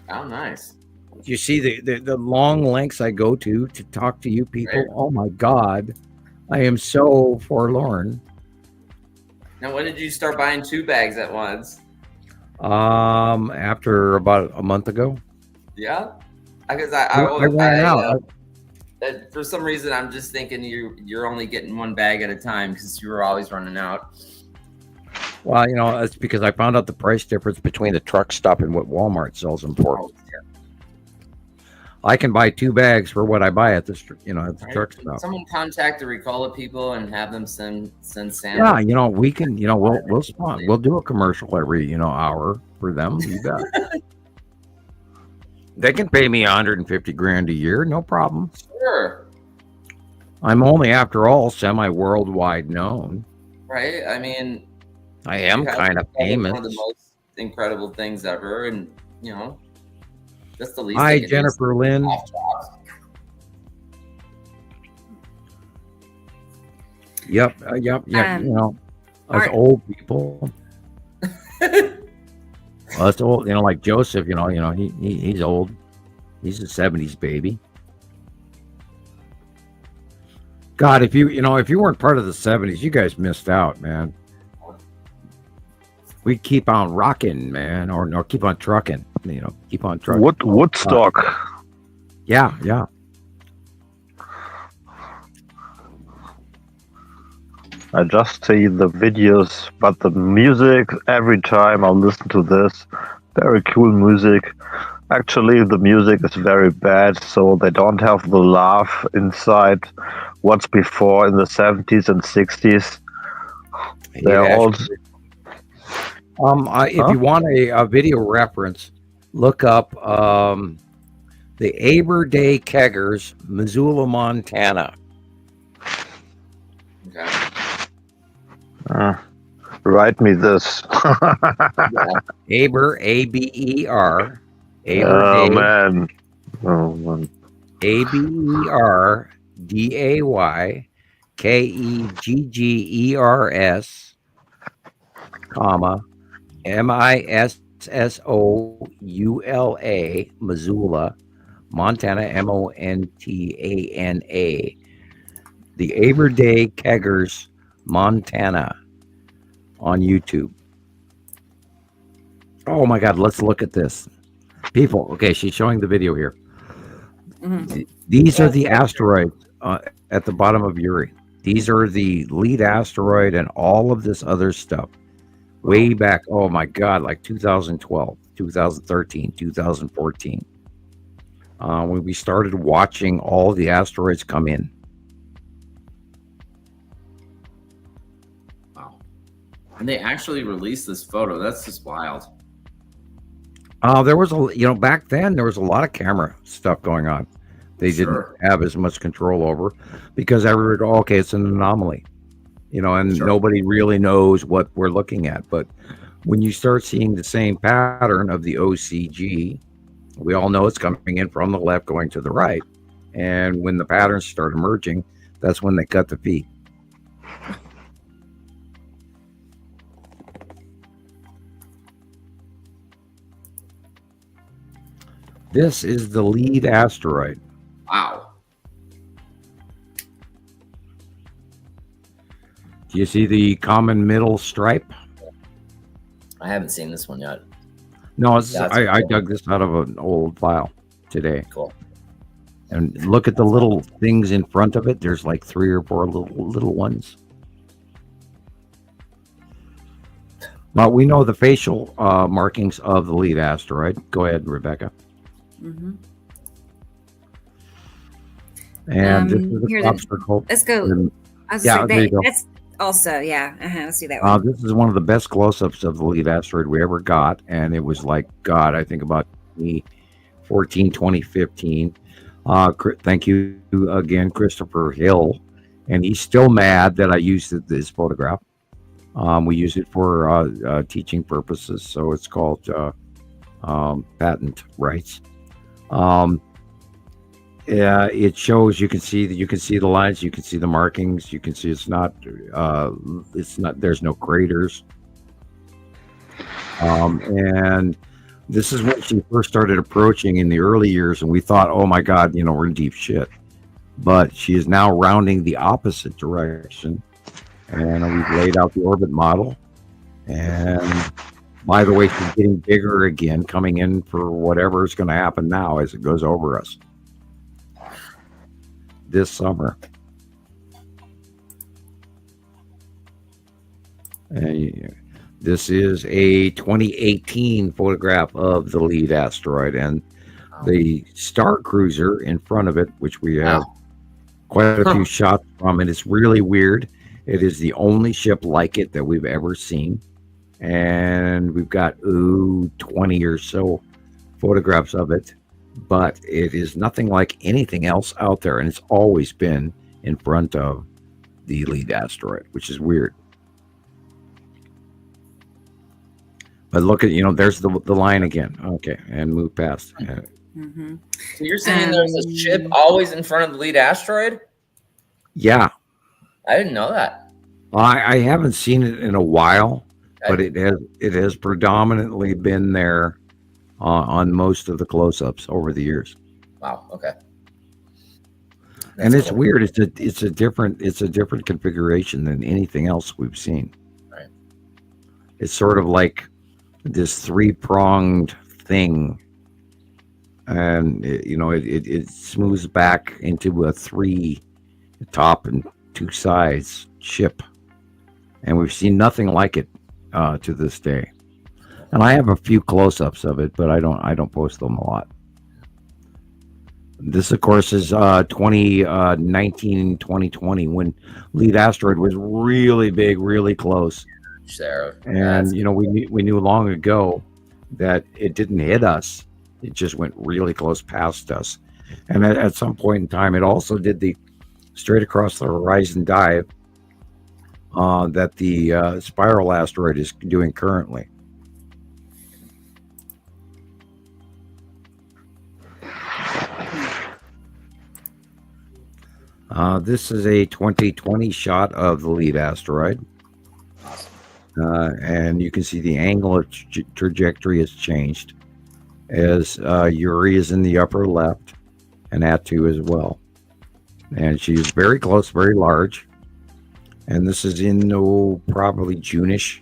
[SPEAKER 4] Oh, nice.
[SPEAKER 2] You see the long lengths I go to talk to you people. Right. Oh my God, I am so forlorn.
[SPEAKER 4] Now, when did you start buying 2 bags at once?
[SPEAKER 2] After about a month ago.
[SPEAKER 4] Yeah, because I ran out. For some reason, I'm just thinking you're only getting 1 bag at a time because you were always running out.
[SPEAKER 2] Well, that's because I found out the price difference between the truck stop and what Walmart sells them for. Oh, yeah. I can buy 2 bags for what I buy at the truck stop.
[SPEAKER 4] Someone contact the Ricola people and have them send Sam.
[SPEAKER 2] Yeah, we can. We'll spawn. We'll do a commercial every hour for them. You bet. They can pay me $150,000 a year, no problem.
[SPEAKER 4] Sure.
[SPEAKER 2] I'm only, after all, semi-worldwide known.
[SPEAKER 4] Right? I mean,
[SPEAKER 2] I am
[SPEAKER 4] you have
[SPEAKER 2] kind of
[SPEAKER 4] discovered
[SPEAKER 2] famous.
[SPEAKER 4] one of the most incredible things ever, and you know, that's the least
[SPEAKER 2] Hi,
[SPEAKER 4] they can
[SPEAKER 2] Jennifer
[SPEAKER 4] do.
[SPEAKER 2] Lynn. Yep. You know, us old people. Us old, like Joseph. He's old. He's a '70s baby. God, if you weren't part of the '70s, you guys missed out, man. We keep on rocking, man, or keep on trucking. Keep on trucking.
[SPEAKER 6] Woodstock.
[SPEAKER 2] Yeah.
[SPEAKER 6] I just see the videos, but the music, every time I listen to this, very cool music. Actually, the music is very bad, so they don't have the laugh inside what's before in the 70s and 60s. They're all...
[SPEAKER 2] If you want a video reference, look up the Aber Day Keggers, Missoula, Montana.
[SPEAKER 4] Okay.
[SPEAKER 6] Write me this.
[SPEAKER 2] Aber, A-B-E-R.
[SPEAKER 6] Oh, man.
[SPEAKER 2] A-B-E-R DAYKEGGERS, comma, MISSOULA, Missoula, Montana, MONTANA. The Aber Day Keggers, Montana, on YouTube. Oh my God, let's look at this. People, okay, she's showing the video here. Mm-hmm. These are the asteroids at the bottom of Uri. These are the lead asteroid and all of this other stuff. Way back, oh my God, like 2012, 2013, 2014. When we started watching all the asteroids come in.
[SPEAKER 4] Wow. And they actually released this photo. That's just wild.
[SPEAKER 2] There was back then there was a lot of camera stuff going on. They didn't have as much control over because everybody, okay, it's an anomaly, and nobody really knows what we're looking at. But when you start seeing the same pattern of the OCG, we all know it's coming in from the left, going to the right. And when the patterns start emerging, that's when they cut the feed. This is the lead asteroid.
[SPEAKER 4] Wow.
[SPEAKER 2] Do you see the common middle stripe?
[SPEAKER 4] I haven't seen this one yet.
[SPEAKER 2] No, I dug this out of an old file today.
[SPEAKER 4] Cool.
[SPEAKER 2] And look at the little things in front of it. There's like 3 or 4 little ones. But we know the facial markings of the lead asteroid. Go ahead, Rebecca.
[SPEAKER 1] Mm-hmm.
[SPEAKER 2] And this is the crop circle.
[SPEAKER 1] Let's go. That's also, let's do that one.
[SPEAKER 2] This is one of the best close-ups of the lead asteroid we ever got. And it was like, God, I think about 2014, 2015. Thank you again, Christopher Hill. And he's still mad that I used this photograph. We use it for teaching purposes. So it's called patent rights. It shows, you can see the lines, you can see the markings, you can see it's not there's no craters. And this is when she first started approaching in the early years, and we thought, oh my God, we're in deep shit. But she is now rounding the opposite direction, and we've laid out the orbit model. And by the way, she's getting bigger again, coming in for whatever is going to happen now as it goes over us this summer. This is a 2018 photograph of the lead asteroid, and the Star Cruiser in front of it, which we have quite a few shots from, and it's really weird. It is the only ship like it that we've ever seen. And we've got 20 or so photographs of it, but it is nothing like anything else out there, and it's always been in front of the lead asteroid, which is weird. But look at, there's the line again. Okay, and move past.
[SPEAKER 1] Mm-hmm.
[SPEAKER 4] So you're saying there's a ship always in front of the lead asteroid?
[SPEAKER 2] Yeah.
[SPEAKER 4] I didn't know that.
[SPEAKER 2] I haven't seen it in a while, but it has predominantly been there on most of the close-ups over the years.
[SPEAKER 4] Wow. Okay.
[SPEAKER 2] And it's weird. It's a different configuration than anything else we've seen.
[SPEAKER 4] Right.
[SPEAKER 2] It's sort of like this three-pronged thing, and it smooths back into a three top and two sides ship, and we've seen nothing like it to this day. And I have a few close-ups of it, but I don't post them a lot. This, of course, is 2019, 2020, when lead asteroid was really big, really close.
[SPEAKER 4] Sarah.
[SPEAKER 2] And we knew long ago that it didn't hit us; it just went really close past us. And at some point in time, it also did the straight across the horizon dive that the spiral asteroid is doing currently. This is a 2020 shot of the lead asteroid. And you can see the angle of trajectory has changed as Yuri is in the upper left and Atu as well. And she's very close, very large. And this is in probably June-ish,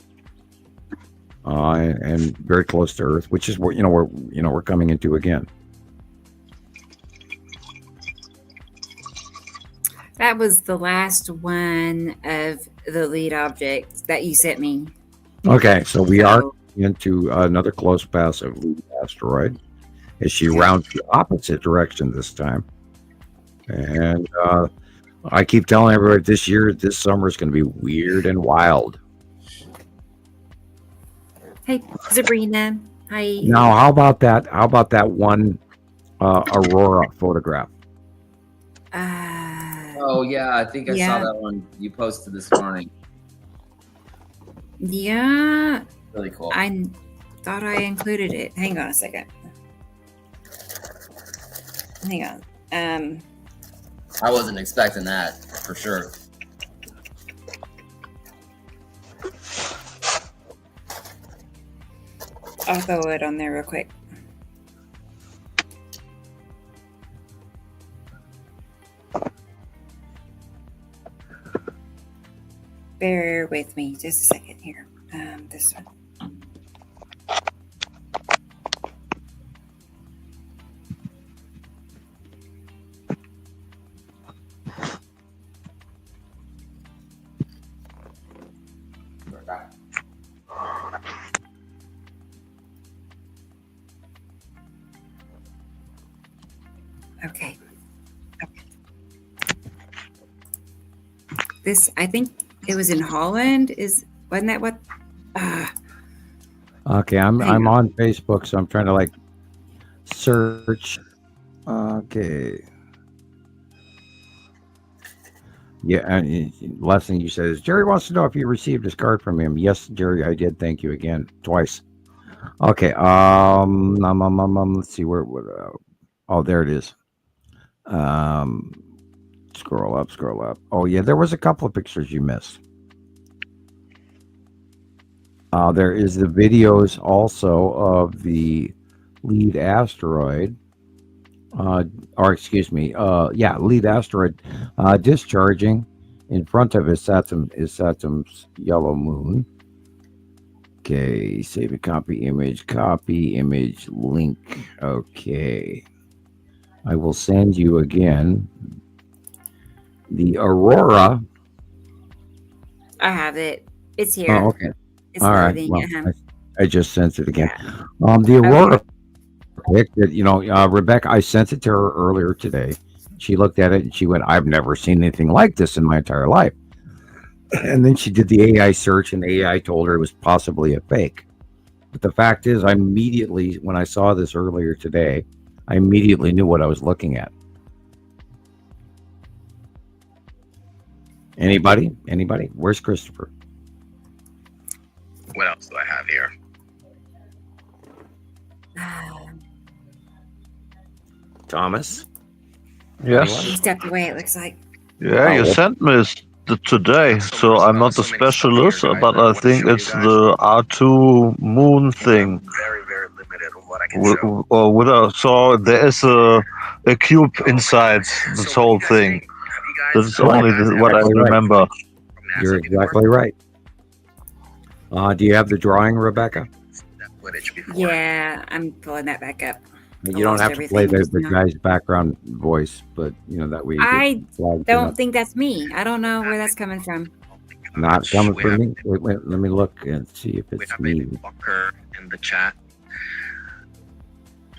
[SPEAKER 2] and very close to Earth, which is what we're coming into again.
[SPEAKER 1] That was the last one of the lead objects that you sent me.
[SPEAKER 2] Okay, so we are into another close pass of lead asteroid as she rounds the opposite direction this time. And I keep telling everybody this summer is going to be weird and wild.
[SPEAKER 1] Hey, Sabrina. Hi.
[SPEAKER 2] Now, how about that one aurora photograph?
[SPEAKER 4] Oh yeah, I think I saw that one you posted this morning.
[SPEAKER 1] Yeah.
[SPEAKER 4] Really cool.
[SPEAKER 1] I thought I included it. Hang on a second. Hang on.
[SPEAKER 4] I wasn't expecting that for sure.
[SPEAKER 1] I'll throw it on there real quick. Bear with me just a second here. This one. Okay. This, I think it was in Holland. Wasn't that what?
[SPEAKER 2] Okay, I'm on Facebook, so I'm trying to search. Okay. Yeah, and last thing you said is Jerry wants to know if you received his card from him. Yes, Jerry, I did. Thank you again, twice. Okay. Let's see where. Oh, there it is. Scroll up. Oh yeah, there was a couple of pictures you missed. There is the videos also of the lead asteroid. Lead asteroid discharging in front of Saturn's yellow moon. Okay, save a copy image, link. Okay. I will send you again the Aurora.
[SPEAKER 1] I have it. It's here.
[SPEAKER 2] Oh, okay.
[SPEAKER 1] It's
[SPEAKER 2] all right.
[SPEAKER 1] loading.
[SPEAKER 2] Well, I just sent it again. Yeah. The Aurora pic that, Rebecca, I sent it to her earlier today. She looked at it and she went, I've never seen anything like this in my entire life. And then she did the AI search and the AI told her it was possibly a fake. But the fact is, I immediately, when I saw this earlier today, I immediately knew what I was looking at. Anybody? Where's Christopher?
[SPEAKER 10] What else do I have here?
[SPEAKER 2] Thomas?
[SPEAKER 6] Yes.
[SPEAKER 1] He stepped away, it looks like.
[SPEAKER 6] Yeah, you sent me today, so I'm not a specialist, but I think it's the R2 moon thing.
[SPEAKER 10] Very, very limited on what I can show.
[SPEAKER 6] So there is a cube inside this whole thing. This is only what I remember.
[SPEAKER 2] You're exactly right. Do you have the drawing, Rebecca?
[SPEAKER 1] Yeah, I'm pulling that back up.
[SPEAKER 2] You don't have to play the guy's background voice, but you know that way.
[SPEAKER 1] I don't think that's me. I don't know where that's coming from.
[SPEAKER 2] Not coming from me. Wait, let me look and see if it's me.
[SPEAKER 10] Bunker in the chat.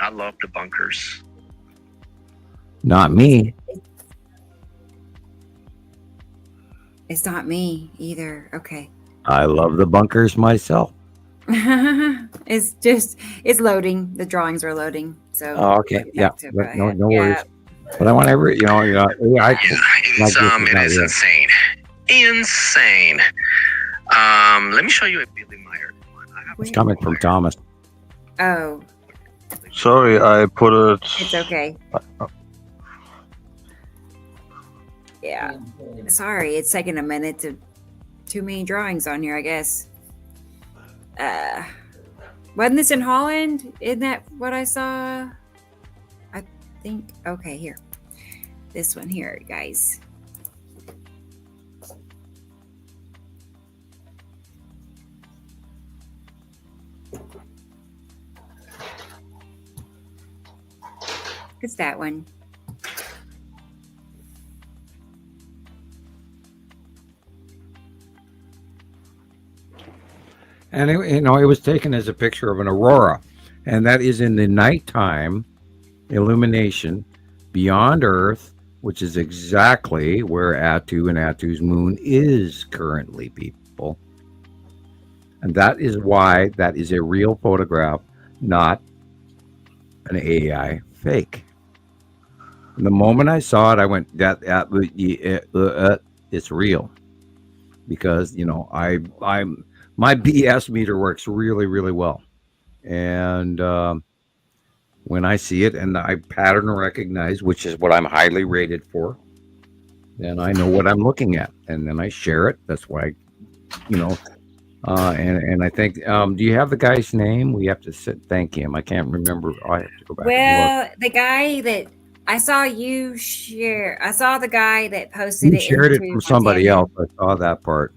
[SPEAKER 10] I love the bunkers.
[SPEAKER 2] Not me.
[SPEAKER 1] It's not me either. Okay.
[SPEAKER 2] I love the bunkers myself.
[SPEAKER 1] It's loading. The drawings are loading. So
[SPEAKER 2] okay, yeah, no worries. But I want every, it
[SPEAKER 10] is insane. Insane. Let me show you a Billy Meyer.
[SPEAKER 2] It's coming from Thomas.
[SPEAKER 1] Oh.
[SPEAKER 6] Sorry, I put it.
[SPEAKER 1] It's okay. Yeah. Sorry, it's taking a minute to too many drawings on here, I guess. Wasn't this in Holland? Isn't that what I saw? I think. Okay, here. This one here, guys. It's that one.
[SPEAKER 2] And it was taken as a picture of an aurora, and that is in the nighttime illumination beyond Earth, which is exactly where Attu and Attu's moon is currently, people. And that is why that is a real photograph, not an AI fake. And the moment I saw it, I went, it's real, because my BS meter works really, really well. And when I see it and I pattern recognize, which is what I'm highly rated for, then I know what I'm looking at. And then I share it. That's why, and I think, do you have the guy's name? We have to thank him. I can't remember. I have to go back.
[SPEAKER 1] Well, the guy that I saw you share, I saw the guy that posted
[SPEAKER 2] it. You shared it from somebody else. I saw that part.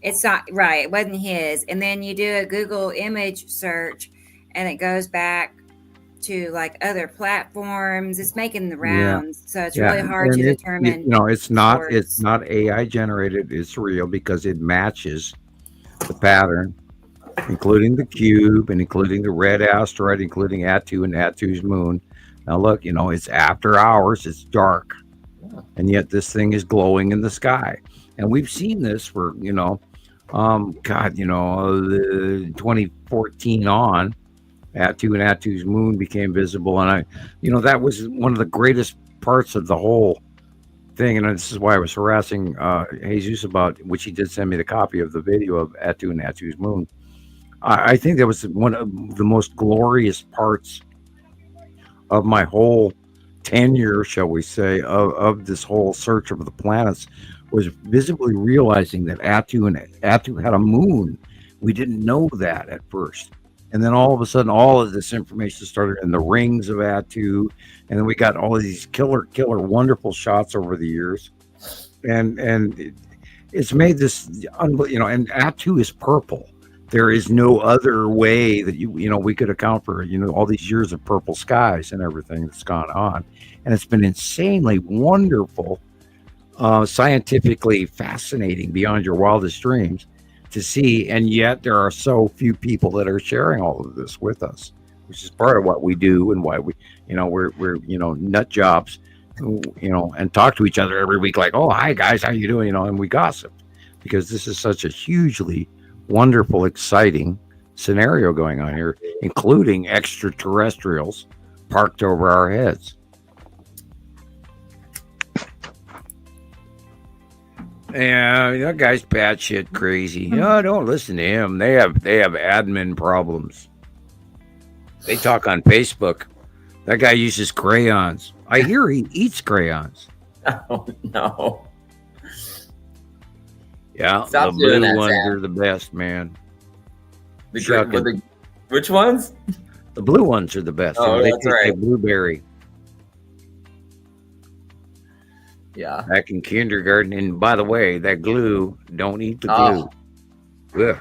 [SPEAKER 1] It's not right. It wasn't his. And then you do a Google image search and it goes back to like other platforms. It's making the rounds. Yeah. So it's really hard to determine.
[SPEAKER 2] It's not AI generated. It's real because it matches the pattern, including the cube and including the red asteroid, including Attu and Attu's moon. Now look, it's after hours. It's dark. And yet this thing is glowing in the sky. And we've seen this for, 2014 on, Attu and Attu's moon became visible. And that was one of the greatest parts of the whole thing. And this is why I was harassing Jesus about, which he did send me the copy of the video of Attu and Attu's moon. I think that was one of the most glorious parts of my whole tenure, shall we say, of this whole search of the planets, was visibly realizing that Attu had a moon. We didn't know that at first. And then all of a sudden, all of this information started in the rings of Attu. And then we got all of these killer, wonderful shots over the years. And it's made this, and Attu is purple. There is no other way that we could account for, all these years of purple skies and everything that's gone on. And it's been insanely wonderful, scientifically fascinating beyond your wildest dreams to see. And yet there are so few people that are sharing all of this with us, which is part of what we do and why we, we're nut jobs, and talk to each other every week like, oh, hi guys, how you doing? And we gossip because this is such a hugely wonderful, exciting scenario going on here, including extraterrestrials parked over our heads. Yeah, that guy's batshit crazy. No, don't listen to him. They have admin problems. They talk on Facebook. That guy uses crayons. I hear he eats crayons.
[SPEAKER 4] Oh no.
[SPEAKER 2] Yeah,
[SPEAKER 4] Stop
[SPEAKER 2] the
[SPEAKER 4] doing
[SPEAKER 2] blue
[SPEAKER 4] that,
[SPEAKER 2] ones
[SPEAKER 4] Sam.
[SPEAKER 2] are the best, man.
[SPEAKER 4] Which ones?
[SPEAKER 2] The blue ones are the best.
[SPEAKER 4] Oh,
[SPEAKER 2] they
[SPEAKER 4] that's
[SPEAKER 2] taste
[SPEAKER 4] right.
[SPEAKER 2] like blueberry.
[SPEAKER 4] Yeah.
[SPEAKER 2] Back in kindergarten, and by the way, that glue, don't eat the glue. Ugh.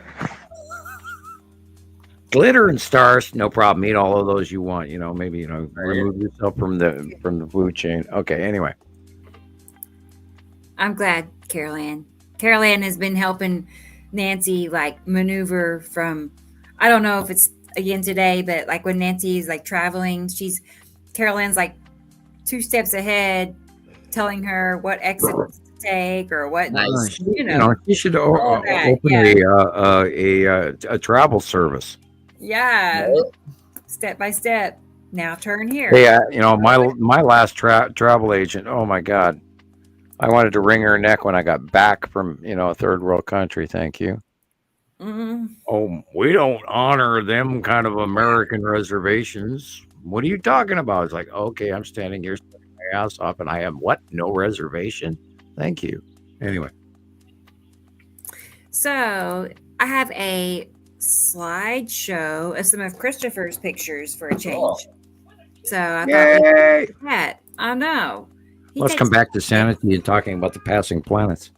[SPEAKER 2] Glitter and stars, no problem. Eat all of those you want. Maybe remove yourself from the food chain. Okay. Anyway,
[SPEAKER 1] I'm glad Carol Ann has been helping Nancy like maneuver from. I don't know if it's again today, but like when Nancy is like traveling, Carol Ann's like 2 steps ahead, telling her what exit to take or what.
[SPEAKER 4] Nice.
[SPEAKER 2] You should open a travel service.
[SPEAKER 1] Yeah. Step by step. Now turn here.
[SPEAKER 2] Hey, my last travel agent. Oh my God, I wanted to wring her neck when I got back from a third world country. Thank you.
[SPEAKER 1] Mm-hmm.
[SPEAKER 2] Oh, we don't honor them kind of American reservations. What are you talking about? It's like, okay, I'm standing here sweating my ass off, and I have what? No reservation. Thank you. Anyway,
[SPEAKER 1] So I have a slideshow of some of Christopher's pictures for a change.
[SPEAKER 4] Cool.
[SPEAKER 1] So I
[SPEAKER 2] yay!
[SPEAKER 1] thought we'd do that. I know.
[SPEAKER 2] Let's come back to sanity and talking about the passing planets.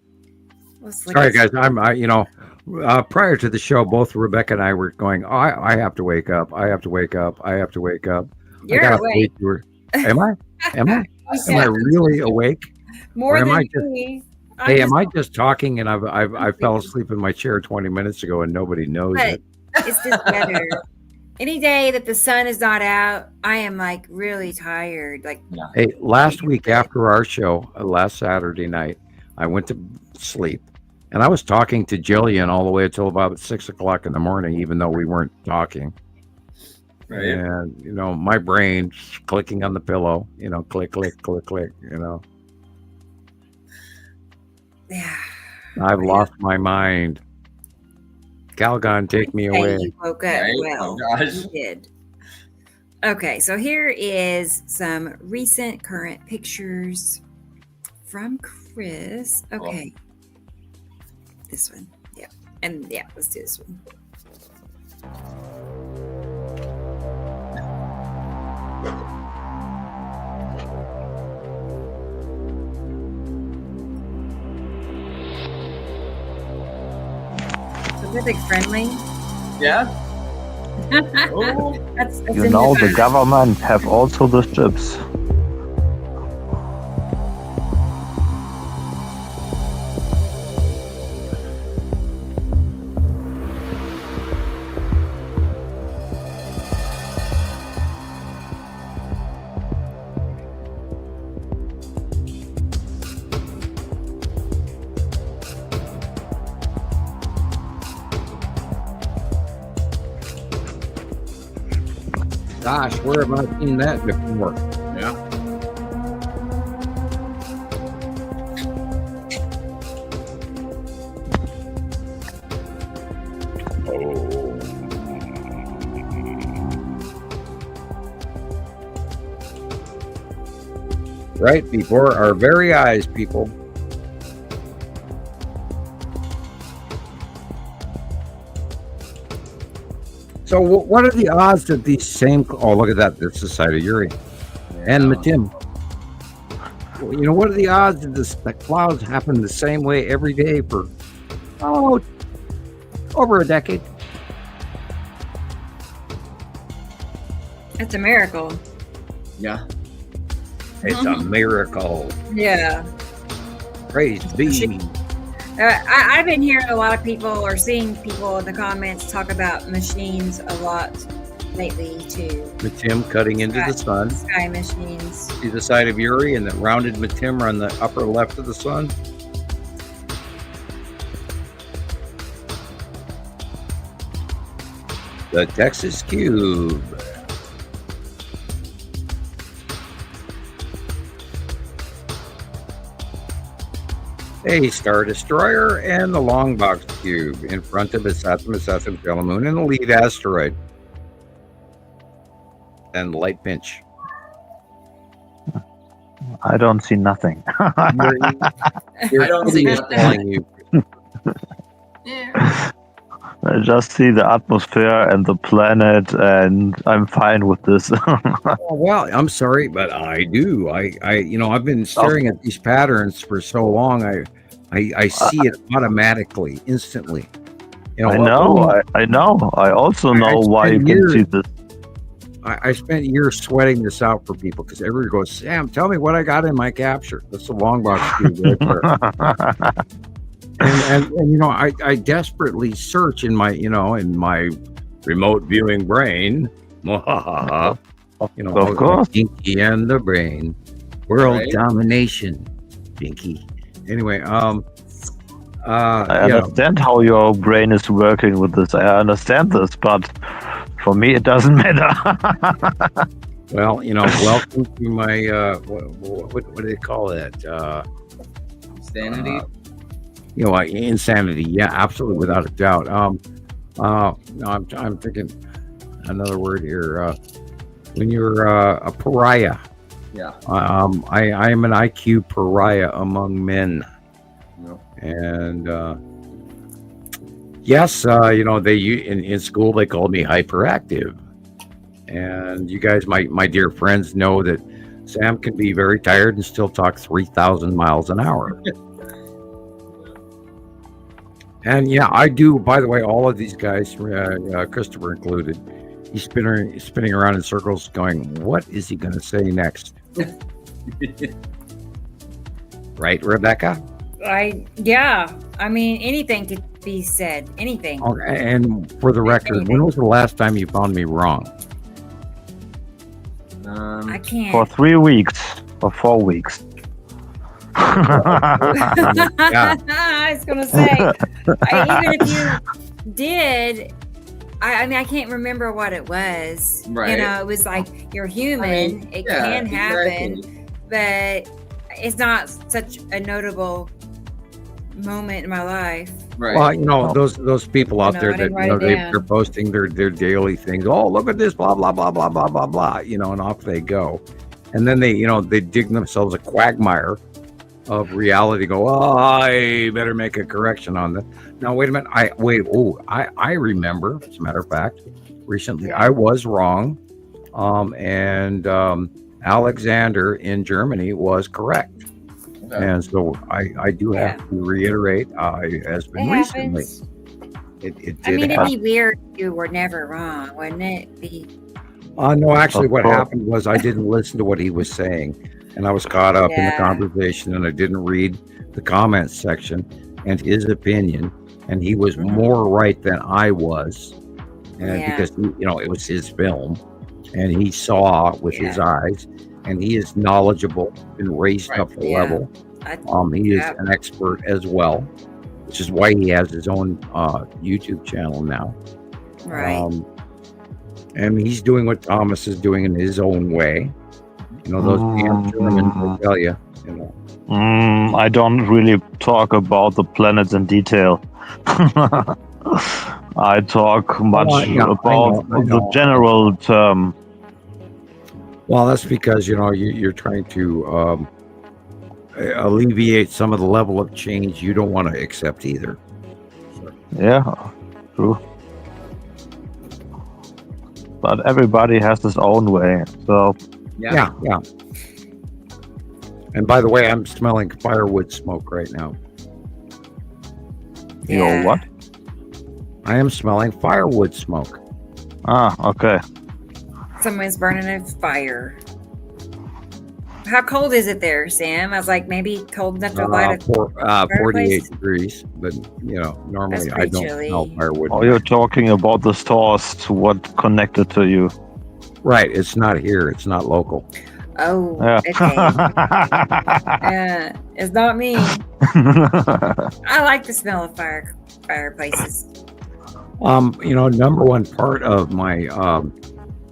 [SPEAKER 1] Let's
[SPEAKER 2] Sorry, guys. Prior to the show, both Rebecca and I were going, oh, I have to wake up. I have to wake up. I have to wake up.
[SPEAKER 1] You're awake.
[SPEAKER 2] Am I? Am I really awake?
[SPEAKER 1] More
[SPEAKER 2] Or am
[SPEAKER 1] than
[SPEAKER 2] I just-
[SPEAKER 1] me.
[SPEAKER 2] Am I just talking and I fell asleep in my chair 20 minutes ago and nobody knows
[SPEAKER 1] But
[SPEAKER 2] it?
[SPEAKER 1] it's just better. Any day that the sun is not out, I am like really tired. Like,
[SPEAKER 2] Hey, last week after our show, last Saturday night, I went to sleep and I was talking to Gillian all the way until about 6 o'clock in the morning, even though we weren't talking.
[SPEAKER 4] Right.
[SPEAKER 2] And, my brain clicking on the pillow, click, click, click, click,
[SPEAKER 1] yeah.
[SPEAKER 2] I've lost my mind. Calgon, take me
[SPEAKER 1] Hey,
[SPEAKER 2] away.
[SPEAKER 1] you woke up
[SPEAKER 4] Right?
[SPEAKER 1] well.
[SPEAKER 4] Oh, gosh.
[SPEAKER 1] You did. Okay, so here is some recent current pictures from Chris. Okay. This one. Yeah. And yeah, let's do this one. Pacific friendly.
[SPEAKER 4] Yeah. Oh.
[SPEAKER 1] That's
[SPEAKER 6] You
[SPEAKER 1] in
[SPEAKER 6] know,
[SPEAKER 1] the
[SPEAKER 6] the government have also the ships.
[SPEAKER 2] Gosh, where have I seen that before?
[SPEAKER 4] Yeah.
[SPEAKER 2] Right before our very eyes, people. So what are the odds that these same... Oh, look at that. That's the side of Uri. And Matim. What are the odds that the clouds happen the same way every day for, over a decade?
[SPEAKER 1] That's a miracle.
[SPEAKER 4] Yeah.
[SPEAKER 2] It's a miracle.
[SPEAKER 1] Yeah.
[SPEAKER 2] Praise be.
[SPEAKER 1] I've been hearing a lot of people or seeing people in the comments talk about machines a lot lately too.
[SPEAKER 2] Matim cutting into the sun.
[SPEAKER 1] Sky machines.
[SPEAKER 2] See the side of Uri and the rounded Matim are on the upper left of the sun. The Texas Cube. a Star Destroyer, and the Long Box Cube. In front of it sat the Massassin Moon and the lead asteroid. And the light pinch.
[SPEAKER 6] I don't see nothing.
[SPEAKER 4] I don't see nothing. Yeah.
[SPEAKER 6] I just see the atmosphere and the planet, and I'm fine with this.
[SPEAKER 2] Well, I'm sorry, but I do. I've been staring at these patterns for so long. I see it automatically, instantly.
[SPEAKER 6] I know. I also know why you can see this.
[SPEAKER 2] I spent years sweating this out for people because everybody goes, Sam, tell me what I got in my capture. That's the long box cube right there. And I desperately search in my remote viewing brain. Of
[SPEAKER 6] course.
[SPEAKER 2] Pinky and the brain. World domination. Pinky. Anyway, I
[SPEAKER 6] understand how your brain is working with this. I understand this, but for me, it doesn't matter.
[SPEAKER 2] Well, welcome to my what do they call that?
[SPEAKER 4] Sanity.
[SPEAKER 2] Insanity. Yeah, absolutely, without a doubt. No, I'm thinking another word here. When you're a pariah.
[SPEAKER 4] Yeah.
[SPEAKER 2] I am an IQ pariah among men.
[SPEAKER 4] Yeah.
[SPEAKER 2] And yes, they in school they called me hyperactive. And you guys, my dear friends, know that Sam can be very tired and still talk 3,000 miles an hour. And yeah, I do. By the way, all of these guys, Christopher included, he's spinning around in circles, going, "What is he going to say next?" Right, Rebecca?
[SPEAKER 1] I mean, anything could be said. Anything.
[SPEAKER 2] Okay, and for the record, when was the last time you found me wrong?
[SPEAKER 1] I can't.
[SPEAKER 6] For 3 weeks or 4 weeks.
[SPEAKER 1] I was gonna say, even if you did, I can't remember what it was.
[SPEAKER 4] Right.
[SPEAKER 1] It was like you're human. It can happen, but it's not such a notable moment in my life.
[SPEAKER 4] Right.
[SPEAKER 2] Well, those people out there that they're posting their daily things. Oh, look at this, blah blah blah blah blah blah blah. And off they go, and then they dig themselves a quagmire of reality. Go, I better make a correction on that. Now wait a minute. I remember. As a matter of fact, recently I was wrong, and Alexander in Germany was correct. Okay. And so I do have to reiterate, has been recently. It did.
[SPEAKER 1] It'd be weird if you were never wrong, wouldn't it?
[SPEAKER 2] No, actually, what happened was I didn't listen to what he was saying, and I was caught up in the conversation, and I didn't read the comments section and his opinion, and he was more right than I was, and because it was his film, and he saw with his eyes. And he is knowledgeable and raised up the level. He is an expert as well, which is why he has his own YouTube channel now.
[SPEAKER 1] Right.
[SPEAKER 2] And he's doing what Thomas is doing in his own way. Those damn Germans, I tell you.
[SPEAKER 6] I don't really talk about the planets in detail. I talk much about the general term.
[SPEAKER 2] Well, that's because you're trying to alleviate some of the level of change you don't want to accept either.
[SPEAKER 6] Yeah, true. But everybody has his own way, so
[SPEAKER 2] yeah. And by the way, I'm smelling firewood smoke right now.
[SPEAKER 6] You know what?
[SPEAKER 2] I am smelling firewood smoke.
[SPEAKER 6] Okay.
[SPEAKER 1] Someone's burning a fire. How cold is it there, Sam? I was like, maybe cold enough to light a
[SPEAKER 2] 48 degrees, but normally I don't smell firewood.
[SPEAKER 6] Oh, you're talking about the stores, what connected to you.
[SPEAKER 2] Right, it's not here, it's not local.
[SPEAKER 1] Oh, okay. It's not me. I like the smell of fireplaces.
[SPEAKER 2] Number one part of my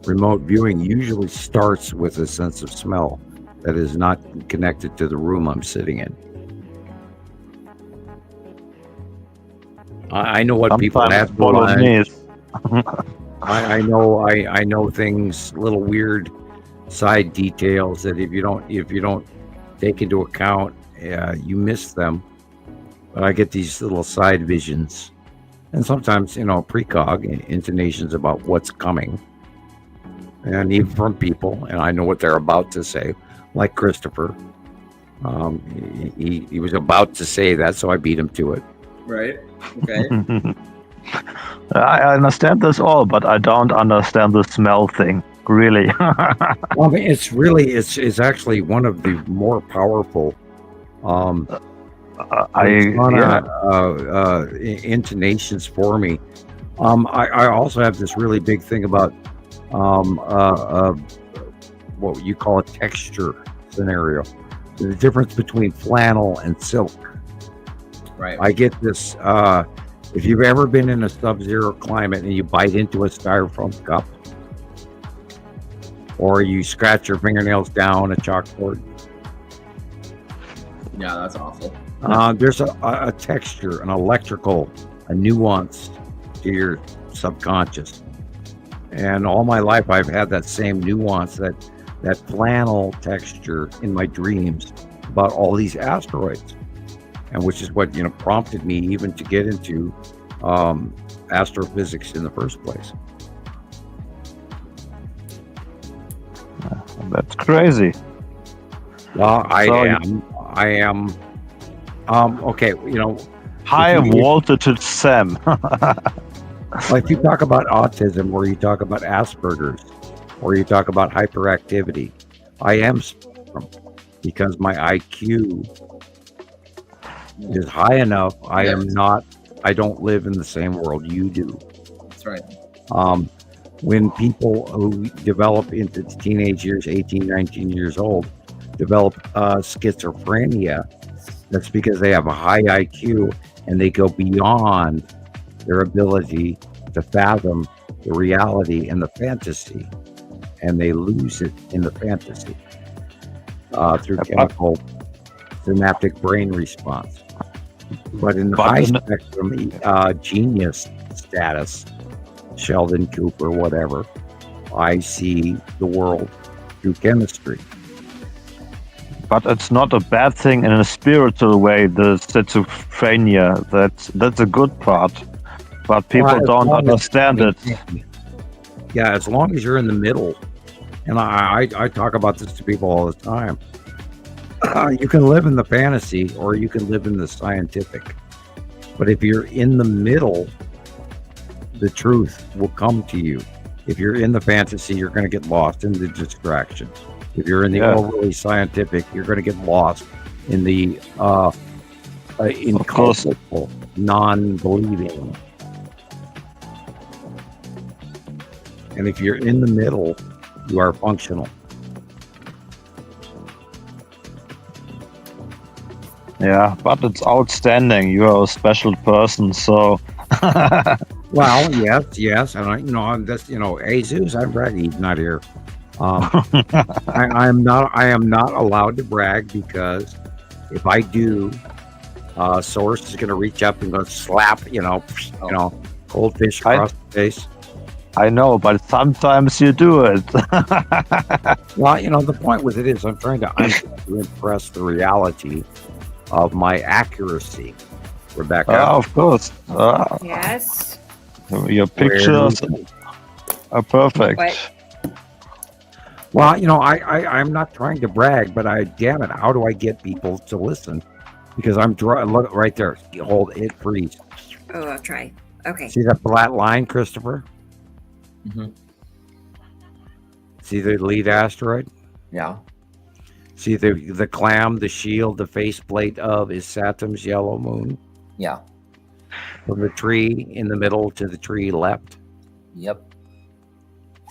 [SPEAKER 2] remote viewing usually starts with a sense of smell that is not connected to the room I'm sitting in. I know what people
[SPEAKER 6] Sometimes
[SPEAKER 2] have for lunch.
[SPEAKER 6] Bolognese.
[SPEAKER 2] I know things, little weird side details that if you don't take into account, you miss them. But I get these little side visions, and sometimes precog intonations about what's coming, and even from people, and I know what they're about to say, like Christoper. He was about to say that, so I beat him to it.
[SPEAKER 4] Right. Okay.
[SPEAKER 6] I understand this all, but I don't understand the smell thing, really.
[SPEAKER 2] Well, it's actually one of the more powerful intonations for me. I also have this really big thing about what you call a texture scenario. The difference between flannel and silk.
[SPEAKER 4] Right.
[SPEAKER 2] I get this. If you've ever been in a sub-zero climate and you bite into a styrofoam cup, or you scratch your fingernails down a chalkboard.
[SPEAKER 4] Yeah, that's awful.
[SPEAKER 2] There's a texture, an electrical, a nuance to your subconscious. And all my life I've had that same nuance, that flannel texture in my dreams about all these asteroids. And which is what prompted me even to get into astrophysics in the first place.
[SPEAKER 6] That's crazy.
[SPEAKER 2] Well, I am. Okay,
[SPEAKER 6] high voltage Sam.
[SPEAKER 2] Like you talk about autism, or you talk about Asperger's, or you talk about hyperactivity. I am because my IQ is high enough. I don't live in the same world you do.
[SPEAKER 4] That's right.
[SPEAKER 2] When people who develop into teenage years, 18, 19 years old, develop schizophrenia, that's because they have a high IQ and they go beyond their ability to fathom the reality and the fantasy, and they lose it in the fantasy through chemical synaptic brain response. But in the high spectrum genius status, Sheldon Cooper, whatever, I see the world through chemistry.
[SPEAKER 6] But it's not a bad thing in a spiritual way, the schizophrenia. That's a good part. But people don't understand it.
[SPEAKER 2] Yeah, as long as you're in the middle, and I talk about this to people all the time, you can live in the fantasy or you can live in the scientific. But if you're in the middle, the truth will come to you. If you're in the fantasy, you're going to get lost in the distraction. If you're in the overly scientific, you're going to get lost in the inculpable, non-believing. And if you're in the middle, you are functional.
[SPEAKER 6] Yeah, but it's outstanding. You are a special person, so.
[SPEAKER 2] Well, yes, and I'm just, Jesus, I'm bragging. He's not here. I am not allowed to brag, because if I do, Source is going to reach up and go slap, cold fish across the face.
[SPEAKER 6] I know, but sometimes you do it.
[SPEAKER 2] Well, the point with it is I'm trying to impress the reality of my accuracy, Rebecca.
[SPEAKER 6] Of course.
[SPEAKER 1] Yes.
[SPEAKER 6] Your pictures are perfect.
[SPEAKER 2] Well, I'm not trying to brag, but damn it, how do I get people to listen? Because I'm look right there. You hold it, freeze.
[SPEAKER 1] Oh, I'll try. Okay.
[SPEAKER 2] See that flat line, Christoper?
[SPEAKER 4] Mm-hmm.
[SPEAKER 2] See the lead asteroid?
[SPEAKER 4] Yeah.
[SPEAKER 2] See the clam, the shield, the faceplate is Saturn's yellow moon?
[SPEAKER 4] Yeah.
[SPEAKER 2] From the tree in the middle to the tree left?
[SPEAKER 4] Yep.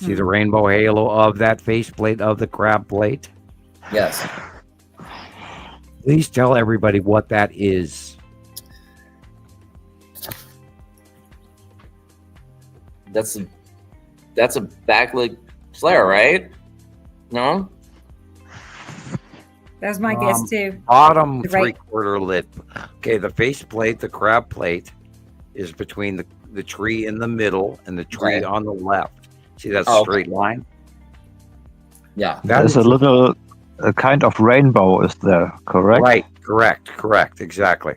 [SPEAKER 2] See the rainbow halo of that faceplate of the crab plate?
[SPEAKER 4] Yes.
[SPEAKER 2] Please tell everybody what that is.
[SPEAKER 4] That's a backlit flare, right? No?
[SPEAKER 1] That's my guess too.
[SPEAKER 2] Bottom
[SPEAKER 1] Right.
[SPEAKER 2] 3/4 lid. Okay, the faceplate, the crab plate, is between the tree in the middle and the tree
[SPEAKER 4] Okay.
[SPEAKER 2] on the left. See that
[SPEAKER 4] Oh, okay.
[SPEAKER 2] straight line?
[SPEAKER 4] Yeah.
[SPEAKER 6] There's a kind of rainbow, is there, correct?
[SPEAKER 2] Right, correct, exactly.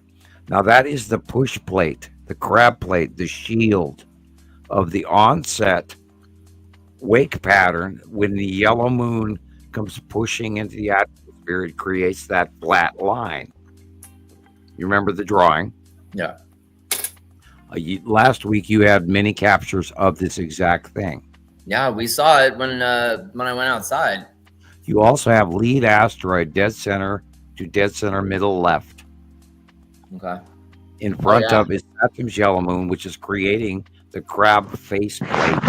[SPEAKER 2] Now that is the push plate, the crab plate, the shield of the onset wake pattern. When the yellow moon comes pushing into the atmosphere, it creates that flat line. You remember the drawing?
[SPEAKER 4] Yeah.
[SPEAKER 2] Last week you had many captures of this exact thing.
[SPEAKER 4] Yeah, we saw it when I went outside.
[SPEAKER 2] You also have lead asteroid dead center to dead center middle left.
[SPEAKER 4] Okay.
[SPEAKER 2] In front
[SPEAKER 4] yeah.
[SPEAKER 2] of is Saturn's yellow moon, which is creating the crab face plate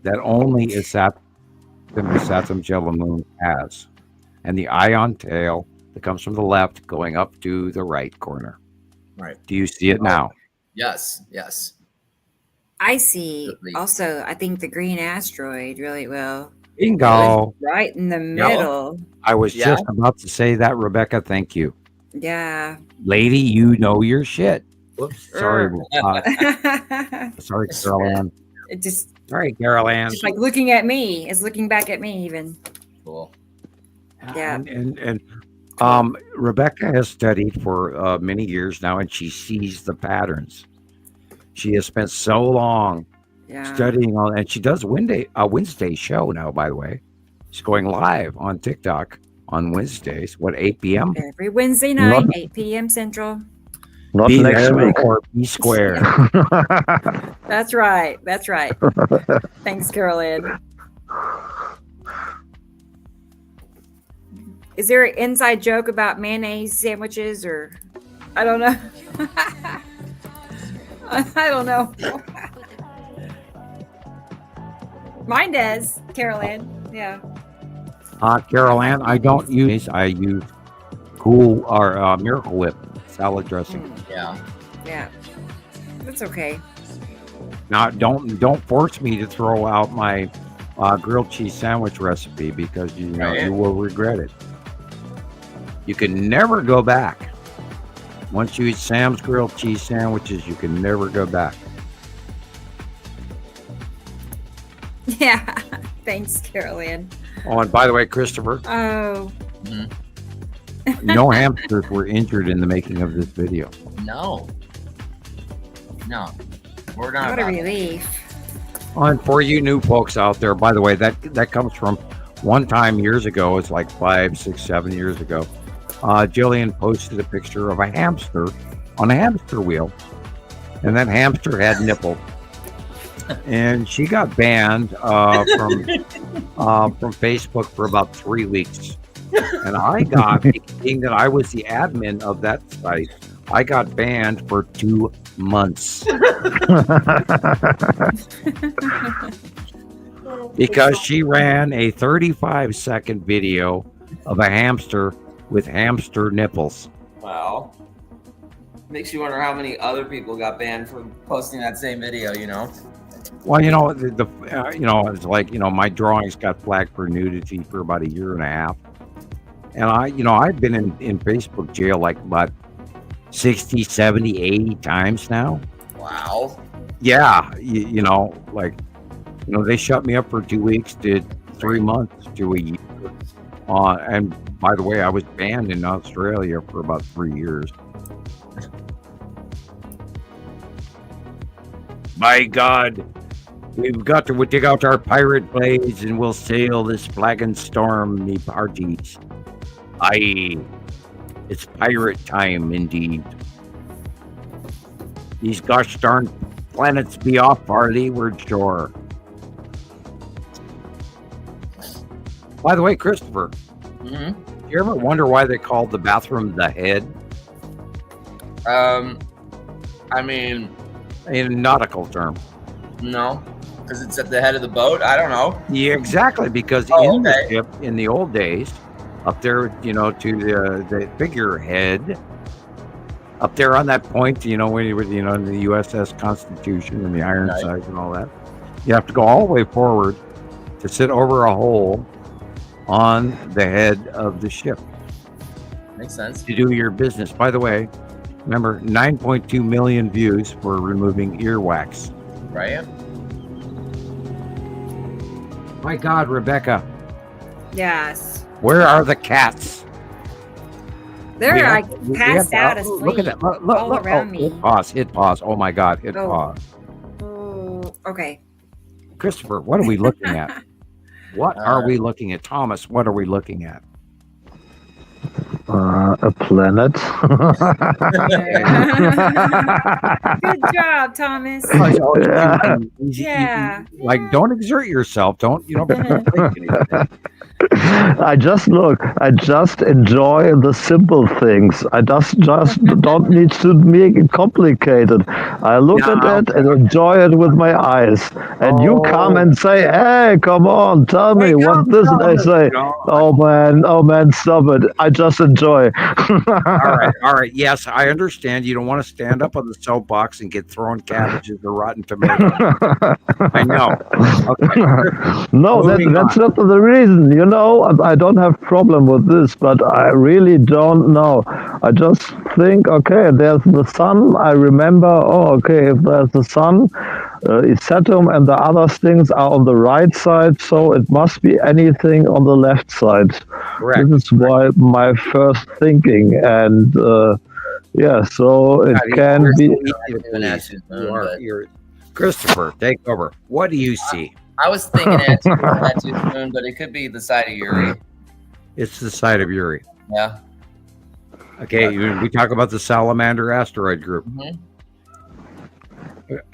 [SPEAKER 2] that only is Saturn's yellow moon has. And the ion tail that comes from the left going up to the right corner.
[SPEAKER 4] Right.
[SPEAKER 2] Do you see it now?
[SPEAKER 4] Yes. Yes.
[SPEAKER 1] I see. Also, I think the green asteroid really well.
[SPEAKER 2] Bingo.
[SPEAKER 1] Right in the middle.
[SPEAKER 2] I was just about to say that, Rebecca. Thank you.
[SPEAKER 1] Yeah.
[SPEAKER 2] Lady, you know your shit. Whoops. Sorry. Sorry,
[SPEAKER 1] It's
[SPEAKER 2] Carol Ann.
[SPEAKER 1] It just
[SPEAKER 2] Sorry, Carol Ann.
[SPEAKER 1] just like looking at me. It's looking back at me even.
[SPEAKER 4] Cool.
[SPEAKER 1] Yeah.
[SPEAKER 2] And Rebecca has studied for many years now, and she sees the patterns. She has spent so long studying all, and she does Wednesday show now. By the way, she's going live on TikTok on Wednesdays. What, 8 p.m.
[SPEAKER 1] Every Wednesday night, 8 p.m. Central.
[SPEAKER 6] Not
[SPEAKER 2] Be
[SPEAKER 6] next
[SPEAKER 2] there
[SPEAKER 6] week.
[SPEAKER 2] or be square.
[SPEAKER 1] That's right. That's right. Thanks, Carolyn. Is there an inside joke about mayonnaise sandwiches, or I don't know? I don't know. Mine does, Carolyn. Yeah.
[SPEAKER 2] Carol Ann, I don't use. I use Cool or Miracle Whip salad dressing.
[SPEAKER 4] Yeah.
[SPEAKER 1] Yeah. That's okay.
[SPEAKER 2] Now, don't force me to throw out my grilled cheese sandwich recipe, because you know you will regret it. You can never go back. Once you eat Sam's grilled cheese sandwiches, you can never go back.
[SPEAKER 1] Yeah. Thanks, Carolyn.
[SPEAKER 2] Oh, and by the way, Christopher,
[SPEAKER 1] Oh.
[SPEAKER 2] no hamsters were injured in the making of this video.
[SPEAKER 4] No. We're not.
[SPEAKER 1] What a relief.
[SPEAKER 2] And for you new folks out there, by the way, that comes from one time years ago. It's like 5, 6, 7 years ago. Gillian posted a picture of a hamster on a hamster wheel, and that hamster had nipples. And she got banned from Facebook for about 3 weeks. And I got, being that I was the admin of that site, I got banned for 2 months. Because she ran a 35-second video of a hamster with hamster nipples.
[SPEAKER 4] Wow. Makes you wonder how many other people got banned for posting that same video, you know?
[SPEAKER 2] Well, you know, it's like, my drawings got flagged for nudity for about 1.5 years. And I've been in Facebook jail like about 60, 70, 80 times now.
[SPEAKER 4] Wow.
[SPEAKER 2] Yeah. They shut me up for 2 weeks, did 3 months to a year. And by the way, I was banned in Australia for about 3 years. By God, we've got to dig out our pirate blades and we'll sail this flagging storm, me parties. Aye, it's pirate time indeed. These gosh darn planets be off our leeward shore. By the way, Christopher, do you ever wonder why they called the bathroom the head?
[SPEAKER 4] I mean,
[SPEAKER 2] in a nautical term.
[SPEAKER 4] No, because it's at the head of the boat. I don't know.
[SPEAKER 2] Yeah, exactly. Because the ship in the old days, up there, to the figurehead, up there on that point, when you were, in the USS Constitution and the Ironsides and all that, you have to go all the way forward to sit over a hole on the head of the ship.
[SPEAKER 4] Makes sense.
[SPEAKER 2] To do your business. By the way, Remember, 9.2 million views for removing earwax.
[SPEAKER 4] Right?
[SPEAKER 2] My God, Rebecca,
[SPEAKER 1] Yes.
[SPEAKER 2] where are the cats?
[SPEAKER 1] They're like passed out asleep.
[SPEAKER 2] Look at that. Look,
[SPEAKER 1] all
[SPEAKER 2] look.
[SPEAKER 1] around
[SPEAKER 2] Oh,
[SPEAKER 1] me.
[SPEAKER 2] hit pause. Oh my God, hit
[SPEAKER 1] Oh.
[SPEAKER 2] pause.
[SPEAKER 1] Oh, okay.
[SPEAKER 2] Christopher, what are we looking at? What are we looking at? Thomas, what are we looking at?
[SPEAKER 6] A planet.
[SPEAKER 1] Good job, Thomas.
[SPEAKER 2] Yeah. Like, don't exert yourself. Don't.
[SPEAKER 6] I just enjoy the simple things. I just don't need to make it complicated. I look at it and enjoy it with my eyes. And you come and say, "Hey, come on, tell me what this." And I say, "Oh man, stop it! I just enjoy."
[SPEAKER 2] All right. Yes, I understand. You don't want to stand up on the soapbox and get thrown cabbages or rotten tomatoes. I know. Okay.
[SPEAKER 6] No, that's not the reason. I don't have problem with this, but I really don't know. I just think, okay, there's the sun. I remember, if there's the sun, Saturn and the other things are on the right side, so it must be anything on the left side.
[SPEAKER 2] Correct.
[SPEAKER 6] This is why my first thinking, and so it can be.
[SPEAKER 2] Christopher, take over. What do you see?
[SPEAKER 4] I was thinking at too soon, but it could be the side of Uri.
[SPEAKER 2] It's the side of Uri.
[SPEAKER 4] Yeah.
[SPEAKER 2] Okay, we talk about the Salamander asteroid group.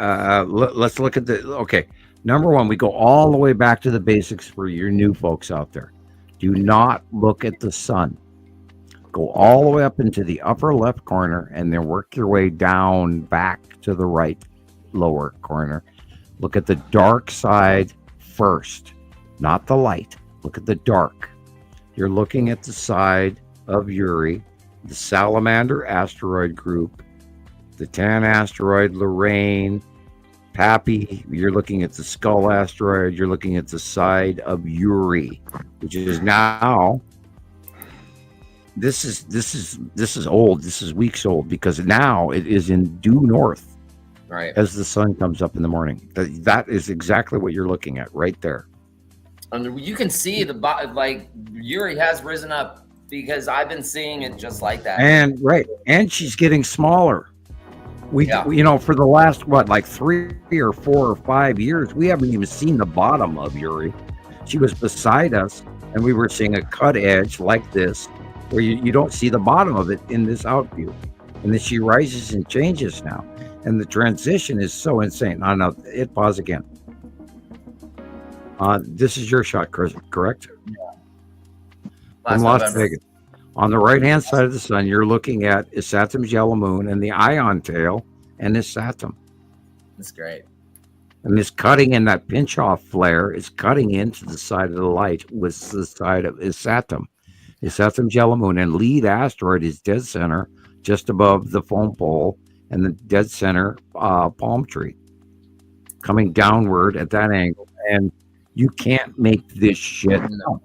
[SPEAKER 2] Let's look at okay, number one, we go all the way back to the basics for your new folks out there. Do not look at the sun. Go all the way up into the upper left corner and then work your way down back to the right lower corner. Look at the dark side first, not the light. Look at the dark. You're looking at the side of Uri, the Salamander asteroid group, the Tan asteroid, Lorraine, Pappy. You're looking at the Skull asteroid. You're looking at the side of Uri, which is now. This is old. This is weeks old because now it is in due north.
[SPEAKER 4] Right.
[SPEAKER 2] As the sun comes up in the morning. That is exactly what you're looking at right there.
[SPEAKER 4] And you can see like Uri has risen up because I've been seeing it just like that.
[SPEAKER 2] And she's getting smaller. We for the last 3 or 4 or 5 years, we haven't even seen the bottom of Uri. She was beside us and we were seeing a cut edge like this where you don't see the bottom of it in this out view. And then she rises and changes now. And the transition is so insane. No, hit pause again. This is your shot, correct? Yeah. From Las Vegas. On the right-hand side of the sun, you're looking at Isatum's yellow moon and the ion tail and Isatum.
[SPEAKER 4] That's great.
[SPEAKER 2] And this cutting in that pinch-off flare is cutting into the side of the light with the side of Isatum. Isatum's yellow moon and lead asteroid is dead center, just above the foam pole, and the dead center palm tree coming downward at that angle. And you can't make this shit up.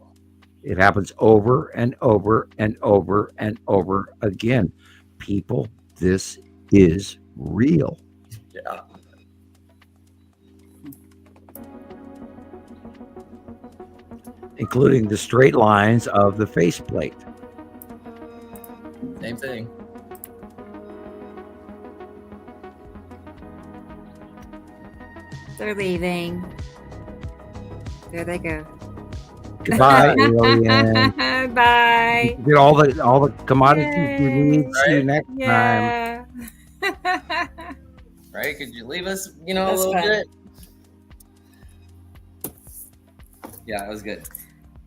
[SPEAKER 2] It happens over and over and over and over again. People, this is real.
[SPEAKER 4] Yeah.
[SPEAKER 2] Including the straight lines of the faceplate.
[SPEAKER 4] Same thing.
[SPEAKER 1] They're leaving. There they go.
[SPEAKER 2] Goodbye, alien.
[SPEAKER 1] Bye.
[SPEAKER 2] Get all the commodities you need. See you next time.
[SPEAKER 4] Right? Could you leave us, a
[SPEAKER 1] That's
[SPEAKER 4] little
[SPEAKER 1] fun.
[SPEAKER 4] bit? Yeah, it was good.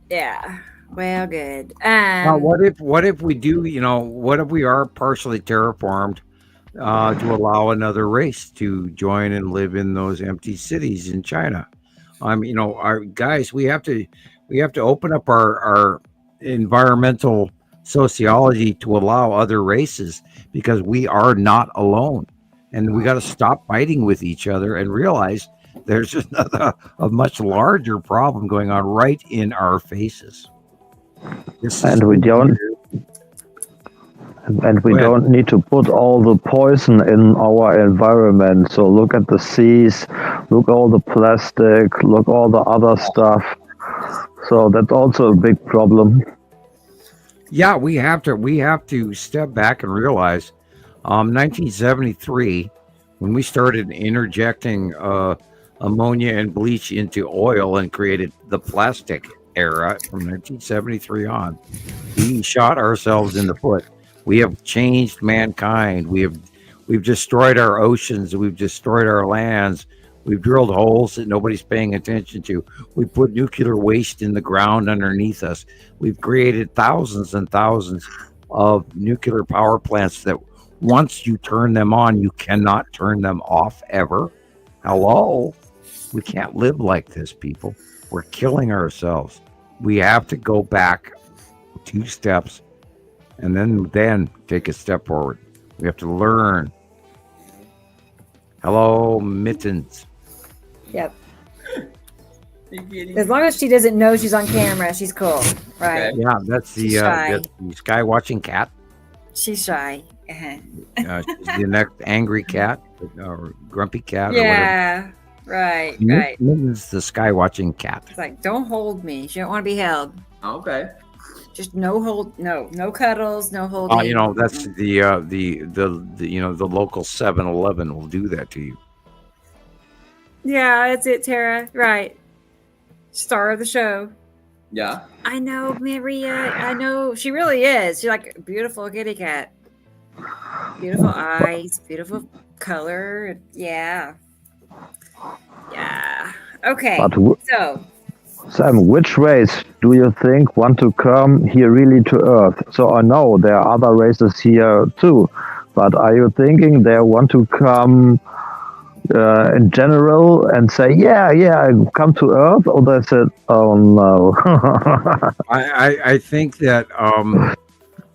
[SPEAKER 1] Yeah. Well, good.
[SPEAKER 2] Now, what if we do? What if we are partially terraformed to allow another race to join and live in those empty cities in China? Our guys, we have to open up our environmental sociology to allow other races because we are not alone, and we got to stop fighting with each other and realize there's a much larger problem going on right in our faces.
[SPEAKER 6] And we don't need to put all the poison in our environment. So look at the seas, look all the plastic, look all the other stuff. So that's also a big problem.
[SPEAKER 2] Yeah, we have to step back and realize 1973, when we started interjecting ammonia and bleach into oil and created the plastic era from 1973 on, we shot ourselves in the foot. We have changed mankind. We've destroyed our oceans. We've destroyed our lands. We've drilled holes that nobody's paying attention to. We put nuclear waste in the ground underneath us. We've created thousands and thousands of nuclear power plants that once you turn them on, you cannot turn them off ever. Hello? We can't live like this, people. We're killing ourselves. We have to go back 2 steps and then take a step forward. We have to learn. Hello, Mittens.
[SPEAKER 1] Yep. As long as she doesn't know she's on camera, she's cool. Right.
[SPEAKER 4] Okay.
[SPEAKER 2] Yeah, that's the Skywatching cat.
[SPEAKER 1] She's shy.
[SPEAKER 2] She's the next angry cat or grumpy cat.
[SPEAKER 1] Yeah. Right. Right.
[SPEAKER 2] Mittens, the Skywatching cat.
[SPEAKER 1] It's like, don't hold me. She don't want to be held.
[SPEAKER 4] Okay.
[SPEAKER 1] Just no cuddles, no holding.
[SPEAKER 2] That's the local 7-Eleven will do that to you.
[SPEAKER 1] Yeah, that's it, Tara. Right. Star of the show.
[SPEAKER 4] Yeah.
[SPEAKER 1] I know, Maria. I know. She really is. She's like a beautiful kitty cat. Beautiful eyes, beautiful color. Yeah. Yeah. Okay. So,
[SPEAKER 6] Sam, which race do you think want to come here really to Earth? So I know there are other races here too, but are you thinking they want to come in general and say, yeah, come to Earth? Or they said, oh no.
[SPEAKER 2] I think that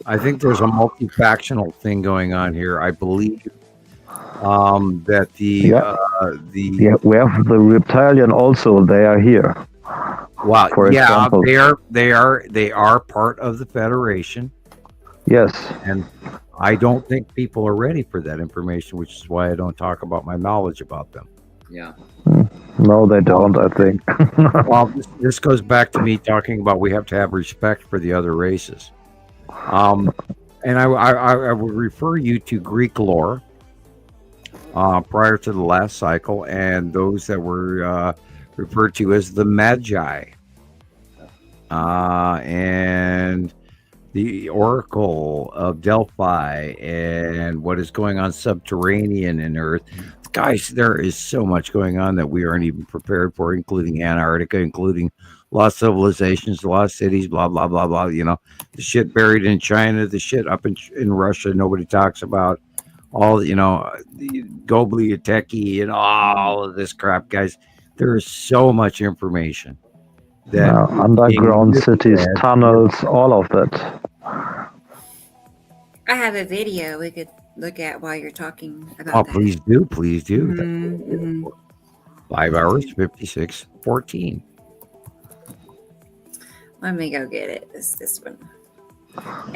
[SPEAKER 2] I think there's a multi-factional thing going on here. I believe that we have the reptilian also. They are here.
[SPEAKER 6] Wow. For example.
[SPEAKER 2] they are part of the Federation.
[SPEAKER 6] Yes.
[SPEAKER 2] And I don't think people are ready for that information, which is why I don't talk about my knowledge about them.
[SPEAKER 4] Yeah.
[SPEAKER 6] No, they don't, I think.
[SPEAKER 2] Well, this goes back to me talking about we have to have respect for the other races. And I would refer you to Greek lore prior to the last cycle, and those that were referred to as the Magi, and the Oracle of Delphi, and what is going on subterranean in Earth. Guys, there is so much going on that we aren't even prepared for, including Antarctica, including lost civilizations, lost cities, blah, blah, blah, blah. The shit buried in China, the shit up in Russia nobody talks about. All, the Gobli and all of this crap, guys. There is so much information. That
[SPEAKER 6] underground cities, tunnels, all of that.
[SPEAKER 1] I have a video we could look at while you're talking about that.
[SPEAKER 2] Please do.
[SPEAKER 1] Mm-hmm.
[SPEAKER 2] 5 hours, 56:14.
[SPEAKER 1] Let me go get it. This one.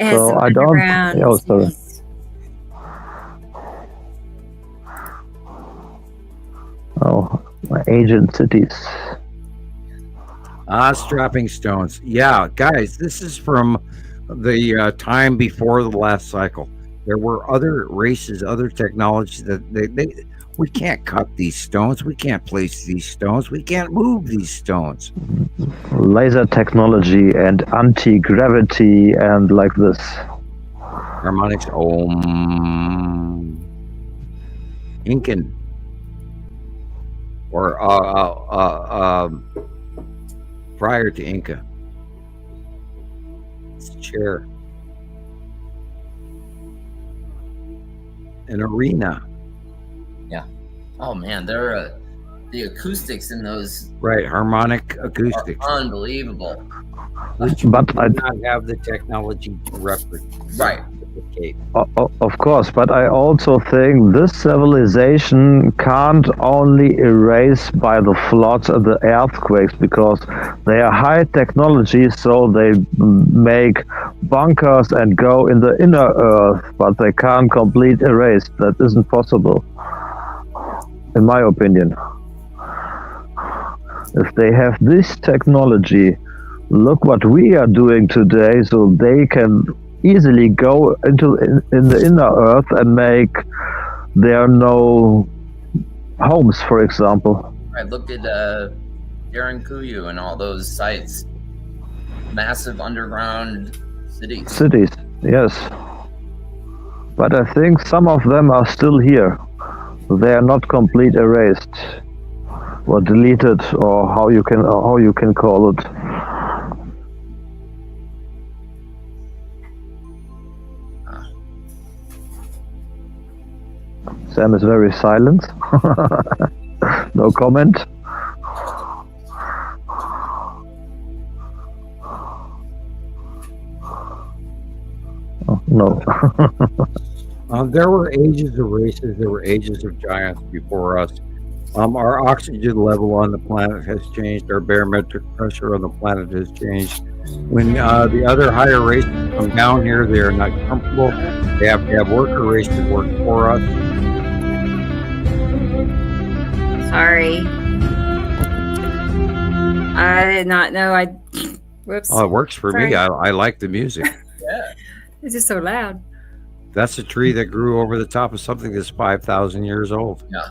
[SPEAKER 6] So I don't. My ancient cities.
[SPEAKER 2] Strapping stones. Yeah, guys, this is from the time before the last cycle. There were other races, other technologies that we can't cut these stones. We can't place these stones. We can't move these stones.
[SPEAKER 6] Laser technology and anti-gravity and like this.
[SPEAKER 2] Harmonics. Incan. Or prior to Inca. It's a chair. An arena.
[SPEAKER 4] Yeah. Oh man, they're the acoustics in those.
[SPEAKER 2] Right, harmonic acoustics.
[SPEAKER 4] Unbelievable.
[SPEAKER 6] But I
[SPEAKER 2] do not have the technology to replicate.
[SPEAKER 4] Right.
[SPEAKER 6] Of course, but I also think this civilization can't only erase by the floods and the earthquakes, because they are high technology, so they make bunkers and go in the inner Earth, but they can't complete erase. That isn't possible, in my opinion. If they have this technology, look what we are doing today, so they can easily go into in the inner Earth and make there no homes, for example.
[SPEAKER 4] Right, look at Kuyu and all those sites. Massive underground cities.
[SPEAKER 6] Cities, yes. But I think some of them are still here. They are not complete erased or deleted, or how you can call it. Sam is very silent. No comment. Oh, no.
[SPEAKER 2] There were ages of races. There were ages of giants before us. Our oxygen level on the planet has changed. Our barometric pressure on the planet has changed. When the other higher races come down here, they are not comfortable. They have to have worker races work for us.
[SPEAKER 1] Sorry. I did not know. Whoops.
[SPEAKER 2] Oh, it works for me. I like the music.
[SPEAKER 4] Yeah.
[SPEAKER 1] It's just so loud.
[SPEAKER 2] That's a tree that grew over the top of something that's 5,000 years old.
[SPEAKER 4] Yeah.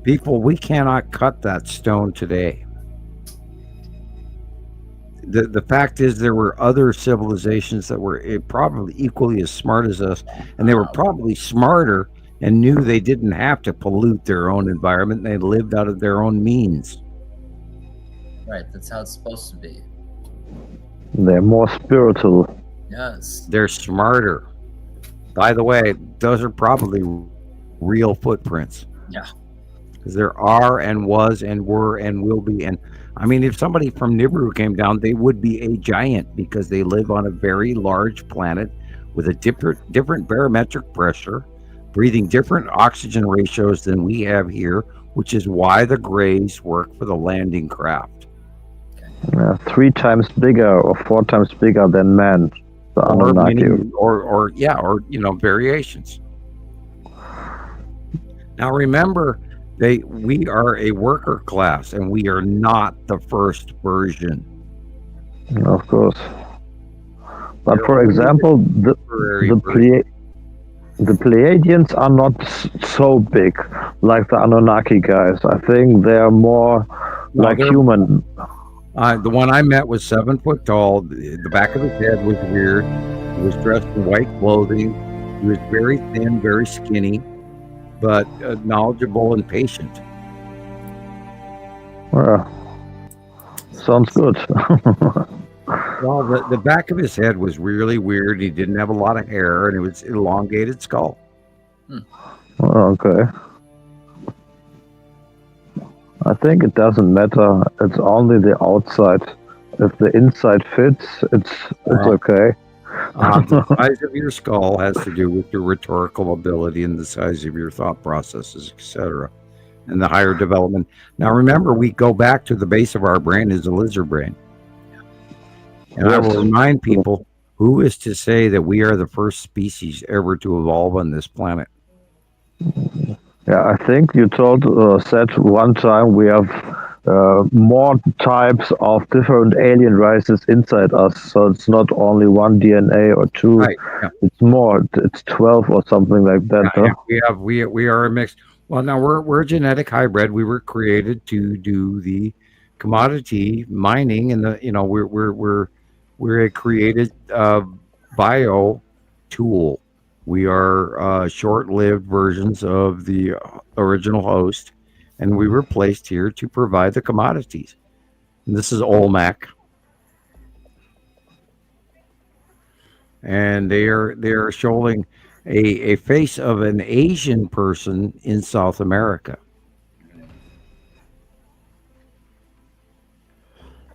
[SPEAKER 2] People, we cannot cut that stone today. The fact is, there were other civilizations that were probably equally as smart as us, and they were probably smarter and knew they didn't have to pollute their own environment. They lived out of their own means.
[SPEAKER 4] Right, that's how it's supposed to be.
[SPEAKER 6] They're more spiritual.
[SPEAKER 4] Yes.
[SPEAKER 2] They're smarter. By the way, those are probably real footprints.
[SPEAKER 4] Yeah.
[SPEAKER 2] Because there are and was and were and will be. And I mean, if somebody from Nibiru came down, they would be a giant because they live on a very large planet with a different barometric pressure, breathing different oxygen ratios than we have here, which is why the Greys work for the landing craft.
[SPEAKER 6] 3 times bigger or 4 times bigger than man.
[SPEAKER 2] Or variations. Now remember, we are a worker class, and we are not the first version.
[SPEAKER 6] Of course. But for example, the Pleiadians are not so big like the Anunnaki guys. I think they are more like human.
[SPEAKER 2] The one I met was 7 foot tall. The back of his head was weird. He was dressed in white clothing. He was very thin, very skinny, but knowledgeable and patient.
[SPEAKER 6] Sounds good.
[SPEAKER 2] Well, the back of his head was really weird. He didn't have a lot of hair, and it was an elongated skull.
[SPEAKER 6] Okay. I think it doesn't matter. It's only the outside. If the inside fits, it's okay.
[SPEAKER 2] The size of your skull has to do with your rhetorical ability and the size of your thought processes, etc., and the higher development. Now, remember, we go back to the base of our brain is the lizard brain. And I will remind people, who is to say that we are the first species ever to evolve on this planet?
[SPEAKER 6] Yeah, I think you said one time we have more types of different alien races inside us. So it's not only one DNA or 2.
[SPEAKER 2] Right, yeah.
[SPEAKER 6] It's more. It's 12 or something like that.
[SPEAKER 2] Yeah, we are a mix. Well, now we're a genetic hybrid. We were created to do the commodity mining, and we're a created bio tool. We are short-lived versions of the original host, and we were placed here to provide the commodities. And this is Olmec, and they are showing a face of an Asian person in South America.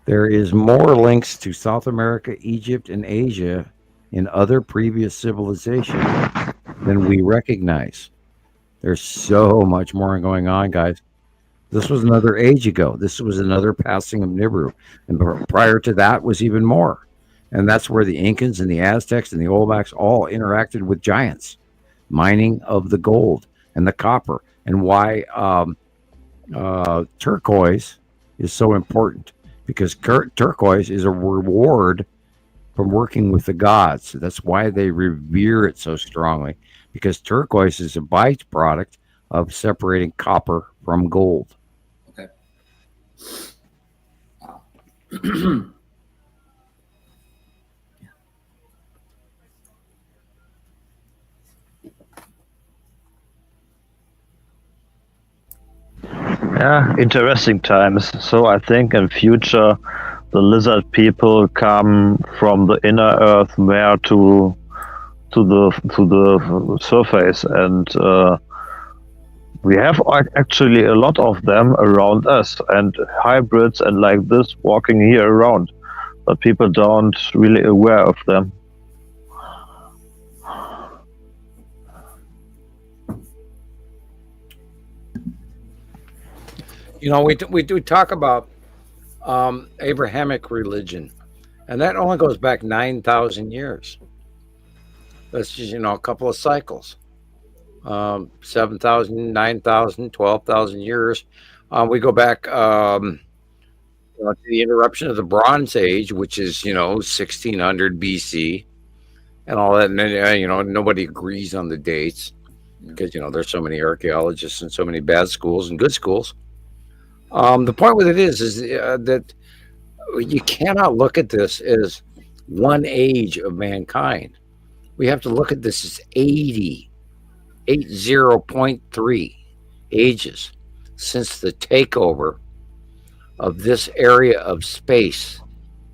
[SPEAKER 2] There is more links to South America, Egypt, and Asia in other previous civilizations than we recognize. There's so much more going on, guys. This was another age ago. This was another passing of Nibiru. And prior to that was even more. And that's where the Incans and the Aztecs and the Olmecs all interacted with giants, mining of the gold and the copper, and why turquoise is so important, because turquoise is a reward from working with the gods. That's why they revere it so strongly, because turquoise is a byproduct of separating copper from gold.
[SPEAKER 4] Okay. Wow.
[SPEAKER 6] Yeah, interesting times. So I think in future the lizard people come from the inner earth where to the surface, and we have actually a lot of them around us, and hybrids and like this walking here around, but people don't really aware of them.
[SPEAKER 2] You know, we do talk about Abrahamic religion, and that only goes back 9,000 years. That's just, a couple of cycles. 7,000, 9,000, 12,000 years. We go back to the interruption of the Bronze Age, which is, 1600 BC and all that. And then, nobody agrees on the dates because, there's so many archaeologists and so many bad schools and good schools. The point with it is that you cannot look at this as one age of mankind. We have to look at this as 80.3 ages since the takeover of this area of space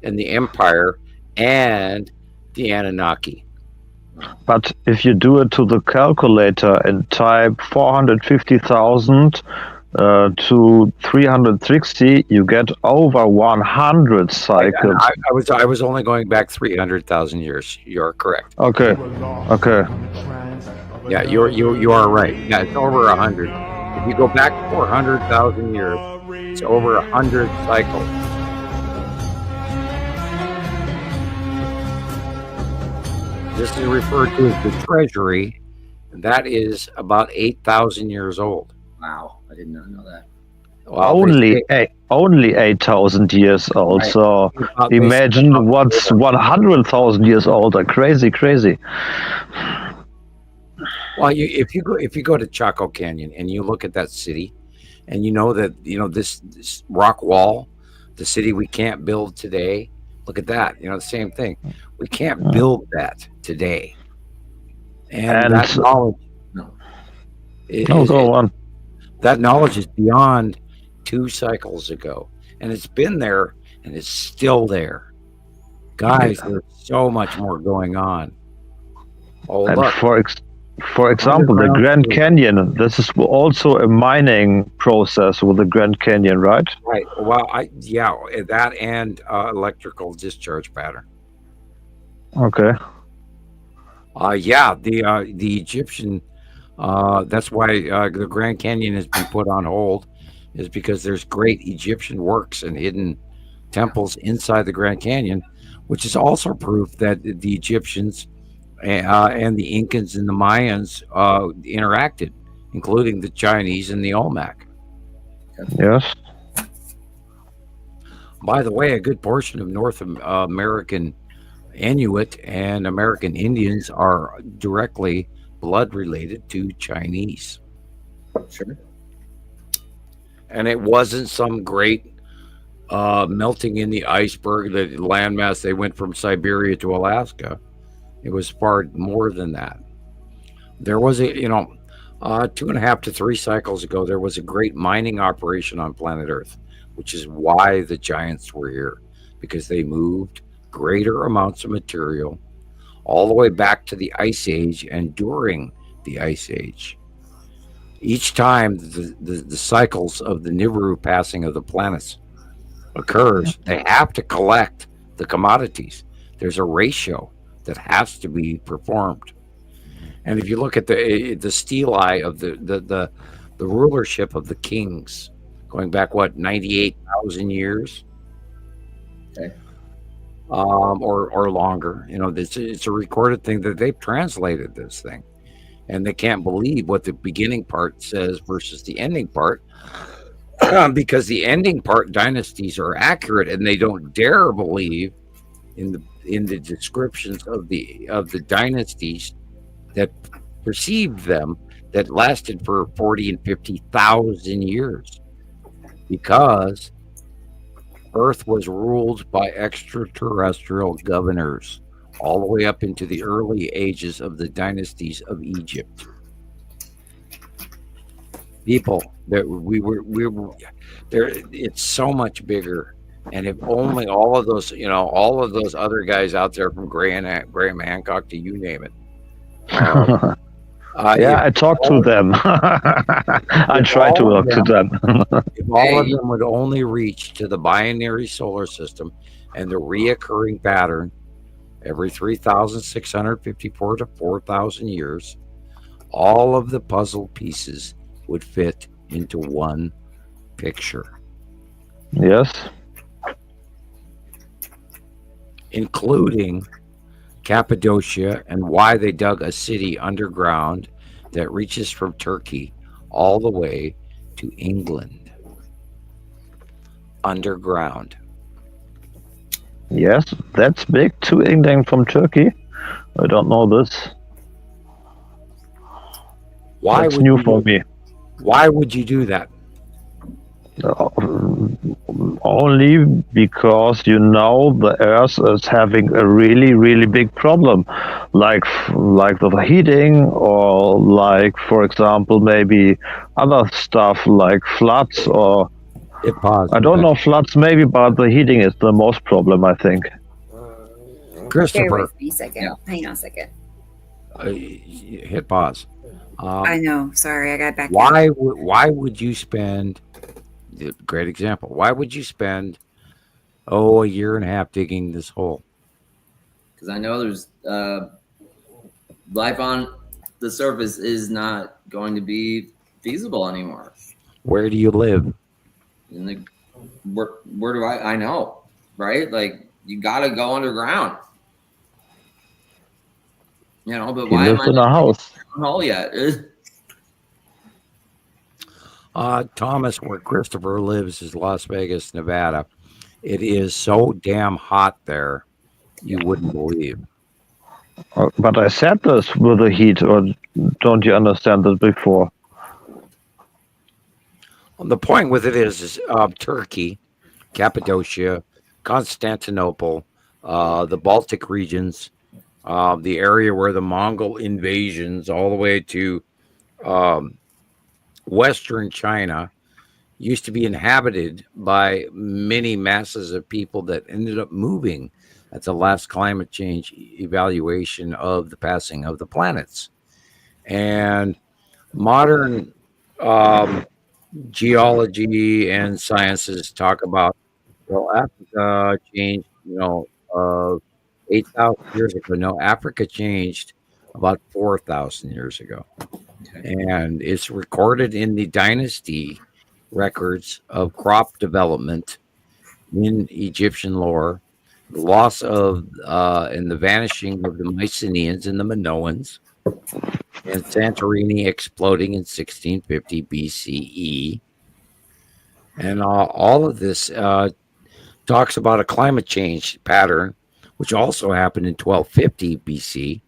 [SPEAKER 2] and the empire and the Anunnaki.
[SPEAKER 6] But if you do it to the calculator and type 450,000 to 360, you get over 100 cycles.
[SPEAKER 2] I was only going back 300,000 years. You're correct.
[SPEAKER 6] Okay.
[SPEAKER 2] Yeah, you are right. Yeah, it's over 100. If you go back 400,000 years, it's over 100 cycles. This is referred to as the treasury, and that is about 8,000 years old.
[SPEAKER 4] Wow, I did not know that.
[SPEAKER 2] Well,
[SPEAKER 6] only 8,000 years old.
[SPEAKER 2] Right.
[SPEAKER 6] So imagine what's 100,000 years old. Crazy.
[SPEAKER 2] Well, if you go to Chaco Canyon and you look at that city, and you know that this rock wall, the city we can't build today. Look at that. The same thing. We can't build that today. And that knowledge.
[SPEAKER 6] Go on.
[SPEAKER 2] That knowledge is beyond 2 cycles ago, and it's been there, and it's still there. Guys, there's so much more going on. Oh,
[SPEAKER 6] and
[SPEAKER 2] look.
[SPEAKER 6] For example, the Grand Canyon. This is also a mining process with the Grand Canyon, right?
[SPEAKER 2] Right. Well, that and electrical discharge pattern.
[SPEAKER 6] Okay.
[SPEAKER 2] The Egyptian. That's why the Grand Canyon has been put on hold, is because there's great Egyptian works and hidden temples inside the Grand Canyon, which is also proof that the Egyptians and the Incans and the Mayans interacted, including the Chinese and the Olmec.
[SPEAKER 6] Yes.
[SPEAKER 2] By the way, a good portion of North American Inuit and American Indians are directly blood related to Chinese.
[SPEAKER 4] Sure.
[SPEAKER 2] And it wasn't some great melting in the iceberg, the landmass. They went from Siberia to Alaska. It was far more than that. There was 2.5 to 3 cycles ago, there was a great mining operation on planet Earth, which is why the giants were here, because they moved greater amounts of material all the way back to the Ice Age and during the Ice Age. Each time the cycles of the Nibiru passing of the planets occurs, they have to collect the commodities. There's a ratio that has to be performed. And if you look at the stelae of the rulership of the kings going back, 98,000 years?
[SPEAKER 4] Okay.
[SPEAKER 2] Or longer. It's a recorded thing that they've translated this thing, and they can't believe what the beginning part says versus the ending part, because the ending part, dynasties, are accurate, and they don't dare believe in the descriptions of the dynasties that preceded them, that lasted for 40 and 50,000 years, because Earth was ruled by extraterrestrial governors all the way up into the early ages of the dynasties of Egypt. People that we were there. It's so much bigger, and if only all of those other guys out there, from Graham Hancock to you name it.
[SPEAKER 6] Yeah, I talked to them. I try to talk to them.
[SPEAKER 2] If all of them would only reach to the binary solar system and the reoccurring pattern every 3,654 to 4,000 years, all of the puzzle pieces would fit into one picture.
[SPEAKER 6] Yes.
[SPEAKER 2] Including Cappadocia, and why they dug a city underground that reaches from Turkey all the way to England. Underground.
[SPEAKER 6] Yes, that's big, to England from Turkey. I don't know this. That's new for me.
[SPEAKER 2] Why would you do that?
[SPEAKER 6] Only because the Earth is having a really, really big problem, like the heating, or like, for example, maybe other stuff like floods, or I don't know, floods maybe, but the heating is the most problem, I think.
[SPEAKER 2] Christoper,
[SPEAKER 1] Bear with me a second. Hang on a second.
[SPEAKER 2] Hit pause.
[SPEAKER 1] I know. Sorry, I got back.
[SPEAKER 2] Why would you spend? Great example. Why would you spend a year and a half digging this hole?
[SPEAKER 4] Because I know there's life on the surface is not going to be feasible anymore.
[SPEAKER 2] Where do you live?
[SPEAKER 4] Where do I know, right? Like, you got to go underground. But why am I
[SPEAKER 6] in a house?
[SPEAKER 4] Hole yet?
[SPEAKER 2] Thomas, where Christoper lives, is Las Vegas, Nevada. It is so damn hot there, you wouldn't believe.
[SPEAKER 6] But I said this with the heat, or don't you understand this before?
[SPEAKER 2] The point with it is Turkey, Cappadocia, Constantinople, the Baltic regions, the area where the Mongol invasions, all the way to Western China, used to be inhabited by many masses of people that ended up moving at the last climate change evaluation of the passing of the planets. And modern geology and sciences talk about, Africa changed, 8,000 years ago. No, Africa changed about 4,000 years ago. Okay. And it's recorded in the dynasty records of crop development in Egyptian lore, the loss of and the vanishing of the Mycenaeans and the Minoans, and Santorini exploding in 1650 BCE. And all of this talks about a climate change pattern, which also happened in 1250 BC.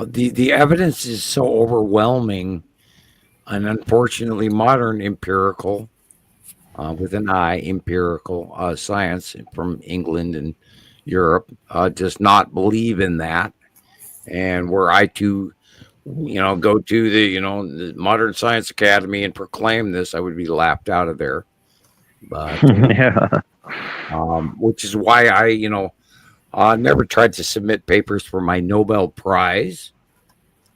[SPEAKER 2] The evidence is so overwhelming, and unfortunately modern empirical, with an I, empirical science from England and Europe does not believe in that. And were I to, go to the Modern Science Academy and proclaim this, I would be laughed out of there. But
[SPEAKER 6] yeah.
[SPEAKER 2] Which is why I never tried to submit papers for my Nobel Prize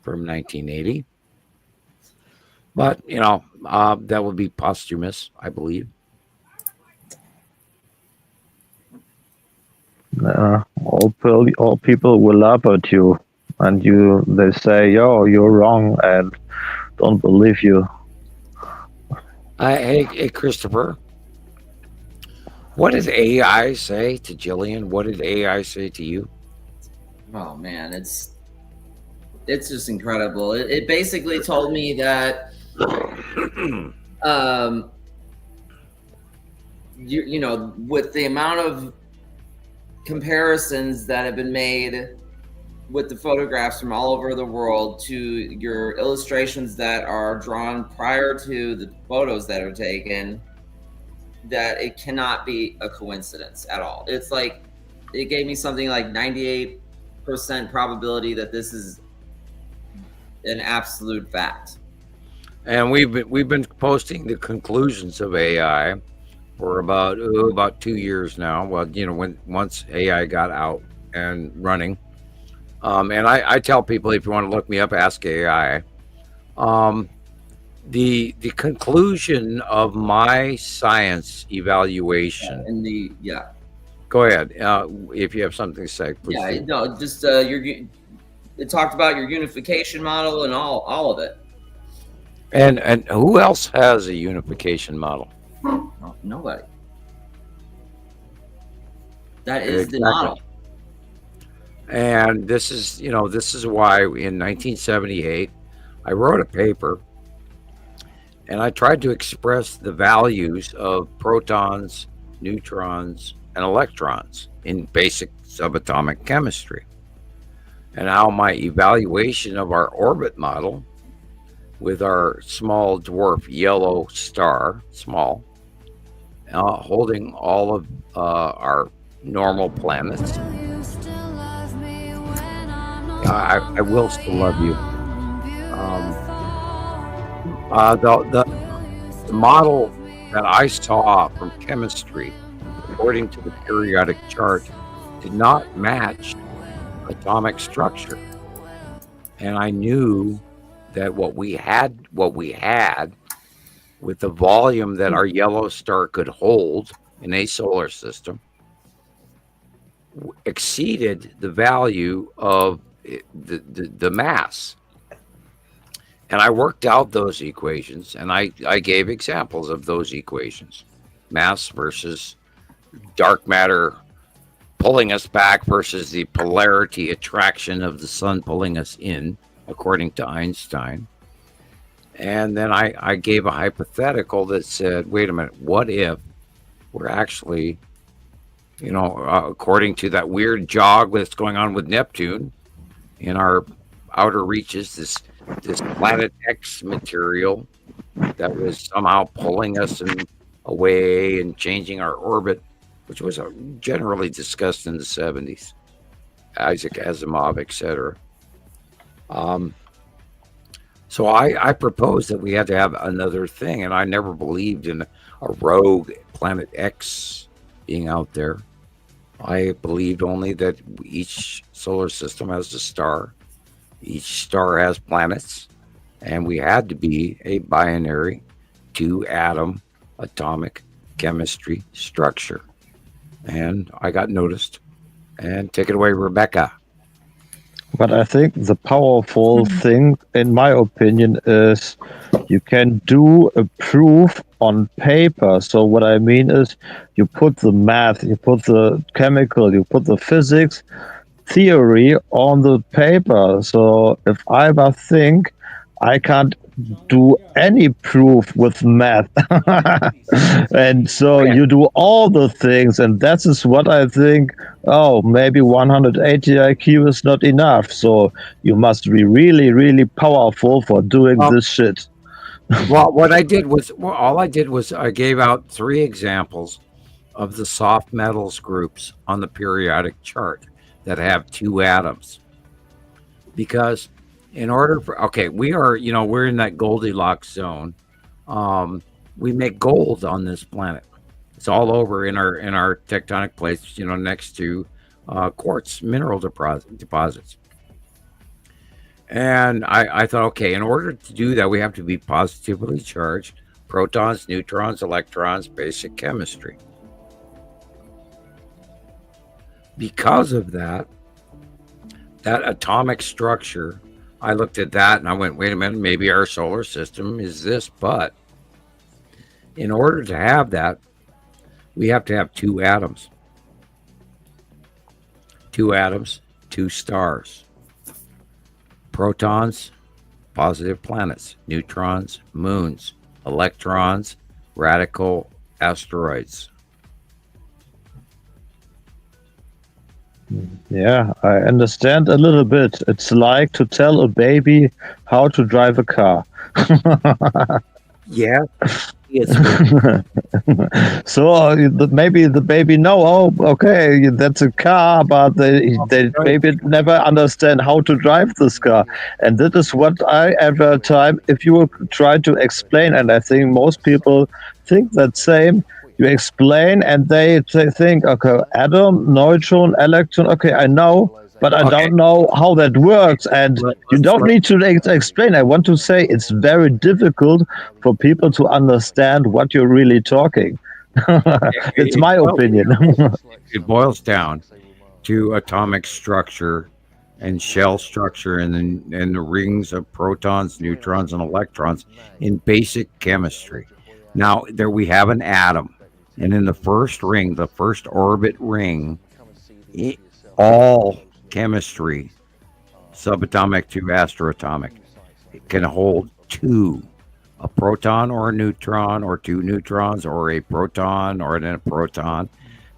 [SPEAKER 2] from 1980. But, that would be posthumous, I believe.
[SPEAKER 6] All people will laugh at you, and they say, "Yo, you're wrong," and don't believe you.
[SPEAKER 2] Hey, Christopher, what did AI say to Gillian? What did AI say to you?
[SPEAKER 4] Oh man, it's just incredible. It basically told me that you know, with the amount of comparisons that have been made with the photographs from all over the world to your illustrations that are drawn prior to the photos that are taken, that it cannot be a coincidence at all. It's like it gave me something like 98% probability that this is an absolute fact.
[SPEAKER 2] And we've been posting the conclusions of AI for about 2 years now. Well, you know, once AI got out and running. And I tell people, if you want to look me up, ask AI. The conclusion of my science evaluation. Go ahead. If you have something to say, please.
[SPEAKER 4] Yeah, no, just it talked about your unification model and all of it.
[SPEAKER 2] And who else has a unification model?
[SPEAKER 4] Oh, nobody. That is exactly the model.
[SPEAKER 2] And this is why in 1978, I wrote a paper and I tried to express the values of protons, neutrons, and electrons in basic subatomic chemistry, and how my evaluation of our orbit model with our small dwarf yellow star, small, holding all of our normal planets. I will still love you. The model that I saw from chemistry, according to the periodic chart, did not match atomic structure, and I knew that what we had with the volume that our yellow star could hold in a solar system exceeded the value of the mass. And I worked out those equations, and I gave examples of those equations: mass versus dark matter pulling us back versus the polarity attraction of the sun pulling us in, according to Einstein. And then I gave a hypothetical that said, wait a minute, what if we're actually, according to that weird jog that's going on with Neptune in our outer reaches, this planet X material that was somehow pulling us away and changing our orbit, which was generally discussed in the 70s, Isaac Asimov, etc. So I proposed that we had to have another thing, and I never believed in a rogue planet X being out there. I believed only that each solar system has a star, each star has planets, and we had to be a binary 2-atom atomic chemistry structure. And I got noticed. And take it away, Rebecca.
[SPEAKER 6] But I think the powerful thing, in my opinion, is you can do a proof on paper. So what I mean is you put the math, you put the chemical, you put the physics theory on the paper. So if I ever think I can't do any proof with math, and so you do all the things, and that is what I think. Oh, maybe 180 IQ is not enough, so you must be really, really powerful for doing this shit.
[SPEAKER 2] Well, all I did was I gave out 3 examples of the soft metals groups on the periodic chart that have 2 atoms, because in order for, we are, we're in that Goldilocks zone. We make gold on this planet. It's all over in our tectonic plates, next to quartz mineral deposits. And I thought, in order to do that, we have to be positively charged: protons, neutrons, electrons, basic chemistry. Because of that atomic structure, I looked at that and I went, wait a minute, maybe our solar system is this, but In order to have that, we have to have two atoms. Two atoms, two stars. Protons, positive planets. Neutrons, moons. Electrons, radical asteroids.
[SPEAKER 6] Yeah, I understand a little bit. It's like to tell a baby how to drive a car.
[SPEAKER 2] Yeah. It's
[SPEAKER 6] So maybe the baby know, oh, okay, that's a car, but the baby never understand how to drive this car. And that is what I every time, if you try to explain, and I think most people think that same, you explain and they think, okay, atom, neutron, electron, okay, I know, but I don't know how that works. And you don't need to explain. I want to say it's very difficult for people to understand what you're really talking. It's my opinion.
[SPEAKER 2] It boils down to atomic structure and shell structure and the rings of protons, neutrons, and electrons in basic chemistry. Now, there we have an atom. And in the first ring, the first orbit ring, all chemistry, subatomic to astroatomic, it can hold two, a proton or a neutron, or two neutrons, or a proton or a proton.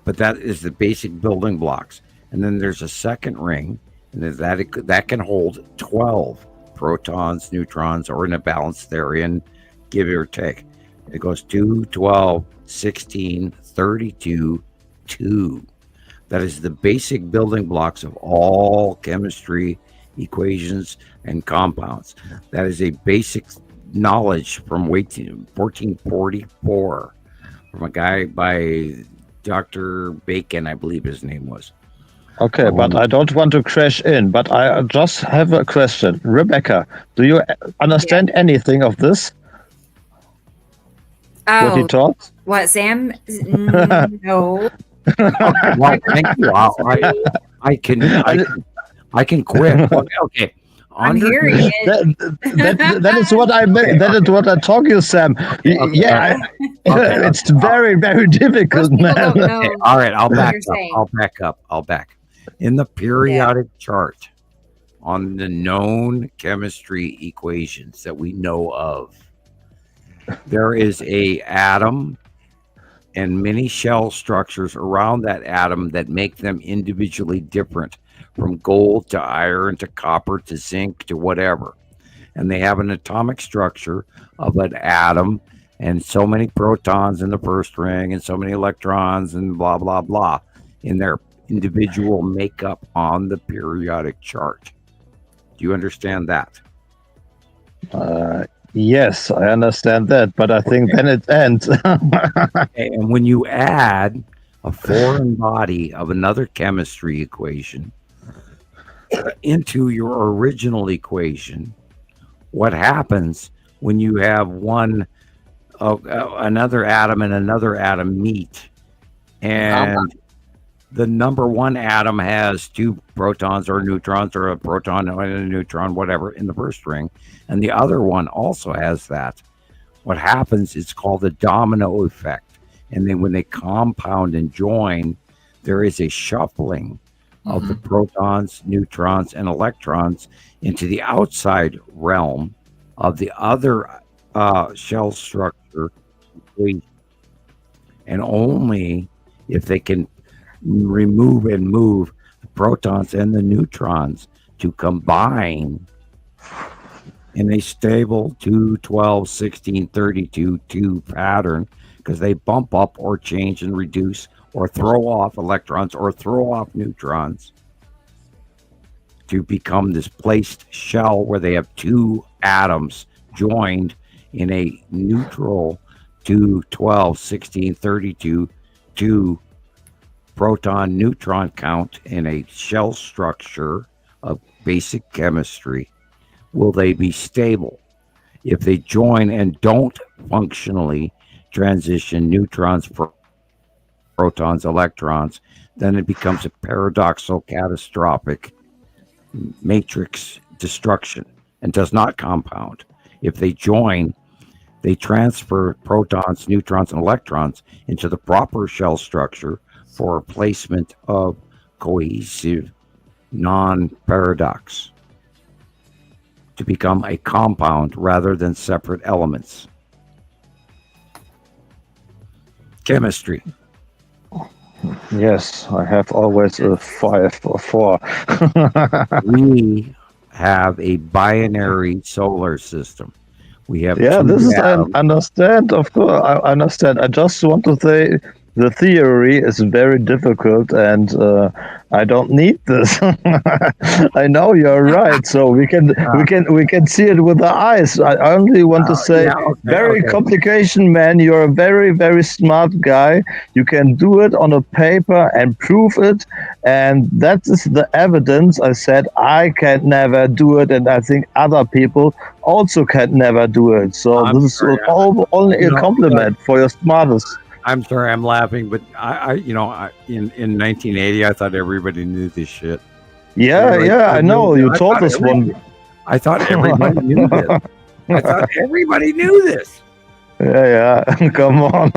[SPEAKER 2] But that is the basic building blocks. And then there's a second ring, and that can hold 12 protons, neutrons, or in a balanced therein, give or take. It goes 2, 12, 16, 32, 2. That is the basic building blocks of all chemistry, equations, and compounds. That is a basic knowledge from 1444 from a guy by Dr. Bacon, I believe his name was.
[SPEAKER 6] Okay, but I don't want to crash in, but I just have a question. Rebecca, do you understand anything of this? What he taught?
[SPEAKER 1] What, Sam? No.
[SPEAKER 2] Well, thank you. I can quit. Okay.
[SPEAKER 1] I'm hearing it.
[SPEAKER 6] That is what I meant. That is what I told you, Sam. Yeah, it's very, very difficult, man.
[SPEAKER 2] Okay. All right, I'll back up. In the periodic chart, on the known chemistry equations that we know of, there is a atom and many shell structures around that atom that make them individually different, from gold to iron to copper to zinc to whatever. And they have an atomic structure of an atom and so many protons in the first ring and so many electrons and blah, blah, blah in their individual makeup on the periodic chart. Do you understand that?
[SPEAKER 6] Yes, I understand that, but I think then it ends.
[SPEAKER 2] And when you add a foreign body of another chemistry equation into your original equation, what happens when you have another atom and another atom meet, and the number one atom has two protons or neutrons, or a proton and a neutron, whatever, in the first ring, and the other one also has that. What happens is called the domino effect. And then when they compound and join, there is a shuffling of the protons, neutrons, and electrons into the outside realm of the other shell structure. And only if they can remove and move the protons and the neutrons to combine in a stable 2, 12, 16, 32, 2 pattern, because they bump up or change and reduce or throw off electrons or throw off neutrons to become this placed shell where they have two atoms joined in a neutral 2, 12, 16, 32, 2 proton neutron count in a shell structure of basic chemistry. Will they be stable? If they join and don't functionally transition neutrons, protons, electrons, then it becomes a paradoxical, catastrophic matrix destruction and does not compound. If they join, They transfer protons, neutrons, and electrons into the proper shell structure for placement of cohesive non-paradox to become a compound rather than separate elements. Chemistry.
[SPEAKER 6] Yes, I have always a 5 or 4.
[SPEAKER 2] We have a binary solar system. We have
[SPEAKER 6] Yeah,
[SPEAKER 2] two
[SPEAKER 6] this is, I
[SPEAKER 2] atoms.
[SPEAKER 6] understand, of course, I understand. I just want to say the theory is very difficult, and I don't need this. I know you're right, so we can see it with the eyes. I only want to say, very complication, man. You're a very, very smart guy. You can do it on a paper and prove it, and that is the evidence. I said I can never do it, and I think other people also can never do it. So this is only a compliment for your smartness.
[SPEAKER 2] I'm sorry, I'm laughing, but in 1980, I thought everybody knew this shit.
[SPEAKER 6] Yeah, I know. You told us one.
[SPEAKER 2] I thought everybody knew this. I thought everybody knew this.
[SPEAKER 6] Yeah. Come on.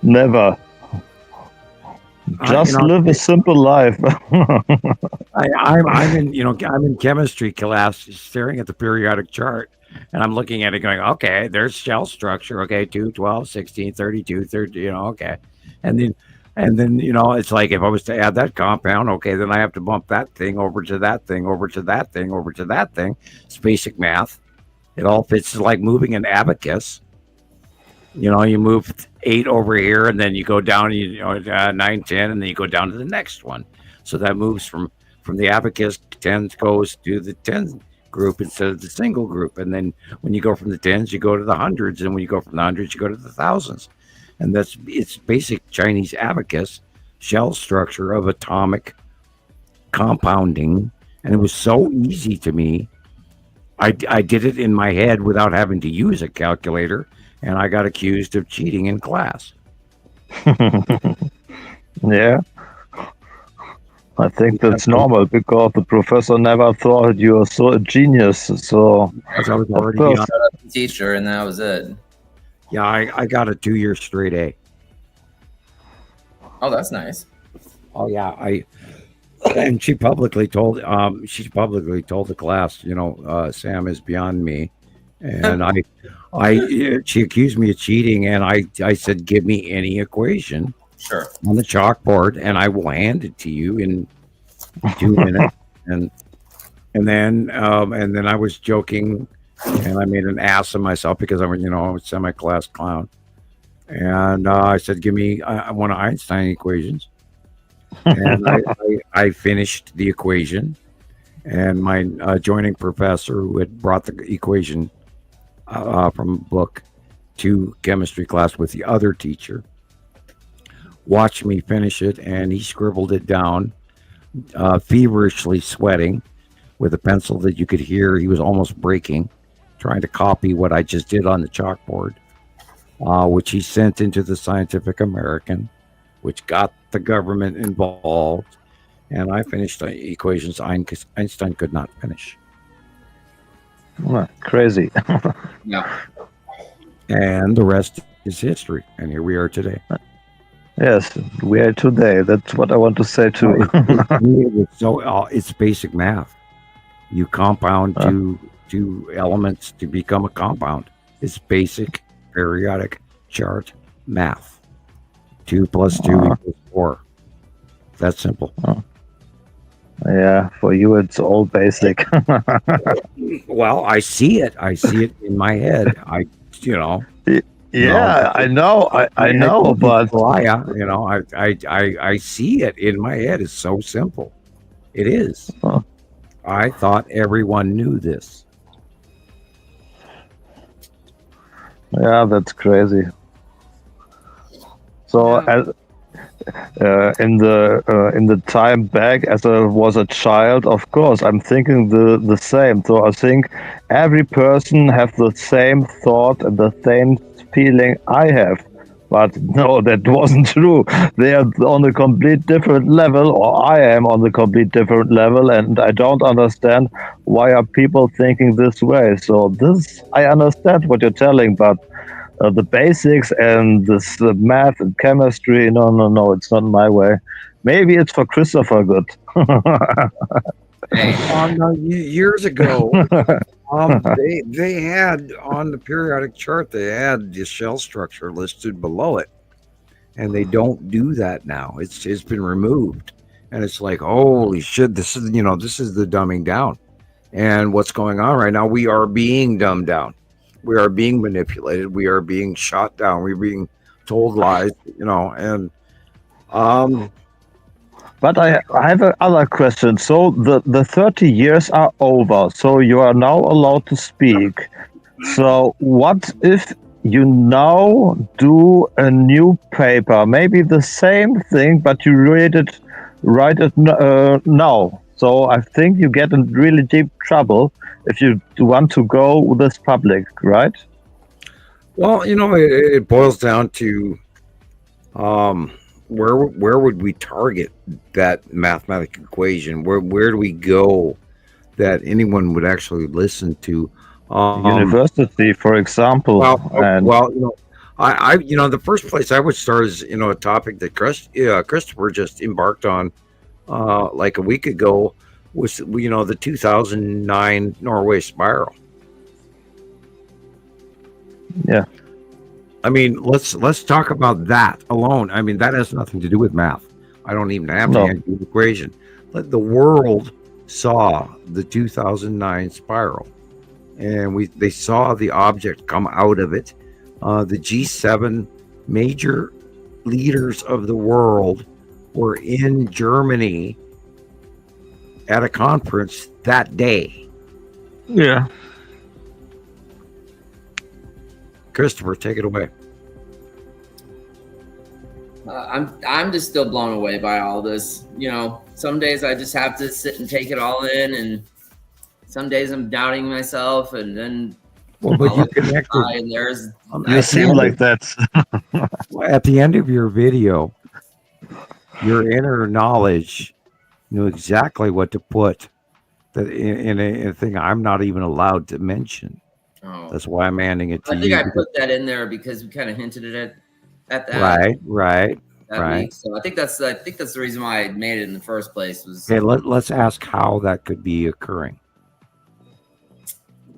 [SPEAKER 6] Never. Just live a simple life.
[SPEAKER 2] I'm in chemistry class, staring at the periodic chart. And I'm looking at it going, okay, there's shell structure. Okay, 2, 12, 16, 32, 30, okay. And then, it's like if I was to add that compound, okay, then I have to bump that thing over to that thing, over to that thing, over to that thing. It's basic math. It all fits like moving an abacus. You move 8 over here, and then you go down, 9, 10, and then you go down to the next one. So that moves from the abacus, 10 goes to the 10 group instead of the single group, and then when you go from the tens, you go to the hundreds, and when you go from the hundreds, you go to the thousands, and it's basic Chinese abacus shell structure of atomic compounding, and it was so easy to me. I did it in my head without having to use a calculator, and I got accused of cheating in class.
[SPEAKER 6] Yeah. I think that's normal because the professor never thought you were so a genius. So
[SPEAKER 2] I was already
[SPEAKER 4] shut up the teacher, and that was it.
[SPEAKER 2] Yeah, I got a 2-year straight A.
[SPEAKER 4] Oh, that's nice.
[SPEAKER 2] Oh yeah, and she publicly told the class, Sam is beyond me, and she accused me of cheating, and I said, give me any equation.
[SPEAKER 4] Sure.
[SPEAKER 2] On the chalkboard, and I will hand it to you in 2 minutes. And then I was joking, and I made an ass of myself because I was a semi-class clown. And I said, "Give me one of Einstein equations." And I finished the equation, and my adjoining professor, who had brought the equation from a book to chemistry class with the other teacher, watched me finish it, and he scribbled it down, feverishly sweating with a pencil that you could hear he was almost breaking, trying to copy what I just did on the chalkboard, which he sent into the Scientific American, which got the government involved, and I finished equations Einstein could not finish.
[SPEAKER 6] Crazy.
[SPEAKER 4] Yeah.
[SPEAKER 2] And the rest is history, and here we are today.
[SPEAKER 6] Yes, we are today. That's what I want to say too.
[SPEAKER 2] It's basic math. You compound two elements to become a compound. It's basic periodic chart math. 2 + 2 = 4. That's simple.
[SPEAKER 6] Yeah, for you it's all basic.
[SPEAKER 2] Well, I see it. I see it in my head.
[SPEAKER 6] Yeah, I know, but
[SPEAKER 2] I see it in my head. It's so simple. It is. I thought everyone knew this.
[SPEAKER 6] Yeah, that's crazy. So, in the time back, as I was a child, of course, I'm thinking the same. So I think every person have the same thought and the same feeling I have. But no, that wasn't true. They are on a complete different level, or I am on a complete different level, and I don't understand why are people thinking this way. So this, I understand what you're telling, but the basics and this math and chemistry, no, it's not my way. Maybe it's for Christopher good.
[SPEAKER 4] Hey,
[SPEAKER 2] No, years ago, they had on the periodic chart, they had the shell structure listed below it, and they don't do that now. It's been removed, and it's like, holy shit, this is the dumbing down. And what's going on right now? We are being dumbed down. We are being manipulated. We are being shot down. We're being told lies. And
[SPEAKER 6] But I have another question. So the 30 years are over. So you are now allowed to speak. So what if you now do a new paper? Maybe the same thing, but you write it now. So I think you get in really deep trouble if you want to go this public, right?
[SPEAKER 2] well, it boils down to where would we target that mathematical equation? Where do we go that anyone would actually listen to?
[SPEAKER 6] University, for example.
[SPEAKER 2] I the first place I would start is a topic that Christopher just embarked on like a week ago was the 2009 Norway spiral.
[SPEAKER 6] Yeah.
[SPEAKER 2] I mean, let's talk about that alone. I mean, that has nothing to do with math. I don't even have to answer the equation. But the world saw the 2009 spiral, and they saw the object come out of it. The G7 major leaders of the world were in Germany at a conference that day.
[SPEAKER 6] Yeah.
[SPEAKER 2] Christopher, take it away.
[SPEAKER 4] I'm just still blown away by all this. Some days I just have to sit and take it all in, and some days I'm doubting myself, and then
[SPEAKER 2] but you connected.
[SPEAKER 4] And there's
[SPEAKER 6] you seem like that.
[SPEAKER 2] At the end of your video, your inner knowledge knew exactly what to put in a thing I'm not even allowed to mention.
[SPEAKER 4] Oh.
[SPEAKER 2] That's why I'm handing it to you.
[SPEAKER 4] I think I put that in there because we kind of hinted at that.
[SPEAKER 2] Right.
[SPEAKER 4] Week. So I think that's the reason why I made it in the first place. Was
[SPEAKER 2] okay. Let's ask how that could be occurring.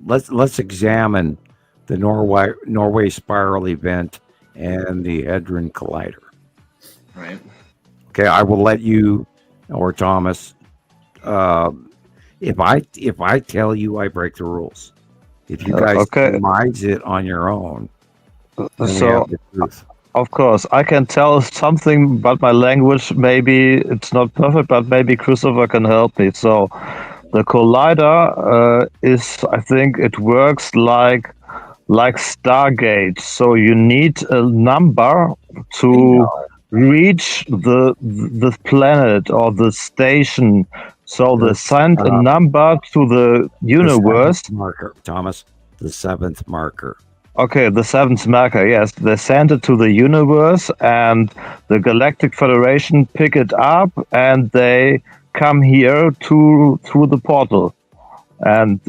[SPEAKER 2] Let's examine the Norway spiral event and the Hadron Collider.
[SPEAKER 4] Right.
[SPEAKER 2] Okay, I will let you or Thomas. If I tell you, I break the rules. If you guys surmise it on your own,
[SPEAKER 6] so of course I can tell something, but my language maybe it's not perfect, but maybe Christopher can help me. So the collider is, I think it works like Stargate. So you need a number to reach the planet or the station. So they send a number to the universe.
[SPEAKER 2] The marker, Thomas, the seventh marker.
[SPEAKER 6] Okay, the seventh marker, yes. They send it to the universe, and the Galactic Federation pick it up, and they come here through the portal. And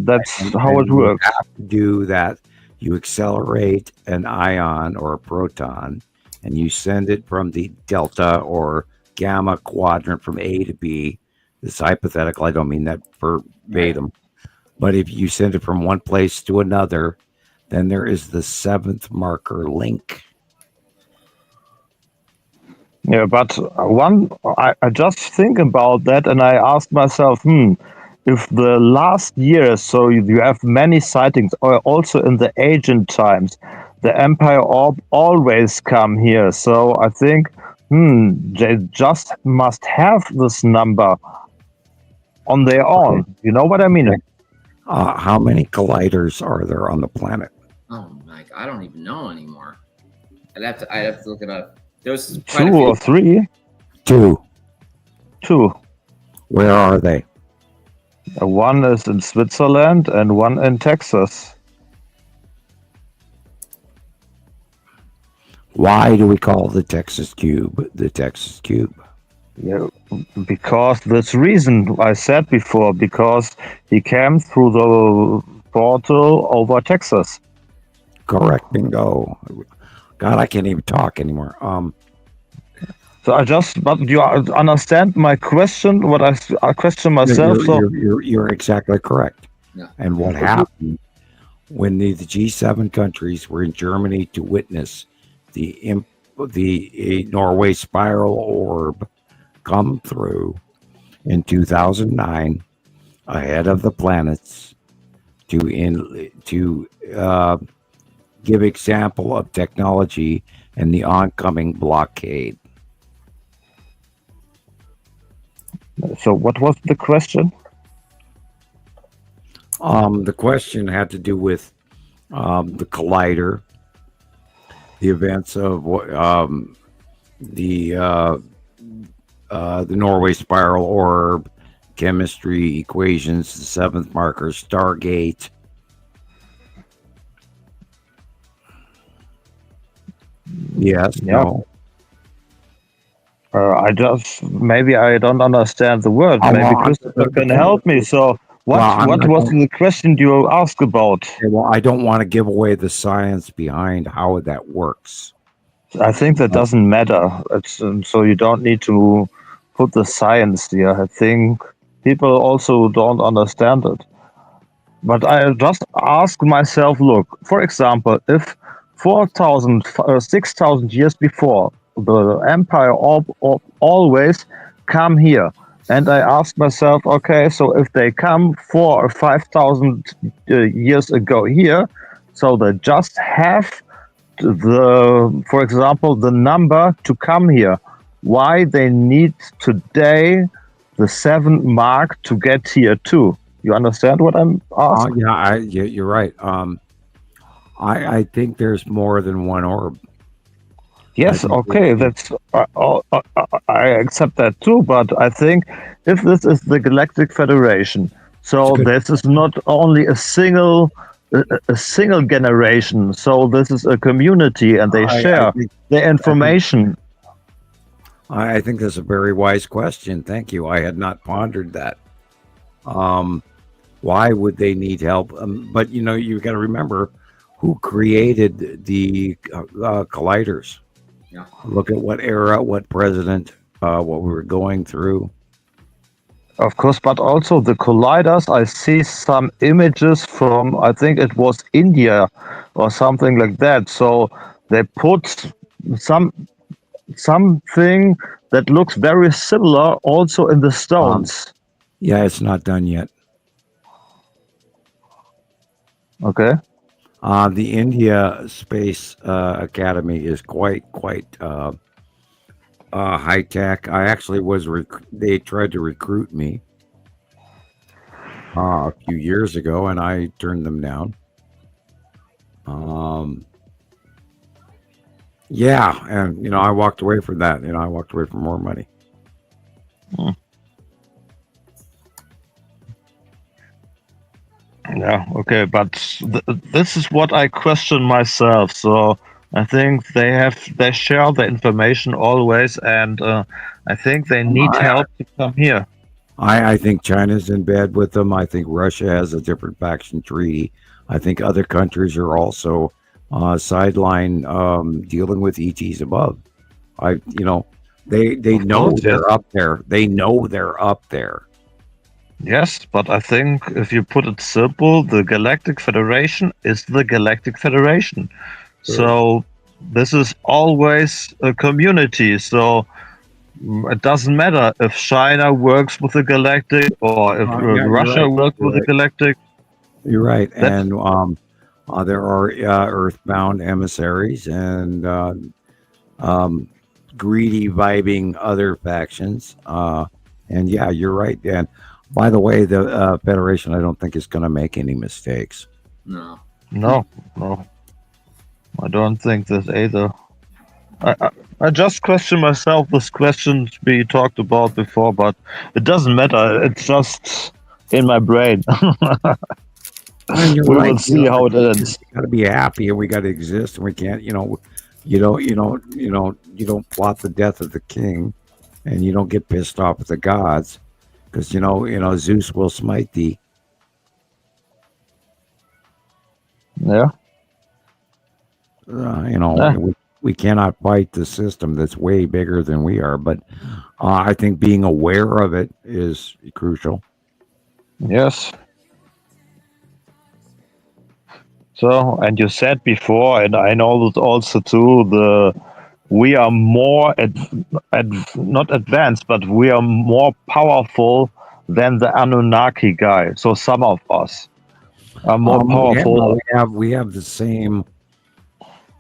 [SPEAKER 6] that's how it works.
[SPEAKER 2] You have to do that. You accelerate an ion or a proton, and you send it from the delta or gamma quadrant from A to B. It's hypothetical. I don't mean that verbatim. But if you send it from one place to another, then there is the seventh marker link.
[SPEAKER 6] Yeah, but I just think about that, and I ask myself, if the last year, so you have many sightings, or also in the ancient times, the Empire Orb always come here. So I think, they just must have this number on their own. You know what I mean?
[SPEAKER 2] How many colliders are there on the planet?
[SPEAKER 4] Oh my! I don't even know anymore. I'd have to look it up. There's
[SPEAKER 6] two or three.
[SPEAKER 2] Two.
[SPEAKER 6] Where
[SPEAKER 2] are they?
[SPEAKER 6] One is in Switzerland and one in Texas.
[SPEAKER 2] Why do we call the Texas Cube the Texas Cube?
[SPEAKER 6] Yeah, because this reason I said before, because he came through the portal over Texas.
[SPEAKER 2] Correct, bingo. God, I can't even talk anymore.
[SPEAKER 6] So but you understand my question? What I question myself.
[SPEAKER 2] You're exactly correct.
[SPEAKER 4] Yeah.
[SPEAKER 2] And what happened when the G7 countries were in Germany to witness the Norway spiral orb come through in 2009 ahead of the planets to give example of technology and the oncoming blockade.
[SPEAKER 6] So what was the question?
[SPEAKER 2] The question had to do with the collider, the events of the Norway spiral orb, chemistry equations, the seventh marker, Stargate. Yes,
[SPEAKER 6] Yeah.
[SPEAKER 2] no.
[SPEAKER 6] Maybe I don't understand the word. Maybe Christoper can help me. So what was the question you asked about?
[SPEAKER 2] Well, I don't want to give away the science behind how that works.
[SPEAKER 6] I think that doesn't matter. So you don't need to put the science here. I think people also don't understand it. But I just ask myself, look, for example, if 4,000, 6,000 years before, the empire always come here. And I ask myself, okay, so if they come 4,000 or 5,000 years ago here, so they just have for example, the number to come here. Why they need today the 7 mark to get here too? You understand what I'm asking?
[SPEAKER 2] You're right. I think there's more than one orb.
[SPEAKER 6] Yes, okay, that's I accept that too. But I think if this is the Galactic Federation, so this is not only a single generation. So this is a community, and they share the information.
[SPEAKER 2] I think that's a very wise question. Thank you. I had not pondered that. Why would they need help? But you got to remember who created the colliders.
[SPEAKER 4] Yeah.
[SPEAKER 2] Look at what era, what president, what we were going through.
[SPEAKER 6] Of course, but also the colliders. I see some images from, I think it was India or something like that. So they put something that looks very similar also in the stones.
[SPEAKER 2] Yeah, it's not done yet.
[SPEAKER 6] Okay.
[SPEAKER 2] The India Space Academy is quite high tech. I actually they tried to recruit me a few years ago, and I turned them down. Yeah, and I walked away from that. I walked away from more money.
[SPEAKER 6] Yeah, okay, but this is what I question myself. So I think they share the information always, and I think they need help to come here.
[SPEAKER 2] I think China's in bed with them. I think Russia has a different faction treaty. I think other countries are also sideline dealing with ETs above. They know they're up there. They know they're up there.
[SPEAKER 6] Yes, but I think if you put it simple, the Galactic Federation is the Galactic Federation. Sure. So this is always a community. So it doesn't matter if China works with the Galactic or if Russia works with the Galactic.
[SPEAKER 2] You're right. And there are earthbound emissaries and greedy vibing other factions. And yeah, you're right, Dan. By the way, the Federation, I don't think is going to make any mistakes.
[SPEAKER 4] No.
[SPEAKER 6] I don't think this either. I just question myself. This question we talked about before, but it doesn't matter. It's just in my brain. We will see how it ends.
[SPEAKER 2] We got to be happy, and we got to exist, and we can't. you don't plot the death of the king, and you don't get pissed off at the gods, because Zeus will smite thee.
[SPEAKER 6] Yeah. Yeah.
[SPEAKER 2] We cannot fight the system that's way bigger than we are, but I think being aware of it is crucial.
[SPEAKER 6] Yes. So, and you said before, and I know that also too, we are more not advanced, but we are more powerful than the Anunnaki guy. So some of us are more powerful.
[SPEAKER 2] We have the same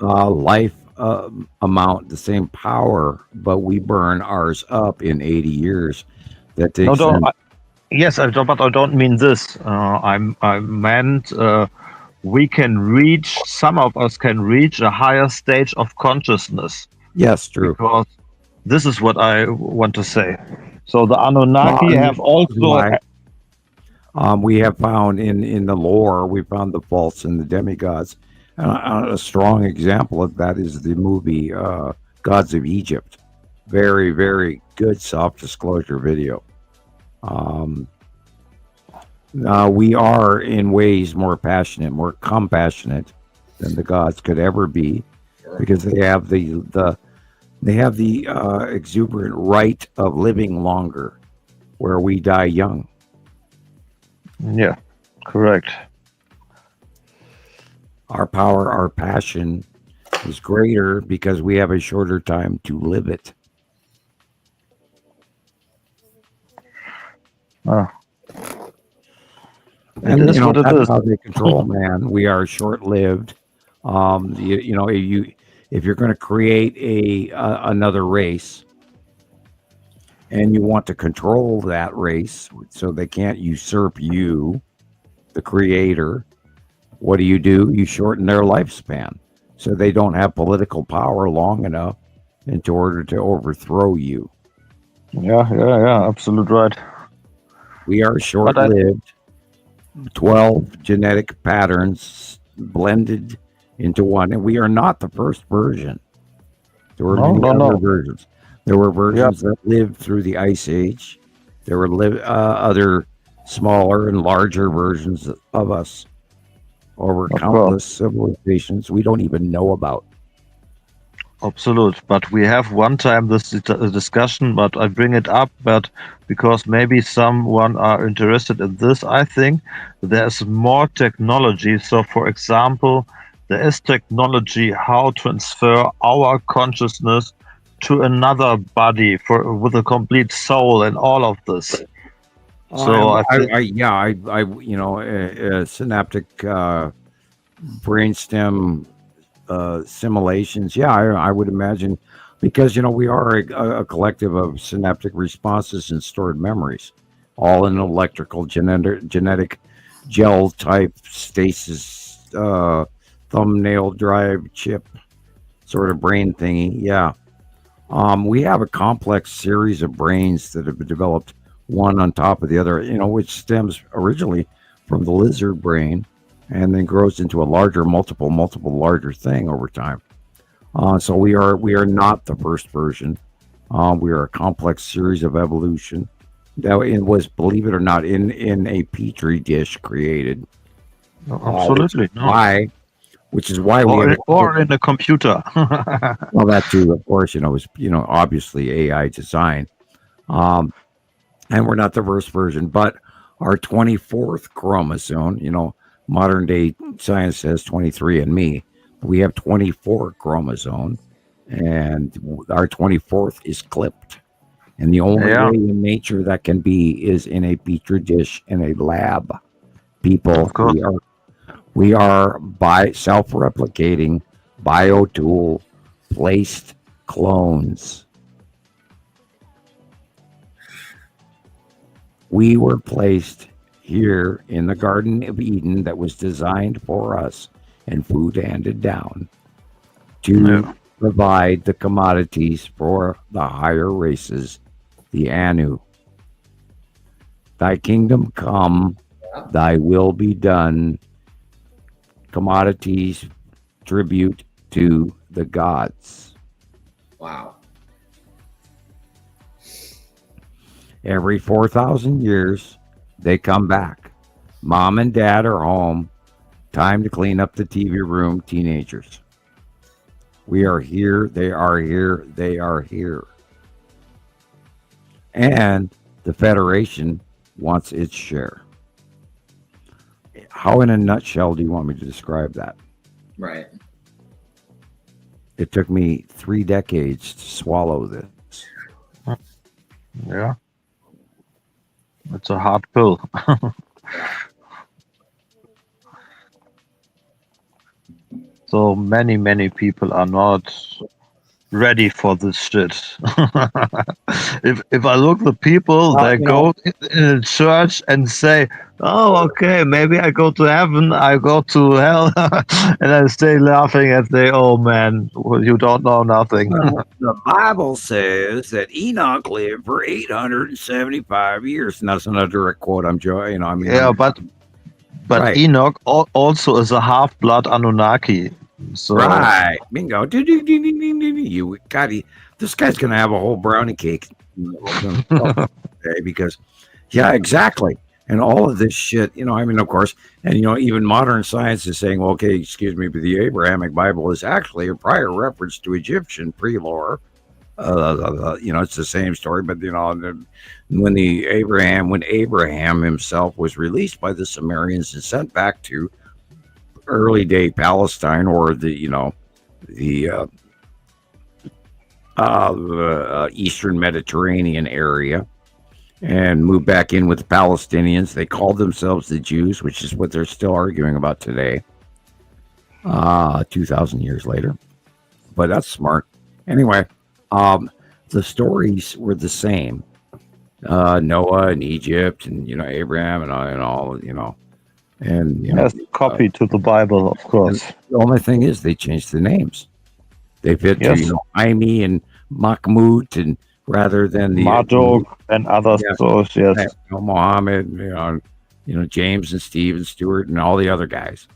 [SPEAKER 2] life amount, the same power, but we burn ours up in 80 years. That takes
[SPEAKER 6] Yes, but I don't mean this. I meant we can reach. Some of us can reach a higher stage of consciousness.
[SPEAKER 2] Yes, true.
[SPEAKER 6] Because this is what I want to say. So the Anunnaki have also.
[SPEAKER 2] We have found in the lore, we found the false and the demigods. A strong example of that is the movie Gods of Egypt. Very, very good self-disclosure video. We are in ways more passionate, more compassionate than the gods could ever be, because they have the exuberant right of living longer, where we die young.
[SPEAKER 6] Yeah, correct.
[SPEAKER 2] Our power, our passion is greater because we have a shorter time to live it. And
[SPEAKER 6] it is what it is.
[SPEAKER 2] How they control man. We are short-lived. If you're going to create another race, and you want to control that race so they can't usurp you, the creator, what do? You shorten their lifespan so they don't have political power long enough in order to overthrow you.
[SPEAKER 6] Yeah, absolute right.
[SPEAKER 2] We are short-lived. 12 genetic patterns blended into one, and we are not the first version. There were many other versions. There were versions that lived through the Ice Age. There were other smaller and larger versions of us over countless civilizations we don't even know about.
[SPEAKER 6] Absolute. But we have one time this discussion, but I bring it up, but because maybe someone are interested in this, I think there's more technology. So, for example, there is technology how to transfer our consciousness to another body with a complete soul and all of this. So
[SPEAKER 2] synaptic brainstem simulations. Yeah, I would imagine, because we are a collective of synaptic responses and stored memories, all in electrical genetic gel type stasis thumbnail drive chip sort of brain thingy. Yeah. We have a complex series of brains that have been developed one on top of the other, which stems originally from the lizard brain and then grows into a larger, multiple larger thing over time. So we are not the first version. We are a complex series of evolution that was, believe it or not, in a petri dish created.
[SPEAKER 6] Absolutely.
[SPEAKER 2] Which is why
[SPEAKER 6] or in a computer.
[SPEAKER 2] Well, that too, of course, is obviously AI design. And we're not the first version, but our 24th chromosome, modern day science says 23andMe. We have 24 chromosome, and our 24th is clipped. And the only way in nature that can be is in a petri dish in a lab. People, we are by self-replicating biotool placed clones. We were placed here in the Garden of Eden that was designed for us and food handed down to provide the commodities for the higher races, the Anu. Thy kingdom come, thy will be done. Commodities, tribute to the gods.
[SPEAKER 4] Wow.
[SPEAKER 2] Every 4,000 years, they come back. Mom and dad are home. Time to clean up the TV room, teenagers. We are here. They are here. They are here. And the Federation wants its share. How, in a nutshell, do you want me to describe that?
[SPEAKER 4] Right.
[SPEAKER 2] It took me 3 decades to swallow this.
[SPEAKER 6] Yeah. It's a hard pill. So many people are not ready for this shit. if I look the people that go in a church and say, "Oh, okay, maybe I go to heaven, I go to hell," and I stay laughing and say, "Oh man, you don't know nothing."
[SPEAKER 2] The Bible says that Enoch lived for 875 years. And that's not a direct quote. I'm joking.
[SPEAKER 6] Yeah, but
[SPEAKER 2] right.
[SPEAKER 6] Enoch also is a half-blood Anunnaki. So
[SPEAKER 2] Right. Bingo. You got this guy's gonna have a whole brownie cake today because exactly. And all of this shit, of course, and even modern science is saying, well, okay, excuse me, but the Abrahamic Bible is actually a prior reference to Egyptian pre-lore. It's the same story, but when Abraham himself was released by the Sumerians and sent back to early day Palestine, or the Eastern Mediterranean area, and moved back in with the Palestinians. They called themselves the Jews, which is what they're still arguing about today, 2,000 years later. But that's smart. Anyway, the stories were the same. Noah and Egypt and, Abraham and all. And
[SPEAKER 6] yes, copy to the Bible, of course.
[SPEAKER 2] The only thing is they changed the names. They fit to Jaime and Mahmud, and rather than the
[SPEAKER 6] Marduk and other stores. Yes,
[SPEAKER 2] Muhammad, James and Steve and Stuart and all the other guys.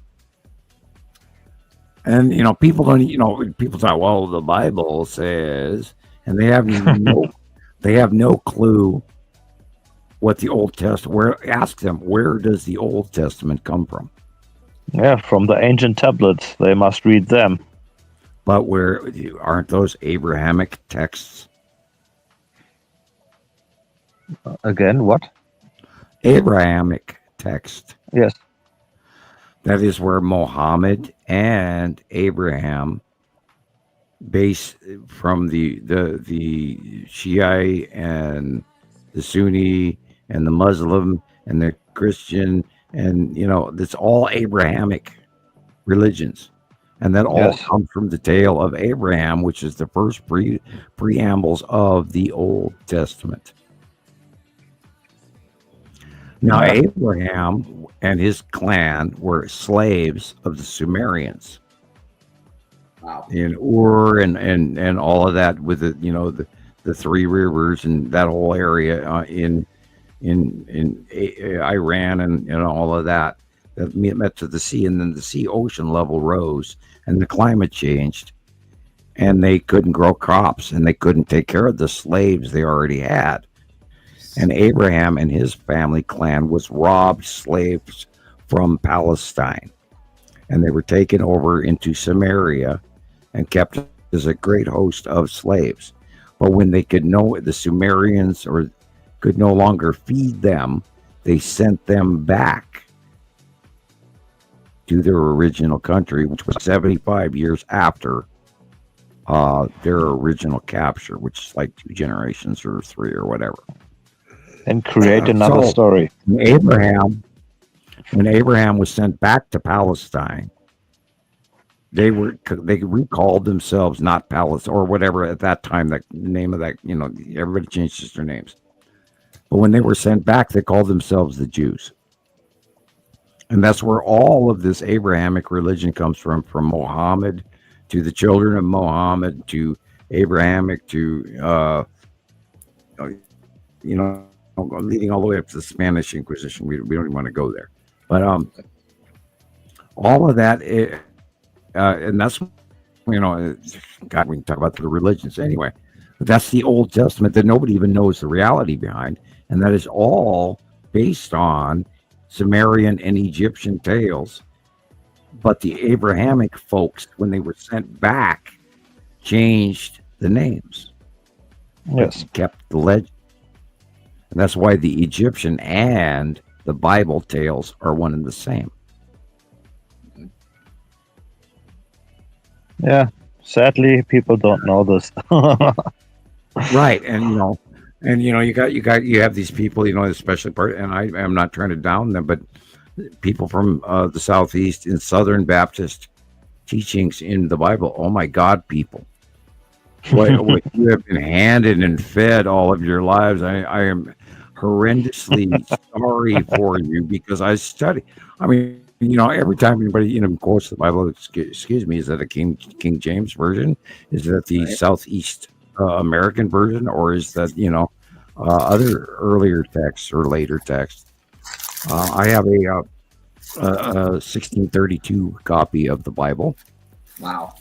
[SPEAKER 2] And people don't. People thought, well, the Bible says, and they have no clue what the Old Testament. Ask them, where does the Old Testament come from?
[SPEAKER 6] Yeah, from the ancient tablets. They must read them.
[SPEAKER 2] But where aren't those Abrahamic texts?
[SPEAKER 6] Again, what?
[SPEAKER 2] Abrahamic text.
[SPEAKER 6] Yes.
[SPEAKER 2] That is where Muhammad and Abraham, based from the Shiite and the Sunni and the Muslim and the Christian, and it's all Abrahamic religions, and that all comes from the tale of Abraham, which is the first preambles of the Old Testament. Now, Abraham and his clan were slaves of the Sumerians.
[SPEAKER 4] Wow.
[SPEAKER 2] In Ur and all of that, with the three rivers and that whole area in Iran and all of that met to the sea, and then the sea ocean level rose and the climate changed, and they couldn't grow crops and they couldn't take care of the slaves they already had. And Abraham and his family clan was robbed slaves from Palestine, and they were taken over into Samaria and kept as a great host of slaves. But when they the Sumerians could no longer feed them, they sent them back to their original country, which was 75 years after their original capture, which is like 2 generations or 3 or whatever.
[SPEAKER 6] And create another story.
[SPEAKER 2] When Abraham was sent back to Palestine, they recalled themselves not Palestine or whatever at that time, that name of that, everybody changes their names. But when they were sent back, they called themselves the Jews. And that's where all of this Abrahamic religion comes from Muhammad to the children of Muhammad to Abrahamic to, leading all the way up to the Spanish Inquisition. We don't even want to go there. But all of that, and that's God, we can talk about the religions anyway. But that's the Old Testament that nobody even knows the reality behind. And that is all based on Sumerian and Egyptian tales. But the Abrahamic folks, when they were sent back, changed the names.
[SPEAKER 6] Yes.
[SPEAKER 2] Kept the legend. And that's why the Egyptian and the Bible tales are one and the same.
[SPEAKER 6] Yeah. Sadly, people don't know this.
[SPEAKER 2] Right. And you have these people, especially and I am not trying to down them, but people from the Southeast in Southern Baptist teachings in the Bible. Oh my God, people. What you have been handed and fed all of your lives. I am horrendously sorry for you, because I study. I mean, every time anybody quotes the Bible, excuse me, is that a King James version? Is that the Southeast American version, or is that other earlier texts or later texts? I have a 1632 copy of the Bible.
[SPEAKER 4] Wow.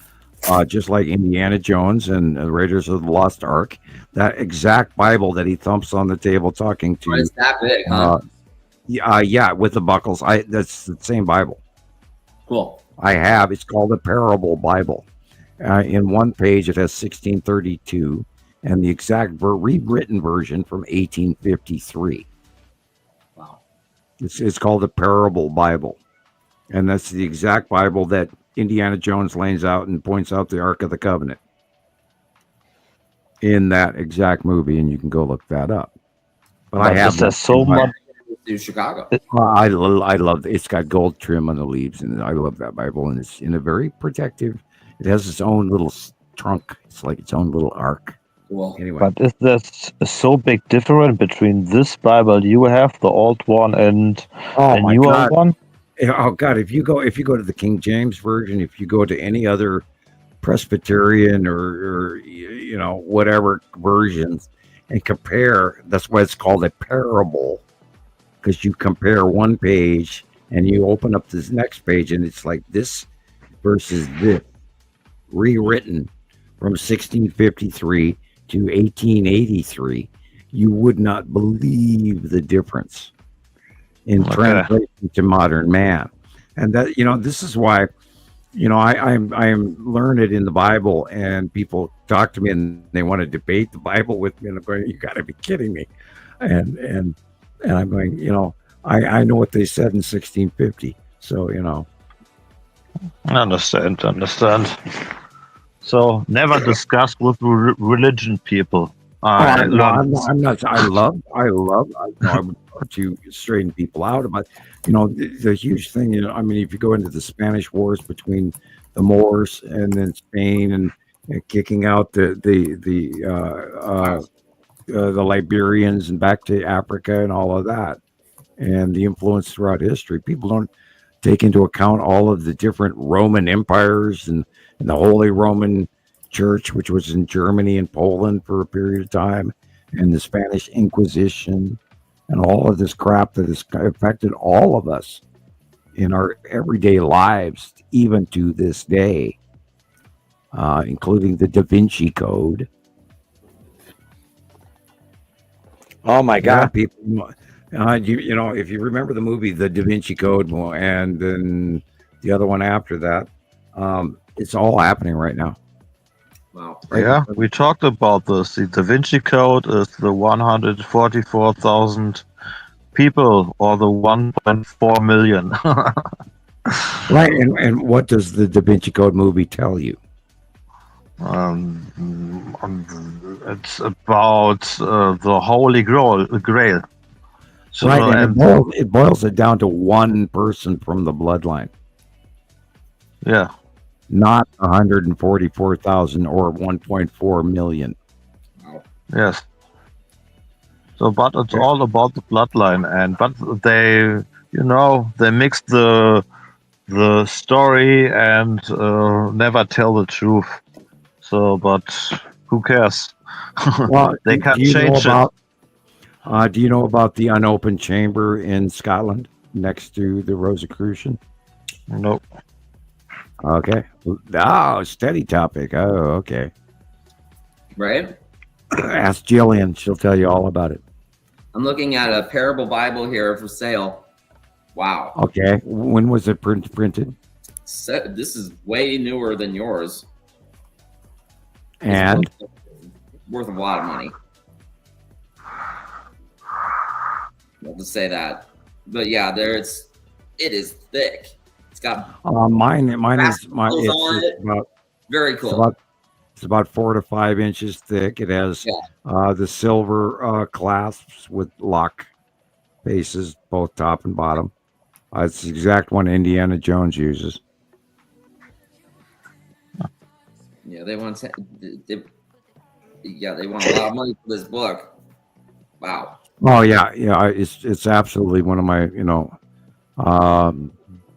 [SPEAKER 2] Just like Indiana Jones and Raiders of the Lost Ark, that exact Bible that he thumps on the table talking to.
[SPEAKER 4] It's that big, huh?
[SPEAKER 2] Yeah, with the buckles. That's the same Bible.
[SPEAKER 4] Cool.
[SPEAKER 2] I have. It's called the Parable Bible. In one page, it has 1632, and the exact rewritten version from 1853.
[SPEAKER 4] Wow.
[SPEAKER 2] It's called the Parable Bible, and that's the exact Bible that Indiana Jones lays out and points out the Ark of the Covenant in that exact movie, and you can go look that up. But I have
[SPEAKER 6] so much.
[SPEAKER 4] To Chicago.
[SPEAKER 2] I love it. It's got gold trim on the leaves, and I love that Bible, and it's in a very protective. It has its own little trunk. It's like its own little ark.
[SPEAKER 4] Cool.
[SPEAKER 2] Anyway,
[SPEAKER 6] But is there so big difference between this Bible you have, the old one, and the newer one?
[SPEAKER 2] Oh God! If you go to the King James version, if you go to any other Presbyterian or whatever versions and compare, that's why it's called a parable, because you compare one page and you open up this next page and it's like this versus this, rewritten from 1653 to 1883. You would not believe the difference in translation to modern man. And that, this is why, I am learned in the Bible, and people talk to me and they want to debate the Bible with me, and I'm going, you gotta be kidding me. And I'm going, I know what they said in 1650. So,
[SPEAKER 6] Understand. So never discuss with religion people.
[SPEAKER 2] I'm not. I would love to straighten people out about, the huge thing. If you go into the Spanish wars between the Moors and then Spain and kicking out the Liberians and back to Africa and all of that, and the influence throughout history, people don't take into account all of the different Roman empires and the Holy Roman Church, which was in Germany and Poland for a period of time, and the Spanish Inquisition, and all of this crap that has affected all of us in our everyday lives, even to this day, including the Da Vinci Code. Oh my God, people! If you remember the movie The Da Vinci Code, and then the other one after that, it's all happening right now.
[SPEAKER 4] Wow.
[SPEAKER 6] Yeah, we talked about this. The Da Vinci Code is the 144,000 people, or the 1.4 million.
[SPEAKER 2] Right, and what does the Da Vinci Code movie tell you?
[SPEAKER 6] It's about the Holy Grail. So,
[SPEAKER 2] right, and it boils it down to one person from the bloodline.
[SPEAKER 6] Yeah.
[SPEAKER 2] Not 144,000 or 1.4 million.
[SPEAKER 6] Yes. So, but it's all about the bloodline, but they mix the story and never tell the truth. So, but who cares?
[SPEAKER 2] Well,
[SPEAKER 6] they can't change it.
[SPEAKER 2] Do you know about the unopened chamber in Scotland next to the Rosicrucian?
[SPEAKER 6] Nope.
[SPEAKER 2] Okay. Oh, steady topic. Oh, okay.
[SPEAKER 4] Right?
[SPEAKER 2] Ask Gillian. She'll tell you all about it.
[SPEAKER 4] I'm looking at a parable Bible here for sale. Wow.
[SPEAKER 2] Okay. When was it printed?
[SPEAKER 4] This is way newer than yours.
[SPEAKER 2] And
[SPEAKER 4] worth a lot of money. I'll just say that. But yeah, it is thick. It's got
[SPEAKER 2] mine is
[SPEAKER 4] on it.
[SPEAKER 2] about
[SPEAKER 4] very cool.
[SPEAKER 2] It's about 4 to 5 inches thick. It has the silver clasps with lock faces, both top and bottom. It's the exact one Indiana Jones uses.
[SPEAKER 4] Yeah, they want a lot of money for this book. Wow.
[SPEAKER 2] Oh yeah. It's absolutely one of my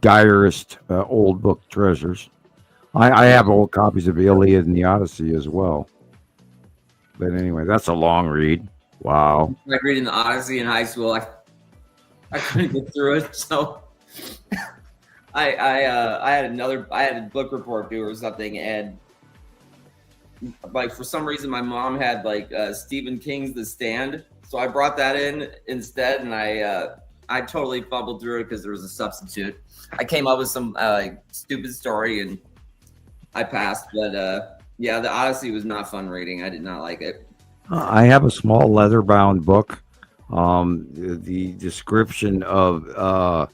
[SPEAKER 2] direst old book treasures. I have old copies of Iliad and the Odyssey as well. But anyway, that's a long read. Wow.
[SPEAKER 4] Like reading the Odyssey in high school, I couldn't get through it, so I had a book report due or something, and like for some reason my mom had like Stephen King's The Stand, so I brought that in instead, and I totally fumbled through it because there was a substitute. I came up with some stupid story and I passed, but yeah, the Odyssey was not fun reading. I did not like it.
[SPEAKER 2] I have a small leather-bound book. The description of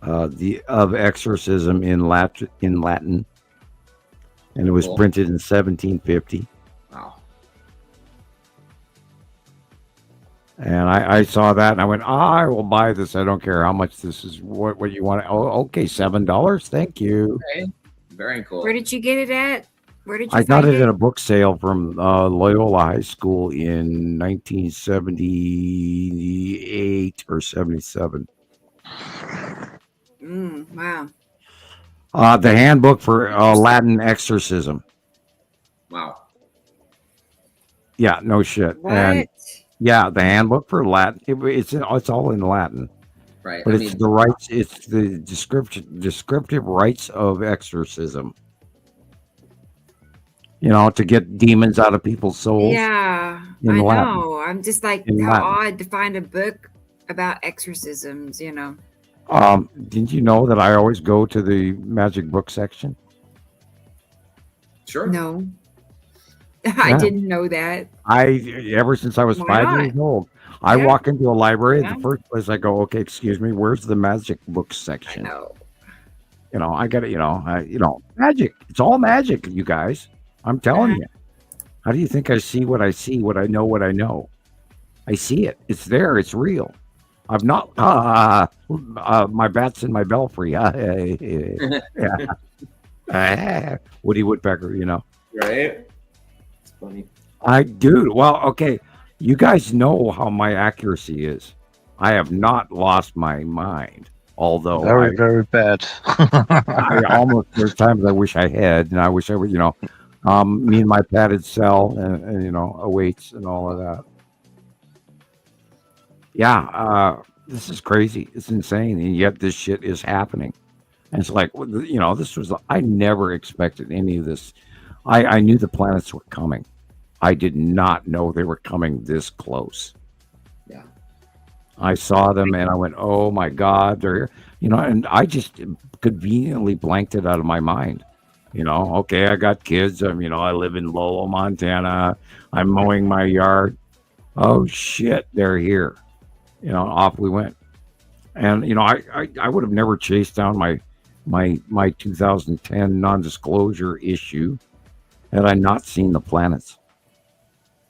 [SPEAKER 2] exorcism in Latin, and it was printed in 1750.
[SPEAKER 4] Wow.
[SPEAKER 2] And I saw that and I went, I will buy this. I don't care how much this is. What you want? Oh, okay, $7. Thank you.
[SPEAKER 4] Okay. Very cool.
[SPEAKER 1] Where did you get it at? Where did you
[SPEAKER 2] I got
[SPEAKER 1] find
[SPEAKER 2] it at a book sale from Loyola High School in 1978 or 77.
[SPEAKER 1] Wow.
[SPEAKER 2] The handbook for Latin exorcism.
[SPEAKER 4] Wow.
[SPEAKER 2] Yeah, no shit.
[SPEAKER 1] What?
[SPEAKER 2] And yeah, the handbook for Latin. It's all in Latin.
[SPEAKER 4] Right.
[SPEAKER 2] But it's the rights. It's the descriptive rites of exorcism. To get demons out of people's souls.
[SPEAKER 1] Yeah,
[SPEAKER 2] in
[SPEAKER 1] I
[SPEAKER 2] Latin.
[SPEAKER 1] know. I'm just like,
[SPEAKER 2] In
[SPEAKER 1] how
[SPEAKER 2] Latin.
[SPEAKER 1] odd to find a book about exorcisms,
[SPEAKER 2] Didn't you know that I always go to the magic book section?
[SPEAKER 4] Sure.
[SPEAKER 1] No. I didn't know that.
[SPEAKER 2] Ever since I was
[SPEAKER 1] Why
[SPEAKER 2] 5 years old, I walk into a library. The first place I go, okay, excuse me, where's the magic book section?
[SPEAKER 1] No.
[SPEAKER 2] I got it. Magic. It's all magic, you guys. I'm telling you. How do you think I see, what I know? I see it. It's there. It's real. I've not. My bat's in my belfry. Woody Woodpecker.
[SPEAKER 4] Right. It's funny.
[SPEAKER 2] Well, okay. You guys know how my accuracy is. I have not lost my mind. Although
[SPEAKER 6] very bad.
[SPEAKER 2] there's times I wish I had, and I wish I would, me and my padded cell and awaits and all of that. Yeah, this is crazy. It's insane, and yet this shit is happening. And it's like, I never expected any of this. I knew the planets were coming. I did not know they were coming this close.
[SPEAKER 4] Yeah.
[SPEAKER 2] I saw them and I went, oh my God, they're here. And I just conveniently blanked it out of my mind. Okay, I got kids. I live in Lowell, Montana. I'm mowing my yard. Oh shit, they're here. Off we went. And I would have never chased down my 2010 non-disclosure issue had I not seen the planets.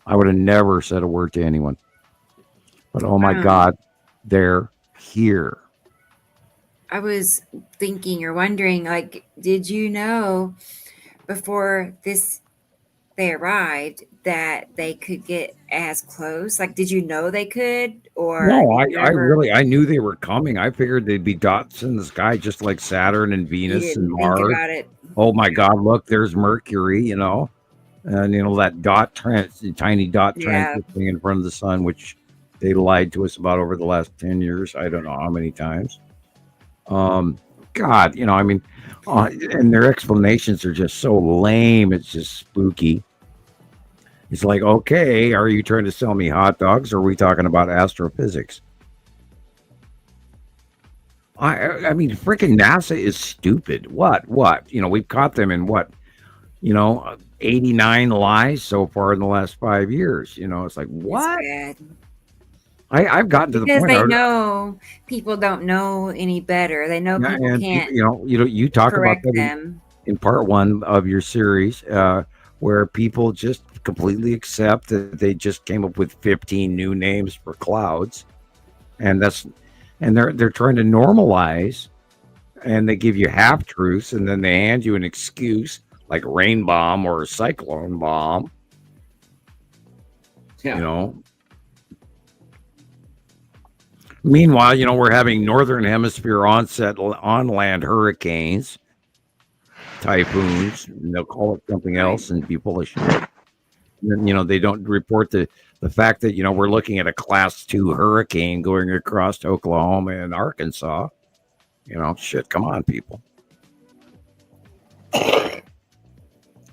[SPEAKER 2] I would have never said a word to anyone. But oh my God, they're here.
[SPEAKER 1] I was thinking or wondering, like, did you know before they arrived that they could get as close? Like, did you know they could? Or
[SPEAKER 2] no, I knew they were coming. I figured they'd be dots in the sky, just like Saturn and Venus and Mars.
[SPEAKER 1] Think about it.
[SPEAKER 2] Oh my God, look, there's Mercury, and that tiny dot transiting in front of the sun, which they lied to us about over the last 10 years. I don't know how many times. God, And their explanations are just so lame. It's just spooky. It's like, okay, are you trying to sell me hot dogs, or are we talking about astrophysics? I mean, freaking NASA is stupid. What? We've caught them in 89 lies so far in the last 5 years. It's like, what?
[SPEAKER 1] It's bad.
[SPEAKER 2] I've gotten to the
[SPEAKER 1] Because
[SPEAKER 2] point.
[SPEAKER 1] they know people don't know any better. They know people can't
[SPEAKER 2] you talk about
[SPEAKER 1] correct
[SPEAKER 2] that
[SPEAKER 1] them.
[SPEAKER 2] in part 1 of your series, where people just completely accept that they just came up with 15 new names for clouds, and they're trying to normalize, and they give you half truths, and then they hand you an excuse like rain bomb or cyclone bomb.
[SPEAKER 4] Yeah.
[SPEAKER 2] Meanwhile, we're having northern hemisphere onset on land hurricanes, typhoons, and they'll call it something else and be full of shit. They don't report the fact that we're looking at a class 2 hurricane going across Oklahoma and Arkansas. Shit, come on, people.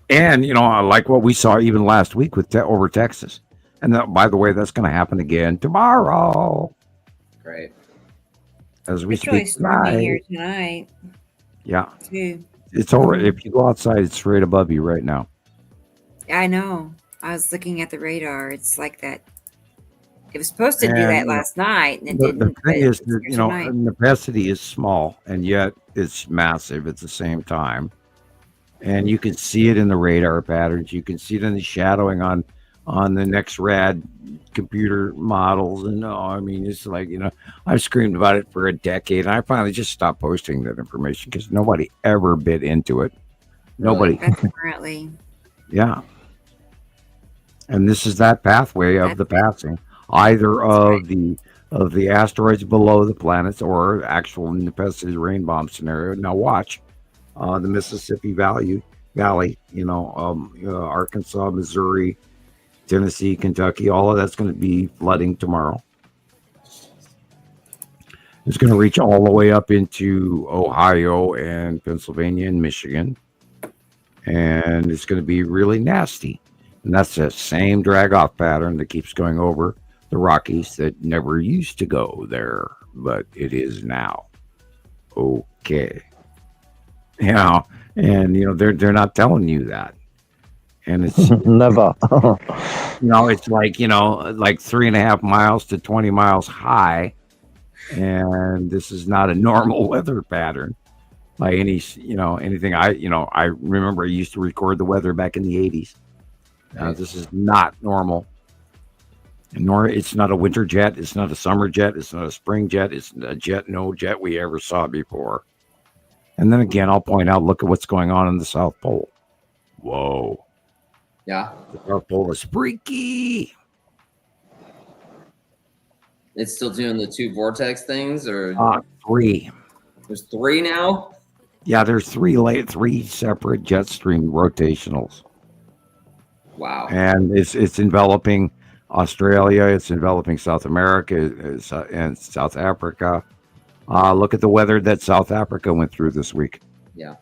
[SPEAKER 2] And like what we saw even last week with over Texas, and that, by the way, that's going to happen again tomorrow.
[SPEAKER 4] Great.
[SPEAKER 2] As we
[SPEAKER 1] It's really
[SPEAKER 2] speak
[SPEAKER 1] stormy here
[SPEAKER 2] tonight.
[SPEAKER 1] tonight.
[SPEAKER 2] Yeah,
[SPEAKER 1] Too.
[SPEAKER 2] it's over. If you go outside, it's straight above you right now.
[SPEAKER 1] I know. I was looking at the radar. It's like that. It was supposed to do that last night, and it
[SPEAKER 2] The
[SPEAKER 1] didn't.
[SPEAKER 2] thing is,
[SPEAKER 1] but it's tonight.
[SPEAKER 2] Nepacity is small, and yet it's massive at the same time. And you can see it in the radar patterns. You can see it in the shadowing on the next rad computer models. And it's like, I've screamed about it for a decade, and I finally just stopped posting that information because nobody ever bit into it. Nobody.
[SPEAKER 1] Apparently.
[SPEAKER 2] Yeah. And this is that pathway of the passing, either of the asteroids below the planets or actual Nepacity rain bomb scenario. Now watch the Mississippi Valley, Arkansas, Missouri, Tennessee, Kentucky, all of that's going to be flooding tomorrow. It's going to reach all the way up into Ohio and Pennsylvania and Michigan. And it's going to be really nasty. And that's the same drag-off pattern that keeps going over the Rockies that never used to go there, but it is now. Okay. And they're not telling you that. And it's
[SPEAKER 6] never.
[SPEAKER 2] It's like 3.5 miles to 20 miles high, and this is not a normal weather pattern by anything. I remember I used to record the weather back in the 80s. This is not normal. Nor it's not a winter jet, it's not a summer jet, it's not a spring jet, it's no jet we ever saw before. And then again, I'll point out, look at what's going on in the South Pole. Whoa.
[SPEAKER 4] Yeah.
[SPEAKER 2] The South Pole is freaky.
[SPEAKER 4] It's still doing the 2 vortex things, or
[SPEAKER 2] 3.
[SPEAKER 4] There's 3 now?
[SPEAKER 2] Yeah, there's 3 separate jet stream rotationals.
[SPEAKER 4] Wow.
[SPEAKER 2] And it's enveloping Australia, it's enveloping South America and South Africa. Look at the weather that South Africa went through this week.
[SPEAKER 4] Yeah.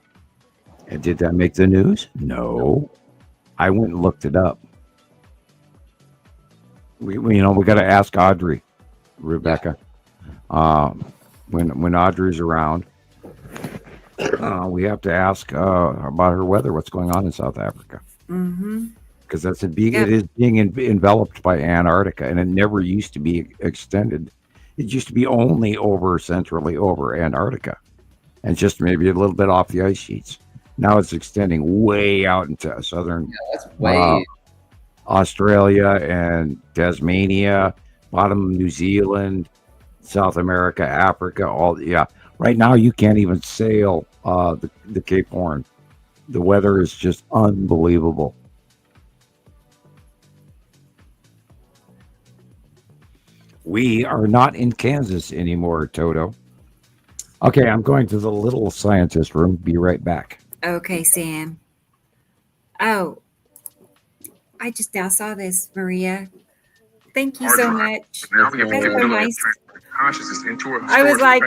[SPEAKER 2] And did that make the news? No. I went and looked it up. We got to ask Audrey, Rebecca. When Audrey's around, we have to ask about her weather. What's going on in South Africa?
[SPEAKER 1] Mm-hmm.
[SPEAKER 2] Because it is being enveloped by Antarctica, and it never used to be extended. It used to be only centrally over Antarctica, and just maybe a little bit off the ice sheets. Now it's extending way out into southern Australia and Tasmania, bottom of New Zealand, South America, Africa. Right now you can't even sail the Cape Horn. The weather is just unbelievable. We are not in Kansas anymore, Toto. Okay, I'm going to the little scientist room. Be right back.
[SPEAKER 1] Okay, Sam. Oh, I just now saw this, Maria. Thank you so much. That's so nice. I was like,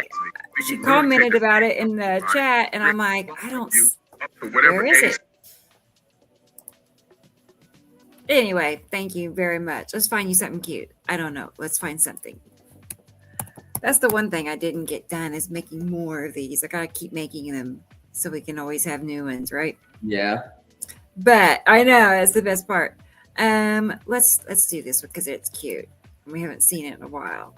[SPEAKER 1] she commented about it in the chat, and I'm like, where is it? Anyway, thank you very much. Let's find you something cute. I don't know. Let's find something. That's the one thing I didn't get done is making more of these. I gotta keep making them so we can always have new ones, right?
[SPEAKER 4] Yeah.
[SPEAKER 1] But I know that's the best part. Let's do this because it's cute. We haven't seen it in a while.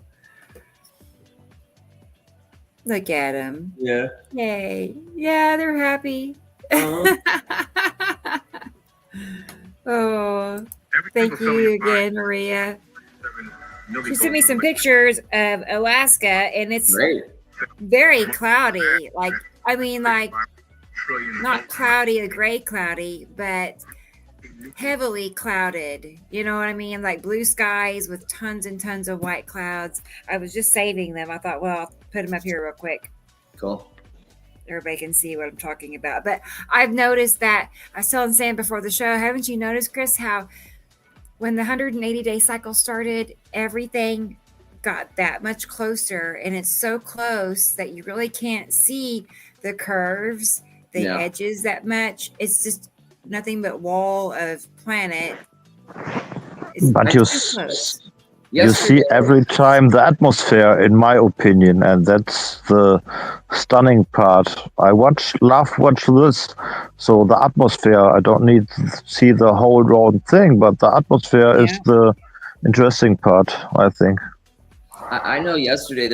[SPEAKER 1] Look at them.
[SPEAKER 4] Yeah.
[SPEAKER 1] Yay. Yeah, they're happy.
[SPEAKER 4] Uh-huh.
[SPEAKER 1] Oh, thank you again, Maria. She sent me some pictures of Alaska, and it's very cloudy. Like not cloudy, a gray cloudy, but heavily clouded. You know what I mean? Like blue skies with tons and tons of white clouds. I was just saving them. I thought, well, I'll put them up here real quick.
[SPEAKER 4] Cool.
[SPEAKER 1] Everybody can see what I'm talking about. But I've noticed that, I was telling Sam before the show, haven't you noticed, Chris, how when the 180-day cycle started, everything got that much closer, and it's so close that you really can't see the curves, the edges that much. It's just nothing but wall of planet.
[SPEAKER 6] But you see every time the atmosphere, in my opinion, and that's the stunning part. I love watch this. So the atmosphere, I don't need to see the whole round thing, but the atmosphere is the interesting part, I think.
[SPEAKER 4] I know yesterday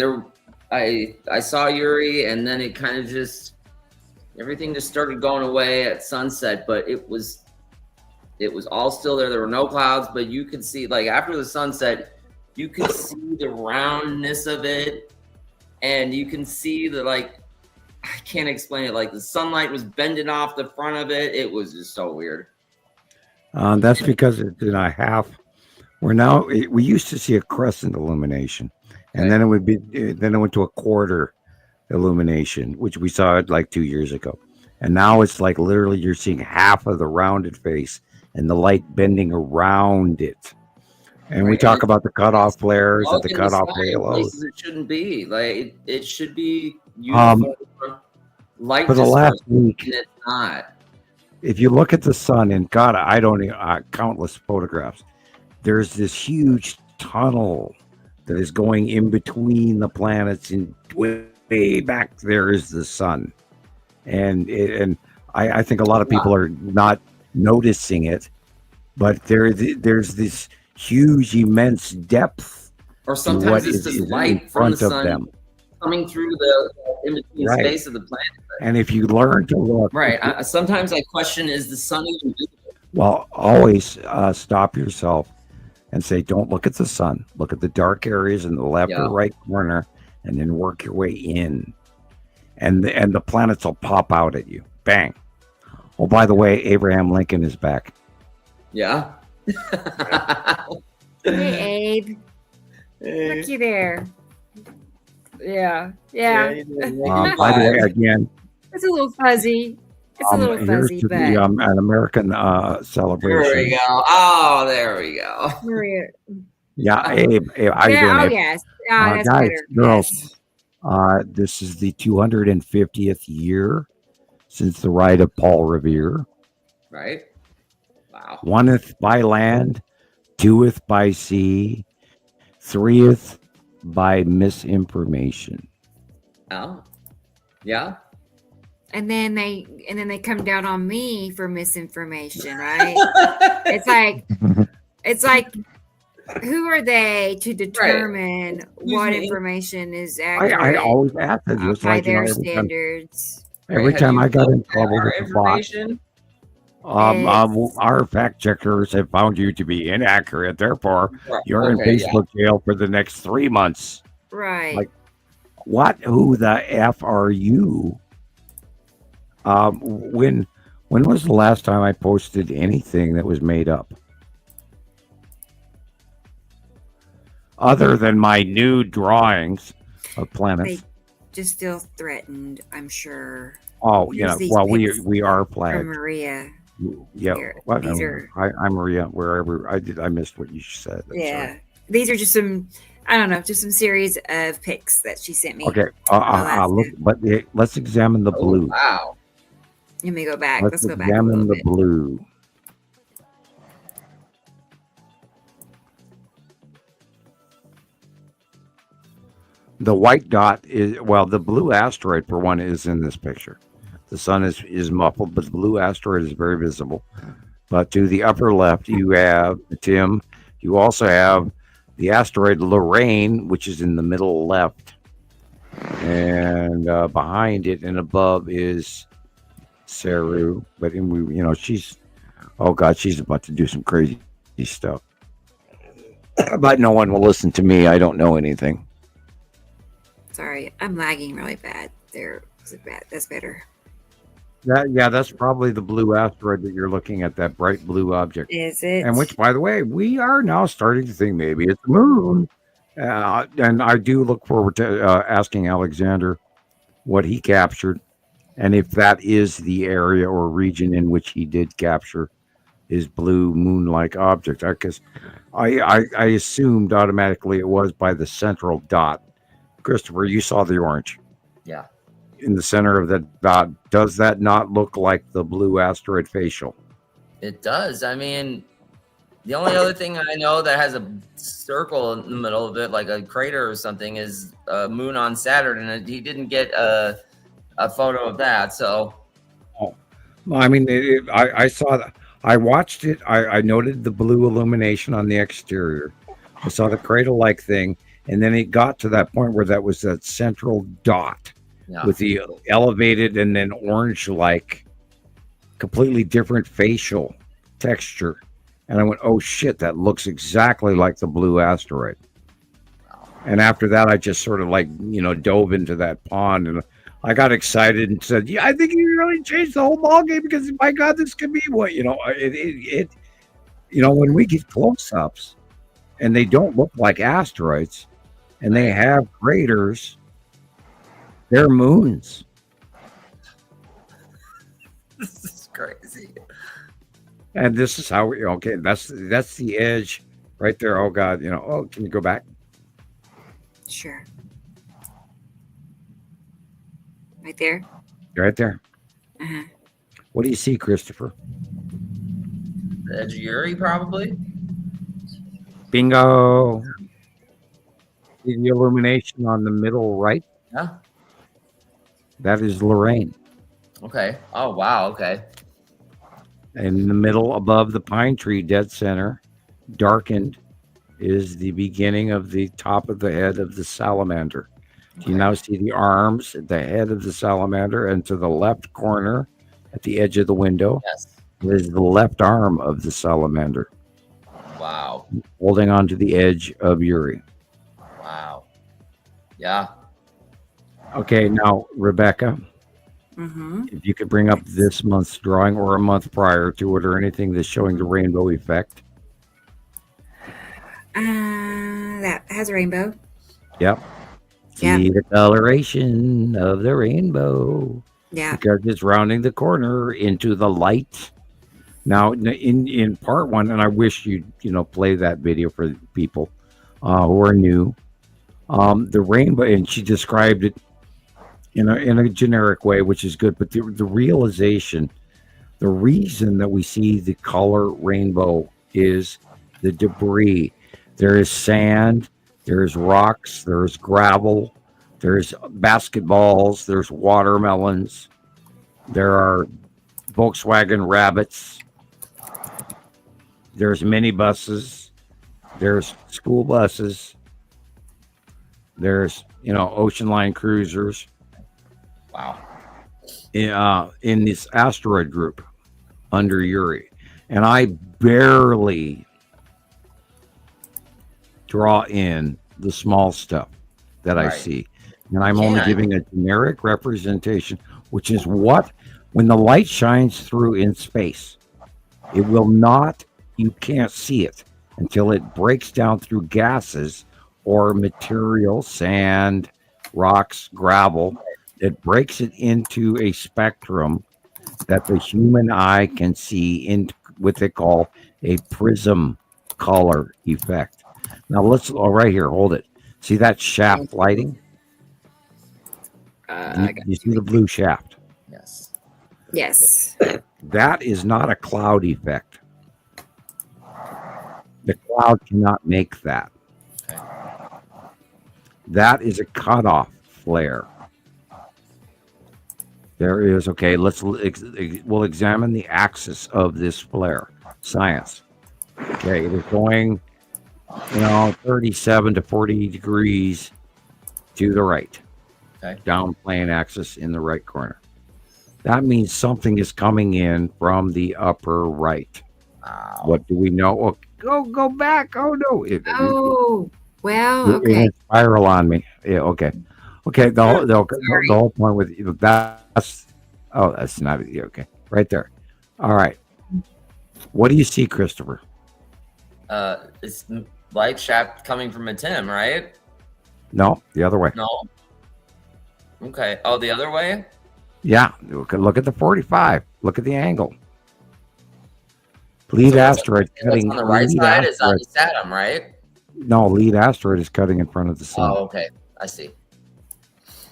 [SPEAKER 4] I saw Yuri, and then it kind of just everything just started going away at sunset, but it was all still there. There were no clouds, but you could see, like, after the sunset, you could see the roundness of it, and you can see the, like, I can't explain it. Like the sunlight was bending off the front of it. It was just so weird.
[SPEAKER 2] That's because it's in a half. We used to see a crescent illumination, and then it went to a quarter illumination, which we saw it like 2 years ago. And now it's like literally you're seeing half of the rounded face and the light bending around it. And we talk about the cutoff flares and the cutoff halos.
[SPEAKER 4] It shouldn't be like it should be uniform light
[SPEAKER 2] for the last week.
[SPEAKER 4] And it's not.
[SPEAKER 2] If you look at the sun, and God, I don't countless photographs. There's this huge tunnel that is going in between the planets, and way back there is the sun. And I think a lot of people are not noticing it, but there's this huge, immense depth.
[SPEAKER 4] Or sometimes it's just light from the sun
[SPEAKER 2] them.
[SPEAKER 4] Coming through the in-between space of the planet.
[SPEAKER 2] And if you learn to look,
[SPEAKER 4] sometimes I question: is the sun even visible?
[SPEAKER 2] Well, always stop yourself and say, "Don't look at the sun. Look at the dark areas in the left or right corner, and then work your way in." And the planets will pop out at you. Bang. Oh, by the way, Abraham Lincoln is back.
[SPEAKER 4] Yeah.
[SPEAKER 1] Hey, Abe. Look you there. Yeah.
[SPEAKER 2] By the way, again,
[SPEAKER 1] it's a little fuzzy. It's a little fuzzy, but
[SPEAKER 2] an American celebration.
[SPEAKER 4] There we go. Oh, there we go.
[SPEAKER 1] Maria.
[SPEAKER 2] Yeah, Abe, how you doing, Abe?
[SPEAKER 1] Yes. That's
[SPEAKER 2] guys,
[SPEAKER 1] better.
[SPEAKER 2] girls, this is the 250th year since the ride of Paul Revere.
[SPEAKER 4] Right. Wow.
[SPEAKER 2] 1th by land, 2th by sea, 3th by misinformation.
[SPEAKER 4] Oh, yeah.
[SPEAKER 1] And then they come down on me for misinformation, right? It's like, who are they to determine what information is accurate?
[SPEAKER 2] I always ask that. It's
[SPEAKER 1] by
[SPEAKER 2] like,
[SPEAKER 1] their standards.
[SPEAKER 2] Every time I got in trouble with the Fox, our fact checkers have found you to be inaccurate. Therefore, you're in Facebook jail for the next 3 months.
[SPEAKER 1] Right.
[SPEAKER 2] Like, what? Who the F are you? When was the last time I posted anything that was made up? Other than my nude drawings of planets.
[SPEAKER 1] They just feel threatened, I'm sure.
[SPEAKER 2] Oh, well, we are flagged.
[SPEAKER 1] From Maria.
[SPEAKER 2] Yeah. I'm Maria. Wherever I missed what you said.
[SPEAKER 1] Sorry. These are just some I don't know, just some series of pics that she sent me.
[SPEAKER 2] Okay, look, but let's examine the blue.
[SPEAKER 4] Wow.
[SPEAKER 1] Let me go back.
[SPEAKER 2] Let's
[SPEAKER 1] Go back a
[SPEAKER 2] examine
[SPEAKER 1] little
[SPEAKER 2] the
[SPEAKER 1] bit.
[SPEAKER 2] blue. The white dot is, well, the blue asteroid, for one, is in this picture. The sun is muffled, but the blue asteroid is very visible. But to the upper left, you have, Tim, you also have the asteroid Lorraine, which is in the middle left. And behind it and above is Saru. But she's, oh God, she's about to do some crazy stuff. But no one will listen to me. I don't know anything.
[SPEAKER 1] Sorry, I'm lagging really bad. There, is it bad? That's better.
[SPEAKER 2] That's probably the blue asteroid that you're looking at, that bright blue object.
[SPEAKER 1] Is it?
[SPEAKER 2] And which, by the way, we are now starting to think maybe it's the moon. And I do look forward to asking Alexander what he captured, and if that is the area or region in which he did capture his blue moon-like object. Because I assumed automatically it was by the central dot. Christopher, you saw the orange.
[SPEAKER 4] Yeah.
[SPEAKER 2] In the center of that dot. Does that not look like the blue asteroid facial?
[SPEAKER 4] It does. I mean, the only other thing I know that has a circle in the middle of it, like a crater or something, is a moon on Saturn, and he didn't get a photo of that. So,
[SPEAKER 2] I mean, I saw that. I watched it. I noted the blue illumination on the exterior. I saw the cradle-like thing, and then it got to that point where that was that central dot with the elevated and then orange-like, completely different facial texture. And I went, oh shit, that looks exactly like the blue asteroid. And after that, I just sort of dove into that pond, and I got excited and said, yeah, I think you really changed the whole ball game, because my God, this could be what, when we get close-ups and they don't look like asteroids and they have craters, they're moons.
[SPEAKER 4] this is crazy.
[SPEAKER 2] And this is how that's the edge right there. Oh God, can you go back?
[SPEAKER 1] Sure. Right there?
[SPEAKER 2] Right there.
[SPEAKER 1] Uh-huh.
[SPEAKER 2] What do you see, Christopher?
[SPEAKER 4] The edge of Uri, probably.
[SPEAKER 2] Bingo. See the illumination on the middle right?
[SPEAKER 4] Yeah.
[SPEAKER 2] That is Lorraine.
[SPEAKER 4] Okay. Oh, wow. Okay.
[SPEAKER 2] In the middle, above the pine tree, dead center, darkened, is the beginning of the top of the head of the salamander. Do you now see the arms at the head of the salamander, and to the left corner at the edge of the window is the left arm of the salamander.
[SPEAKER 4] Wow.
[SPEAKER 2] Holding on to the edge of Uri.
[SPEAKER 4] Wow. Yeah.
[SPEAKER 2] Okay, now, Rebecca, if you could bring up this month's drawing or a month prior to it, or anything that's showing the rainbow effect.
[SPEAKER 1] That has a rainbow.
[SPEAKER 2] Yep.
[SPEAKER 1] Yeah.
[SPEAKER 2] See the coloration of the rainbow.
[SPEAKER 1] Yeah.
[SPEAKER 2] Because it's rounding the corner into the light. Now, in part one, and I wish you'd play that video for people who are new. The rainbow, and she described it in a generic way, which is good. But the realization, the reason that we see the color rainbow is the debris. There is sand, there's rocks, there's gravel, there's basketballs, there's watermelons, there are Volkswagen Rabbits, there's minibuses, there's school buses, there's ocean line cruisers.
[SPEAKER 4] Wow.
[SPEAKER 2] In this asteroid group under Uri, and I barely draw in the small stuff that I see, and I'm only giving a generic representation, which is what, when the light shines through in space, it will not, you can't see it until it breaks down through gases or material, sand, rocks, gravel. It breaks it into a spectrum that the human eye can see in what they call a prism color effect. Now right here, hold it. See that shaft lighting? You see the blue shaft?
[SPEAKER 4] Yes.
[SPEAKER 1] Yes.
[SPEAKER 2] That is not a cloud effect. The cloud cannot make that.
[SPEAKER 4] Okay.
[SPEAKER 2] That is a cutoff flare. There is, okay, we'll examine the axis of this flare. Science. Okay, it is going, 37 to 40 degrees to the right.
[SPEAKER 4] Okay.
[SPEAKER 2] Down plane axis in the right corner. That means something is coming in from the upper right.
[SPEAKER 4] Wow.
[SPEAKER 2] What do we know? Oh, go back. Oh, no.
[SPEAKER 1] Well,
[SPEAKER 2] It
[SPEAKER 1] okay.
[SPEAKER 2] went spiral on me. Yeah, okay. Okay, the whole point with that's not okay. Right there. All right. What do you see, Christopher?
[SPEAKER 4] It's light shaft coming from a Tim, right?
[SPEAKER 2] No, the other way.
[SPEAKER 4] No. Okay. Oh, the other way?
[SPEAKER 2] Yeah. Look at the 45. Look at the angle. Lead asteroid cutting.
[SPEAKER 4] On the right side is Saturn, right?
[SPEAKER 2] No, lead asteroid is cutting in front of the sun.
[SPEAKER 4] Oh, okay. I see.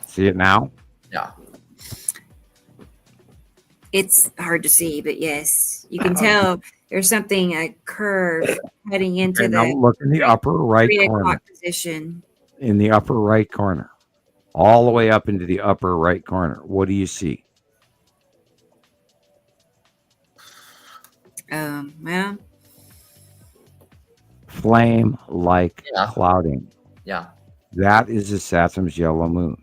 [SPEAKER 2] See it now?
[SPEAKER 4] Yeah.
[SPEAKER 1] It's hard to see, but yes, you can tell there's something, a curve heading into
[SPEAKER 2] Now look in the upper right
[SPEAKER 1] 3
[SPEAKER 2] corner.
[SPEAKER 1] o'clock position.
[SPEAKER 2] In the upper right corner. All the way up into the upper right corner. What do you see?
[SPEAKER 1] Well,
[SPEAKER 2] Flame-like clouding.
[SPEAKER 4] Yeah.
[SPEAKER 2] That is the Saturn's yellow moon.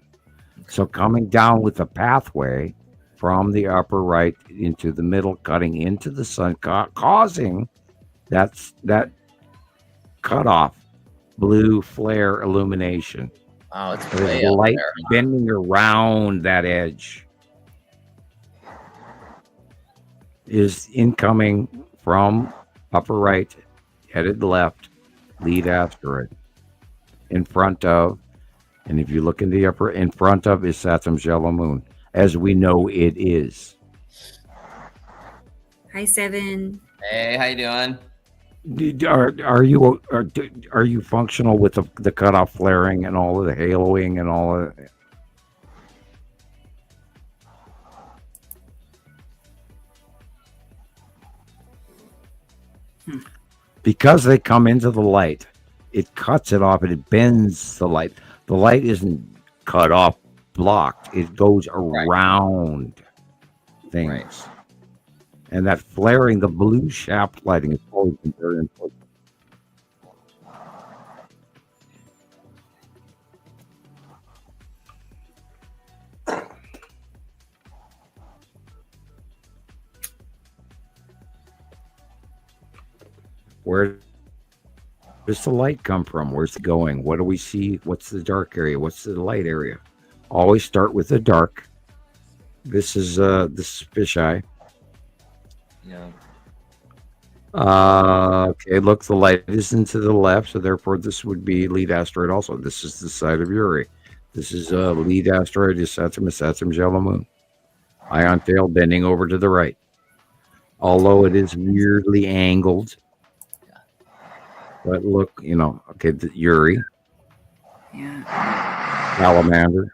[SPEAKER 2] So coming down with a pathway from the upper right into the middle, cutting into the sun, causing that cutoff blue flare illumination.
[SPEAKER 4] Oh, it's
[SPEAKER 2] There's
[SPEAKER 4] way up
[SPEAKER 2] light
[SPEAKER 4] there.
[SPEAKER 2] bending around that edge. Is incoming from upper right, headed left, lead asteroid. In front of, and if you look in the upper, in front of is Saturn's yellow moon, as we know it is.
[SPEAKER 1] hi, 7.
[SPEAKER 4] Hey, how you doing?
[SPEAKER 2] Are you functional with the cutoff flaring and all of the haloing and all of it? Because they come into the light, it cuts it off and it bends the light. The light isn't cut off, blocked. It goes around things.
[SPEAKER 4] Right.
[SPEAKER 2] And that flaring, the blue shaft lighting is always been very important. Where does the light come from? Where's it going? What do we see? What's the dark area? What's the light area? Always start with the dark. This is fisheye.
[SPEAKER 4] Yeah.
[SPEAKER 2] Okay, look, the light is into the left, so therefore this would be lead asteroid also. This is the side of Uri. This is lead asteroid is Saturn's yellow moon. Ion tail bending over to the right. Although it is weirdly angled. But look, okay, the Uri.
[SPEAKER 1] Yeah.
[SPEAKER 2] Salamander.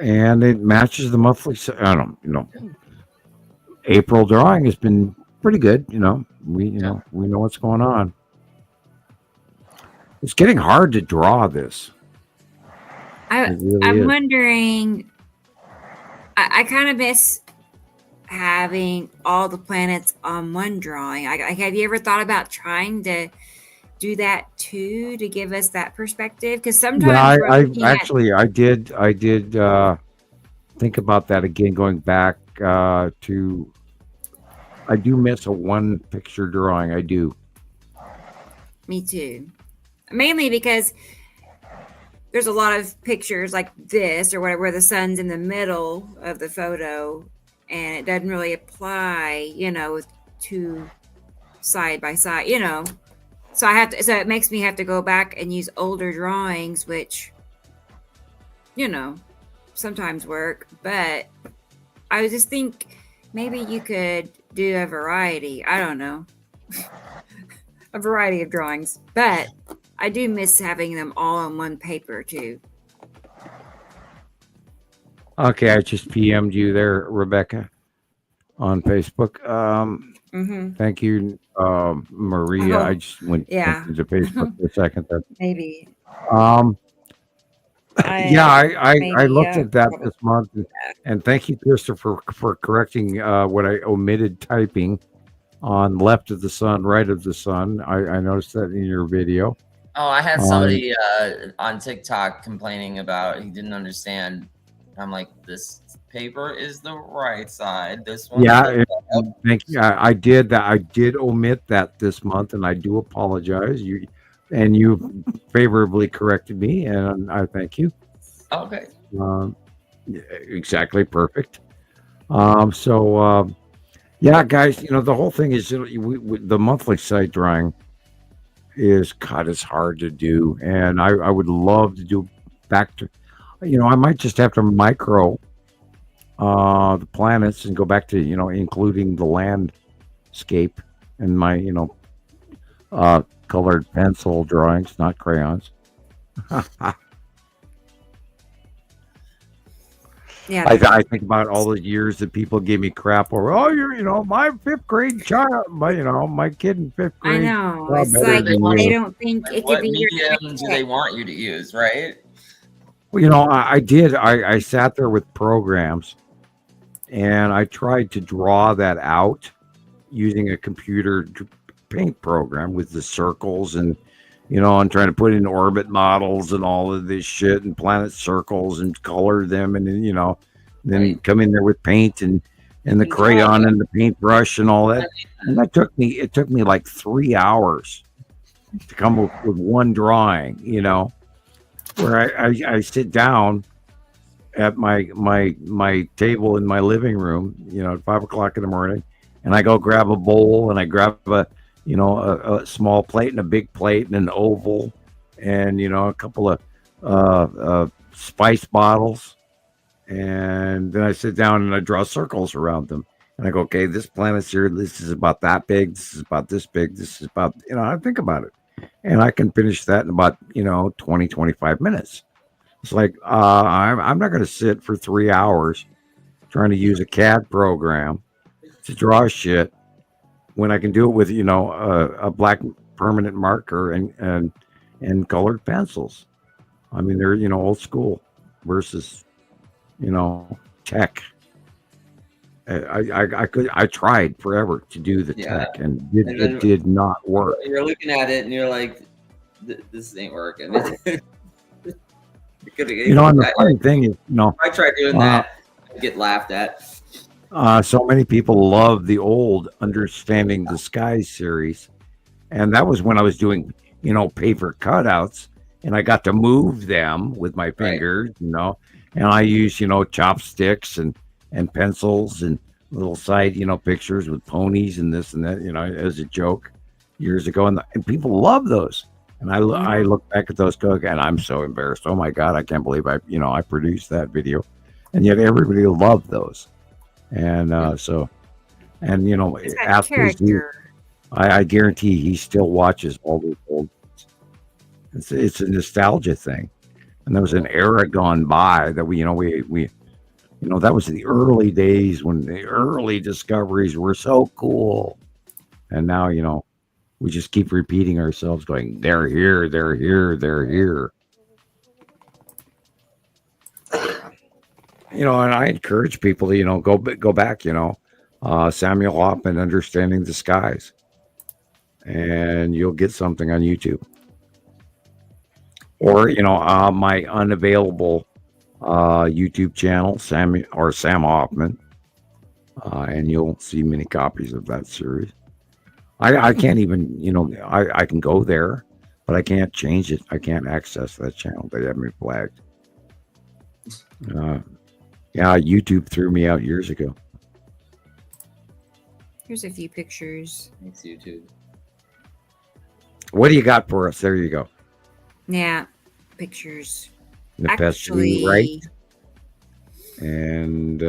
[SPEAKER 2] And it matches the monthly. April drawing has been pretty good. We know what's going on. It's getting hard to draw this.
[SPEAKER 1] I'm wondering. I kind of miss having all the planets on one drawing. Have you ever thought about trying to do that too, to give us that perspective? Because sometimes
[SPEAKER 2] I did think about that again, going back to. I do miss a one picture drawing. I do.
[SPEAKER 1] Me too. Mainly because there's a lot of pictures like this or whatever where the sun's in the middle of the photo and it doesn't really apply, with two side by side, So it makes me have to go back and use older drawings, which, sometimes work. But I would just think maybe you could do a variety. I don't know. A variety of drawings, but I do miss having them all on one paper too.
[SPEAKER 2] Okay, I just PM'd you there, Rebecca, on Facebook. Thank you, Maria. I just went into Facebook for a second.
[SPEAKER 1] Maybe.
[SPEAKER 2] I looked at that this month, and thank you, Christopher, for correcting what I omitted typing on left of the sun, right of the sun. I noticed that in your video.
[SPEAKER 4] Oh, I had somebody on TikTok complaining about he didn't understand. I'm like, this paper is the right side. This one.
[SPEAKER 2] Yeah, thank you. I did that. I did omit that this month, and I do apologize. You favorably corrected me, and I thank you.
[SPEAKER 4] Okay.
[SPEAKER 2] Exactly, perfect. Yeah, guys, the whole thing is the monthly site drawing is it's hard to do, and I would love to do back to, I might just have to micro the planets and go back to including the landscape in my colored pencil drawings, not crayons.
[SPEAKER 1] Yeah,
[SPEAKER 2] I think about all the years that people gave me crap over. Oh, you're my fifth grade child, my kid in fifth grade.
[SPEAKER 1] I know. It's like they don't think it
[SPEAKER 4] What
[SPEAKER 1] could be
[SPEAKER 4] medium do they want you to use, right?
[SPEAKER 2] Well, I did. I sat there with programs, and I tried to draw that out using a computer paint program with the circles and and trying to put in orbit models and all of this shit and planet circles and color them, and then come in there with paint and the crayon and the paintbrush and all that. And it took me like 3 hours to come up with one drawing, where I sit down at my table in my living room, at 5 o'clock in the morning, and I go grab a bowl and I grab a small plate and a big plate and an oval and, a couple of spice bottles. And then I sit down and I draw circles around them. And I go, okay, this planet's here. This is about that big. This is about this big. This is about, I think about it. And I can finish that in about, 20, 25 minutes. It's like, I'm not going to sit for 3 hours trying to use a CAD program to draw shit when I can do it with, a black permanent marker and colored pencils. I mean, they're, old school versus, tech. I tried forever to do the tech, and it did not work.
[SPEAKER 4] You're looking at it and you're like, this ain't working.
[SPEAKER 2] And the funny thing is,
[SPEAKER 4] I tried doing that, I get laughed at.
[SPEAKER 2] So many people love the old Understanding the Sky series. And that was when I was doing, paper cutouts, and I got to move them with my fingers, and I use, chopsticks and pencils and little side, pictures with ponies and this and that, as a joke years ago. And people love those. And I look back at those and I'm so embarrassed. Oh my God, I can't believe I produced that video. And yet everybody loved those. And after I guarantee he still watches all those old. It's a nostalgia thing, and there was an era gone by that we that was the early days when the early discoveries were so cool, and now we just keep repeating ourselves, going they're here, they're here, they're here. And I encourage people to, go back, Samuel Hofman, Understanding the Skies, and you'll get something on YouTube. Or, my unavailable YouTube channel, Sam Hofman, and you'll see many copies of that series. I can't even, I can go there, but I can't change it. I can't access that channel. They have me flagged. Yeah, YouTube threw me out years ago.
[SPEAKER 1] Here's a few pictures.
[SPEAKER 4] Thanks, YouTube.
[SPEAKER 2] What do you got for us? There you go.
[SPEAKER 1] Yeah, pictures.
[SPEAKER 2] The Actually, right? And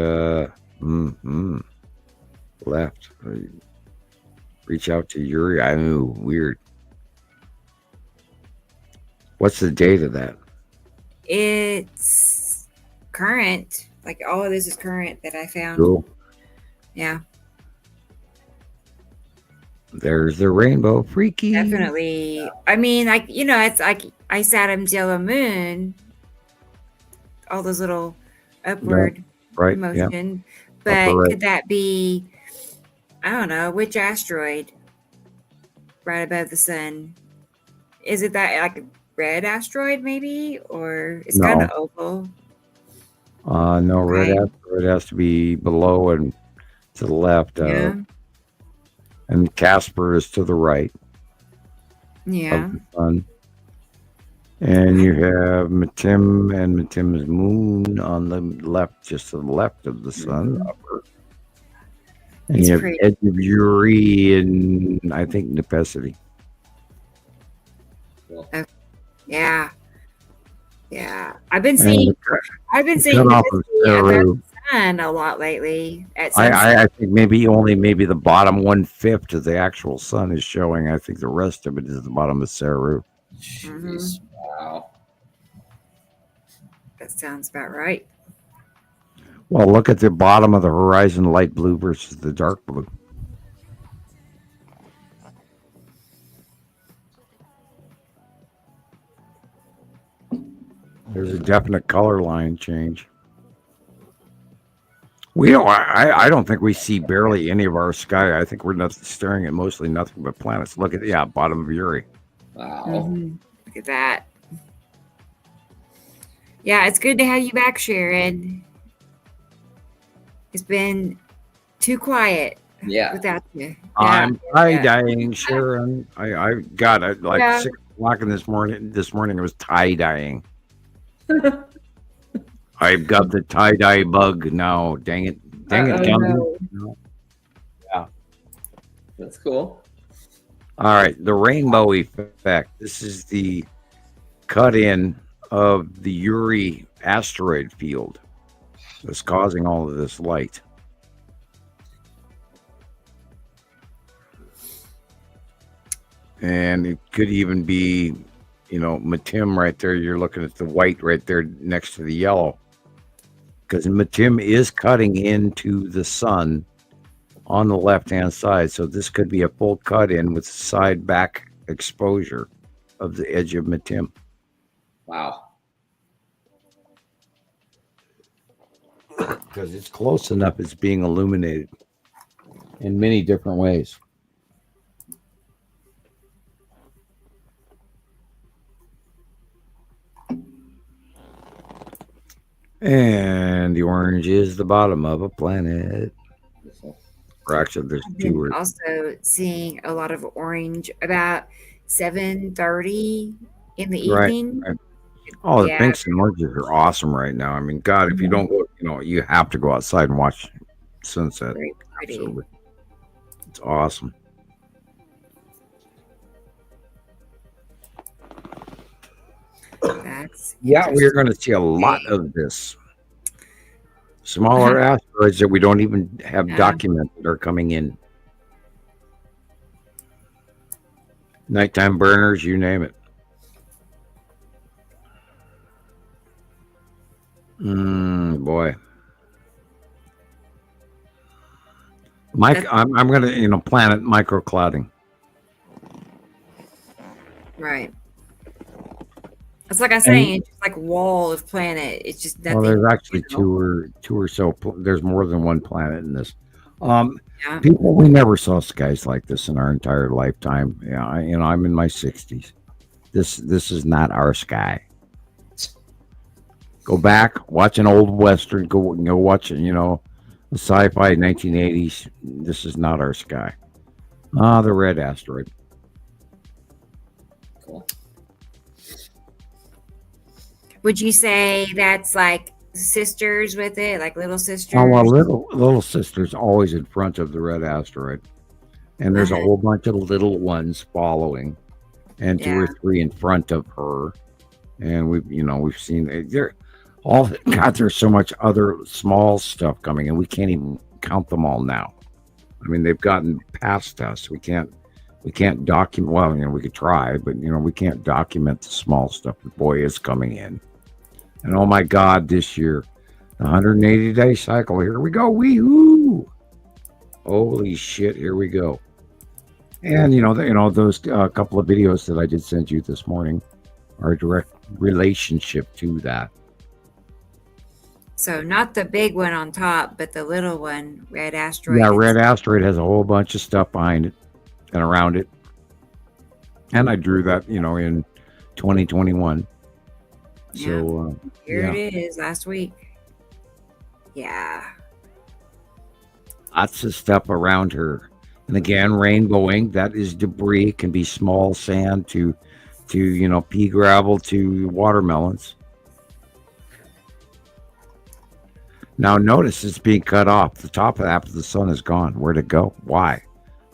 [SPEAKER 2] left. Reach out to Yuri. I know, weird. What's the date of that?
[SPEAKER 1] It's current. Like all of this is current that I found.
[SPEAKER 2] Cool.
[SPEAKER 1] Yeah.
[SPEAKER 2] There's the rainbow. Freaky.
[SPEAKER 1] Definitely. I mean, like, it's like Saturn's yellow moon. All those little upward
[SPEAKER 2] Right.
[SPEAKER 1] motion.
[SPEAKER 2] Yeah.
[SPEAKER 1] But
[SPEAKER 2] Upper right.
[SPEAKER 1] could that be, I don't know, which asteroid right above the sun? Is it that like a red asteroid maybe? Or it's kind of oval?
[SPEAKER 2] No, red asteroid has to be below and to the left.
[SPEAKER 1] Yeah.
[SPEAKER 2] And Casper is to the right.
[SPEAKER 1] Yeah.
[SPEAKER 2] Of the sun. And you have Matim and Matim's moon on the left, just to the left of the sun. Upper. And
[SPEAKER 1] It's
[SPEAKER 2] you have
[SPEAKER 1] pretty.
[SPEAKER 2] Edge of Uri and I think Nepacity.
[SPEAKER 1] Yeah. Yeah. I've been seeing
[SPEAKER 2] Cut off of
[SPEAKER 1] Nepacity above
[SPEAKER 2] Saru.
[SPEAKER 1] the sun a lot lately. At
[SPEAKER 2] I think maybe the bottom 1/5 of the actual sun is showing. I think the rest of it is the bottom of Saru.
[SPEAKER 4] Jeez. Wow.
[SPEAKER 1] That sounds about right.
[SPEAKER 2] Well, look at the bottom of the horizon, light blue versus the dark blue. There's a definite color line change. We don't. I don't think we see barely any of our sky. I think we're staring at mostly nothing but planets. Look at bottom of Uri.
[SPEAKER 4] Wow.
[SPEAKER 1] Look at that. Yeah, it's good to have you back, Sharon. It's been too quiet without you.
[SPEAKER 2] I'm tie-dyeing, Sharon. I got it like 6 o'clock this morning. This morning it was tie-dyeing. I've got the tie-dye bug now. Dang it, Gumby.
[SPEAKER 4] No. Yeah. That's cool.
[SPEAKER 2] All right, the rainbow effect. This is the cut-in of the Uri asteroid field that's causing all of this light. And it could even be, Matim right there. You're looking at the white right there next to the yellow. Because Matim is cutting into the sun on the left-hand side. So this could be a full cut-in with side back exposure of the edge of Matim.
[SPEAKER 4] Wow.
[SPEAKER 2] Because it's close enough, it's being illuminated in many different ways. And the orange is the bottom of a planet. Or actually, there's two.
[SPEAKER 1] I'm also seeing a lot of orange about 7:30 in the evening.
[SPEAKER 2] Right. Oh, the pinks and oranges are awesome right now. I mean, God, if you don't go, you have to go outside and watch sunset.
[SPEAKER 1] Very pretty.
[SPEAKER 2] Absolutely. It's awesome. We're going to see a lot of this. Smaller asteroids that we don't even have documented are coming in. Nighttime burners, you name it. Boy. I'm going to, planet microclouding.
[SPEAKER 1] Right. It's like I say, it's just like a wall of planet. It's just nothing.
[SPEAKER 2] Well, there's actually two or so. There's more than one planet in this. People, we never saw skies like this in our entire lifetime. Yeah, I'm in my 60s. This is not our sky. Go back, watch an old Western. Go watch it. The sci-fi 1980s. This is not our sky. The red asteroid.
[SPEAKER 4] Cool.
[SPEAKER 1] Would you say that's like sisters with it, like little sisters?
[SPEAKER 2] Oh, well, little sister's always in front of the red asteroid, and there's a whole bunch of little ones following, and 2 or 3 in front of her, and we've seen there. God, there's so much other small stuff coming, and we can't even count them all now. I mean, they've gotten past us. We can't document. Well, we could try, but we can't document the small stuff. But boy, it's coming in. And oh my God, this year, the 180-day cycle. Here we go. Wee-hoo! Holy shit! Here we go. And those couple of videos that I did send you this morning are a direct relationship to that.
[SPEAKER 1] So not the big one on top, but the little one, red asteroid.
[SPEAKER 2] Yeah, red asteroid has a whole bunch of stuff behind it and around it. And I drew that, in 2021.
[SPEAKER 1] Yeah.
[SPEAKER 2] So
[SPEAKER 1] here it is, last week. Yeah.
[SPEAKER 2] Lots of stuff around her. And again, rainbowing, that is debris. It can be small sand to pea gravel to watermelons. Now notice it's being cut off. The top half of the sun is gone. Where'd it go? Why?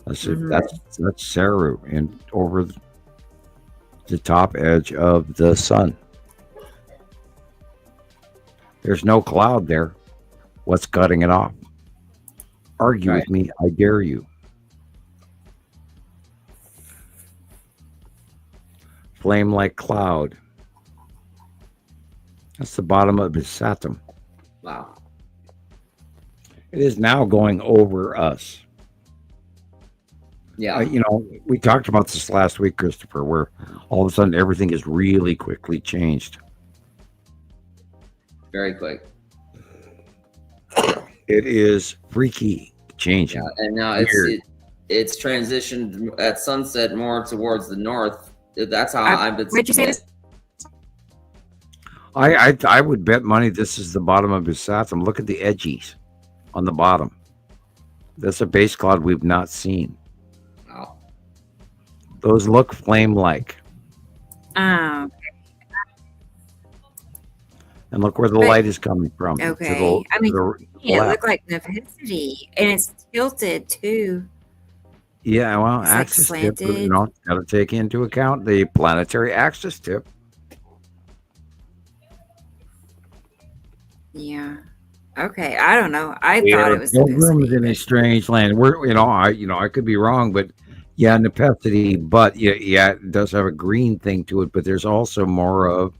[SPEAKER 2] That's Saru and over the top edge of the sun. There's no cloud there. What's cutting it off? Argue with me, I dare you. Flame like cloud. That's the bottom of his satum.
[SPEAKER 4] Wow.
[SPEAKER 2] It is now going over us.
[SPEAKER 4] Yeah.
[SPEAKER 2] We talked about this last week, Christopher, where all of a sudden everything is really quickly changed.
[SPEAKER 4] Very quick.
[SPEAKER 2] It is freaky changing.
[SPEAKER 4] Yeah, and now it's transitioned at sunset more towards the north. That's how I've been.
[SPEAKER 1] Where'd you say this?
[SPEAKER 2] I would bet money this is the bottom of his satum. Look at the edgies on the bottom. That's a base cloud we've not seen.
[SPEAKER 4] Wow.
[SPEAKER 2] Those look flame-like.
[SPEAKER 1] Oh.
[SPEAKER 2] And look where the light is coming from.
[SPEAKER 1] Okay. It looked like Nepenthe, and it's tilted too.
[SPEAKER 2] Yeah, well,
[SPEAKER 1] It's
[SPEAKER 2] axis
[SPEAKER 1] like
[SPEAKER 2] tip,
[SPEAKER 1] slanted.
[SPEAKER 2] got to take into account the planetary axis tip.
[SPEAKER 1] Yeah. Okay. I don't know. I thought it was
[SPEAKER 2] Pilgrims in a strange land. I could be wrong, but yeah, Nepenthe, but yeah, it does have a green thing to it, but there's also more of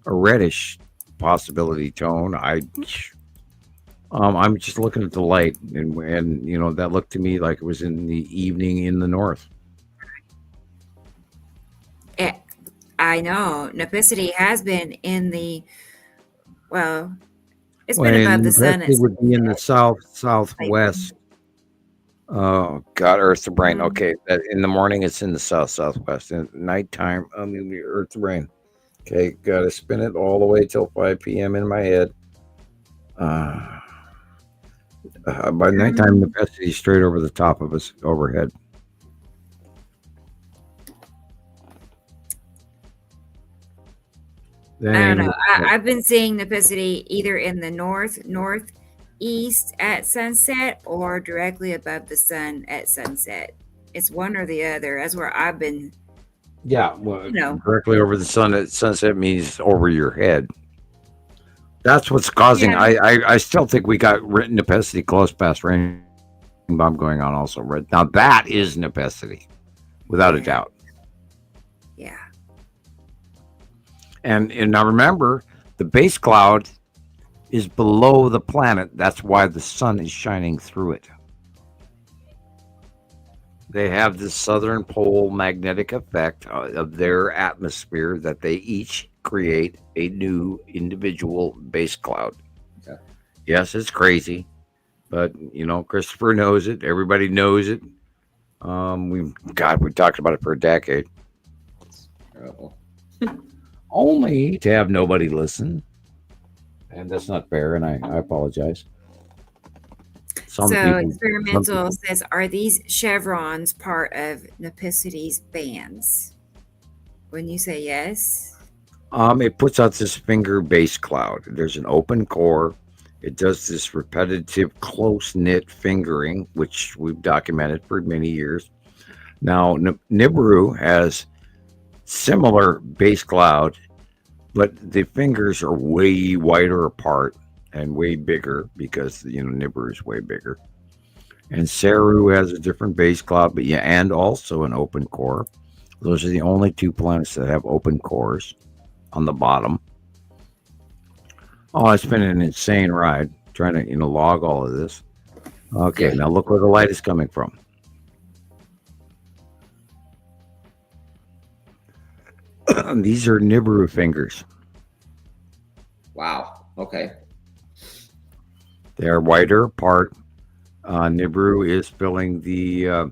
[SPEAKER 2] a reddish possibility tone. I'm just looking at the light, and that looked to me like it was in the evening in the north.
[SPEAKER 1] I know. Nepenthe has been in the, it's been above the sun.
[SPEAKER 2] It would be in the southwest. Oh God, Earth to brain. Okay, in the morning it's in the southwest. In nighttime, Earth to brain. Okay, got to spin it all the way till 5 p.m. in my head. By nighttime, the best is straight over the top of us overhead.
[SPEAKER 1] I don't know. I've been seeing Nepenthe either in the northeast at sunset or directly above the sun at sunset. It's one or the other. That's where I've been.
[SPEAKER 2] Yeah, well, directly over the sun at sunset means over your head. That's what's causing. Yeah. I still think we got Nepenthe close past rain bomb going on also. Right now, that is Nepenthe, without a doubt.
[SPEAKER 1] Yeah.
[SPEAKER 2] And now remember, the base cloud is below the planet. That's why the sun is shining through it. They have the southern pole magnetic effect of their atmosphere that they each create a new individual base cloud. Okay. Yes, it's crazy, but Christopher knows it. Everybody knows it. We talked about it for a decade. Only to have nobody listen, and that's not fair. And I apologize.
[SPEAKER 1] Experimental says, are these chevrons part of Nepenthe's bands? When you say yes,
[SPEAKER 2] it puts out this finger base cloud. There's an open core. It does this repetitive, close-knit fingering, which we've documented for many years. Now, Nibiru has similar base cloud, but the fingers are way wider apart and way bigger because Nibiru is way bigger. And Saru has a different base cloud, but yeah, and also an open core. Those are the only two planets that have open cores on the bottom. Oh, it's been an insane ride trying to, log all of this. Okay, now look where the light is coming from. These are Nibiru fingers.
[SPEAKER 4] Wow. Okay.
[SPEAKER 2] They are wider apart. Nibiru is filling the,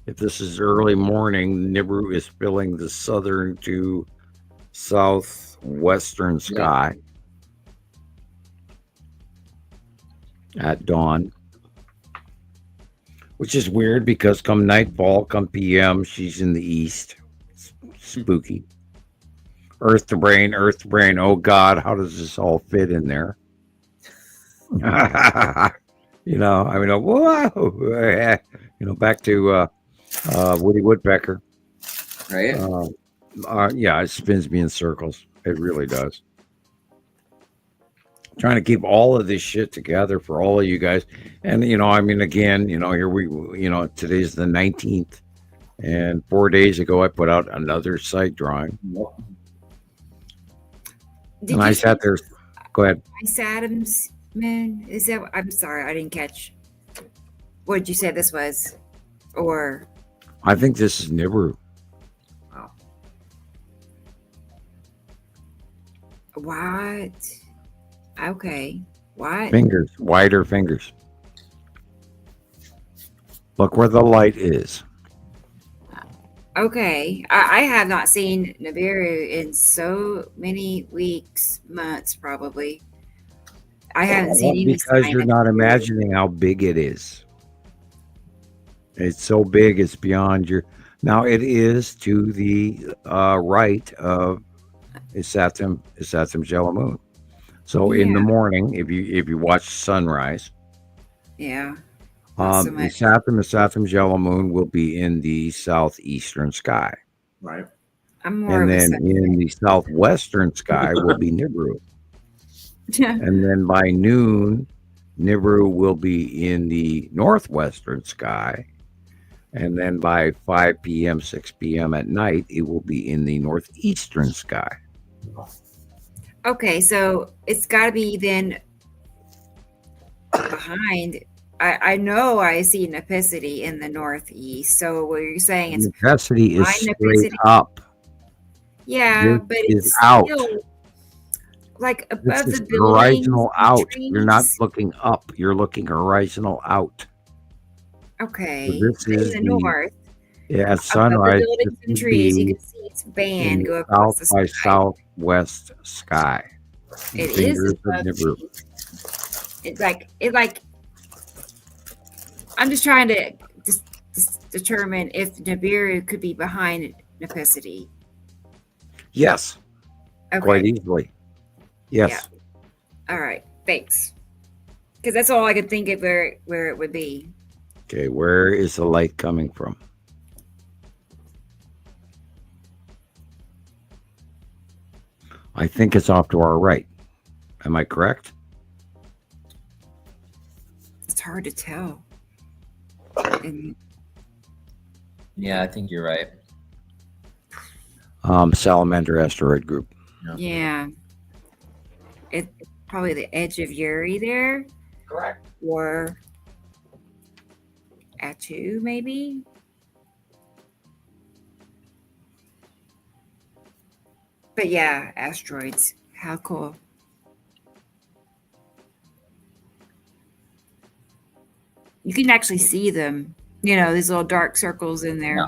[SPEAKER 2] if this is early morning, Nibiru is filling the southern to southwestern sky at dawn, which is weird because come nightfall, come PM, she's in the east. Spooky. Earth to brain. Oh God, how does this all fit in there? Whoa. Back to Woody Woodpecker.
[SPEAKER 4] Right.
[SPEAKER 2] Yeah, it spins me in circles. It really does. Trying to keep all of this shit together for all of you guys. And, again, here today's the 19th. And 4 days ago, I put out another site drawing. And I sat there. Go ahead.
[SPEAKER 1] Nice Adams, man. Is that? I'm sorry, I didn't catch. What did you say this was? Or
[SPEAKER 2] I think this is Nibiru.
[SPEAKER 1] oh, what? Okay, what?
[SPEAKER 2] Fingers, wider fingers. Look where the light is.
[SPEAKER 1] Okay, I have not seen Nibiru in so many weeks, months, probably. I haven't seen any
[SPEAKER 2] because
[SPEAKER 1] sign
[SPEAKER 2] you're
[SPEAKER 1] of
[SPEAKER 2] not
[SPEAKER 1] Nibiru.
[SPEAKER 2] imagining how big it is. It's so big, it's beyond your. Now it is to the right of Isatim yellow moon. So in the morning, if you watch sunrise,
[SPEAKER 1] Yeah. Not so much.
[SPEAKER 2] Isatim's yellow moon will be in the southeastern sky.
[SPEAKER 4] Right.
[SPEAKER 1] I'm more
[SPEAKER 2] And
[SPEAKER 1] of a
[SPEAKER 2] then
[SPEAKER 1] sun-
[SPEAKER 2] in the southwestern sky will be Nibiru. And then by noon, Nibiru will be in the northwestern sky. And then by 5 p.m., 6 p.m. at night, it will be in the northeastern sky.
[SPEAKER 1] Okay, so it's got to be then behind. I know I see Nepicity in the northeast. So what you're saying is
[SPEAKER 2] Necessity is
[SPEAKER 1] behind
[SPEAKER 2] straight
[SPEAKER 1] Nepicity?
[SPEAKER 2] up.
[SPEAKER 1] Yeah,
[SPEAKER 2] This
[SPEAKER 1] but
[SPEAKER 2] is
[SPEAKER 1] it's
[SPEAKER 2] out.
[SPEAKER 1] still like
[SPEAKER 2] This
[SPEAKER 1] above
[SPEAKER 2] is
[SPEAKER 1] the buildings,
[SPEAKER 2] horizonal
[SPEAKER 1] the
[SPEAKER 2] out. You're not
[SPEAKER 1] trees.
[SPEAKER 2] looking up. You're looking horizontal out.
[SPEAKER 1] Okay,
[SPEAKER 2] So this
[SPEAKER 1] so in
[SPEAKER 2] is
[SPEAKER 1] the
[SPEAKER 2] the
[SPEAKER 1] north,
[SPEAKER 2] at
[SPEAKER 1] above the
[SPEAKER 2] sunrise.
[SPEAKER 1] buildings
[SPEAKER 2] This
[SPEAKER 1] and
[SPEAKER 2] would
[SPEAKER 1] trees, you
[SPEAKER 2] be
[SPEAKER 1] can see its
[SPEAKER 2] in
[SPEAKER 1] band
[SPEAKER 2] the
[SPEAKER 1] go across
[SPEAKER 2] south
[SPEAKER 1] the
[SPEAKER 2] by
[SPEAKER 1] sky.
[SPEAKER 2] southwest sky.
[SPEAKER 1] It is
[SPEAKER 2] Fingers of
[SPEAKER 1] above
[SPEAKER 2] Nibiru.
[SPEAKER 1] trees. It like. I'm just trying to determine if Nibiru could be behind Nepicity.
[SPEAKER 2] Yes,
[SPEAKER 1] Okay.
[SPEAKER 2] quite easily. Yes.
[SPEAKER 1] All right. Thanks. Because that's all I could think of where it would be.
[SPEAKER 2] Okay, where is the light coming from? I think it's off to our right. Am I correct?
[SPEAKER 1] It's hard to tell. And
[SPEAKER 4] Yeah, I think you're right.
[SPEAKER 2] Salamander asteroid group.
[SPEAKER 1] yeah, it's probably the edge of Uri there,
[SPEAKER 4] Correct.
[SPEAKER 1] or Atu maybe. But yeah, asteroids. How cool. You can actually see them. These little dark circles in there.
[SPEAKER 4] Yeah.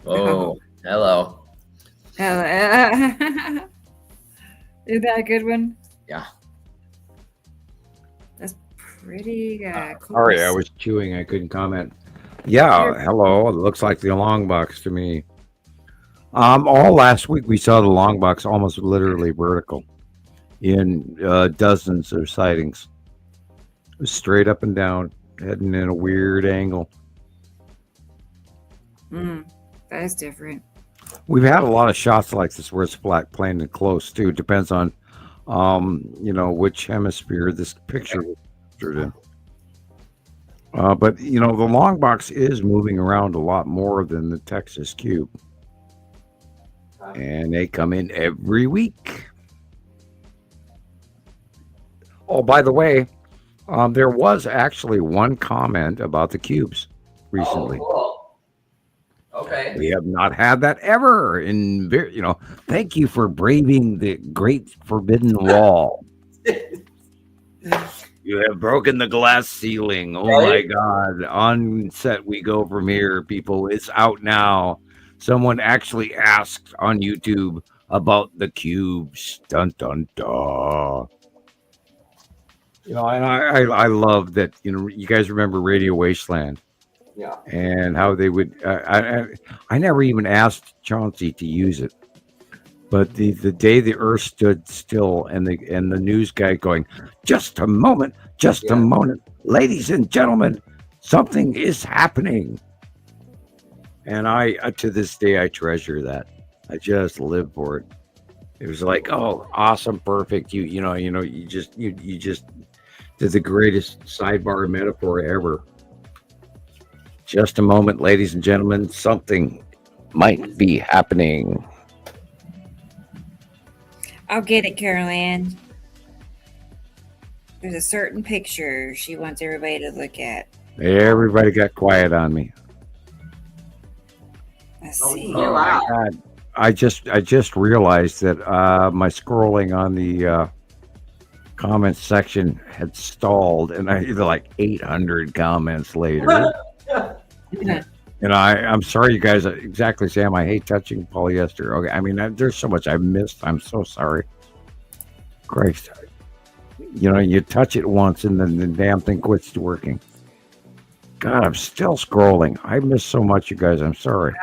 [SPEAKER 4] Oh, hello.
[SPEAKER 1] Isn't that a good one?
[SPEAKER 4] Yeah.
[SPEAKER 1] That's pretty cool.
[SPEAKER 2] Sorry, I was chewing. I couldn't comment. Yeah, hello. It looks like the long box to me. All last week we saw the long box almost literally vertical in dozens of sightings. It was straight up and down, heading in a weird angle.
[SPEAKER 1] That is different.
[SPEAKER 2] We've had a lot of shots like this where it's flat, plain, and close too. Depends on which hemisphere this picture was captured in. But the long box is moving around a lot more than the Texas cube, and they come in every week. Oh, by the way, there was actually one comment about the cubes recently.
[SPEAKER 4] Oh, cool. Okay.
[SPEAKER 2] We have not had that ever. Thank you for braving the great forbidden wall. You have broken the glass ceiling. Oh my God. On set we go from here, people. It's out now. Someone actually asked on YouTube about the cubes. Dun dun dun. And I love that, you guys remember Radio Wasteland.
[SPEAKER 4] Yeah.
[SPEAKER 2] And how they would I never even asked Chauncey to use it. But the day the earth stood still and the news guy going, just a moment, ladies and gentlemen, something is happening. And I to this day I treasure that. I just live for it. It was like, oh, awesome, perfect. You just did the greatest sidebar metaphor ever. Just a moment, ladies and gentlemen, something might be happening.
[SPEAKER 1] I'll get it, Carol Ann. There's a certain picture she wants everybody to look at.
[SPEAKER 2] Everybody got quiet on me.
[SPEAKER 1] Let's see.
[SPEAKER 4] Oh, wow.
[SPEAKER 2] God. I just realized that my scrolling on the comments section had stalled, and I like 800 comments later. And I'm sorry, you guys. Exactly, Sam. I hate touching polyester. Okay, I mean, there's so much I've missed. I'm so sorry. Christ, you touch it once, and then the damn thing quits working. God, I'm still scrolling. I missed so much, you guys. I'm sorry.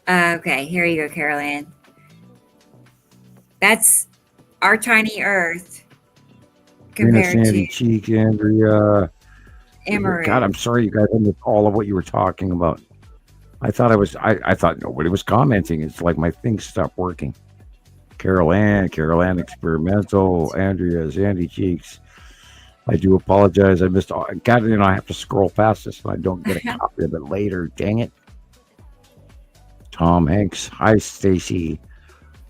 [SPEAKER 1] Okay, here you go, Carol Ann. That's our tiny Earth compared
[SPEAKER 2] Sandy
[SPEAKER 1] to
[SPEAKER 2] Cheek, Andrea.
[SPEAKER 1] Emery.
[SPEAKER 2] God, I'm sorry, you guys. I missed all of what you were talking about. I thought nobody was commenting. It's like my thing stopped working. Carol Ann Experimental, Andrea, Sandy Cheeks. I do apologize. I missed all. God, I have to scroll past this, and I don't get a copy of it later. Dang it. Tom Hanks. Hi, Stacy.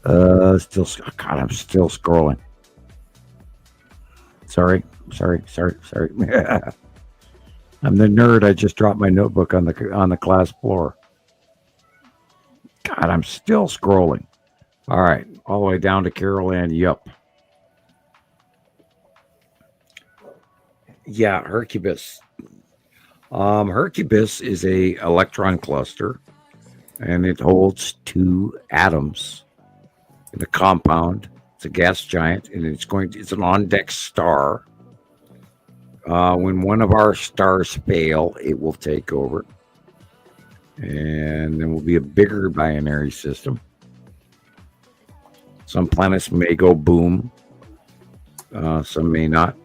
[SPEAKER 2] I'm still scrolling. Sorry. I'm the nerd. I just dropped my notebook on the class floor. God, I'm still scrolling. All right, all the way down to Carol Ann. Yup. Yeah, Hercubus. Hercubus is a electron cluster, and it holds 2 atoms in a compound. It's a gas giant, and it's an on-deck star. When one of our stars fail, it will take over, and there will be a bigger binary system. Some planets may go boom, some may not.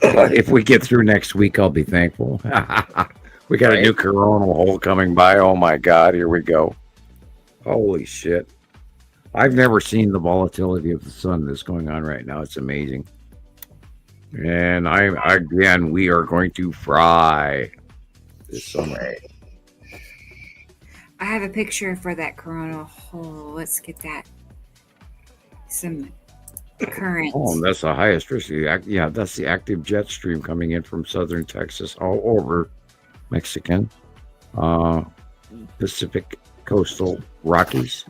[SPEAKER 2] If we get through next week, I'll be thankful. We got a new coronal hole coming by. Oh my God, here we go. Holy shit. I've never seen the volatility of the sun that's going on right now. It's amazing. And we are going to fry this summer.
[SPEAKER 1] I have a picture for that coronal hole. Let's get that. Some current.
[SPEAKER 2] Oh, that's the highest risk. Yeah, that's the active jet stream coming in from southern Texas all over Mexican, Pacific coastal Rockies.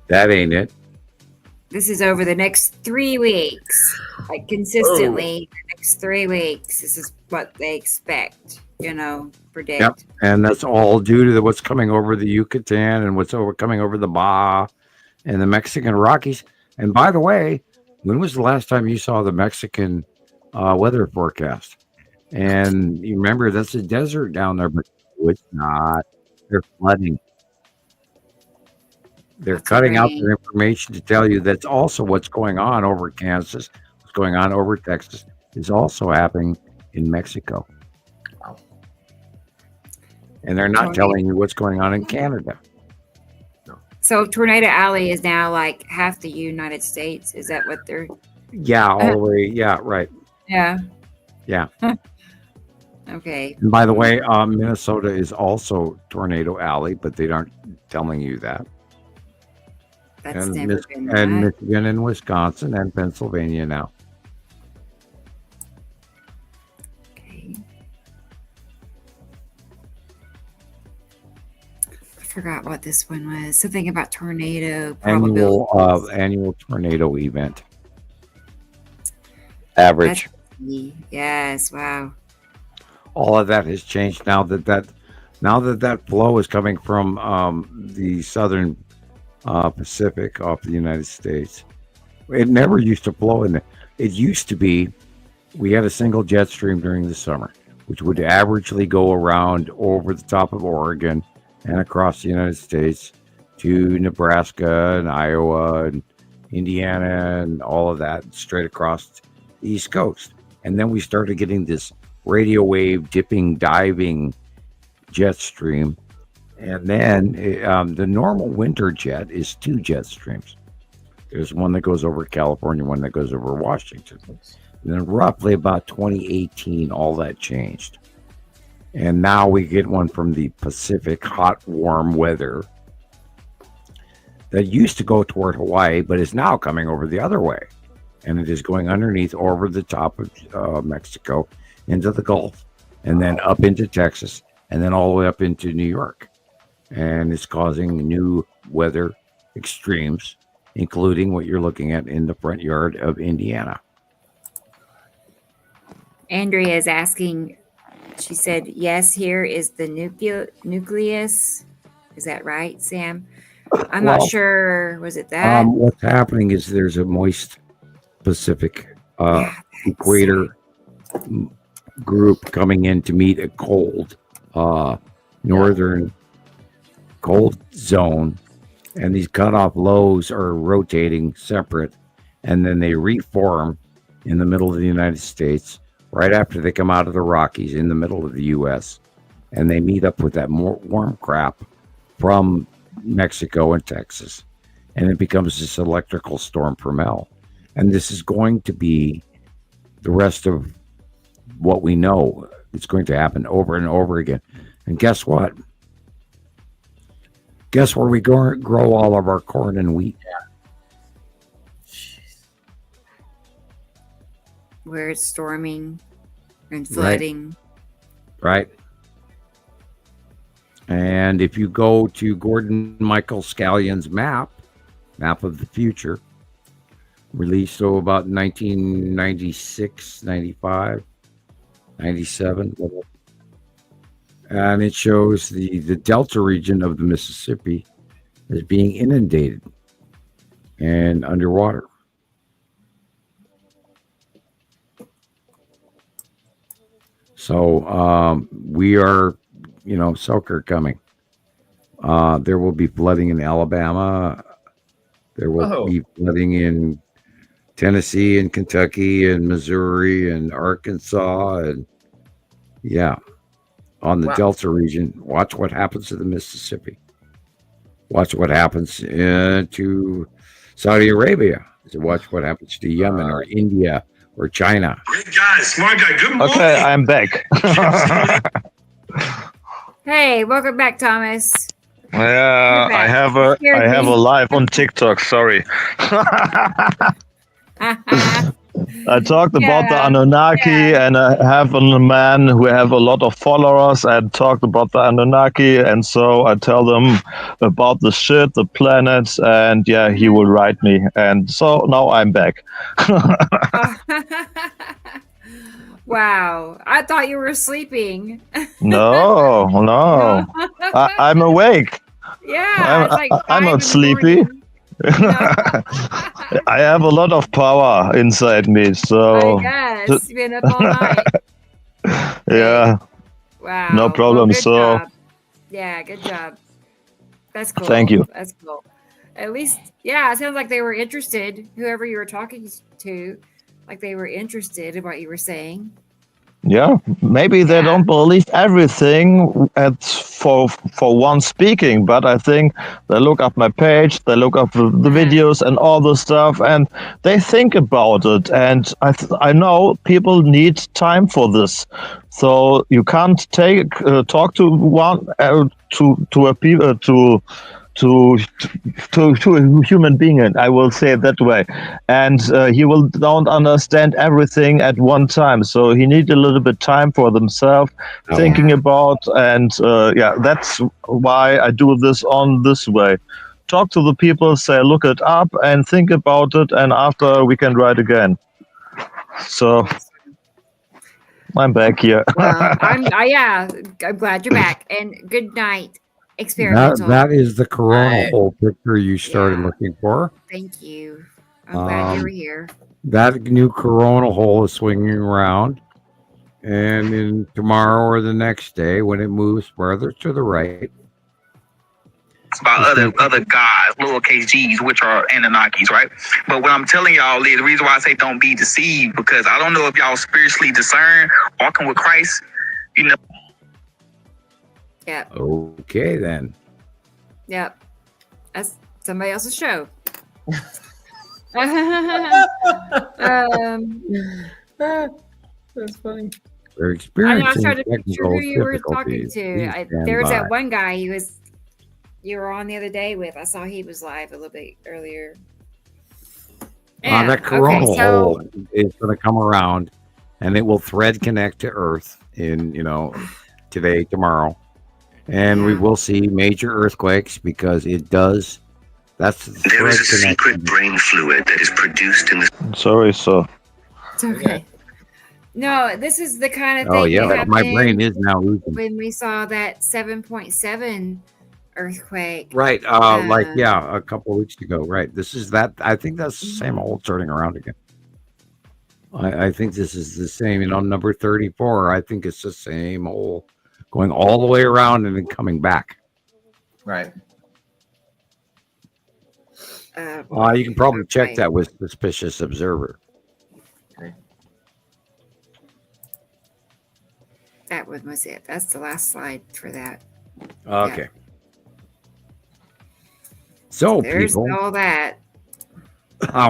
[SPEAKER 2] That ain't it.
[SPEAKER 1] This is over the next 3 weeks. Like consistently, the next 3 weeks. This is what they expect, predict.
[SPEAKER 2] Yep. And that's all due to what's coming over the Yucatan and what's coming over the Baja and the Mexican Rockies. And by the way, when was the last time you saw the Mexican weather forecast? And you remember that's a desert down there, but it's not. They're flooding. They're cutting out their information to tell you that's also what's going on over Kansas, what's going on over Texas is also happening in Mexico. And they're not telling you what's going on in Canada.
[SPEAKER 1] So Tornado Alley is now like half the United States. Is that what they're?
[SPEAKER 2] Yeah, all the way. Yeah, right.
[SPEAKER 1] Yeah.
[SPEAKER 2] Yeah.
[SPEAKER 1] Okay.
[SPEAKER 2] And by the way, Minnesota is also Tornado Alley, but they aren't telling you that.
[SPEAKER 1] That's
[SPEAKER 2] And,
[SPEAKER 1] never been
[SPEAKER 2] and
[SPEAKER 1] that.
[SPEAKER 2] Michigan and Wisconsin and Pennsylvania now.
[SPEAKER 1] Okay. I forgot what this one was. Something about tornado probability.
[SPEAKER 2] Annual tornado event. Average.
[SPEAKER 1] Yes. Wow.
[SPEAKER 2] All of that has changed now that flow is coming from the southern Pacific off the United States. It never used to flow in there. It used to be we had a single jet stream during the summer, which would averagely go around over the top of Oregon and across the United States to Nebraska and Iowa and Indiana and all of that, straight across the East Coast. And then we started getting this radio wave dipping, diving jet stream. And then the normal winter jet is 2 jet streams. There's one that goes over California, one that goes over Washington. And then roughly about 2018, all that changed. And now we get one from the Pacific, hot, warm weather that used to go toward Hawaii, but is now coming over the other way. And it is going underneath over the top of Mexico into the Gulf, and then up into Texas, and then all the way up into New York. And it's causing new weather extremes, including what you're looking at in the front yard of Indiana.
[SPEAKER 1] Andrea is asking, she said, yes, here is the nucleus. Is that right, Sam? I'm not sure. Was it that?
[SPEAKER 2] What's happening is there's a moist Pacific equator group coming in to meet a cold northern cold zone, and these cutoff lows are rotating separate, and then they reform in the middle of the United States right after they come out of the Rockies in the middle of the U.S., and they meet up with that more warm crap from Mexico and Texas, and it becomes this electrical storm for Mel. And this is going to be the rest of what we know. It's going to happen over and over again. And guess what? Guess where we grow all of our corn and wheat?
[SPEAKER 1] Where it's storming and flooding.
[SPEAKER 2] Right. And if you go to Gordon Michael Scallion's map of the future, released about 1996, 95, 97. And it shows the delta region of the Mississippi as being inundated and underwater. So we are, soaker coming. There will be flooding in Alabama. There will be flooding in Tennessee and Kentucky and Missouri and Arkansas and on the Delta region. Watch what happens to the Mississippi. Watch what happens to Saudi Arabia. Watch what happens to Yemen or India or China.
[SPEAKER 11] Great guy, smart guy. Good morning.
[SPEAKER 6] Okay, I'm back.
[SPEAKER 1] Hey, welcome back, Thomas.
[SPEAKER 6] Yeah, I have a live on TikTok. Sorry. I talked about the Anunnaki, and I have a man who have a lot of followers, and talked about the Anunnaki, and so I tell them about the shit, the planets, and he will write me, and so now I'm back.
[SPEAKER 1] Wow, I thought you were sleeping.
[SPEAKER 6] No, I'm awake.
[SPEAKER 1] Yeah,
[SPEAKER 6] I'm not sleepy. I have a lot of power inside me, so
[SPEAKER 1] I guess you've been up all night.
[SPEAKER 6] Yeah.
[SPEAKER 1] Wow.
[SPEAKER 6] No problem.
[SPEAKER 1] Well, good job. Yeah, good job. That's cool.
[SPEAKER 6] Thank you.
[SPEAKER 1] That's cool. At least, it sounds like they were interested. Whoever you were talking to, like they were interested in what you were saying.
[SPEAKER 6] Yeah, maybe they don't believe everything for one speaking, but I think they look up my page, they look up the videos and all the stuff, and they think about it. And I know people need time for this, so you can't talk to one to a people to a human being, and I will say it that way, and he will don't understand everything at one time, so he need a little bit time for themselves, thinking about, and that's why I do this on this way. Talk to the people, say look it up, and think about it, and after we can write again. So I'm back here.
[SPEAKER 1] Well, I'm glad you're back, and good night. Experimental.
[SPEAKER 2] That is the coronal hole picture you started looking for.
[SPEAKER 1] Thank you. I'm glad you were here.
[SPEAKER 2] That new coronal hole is swinging around, and in tomorrow or the next day, when it moves further to the right,
[SPEAKER 10] it's about other gods, lowercase g's, which are Anunnakis, right? But what I'm telling y'all is the reason why I say don't be deceived, because I don't know if y'all spiritually discern, walking with Christ,
[SPEAKER 1] Yep.
[SPEAKER 2] Okay, then.
[SPEAKER 1] Yep. That's somebody else's show.
[SPEAKER 12] That's funny.
[SPEAKER 2] They're experiencing
[SPEAKER 1] I tried to picture who you were talking
[SPEAKER 2] difficulties.
[SPEAKER 1] to. There was that one guy you were on the other day with. I saw he was live a little bit earlier.
[SPEAKER 2] That coronal hole is going to come around, and it will thread connect to Earth in today, tomorrow. And we will see major earthquakes because it does. There
[SPEAKER 10] is a secret brain fluid that is produced in the.
[SPEAKER 6] Sorry, sir.
[SPEAKER 1] It's okay. No, this is the kind of thing.
[SPEAKER 2] Oh yeah, my brain is now losing.
[SPEAKER 1] When we saw that 7.7 earthquake.
[SPEAKER 2] Right. A couple of weeks ago. Right. This is that. I think that's the same hole turning around again. I think this is the same. Number 34. I think it's the same hole. Going all the way around and then coming back.
[SPEAKER 4] Right.
[SPEAKER 2] You can probably check that with Suspicious Observer.
[SPEAKER 4] Okay.
[SPEAKER 1] That one was it. That's the last slide for that.
[SPEAKER 2] Okay.
[SPEAKER 1] Yeah.
[SPEAKER 2] So,
[SPEAKER 1] there's
[SPEAKER 2] people,
[SPEAKER 1] all that.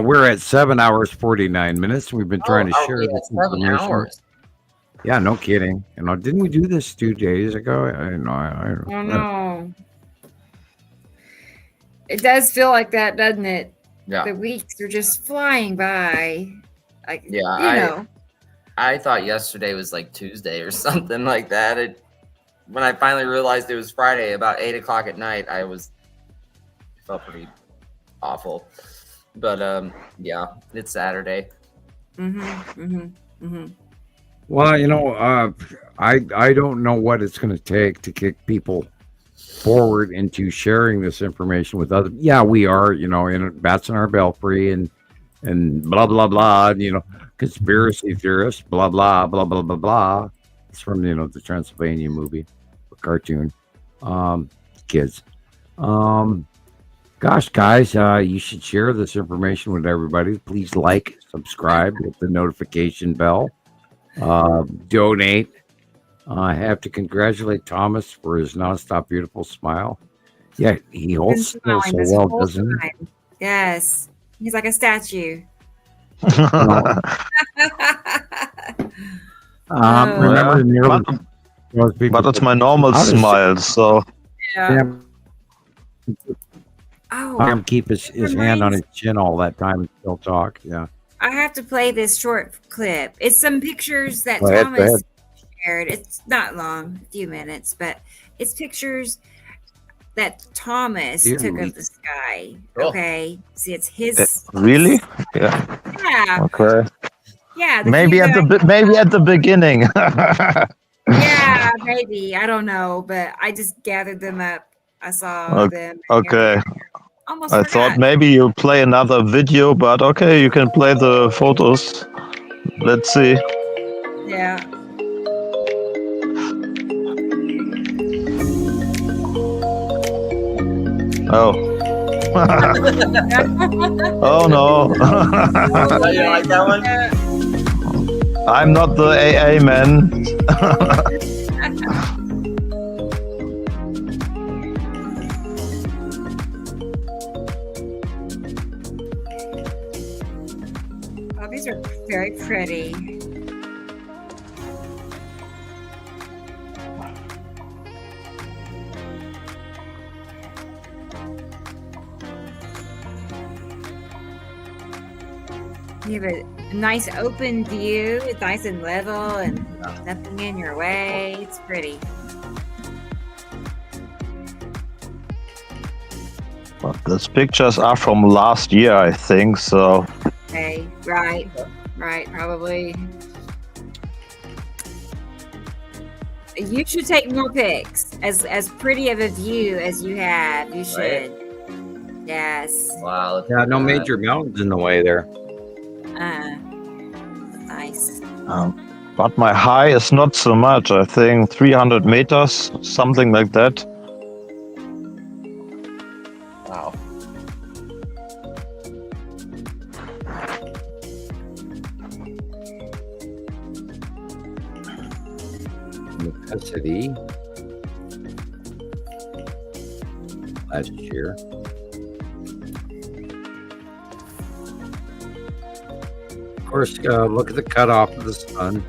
[SPEAKER 2] We're at 7 hours 49 minutes. We've been trying to share this
[SPEAKER 4] 7 hours.
[SPEAKER 2] Yeah, no kidding. Didn't we do this 2 days ago? I don't
[SPEAKER 1] know. It does feel like that, doesn't it?
[SPEAKER 4] Yeah.
[SPEAKER 1] The weeks are just flying by.
[SPEAKER 4] I thought yesterday was like Tuesday or something like that. When I finally realized it was Friday, about 8 o'clock at night, felt pretty awful. But it's Saturday.
[SPEAKER 2] Well, I don't know what it's going to take to kick people forward into sharing this information with others. Yeah, we are, bats in our belfry and blah, blah, blah, conspiracy theorists, blah, blah, blah, blah, blah, blah. It's from, the Transylvania movie, cartoon, kids. Gosh, guys, you should share this information with everybody. Please like, subscribe, hit the notification bell. Donate. I have to congratulate Thomas for his nonstop beautiful smile. Yeah, he holds still so well, doesn't he?
[SPEAKER 1] Yes, he's like a statue.
[SPEAKER 6] Remember, but it's my normal smile, so.
[SPEAKER 1] Yeah.
[SPEAKER 2] Him keep his hand on his chin all that time and still talk. Yeah.
[SPEAKER 1] I have to play this short clip. It's some pictures that Thomas shared. It's not long, a few minutes, but it's pictures that Thomas took of the sky. Okay. See, it's his.
[SPEAKER 6] Really? Yeah.
[SPEAKER 1] Yeah.
[SPEAKER 6] Okay.
[SPEAKER 1] Yeah.
[SPEAKER 6] Maybe at the beginning.
[SPEAKER 1] Yeah, maybe. I don't know, but I just gathered them up. I saw them.
[SPEAKER 6] Okay. I thought maybe you play another video, but okay, you can play the photos. Let's see.
[SPEAKER 1] Yeah.
[SPEAKER 6] Oh. Oh no.
[SPEAKER 4] You don't like that one?
[SPEAKER 6] I'm not the AA man.
[SPEAKER 1] Oh, these are very pretty. You have a nice open view. It's nice and level and nothing in your way. It's pretty.
[SPEAKER 6] But these pictures are from last year, I think. So.
[SPEAKER 1] Okay, right, probably. You should take more pics. As pretty of a view as you have, you should.
[SPEAKER 4] Right.
[SPEAKER 1] Yes.
[SPEAKER 4] Wow.
[SPEAKER 2] Yeah, no major mountains in the way there.
[SPEAKER 1] Nice.
[SPEAKER 6] But my high is not so much. I think 300 meters, something like that.
[SPEAKER 4] Wow.
[SPEAKER 2] Necessity. Last year. Of course, look at the cutoff of the sun.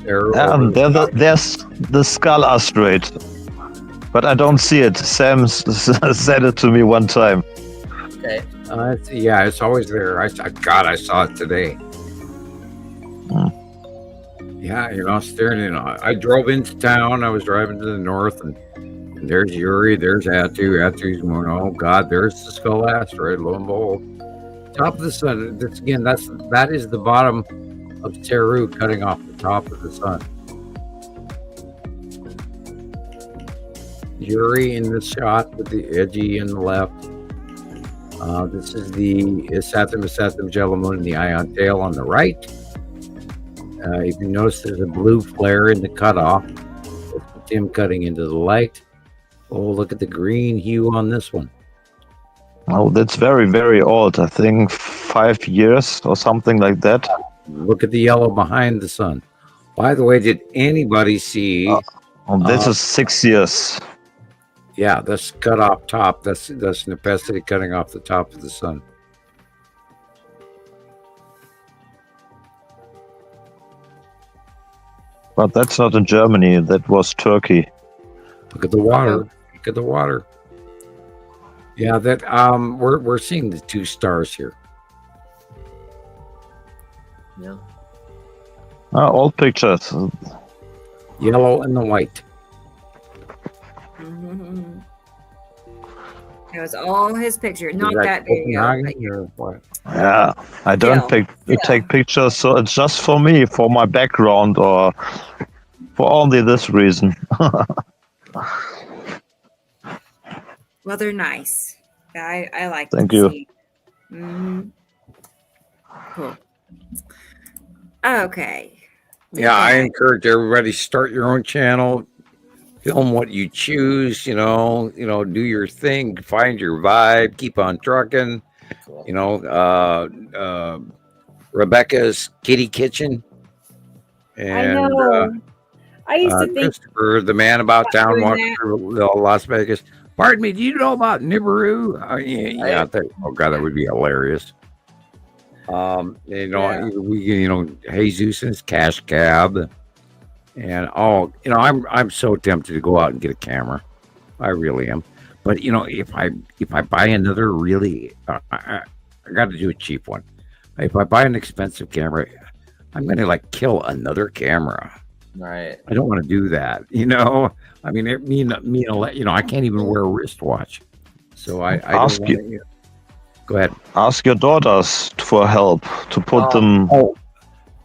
[SPEAKER 6] There's the skull asteroid, but I don't see it. Sam said it to me one time.
[SPEAKER 4] Okay.
[SPEAKER 2] Yeah, it's always there. I saw it today. Yeah, staring. I drove into town. I was driving to the north, and there's Uri. There's Atu. Atu's going. Oh God, there's the skull asteroid. Lo and behold. Top of the sun. That is the bottom of Teru cutting off the top of the sun. Yuri in the shot with the edgy in the left. This is the Satham Jello Moon and the ion tail on the right. If you notice, there's a blue flare in the cutoff. It's Tim cutting into the light. Oh, look at the green hue on this one.
[SPEAKER 6] Oh, that's very, very old. I think 5 years or something like that.
[SPEAKER 2] Look at the yellow behind the sun. By the way, did anybody see?
[SPEAKER 6] This is 6 years.
[SPEAKER 2] Yeah, that's cut off top. That's Necessity cutting off the top of the sun.
[SPEAKER 6] But that's not in Germany. That was Turkey.
[SPEAKER 2] Look at the water. Look at the water. Yeah, that we're seeing the two stars here.
[SPEAKER 4] Yeah.
[SPEAKER 6] Old pictures.
[SPEAKER 2] Yellow and the white.
[SPEAKER 1] Mm-hmm. It was all his picture, not
[SPEAKER 2] Is
[SPEAKER 1] that video.
[SPEAKER 2] Copenhagen or what?
[SPEAKER 6] Yeah, I don't take pictures, so it's just for me, for my background, or for only this reason.
[SPEAKER 1] Well, they're nice. I like.
[SPEAKER 6] Thank you.
[SPEAKER 1] Mm-hmm. Cool. Okay.
[SPEAKER 2] Yeah, I encourage everybody start your own channel, film what you choose. Do your thing, find your vibe, keep on trucking.
[SPEAKER 4] Cool.
[SPEAKER 2] Rebecca's Kitty Kitchen, and
[SPEAKER 1] I know. I used to think
[SPEAKER 2] Christopher, the man about town,
[SPEAKER 1] doing
[SPEAKER 2] walking
[SPEAKER 1] that.
[SPEAKER 2] through Las Vegas. Pardon me, do you know about Nibiru? Yeah. Oh God, that would be hilarious. Jesus and his cash cab, and I'm so tempted to go out and get a camera. I really am. But if I buy another really, I got to do a cheap one. If I buy an expensive camera, I'm going to kill another camera.
[SPEAKER 4] Right.
[SPEAKER 2] I don't want to do that. I mean, I can't even wear a wristwatch. So I
[SPEAKER 6] Ask
[SPEAKER 2] don't
[SPEAKER 6] you.
[SPEAKER 2] want to, Go ahead.
[SPEAKER 6] Ask your daughters for help to put them.
[SPEAKER 2] Oh,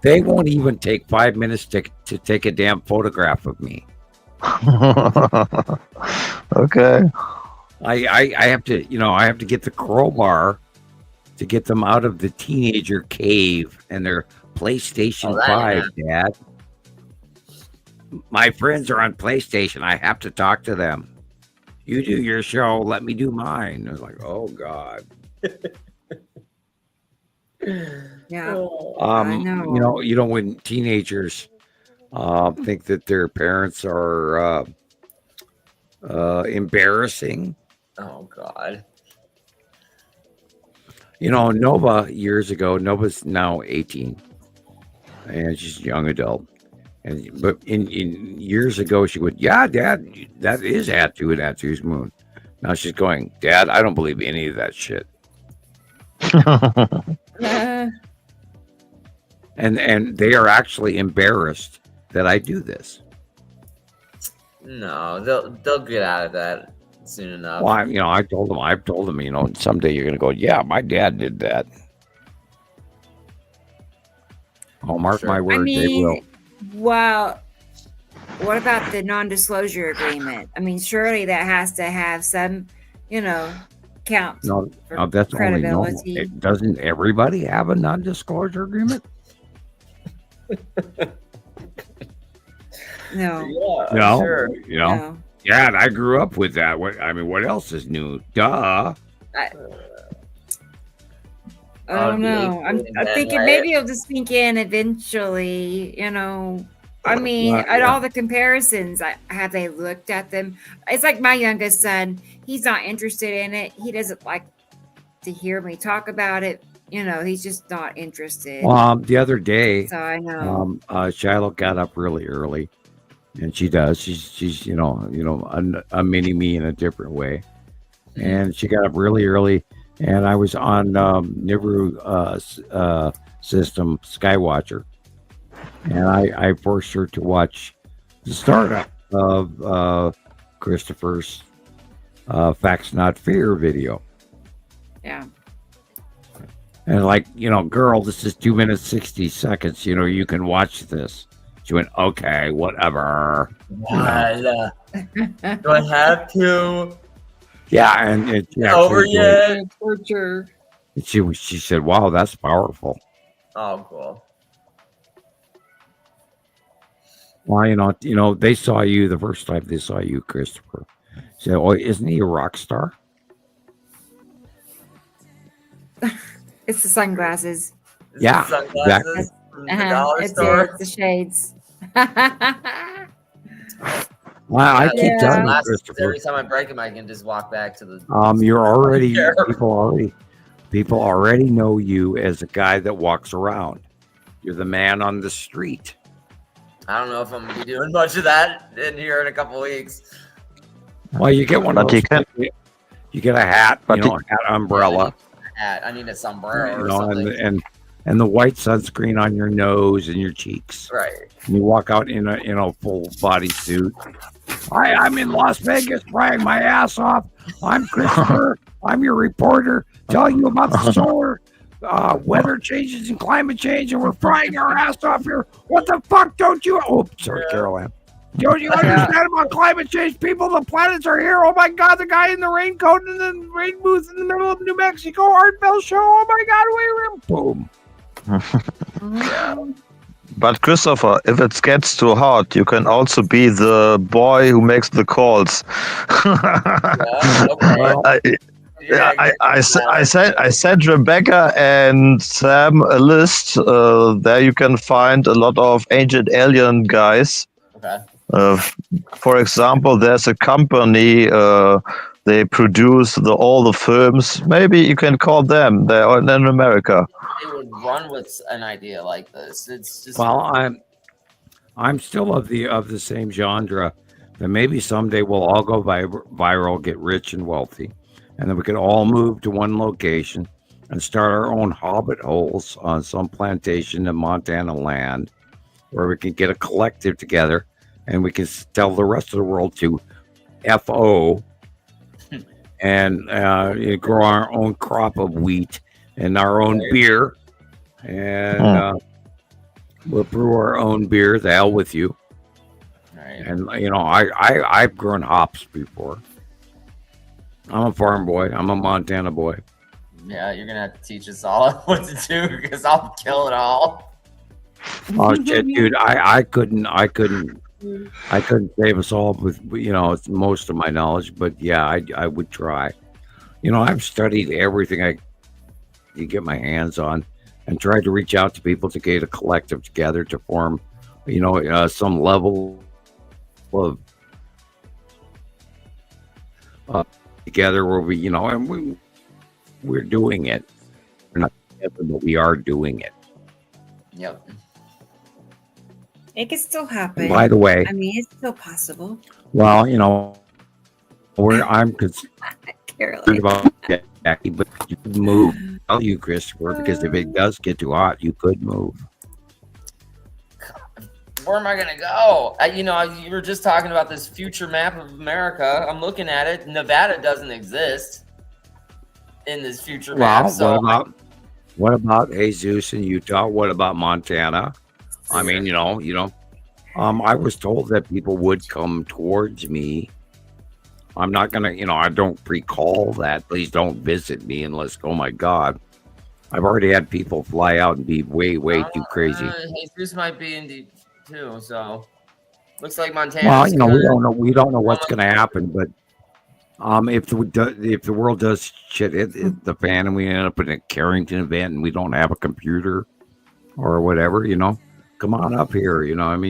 [SPEAKER 2] they won't even take 5 minutes to take a damn photograph of me.
[SPEAKER 6] Okay.
[SPEAKER 2] I have to get the crowbar to get them out of the teenager cave and their PlayStation 5, Dad. My friends are on PlayStation. I have to talk to them. You do your show, let me do mine. I was like, oh God.
[SPEAKER 1] Yeah. I know.
[SPEAKER 2] When teenagers think that their parents are embarrassing.
[SPEAKER 4] Oh God.
[SPEAKER 2] Nova years ago. Nova's now 18, and she's a young adult. But in years ago, she would, yeah, Dad, that is Atu and Atu's moon. Now she's going, Dad, I don't believe any of that shit. And they are actually embarrassed that I do this.
[SPEAKER 4] No, they'll get out of that soon enough.
[SPEAKER 2] Well, I've told them, someday you're gonna go, yeah, my dad did that. Oh, mark my words, they will.
[SPEAKER 1] Well, what about the non-disclosure agreement? I mean, surely that has to have some, count.
[SPEAKER 2] No, that's only normal. Doesn't everybody have a non-disclosure agreement?
[SPEAKER 1] No.
[SPEAKER 2] No.
[SPEAKER 4] Sure.
[SPEAKER 1] No.
[SPEAKER 2] Yeah, and I grew up with that. What else is new? Duh.
[SPEAKER 1] I don't know. I'm thinking maybe it'll just sink in eventually, I mean, at all the comparisons, have they looked at them? It's like my youngest son, he's not interested in it. He doesn't like to hear me talk about it. He's just not interested.
[SPEAKER 2] The other day,
[SPEAKER 1] so I know.
[SPEAKER 2] Shiloh got up really early, and she does. She's a mini me in a different way, and she got up really early. And I was on Nibiru system Skywatcher, and I forced her to watch the startup of Christopher's Facts Not Fear video.
[SPEAKER 1] Yeah.
[SPEAKER 2] And girl, this is 2 minutes 60 seconds. You can watch this. She went, okay, whatever.
[SPEAKER 4] Do I have to?
[SPEAKER 2] Yeah, and it's
[SPEAKER 4] over yet.
[SPEAKER 1] Torture.
[SPEAKER 2] She said, "Wow, that's powerful."
[SPEAKER 4] Oh, cool.
[SPEAKER 2] Well, they saw you the first time they saw you, Christopher. Said, "Oh, isn't he a rock star?"
[SPEAKER 1] It's the sunglasses.
[SPEAKER 2] Yeah,
[SPEAKER 4] exactly.
[SPEAKER 1] It's the shades.
[SPEAKER 2] I keep telling you, Christopher.
[SPEAKER 4] Every time I break them, I can just walk back to the.
[SPEAKER 2] You're already people already know you as a guy that walks around. You're the man on the street.
[SPEAKER 4] I don't know if I'm gonna be doing much of that in here in a couple weeks.
[SPEAKER 2] Well, you get one of those. You get a hat, a hat umbrella.
[SPEAKER 4] I need a sombrero or something.
[SPEAKER 2] And the white sunscreen on your nose and your cheeks.
[SPEAKER 4] Right.
[SPEAKER 2] And you walk out in a full body suit. Hi, I'm in Las Vegas frying my ass off. I'm Christopher. I'm your reporter telling you about the solar weather changes and climate change, and we're frying our ass off here. What the fuck don't you? Oh, sorry, Carol Ann. Don't you understand about climate change, people? The planets are here. Oh my God, the guy in the raincoat and the rain booth in the middle of New Mexico, Art Bell show. Oh my God, boom.
[SPEAKER 6] But Christopher, if it gets too hot, you can also be the boy who makes the calls. I sent Rebecca and Sam a list. There you can find a lot of ancient alien guys.
[SPEAKER 4] Okay.
[SPEAKER 6] For example, there's a company. They produce all the films. Maybe you can call them. They're in America.
[SPEAKER 4] They would run with an idea like this. It's just.
[SPEAKER 2] Well, I'm still of the same genre. That maybe someday we'll all go viral, get rich and wealthy, and then we could all move to one location and start our own hobbit holes on some plantation in Montana land, where we can get a collective together and we can tell the rest of the world to FO. And grow our own crop of wheat and our own beer, and we'll brew our own beer. The hell with you!
[SPEAKER 4] Right.
[SPEAKER 2] And I've grown hops before. I'm a farm boy. I'm a Montana boy.
[SPEAKER 4] Yeah, you're gonna have to teach us all what to do because I'll kill it all.
[SPEAKER 2] Oh shit, dude! I couldn't save us all with most of my knowledge, but yeah, I would try. I've studied everything I could get my hands on. and tried to reach out to people to get a collective together to form, some level of together where we, and we're doing it. We're not together, but we are doing it.
[SPEAKER 4] Yep.
[SPEAKER 1] It can still happen.
[SPEAKER 2] And by the way,
[SPEAKER 1] I mean, it's still possible.
[SPEAKER 2] well, I'm concerned
[SPEAKER 1] Caroline.
[SPEAKER 2] about Jackie, but you could move. Tell you, Christopher, because if it does get too hot, you could move.
[SPEAKER 4] Where am I gonna go? You were just talking about this future map of America. I'm looking at it. Nevada doesn't exist in this future map.
[SPEAKER 2] Well,
[SPEAKER 4] So
[SPEAKER 2] what about Jesus in Utah? What about Montana? I mean, I was told that people would come towards me. I'm not gonna, I don't recall that. Please don't visit me unless, oh my God, I've already had people fly out and be way too crazy.
[SPEAKER 4] Jesus might be in too. So looks like Montana.
[SPEAKER 2] Well, we don't know what's gonna happen, but if the world does shit hit the fan and we end up in a Carrington event and we don't have a computer or whatever, come on up here.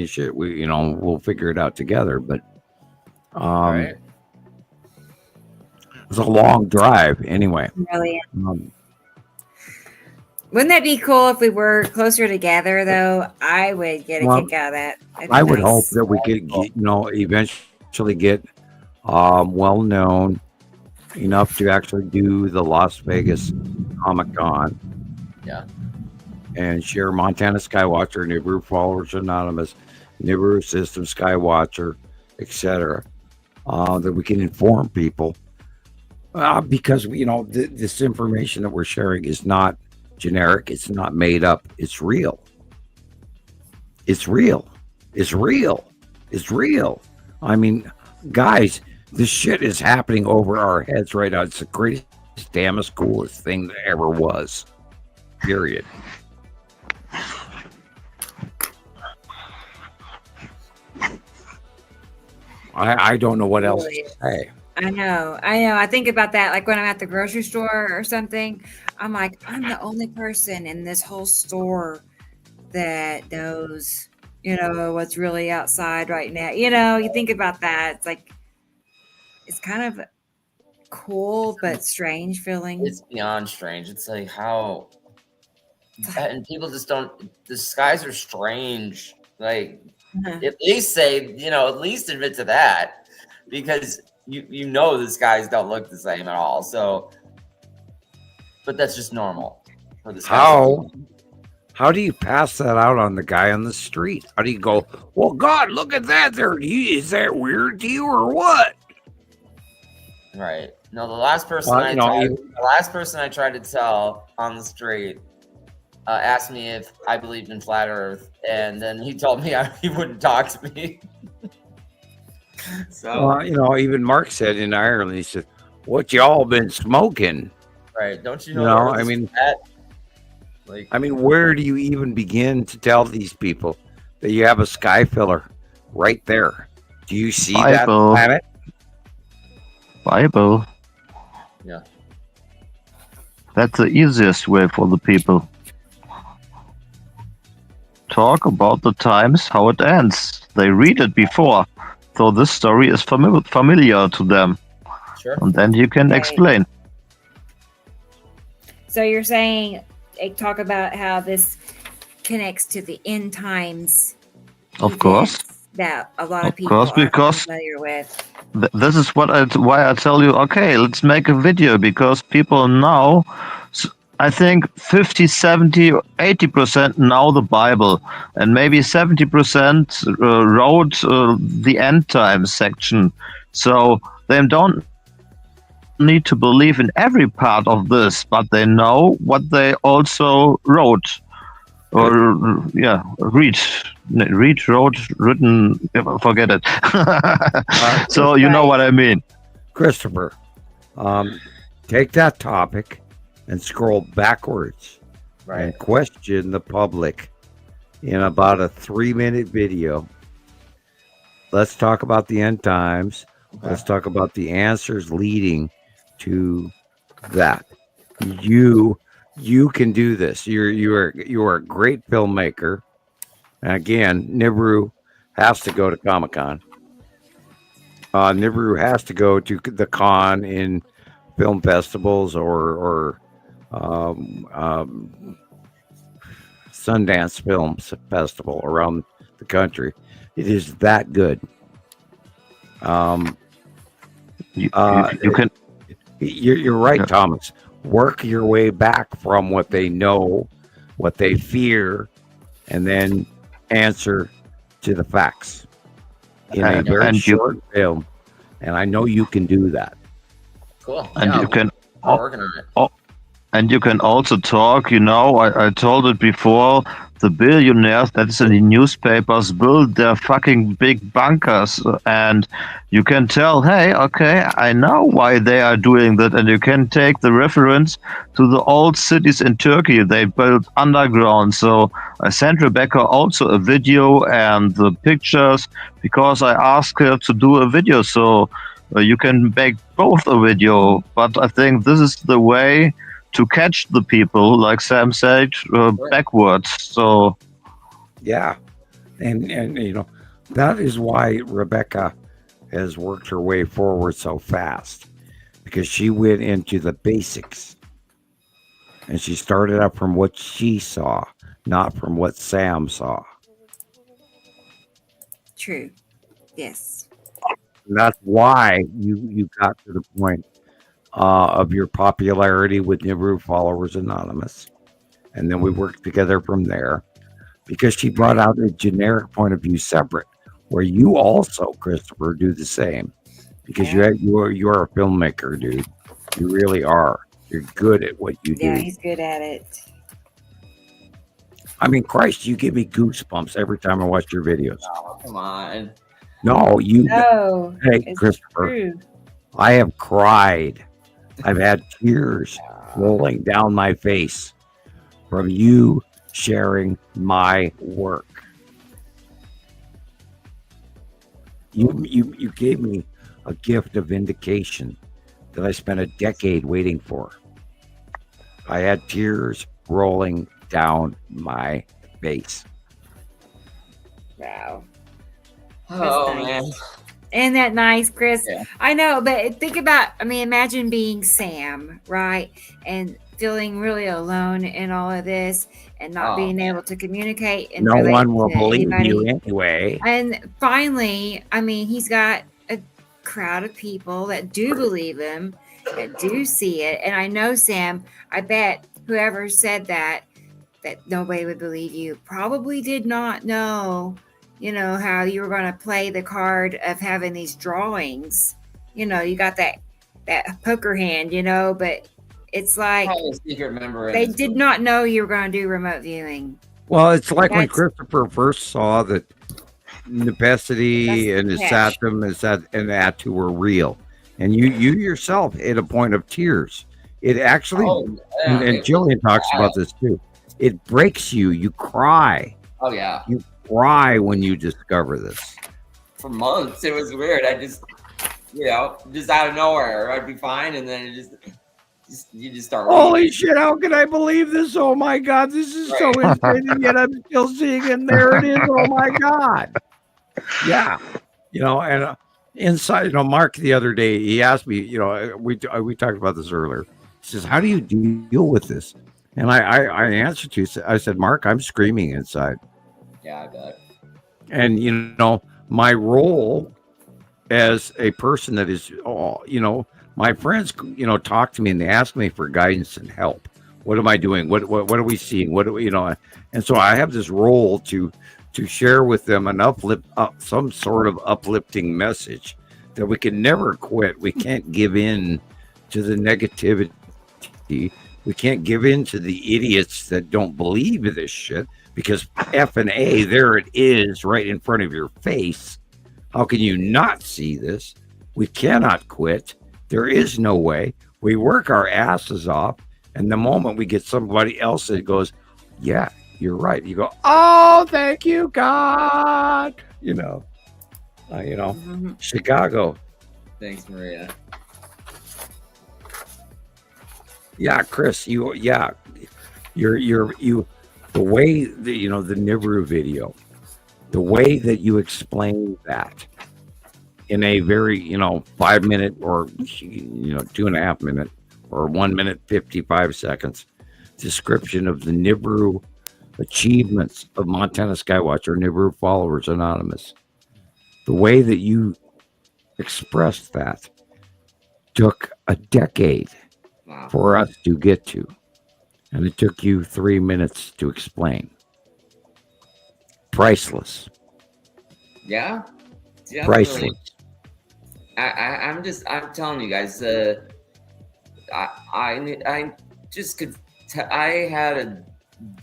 [SPEAKER 2] Shit, we'll figure it out together. But
[SPEAKER 4] Right.
[SPEAKER 2] it was a long drive anyway.
[SPEAKER 1] Really. Wouldn't that be cool if we were closer together, though? I would get a kick out of that.
[SPEAKER 2] I would hope that we could, eventually get well known enough to actually do the Las Vegas Comic-Con.
[SPEAKER 4] Yeah.
[SPEAKER 2] And share Montana Skywatcher, Nibiru Followers Anonymous, Nibiru System Skywatcher, etc. That we can inform people. Because, this information that we're sharing is not generic. It's not made up. It's real. It's real. It's real. It's real. I mean, guys, this shit is happening over our heads right now. It's the greatest, damnest, coolest thing that ever was. Period. I don't know what else to say.
[SPEAKER 1] I know. I think about that. Like when I'm at the grocery store or something, I'm like, I'm the only person in this whole store that knows, what's really outside right now. You think about that. It's like, it's kind of cool, but strange feeling.
[SPEAKER 4] It's beyond strange. It's like how, and people just don't, the skies are strange. Like, at least say, at least admit to that, because the skies don't look the same at all. So, but that's just normal for the skies.
[SPEAKER 2] How do you pass that out on the guy on the street? How do you go, well, God, look at that there. Is that weird to you or what?
[SPEAKER 4] Right. No, the last person I tried to tell on the street asked me if I believed in flat Earth, and then he told me he wouldn't talk to me. So,
[SPEAKER 2] even Mark said in Ireland, he said, "What y'all been smoking?"
[SPEAKER 4] Right? Don't you know?
[SPEAKER 2] Where do you even begin to tell these people that you have a sky filler right there? Do you see that planet?
[SPEAKER 6] Bible.
[SPEAKER 4] Yeah.
[SPEAKER 6] That's the easiest way for the people. Talk about the times, how it ends. They read it before, so this story is familiar to them.
[SPEAKER 4] Sure.
[SPEAKER 6] And then you can explain.
[SPEAKER 1] So you're saying, talk about how this connects to the end times.
[SPEAKER 6] Of course.
[SPEAKER 1] That a lot of people are familiar with.
[SPEAKER 6] This is why I tell you, okay, let's make a video, because people now, I think 50, 70, 80% know the Bible, and maybe 70% wrote the end times section. So they don't need to believe in every part of this, but they know what they also wrote. Or wrote, written, forget it. So you know what I mean.
[SPEAKER 2] Christopher, take that topic and scroll backwards and question the public in about a 3-minute video. Let's talk about the end times. Okay. Let's talk about the answers leading to that. You You can do this. You are a great filmmaker. And again, Nibiru has to go to Comic-Con. Nibiru has to go to the con in film festivals or Sundance Films Festival around the country. It is that good.
[SPEAKER 6] You can.
[SPEAKER 2] You're right, Thomas. Work your way back from what they know, what they fear, and then answer to the facts in a very short film. And I know you can do that.
[SPEAKER 4] Cool.
[SPEAKER 6] And
[SPEAKER 4] yeah,
[SPEAKER 6] you can.
[SPEAKER 4] we're working on it.
[SPEAKER 6] And you can also talk, I told it before, the billionaires that's in the newspapers build their fucking big bunkers. And you can tell, hey, okay, I know why they are doing that. And you can take the reference to the old cities in Turkey they built underground. So I sent Rebecca also a video and the pictures because I asked her to do a video. So you can make both a video. But I think this is the way to catch the people, like Sam said, backwards. So,
[SPEAKER 2] yeah, and that is why Rebecca has worked her way forward so fast, because she went into the basics, and she started up from what she saw, not from what Sam saw.
[SPEAKER 1] True. Yes.
[SPEAKER 2] And that's why you got to the point of your popularity with Nibiru Followers Anonymous. And then we worked together from there, because she brought out a generic point of view separate, where you also, Christopher, do the same, because you're a filmmaker, dude. You really are. You're good at what you do.
[SPEAKER 1] Yeah, he's good at it.
[SPEAKER 2] I mean, Christ, you give me goosebumps every time I watch your videos.
[SPEAKER 4] Oh, come on.
[SPEAKER 2] No, you.
[SPEAKER 1] No,
[SPEAKER 2] hey, Christopher, true. I have cried. I've had tears rolling down my face from you sharing my work. You gave me a gift of vindication that I spent a decade waiting for. I had tears rolling down my face.
[SPEAKER 1] Wow.
[SPEAKER 4] Oh,
[SPEAKER 1] nice.
[SPEAKER 4] man.
[SPEAKER 1] Isn't that nice, Chris?
[SPEAKER 4] Yeah.
[SPEAKER 1] I know, but think about, imagine being Sam, right? And feeling really alone in all of this and not being able to communicate. And
[SPEAKER 2] no
[SPEAKER 1] relate
[SPEAKER 2] one will
[SPEAKER 1] to
[SPEAKER 2] believe
[SPEAKER 1] anybody.
[SPEAKER 2] you anyway.
[SPEAKER 1] And finally, he's got a crowd of people that do believe him, that do see it. And I know, Sam, I bet whoever said that nobody would believe you probably did not know, how you were going to play the card of having these drawings. You got that poker hand, but it's like they did not know you were going to do remote viewing.
[SPEAKER 2] Well, it's like when Christopher first saw that Nepacity and Isatum and Atu were real, and you yourself hit a point of tears. It actually, and Gillian talks about this too. It breaks you. You cry.
[SPEAKER 4] Oh yeah.
[SPEAKER 2] You cry when you discover this.
[SPEAKER 4] For months, it was weird. I just, just out of nowhere, I'd be fine, and then you just start.
[SPEAKER 2] Holy shit! How can I believe this? Oh my god, this is so insane, and yet I'm still seeing it. And there it is. Oh my god. Yeah, and inside, Mark the other day he asked me. We talked about this earlier. He says, "How do you deal with this?" And I answered to you. I said, "Mark, I'm screaming inside."
[SPEAKER 4] Yeah, I bet.
[SPEAKER 2] And my role as a person that is, my friends, talk to me and they ask me for guidance and help. What am I doing? What are we seeing? What do we, And so I have this role to share with them an some sort of uplifting message that we can never quit. We can't give in to the negativity. We can't give in to the idiots that don't believe this shit, because F and A, there it is right in front of your face. How can you not see this? We cannot quit. There is no way. We work our asses off, and the moment we get somebody else that goes, yeah, you're right, you go, oh, thank you, God. Chicago.
[SPEAKER 4] Thanks, Maria.
[SPEAKER 2] Yeah, Chris, you the way the the Nibiru video, the way that you explain that in a very 5 minute or 2.5 minute or 1 minute 55 seconds description of the Nibiru achievements of Montana Skywatch or Nibiru Followers Anonymous, the way that you expressed that took a decade for us to get to, and it took you 3 minutes to explain. Priceless.
[SPEAKER 4] Yeah, definitely.
[SPEAKER 2] Priceless.
[SPEAKER 4] I'm telling you guys, I just could, I had a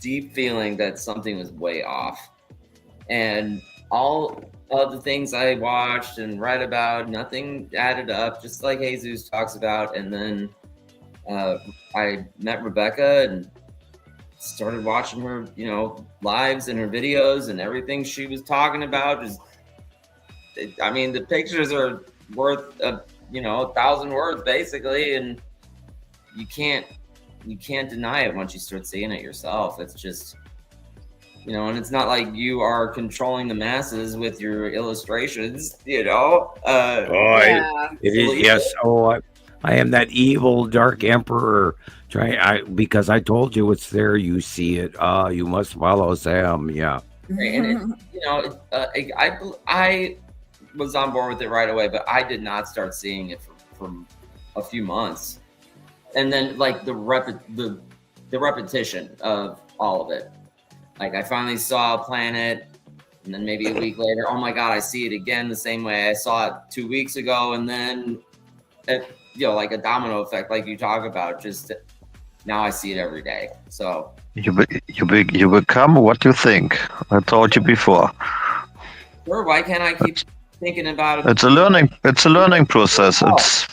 [SPEAKER 4] deep feeling that something was way off, and all of the things I watched and read about, nothing added up, just like Jesus talks about. And then I met Rebecca and started watching her, lives and her videos, and everything she was talking about is, I mean, the pictures are worth 1,000 words basically, and you can't deny it once you start seeing it yourself. It's just, and it's not like you are controlling the masses with your illustrations,
[SPEAKER 2] It is, yes. Oh, I am that evil dark emperor. Because I told you it's there. You see it. You must follow Sam. Yeah.
[SPEAKER 4] And I was on board with it right away, but I did not start seeing it for a few months, and then like the repetition of all of it. Like I finally saw a planet, and then maybe a week later, oh my God, I see it again the same way I saw it 2 weeks ago, and then like a domino effect, like you talk about. Just now, I see it every day. So
[SPEAKER 6] you become what you think. I told you before.
[SPEAKER 4] Sure, why can't I keep thinking about it?
[SPEAKER 6] It's a learning process. It's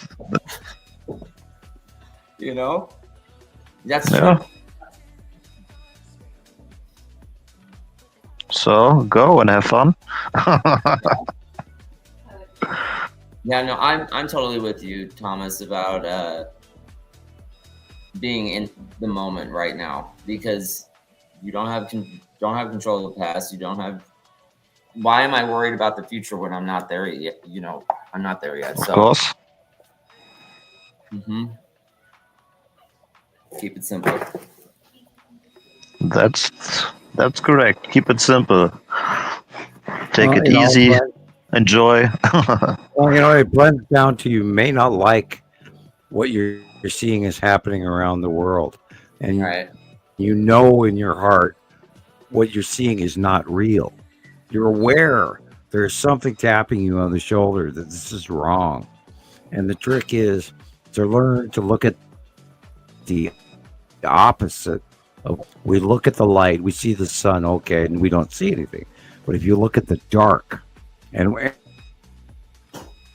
[SPEAKER 4] that's true.
[SPEAKER 6] So go and have fun.
[SPEAKER 4] Yeah, no, I'm totally with you, Thomas, about being in the moment right now, because you don't have control of the past. You don't have. Why am I worried about the future when I'm not there yet? I'm not there yet.
[SPEAKER 6] Of course.
[SPEAKER 4] Keep it simple.
[SPEAKER 6] That's correct. Keep it simple. Take it easy. Enjoy.
[SPEAKER 2] Well, it blends down to you may not like what you're seeing is happening around the world, and in your heart what you're seeing is not real. You're aware there's something tapping you on the shoulder that this is wrong, and the trick is to learn to look at the opposite. We look at the light, we see the sun, okay, and we don't see anything. But if you look at the dark, and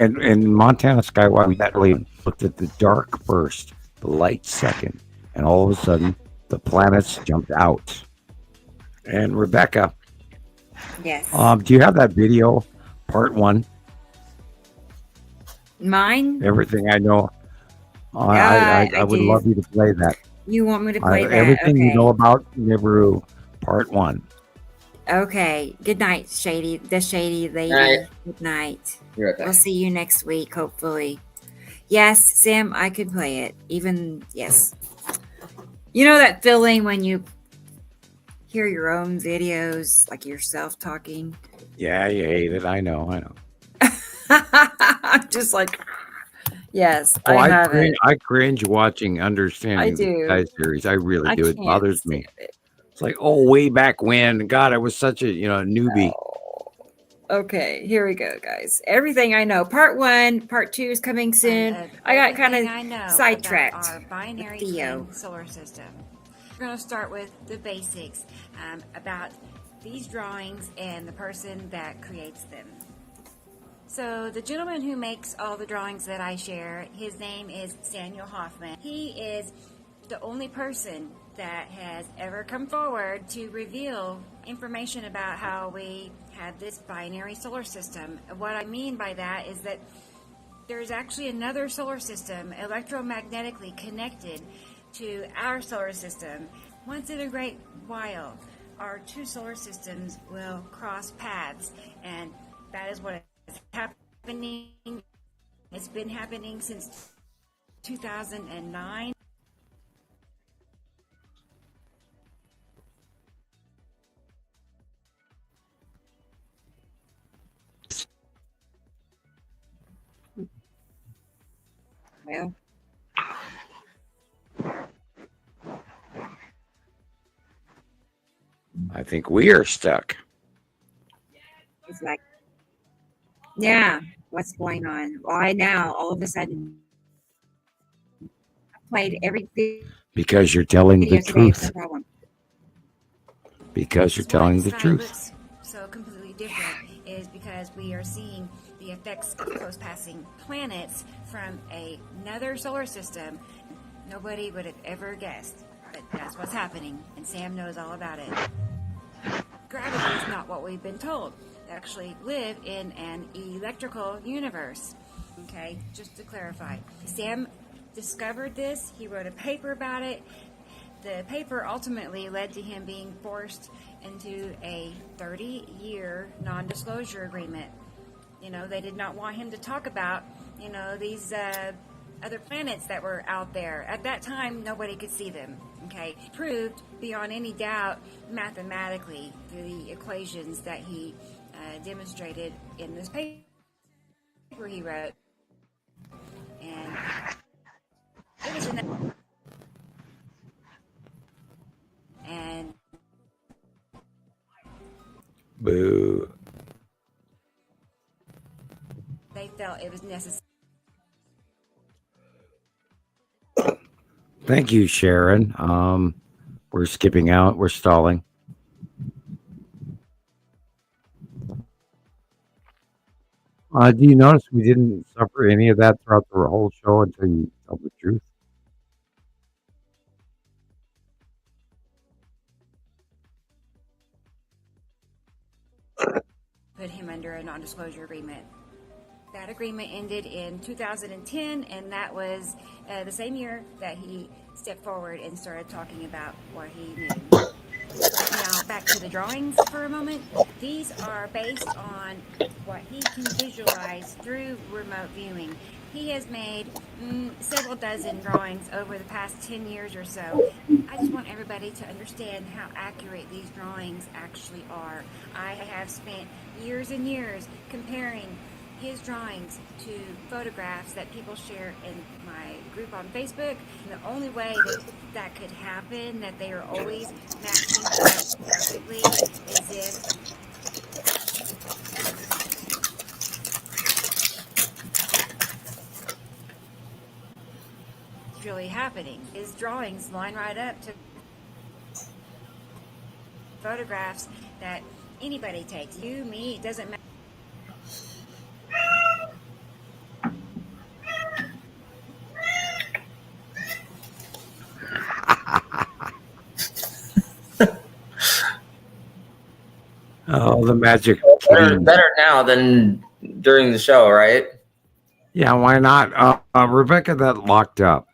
[SPEAKER 2] Montana Skywatch, we actually looked at the dark first, the light second, and all of a sudden the planets jumped out. And Rebecca,
[SPEAKER 1] yes,
[SPEAKER 2] do you have that video, part 1?
[SPEAKER 1] Mine?
[SPEAKER 2] Everything I know. I would love you to play that.
[SPEAKER 1] You want me to play that?
[SPEAKER 2] Everything
[SPEAKER 1] okay.
[SPEAKER 2] you know about Nibiru, part 1.
[SPEAKER 1] Okay. Good night, Shady. The Shady Lady.
[SPEAKER 4] Night.
[SPEAKER 1] Good night.
[SPEAKER 4] We'll
[SPEAKER 1] see you next week, hopefully. Yes, Sam, I could play it. Yes. You know that feeling when you hear your own videos, like yourself talking?
[SPEAKER 2] Yeah, you hate it. I know.
[SPEAKER 1] I'm just like, yes, I have it.
[SPEAKER 2] I cringe watching Understanding
[SPEAKER 1] I do.
[SPEAKER 2] the Sky series. I really do. It
[SPEAKER 1] can't
[SPEAKER 2] bothers me.
[SPEAKER 1] stand it.
[SPEAKER 2] It's like, way back when. God, I was such a newbie.
[SPEAKER 1] Okay, here we go, guys. Everything I know. Part 1, part 2 is coming soon. I got kind of sidetracked.
[SPEAKER 13] Our binary
[SPEAKER 1] Theo.
[SPEAKER 13] twin solar system. We're going to start with the basics about these drawings and the person that creates them. So the gentleman who makes all the drawings that I share, his name is Samuel Hofman. He is the only person that has ever come forward to reveal information about how we have this binary solar system. What I mean by that is that there's actually another solar system electromagnetically connected to our solar system. Once in a great while, our two solar systems will cross paths, and that is what is happening. It's been happening since 2009.
[SPEAKER 1] Well,
[SPEAKER 2] I think we are stuck.
[SPEAKER 1] it's like, yeah, what's going on? Why now? All of a sudden, I played every
[SPEAKER 2] Because you're telling the
[SPEAKER 1] video today. It's
[SPEAKER 2] truth.
[SPEAKER 1] no problem.
[SPEAKER 2] Because you're
[SPEAKER 13] That's why
[SPEAKER 2] telling the
[SPEAKER 13] sky
[SPEAKER 2] truth.
[SPEAKER 13] looks so completely different is because we are seeing the effects of close passing planets from another solar system. Nobody would have ever guessed, but that's what's happening, and Sam knows all about it. Gravity is not what we've been told. We actually live in an electrical universe. Okay, just to clarify. Sam discovered this. He wrote a paper about it. The paper ultimately led to him being forced into a 30-year non-disclosure agreement. You know, they did not want him to talk about, you know, these other planets that were out there. At that time, nobody could see them. Okay, proved beyond any doubt mathematically through the equations that he demonstrated in this paper he wrote. And it was and
[SPEAKER 2] Boo.
[SPEAKER 13] they felt it was necessary.
[SPEAKER 2] Thank you, Sharon. We're skipping out. We're stalling. Do you notice we didn't suffer any of that throughout the whole show until you tell the truth?
[SPEAKER 13] Put him under a non-disclosure agreement. That agreement ended in 2010, and that was the same year that he stepped forward and started talking about what he knew. Now, back to the drawings for a moment. These are based on what he can visualize through remote viewing. He has made several dozen drawings over the past 10 years or so. I just want everybody to understand how accurate these drawings actually are. I have spent years and years comparing his drawings to photographs that people share in my group on Facebook. And the only way that could happen, that they are always matching up perfectly, is if it's really happening. His drawings line right up to photographs that anybody takes. You, me, it doesn't matter.
[SPEAKER 2] Oh, the magic.
[SPEAKER 4] Better now than during the show, right?
[SPEAKER 2] Yeah, why not? Rebecca, that locked up.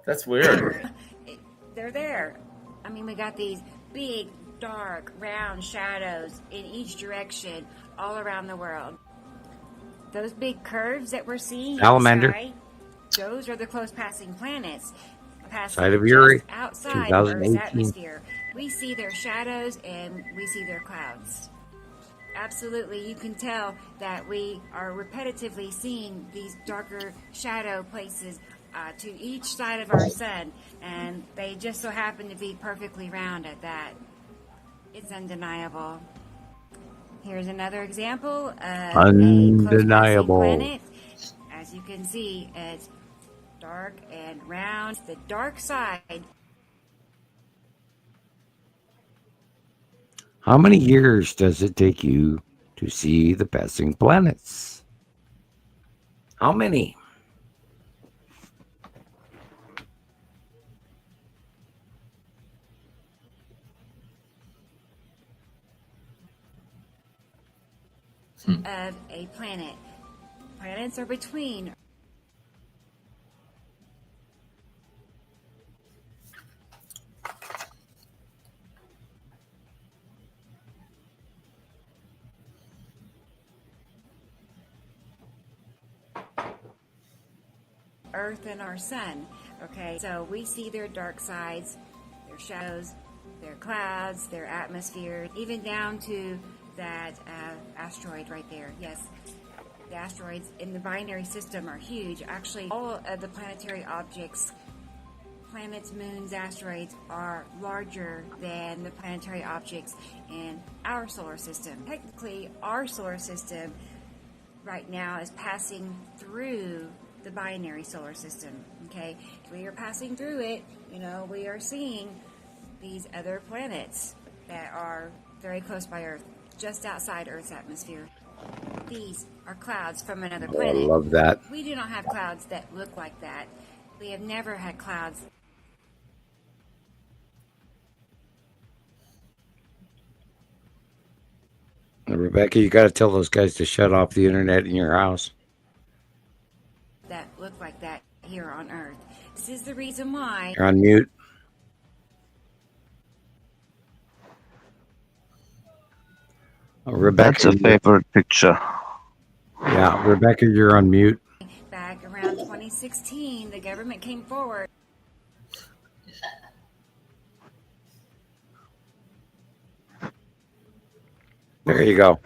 [SPEAKER 4] That's weird.
[SPEAKER 13] They're there. I mean, we got these big, dark, round shadows in each direction all around the world. Those big curves that we're seeing
[SPEAKER 2] Salamander.
[SPEAKER 13] in the sky, those are the close passing planets passing
[SPEAKER 2] Side of Uri,
[SPEAKER 13] just outside Earth's
[SPEAKER 2] 2018.
[SPEAKER 13] atmosphere. We see their shadows and we see their clouds. Absolutely, you can tell that we are repetitively seeing these darker shadow places to each side of our sun, and they just so happen to be perfectly round at that. It's undeniable. Here's another example of a
[SPEAKER 2] Undeniable.
[SPEAKER 13] close-passing planet. As you can see, it's dark and round. The dark side.
[SPEAKER 2] How many years does it take you to see the passing planets? How many?
[SPEAKER 13] Of a planet. Planets are between Earth and our sun. Okay, so we see their dark sides, their shadows, their clouds, their atmosphere, even down to that asteroid right there. Yes, the asteroids in the binary system are huge. Actually, all of the planetary objects, planets, moons, asteroids, are larger than the planetary objects in our solar system. Technically, our solar system right now is passing through the binary solar system. Okay, we are passing through it. We are seeing these other planets that are very close by Earth, just outside Earth's atmosphere. These are clouds from another planet.
[SPEAKER 2] I love that.
[SPEAKER 13] We do not have clouds that look like that. We have never had clouds.
[SPEAKER 2] Rebecca, you got to tell those guys to shut off the internet in your house.
[SPEAKER 13] That look like that here on Earth. This is the reason why.
[SPEAKER 2] You're on mute. Rebecca,
[SPEAKER 6] that's a favorite picture.
[SPEAKER 2] Yeah, Rebecca, you're on mute.
[SPEAKER 13] Back around 2016, the government came forward.
[SPEAKER 2] There you go.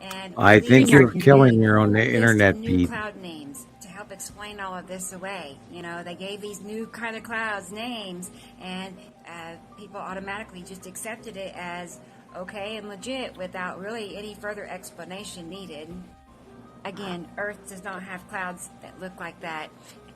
[SPEAKER 13] And
[SPEAKER 2] I think you're killing your own internet
[SPEAKER 13] new
[SPEAKER 2] feed.
[SPEAKER 13] cloud names to help explain all of this away. They gave these new kind of clouds names, and people automatically just accepted it as okay and legit without really any further explanation needed. Again, Earth does not have clouds that look like that.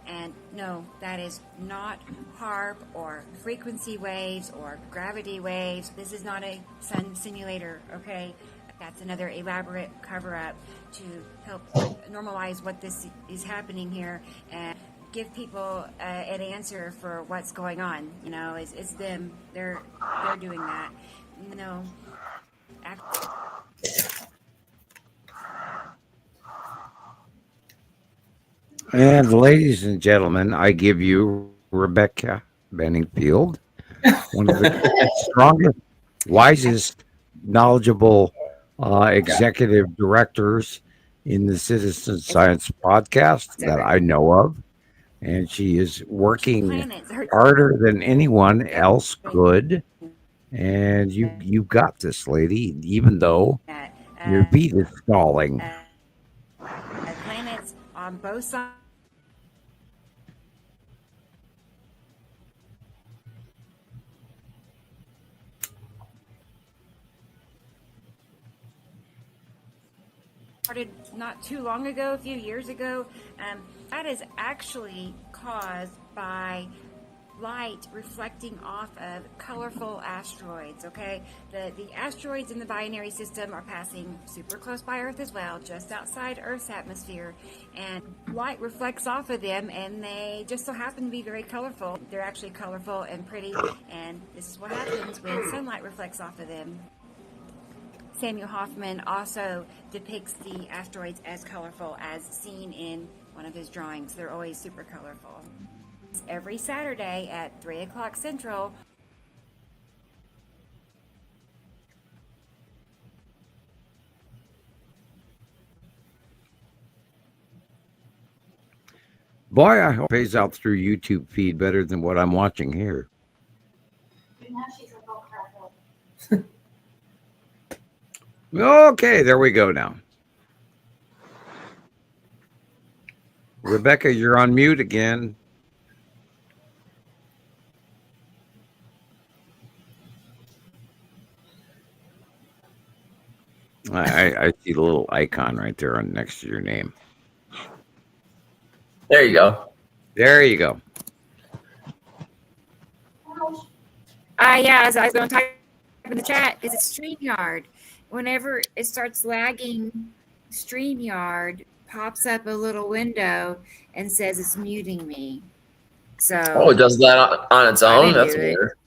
[SPEAKER 13] And no, that is not HARP or frequency waves or gravity waves. This is not a sun simulator, okay? That's another elaborate cover-up to help normalize what this is happening here and give people an answer for what's going on. It's them. They're doing that.
[SPEAKER 2] And ladies and gentlemen, I give you Rebecca Benningfield, one of the strongest, wisest, knowledgeable executive directors in the Citizen Science podcast that I know of. And she is working harder than anyone else could. And you got this, lady, even though your beat is stalling.
[SPEAKER 13] Planets on both sides. Started not too long ago, a few years ago. That is actually caused by light reflecting off of colorful asteroids. Okay, the asteroids in the binary system are passing super close by Earth as well, just outside Earth's atmosphere, and light reflects off of them, and they just so happen to be very colorful. They're actually colorful and pretty, and this is what happens when sunlight reflects off of them. Samuel Hofman also depicts the asteroids as colorful as seen in one of his drawings. They're always super colorful. Every Saturday at 3 o'clock Central.
[SPEAKER 2] Boy, I hope it pays out through YouTube feed better than what I'm watching here. Okay, there we go now. Rebecca, you're on mute again. I see the little icon right there on next to your name.
[SPEAKER 14] There you go.
[SPEAKER 2] There you go.
[SPEAKER 1] Yeah, as I was going to type in the chat, is it StreamYard? Whenever it starts lagging, StreamYard pops up a little window and says it's muting me. So
[SPEAKER 14] it does that on its own? That's weird.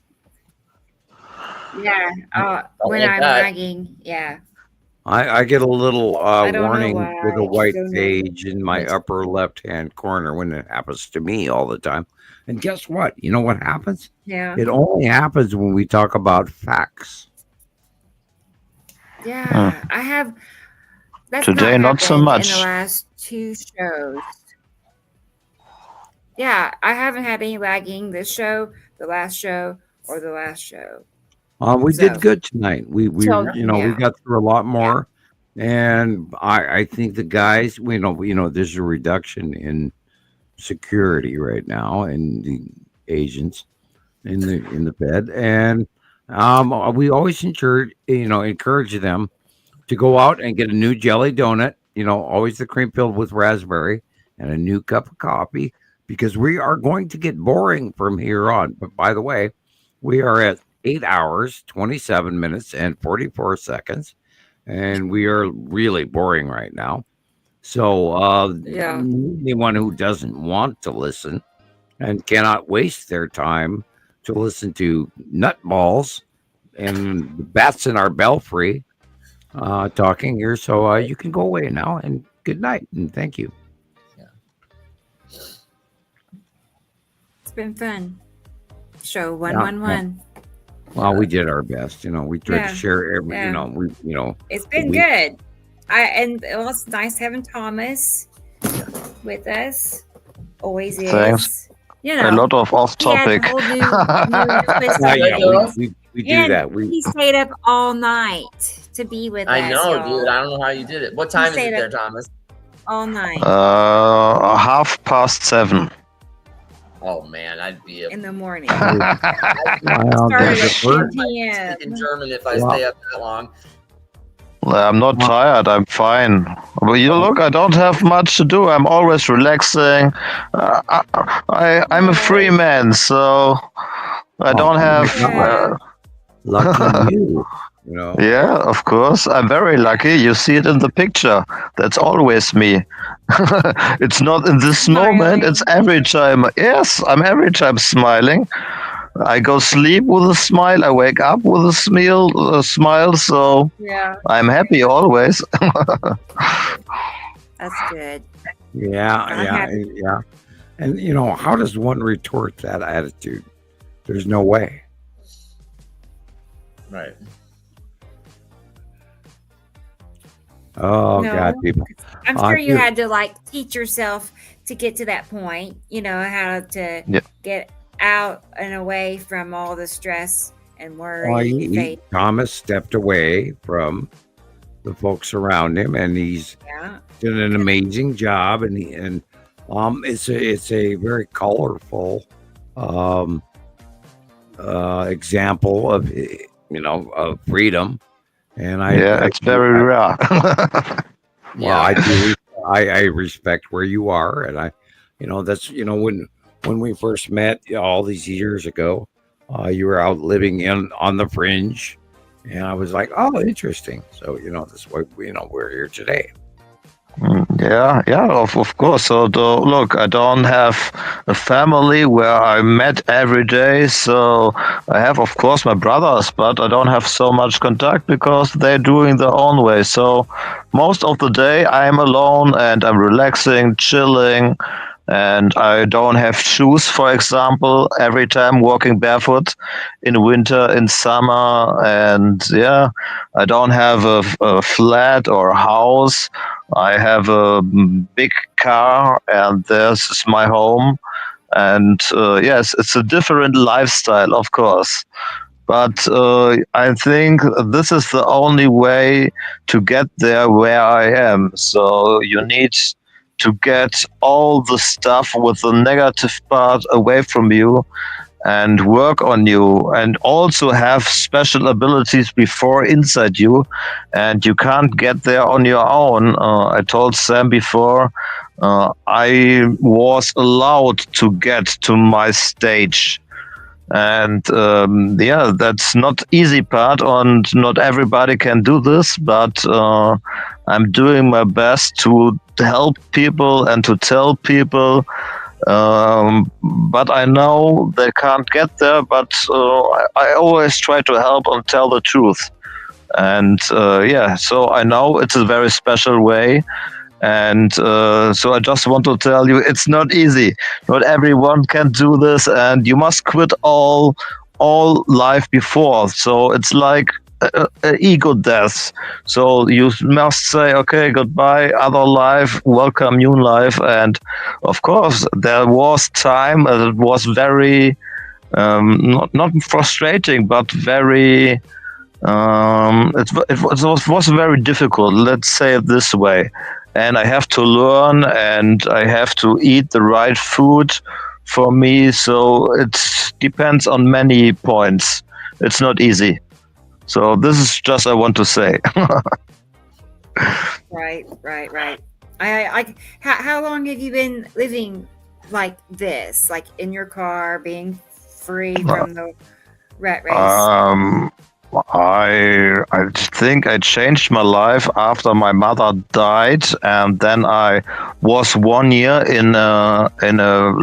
[SPEAKER 1] Yeah, when I'm lagging, yeah.
[SPEAKER 2] I get a little warning with a white page in my upper left-hand corner when it happens to me all the time. And guess what? You know what happens?
[SPEAKER 1] Yeah.
[SPEAKER 2] It only happens when we talk about facts.
[SPEAKER 1] Yeah, I have That's
[SPEAKER 6] Today, not so
[SPEAKER 1] happened
[SPEAKER 6] much.
[SPEAKER 1] in the last 2 shows. Yeah, I haven't had any lagging this show, the last show, or the last show.
[SPEAKER 2] We
[SPEAKER 1] So-
[SPEAKER 2] did good tonight. We
[SPEAKER 1] So,
[SPEAKER 2] you know we
[SPEAKER 1] yeah.
[SPEAKER 2] got through a lot more, and I think the guys there's a reduction in security right now and the agents in the Fed, and we always encourage them to go out and get a new jelly donut. Always the cream filled with raspberry and a new cup of coffee, because we are going to get boring from here on. But by the way, we are at 8 hours, 27 minutes, and 44 seconds. And we are really boring right now. So anyone who doesn't want to listen and cannot waste their time to listen to nutballs and the bats in our belfry talking here. So you can go away now, and good night, and thank you.
[SPEAKER 1] It's been fun. Show 111.
[SPEAKER 2] Well, we did our best. We tried to share every.
[SPEAKER 1] It's been good. It's nice having Thomas with us. Always is.
[SPEAKER 6] Thanks. A lot of off topic.
[SPEAKER 2] We do that.
[SPEAKER 1] He stayed up all night to be with us.
[SPEAKER 14] I know,
[SPEAKER 1] y'all.
[SPEAKER 14] dude. I don't know how you did it. What time is it there, Thomas?
[SPEAKER 1] All night.
[SPEAKER 6] 7:30.
[SPEAKER 14] Oh man, I'd be
[SPEAKER 1] in the morning.
[SPEAKER 2] Well,
[SPEAKER 1] Started at 10
[SPEAKER 14] I'm
[SPEAKER 1] p.m.
[SPEAKER 14] speaking German if I stay up that long.
[SPEAKER 6] I'm not tired. I'm fine. But look, I don't have much to do. I'm always relaxing. I'm a free man, so I don't have.
[SPEAKER 2] Lucky you.
[SPEAKER 6] Yeah, of course. I'm very lucky. You see it in the picture. That's always me. It's not in this moment. It's every time. Yes, I'm every time smiling. I go sleep with a smile. I wake up with a smile. So I'm happy always.
[SPEAKER 1] That's good.
[SPEAKER 2] Yeah. And how does one retort that attitude? There's no way.
[SPEAKER 14] Right.
[SPEAKER 2] Oh, God, people.
[SPEAKER 1] I'm sure you had to teach yourself to get to that point, how to get out and away from all the stress and worry.
[SPEAKER 2] Thomas stepped away from the folks around him, and he's done an amazing job. And it's a very colorful example of of freedom. And
[SPEAKER 6] it's very rare.
[SPEAKER 2] I do. I respect where you are, and that's when we first met all these years ago, you were out living on the fringe, and I was like, oh, interesting. So that's why we're here today.
[SPEAKER 6] Of course. So look, I don't have a family where I met every day. So I have, of course, my brothers, but I don't have so much contact because they're doing their own way. So most of the day I'm alone and I'm relaxing, chilling, and I don't have shoes, for example, every time walking barefoot in winter, in summer. And I don't have a flat or a house. I have a big car, and this is my home. And yes, it's a different lifestyle, of course. But I think this is the only way to get there where I am. So you need to get all the stuff with the negative part away from you and work on you, and also have special abilities before inside you, and you can't get there on your own. I told Sam before, I was allowed to get to my stage, and that's not easy part, and not everybody can do this, but I'm doing my best to help people and to tell people. But I know they can't get there, but I always try to help and tell the truth. And so I know it's a very special way. And so I just want to tell you, it's not easy. Not everyone can do this, and you must quit all life before. So it's like ego death. So you must say, okay, goodbye, other life, welcome new life. And of course, there was time. It was very not frustrating, but very. It was very difficult. Let's say it this way. And I have to learn, and I have to eat the right food for me. So it depends on many points. It's not easy. So this is just I want to say.
[SPEAKER 1] Right. How long have you been living like this, like in your car, being free from the rat race?
[SPEAKER 6] I think I changed my life after my mother died, and then I was 1 year in a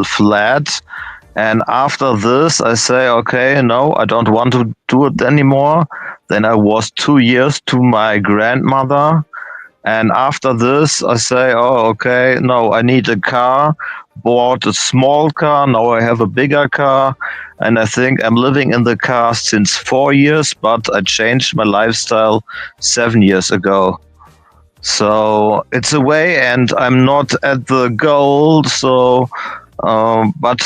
[SPEAKER 6] flat. And after this, I say, okay, no, I don't want to do it anymore. Then I was 2 years to my grandmother. And after this, I say, oh, okay, no, I need a car. Bought a small car. Now I have a bigger car. And I think I'm living in the car since 4 years, but I changed my lifestyle 7 years ago. So it's a way, and I'm not at the goal. So, but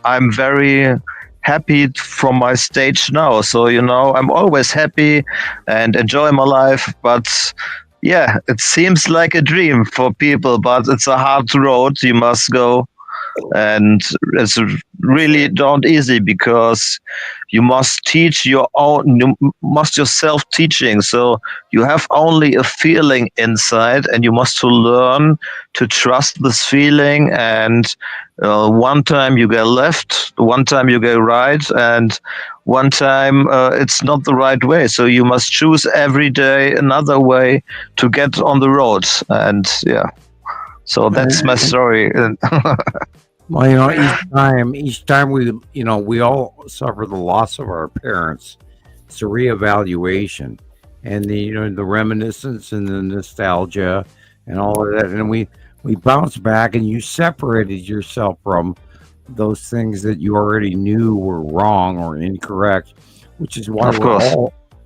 [SPEAKER 6] I'm very happy from my stage now. So, I'm always happy and enjoy my life. But yeah, it seems like a dream for people, but it's a hard road you must go. And it's really not easy because you must teach you must yourself teaching. So you have only a feeling inside, and you must to learn to trust this feeling. And one time you go left, one time you go right, and one time it's not the right way. So you must choose every day another way to get on the road. And yeah, so that's my story.
[SPEAKER 2] Well, each time we all suffer the loss of our parents. It's a reevaluation, and the reminiscence and the nostalgia and all of that, and we bounce back, and you separated yourself from those things that you already knew were wrong or incorrect, which is why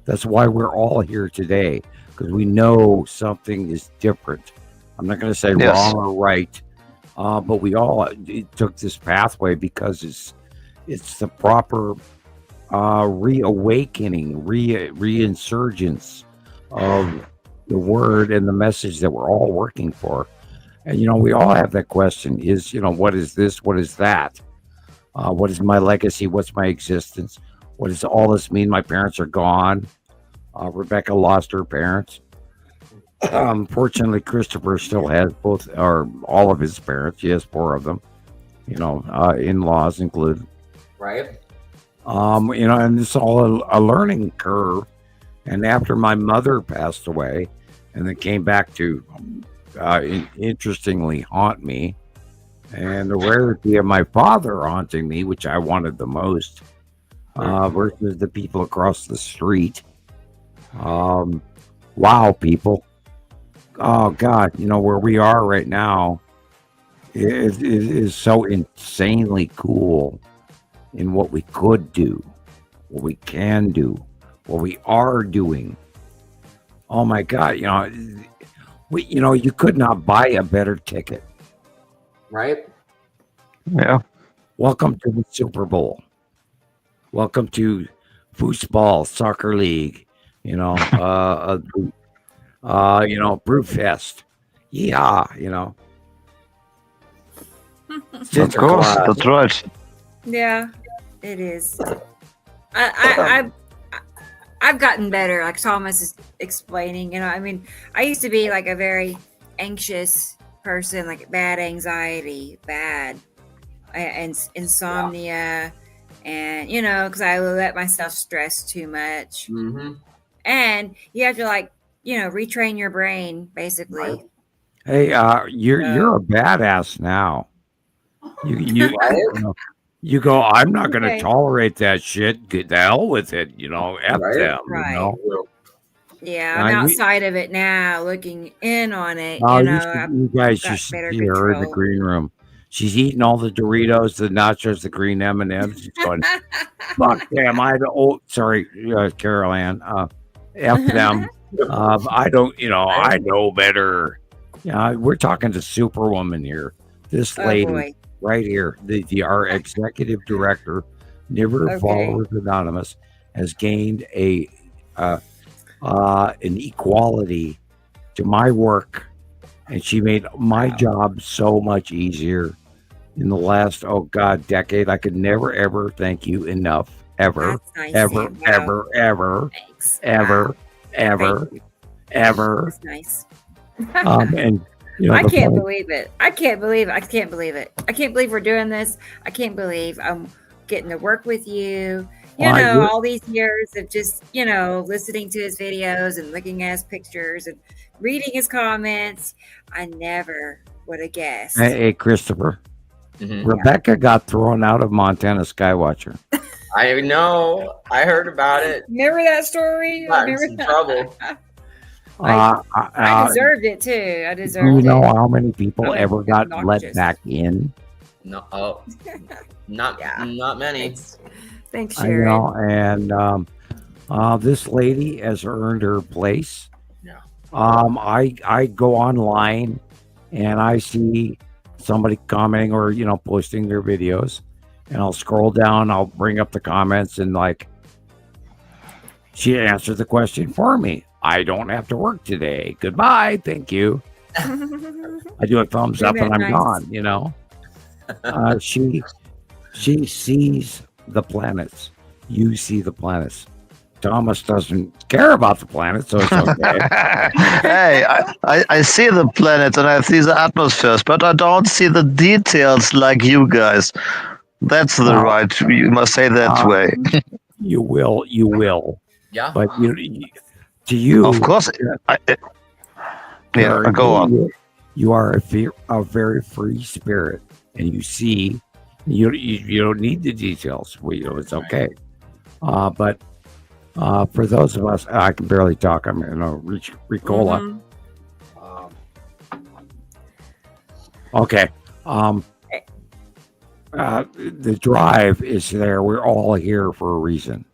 [SPEAKER 2] that's why we're all here today, because we know something is different. I'm not going to say wrong or right. But we all took this pathway because it's the proper reawakening, reinsurgence of the word and the message that we're all working for. And we all have that question: is what is this? What is that? What is my legacy? What's my existence? What does all this mean? My parents are gone. Rebecca lost her parents. Fortunately, Christoper still has all of his parents. He has 4 of them, in-laws included.
[SPEAKER 14] Right.
[SPEAKER 2] And it's all a learning curve. And after my mother passed away, and then came back to, interestingly, haunt me, and the rarity of my father haunting me, which I wanted the most, versus the people across the street. Wow, people. Oh God, where we are right now is so insanely cool in what we could do, what we can do, what we are doing. Oh my God, you could not buy a better ticket.
[SPEAKER 14] Right?
[SPEAKER 6] Yeah.
[SPEAKER 2] Welcome to the Super Bowl. Welcome to foosball, soccer league, Brewfest. Yeah,
[SPEAKER 6] Of course, that's right.
[SPEAKER 1] Yeah, it is. I've gotten better, like Thomas is explaining. I used to be like a very anxious person, like bad anxiety, and insomnia, and because I let myself stress too much.
[SPEAKER 14] Mm-hmm.
[SPEAKER 1] And you have to retrain your brain, basically.
[SPEAKER 2] Hey, you're a badass now. You go, I'm not going to tolerate that shit. Get the hell with it, F them,
[SPEAKER 1] Right. Yeah, I'm outside of it now, looking in on it.
[SPEAKER 2] You guys should see her in the green room. She's eating all the Doritos, the nachos, the green M&Ms. She's going, fuck them. Sorry, Carol Ann. F them. I don't, I know better. Yeah, we're talking to Superwoman here. This lady right here, our executive director, Nibiru Followers Anonymous, has gained an equality to my work, and she made my job so much easier in the last decade. I could never ever thank you enough. Ever.
[SPEAKER 1] Nice,
[SPEAKER 2] ever,
[SPEAKER 1] Sam.
[SPEAKER 2] ever, ever,
[SPEAKER 1] Thanks.
[SPEAKER 2] ever, ever, ever.
[SPEAKER 1] That's nice.
[SPEAKER 2] And
[SPEAKER 1] I can't believe it. I can't believe it. I can't believe it. I can't believe we're doing this. I can't believe I'm getting to work with you. All these years of just, listening to his videos and looking at his pictures and reading his comments. I never would have guessed.
[SPEAKER 2] Hey, Christopher. Mm-hmm. Rebecca got thrown out of Montana Skywatcher.
[SPEAKER 4] I know. I heard about it.
[SPEAKER 1] Remember that story?
[SPEAKER 4] Got in some trouble.
[SPEAKER 1] I deserved it too. I deserved it.
[SPEAKER 2] You know how many people ever got let back in?
[SPEAKER 4] No, not many.
[SPEAKER 1] Thanks, Sharon.
[SPEAKER 2] And this lady has earned her place.
[SPEAKER 4] Yeah.
[SPEAKER 2] I go online and I see somebody commenting or posting their videos, and I'll scroll down. I'll bring up the comments, and she answered the question for me. I don't have to work today. Goodbye. Thank you. I do a thumbs up and I'm gone, she sees the planets. You see the planets. Thomas doesn't care about the planets, so it's okay.
[SPEAKER 6] Hey, I see the planets and I see the atmospheres, but I don't see the details like you guys. That's the right. You must say that way.
[SPEAKER 2] You will.
[SPEAKER 4] Yeah.
[SPEAKER 2] But to you,
[SPEAKER 6] of course. Go on.
[SPEAKER 2] You are a very free spirit, and you see. You don't need the details. It's okay. But for those of us, I can barely talk. I'm Ricola. Okay. The drive is there. We're all here for a reason.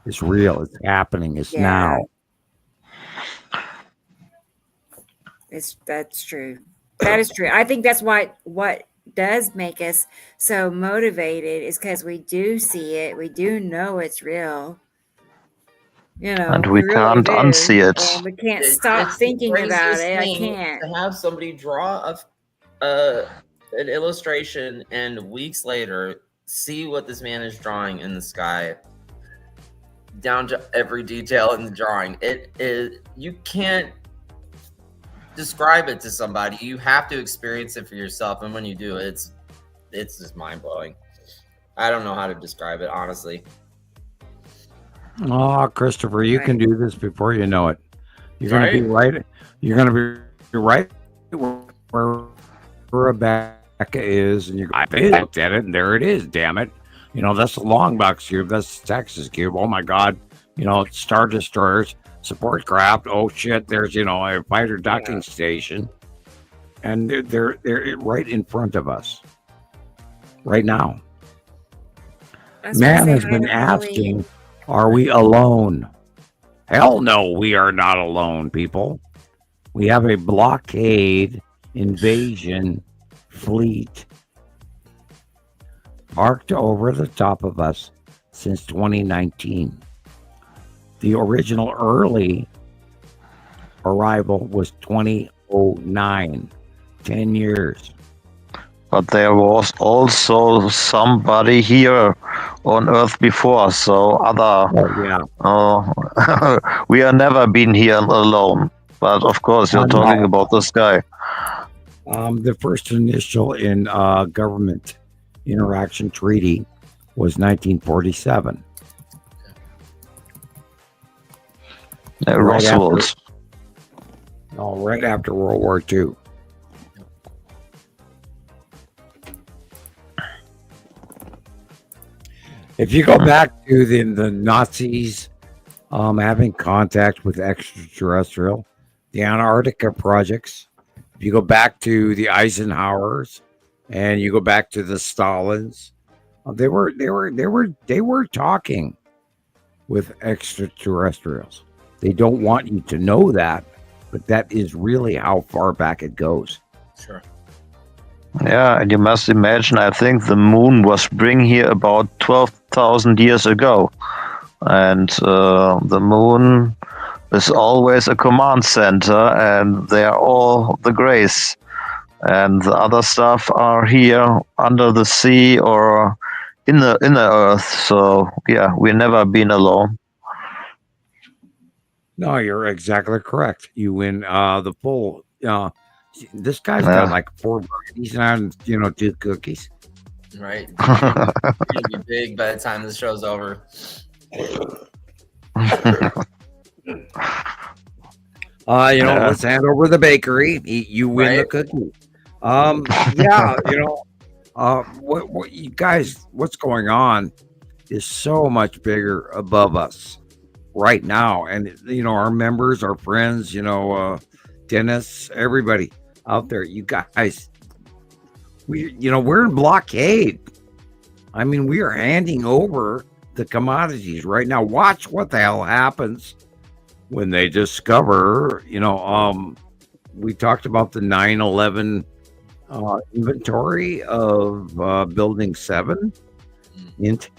[SPEAKER 2] It's real. It's happening. It's now.
[SPEAKER 1] That's true. That is true. I think that's what does make us so motivated is because we do see it. We do know it's real.
[SPEAKER 6] And we can't unsee it.
[SPEAKER 1] And we can't stop thinking about it. I can't.
[SPEAKER 4] To have somebody draw an illustration and weeks later see what this man is drawing in the sky down to every detail in the drawing. It is, you can't describe it to somebody. You have to experience it for yourself, and when you do, it's just mind-blowing. I don't know how to describe it, honestly.
[SPEAKER 2] Oh, Christopher, you can do this before you know it. You're going to be right. You're going to be right where Rebecca is, and I looked at it, and there it is. Damn it! That's the long box cube. That's the Texas cube. Oh my God! Star destroyers, support craft. Oh shit! There's a fighter docking station, and they're right in front of us right now. Man has been asking, are we alone? Hell no, we are not alone, people. We have a blockade invasion fleet parked over the top of us since 2019. The original early arrival was 2009, 10 years.
[SPEAKER 6] But there was also somebody here on Earth before, so we have never been here alone. But of course, you're talking about the sky.
[SPEAKER 2] The first initial in government interaction treaty was 1947.
[SPEAKER 6] Roosevelt.
[SPEAKER 2] Right after World War II. If you go back to the Nazis having contact with extraterrestrial, the Antarctica projects, if you go back to the Eisenhowers, and you go back to the Stalins. They were talking with extraterrestrials. They don't want you to know that, but that is really how far back it goes.
[SPEAKER 4] Sure.
[SPEAKER 6] Yeah, and you must imagine, I think the moon was bring here about 12,000 years ago. And the moon is always a command center, and they are all the grays. And the other stuff are here under the sea or in the earth. So yeah, we've never been alone.
[SPEAKER 2] No, you're exactly correct. You win the full. This guy's got like 4 burgers and 2 cookies.
[SPEAKER 4] Right. It'll be big by the time the show's over.
[SPEAKER 2] Let's hand over the bakery. You win the cookie. What you guys, what's going on is so much bigger above us right now. And, our members, our friends, Dennis, everybody out there, you guys, we're in blockade. I mean, we are handing over the commodities right now. Watch what the hell happens when they discover, we talked about the 9/11 inventory of building 7. Int.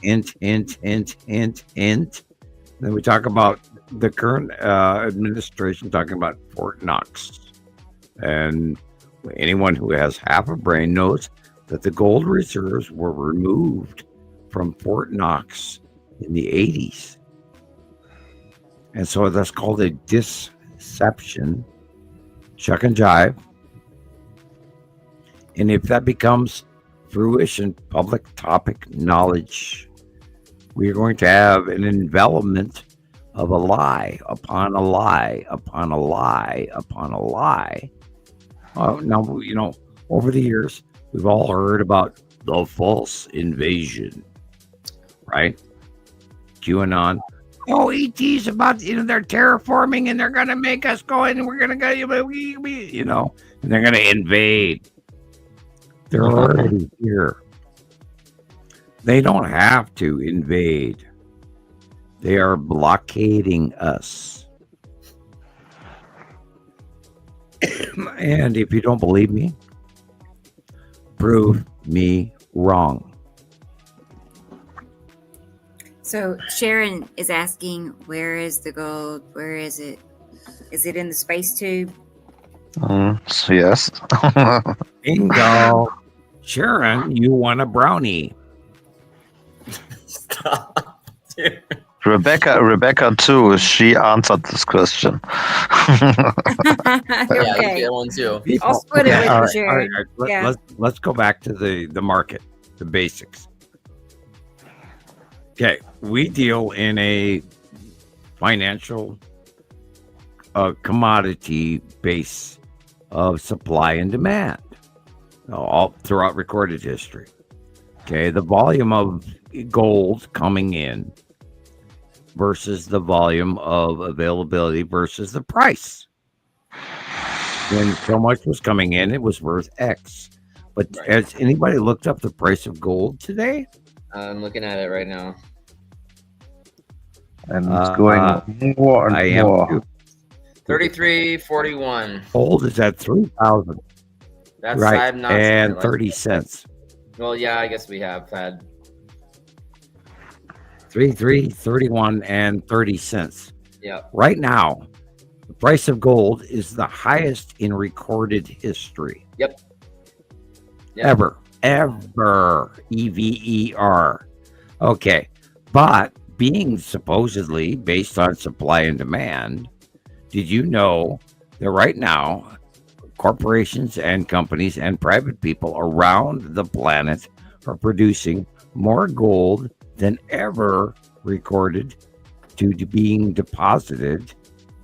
[SPEAKER 2] Then we talk about the current administration talking about Fort Knox. And anyone who has half a brain knows that the gold reserves were removed from Fort Knox in the 80s. And so that's called a deception, chuck and jive. And if that becomes fruition, public topic knowledge, we are going to have an envelopment of a lie upon a lie upon a lie upon a lie. Now, over the years, we've all heard about the false invasion, right? QAnon. Oh, ET's about, they're terraforming and they're going to make us go in and we're going to go, and they're going to invade. They're already here. They don't have to invade. They are blockading us. And if you don't believe me, prove me wrong.
[SPEAKER 13] So Sharon is asking, where is the gold? Where is it? Is it in the space tube?
[SPEAKER 6] Yes.
[SPEAKER 2] Bingo. Sharon, you want a brownie.
[SPEAKER 4] Stop. Dude.
[SPEAKER 6] Rebecca too. She answered this question.
[SPEAKER 4] Yeah, the one too.
[SPEAKER 13] I'll split it with
[SPEAKER 2] all
[SPEAKER 13] you,
[SPEAKER 2] right,
[SPEAKER 13] Sharon.
[SPEAKER 2] all right.
[SPEAKER 13] Yeah.
[SPEAKER 2] Let's go back to the market, the basics. Okay, we deal in a financial commodity base of supply and demand, all throughout recorded history. Okay, the volume of gold coming in versus the volume of availability versus the price. When so much was coming in, it was worth X. But has anybody looked up the price of gold today?
[SPEAKER 4] I'm looking at it right now.
[SPEAKER 6] And it's going more and more.
[SPEAKER 4] 33.41.
[SPEAKER 2] Gold is at 3,000.
[SPEAKER 4] That's
[SPEAKER 2] right,
[SPEAKER 4] I've not
[SPEAKER 2] and
[SPEAKER 4] seen it
[SPEAKER 2] 30 cents.
[SPEAKER 4] Well, yeah, I guess we have had
[SPEAKER 2] 31, and 30 cents.
[SPEAKER 4] Yeah.
[SPEAKER 2] Right now, the price of gold is the highest in recorded history.
[SPEAKER 4] Yep.
[SPEAKER 2] Ever. EVER. Okay. But being supposedly based on supply and demand, did you know that right now corporations and companies and private people around the planet are producing more gold than ever recorded to being deposited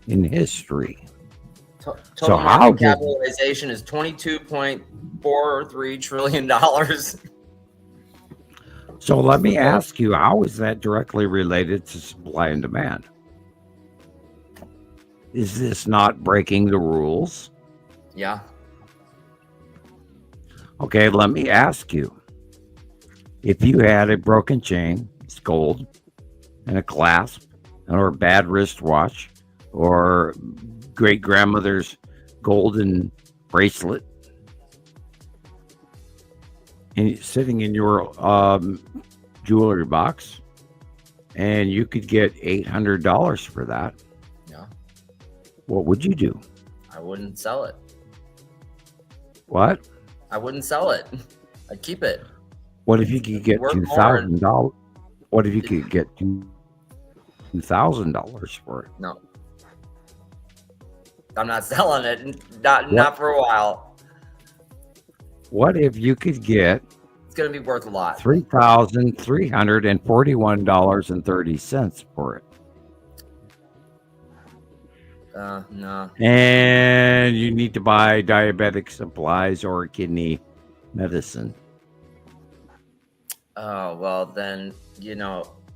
[SPEAKER 2] in history?
[SPEAKER 4] Total market capitalization is $22.43 trillion.
[SPEAKER 2] So let me ask you, how is that directly related to supply and demand? Is this not breaking the rules?
[SPEAKER 4] Yeah.
[SPEAKER 2] Okay, let me ask you. If you had a broken chain, it's gold, and a clasp, or a bad wristwatch, or great grandmother's golden bracelet, and sitting in your jewelry box, and you could get $800 for that,
[SPEAKER 4] Yeah.
[SPEAKER 2] what would you do?
[SPEAKER 4] I wouldn't sell it.
[SPEAKER 2] What?
[SPEAKER 4] I wouldn't sell it. I'd keep it.
[SPEAKER 2] What if you could get
[SPEAKER 4] Worth more.
[SPEAKER 2] $2,000? What if you could get $2,000 for it?
[SPEAKER 4] No. I'm not selling it. Not for a while.
[SPEAKER 2] What if you could get
[SPEAKER 4] It's gonna be worth a lot.
[SPEAKER 2] $3,341.30 for it?
[SPEAKER 4] No.
[SPEAKER 2] And you need to buy diabetic supplies or kidney medicine.
[SPEAKER 4] Oh, well then,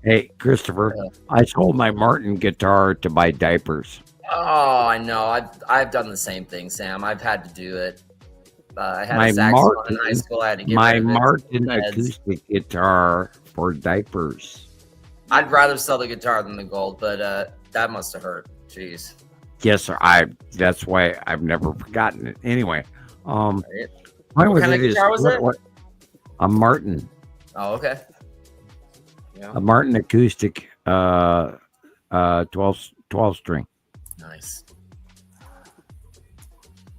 [SPEAKER 2] Hey, Christopher, I sold my Martin guitar to buy diapers.
[SPEAKER 4] Oh, I know. I've done the same thing, Sam. I've had to do it. I had
[SPEAKER 2] My
[SPEAKER 4] a saxophone in high school. I had to get
[SPEAKER 2] my
[SPEAKER 4] rid of it.
[SPEAKER 2] Martin acoustic guitar for diapers.
[SPEAKER 4] I'd rather sell the guitar than the gold, but that must have hurt. Jeez.
[SPEAKER 2] Yes, sir. That's why I've never forgotten it. Anyway,
[SPEAKER 4] Right.
[SPEAKER 2] what
[SPEAKER 4] What kind of guitar was it?
[SPEAKER 2] A Martin.
[SPEAKER 4] Oh, okay. Yeah.
[SPEAKER 2] A Martin acoustic 12 string.
[SPEAKER 4] Nice.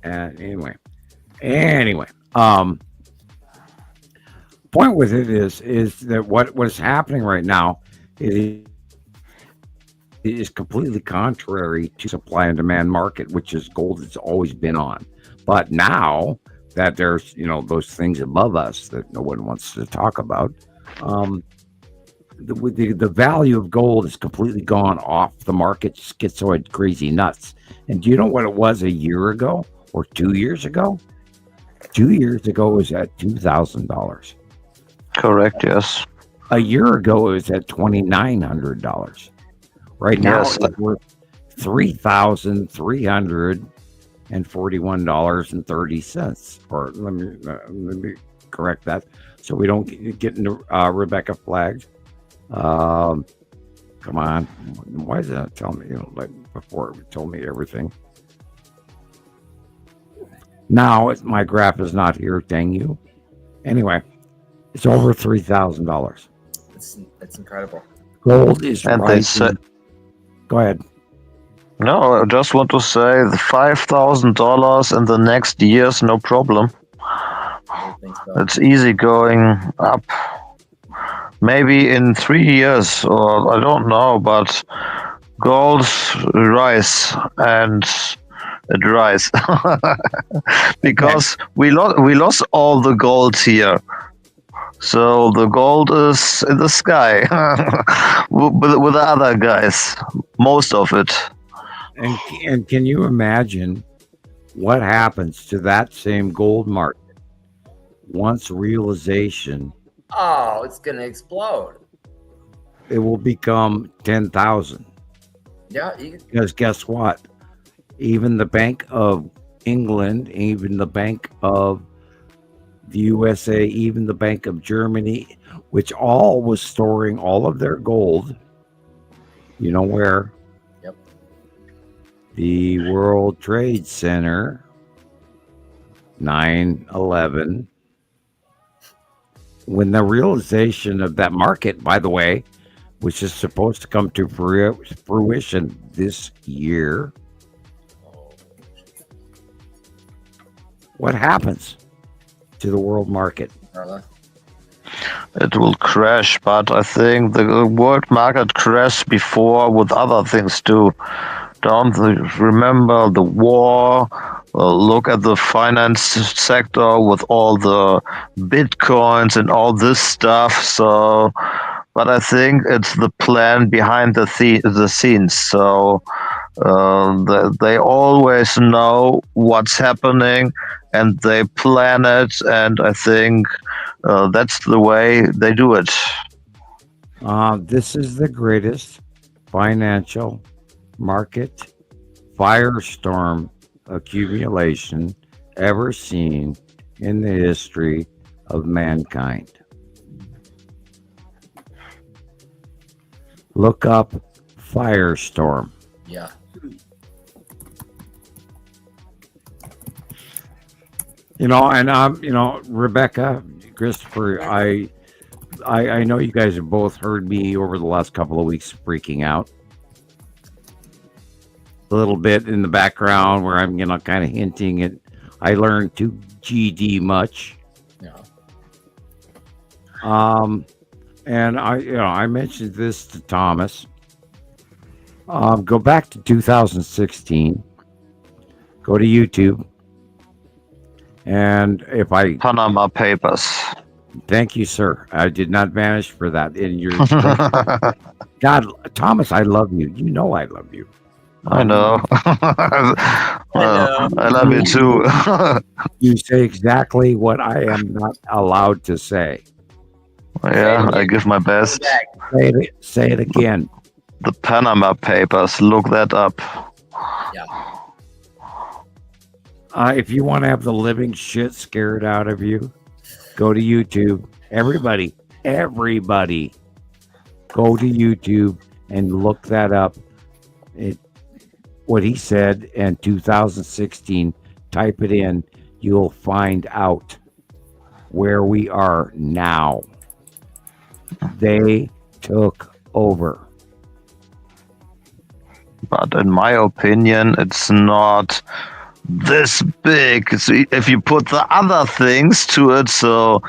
[SPEAKER 2] And anyway, point with it is that what is happening right now is completely contrary to supply and demand market, which is gold has always been on. But now that there's those things above us that no one wants to talk about, the value of gold is completely gone off the market, schizoid, crazy nuts. And do you know what it was a year ago or 2 years ago? 2 years ago it was at $2,000.
[SPEAKER 6] Correct, yes.
[SPEAKER 2] A year ago it was at $2,900. Right now
[SPEAKER 6] Yes.
[SPEAKER 2] it's worth $3,341.30. Or let me correct that so we don't get into Rebecca flagged. Come on, why is it not telling me? Like before, it told me everything. Now my graph is not here. Dang you. Anyway, it's over $3,000.
[SPEAKER 4] It's incredible.
[SPEAKER 2] Gold is
[SPEAKER 6] And they
[SPEAKER 2] rising.
[SPEAKER 6] said,
[SPEAKER 2] Go ahead.
[SPEAKER 6] no, I just want to say the $5,000 in the next years, no problem.
[SPEAKER 4] I think so.
[SPEAKER 6] It's easy going up. Maybe in 3 years, or I don't know, but gold rise and it rise because we lost all the gold here. So the gold is in the sky with the other guys, most of it.
[SPEAKER 2] And can you imagine what happens to that same gold market once realization?
[SPEAKER 4] Oh, it's gonna explode.
[SPEAKER 2] It will become 10,000.
[SPEAKER 4] Yeah.
[SPEAKER 2] Because guess what? Even the Bank of England, even the Bank of the USA, even the Bank of Germany, which all was storing all of their gold, you know where?
[SPEAKER 4] Yep.
[SPEAKER 2] The World Trade Center, 9/11. When the realization of that market, by the way, which is supposed to come to fruition this year, what happens to the world market?
[SPEAKER 6] It will crash, but I think the world market crashed before with other things too. Don't remember the war? Look at the finance sector with all the bitcoins and all this stuff. So, but I think it's the plan behind the scenes. So they always know what's happening and they plan it. And I think that's the way they do it.
[SPEAKER 2] This is the greatest financial market firestorm accumulation ever seen in the history of mankind. Look up firestorm.
[SPEAKER 4] Yeah.
[SPEAKER 2] You know, and Rebecca, Christopher, I know you guys have both heard me over the last couple of weeks freaking out. A little bit in the background where I'm, kind of hinting at I learned to GD much.
[SPEAKER 4] Yeah.
[SPEAKER 2] And I mentioned this to Thomas. Go back to 2016. Go to YouTube. And if I
[SPEAKER 6] Panama Papers.
[SPEAKER 2] Thank you, sir. I did not vanish for that. In your God, Thomas, I love you. You know I love you.
[SPEAKER 6] I know. I love you too.
[SPEAKER 2] You say exactly what I am not allowed to say.
[SPEAKER 6] Yeah, I give my best.
[SPEAKER 2] Say it again.
[SPEAKER 6] The Panama Papers. Look that up.
[SPEAKER 4] Yeah.
[SPEAKER 2] If you want to have the living shit scared out of you, go to YouTube. Everybody, go to YouTube and look that up. What he said in 2016, type it in. You'll find out where we are now. They took over.
[SPEAKER 6] But in my opinion, it's not this big. So if you put the other things to it, so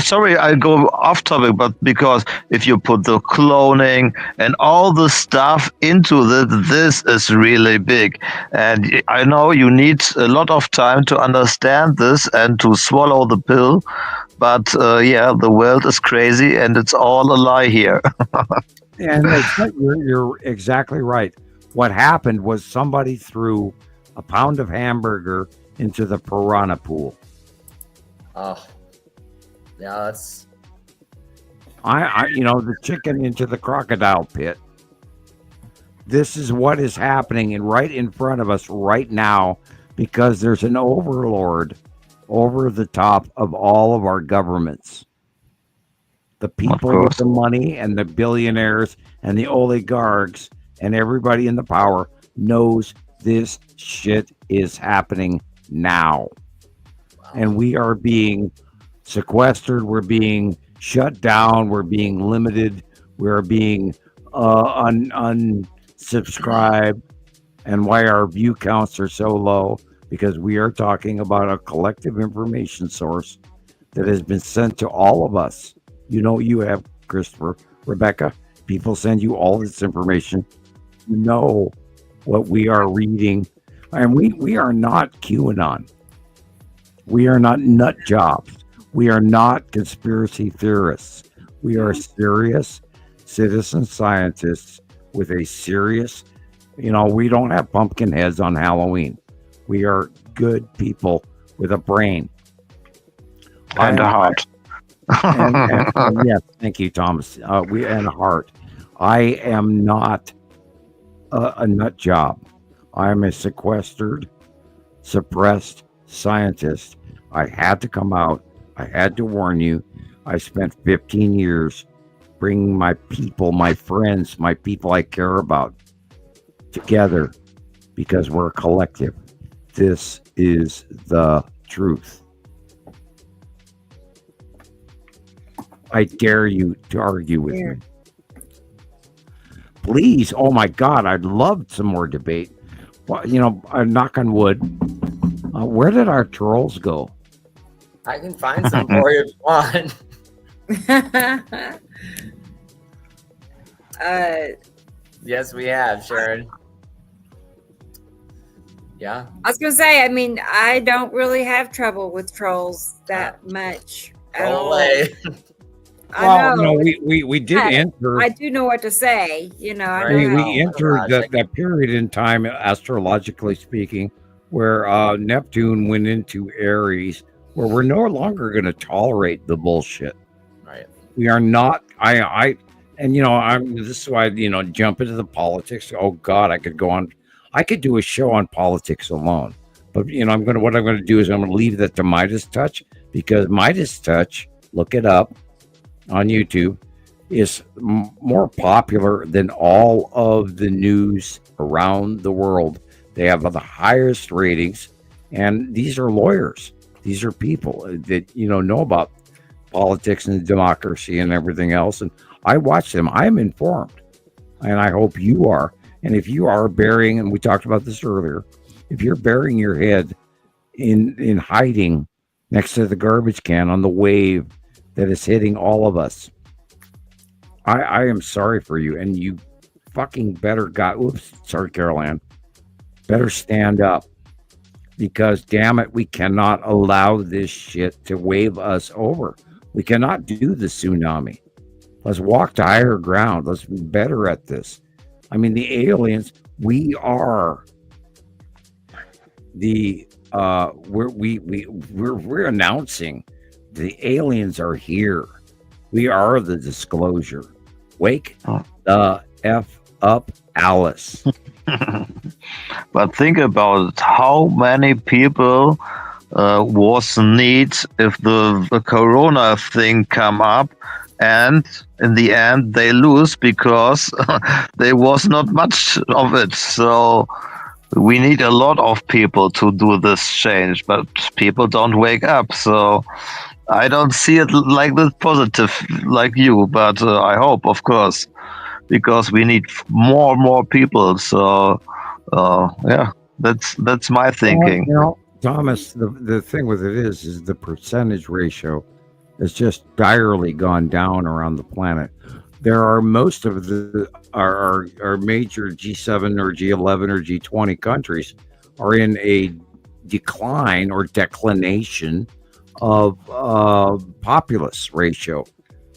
[SPEAKER 6] sorry, I go off topic, but because if you put the cloning and all the stuff into this is really big. And I know you need a lot of time to understand this and to swallow the pill. But the world is crazy and it's all a lie here.
[SPEAKER 2] And you're exactly right. What happened was somebody threw a pound of hamburger into the piranha pool.
[SPEAKER 4] Oh, yeah, that's.
[SPEAKER 2] The chicken into the crocodile pit. This is what is happening right in front of us right now because there's an overlord over the top of all of our governments. The people with the money and the billionaires and the oligarchs and everybody in the power knows this shit is happening now. And we are being sequestered. We're being shut down. We're being limited. We're being unsubscribed. And why our view counts are so low? Because we are talking about a collective information source that has been sent to all of us. You have, Christopher, Rebecca. People send you all this information. You know what we are reading. And we are not QAnon. We are not nut jobs. We are not conspiracy theorists. We are serious citizen scientists with a serious, we don't have pumpkin heads on Halloween. We are good people with a brain.
[SPEAKER 6] And a heart.
[SPEAKER 2] and yes, thank you, Thomas. We and a heart. I am not a nut job. I am a sequestered, suppressed scientist. I had to come out. I had to warn you. I spent 15 years bringing my people, my friends, my people I care about together because we're a collective. This is the truth. I dare you to argue with me. Please. Oh my God. I'd love some more debate. Well, knock on wood. Where did our trolls go?
[SPEAKER 4] I can find some for you if you want. Yes, we have, Sharon. Yeah.
[SPEAKER 1] I was going to say, I don't really have trouble with trolls that much at all.
[SPEAKER 2] Well, we did enter.
[SPEAKER 1] I do know what to say.
[SPEAKER 2] We entered that period in time, astrologically speaking, where Neptune went into Aries, where we're no longer going to tolerate the bullshit.
[SPEAKER 4] Right.
[SPEAKER 2] We are not. This is why jump into the politics. Oh God, I could go on. I could do a show on politics alone, But what I'm going to do is I'm going to leave that to Midas Touch, because Midas Touch, look it up on YouTube, is more popular than all of the news around the world. They have the highest ratings, and these are lawyers. These are people that know about politics and democracy and everything else. And I watch them. I'm informed, and I hope you are. And if you are burying, and we talked about this earlier, if you're burying your head in hiding next to the garbage can on the wave that is hitting all of us, I am sorry for you, and you fucking better Carol Ann, better stand up, because damn it, we cannot allow this shit to wave us over. We cannot do the tsunami. Let's walk to higher ground. Let's be better at this. I mean, the aliens, we are the we're announcing the aliens are here. We are the disclosure. Wake the F up, Alice.
[SPEAKER 6] But think about it. How many people was need if the corona thing come up, and in the end they lose because there was not much of it. So we need a lot of people to do this change, but people don't wake up. So I don't see it like this positive like you, but I hope, of course, because we need more people. So yeah, that's my thinking.
[SPEAKER 2] Thomas, the thing with it is the percentage ratio has just direly gone down around the planet. There are most of our major G7 or G11 or G20 countries are in a decline or declination of populace ratio,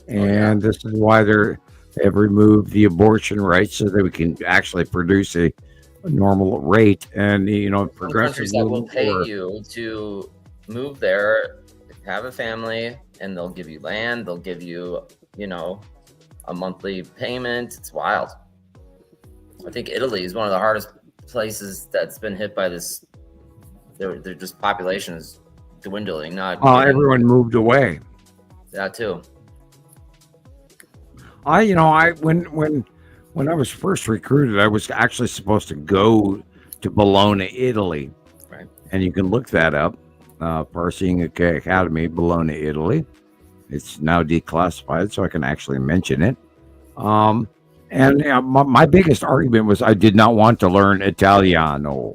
[SPEAKER 2] and this is why they've removed the abortion rights so that we can actually produce a normal rate. And progressive
[SPEAKER 4] countries that will pay you to move there, have a family, and they'll give you land, they'll give you a monthly payment. It's wild. I think Italy is one of the hardest places that's been hit by this. Their just population is dwindling.
[SPEAKER 2] Everyone moved away.
[SPEAKER 4] That too.
[SPEAKER 2] When I was first recruited, I was actually supposed to go to Bologna, Italy.
[SPEAKER 4] Right.
[SPEAKER 2] And you can look that up. Parsing Academy, Bologna, Italy. It's now declassified, so I can actually mention it. My biggest argument was I did not want to learn Italiano,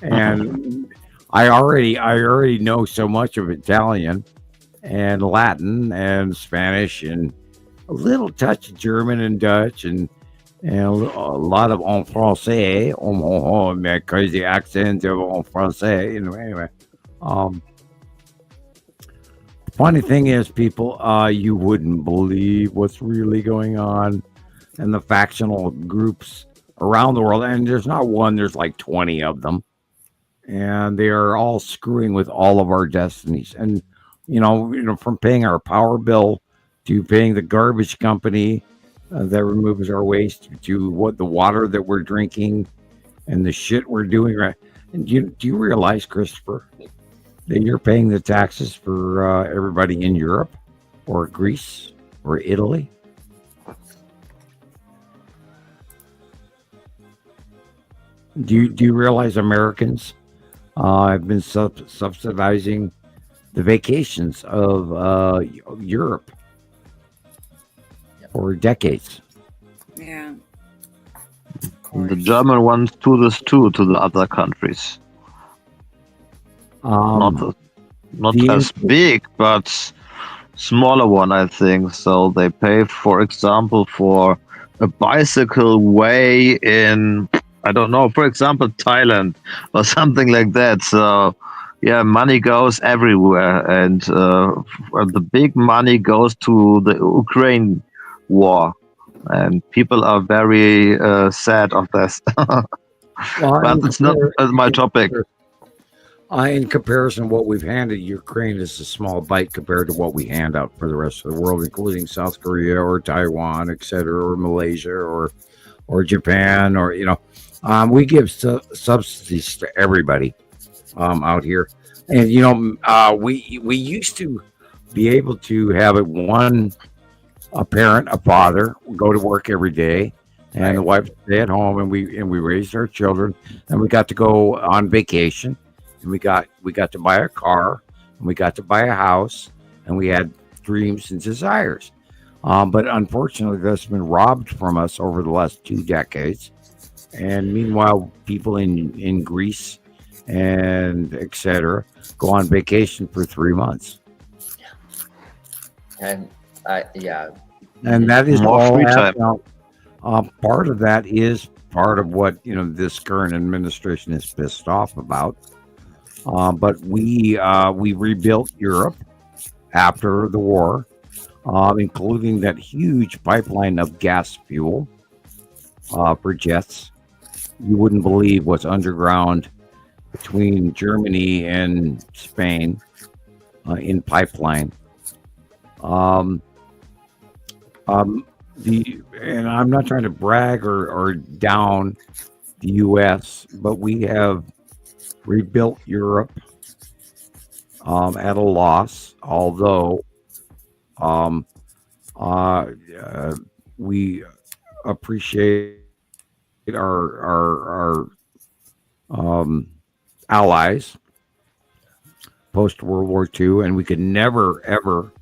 [SPEAKER 2] and I already know so much of Italian and Latin and Spanish and a little touch of German and Dutch and a lot of en français, my crazy accent of en français. Anyway. Funny thing is, people, you wouldn't believe what's really going on in the factional groups around the world. And there's not one, there's like 20 of them. And they are all screwing with all of our destinies. And, from paying our power bill to paying the garbage company that removes our waste to what the water that we're drinking and the shit we're doing. Right. And do you realize, Christopher, that you're paying the taxes for everybody in Europe or Greece or Italy? Do you realize Americans have been subsidizing the vacations of Europe for decades?
[SPEAKER 1] Yeah.
[SPEAKER 6] The German ones do this too to the other countries. Not as big, but smaller one, I think. So they pay, for example, for a bicycle way in, I don't know, for example, Thailand or something like that. So yeah, money goes everywhere, and the big money goes to the Ukraine war, and people are very sad of this. But it's not my topic.
[SPEAKER 2] In comparison, what we've handed Ukraine is a small bite compared to what we hand out for the rest of the world, including South Korea or Taiwan, etc., or Malaysia or Japan, or we give subsidies to everybody. out here. And we used to be able to have it a parent, a father, go to work every day, and the wife stay at home, and we raised our children, and we got to go on vacation, and we got to buy a car, and we got to buy a house, and we had dreams and desires. But unfortunately, that's been robbed from us over the last 2 decades. And meanwhile, people in Greece and etc. go on vacation for 3 months.
[SPEAKER 4] And
[SPEAKER 2] and that is
[SPEAKER 6] More
[SPEAKER 2] all
[SPEAKER 6] free time.
[SPEAKER 2] part of that is part of what this current administration is pissed off about. But we rebuilt Europe after the war, including that huge pipeline of gas fuel for jets. You wouldn't believe what's underground between Germany and Spain in pipeline. And I'm not trying to brag or down the U.S., but we have rebuilt Europe at a loss, although we appreciate our allies post World War II, and we could never ever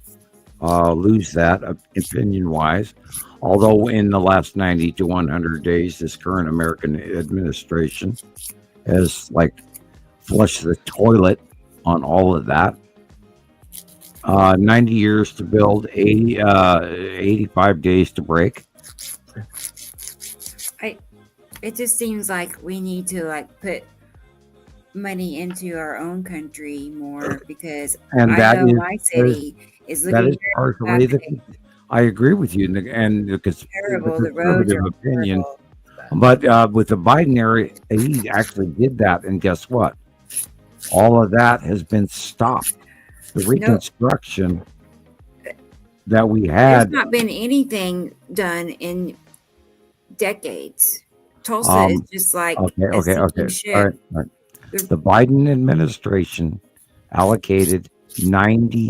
[SPEAKER 2] lose that opinion wise. Although in the last 90 to 100 days, this current American administration has flushed the toilet on all of that. 90 years to build, 85 days to break.
[SPEAKER 13] It just seems like we need to put money into our own country more, because
[SPEAKER 2] And
[SPEAKER 13] I
[SPEAKER 2] that
[SPEAKER 13] know
[SPEAKER 2] is
[SPEAKER 13] my city is
[SPEAKER 2] that
[SPEAKER 13] looking
[SPEAKER 2] is partially I agree with you, and the
[SPEAKER 13] terrible. The roads
[SPEAKER 2] conservative
[SPEAKER 13] are
[SPEAKER 2] opinion.
[SPEAKER 13] terrible.
[SPEAKER 2] But with the Biden era, he actually did that, and guess what? All of that has been stopped. The reconstruction that we had.
[SPEAKER 13] There's not been anything done in decades. Tulsa is just like a sinking ship.
[SPEAKER 2] All right. The Biden administration allocated $90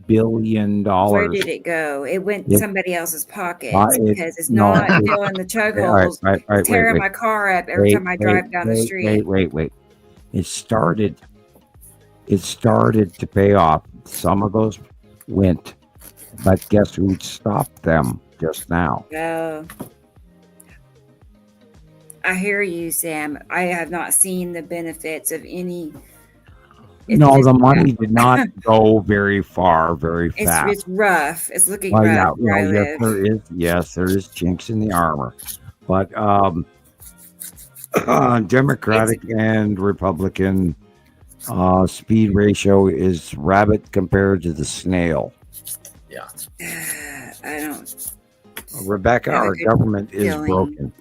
[SPEAKER 2] billion.
[SPEAKER 13] Where did it go? It went in somebody else's pockets because it's
[SPEAKER 2] no.
[SPEAKER 13] not filling the chug holes, tearing my car up every time I drive down the street.
[SPEAKER 2] Wait. It started to pay off. Some of those went, but guess who stopped them just now?
[SPEAKER 13] I hear you, Sam. I have not seen the benefits of any.
[SPEAKER 2] No, the money did not go very far, very fast.
[SPEAKER 13] It's rough. It's looking rough.
[SPEAKER 2] Yes, there is chinks in the armor, but Democratic and Republican speed ratio is rabbit compared to the snail.
[SPEAKER 4] Yeah.
[SPEAKER 13] I don't.
[SPEAKER 2] Rebecca, our government is broken,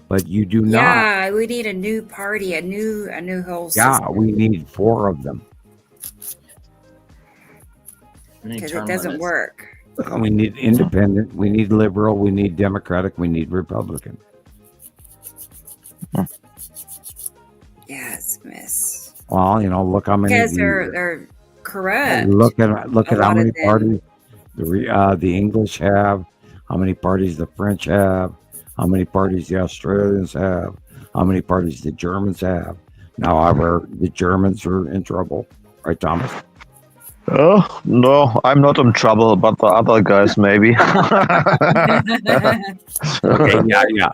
[SPEAKER 2] but you do not.
[SPEAKER 13] Yeah, we need a new party, a new whole system.
[SPEAKER 2] Yeah, we need 4 of them.
[SPEAKER 13] Because it doesn't work.
[SPEAKER 2] We need independent, we need liberal, we need Democratic, we need Republican.
[SPEAKER 13] Yes, miss.
[SPEAKER 2] Well, look how many.
[SPEAKER 13] Because they're corrupt.
[SPEAKER 2] Look at how many parties the English have, how many parties the French have, how many parties the Australians have, how many parties the Germans have. Now, however, the Germans are in trouble, right, Thomas?
[SPEAKER 6] Oh, no, I'm not in trouble, but the other guys maybe.
[SPEAKER 2] Okay, yeah.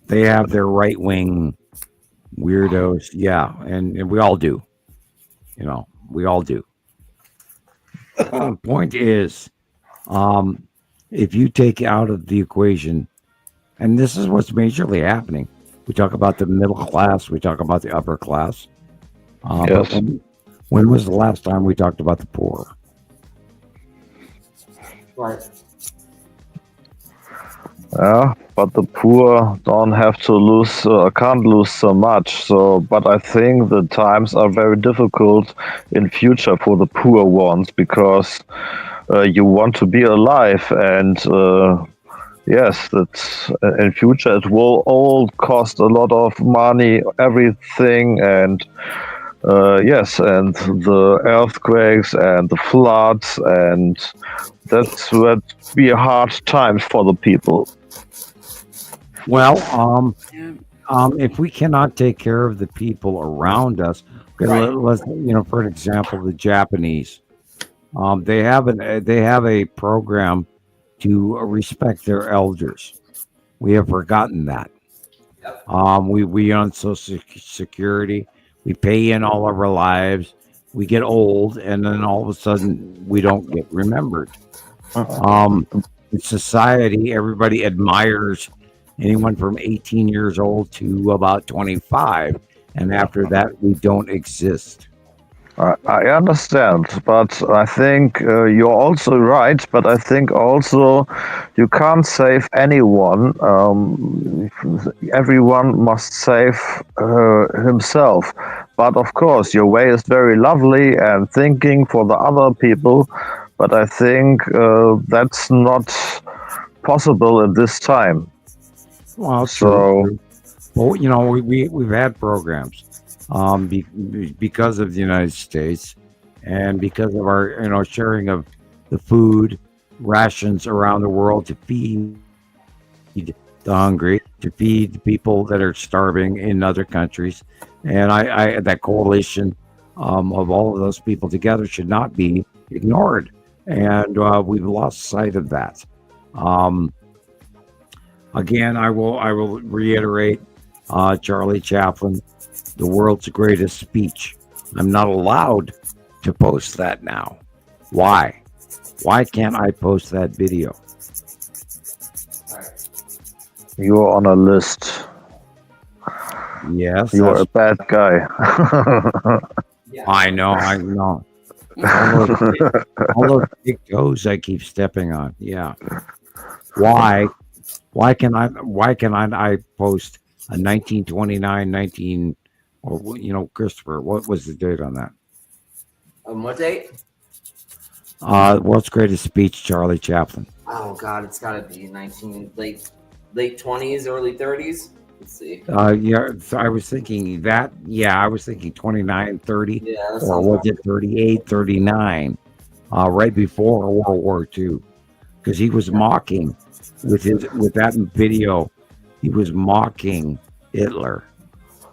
[SPEAKER 2] They have their right wing weirdos, yeah, and we all do. We all do. Point is, if you take out of the equation, and this is what's majorly happening. We talk about the middle class, we talk about the upper class.
[SPEAKER 6] Yes.
[SPEAKER 2] But when was the last time we talked about the poor?
[SPEAKER 14] Right.
[SPEAKER 6] Yeah, but the poor don't have to lose, can't lose so much. So, but I think the times are very difficult in future for the poor ones, because you want to be alive, and Yes, that's in future it will all cost a lot of money, everything, and yes, and the earthquakes and the floods, and that's would be hard times for the people.
[SPEAKER 2] Well, if we cannot take care of the people around us, okay, let's for an example, the Japanese, they have a program to respect their elders. We have forgotten that. We on Social Security, we pay in all of our lives, we get old, and then all of a sudden we don't get remembered. In society, everybody admires anyone from 18 years old to about 25, and after that we don't exist.
[SPEAKER 6] I understand, but I think you're also right. But I think also you can't save anyone. Everyone must save himself. But of course, your way is very lovely and thinking for the other people. But I think that's not possible at this time.
[SPEAKER 2] Well,
[SPEAKER 6] so,
[SPEAKER 2] well, we've had programs. Because of the United States and because of our sharing of the food rations around the world to feed the hungry, to feed the people that are starving in other countries, and I that coalition of all of those people together should not be ignored, and we've lost sight of that. Again, I will reiterate Charlie Chaplin, the world's greatest speech. I'm not allowed to post that now. Why? Why can't I post that video?
[SPEAKER 6] You're on a list.
[SPEAKER 2] Yes.
[SPEAKER 6] You're a bad guy.
[SPEAKER 2] I know. All those big toes I keep stepping on. Yeah. Why can I post a 1929, or Christopher, what was the date on that?
[SPEAKER 4] What date?
[SPEAKER 2] World's greatest speech, Charlie Chaplin.
[SPEAKER 4] Oh God, it's got to be late 20s, early 30s. Let's see.
[SPEAKER 2] Yeah, so I was thinking that. Yeah, I was thinking 29, 30, or was it 38, 39? Right before World War II, because he was mocking with that video. He was mocking Hitler.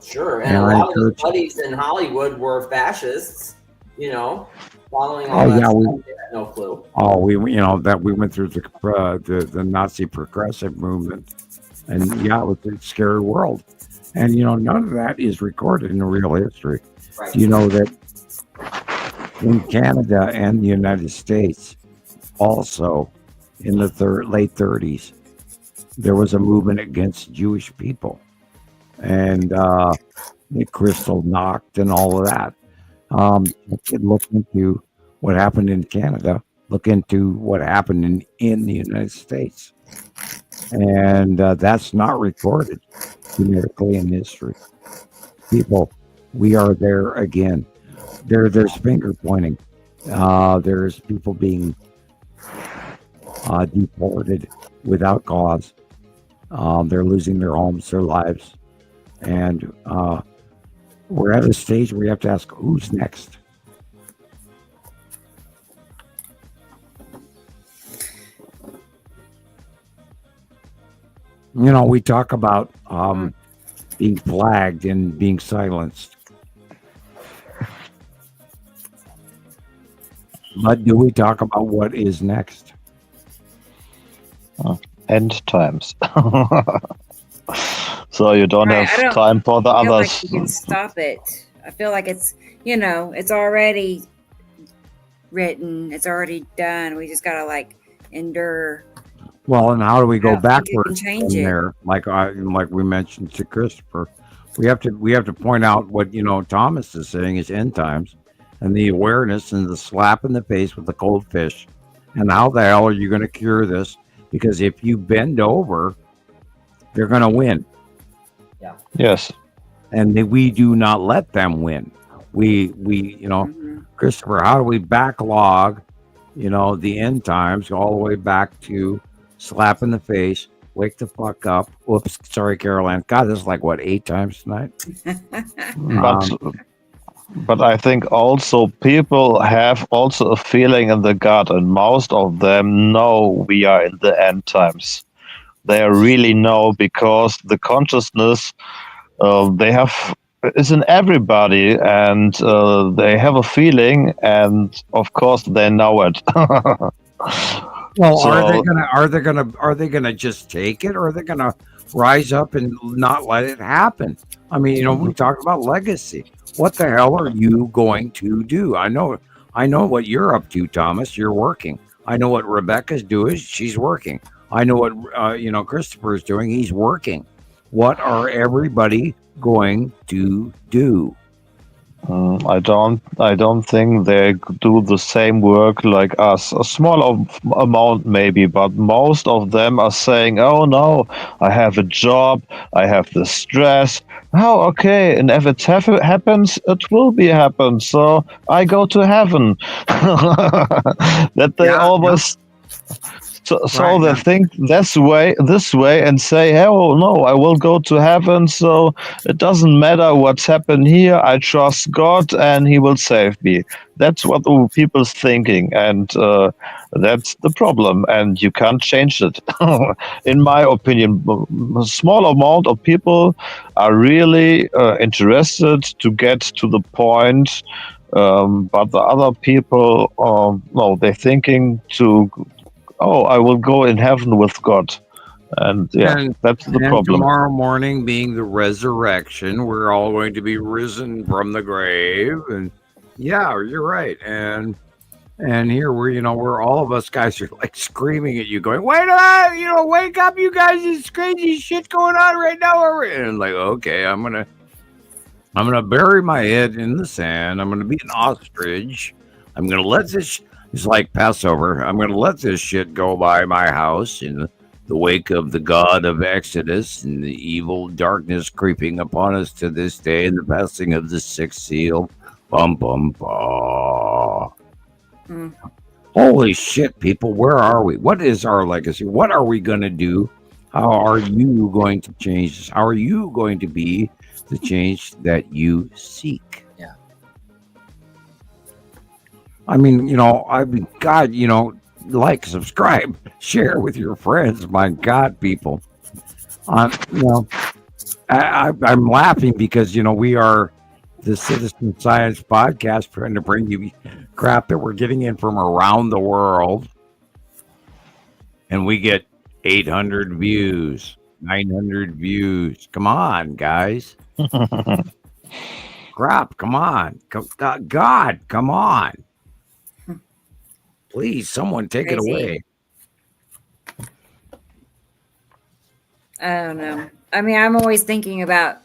[SPEAKER 4] Sure, and a lot of his buddies in Hollywood were fascists. Following all that. We had no clue.
[SPEAKER 2] Oh, we went through the Nazi progressive movement, and it was a scary world. And none of that is recorded in real history. Right. Do you know that in Canada and the United States, also in the late 30s, there was a movement against Jewish people, and Crystal knocked and all of that. Look into what happened in Canada. Look into what happened in the United States, and that's not recorded genetically in history. People, we are there again. There's finger pointing. There's people being deported without cause. They're losing their homes, their lives, and we're at a stage where you have to ask, who's next? We talk about being flagged and being silenced. But do we talk about what is next?
[SPEAKER 6] End times. So you don't have time for the others.
[SPEAKER 13] Like you can stop it. I feel like it's already written. It's already done. We just gotta endure.
[SPEAKER 2] Well, and how do we go backwards
[SPEAKER 13] from
[SPEAKER 2] there? Like we mentioned to Christopher, we have to point out what Thomas is saying is end times, and the awareness and the slap in the face with the cold fish, and how the hell are you going to cure this? Because if you bend over, they're going to win.
[SPEAKER 4] Yeah.
[SPEAKER 6] Yes.
[SPEAKER 2] And we do not let them win. We Christopher, how do we backlog, the end times all the way back to slap in the face, wake the fuck up. Whoops, sorry, Caroline. God, this is like what, 8 times tonight?
[SPEAKER 6] But I think also people have also a feeling in the gut, and most of them know we are in the end times. They really know because the consciousness they have is in everybody, and they have a feeling, and of course they know it.
[SPEAKER 2] Well,
[SPEAKER 6] So-
[SPEAKER 2] are they gonna just take it, or are they gonna rise up and not let it happen? I mean, you know, we talk about legacy. What the hell are you going to do? I know what you're up to, Thomas. You're working. I know what Rebecca's doing. She's working. I know what Christoper is doing. He's working. What are everybody going to do?
[SPEAKER 6] I don't think they do the same work like us. A small amount maybe, but most of them are saying, "Oh no, I have a job, I have the stress. Oh, okay, and if it happens, it will be happen. So I go to heaven." That they always. So they think this way, and say, "Oh no, I will go to heaven. So it doesn't matter what's happened here. I trust God, and He will save me." That's what the people's thinking, and that's the problem. And you can't change it, in my opinion. A small amount of people are really interested to get to the point, but the other people, no, they're thinking to. Oh, I will go in heaven with God. And that's the problem.
[SPEAKER 2] Tomorrow morning being the resurrection, we're all going to be risen from the grave. And yeah, you're right. And here we're all of us guys are like screaming at you, going, "Wait a minute, wake up, you guys, this crazy shit going on right now." And like, okay, I'm gonna bury my head in the sand. I'm gonna be an ostrich. I'm gonna let this. It's like Passover. I'm going to let this shit go by my house in the wake of the God of Exodus and the evil darkness creeping upon us to this day and the passing of the sixth seal. Bum, bum, bum. Holy shit, people. Where are we? What is our legacy? What are we going to do? How are you going to change this? How are you going to be the change that you seek? I mean, God, like, subscribe, share with your friends. My God, people. I'm laughing because, we are the Citizen Science Podcast trying to bring you crap that we're getting in from around the world. And we get 800 views, 900 views. Come on, guys. Crap, come on. God, come on. Please, someone take it away.
[SPEAKER 1] I don't know. I mean, I'm always thinking about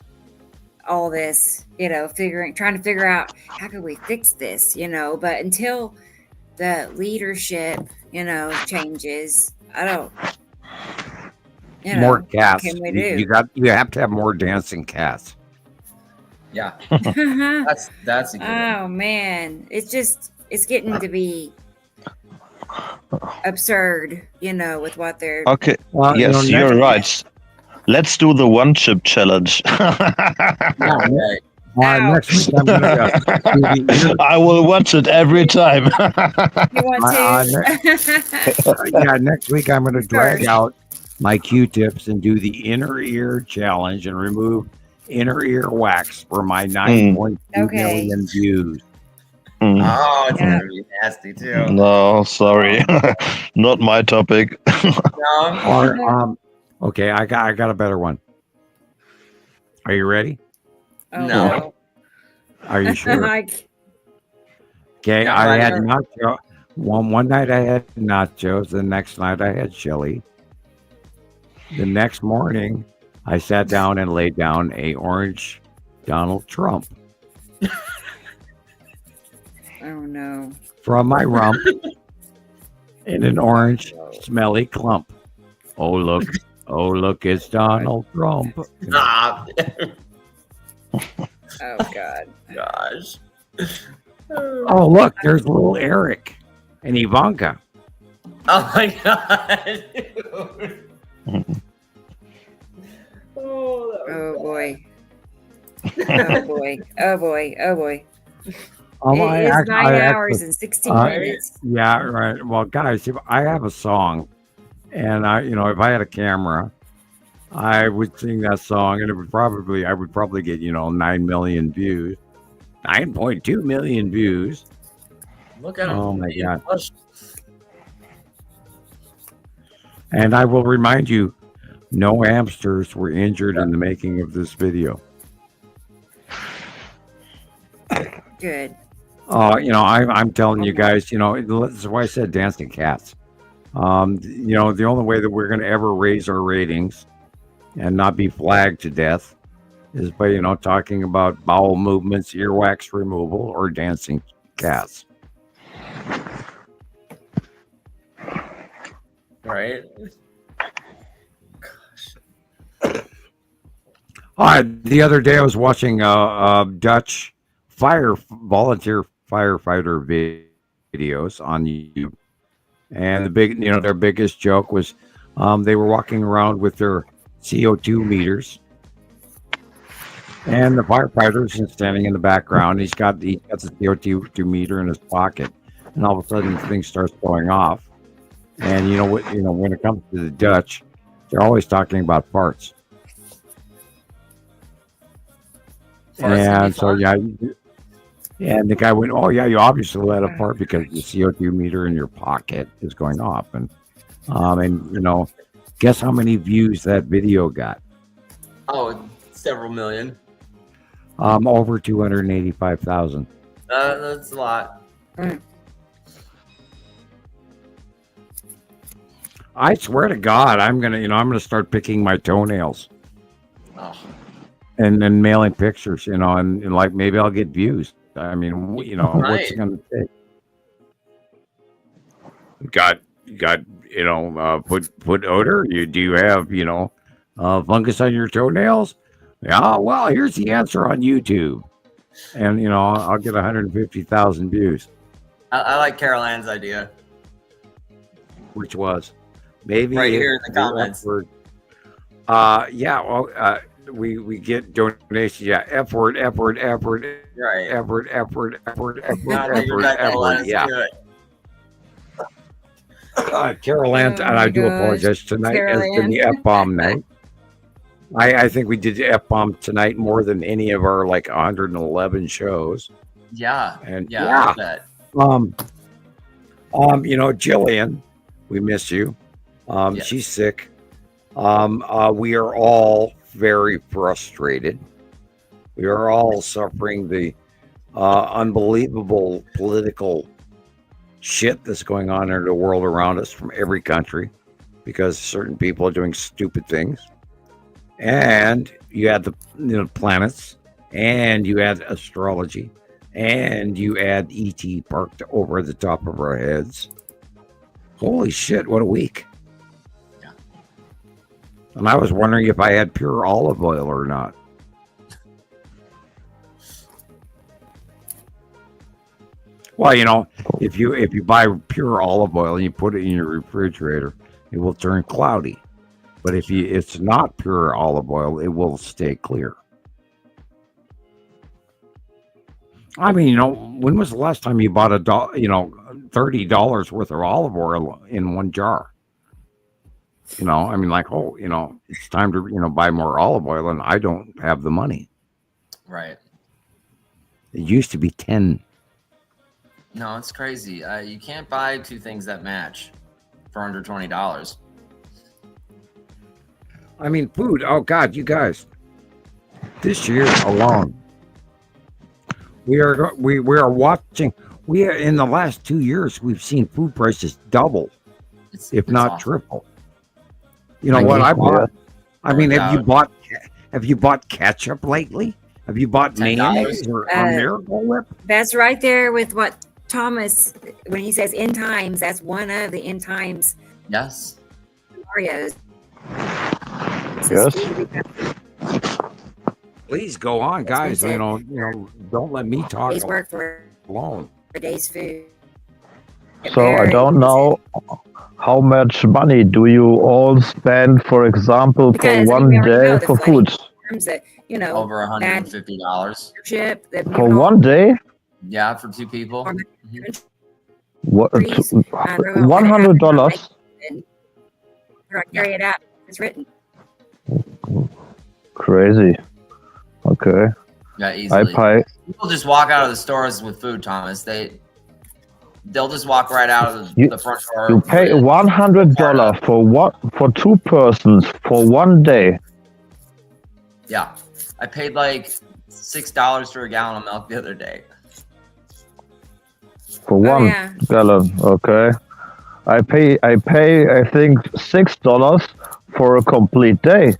[SPEAKER 1] all this, trying to figure out how can we fix this, but until the leadership, changes, I don't,
[SPEAKER 2] more cats.
[SPEAKER 1] What can we do?
[SPEAKER 2] You have to have more dancing cats.
[SPEAKER 4] Yeah. that's a good one.
[SPEAKER 1] Oh man. It's getting to be absurd, with what they're
[SPEAKER 6] Okay. Yes, you're right. Let's do the one chip challenge.
[SPEAKER 2] Next week I'm gonna
[SPEAKER 6] I will watch it every time.
[SPEAKER 1] You want to?
[SPEAKER 2] Next week I'm going to drag out my Q-tips and do the inner ear challenge and remove inner ear wax for my 9.2 million views.
[SPEAKER 4] Oh, it's gonna be nasty too.
[SPEAKER 6] No, sorry, not my topic.
[SPEAKER 4] No.
[SPEAKER 2] Okay, I got a better one. Are you ready?
[SPEAKER 1] Oh,
[SPEAKER 4] no.
[SPEAKER 2] Are you sure? Okay, I had nacho. One night I had nachos. The next night I had chili. The next morning, I sat down and laid down a orange Donald Trump.
[SPEAKER 1] Oh no!
[SPEAKER 2] From my rump in an orange, smelly clump. Oh look! It's Donald Trump.
[SPEAKER 4] Stop.
[SPEAKER 1] Oh God!
[SPEAKER 4] Gosh.
[SPEAKER 2] Oh look! There's little Eric and Ivanka.
[SPEAKER 4] Oh my god.
[SPEAKER 1] Oh boy. Oh boy. Oh boy. Oh boy.
[SPEAKER 15] I
[SPEAKER 1] It is
[SPEAKER 15] act-
[SPEAKER 1] 9
[SPEAKER 15] I
[SPEAKER 1] hours
[SPEAKER 15] actually-
[SPEAKER 1] and 16 minutes.
[SPEAKER 15] Yeah, right. Well, guys, if I have a song, and if I had a camera, I would sing that song, and I would probably get 9 million views, 9.2 million views.
[SPEAKER 4] Look at him.
[SPEAKER 15] Oh my
[SPEAKER 4] being
[SPEAKER 15] god!
[SPEAKER 4] pushed.
[SPEAKER 15] And I will remind you, no hamsters were injured in the making of this video.
[SPEAKER 1] Good.
[SPEAKER 15] I'm telling you guys, this is why I said dancing cats. The only way that we're going to ever raise our ratings and not be flagged to death is by, talking about bowel movements, earwax removal, or dancing cats.
[SPEAKER 4] Right.
[SPEAKER 15] The other day I was watching Dutch volunteer firefighter videos on YouTube, and their biggest joke was they were walking around with their CO2 meters, and the firefighter's standing in the background. He's got the CO2 meter in his pocket, and all of a sudden the thing starts going off. And when it comes to the Dutch, they're always talking about farts. And so, and the guy went, "Oh yeah, you obviously let a fart because the CO2 meter in your pocket is going off." And guess how many views that video got?
[SPEAKER 4] Oh, several million.
[SPEAKER 15] Over 285,000.
[SPEAKER 4] That's a lot.
[SPEAKER 15] I swear to God, I'm gonna start picking my toenails.
[SPEAKER 4] Oh.
[SPEAKER 15] And then mailing pictures, and like maybe I'll get views. I mean, what's it gonna take? Got foot odor? Do you have fungus on your toenails? Yeah, well, here's the answer on YouTube, and I'll get 150,000 views.
[SPEAKER 4] I like Carol Ann's idea.
[SPEAKER 15] Which was maybe
[SPEAKER 4] right here in the comments.
[SPEAKER 15] Yeah, well, we get donations. Yeah, effort.
[SPEAKER 4] Right.
[SPEAKER 15] Effort. Yeah. Carol Ann, and I do apologize. Tonight has been the F-bomb night. I think we did the F-bomb tonight more than any of our 111 shows.
[SPEAKER 4] Yeah.
[SPEAKER 15] And
[SPEAKER 4] yeah.
[SPEAKER 15] Gillian, we miss you.
[SPEAKER 4] Yes.
[SPEAKER 15] She's sick. We are all very frustrated. We are all suffering the unbelievable political shit that's going on in the world around us from every country because certain people are doing stupid things. And you add the planets, and you add astrology, and you add ET parked over the top of our heads. Holy shit, what a week.
[SPEAKER 4] Yeah.
[SPEAKER 15] And I was wondering if I had pure olive oil or not. Well, if you buy pure olive oil and you put it in your refrigerator, it will turn cloudy. But if it's not pure olive oil, it will stay clear. I mean, when was the last time you bought $30 worth of olive oil in one jar? It's time to buy more olive oil, and I don't have the money.
[SPEAKER 4] Right.
[SPEAKER 15] It used to be 10.
[SPEAKER 4] No, it's crazy. You can't buy two things that match for under $20.
[SPEAKER 15] I mean, food. Oh God, you guys! This year alone, we are watching. We are in the last 2 years. We've seen food prices double, if not
[SPEAKER 4] awful.
[SPEAKER 15] triple. You know what I bought? I mean,
[SPEAKER 4] No
[SPEAKER 15] have you bought ketchup lately? Have you bought mayonnaise or Miracle Whip?
[SPEAKER 1] That's right there with what Thomas, when he says end times, that's one of the end times.
[SPEAKER 4] Yes.
[SPEAKER 1] Scenarios.
[SPEAKER 6] Yes.
[SPEAKER 15] Please go on, guys. Don't let me talk
[SPEAKER 1] Days work for
[SPEAKER 15] alone.
[SPEAKER 1] a day's food.
[SPEAKER 6] So I don't know how much money do you all spend, for example,
[SPEAKER 1] Because
[SPEAKER 6] for
[SPEAKER 1] I mean, we
[SPEAKER 6] one
[SPEAKER 1] already know
[SPEAKER 6] day
[SPEAKER 1] the
[SPEAKER 6] for
[SPEAKER 1] flooding
[SPEAKER 6] food?
[SPEAKER 1] terms that
[SPEAKER 4] Over
[SPEAKER 1] bad
[SPEAKER 4] $150.
[SPEAKER 1] leadership, that
[SPEAKER 6] For one day?
[SPEAKER 4] Yeah, for two people.
[SPEAKER 6] What?
[SPEAKER 1] countries, we won't let it happen.
[SPEAKER 6] $100?
[SPEAKER 1] We're gonna carry it out. It's written.
[SPEAKER 6] Crazy. Okay.
[SPEAKER 4] Yeah,
[SPEAKER 6] I
[SPEAKER 4] easily.
[SPEAKER 6] pay.
[SPEAKER 4] People just walk out of the stores with food, Thomas. They'll just walk right out of the front door.
[SPEAKER 6] You pay $100 for two persons for one day.
[SPEAKER 4] Yeah, I paid like $6 for a gallon of milk the other day.
[SPEAKER 6] For one gallon, okay. I pay I think $6 for a complete day.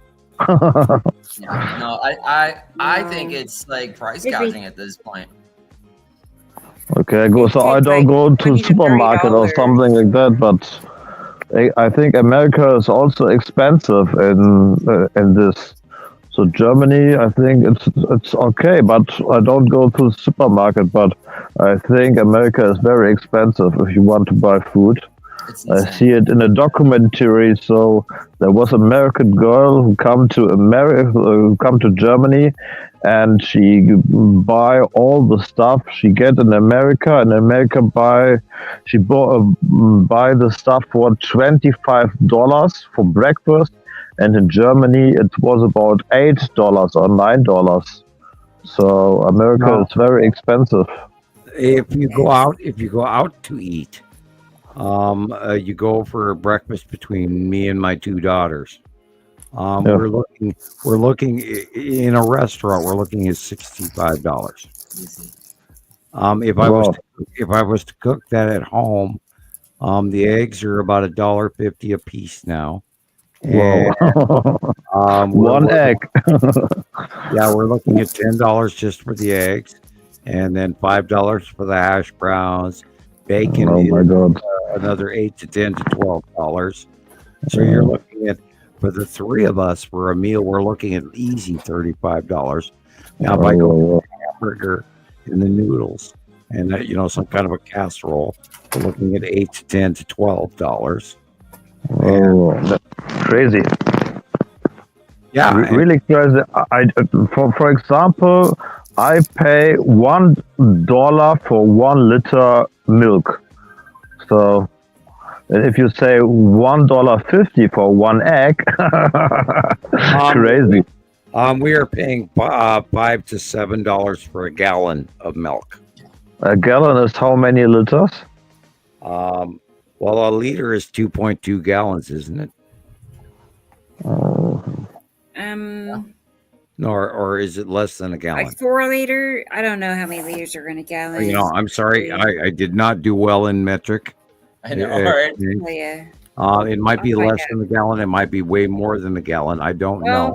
[SPEAKER 4] Yeah, no, I think it's like price gouging at this point.
[SPEAKER 6] Okay, so I don't go to supermarket or something like that, but I think America is also expensive in this. So Germany, I think it's okay, but I don't go to the supermarket. But I think America is very expensive if you want to buy food. I see it in a documentary. So there was an American girl who come to Germany, and she buy all the stuff she get in America. In America, buy the stuff for $25 for breakfast, and in Germany it was about $8 or $9. So America is very expensive.
[SPEAKER 15] If you go out to eat, you go for breakfast between me and my two daughters. We're looking in a restaurant. We're looking at $65. If I was to cook that at home, the eggs are about $1.50 a piece now. And,
[SPEAKER 6] one egg.
[SPEAKER 15] Yeah, we're looking at $10 just for the eggs, and then $5 for the hash browns. Bacon
[SPEAKER 6] Oh my God.
[SPEAKER 15] Another $8 to $10 to $12. So you're looking at, for the three of us for a meal, we're looking at easy $35. Now, if I go for the hamburger and the noodles and some kind of a casserole, we're looking at $8 to $10 to $12.
[SPEAKER 6] Oh, that's crazy.
[SPEAKER 15] Yeah,
[SPEAKER 6] really crazy. For example, I pay $1 for 1 liter milk. So if you say $1.50 for one egg, crazy.
[SPEAKER 15] We are paying $5 to $7 for a gallon of milk.
[SPEAKER 6] A gallon is how many liters?
[SPEAKER 15] Well, a liter is 2.2 gallons, isn't it? No, or is it less than a gallon?
[SPEAKER 1] Like 4 liter. I don't know how many liters are in a gallon.
[SPEAKER 15] I'm sorry, I did not do well in metric.
[SPEAKER 4] I know, right?
[SPEAKER 15] It might be less than a gallon. It might be way more than a gallon. I don't know.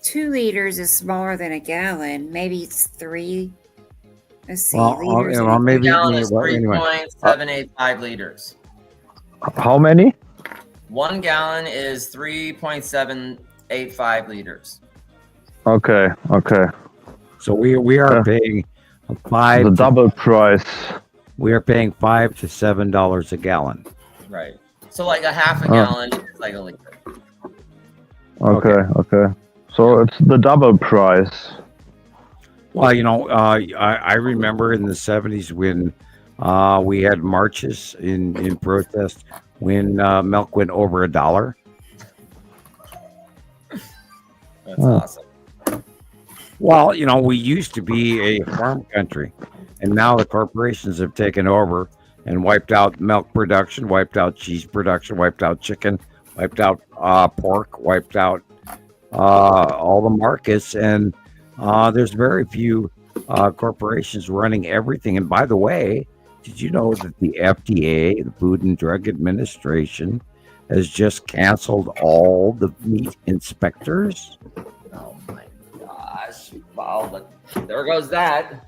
[SPEAKER 1] 2 liters is smaller than a gallon. Maybe it's 3. Let's see.
[SPEAKER 15] Liters
[SPEAKER 4] maybe. A gallon is 3.785 liters.
[SPEAKER 6] How many?
[SPEAKER 4] 1 gallon is 3.785 liters.
[SPEAKER 6] Okay.
[SPEAKER 15] So we are paying
[SPEAKER 6] the double price.
[SPEAKER 15] We are paying $5 to $7 a gallon.
[SPEAKER 4] Right. So like a half a gallon is like a liter.
[SPEAKER 6] Okay. So it's the double price.
[SPEAKER 15] Well, I remember in the 70s when we had marches in protest when milk went over $1.
[SPEAKER 4] That's awesome.
[SPEAKER 15] Well, we used to be a farm country, and now the corporations have taken over and wiped out milk production, wiped out cheese production, wiped out chicken, wiped out pork, wiped out all the markets, and there's very few corporations running everything. And by the way, did you know that the FDA, the Food and Drug Administration, has just canceled all the meat inspectors?
[SPEAKER 4] Oh my gosh! Wow, there goes that.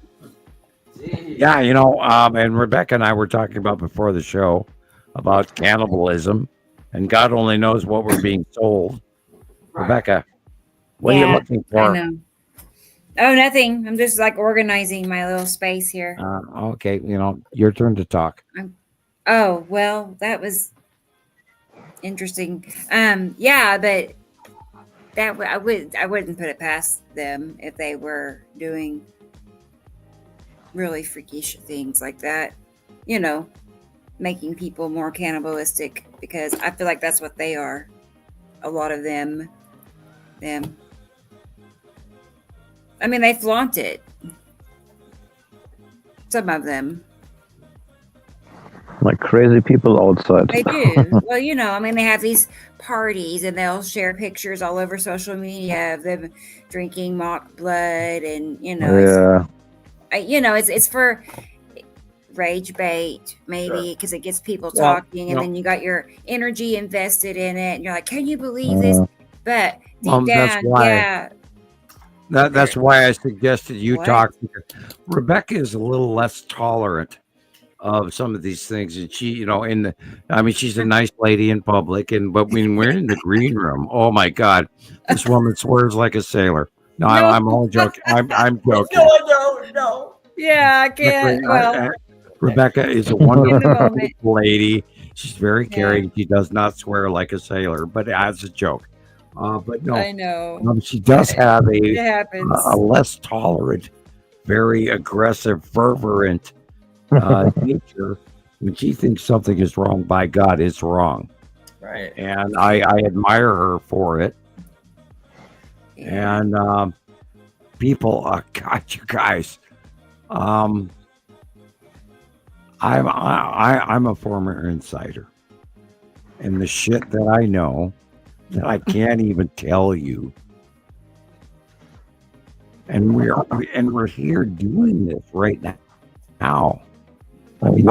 [SPEAKER 4] Jeez.
[SPEAKER 15] Yeah, and Rebecca and I were talking about before the show about cannibalism, and God only knows what we're being sold. Right. Rebecca, what are you looking for?
[SPEAKER 1] I know. Oh, nothing. I'm just like organizing my little space here.
[SPEAKER 15] Okay, your turn to talk.
[SPEAKER 1] Oh, well, that was interesting. Yeah, but I wouldn't put it past them if they were doing really freakish things like that. You know, making people more cannibalistic, because I feel like that's what they are. A lot of them. I mean, they flaunt it. Some of them.
[SPEAKER 6] Like crazy people outside.
[SPEAKER 1] They do. Well, you know, I mean, they have these parties and they'll share pictures all over social media of them drinking mock blood, and it's for rage bait, maybe, because it gets people talking, and then you got your energy invested in it, and you're like, can you believe this? But deep down,
[SPEAKER 15] that's why I suggested you talk. Rebecca is a little less tolerant of some of these things, and she, she's a nice lady in public, but when we're in the green room, oh my God, this woman swears like a sailor. No, I'm only joking. I'm joking.
[SPEAKER 1] No. Yeah, I can't. Well,
[SPEAKER 15] Rebecca is a wonderful lady. She's very caring. She does not swear like a sailor, but as a joke. But no,
[SPEAKER 1] I know.
[SPEAKER 15] She does have
[SPEAKER 1] a
[SPEAKER 15] less tolerant, very aggressive, fervent nature. When she thinks something is wrong, by God, it's wrong.
[SPEAKER 4] Right.
[SPEAKER 15] And I admire her for it. And people, God, you guys, I'm a former insider, and the shit that I know that I can't even tell you. And we're here doing this right now.
[SPEAKER 6] What do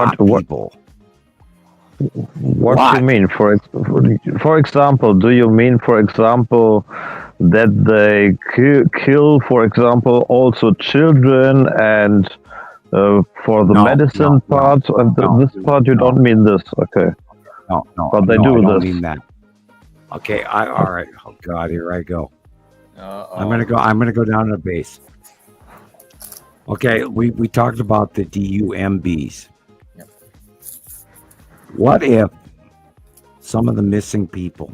[SPEAKER 6] you mean? For example, do you mean, for example, that they kill, for example, also children, and for the medicine part, this part you don't mean this, okay?
[SPEAKER 15] No,
[SPEAKER 6] but they do
[SPEAKER 15] I don't
[SPEAKER 6] this.
[SPEAKER 15] mean that. Okay, all right. Oh God, here I go. I'm gonna go down to the base. Okay, we talked about the DUMBs.
[SPEAKER 4] Yep.
[SPEAKER 15] What if some of the missing people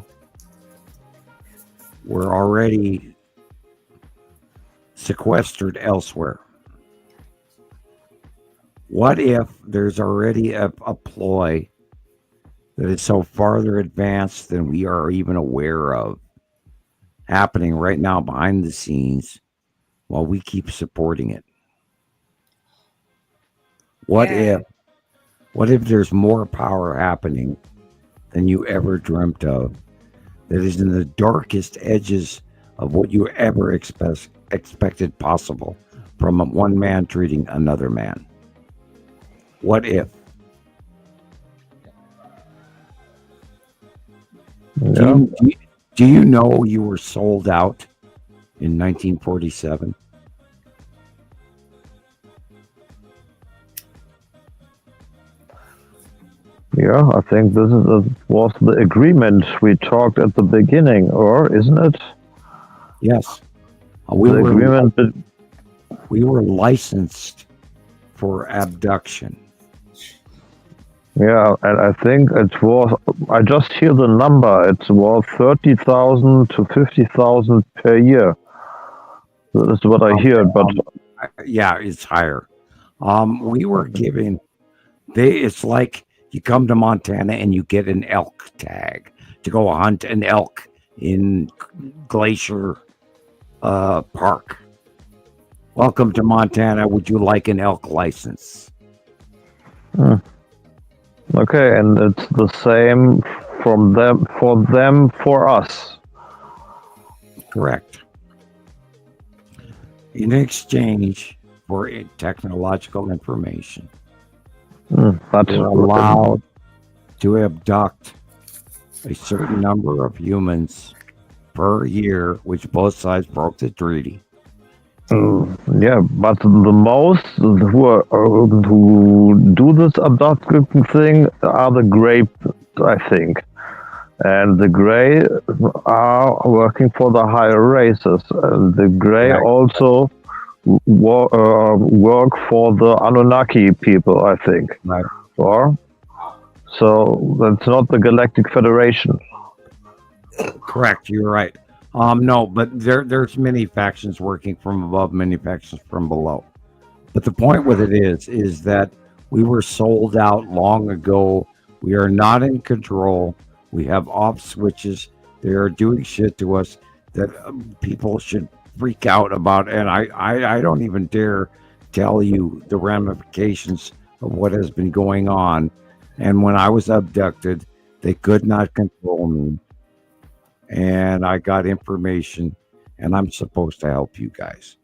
[SPEAKER 15] were already sequestered elsewhere? What if there's already a ploy that is so farther advanced than we are even aware of, happening right now behind the scenes while we keep supporting it? What if there's more power happening than you ever dreamt of, that is in the darkest edges of what you ever expected possible from one man treating another man? What if? Do you know you were sold out in 1947?
[SPEAKER 6] Yeah, I think this was the agreement we talked at the beginning, or isn't it?
[SPEAKER 15] Yes.
[SPEAKER 6] We
[SPEAKER 15] were licensed for abduction.
[SPEAKER 6] Yeah, and I think it was, I just hear the number, it was 30,000 to 50,000 per year. That's what I hear, but...
[SPEAKER 15] Yeah, it's higher. We were giving... It's like you come to Montana and you get an elk tag to go hunt an elk in Glacier Park. Welcome to Montana. Would you like an elk license?
[SPEAKER 6] Okay, and it's the same for us.
[SPEAKER 15] Correct. In exchange for technological information,
[SPEAKER 6] That's
[SPEAKER 15] we're allowed to abduct a certain number of humans per year, which both sides broke the treaty.
[SPEAKER 6] Yeah, but the most who do this abduction thing are the Grey, I think. And the Grey are working for the higher races. And the Grey also work for the Anunnaki people, I think.
[SPEAKER 15] Right.
[SPEAKER 6] Or? So that's not the Galactic Federation.
[SPEAKER 15] Correct. You're right. No, but there's many factions working from above, many factions from below. But the point with it is that we were sold out long ago. We are not in control. We have off switches. They are doing shit to us that people should freak out about. And I don't even dare tell you the ramifications of what has been going on. And when I was abducted, they could not control me. And I got information, and I'm supposed to help you guys.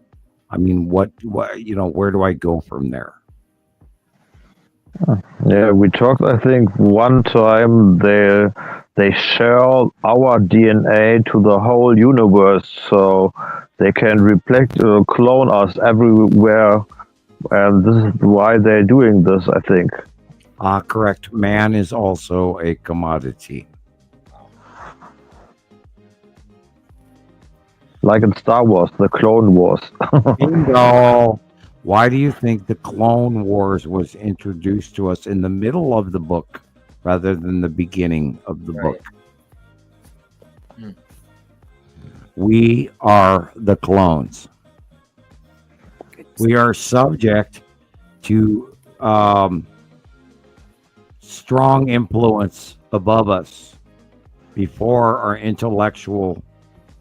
[SPEAKER 15] I mean, what where do I go from there?
[SPEAKER 6] Yeah, we talked. I think one time they share our DNA to the whole universe, so they can clone us everywhere, and this is why they're doing this. I think.
[SPEAKER 15] Correct. Man is also a commodity.
[SPEAKER 6] Like in Star Wars, the Clone Wars.
[SPEAKER 15] Bingo. Why do you think the Clone Wars was introduced to us in the middle of the book rather than the beginning of the book? We are the clones. We are subject to strong influence above us before our intellectual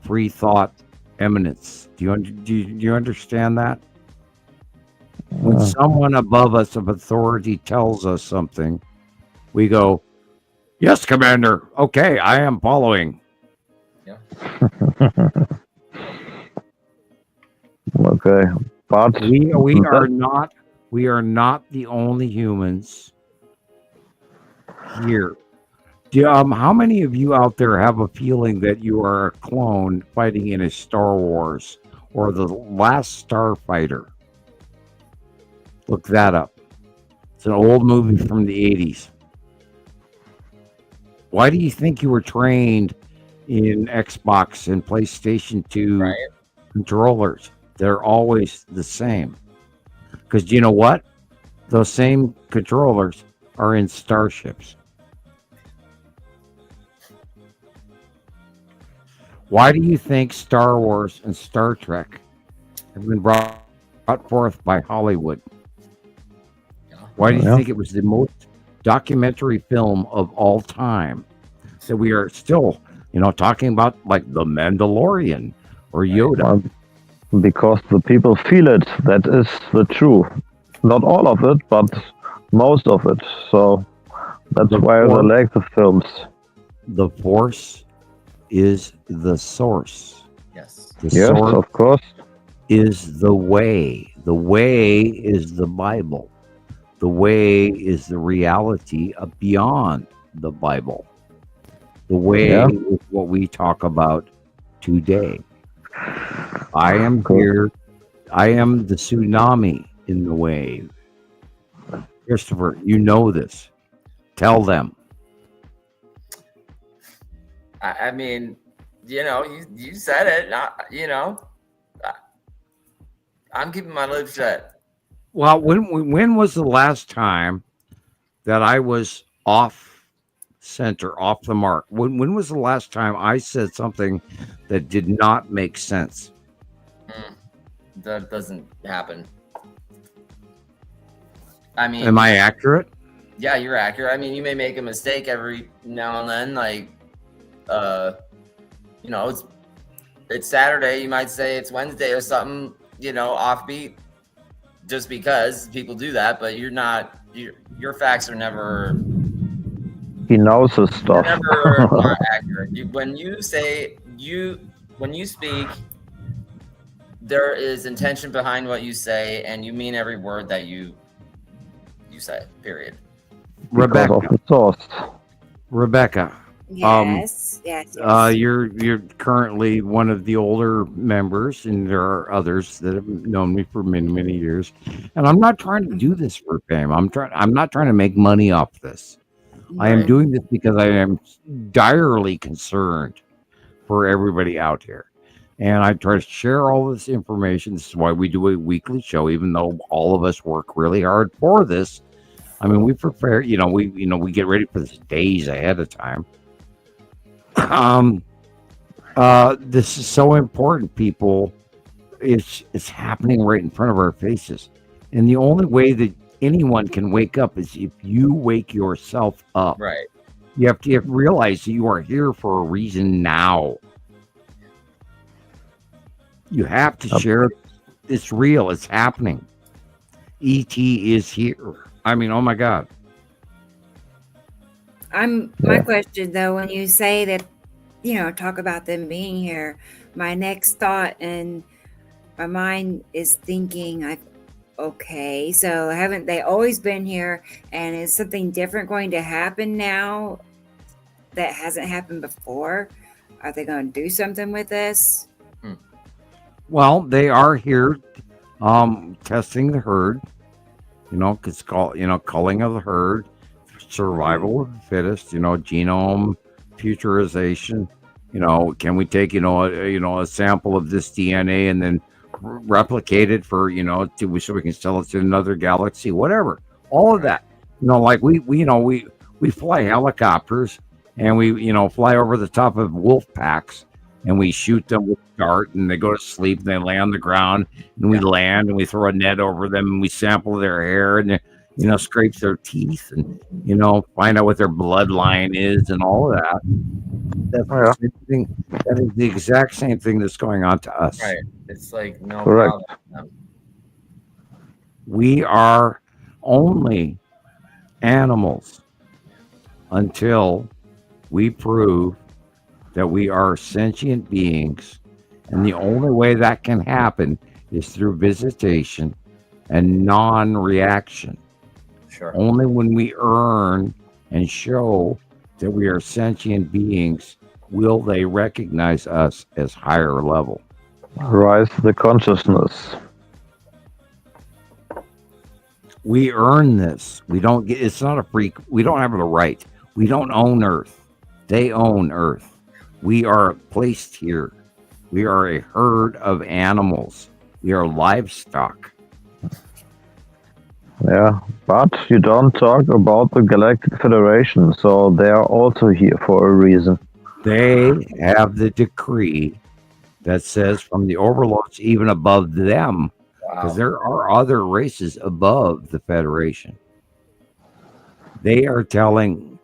[SPEAKER 15] free thought eminence. Do you understand that? When someone above us of authority tells us something, we go, "Yes, Commander. Okay, I am following."
[SPEAKER 4] Yeah.
[SPEAKER 6] Okay, but
[SPEAKER 15] we are not the only humans here. How many of you out there have a feeling that you are a clone fighting in a Star Wars or the Last Starfighter? Look that up. It's an old movie from the 80s. Why do you think you were trained in Xbox and PlayStation 2 controllers? They're always the same. Because you know what? Those same controllers are in starships. Why do you think Star Wars and Star Trek have been brought forth by Hollywood? Why do you think it was the most documentary film of all time? So we are still, talking about like The Mandalorian or Yoda.
[SPEAKER 6] Because the people feel it. That is the truth. Not all of it, but most of it. So that's why they like the films.
[SPEAKER 15] The Force is the source.
[SPEAKER 4] Yes.
[SPEAKER 15] The
[SPEAKER 6] yes,
[SPEAKER 15] source
[SPEAKER 6] of course.
[SPEAKER 15] is the way. The way is the Bible. The way is the reality of beyond the Bible. The way is what we talk about today. I am here. I am the tsunami in the wave. Christoper, you know this. Tell them.
[SPEAKER 4] I mean, you said it. I'm keeping my lips shut.
[SPEAKER 15] Well, when was the last time that I was off center, off the mark? When was the last time I said something that did not make sense?
[SPEAKER 4] That doesn't happen. I mean,
[SPEAKER 15] am I accurate?
[SPEAKER 4] Yeah, you're accurate. I mean, you may make a mistake every now and then, like, it's Saturday. You might say it's Wednesday or something, offbeat, just because people do that. But you're not. Your facts are never.
[SPEAKER 6] He knows his stuff.
[SPEAKER 4] Never not accurate. When you speak, there is intention behind what you say, and you mean every word that you say. Period.
[SPEAKER 15] Rebecca.
[SPEAKER 1] Yes.
[SPEAKER 15] You're currently one of the older members, and there are others that have known me for many, many years. And I'm not trying to do this for fame. I'm not trying to make money off this. I am doing this because I am direly concerned for everybody out here. And I try to share all this information. This is why we do a weekly show, even though all of us work really hard for this. I mean, we prepare. We get ready for this days ahead of time. This is so important, people. It's happening right in front of our faces, and the only way that anyone can wake up is if you wake yourself up.
[SPEAKER 4] Right.
[SPEAKER 15] You have to realize that you are here for a reason now. You have to share. It's real. It's happening. ET is here. I mean, oh my God.
[SPEAKER 13] My question though, when you say that, talk about them being here, my next thought and my mind is thinking, okay, so haven't they always been here? And is something different going to happen now that hasn't happened before? Are they going to do something with this?
[SPEAKER 15] Well, they are here testing the herd. It's called, culling of the herd, survival of the fittest, genome futurization. Can we take, a sample of this DNA and then replicate it for, so we can sell it to another galaxy, whatever. All of that. Like we fly helicopters and we, fly over the top of wolf packs and we shoot them with dart and they go to sleep and they lay on the ground and we land and we throw a net over them and we sample their hair and scrape their teeth and find out what their bloodline is and all of that. That's the same thing. That is the exact same thing that's going on to us.
[SPEAKER 4] Right. It's like no
[SPEAKER 6] Correct.
[SPEAKER 4] problem.
[SPEAKER 15] We are only animals until we prove that we are sentient beings, and the only way that can happen is through visitation and non-reaction.
[SPEAKER 4] Sure.
[SPEAKER 15] Only when we earn and show that we are sentient beings will they recognize us as higher level.
[SPEAKER 6] Rise the consciousness.
[SPEAKER 15] We earn this. We don't get. It's not a free. We don't have the right. We don't own Earth. They own Earth. We are placed here. We are a herd of animals. We are livestock.
[SPEAKER 6] Yeah, but you don't talk about the Galactic Federation, so they are also here for a reason.
[SPEAKER 15] They have the decree that says from the overlords even above them, because there are other races above the Federation. They are telling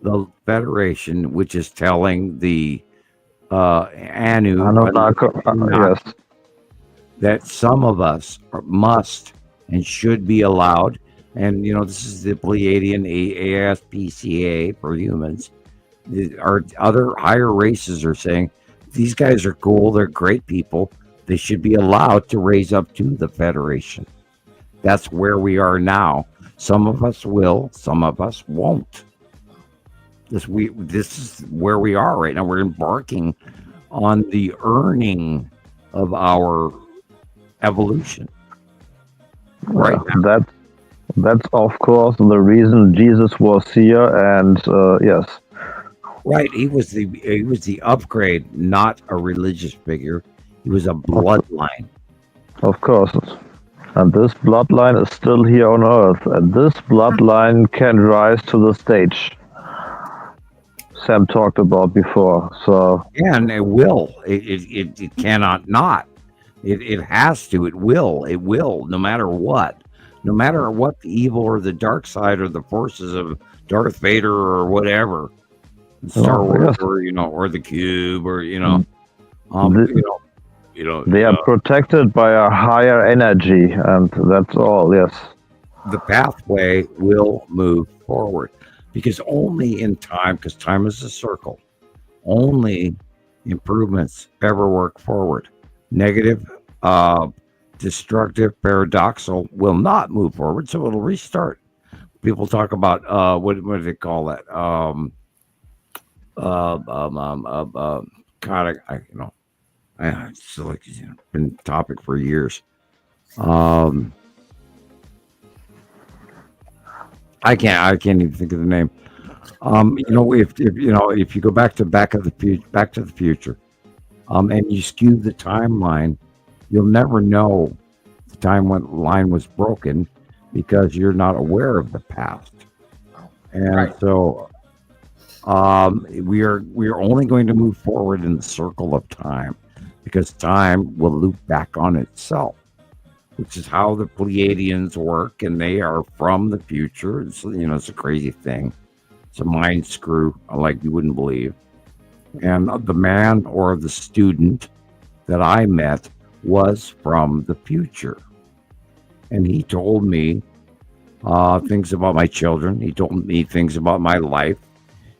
[SPEAKER 15] the Federation, which is telling the
[SPEAKER 6] yes,
[SPEAKER 15] that some of us must and should be allowed. And, this is the Pleiadian ASPCA for humans. Our other higher races are saying, these guys are cool. They're great people. They should be allowed to raise up to the Federation. That's where we are now. Some of us will, some of us won't. This is where we are right now. We're embarking on the earning of our evolution. Right.
[SPEAKER 6] That's of course the reason Jesus was here, and yes.
[SPEAKER 15] Right. He was the upgrade, not a religious figure. He was a bloodline.
[SPEAKER 6] Of course. And this bloodline is still here on Earth, and this bloodline can rise to the stage Sam talked about before. So
[SPEAKER 15] and it will. It cannot not. It has to. It will. It will. No matter what. No matter what the evil or the dark side or the forces of Darth Vader or whatever, Star Wars, or or the Cube, or
[SPEAKER 6] they are protected by a higher energy, and that's all. Yes.
[SPEAKER 15] The pathway will move forward. Because only in time, because time is a circle, only improvements ever work forward. Negative, destructive, paradoxical will not move forward, so it'll restart. People talk about what do they call that? It's like been a topic for years. I can't even think of the name. If you go back to the Future, and you skew the timeline, you'll never know the timeline was broken because you're not aware of the past. And
[SPEAKER 14] Right.
[SPEAKER 15] so we are only going to move forward in the circle of time, because time will loop back on itself, which is how the Pleiadians work, and they are from the future. It's, it's a crazy thing. It's a mind screw like you wouldn't believe. And the man or the student that I met was from the future. And he told me things about my children. He told me things about my life.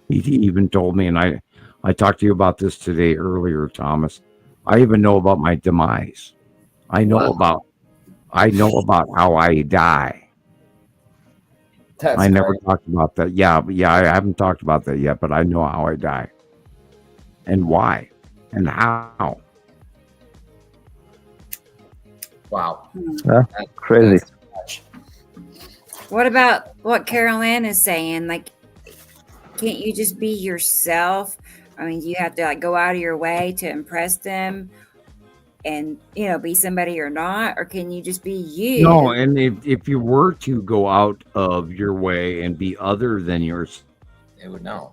[SPEAKER 15] He even told me, and I talked to you about this today earlier, Thomas. I even know about my demise. I know about how I die.
[SPEAKER 14] That's
[SPEAKER 15] I never
[SPEAKER 14] great.
[SPEAKER 15] talked about that. Yeah, I haven't talked about that yet, but I know how I die and why and how.
[SPEAKER 14] Wow.
[SPEAKER 6] Yeah, crazy.
[SPEAKER 13] What about what Carol Ann is saying? Like, can't you just be yourself? I mean, you have to like go out of your way to impress them and, be somebody or not? Or can you just be you?
[SPEAKER 15] No, and if you were to go out of your way and be other than yourself,
[SPEAKER 14] They would know.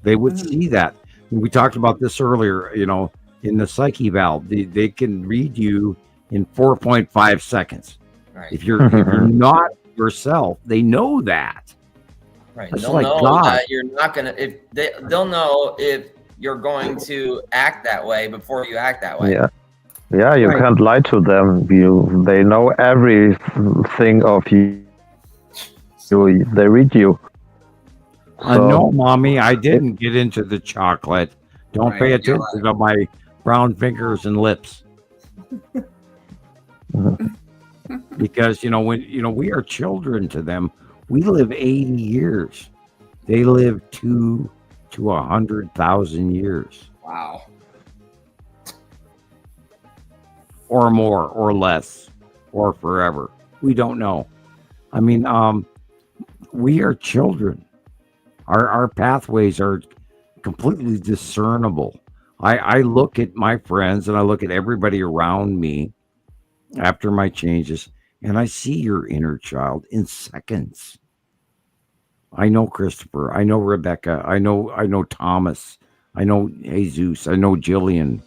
[SPEAKER 15] they would see that. We talked about this earlier, in the psyche valve. They can read you in 4.5 seconds.
[SPEAKER 14] Right.
[SPEAKER 15] If you're not yourself, they know that.
[SPEAKER 4] Right.
[SPEAKER 15] That's
[SPEAKER 4] They'll
[SPEAKER 15] like
[SPEAKER 4] know
[SPEAKER 15] God.
[SPEAKER 4] that you're not gonna. They'll know if you're going to act that way before you act that way.
[SPEAKER 6] Yeah, you
[SPEAKER 15] Right.
[SPEAKER 6] can't lie to them. They know everything of you. They read you.
[SPEAKER 15] No, mommy, I didn't get into the chocolate. Don't
[SPEAKER 14] Right,
[SPEAKER 15] pay
[SPEAKER 14] you're
[SPEAKER 15] attention to my brown fingers and lips. Because when we are children to them, we live 80 years. They live 2 to 100,000 years,
[SPEAKER 14] Wow.
[SPEAKER 15] or more, or less, or forever. We don't know. I mean, we are children. Our pathways are completely discernible. I look at my friends and I look at everybody around me after my changes, and I see your inner child in seconds. I know Christopher. I know Rebecca. I know Thomas. I know Jesus. I know Gillian.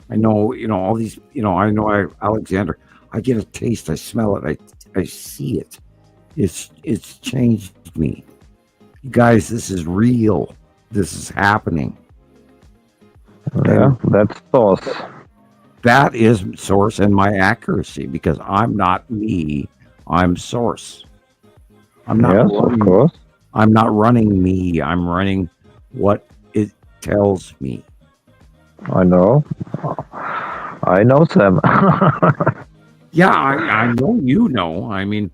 [SPEAKER 15] I know all these. I know Alexander. I get a taste. I smell it. I see it. It's changed me. You guys, this is real. This is happening.
[SPEAKER 6] Yeah, that's source.
[SPEAKER 15] That is source and my accuracy, because I'm not me. I'm source. I'm not.
[SPEAKER 6] Yes, of course.
[SPEAKER 15] I'm not running me. I'm running what it tells me.
[SPEAKER 6] I know. I know Sam.
[SPEAKER 15] Yeah, I know you know. I mean,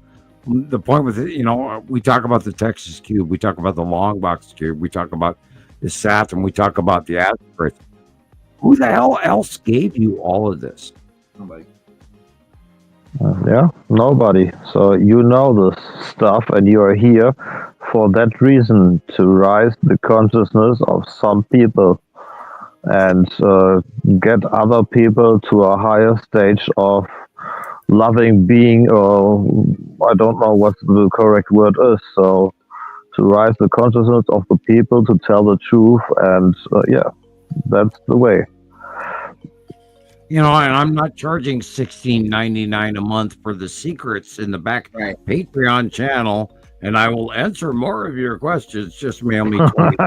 [SPEAKER 15] the point with it, we talk about the Texas cube, we talk about the long box cube, we talk about the Saturn, we talk about the asteroids. Who the hell else gave you all of this?
[SPEAKER 14] Nobody.
[SPEAKER 6] Yeah, nobody. So you know this stuff, and you are here for that reason, to raise the consciousness of some people and get other people to a higher stage of loving being, or I don't know what the correct word is. So to raise the consciousness of the people, to tell the truth, and that's the way.
[SPEAKER 15] And I'm not charging $16.99 a month for the secrets in the back Patreon channel, and I will answer more of your questions. Just mail me 20.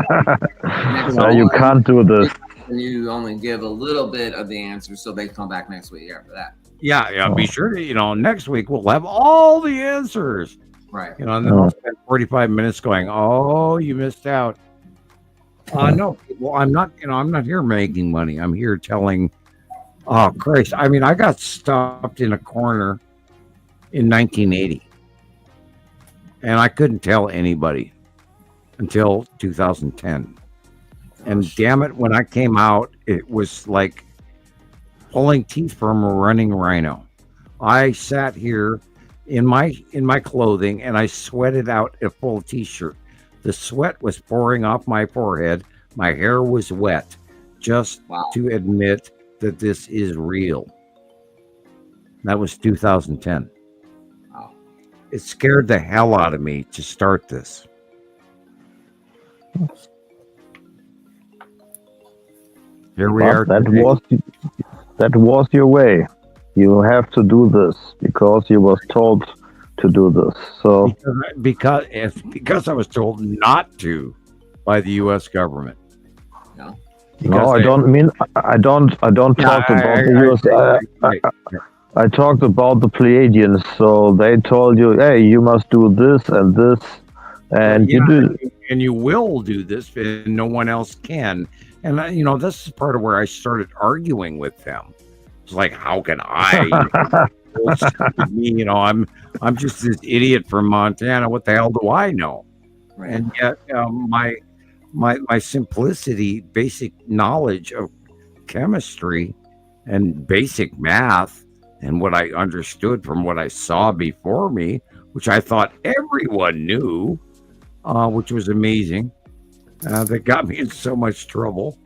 [SPEAKER 6] You can't do this.
[SPEAKER 14] And you only give a little bit of the answer, so they come back next week after that.
[SPEAKER 15] Yeah. Be sure to, next week we'll have all the answers.
[SPEAKER 14] Right.
[SPEAKER 15] And then I'll spend 45 minutes going, oh, you missed out. No, well, I'm not here making money. I'm here telling. Oh, Christ. I mean, I got stopped in a corner in 1980, and I couldn't tell anybody until 2010. And damn it, when I came out, it was like pulling teeth from a running rhino. I sat here in my clothing, and I sweated out a full t-shirt. The sweat was pouring off my forehead. My hair was wet, just to admit that this is real. That was 2010.
[SPEAKER 14] Wow.
[SPEAKER 15] it scared the hell out of me to start this. Here we are.
[SPEAKER 6] That was your way. You have to do this because you was told to do this. So
[SPEAKER 15] because I was told not to by the U.S. government.
[SPEAKER 14] No,
[SPEAKER 6] I don't talk about the U.S. I talked about the Pleiadians. So they told you, hey, you must do this and this, and you do.
[SPEAKER 15] And you will do this, and no one else can. And this is part of where I started arguing with them. It's like, how can I? I'm just this idiot from Montana. What the hell do I know?
[SPEAKER 14] Right.
[SPEAKER 15] And yet, my simplicity, basic knowledge of chemistry and basic math, and what I understood from what I saw before me, which I thought everyone knew, which was amazing. That got me in so much trouble.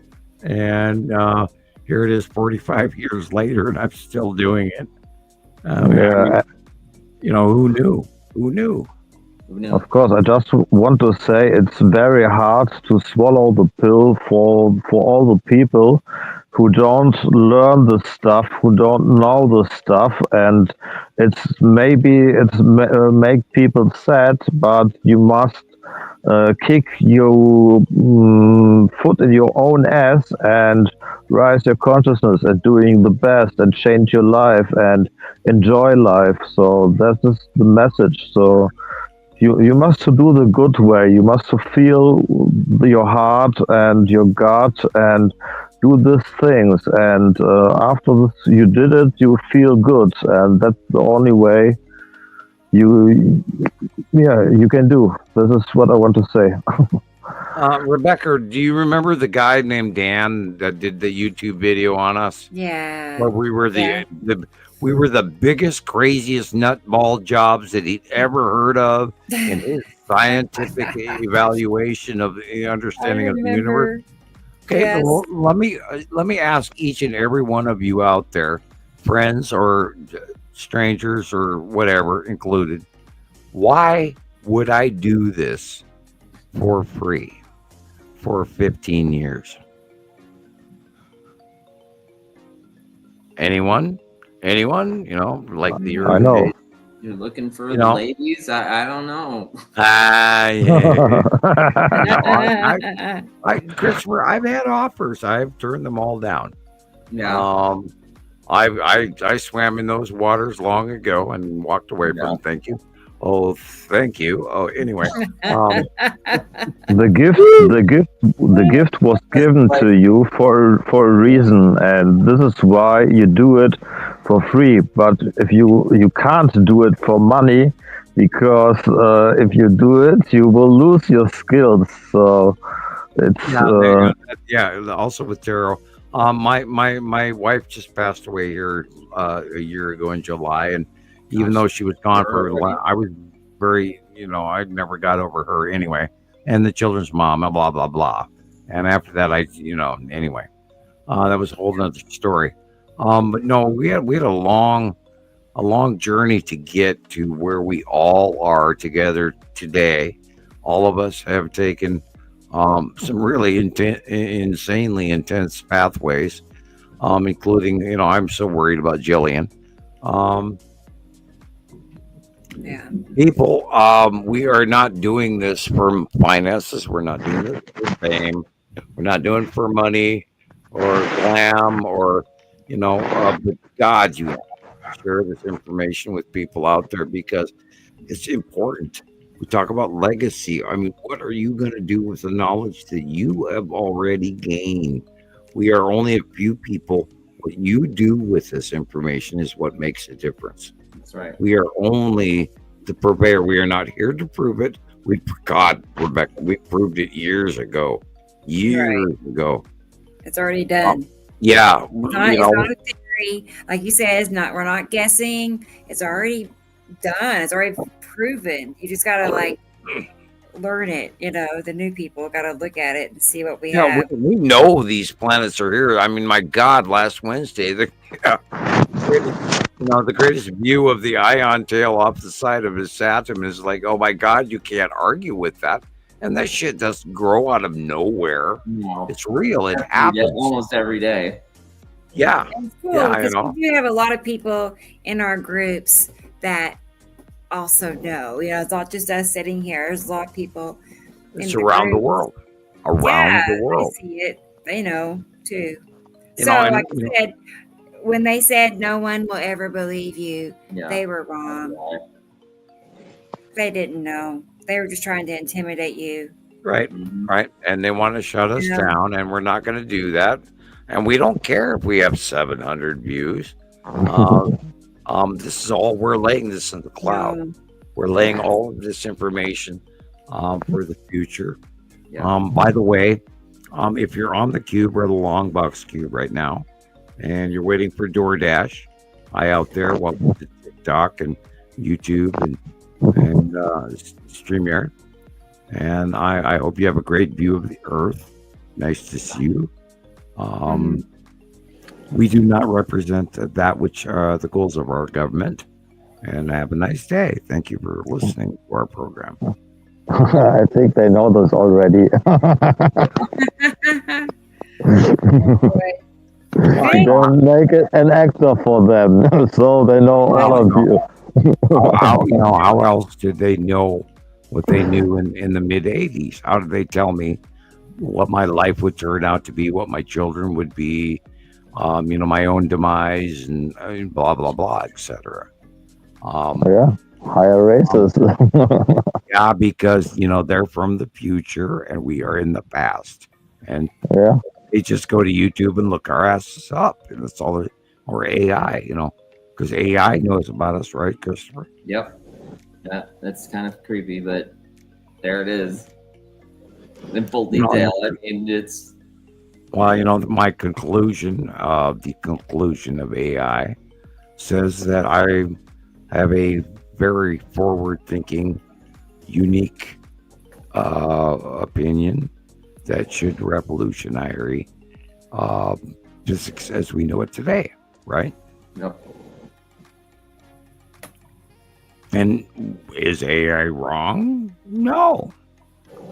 [SPEAKER 15] And here it is 45 years later, and I'm still doing it. Who knew? Who knew?
[SPEAKER 6] Of course, I just want to say it's very hard to swallow the pill for all the people who don't learn the stuff, who don't know the stuff, and it's make people sad, but you must kick your foot in your own ass and rise your consciousness and doing the best and change your life and enjoy life. So that is the message. So you must do the good way. You must feel your heart and your gut and do these things. And after this, you did it, you feel good, and that's the only way you can do. This is what I want to say.
[SPEAKER 15] Rebecca, do you remember the guy named Dan that did the YouTube video on us?
[SPEAKER 1] Yeah.
[SPEAKER 15] Where we were the biggest, craziest nutball jobs that he'd ever heard of in his scientific evaluation of the understanding of the universe. Okay,
[SPEAKER 1] Yes.
[SPEAKER 15] well, let me ask each and every one of you out there, friends or strangers or whatever included, why would I do this for free for 15 years? Anyone? Like the early
[SPEAKER 6] I know.
[SPEAKER 15] days?
[SPEAKER 14] You're looking for the ladies? I don't know.
[SPEAKER 15] Christopher, I've had offers. I've turned them all down.
[SPEAKER 14] Yeah.
[SPEAKER 15] I swam in those waters long ago and walked away from them. Thank you. Oh, thank you. Oh, anyway.
[SPEAKER 6] The gift was given to you for a reason, and this is why you do it for free. But if you can't do it for money, because if you do it, you will lose your skills. So it's
[SPEAKER 15] Also with tarot, my wife just passed away here a year ago in July, and even though she was gone for a while, I was very, I never got over her anyway. And the children's mom, and blah, blah, blah. And after that, anyway, that was a whole nother story. But no, we had a long journey to get to where we all are together today. All of us have taken some really insanely intense pathways, including, I'm so worried about Gillian. People, we are not doing this for finances. We're not doing this for fame. We're not doing it for money or glam or, but God, you have to share this information with people out there because it's important. We talk about legacy. I mean, what are you going to do with the knowledge that you have already gained? We are only a few people. What you do with this information is what makes a difference.
[SPEAKER 14] That's right.
[SPEAKER 15] We are only the purveyor. We are not here to prove it. Rebecca, we proved it years ago. Ago.
[SPEAKER 1] It's already done.
[SPEAKER 15] Yeah.
[SPEAKER 1] It's not a theory. Like you said, we're not guessing. It's already done. It's already proven. You just got to learn it. The new people got to look at it and see what we
[SPEAKER 15] Yeah,
[SPEAKER 1] have.
[SPEAKER 15] we know these planets are here. I mean, my God, last Wednesday, the greatest view of the ion tail off the side of his Saturn is like, oh my God, you can't argue with that. And that shit doesn't grow out of nowhere.
[SPEAKER 14] No.
[SPEAKER 15] It's real. It
[SPEAKER 14] Yeah,
[SPEAKER 15] happens.
[SPEAKER 14] almost every day.
[SPEAKER 15] Yeah.
[SPEAKER 1] It's cool
[SPEAKER 15] Yeah,
[SPEAKER 1] because we do have a lot of people in our groups that also know. It's not just us sitting here. There's a lot of people.
[SPEAKER 15] It's around the world. Around the world.
[SPEAKER 1] They see it. They know too.
[SPEAKER 15] You
[SPEAKER 1] So,
[SPEAKER 15] know, and,
[SPEAKER 1] like I said, when they said no one will ever believe you,
[SPEAKER 14] Yeah.
[SPEAKER 1] they were wrong. They didn't know. They were just trying to intimidate you.
[SPEAKER 15] Right, right. And they want to shut us
[SPEAKER 1] Yeah.
[SPEAKER 15] down, and we're not going to do that. And we don't care if we have 700 views. This is all we're laying this in the cloud.
[SPEAKER 1] Yeah.
[SPEAKER 15] We're laying all of this information for the future.
[SPEAKER 14] Yeah.
[SPEAKER 15] By the way, if you're on the cube or the long box cube right now, and you're waiting for DoorDash, hi out there, welcome to TikTok and YouTube and StreamYard. And I hope you have a great view of the Earth. Nice to see you. We do not represent that which are the goals of our government. And have a nice day. Thank you for listening to our program.
[SPEAKER 6] I think they know this already. Don't make it an extra for them, so they know all of you.
[SPEAKER 15] How else did they know what they knew in the mid 80s? How did they tell me what my life would turn out to be, what my children would be, my own demise, and blah blah blah, etc.
[SPEAKER 6] Yeah, higher races.
[SPEAKER 15] Yeah, because they're from the future and we are in the past, and
[SPEAKER 6] yeah,
[SPEAKER 15] they just go to YouTube and look our asses up, and that's all. Or AI, because AI knows about us, right, Christopher?
[SPEAKER 14] Yep. That's kind of creepy, but there it is. In full detail. I mean, it's...
[SPEAKER 15] Well, my conclusion of AI says that I have a very forward-thinking, unique opinion that should revolutionize physics as we know it today, right?
[SPEAKER 14] Yep.
[SPEAKER 15] And is AI wrong? No.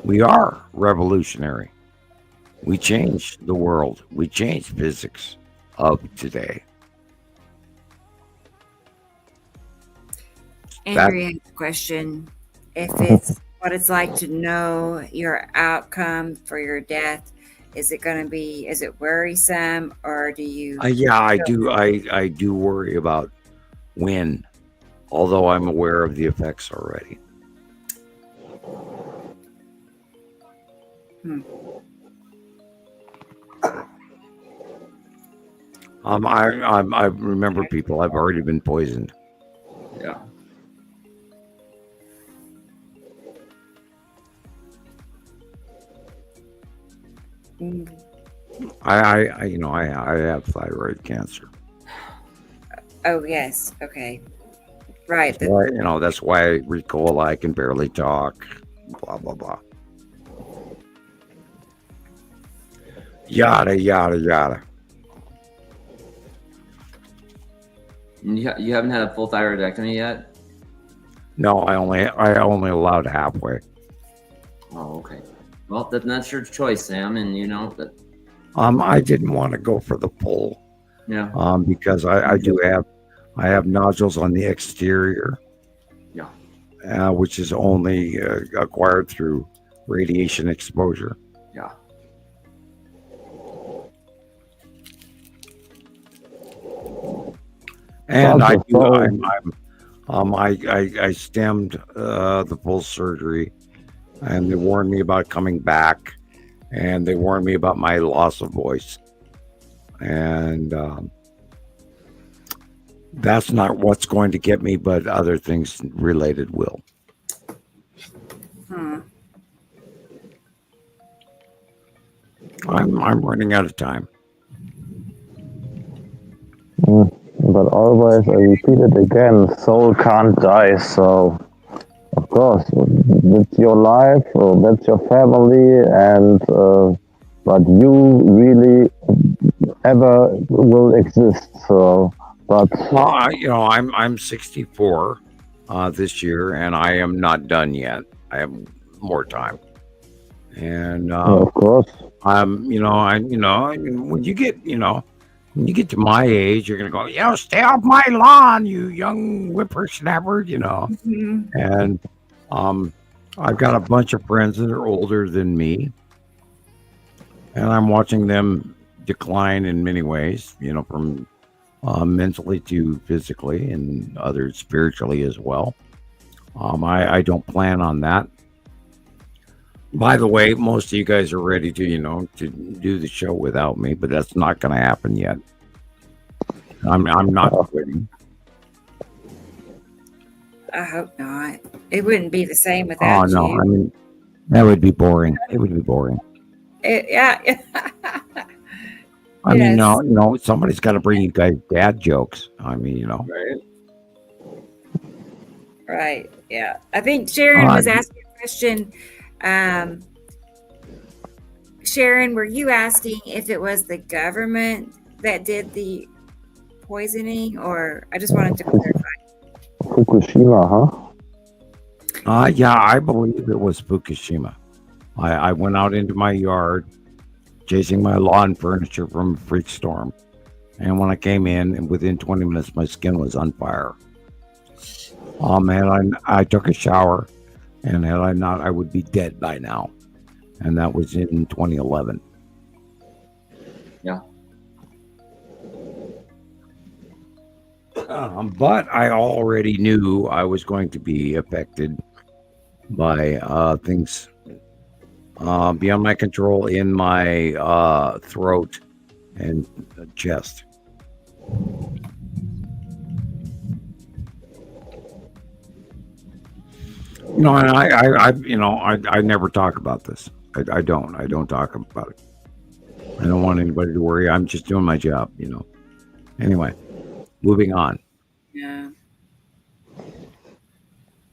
[SPEAKER 15] We are revolutionary. We changed the world. We changed physics of today.
[SPEAKER 1] Andrea has a question. If it's what it's like to know your outcome for your death, is it worrisome, or do you?
[SPEAKER 15] Yeah, I do. I do worry about when, although I'm aware of the effects already. I remember people. I've already been poisoned.
[SPEAKER 14] Yeah.
[SPEAKER 15] I have thyroid cancer.
[SPEAKER 1] Oh yes. Okay. Right.
[SPEAKER 15] That's why I recall I can barely talk. Blah blah blah. Yada yada yada.
[SPEAKER 14] You haven't had a full thyroidectomy yet?
[SPEAKER 15] No, I only allowed halfway.
[SPEAKER 14] Oh, okay. Well, that's your choice, Sam, and that.
[SPEAKER 15] I didn't want to go for the full.
[SPEAKER 14] Yeah.
[SPEAKER 15] Because I have nodules on the exterior.
[SPEAKER 14] Yeah.
[SPEAKER 15] Which is only acquired through radiation exposure.
[SPEAKER 14] Yeah.
[SPEAKER 15] And I stemmed the full surgery, and they warned me about coming back, and they warned me about my loss of voice, and that's not what's going to get me, but other things related will. I'm running out of time.
[SPEAKER 6] But always, I repeat it again, soul can't die, so Of course, it's your life, that's your family, and but you really ever will exist. So, but
[SPEAKER 15] Well, I'm 64 this year, and I am not done yet. I have more time, and
[SPEAKER 6] of course,
[SPEAKER 15] when you get when you get to my age, you're gonna go, stay off my lawn, you young whippersnapper,
[SPEAKER 1] Mhm.
[SPEAKER 15] and I've got a bunch of friends that are older than me, and I'm watching them decline in many ways, from mentally to physically, and others spiritually as well. I don't plan on that. By the way, most of you guys are ready to to do the show without me, but that's not going to happen yet. I'm not quitting.
[SPEAKER 1] I hope not. It wouldn't be the same without
[SPEAKER 15] no,
[SPEAKER 1] you.
[SPEAKER 15] I mean that would be boring. It would be boring.
[SPEAKER 1] Yeah.
[SPEAKER 15] I mean,
[SPEAKER 1] Yes.
[SPEAKER 15] somebody's got to bring you guys dad jokes. I mean,
[SPEAKER 1] Right. Yeah. I think Sharon was asking a question. Sharon, were you asking if it was the government that did the poisoning, or I just wanted to clarify?
[SPEAKER 6] Fukushima, huh?
[SPEAKER 15] Yeah, I believe it was Fukushima. I went out into my yard chasing my lawn furniture from a freak storm. And when I came in, and within 20 minutes, my skin was on fire. And I took a shower, and had I not, I would be dead by now. And that was in 2011.
[SPEAKER 14] Yeah.
[SPEAKER 15] But I already knew I was going to be affected by things beyond my control in my throat and chest. And I never talk about this. I don't talk about it. I don't want anybody to worry. I'm just doing my job, Anyway, moving on.
[SPEAKER 1] Yeah.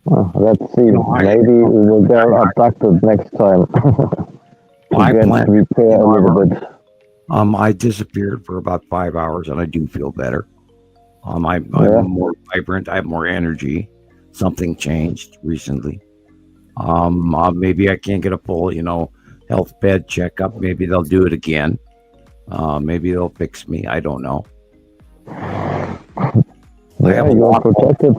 [SPEAKER 6] Well, let's see. Maybe we will get abducted next time.
[SPEAKER 15] I plan
[SPEAKER 6] to repair a little bit.
[SPEAKER 15] I disappeared for about 5 hours, and I do feel better. I'm more vibrant. I have more energy. Something changed recently. Maybe I can't get a full, health bed checkup. Maybe they'll do it again. Maybe they'll fix me. I don't know. I have a lot
[SPEAKER 6] protected.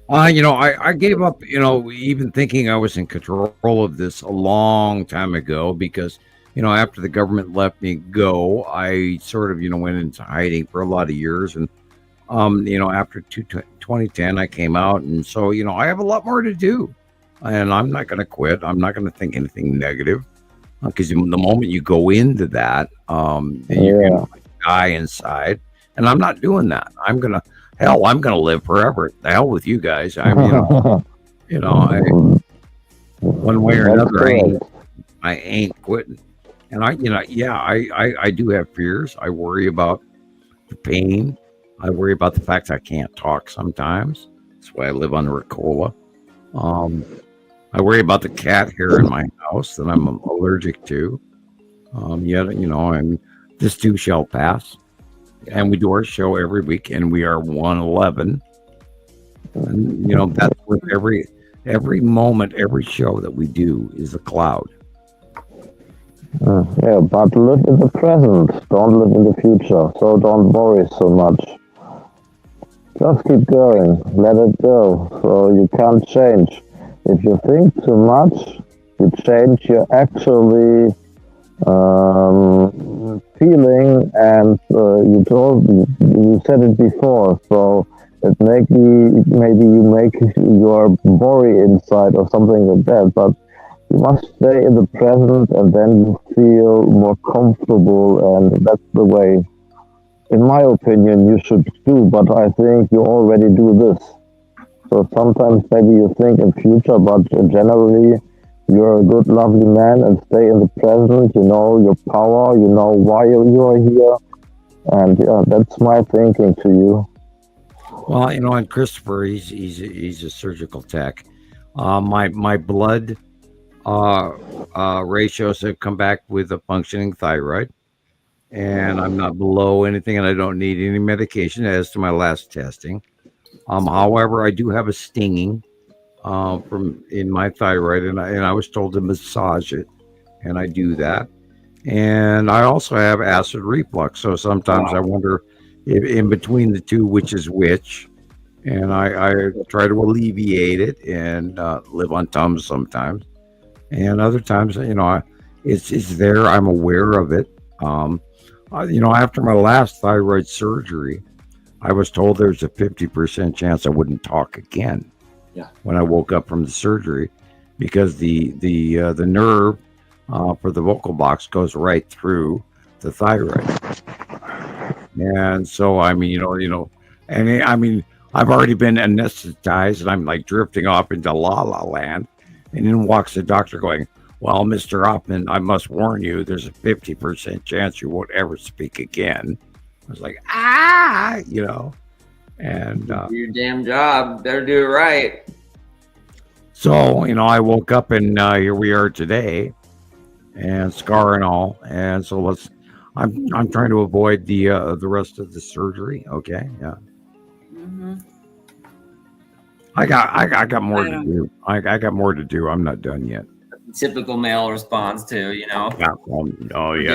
[SPEAKER 15] I gave up, even thinking I was in control of this a long time ago, because, after the government let me go, I sort of, went into hiding for a lot of years. And, after 2010, I came out. And so, I have a lot more to do, and I'm not going to quit. I'm not going to think anything negative, because the moment you go into that, then you're going to die inside. And I'm not doing that. I'm going to live forever. The hell with you guys. I'm, one way or another, I ain't quitting. And I do have fears. I worry about the pain. I worry about the fact I can't talk sometimes. That's why I live on Ricola. I worry about the cat hair in my house that I'm allergic to. This too shall pass. And we do our show every week, and we are 111. And that's with every moment, every show that we do is a cloud.
[SPEAKER 6] But live in the present. Don't live in the future. So don't worry so much. Just keep going. Let it go. So you can't change. If you think too much, you change your actually feeling, and you said it before, so it maybe you make your worry inside or something like that, but you must stay in the present, and then you feel more comfortable, and that's the way, in my opinion, you should do. But I think you already do this. So sometimes maybe you think in future, but generally you're a good, lovely man, and stay in the present. You know your power. You know why you are here, and that's my thinking to you.
[SPEAKER 15] Well, and Christopher, he's a surgical tech. My blood ratios have come back with a functioning thyroid, and I'm not below anything, and I don't need any medication as to my last testing. However, I do have a stinging from in my thyroid, and I was told to massage it, and I do that. And I also have acid reflux, so sometimes I wonder if in between the two, which is which. And I try to alleviate it and live on Tums sometimes, and other times, it's there. I'm aware of it. After my last thyroid surgery, I was told there's a 50% chance I wouldn't talk again.
[SPEAKER 14] Yeah.
[SPEAKER 15] When I woke up from the surgery, because the nerve for the vocal box goes right through the thyroid, and so I've already been anesthetized, and I'm like drifting off into la la land, and then walks the doctor going, "Well, Mr. Hofman, I must warn you, there's a 50% chance you won't ever speak again." I was like, and
[SPEAKER 14] do your damn job. Better do it right.
[SPEAKER 15] So, I woke up, and here we are today, and scar and all, and so I'm trying to avoid the rest of the surgery. Okay, yeah.
[SPEAKER 1] Mm-hmm.
[SPEAKER 15] I got more to do. I got more to do. I'm not done yet.
[SPEAKER 14] Typical male response to,
[SPEAKER 15] Yeah,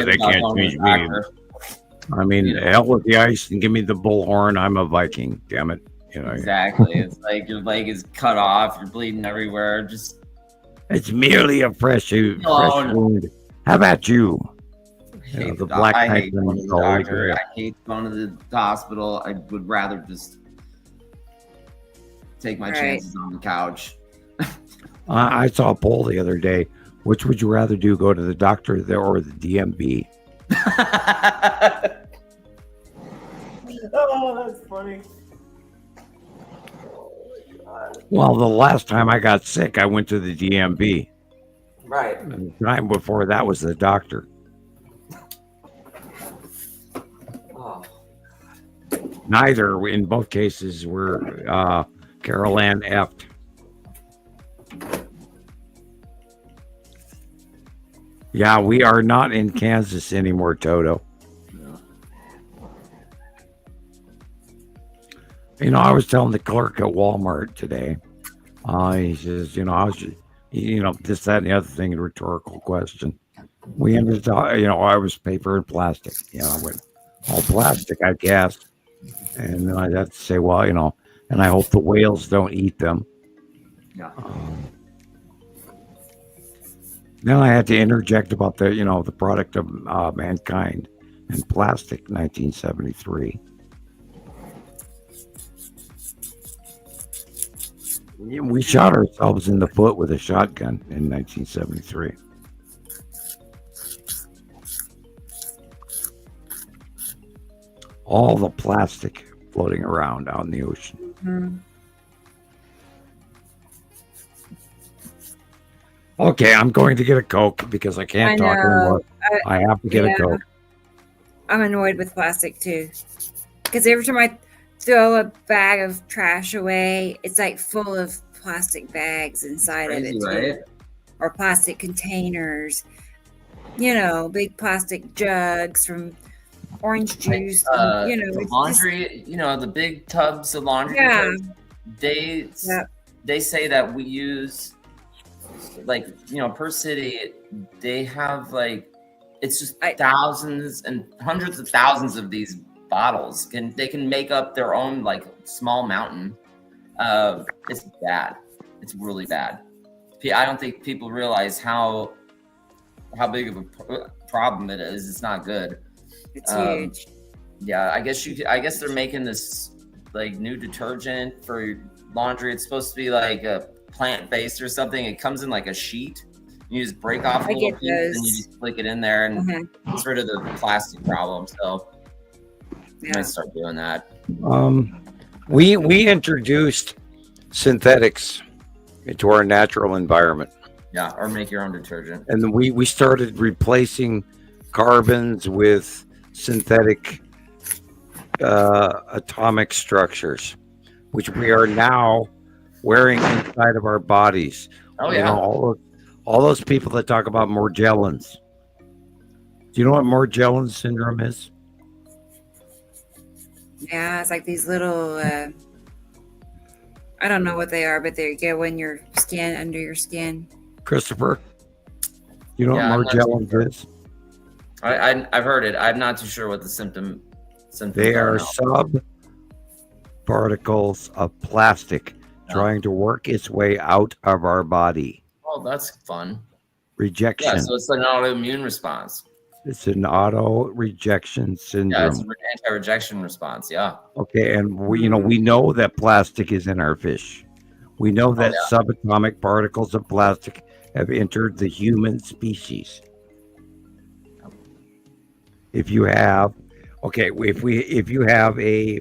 [SPEAKER 15] they can't change me. I mean, hell with the ice and give me the bullhorn. I'm a Viking. Damn it.
[SPEAKER 14] Exactly. It's like your leg is cut off. You're bleeding everywhere. Just.
[SPEAKER 15] It's merely a fresh wound. How about you? The black
[SPEAKER 14] I hate going to the doctor. I hate going to the hospital. I would rather just take my chances on the couch.
[SPEAKER 15] I saw a poll the other day. Which would you rather do, go to the doctor or the DMV?
[SPEAKER 14] Oh, that's funny.
[SPEAKER 15] Well, the last time I got sick, I went to the DMV.
[SPEAKER 14] Right.
[SPEAKER 15] And the time before that was the doctor.
[SPEAKER 14] Oh.
[SPEAKER 15] Neither, in both cases, were Carol Ann effed. Yeah, we are not in Kansas anymore, Toto. I was telling the clerk at Walmart today. He says, I was, this, that, and the other thing, a rhetorical question. We ended up, I was paper and plastic. I went, all plastic, I guess. And then I'd have to say, well, and I hope the whales don't eat them.
[SPEAKER 14] Yeah.
[SPEAKER 15] Then I had to interject about the, the product of mankind and plastic, 1973. We shot ourselves in the foot with a shotgun in 1973. All the plastic floating around out in the ocean.
[SPEAKER 1] Mm-hmm.
[SPEAKER 15] Okay, I'm going to get a Coke because I can't talk anymore. I have to get a Coke.
[SPEAKER 1] I'm annoyed with plastic too, because every time I throw a bag of trash away, it's like full of plastic bags inside of it too.
[SPEAKER 14] Right?
[SPEAKER 1] Or plastic containers, big plastic jugs from orange juice.
[SPEAKER 14] The laundry, the big tubs of laundry.
[SPEAKER 1] Yeah.
[SPEAKER 14] They say that we use per city, they have it's just thousands and hundreds of thousands of these bottles. They can make up their own small mountain. It's bad. It's really bad. I don't think people realize how big of a problem it is. It's not good.
[SPEAKER 1] It's huge.
[SPEAKER 14] Yeah, I guess they're making this new detergent for laundry. It's supposed to be a plant-based or something. It comes in a sheet. You just break off a little piece and you just flick it in there, and it's rid of the plastic problem. So I might start doing that.
[SPEAKER 15] We introduced synthetics into our natural environment.
[SPEAKER 14] Yeah, or make your own detergent.
[SPEAKER 15] And then we started replacing carbons with synthetic atomic structures. which we are now wearing inside of our bodies.
[SPEAKER 14] Oh,
[SPEAKER 15] You
[SPEAKER 14] yeah.
[SPEAKER 15] know, all those people that talk about Morgellons. Do you know what Morgellons syndrome is?
[SPEAKER 1] Yeah, it's like these little, I don't know what they are, but they go in your skin, under your skin.
[SPEAKER 15] Christopher, you know
[SPEAKER 14] Yeah, I'm
[SPEAKER 15] what
[SPEAKER 14] not too
[SPEAKER 15] Morgellons
[SPEAKER 14] sure.
[SPEAKER 15] is?
[SPEAKER 14] I've heard it. I'm not too sure what the symptoms
[SPEAKER 15] They
[SPEAKER 14] are.
[SPEAKER 15] are
[SPEAKER 14] now.
[SPEAKER 15] subparticles of plastic trying to work its way out of our body.
[SPEAKER 14] Oh, that's fun.
[SPEAKER 15] Rejection.
[SPEAKER 14] Yeah, so it's an autoimmune response.
[SPEAKER 15] It's an auto rejection syndrome.
[SPEAKER 14] Yeah, it's an anti-rejection response. Yeah.
[SPEAKER 15] Okay, and we know that plastic is in our fish. We know that subatomic particles of plastic have entered the human species. If you have, if you have a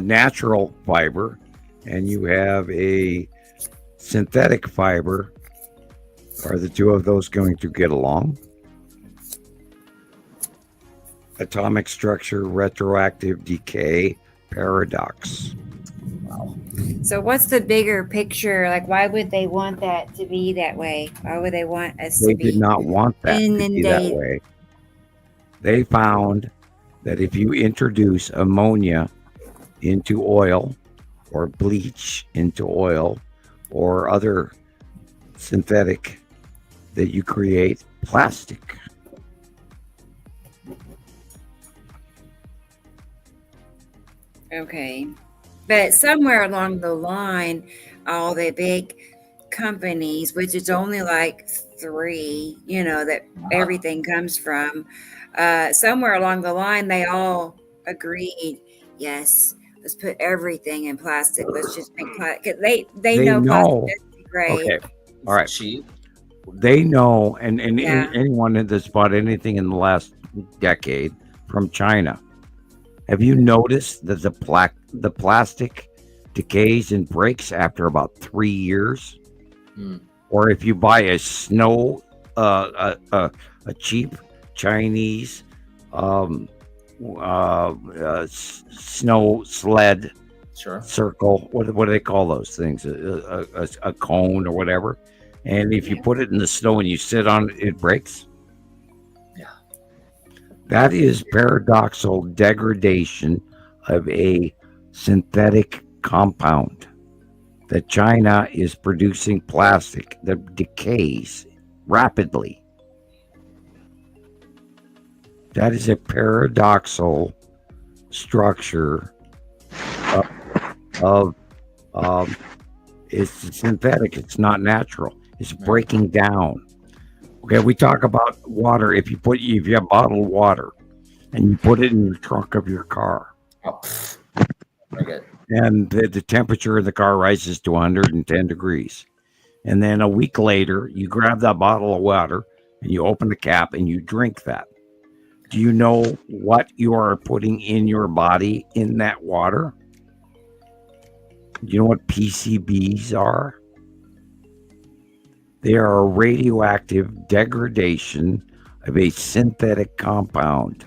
[SPEAKER 15] natural fiber and you have a synthetic fiber, are the two of those going to get along? Atomic structure, retroactive decay, paradox.
[SPEAKER 14] Wow.
[SPEAKER 1] So what's the bigger picture? Like, why would they want that to be that way? Why would they want us
[SPEAKER 15] They
[SPEAKER 1] to be
[SPEAKER 15] did not want that to be that
[SPEAKER 1] inundated?
[SPEAKER 15] way. They found that if you introduce ammonia into oil or bleach into oil or other synthetic, that you create plastic.
[SPEAKER 1] Okay. But somewhere along the line, all the big companies, which is only like 3, that everything comes from, somewhere along the line, they all agreed, yes, let's put everything in plastic. Let's just make plastic. They know plastic is great.
[SPEAKER 15] Okay. All right.
[SPEAKER 14] Cheap.
[SPEAKER 15] They know, and
[SPEAKER 1] Yeah.
[SPEAKER 15] anyone that's bought anything in the last decade from China, have you noticed that the plastic decays and breaks after about 3 years? Or if you buy a cheap Chinese snow sled circle, what do they call those things? A cone or whatever. And if you put it in the snow and you sit on it, it breaks.
[SPEAKER 14] Yeah.
[SPEAKER 15] That is paradoxical degradation of a synthetic compound. That China is producing plastic that decays rapidly. That is a paradoxical structure of it's synthetic. It's not natural. It's breaking down. Okay, we talk about water. If you have bottled water and you put it in the trunk of your car, and the temperature of the car rises to 110 degrees, and then a week later you grab that bottle of water and you open the cap and you drink that. Do you know what you are putting in your body in that water? Do you know what PCBs are? They are a radioactive degradation of a synthetic compound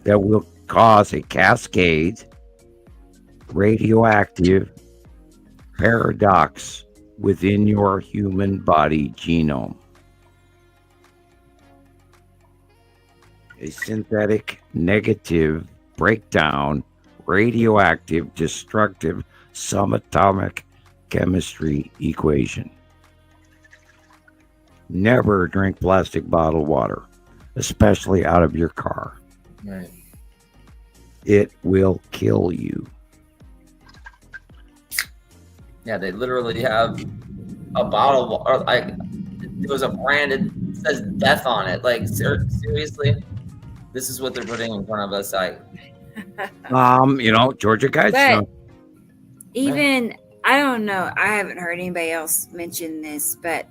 [SPEAKER 15] that will cause a cascade radioactive paradox within your human body genome. A synthetic negative breakdown, radioactive, destructive, subatomic chemistry equation. Never drink plastic bottled water, especially out of your car.
[SPEAKER 14] Right.
[SPEAKER 15] It will kill you.
[SPEAKER 14] Yeah, they literally have a bottle, or like there's a brand, it says death on it. Like, seriously, this is what they're putting in front of us.
[SPEAKER 15] Georgia guys.
[SPEAKER 1] But even, I don't know, I haven't heard anybody else mention this, but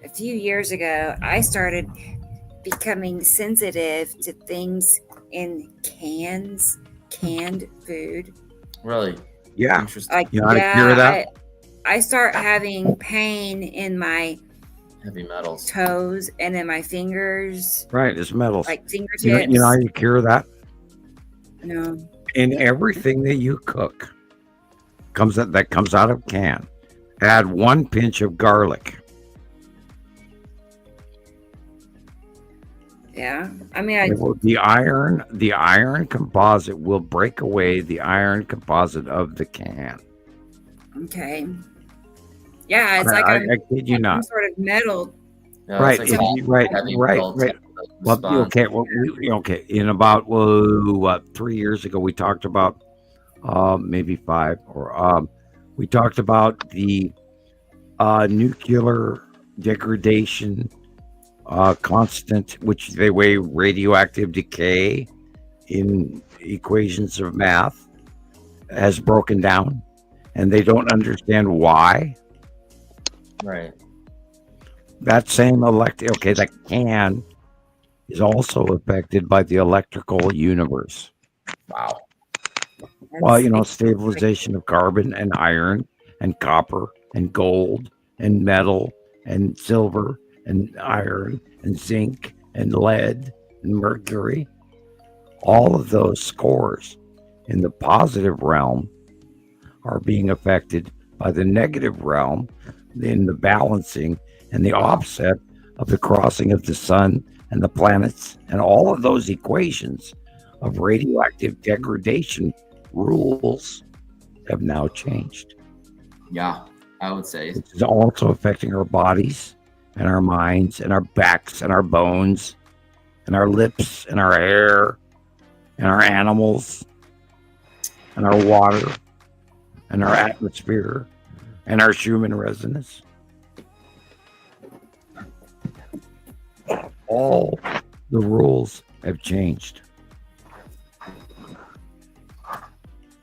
[SPEAKER 1] a few years ago, I started becoming sensitive to things in canned food.
[SPEAKER 14] Really?
[SPEAKER 15] Yeah.
[SPEAKER 14] Interesting.
[SPEAKER 1] Like,
[SPEAKER 15] you know how to cure that?
[SPEAKER 1] I start having pain in my
[SPEAKER 14] Heavy metals.
[SPEAKER 1] toes, and then my fingers.
[SPEAKER 15] Right, it's metals.
[SPEAKER 1] Like fingertips.
[SPEAKER 15] You know how you cure that?
[SPEAKER 1] No.
[SPEAKER 15] In everything that you cook comes out of a can. Add 1 pinch of garlic.
[SPEAKER 1] Yeah. I mean,
[SPEAKER 15] The iron composite will break away the iron composite of the can.
[SPEAKER 1] okay. Yeah, it's
[SPEAKER 15] I kid you
[SPEAKER 1] some
[SPEAKER 15] not.
[SPEAKER 1] sort of metal.
[SPEAKER 14] Yeah,
[SPEAKER 15] Right,
[SPEAKER 14] it's like heavy
[SPEAKER 15] right.
[SPEAKER 14] metals,
[SPEAKER 15] Well,
[SPEAKER 14] sponge.
[SPEAKER 15] okay. In about 3 years ago, we talked about maybe 5, or we talked about the nuclear degradation constant, which they weigh radioactive decay in equations of math, has broken down, and they don't understand why.
[SPEAKER 14] Right.
[SPEAKER 15] That same that can is also affected by the electrical universe.
[SPEAKER 14] Wow.
[SPEAKER 15] Well, stabilization of carbon and iron and copper and gold and metal and silver and iron and zinc and lead and mercury. All of those scores in the positive realm are being affected by the negative realm in the balancing and the offset of the crossing of the sun and the planets, and all of those equations of radioactive degradation rules have now changed.
[SPEAKER 14] Yeah, I would say.
[SPEAKER 15] It's also affecting our bodies and our minds and our backs and our bones and our lips and our hair and our animals and our water and our atmosphere and our Schumann resonance. All the rules have changed.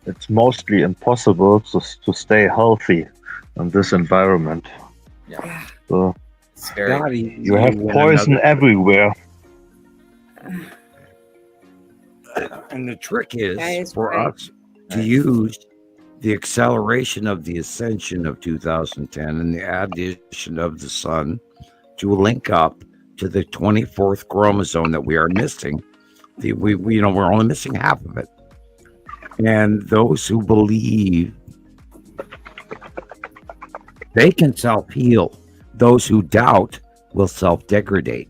[SPEAKER 6] It's mostly impossible to stay healthy in this environment.
[SPEAKER 14] Yeah.
[SPEAKER 6] So
[SPEAKER 14] It's very.
[SPEAKER 6] you have poison everywhere.
[SPEAKER 15] And the trick
[SPEAKER 1] That
[SPEAKER 15] is
[SPEAKER 1] is
[SPEAKER 15] for
[SPEAKER 1] right.
[SPEAKER 15] us to use the acceleration of the ascension of 2010 and the addition of the sun to link up to the 24th chromosome that we are missing. We're only missing half of it. And those who believe they can self-heal, those who doubt will self-degrade.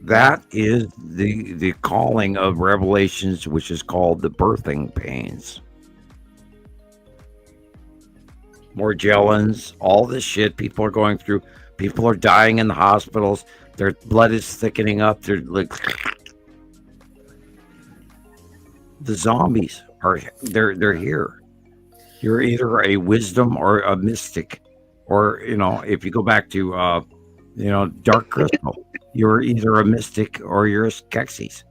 [SPEAKER 15] That is the calling of Revelations, which is called the birthing pains. Morgellons, all this shit people are going through. People are dying in the hospitals. Their blood is thickening up. They're like the zombies are they're here. You're either a wisdom or a mystic, or if you go back to Dark Crystal, you're either a mystic or you're a Skeksis.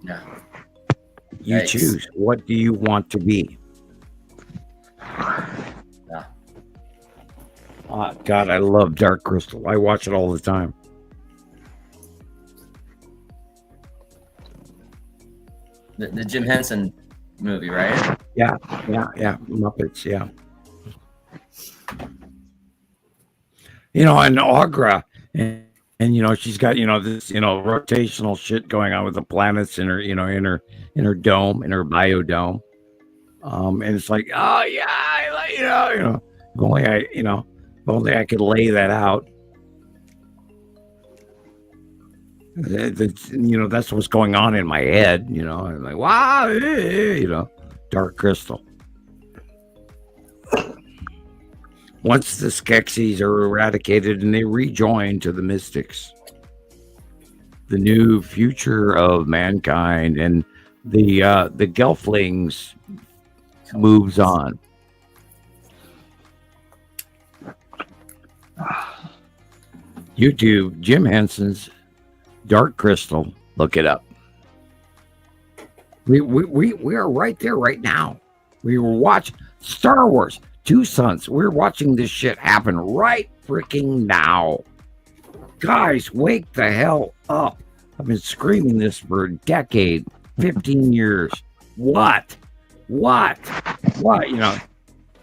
[SPEAKER 14] Yeah.
[SPEAKER 15] You
[SPEAKER 14] Yikes.
[SPEAKER 15] choose. What do you want to be?
[SPEAKER 14] Yeah.
[SPEAKER 15] God, I love Dark Crystal. I watch it all the time.
[SPEAKER 14] The Jim Henson movie, right?
[SPEAKER 15] Yeah. Muppets, yeah. And Agra, and she's got this rotational shit going on with the planets in her in her dome, in her biodome, and it's like, oh yeah, if only I could lay that out. That's what's going on in my head. I'm like, wow, Dark Crystal. Once the Skeksis are eradicated and they rejoin to the mystics, the new future of mankind and the Gelflings moves on. YouTube, Jim Henson's Dark Crystal. Look it up. We are right there right now. We were watching Star Wars. 2 sons. We're watching this shit happen right freaking now. Guys, wake the hell up. I've been screaming this for a decade, 15 years. What?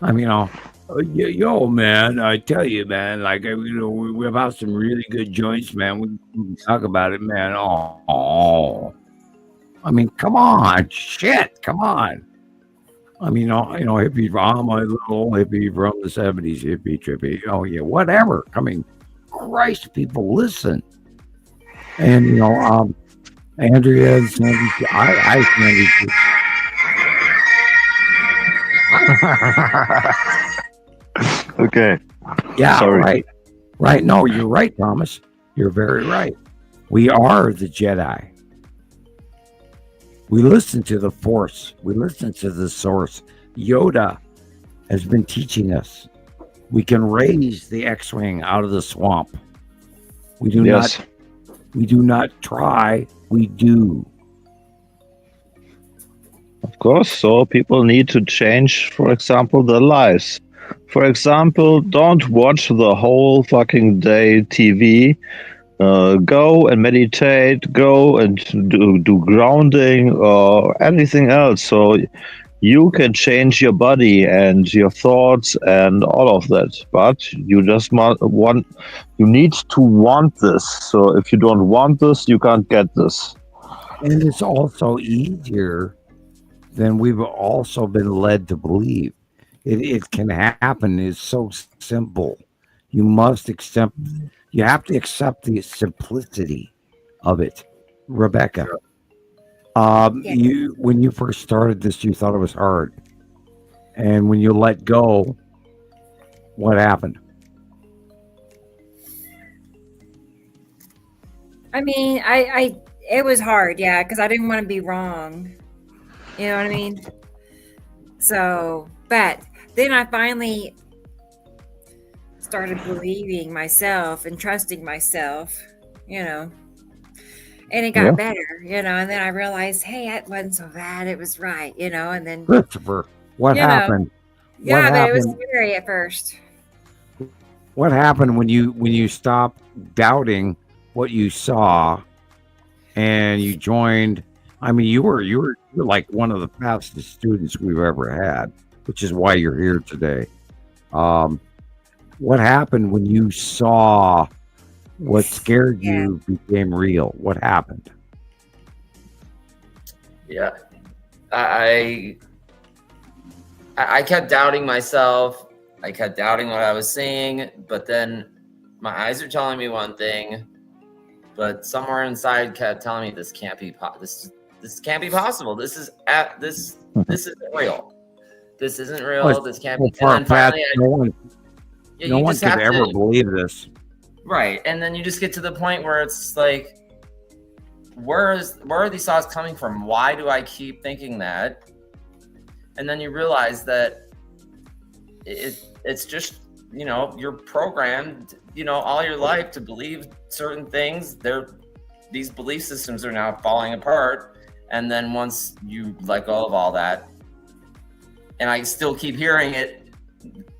[SPEAKER 15] I mean, yo, man, I tell you, man, like, we have some really good joints, man. We can talk about it, man. Oh, I mean, come on, shit, come on. I mean, hippie, I'm a little hippie from the 70s, hippie, trippy. Oh, yeah, whatever. I mean, Christ, people, listen. And, Andrea and Sandy, I Sandy too.
[SPEAKER 6] Okay.
[SPEAKER 15] Yeah,
[SPEAKER 6] Sorry.
[SPEAKER 15] Right. No, you're right, Thomas. You're very right. We are the Jedi. We listen to the Force. We listen to the source. Yoda has been teaching us. We can raise the X-wing out of the swamp. We do
[SPEAKER 6] Yes.
[SPEAKER 15] not try. We do.
[SPEAKER 6] Of course, so people need to change, for example, their lives. For example, don't watch the whole fucking day TV. Go and meditate, go and do grounding or anything else. So you can change your body and your thoughts and all of that. But you just you need to want this. So if you don't want this, you can't get this.
[SPEAKER 15] And it's also easier than we've also been led to believe. It can happen. It's so simple. You have to accept the simplicity of it. Rebecca, when you first started this, you thought it was hard. And when you let go, what happened?
[SPEAKER 1] I mean, it was hard, yeah, because I didn't want to be wrong. You know what I mean? So, but then I finally started believing myself and trusting myself, and it got better, and then I realized, hey, it wasn't so bad. It was right, and then
[SPEAKER 15] Christoper, what happened?
[SPEAKER 1] Yeah, but it was scary at first.
[SPEAKER 15] What happened when you stopped doubting what you saw and you joined? I mean, you were like one of the fastest students we've ever had, which is why you're here today. What happened when you saw what scared you became real? What happened?
[SPEAKER 14] Yeah, I kept doubting myself. I kept doubting what I was seeing, but then my eyes are telling me one thing, but somewhere inside kept telling me this can't be this can't be possible. This isn't real. This isn't real. This can't be. And then finally,
[SPEAKER 15] no one could ever believe this.
[SPEAKER 14] Right, and then you just get to the point where it's like, where are these thoughts coming from? Why do I keep thinking that? And then you realize that it's just, you're programmed, all your life to believe certain things. These belief systems are now falling apart. And then once you let go of all that, and I still keep hearing it,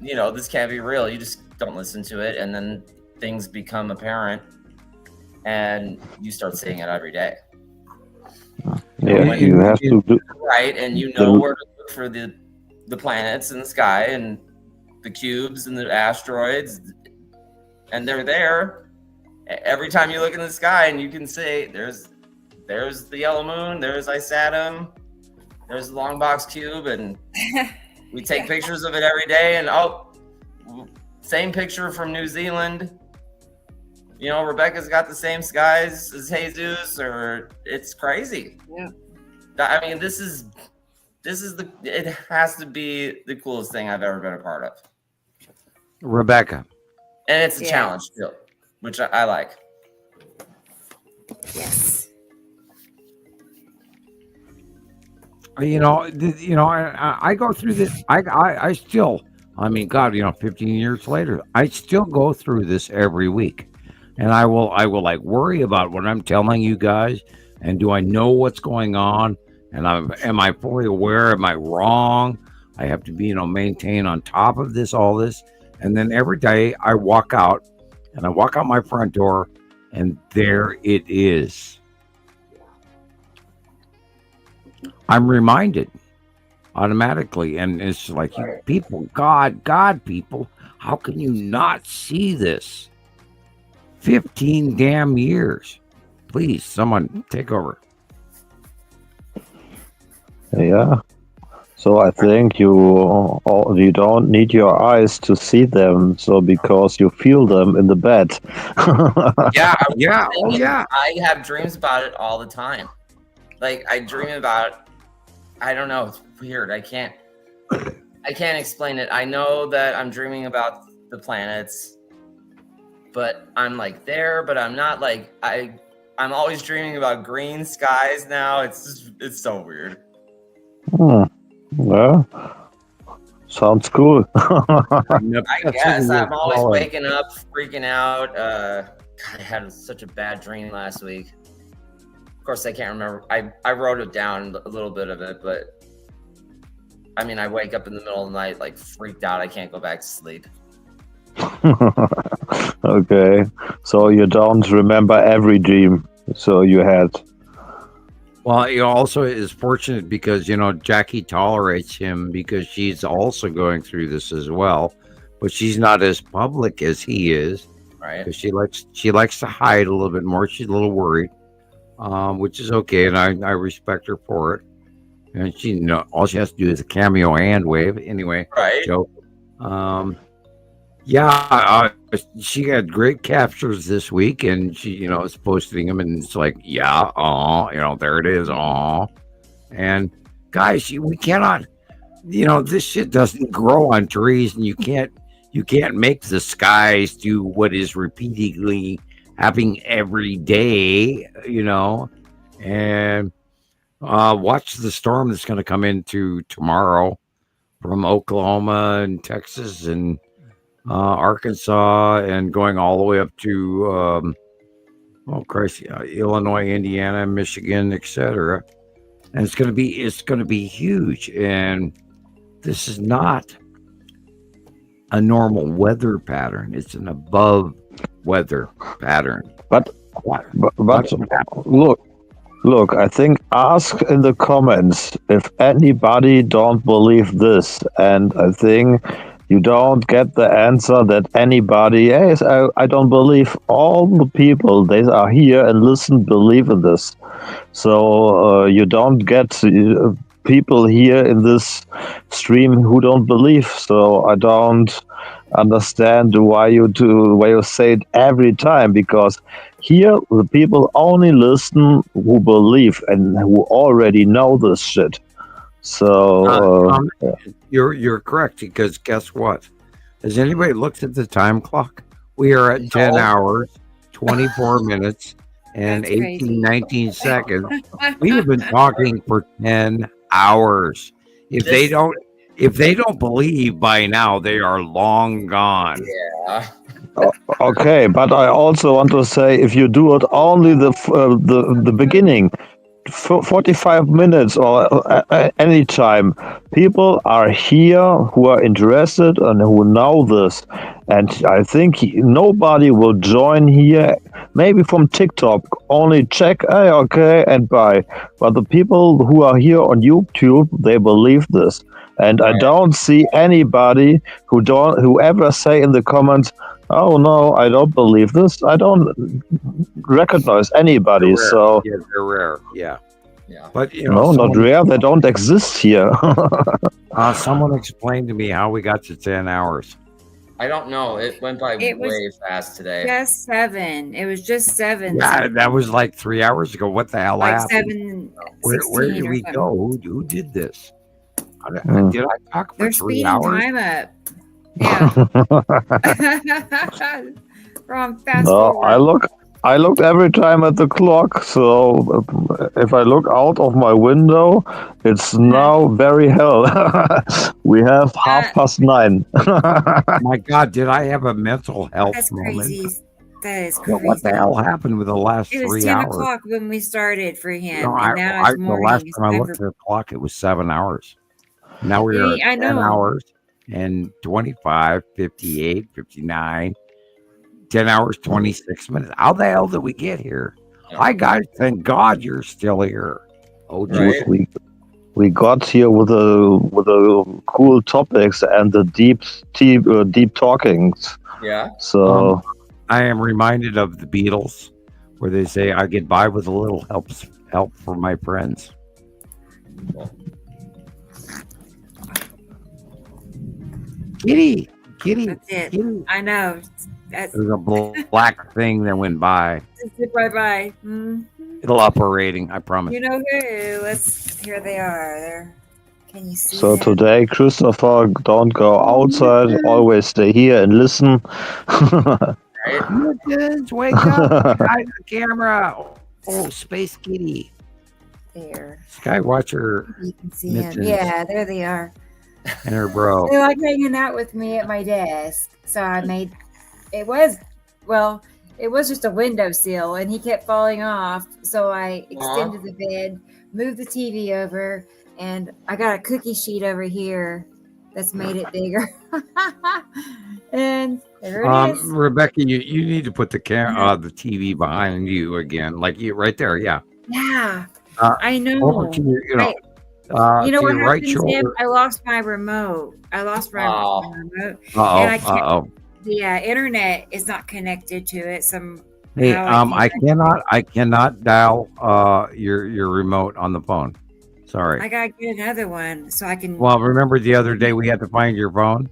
[SPEAKER 14] this can't be real. You just don't listen to it. And then things become apparent and you start seeing it every day.
[SPEAKER 6] Yeah, you have to do
[SPEAKER 14] right, and where to look for the planets in the sky and the cubes and the asteroids, and they're there every time you look in the sky, and you can say there's the yellow moon, there's Isatum, there's the long box cube, and we take pictures of it every day, and same picture from New Zealand. Rebecca's got the same skies as Jesus, or it's crazy.
[SPEAKER 1] Yeah.
[SPEAKER 14] I mean, it has to be the coolest thing I've ever been a part of.
[SPEAKER 15] Rebecca.
[SPEAKER 14] And it's a challenge too, which I like.
[SPEAKER 1] Yes.
[SPEAKER 15] I go through this. I still, 15 years later, I still go through this every week. And I will like worry about what I'm telling you guys. And do I know what's going on? And am I fully aware? Am I wrong? I have to be, maintain on top of this, all this. And then every day I walk out my front door, and there it is. I'm reminded automatically. And it's like, you people, God, people, how can you not see this? 15 damn years. Please, someone take over.
[SPEAKER 6] Yeah. So I think you don't need your eyes to see them, so because you feel them in the bed.
[SPEAKER 15] Yeah.
[SPEAKER 14] I have dreams about it all the time. Like I dream about, I don't know, it's weird. I can't explain it. I know that I'm dreaming about the planets, but I'm like there, but I'm not like I'm always dreaming about green skies now. It's so weird.
[SPEAKER 6] Yeah. Sounds cool.
[SPEAKER 14] I guess I'm always waking up, freaking out. God, I had such a bad dream last week. Of course, I can't remember. I wrote it down, a little bit of it, but I mean, I wake up in the middle of the night, like freaked out. I can't go back to sleep.
[SPEAKER 6] Okay. So you don't remember every dream so you had.
[SPEAKER 15] Well, he also is fortunate because, Jackie tolerates him because she's also going through this as well, but she's not as public as he is.
[SPEAKER 14] Right.
[SPEAKER 15] Because she likes to hide a little bit more. She's a little worried, which is okay, and I respect her for it. And she, all she has to do is a cameo hand wave. Anyway,
[SPEAKER 14] right.
[SPEAKER 15] Joe. She had great captures this week, and she, is posting them, and it's like, there it is, and guys, we cannot, this shit doesn't grow on trees, and you can't make the skies do what is repeatedly happening every day, and watch the storm that's going to come into tomorrow from Oklahoma and Texas and Arkansas and going all the way up to Illinois, Indiana, Michigan, etc. And it's going to be huge. And this is not a normal weather pattern; it's an above weather pattern.
[SPEAKER 6] But look, I think ask in the comments if anybody don't believe this, and I think you don't get the answer that anybody, yes, I don't believe. All the people, they are here and listen, believe in this. So you don't get people here in this stream who don't believe. So I don't understand why you say it every time, because here the people only listen who believe and who already know this shit. So
[SPEAKER 15] you're correct, because guess what? Has anybody looked at the time clock? We are at 10 hours, 24 minutes, and 19 seconds. We have been talking for 10 hours. If they don't believe by now, they are long gone.
[SPEAKER 14] Yeah.
[SPEAKER 6] Okay, but I also want to say, if you do it only the beginning, 45 minutes or any time, people are here who are interested and who know this, and I think nobody will join here, maybe from TikTok, only check, hey, okay, and bye. But the people who are here on YouTube, they believe this, and I don't see anybody who ever say in the comments, oh no, I don't believe this. I don't recognize anybody. So
[SPEAKER 15] yeah, they're rare. Yeah. But
[SPEAKER 6] no, not rare. They don't exist here.
[SPEAKER 15] Someone explained to me how we got to 10 hours.
[SPEAKER 14] I don't know. It went by way fast today.
[SPEAKER 1] Just 7. It was just 7.
[SPEAKER 15] Yeah, that was like 3 hours ago. What the hell
[SPEAKER 1] Like
[SPEAKER 15] happened?
[SPEAKER 1] 7.
[SPEAKER 15] Where did we go? Who did this? Did I talk for
[SPEAKER 1] They're
[SPEAKER 15] 3
[SPEAKER 1] speeding
[SPEAKER 15] hours?
[SPEAKER 1] time up. Yeah. We're on fast forward.
[SPEAKER 6] I looked every time at the clock, so if I look out of my window, it's now very hell. We have 9:30.
[SPEAKER 15] My God, did I have a mental health
[SPEAKER 1] That's
[SPEAKER 15] moment?
[SPEAKER 1] crazy. That is crazy.
[SPEAKER 15] What the hell happened with the last 3
[SPEAKER 1] It
[SPEAKER 15] hours?
[SPEAKER 1] was 10 o'clock when we started for him, and now it's
[SPEAKER 15] The
[SPEAKER 1] morning.
[SPEAKER 15] last
[SPEAKER 1] It's
[SPEAKER 15] time I
[SPEAKER 1] time
[SPEAKER 15] looked at
[SPEAKER 1] for-
[SPEAKER 15] the clock, it was 7 hours. Now we are
[SPEAKER 1] I
[SPEAKER 15] at 10
[SPEAKER 1] know.
[SPEAKER 15] hours and 25, 58, 59, 10 hours, 26 minutes. How the hell did we get here? Hi, guys. Thank God you're still here. Oh,
[SPEAKER 6] We we got here with the cool topics and the deep talkings.
[SPEAKER 14] Yeah.
[SPEAKER 6] So
[SPEAKER 15] I am reminded of the Beatles, where they say, "I get by with a little help from my friends." Kitty.
[SPEAKER 1] That's it.
[SPEAKER 15] Kitty.
[SPEAKER 1] I know. That's
[SPEAKER 15] There's a black thing that went by.
[SPEAKER 1] zip right by. Mhm.
[SPEAKER 15] It'll up our rating, I promise.
[SPEAKER 1] You know who? Here they are. There. Can you see
[SPEAKER 6] so
[SPEAKER 1] them?
[SPEAKER 6] today, Christopher, don't go outside. Always stay here and listen.
[SPEAKER 15] Kittens, wake up! Hide the camera. Oh, Space Kitty.
[SPEAKER 1] There.
[SPEAKER 15] Skywatcher
[SPEAKER 1] You can see them.
[SPEAKER 15] mittens
[SPEAKER 1] Yeah, there they are.
[SPEAKER 15] and her bro.
[SPEAKER 1] They like hanging out with me at my desk. So I made it was just a windowsill and he kept falling off. So I extended the bed, moved the TV over, and I got a cookie sheet over here that's made it bigger. And there it is.
[SPEAKER 15] Rebecca, you need to put the the TV behind you again, like you right there. Yeah.
[SPEAKER 1] Yeah. I
[SPEAKER 15] Over
[SPEAKER 1] know.
[SPEAKER 15] to your,
[SPEAKER 1] You know
[SPEAKER 15] to
[SPEAKER 1] what
[SPEAKER 15] your right
[SPEAKER 1] happened, Sam?
[SPEAKER 15] shoulder.
[SPEAKER 1] I lost my remote. my remote.
[SPEAKER 15] Uh
[SPEAKER 1] And I can't,
[SPEAKER 15] oh.
[SPEAKER 1] the internet is not connected to it.
[SPEAKER 15] Hey,
[SPEAKER 1] Somehow
[SPEAKER 15] I cannot dial your remote on the phone. Sorry.
[SPEAKER 1] I gotta get another one so I can.
[SPEAKER 15] Well, remember the other day we had to find your phone.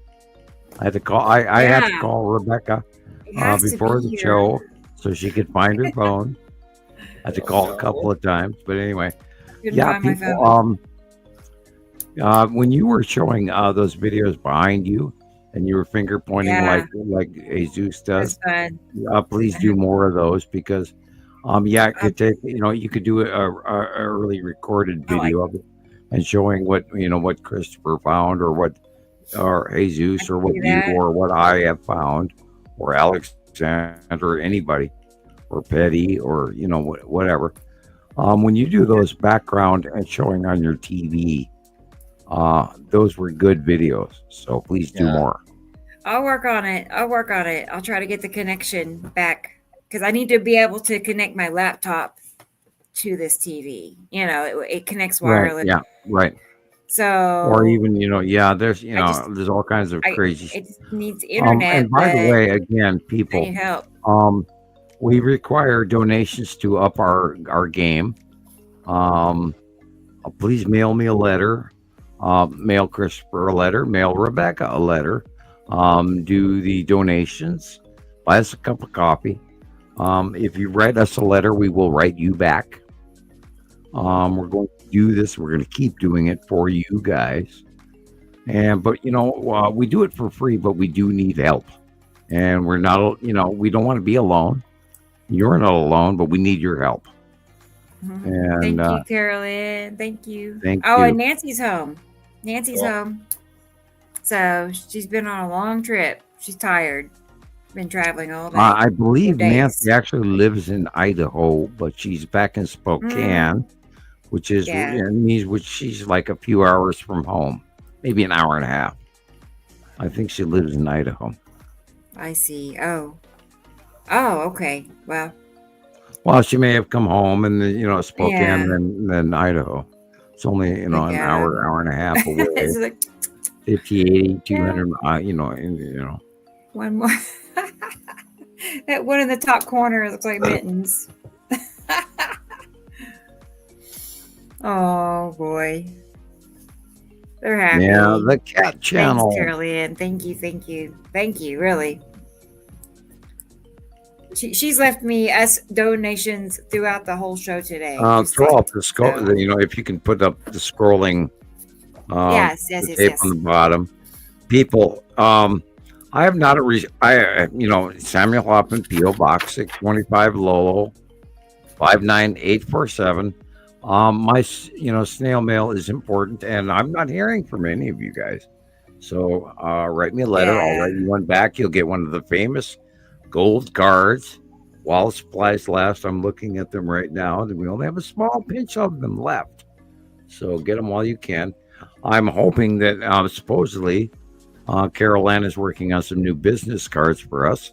[SPEAKER 15] I had to call. I had to
[SPEAKER 1] Yeah.
[SPEAKER 15] call Rebecca
[SPEAKER 1] It has to
[SPEAKER 15] before
[SPEAKER 1] be
[SPEAKER 15] the
[SPEAKER 1] here.
[SPEAKER 15] show so she could find her phone. I had to call a couple of times, but anyway,
[SPEAKER 1] Couldn't
[SPEAKER 15] yeah,
[SPEAKER 1] find my
[SPEAKER 15] people. When you were showing those videos behind you, and you were finger pointing
[SPEAKER 1] Yeah.
[SPEAKER 15] like Jesus
[SPEAKER 1] That's
[SPEAKER 15] does,
[SPEAKER 1] fun.
[SPEAKER 15] please do more of those because, it could take. You could do a early recorded video of it and showing what Christopher found or Jesus or what
[SPEAKER 1] do
[SPEAKER 15] you
[SPEAKER 1] that.
[SPEAKER 15] or what I have found or Alexander or anybody or Petty or whatever. When you do those background and showing on your TV, those were good videos. So please do more.
[SPEAKER 1] I'll work on it. I'll try to get the connection back because I need to be able to connect my laptop to this TV. It connects wireless.
[SPEAKER 15] Right. Yeah. Right.
[SPEAKER 1] So
[SPEAKER 15] Or even there's all kinds of crazy.
[SPEAKER 1] it just needs internet.
[SPEAKER 15] And by the
[SPEAKER 1] but
[SPEAKER 15] way, again,
[SPEAKER 1] I
[SPEAKER 15] people,
[SPEAKER 1] need help.
[SPEAKER 15] we require donations to up our game. Please mail me a letter. Mail Christopher a letter. Mail Rebecca a letter. Do the donations. Buy us a cup of coffee. If you write us a letter, we will write you back. We're going to do this. We're going to keep doing it for you guys. But we do it for free, but we do need help. And we're not, we don't want to be alone. You're not alone, but we need your help. And
[SPEAKER 1] Thank you, Carolyn. Thank you.
[SPEAKER 15] Thank
[SPEAKER 1] Oh,
[SPEAKER 15] you.
[SPEAKER 1] and Nancy's home. Nancy's home. So she's been on a long trip. She's tired. Been traveling all day.
[SPEAKER 15] I believe
[SPEAKER 1] 4 days.
[SPEAKER 15] Nancy actually lives in Idaho, but she's back in Spokane, which is which she's like a few hours from home, maybe an hour and a half. I think she lives in Idaho.
[SPEAKER 1] I see. Oh, okay.
[SPEAKER 15] Well, she may have come home and then Spokane,
[SPEAKER 1] Yeah.
[SPEAKER 15] then Idaho. It's only an hour and a half away.
[SPEAKER 1] It's like
[SPEAKER 15] 50, 80, 200.
[SPEAKER 1] one more. That one in the top corner looks like mittens. Oh boy, they're happy.
[SPEAKER 15] Yeah, the cat channel.
[SPEAKER 1] Thanks, Carolyn. Thank you. Really. She's left us donations throughout the whole show today.
[SPEAKER 15] Throw up the scroll. If you can put up the scrolling.
[SPEAKER 1] Yes,
[SPEAKER 15] the tape
[SPEAKER 1] yes.
[SPEAKER 15] on the bottom. People, I have not Samuel Hofman, P.O. Box 625 Lolo 59847. My snail mail is important, and I'm not hearing from any of you guys. So write me a letter. I'll write you one back. You'll get one of the famous gold cards while supplies last. I'm looking at them right now, and we only have a small pinch of them left. So get them while you can. I'm hoping that supposedly Carol Ann is working on some new business cards for us.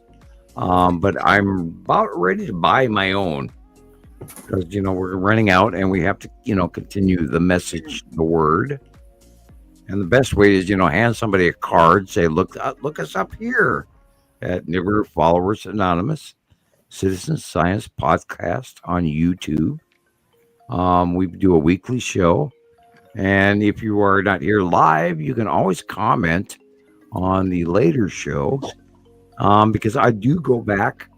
[SPEAKER 15] But I'm about ready to buy my own. because we're running out and we have to continue the message, the word. And the best way is hand somebody a card, say look us up here at Nibiru Followers Anonymous Citizen Science Podcast on YouTube. We do a weekly show, and if you are not here live, you can always comment on the later shows, because I do go back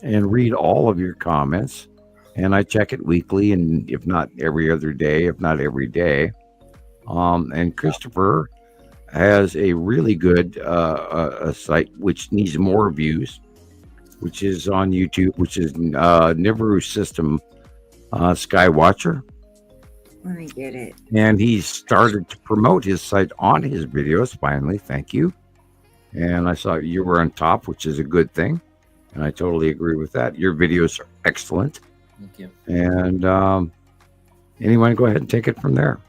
[SPEAKER 15] and read all of your comments, and I check it weekly, and if not every other day, if not every day. And Christoper has a really good a site which needs more views, which is on YouTube, which is Nibiru System Skywatcher.
[SPEAKER 1] Let me get it.
[SPEAKER 15] And he started to promote his site on his videos. Finally, thank you. And I saw you were on top, which is a good thing. And I totally agree with that. Your videos are excellent.
[SPEAKER 14] Thank you.
[SPEAKER 15] And anyone go ahead and take it from there.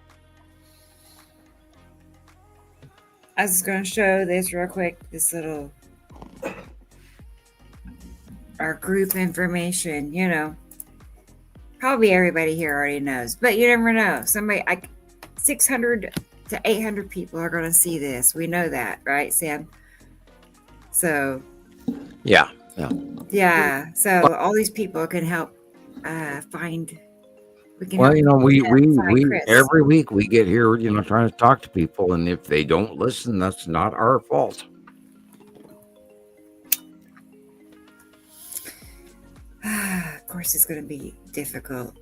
[SPEAKER 1] I was going to show this real quick. This little our group information. Probably everybody here already knows, but you never know. 600 to 800 people are going to see this. We know that, right, Sam? So
[SPEAKER 15] yeah.
[SPEAKER 1] So all these people can help find.
[SPEAKER 15] We every week we get here, trying to talk to people, and if they don't listen, that's not our fault.
[SPEAKER 1] Of course, it's going to be difficult.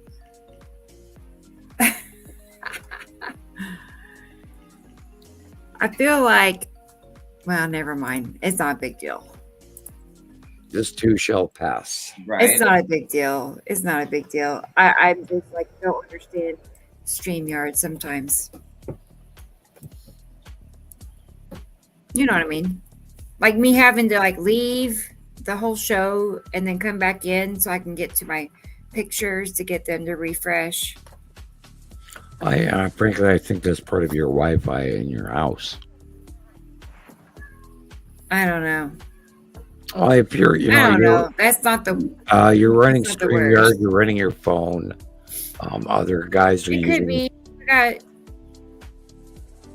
[SPEAKER 1] I feel like, well, never mind. It's not a big deal.
[SPEAKER 15] This too shall pass.
[SPEAKER 14] Right.
[SPEAKER 1] It's not a big deal. It's not a big deal. I'm just don't understand StreamYard sometimes. You know what I mean? Like me having to leave the whole show and then come back in so I can get to my pictures to get them to refresh.
[SPEAKER 15] Frankly, I think that's part of your Wi-Fi in your house.
[SPEAKER 1] I don't know.
[SPEAKER 15] Well, if you're,
[SPEAKER 1] I don't know. That's not the.
[SPEAKER 15] You're running StreamYard. You're running your phone. Other guys are
[SPEAKER 1] It
[SPEAKER 15] using.
[SPEAKER 1] could be.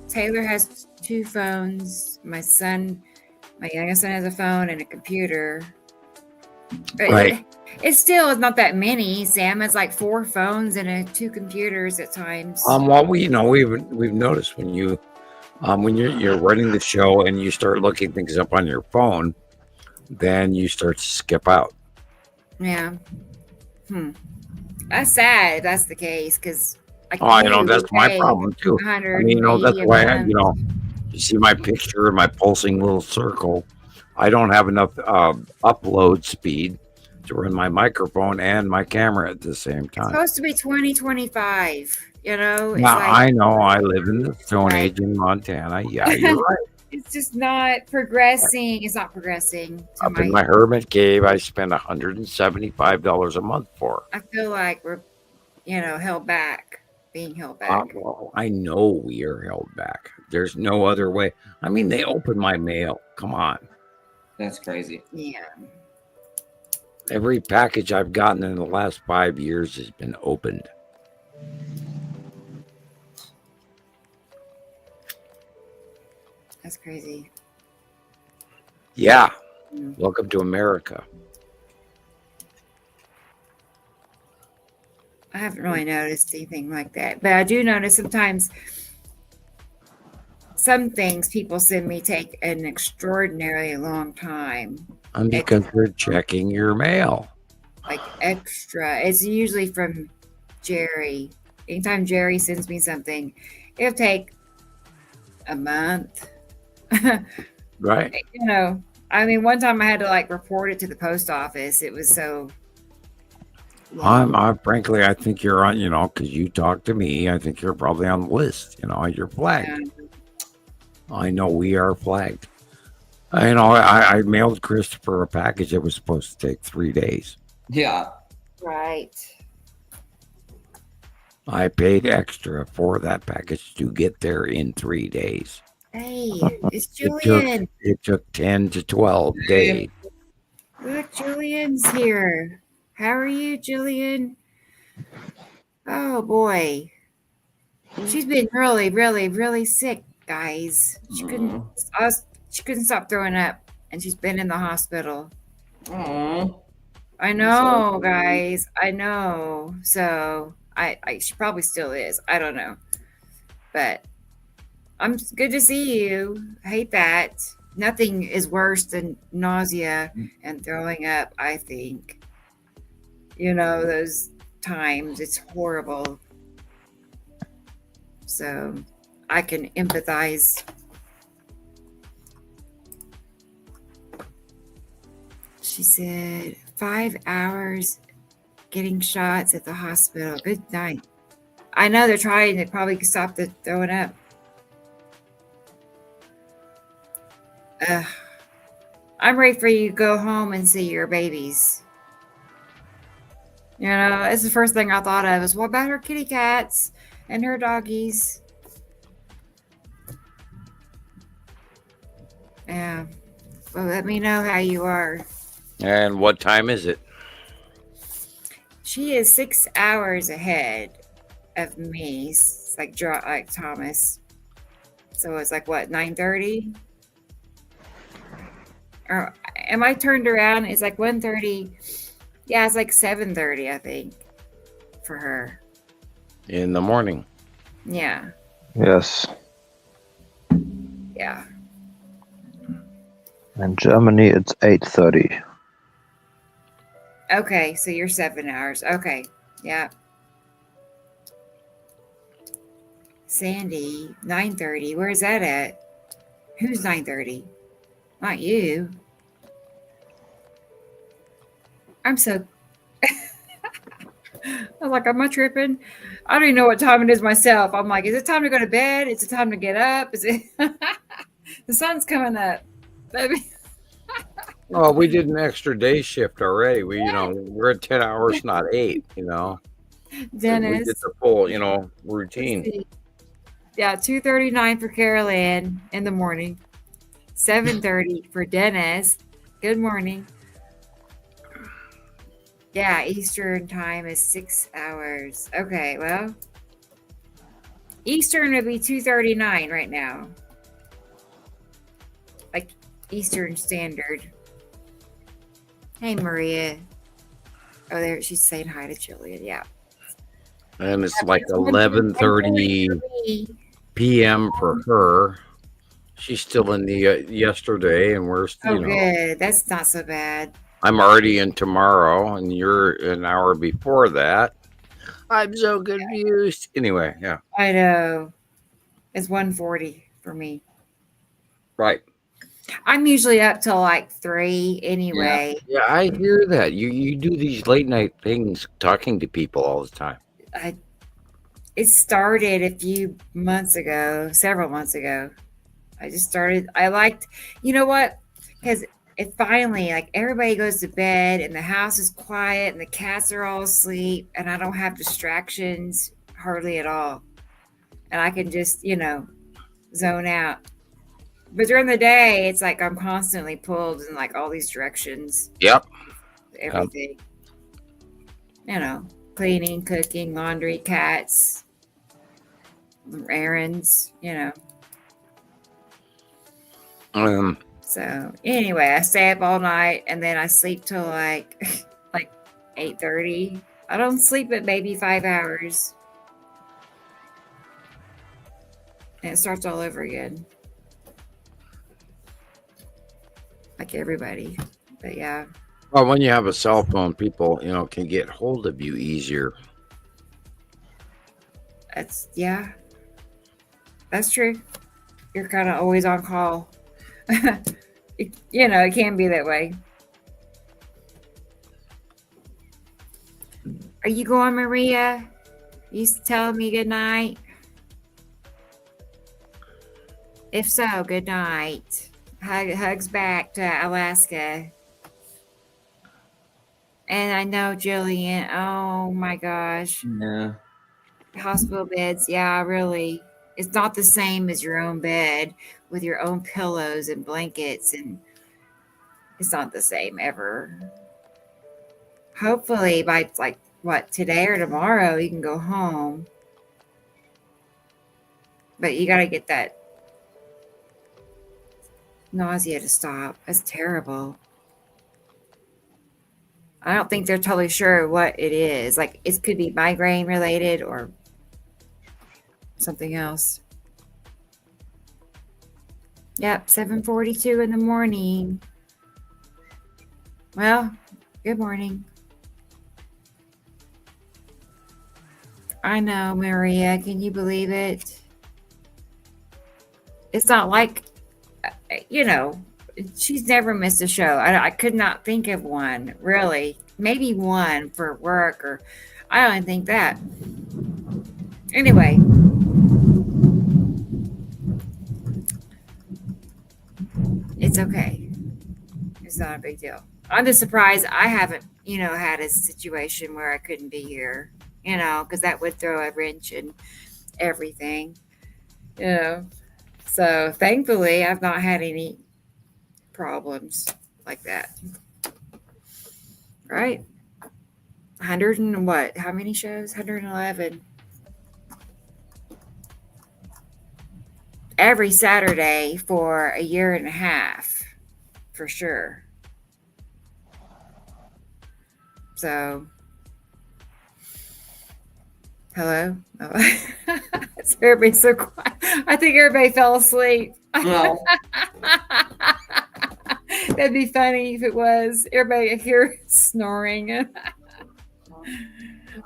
[SPEAKER 1] Taylor has 2 phones. My youngest son has a phone and a computer.
[SPEAKER 15] Right.
[SPEAKER 1] It still is not that many. Sam has 4 phones and 2 computers at times.
[SPEAKER 15] Well, we've noticed when you're running the show and you start looking things up on your phone, then you start to skip out.
[SPEAKER 1] Yeah. That's sad if that's the case, because
[SPEAKER 15] that's my problem too. That's why you see my picture and my pulsing little circle. I don't have enough upload speed to run my microphone and my camera at the same time.
[SPEAKER 1] It's supposed to be 2025.
[SPEAKER 15] I know. I live in the Stone Age in Montana. Yeah, you're right.
[SPEAKER 1] It's just not progressing. It's not progressing.
[SPEAKER 15] In my hermit cave, I spend $175 a month for.
[SPEAKER 1] I feel like we're, held back, being held back.
[SPEAKER 15] Well, I know we are held back. There's no other way. They open my mail. Come on.
[SPEAKER 14] That's crazy.
[SPEAKER 1] Yeah.
[SPEAKER 15] Every package I've gotten in the last 5 years has been opened.
[SPEAKER 1] That's crazy.
[SPEAKER 15] Yeah. Welcome to America.
[SPEAKER 1] I haven't really noticed anything like that, but I do notice sometimes some things people send me take an extraordinarily long time.
[SPEAKER 15] Because they're checking your mail.
[SPEAKER 1] Extra. It's usually from Jerry. Anytime Jerry sends me something, it'll take a month.
[SPEAKER 15] Right.
[SPEAKER 1] One time I had to report it to the post office. It was so long.
[SPEAKER 15] Frankly, I think you're on, because you talk to me, I think you're probably on the list. You're flagged. Yeah. I know we are flagged. I mailed Christoper a package that was supposed to take 3 days.
[SPEAKER 14] Yeah.
[SPEAKER 1] Right.
[SPEAKER 15] I paid extra for that package to get there in 3 days.
[SPEAKER 1] Hey, it's Julian.
[SPEAKER 15] It took 10 to 12 days.
[SPEAKER 1] Look, Julian's here. How are you, Julian?
[SPEAKER 13] Oh boy. She's been really, really, really sick, guys. She couldn't stop throwing up, and she's been in the hospital.
[SPEAKER 14] Aww.
[SPEAKER 13] I know, guys. I know. So she probably still is. I don't know. But I'm good to see you. I hate that. Nothing is worse than nausea and throwing up, I think. You know, those times. It's horrible. So I can empathize. She said 5 hours getting shots at the hospital. Good night. I know they're trying to probably stop the throwing up. I'm ready for you to go home and see your babies. You know, it's the first thing I thought of is what about her kitty cats and her doggies? Yeah. Well, let me know how you are.
[SPEAKER 2] And what time is it?
[SPEAKER 13] She is 6 hours ahead of me. It's like Thomas. So it's like what, 9:30? Or am I turned around? It's like 1:30. Yeah, it's like 7:30, I think, for her.
[SPEAKER 2] In the morning.
[SPEAKER 13] Yeah.
[SPEAKER 6] Yes.
[SPEAKER 13] Yeah.
[SPEAKER 6] In Germany, it's 8:30.
[SPEAKER 13] Okay, so you're 7 hours. Okay. Yeah. Sandy, 9:30. Where's that at? Who's 9:30? Not you. I'm so. I was like, am I tripping? I don't even know what time it is myself. I'm like, is it time to go to bed? Is it time to get up? Is it? The sun's coming up, baby.
[SPEAKER 2] Oh, we did an extra day shift already. We're at 10 hours, not 8,
[SPEAKER 13] Dennis.
[SPEAKER 2] We did the full, routine.
[SPEAKER 13] Yeah, 2:39 for Carol Ann in the morning. 7:30 for Dennis. Good morning. Yeah, Eastern time is 6 hours. Okay, well, Eastern would be 2:39 right now. Like Eastern Standard. Hey, Maria. Oh, there she's saying hi to Jillian. Yeah.
[SPEAKER 2] And it's like 11:30 p.m. for her. She's still in the yesterday, and we're still.
[SPEAKER 13] Good. That's not so bad.
[SPEAKER 2] I'm already in tomorrow, and you're an hour before that. I'm so confused. Anyway, yeah.
[SPEAKER 13] I know. It's 1:40 for me.
[SPEAKER 2] Right.
[SPEAKER 13] I'm usually up till like 3 anyway.
[SPEAKER 2] Yeah, I hear that. You do these late night things talking to people all the time.
[SPEAKER 13] It started a few months ago, several months ago. I just started. I liked, you know what? Because it finally, like, everybody goes to bed and the house is quiet and the cats are all asleep and I don't have distractions hardly at all. And I can just, zone out. But during the day, it's like I'm constantly pulled in like all these directions.
[SPEAKER 2] Yep.
[SPEAKER 13] Everything. Cleaning, cooking, laundry, cats, errands, So anyway, I stay up all night and then I sleep till like 8:30. I don't sleep but maybe 5 hours. And it starts all over again. Like everybody. But yeah.
[SPEAKER 2] Well, when you have a cell phone, people, can get hold of you easier.
[SPEAKER 13] That's true. You're kind of always on call. It can be that way. Are you going, Maria? You telling me good night? If so, good night. Hugs back to Alaska. And I know Jillian. Oh my gosh.
[SPEAKER 14] Yeah.
[SPEAKER 13] Hospital beds. Yeah, really. It's not the same as your own bed with your own pillows and blankets, and it's not the same ever. Hopefully by like
[SPEAKER 1] what, today or tomorrow, you can go home. But you got to get that nausea to stop. That's terrible. I don't think they're totally sure what it is. Like, it could be migraine related or something else. Yep, 7:42 in the morning. Well, good morning. I know, Maria. Can you believe it? It's not like, she's never missed a show. I could not think of one, really. Maybe one for work, or I don't even think that. Anyway. It's okay. It's not a big deal. I'm just surprised I haven't, had a situation where I couldn't be here, because that would throw a wrench in everything, So thankfully, I've not had any problems like that. Right? 100 and what? How many shows? 111. Every Saturday for a year and a half, for sure. So, hello? Oh. Everybody's so quiet. I think everybody fell asleep.
[SPEAKER 14] No.
[SPEAKER 1] That'd be funny if it was. Everybody here snoring.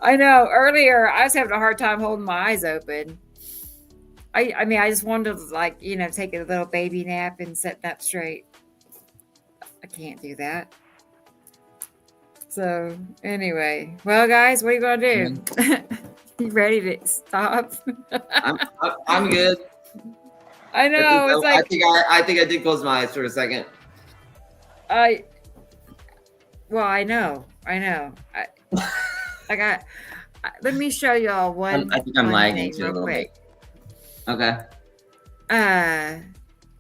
[SPEAKER 1] I know. Earlier, I was having a hard time holding my eyes open. I mean, I just wanted to, take a little baby nap and sit up straight. I can't do that. So, anyway. Well, guys, what are you going to do? You ready to stop?
[SPEAKER 14] I'm good.
[SPEAKER 1] I know.
[SPEAKER 14] I think I did close my eyes for a second.
[SPEAKER 1] I know. Let me show y'all one.
[SPEAKER 14] I think I'm lagging too a
[SPEAKER 1] real
[SPEAKER 14] little
[SPEAKER 1] quick.
[SPEAKER 14] bit. Okay.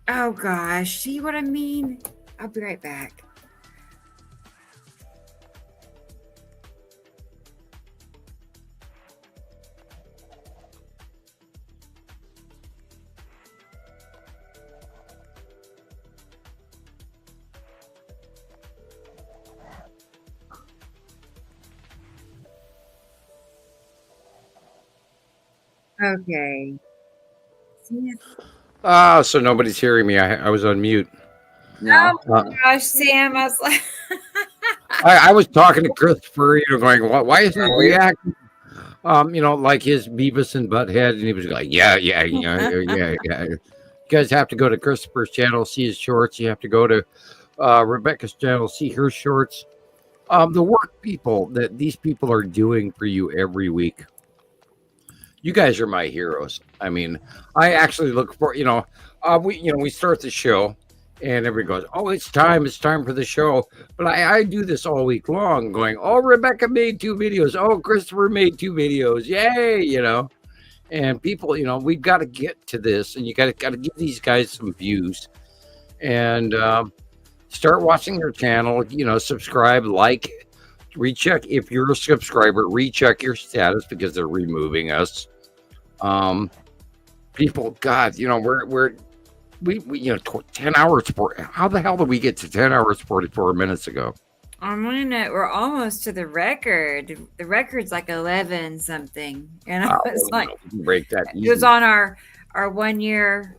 [SPEAKER 1] Oh gosh, see what I mean? I'll be right back. Okay.
[SPEAKER 2] So nobody's hearing me. I was on mute.
[SPEAKER 1] No. Oh my gosh, Sam! I was like,
[SPEAKER 2] I was talking to Christoper, going, why isn't he reacting? Like his Beavis and Butthead, and he was like, yeah. You guys have to go to Christoper's channel, see his shorts. You have to go to Rebecca's channel, see her shorts. The work people that these people are doing for you every week. You guys are my heroes. I mean, I actually look for, we start the show and everybody goes, oh, it's time for the show. But I do this all week long going, oh, Rebecca made 2 videos. Oh, Christoper made 2 videos. Yay, and people, we've got to get to this, and you got to give these guys some views and start watching their channel, subscribe, like, recheck. If you're a subscriber, recheck your status because they're removing us. People, God, we 10 hours. How the hell did we get to 10 hours 44 minutes ago?
[SPEAKER 1] we're almost to the record. The record's like 11 something. It's like
[SPEAKER 2] we can break that.
[SPEAKER 1] It was on our 1 year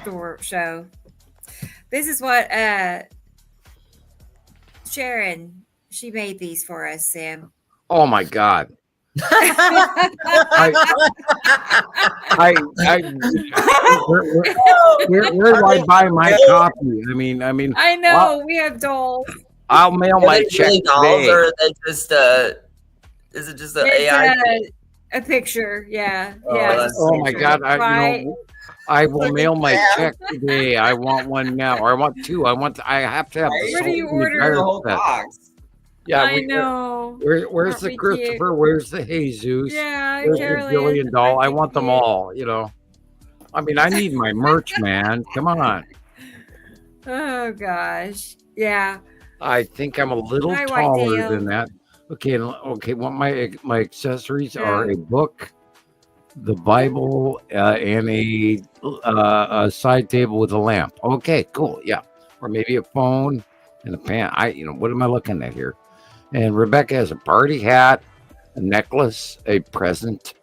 [SPEAKER 1] store show. This is what Sharon, she made these for us, Sam.
[SPEAKER 2] Oh my God. Where do I buy my copy? I mean.
[SPEAKER 1] I know we have dolls.
[SPEAKER 2] I'll mail my check
[SPEAKER 14] really dolls,
[SPEAKER 2] today.
[SPEAKER 14] or are they just is it just an AI?
[SPEAKER 1] A picture, yeah.
[SPEAKER 2] Oh my God! I will mail my check today. I want one now, or I want 2. I have to have.
[SPEAKER 1] Where do you order
[SPEAKER 14] the whole box?
[SPEAKER 2] Yeah,
[SPEAKER 1] I know.
[SPEAKER 2] Where's the Christoper?
[SPEAKER 1] Cute.
[SPEAKER 2] Where's the Jesus?
[SPEAKER 1] Yeah,
[SPEAKER 2] where's the Gillian doll? I want them all. I mean, I need my merch, man. Come on.
[SPEAKER 1] Oh gosh, yeah.
[SPEAKER 2] I think I'm a little taller than that.
[SPEAKER 15] Okay, okay. Well, my accessories are a book, the Bible, and a side table with a lamp. Okay, cool. Yeah, or maybe a phone and a pan. What am I looking at here? And Rebecca has a party hat, a necklace, a present,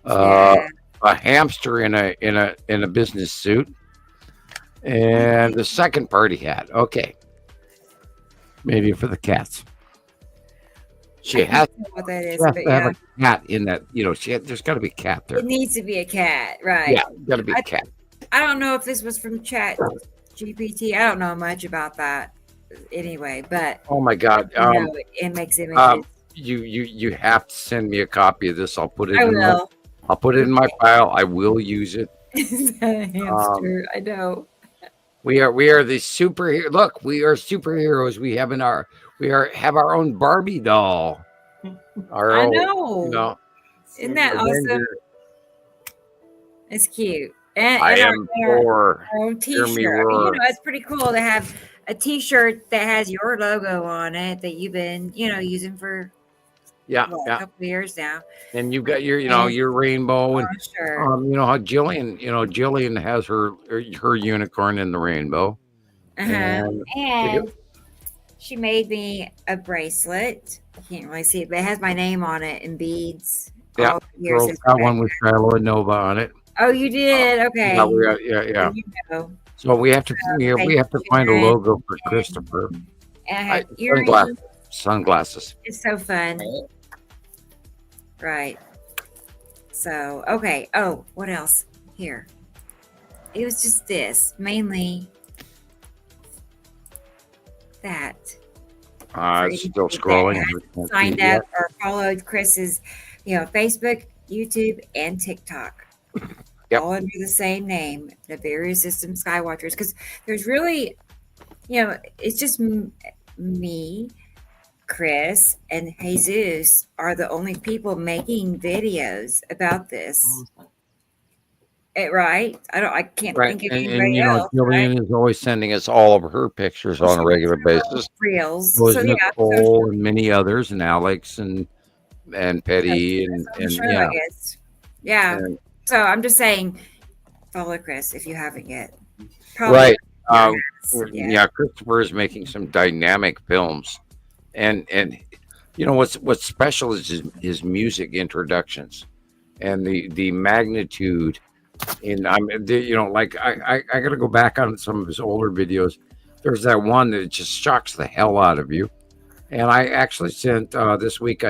[SPEAKER 15] a hamster in a business suit, and the second party hat. Okay, maybe for the cats. She has
[SPEAKER 1] I don't know what that is,
[SPEAKER 15] to
[SPEAKER 1] but
[SPEAKER 15] have
[SPEAKER 1] yeah,
[SPEAKER 15] a cat in that. There's got to be a cat there.
[SPEAKER 1] it needs to be a cat, right?
[SPEAKER 15] Yeah, got to be a cat.
[SPEAKER 1] I don't know if this was from Chat GPT. I don't know much about that anyway, but
[SPEAKER 15] Oh my God.
[SPEAKER 1] it makes images.
[SPEAKER 15] You have to send me a copy of this. I'll put it
[SPEAKER 1] I
[SPEAKER 15] in
[SPEAKER 1] will.
[SPEAKER 15] I'll put it in my file. I will use it.
[SPEAKER 1] Hamster, I know.
[SPEAKER 15] We are the superhero. Look, we are superheroes. We have our own Barbie doll.
[SPEAKER 1] I know. Isn't that awesome?
[SPEAKER 15] Avenger.
[SPEAKER 1] It's cute. And
[SPEAKER 15] I
[SPEAKER 1] our-
[SPEAKER 15] am
[SPEAKER 1] and our-
[SPEAKER 15] Thor.
[SPEAKER 1] our own
[SPEAKER 15] Hear me
[SPEAKER 1] T-shirt.
[SPEAKER 15] roar.
[SPEAKER 1] It's pretty cool to have a T-shirt that has your logo on it that you've been, using for
[SPEAKER 15] Yeah,
[SPEAKER 1] a
[SPEAKER 15] yeah.
[SPEAKER 1] couple of years now.
[SPEAKER 15] And you've got your rainbow, and
[SPEAKER 1] Sure.
[SPEAKER 15] how Gillian has her unicorn in the rainbow.
[SPEAKER 1] And she made me a bracelet. You can't really see it, but it has my name on it in beads.
[SPEAKER 15] Yeah,
[SPEAKER 1] all here
[SPEAKER 15] girl
[SPEAKER 1] since
[SPEAKER 15] got
[SPEAKER 1] back
[SPEAKER 15] one with Shiloh and Nova on it.
[SPEAKER 1] Oh, you did? Okay.
[SPEAKER 15] Yeah.
[SPEAKER 1] You know.
[SPEAKER 15] So we have to we have to find a logo for Christopher.
[SPEAKER 1] And I had earrings.
[SPEAKER 15] Sunglasses.
[SPEAKER 1] It's so fun. Right. So, okay. Oh, what else? Here. It was just this. Mainly that.
[SPEAKER 15] It's still scrolling.
[SPEAKER 1] That signed up or followed Chris's, Facebook, YouTube, and TikTok.
[SPEAKER 15] Yep.
[SPEAKER 1] All under the same name, Nibiru System Skywatchers. Because there's really, it's just me, Chris, and Jesus are the only people making videos about this. Right? I can't
[SPEAKER 15] Right,
[SPEAKER 1] think of
[SPEAKER 15] and
[SPEAKER 1] anybody else.
[SPEAKER 15] Jillian is always sending us all of her pictures on a regular basis.
[SPEAKER 1] Reels.
[SPEAKER 15] So is
[SPEAKER 1] So, yeah,
[SPEAKER 15] Nicole and many others, and Alex and Petty and
[SPEAKER 1] sure,
[SPEAKER 15] yeah.
[SPEAKER 1] I guess. Yeah.
[SPEAKER 15] And-
[SPEAKER 1] So I'm just saying, follow Chris if you haven't yet.
[SPEAKER 15] Right.
[SPEAKER 1] Yeah.
[SPEAKER 15] Yeah, Christopher is making some dynamic films, and what's special is his music introductions, and the magnitude. And I got to go back on some of his older videos. There's that one that just shocks the hell out of you, and I actually sent this week.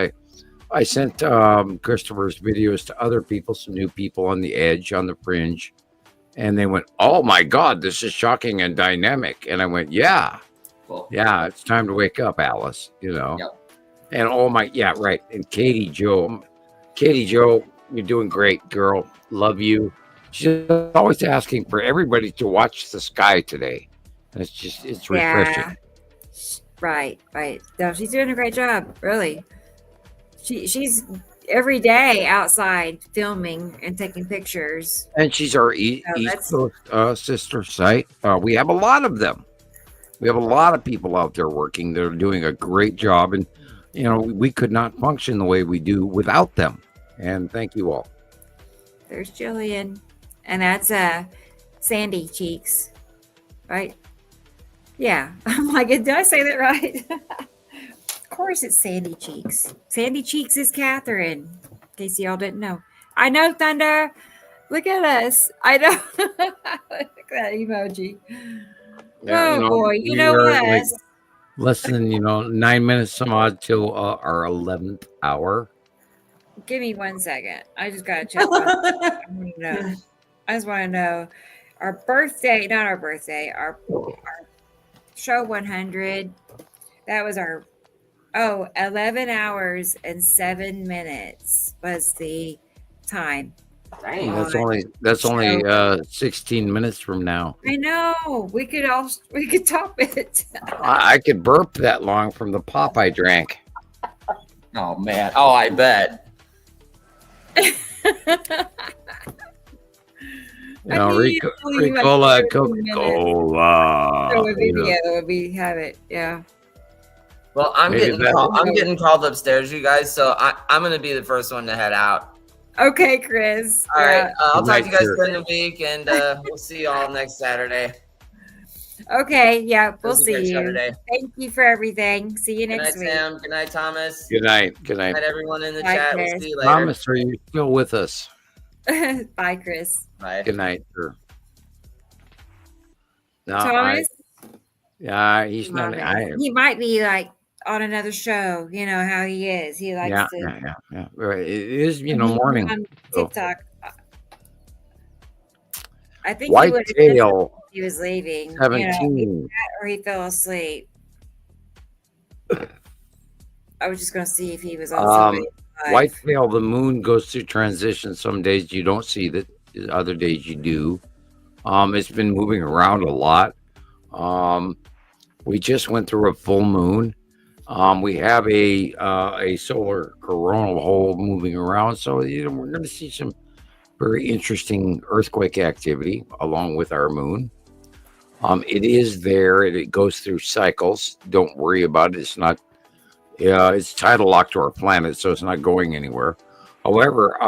[SPEAKER 15] I sent Christopher's videos to other people, some new people on the edge, on the fringe, and they went, "Oh my God, this is shocking and dynamic." And I went, "Yeah,
[SPEAKER 14] Cool.
[SPEAKER 15] yeah, it's time to wake up, Alice."
[SPEAKER 14] Yep.
[SPEAKER 15] And right. And Katie Joe, you're doing great, girl. Love you. She's always asking for everybody to watch the sky today, and it's refreshing.
[SPEAKER 1] Yeah. Right. No, she's doing a great job. Really. She's every day outside filming and taking pictures.
[SPEAKER 15] And she's our East Coast sister site. We have a lot of them. We have a lot of people out there working. They're doing a great job, and we could not function the way we do without them. And thank you all.
[SPEAKER 1] There's Gillian, and that's Sandy Cheeks, right? Yeah. I'm like, did I say that right? Of course, it's Sandy Cheeks. Sandy Cheeks is Catherine. In case y'all didn't know. I know, Thunder. Look at us. I know. Look at that emoji.
[SPEAKER 15] Yeah,
[SPEAKER 1] boy, you know us.
[SPEAKER 15] Less than 9 minutes some odd till our 11th hour.
[SPEAKER 1] Give me 1 second. I just gotta check. I just want to know our birthday. Not our birthday. Our show 100. That was our 11 hours and 7 minutes was the time.
[SPEAKER 14] Dang.
[SPEAKER 15] That's only 16 minutes from now.
[SPEAKER 1] I know. We could top it.
[SPEAKER 15] I could burp that long from the pop I drank.
[SPEAKER 14] Oh man. Oh, I bet.
[SPEAKER 15] Ricola, Coca-Cola.
[SPEAKER 1] Show a video. We have it. Yeah.
[SPEAKER 14] Well, I'm
[SPEAKER 2] Maybe
[SPEAKER 14] getting called upstairs, you guys. So I'm gonna be the first one to head out.
[SPEAKER 1] Okay, Chris.
[SPEAKER 14] All right. I'll
[SPEAKER 2] Good
[SPEAKER 14] talk
[SPEAKER 2] night,
[SPEAKER 14] to you guys
[SPEAKER 2] sir.
[SPEAKER 14] during the week, and we'll see you all next Saturday.
[SPEAKER 1] Okay, yeah, we'll
[SPEAKER 14] It was a great
[SPEAKER 1] see
[SPEAKER 14] show
[SPEAKER 1] you.
[SPEAKER 14] today.
[SPEAKER 1] Thank you for everything. See you
[SPEAKER 14] Good
[SPEAKER 1] next
[SPEAKER 14] night,
[SPEAKER 1] week.
[SPEAKER 14] Sam. Good night, Thomas.
[SPEAKER 2] Good night. Good
[SPEAKER 14] Good
[SPEAKER 2] night.
[SPEAKER 14] night, everyone in the
[SPEAKER 1] Bye,
[SPEAKER 14] chat. We'll
[SPEAKER 1] Chris.
[SPEAKER 14] see you later.
[SPEAKER 2] Thomas, are you still with us?
[SPEAKER 1] Bye, Chris.
[SPEAKER 14] Bye.
[SPEAKER 2] Good night, sir. No,
[SPEAKER 1] Thomas?
[SPEAKER 2] he's not.
[SPEAKER 1] He might be like on another show. You know how he is. He likes
[SPEAKER 2] Yeah,
[SPEAKER 1] to.
[SPEAKER 2] yeah. Right. It is,
[SPEAKER 1] He's
[SPEAKER 2] morning.
[SPEAKER 1] on
[SPEAKER 2] so-
[SPEAKER 1] TikTok. I think he would have
[SPEAKER 2] Whitetail
[SPEAKER 1] if he was leaving.
[SPEAKER 2] 17.
[SPEAKER 1] Or he fell asleep. I was just gonna see if he was on somebody's live.
[SPEAKER 2] Whitetail, the moon goes through transition. Some days you don't see that, other days you do. It's been moving around a lot. We just went through a full moon. We have a solar coronal hole moving around, so we're going to see some very interesting earthquake activity along with our moon. It is there. It goes through cycles. Don't worry about it. It's not. It's tidal locked to our planet, so it's not going anywhere. However,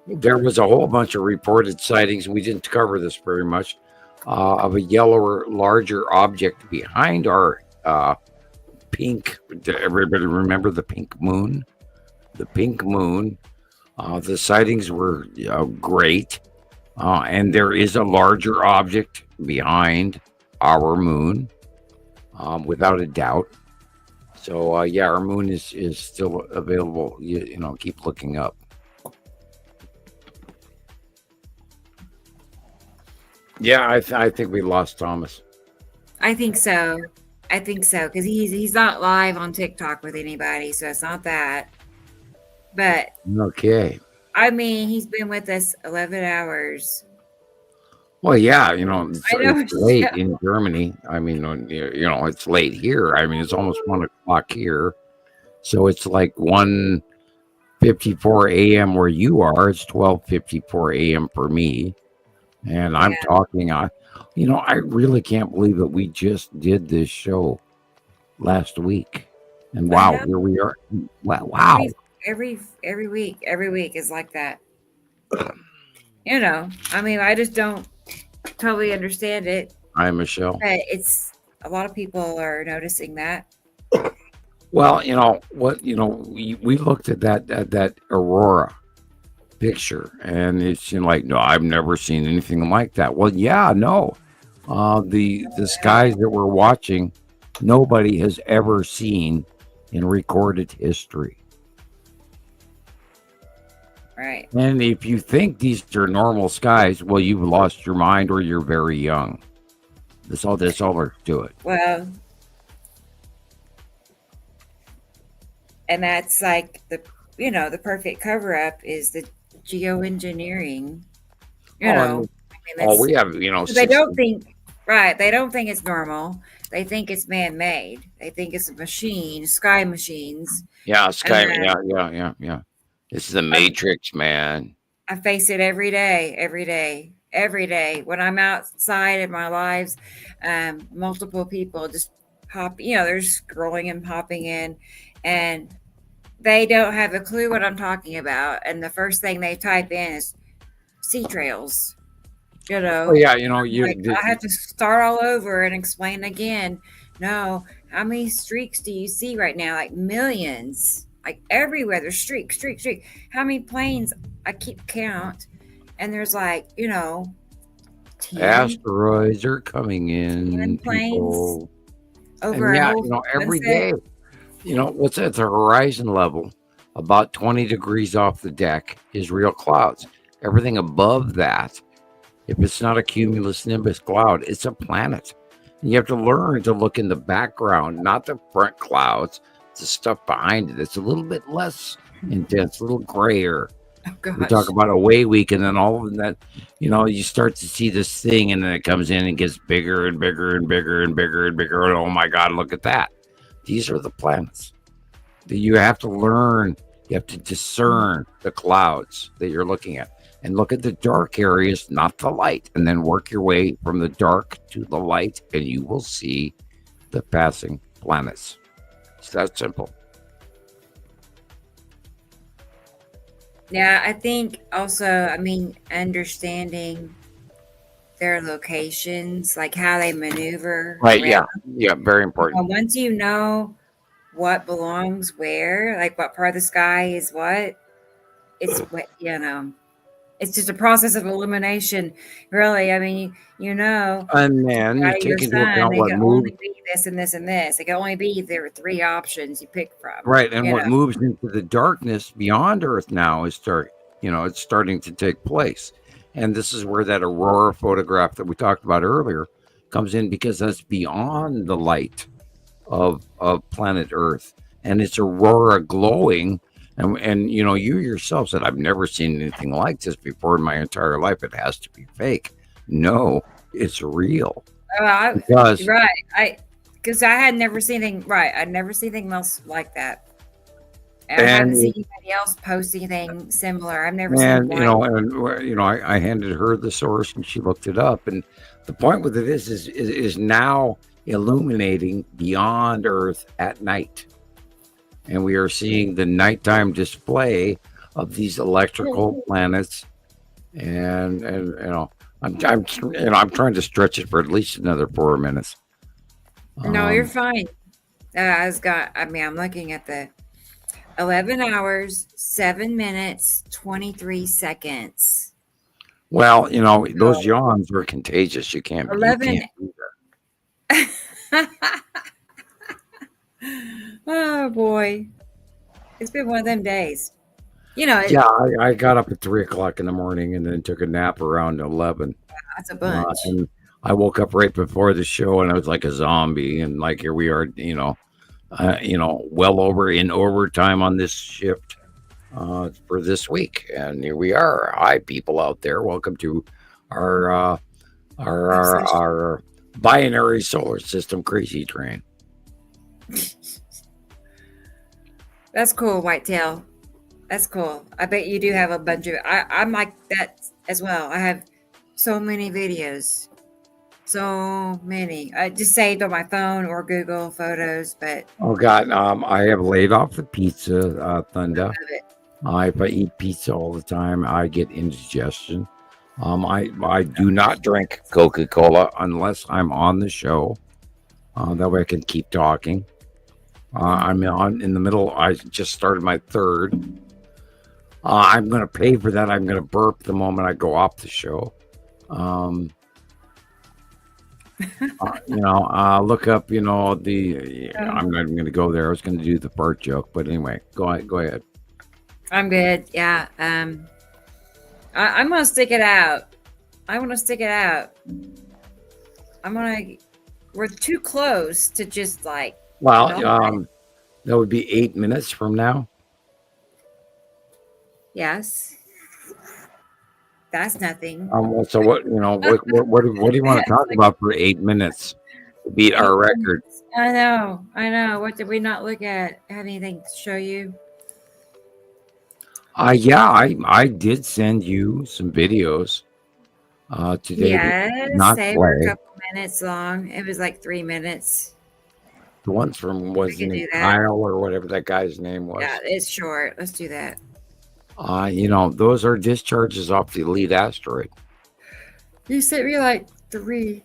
[SPEAKER 2] there was a whole bunch of reported sightings. We didn't cover this very much of a yellower, larger object behind our pink. Everybody remember the pink moon? The pink moon. The sightings were great, and there is a larger object behind our moon, without a doubt. So our moon is still available. Keep looking up. Yeah, I think we lost Thomas.
[SPEAKER 1] I think so because he's not live on TikTok with anybody, so it's not that. But
[SPEAKER 2] Okay.
[SPEAKER 1] I mean, he's been with us 11 hours.
[SPEAKER 2] Well, yeah, it's late
[SPEAKER 1] yeah.
[SPEAKER 2] in Germany. I mean, it's late here. I mean, it's almost 1:00 here. So it's like 1:54 a.m. where you are. It's 12:54 a.m. for me. And I'm talking, I really can't believe that we just did this show last week. And wow, here we are. Wow.
[SPEAKER 1] Every week is like that. I mean, I just don't totally understand it.
[SPEAKER 2] Hi, Michelle.
[SPEAKER 1] But it's a lot of people are noticing that.
[SPEAKER 2] Well, we looked at that aurora picture, and it's like, no, I've never seen anything like that. Well, yeah, no, the skies that we're watching, nobody has ever seen in recorded history.
[SPEAKER 1] Right.
[SPEAKER 2] And if you think these are normal skies, well, you've lost your mind or you're very young. That's all there's to it.
[SPEAKER 1] Well, and that's like the perfect cover up is the geoengineering. We have,
[SPEAKER 2] they
[SPEAKER 1] don't think it's normal. They think it's man-made. They think it's a machine, sky machines.
[SPEAKER 2] Yeah, yeah. This is the Matrix, man.
[SPEAKER 1] I face it every day. When I'm outside in my lives, multiple people just pop, they're scrolling and popping in, and they don't have a clue what I'm talking about. And the first thing they type in is sea trails.
[SPEAKER 2] Oh, yeah,
[SPEAKER 1] I have to start all over and explain again. No, how many streaks do you see right now? Like millions, like everywhere. There's streak. How many planes? I keep count, and there's like 10
[SPEAKER 2] asteroids are coming in.
[SPEAKER 1] 10 planes
[SPEAKER 2] people.
[SPEAKER 1] over.
[SPEAKER 2] And every day. What's at the horizon level, about 20 degrees off the deck, is real clouds. Everything above that, if it's not a cumulus nimbus cloud, it's a planet. And you have to learn to look in the background, not the front clouds, the stuff behind it. It's a little bit less intense, a little grayer. We talk about away week, and then all of that, you start to see this thing, and then it comes in and gets bigger and bigger and bigger and bigger and bigger. And oh my God, look at that. These are the planets that you have to learn. You have to discern the clouds that you're looking at and look at the dark areas, not the light, and then work your way from the dark to the light, and you will see the passing planets.
[SPEAKER 15] It's that simple.
[SPEAKER 1] Yeah, I think also, I mean, understanding their locations, like how they maneuver.
[SPEAKER 15] Right.
[SPEAKER 1] around.
[SPEAKER 15] Yeah. Very important.
[SPEAKER 1] Once you know what belongs where, like what part of the sky is what, it's what, it's just a process of elimination, really. I mean,
[SPEAKER 15] And then you
[SPEAKER 1] out of your
[SPEAKER 15] take into
[SPEAKER 1] sun,
[SPEAKER 15] account
[SPEAKER 1] they
[SPEAKER 15] what
[SPEAKER 1] can
[SPEAKER 15] moves.
[SPEAKER 1] only be this and this and this. It can only be there are 3 options you pick from.
[SPEAKER 15] Right. And what moves into the darkness beyond Earth now is it's starting to take place. And this is where that aurora photograph that we talked about earlier comes in, because that's beyond the light of planet Earth. And it's aurora glowing. And you yourself said, I've never seen anything like this before in my entire life. It has to be fake. No, it's real. Because
[SPEAKER 1] I had never seen anything. Right, I'd never seen anything else like that. And I haven't seen anybody else post anything similar. I've never seen.
[SPEAKER 15] I handed her the source, and she looked it up. And the point with it is now illuminating beyond Earth at night, and we are seeing the nighttime display of these electrical planets. And I'm trying to stretch it for at least another 4 minutes.
[SPEAKER 1] No, you're fine. I'm looking at the 11 hours, 7 minutes, 23 seconds.
[SPEAKER 15] Well, those yawns are contagious. You can't.
[SPEAKER 1] 11. Oh boy, it's been one of them days.
[SPEAKER 15] Yeah, I got up at 3:00 in the morning and then took a nap around 11.
[SPEAKER 1] That's a bunch.
[SPEAKER 15] And I woke up right before the show, and I was like a zombie. And like here we are, well over in overtime on this shift for this week. And here we are. Hi, people out there. Welcome to our binary solar system crazy train.
[SPEAKER 1] That's cool, Whitetail. That's cool. I bet you do have a bunch of. I'm like that as well. I have so many videos. So many. I just saved on my phone or Google Photos, but
[SPEAKER 15] oh God, I have laid off the pizza, Thunder. If I eat pizza all the time, I get indigestion. I do not drink Coca-Cola unless I'm on the show. That way I can keep talking. I'm in the middle. I just started my 3rd. I'm going to pay for that. I'm going to burp the moment I go off the show. Look up, I'm not even going to go there. I was going to do the fart joke, but anyway, go ahead.
[SPEAKER 1] I'm good. Yeah. I'm going to stick it out. We're too close to just like.
[SPEAKER 15] Well, that would be 8 minutes from now.
[SPEAKER 1] Yes. That's nothing.
[SPEAKER 15] So what do you want to talk about for 8 minutes to beat our record?
[SPEAKER 1] I know. What did we not look at? Have anything to show you?
[SPEAKER 15] Yeah, I did send you some videos today.
[SPEAKER 1] Yes, they were a couple minutes long. It was like 3 minutes.
[SPEAKER 15] The ones from Kyle or whatever that guy's name was.
[SPEAKER 1] Yeah, it's short. Let's do that.
[SPEAKER 15] Those are discharges off the elite asteroid.
[SPEAKER 1] You sent me like 3.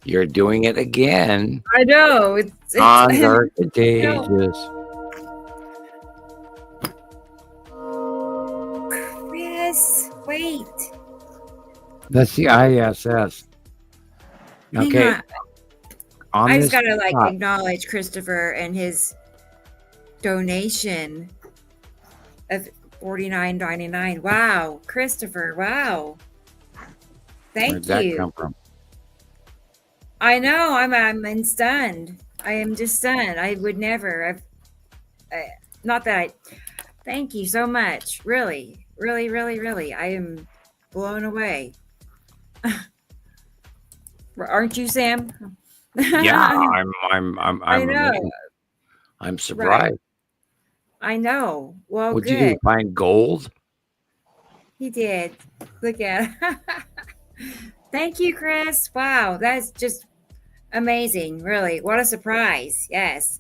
[SPEAKER 15] You're doing it again.
[SPEAKER 1] I know. It's
[SPEAKER 15] contagious.
[SPEAKER 1] Chris, wait.
[SPEAKER 15] That's the ISS. Okay.
[SPEAKER 1] I just gotta acknowledge Christopher and his donation of $49.99. Wow, Christopher! Wow, thank you.
[SPEAKER 15] Where'd that come from?
[SPEAKER 1] I know. I'm stunned. I am just stunned. I would never. Not that I. Thank you so much. Really, really, really, really. I am blown away. Aren't you, Sam?
[SPEAKER 15] Yeah,
[SPEAKER 1] I know.
[SPEAKER 15] I'm surprised.
[SPEAKER 1] Right. I know. Well,
[SPEAKER 15] what'd
[SPEAKER 1] good.
[SPEAKER 15] you do? Find gold?
[SPEAKER 1] He did. Look at it. Thank you, Chris. Wow, that's just amazing. Really, what a surprise. Yes.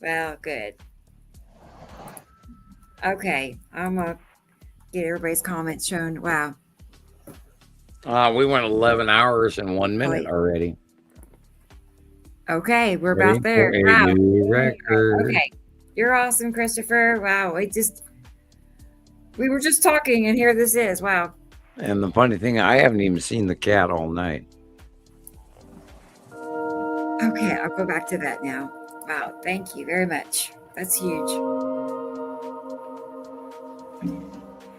[SPEAKER 1] Well, good. Okay, I'm gonna get everybody's comments shown. Wow.
[SPEAKER 15] We went 11 hours and 1 minute already.
[SPEAKER 1] Okay, we're
[SPEAKER 15] Ready
[SPEAKER 1] about there.
[SPEAKER 15] for a
[SPEAKER 1] Wow.
[SPEAKER 15] new record.
[SPEAKER 1] Okay, you're awesome, Christopher. Wow, we were just talking, and here this is. Wow.
[SPEAKER 15] And the funny thing, I haven't even seen the cat all night.
[SPEAKER 1] Okay, I'll go back to that now. Wow, thank you very much. That's huge.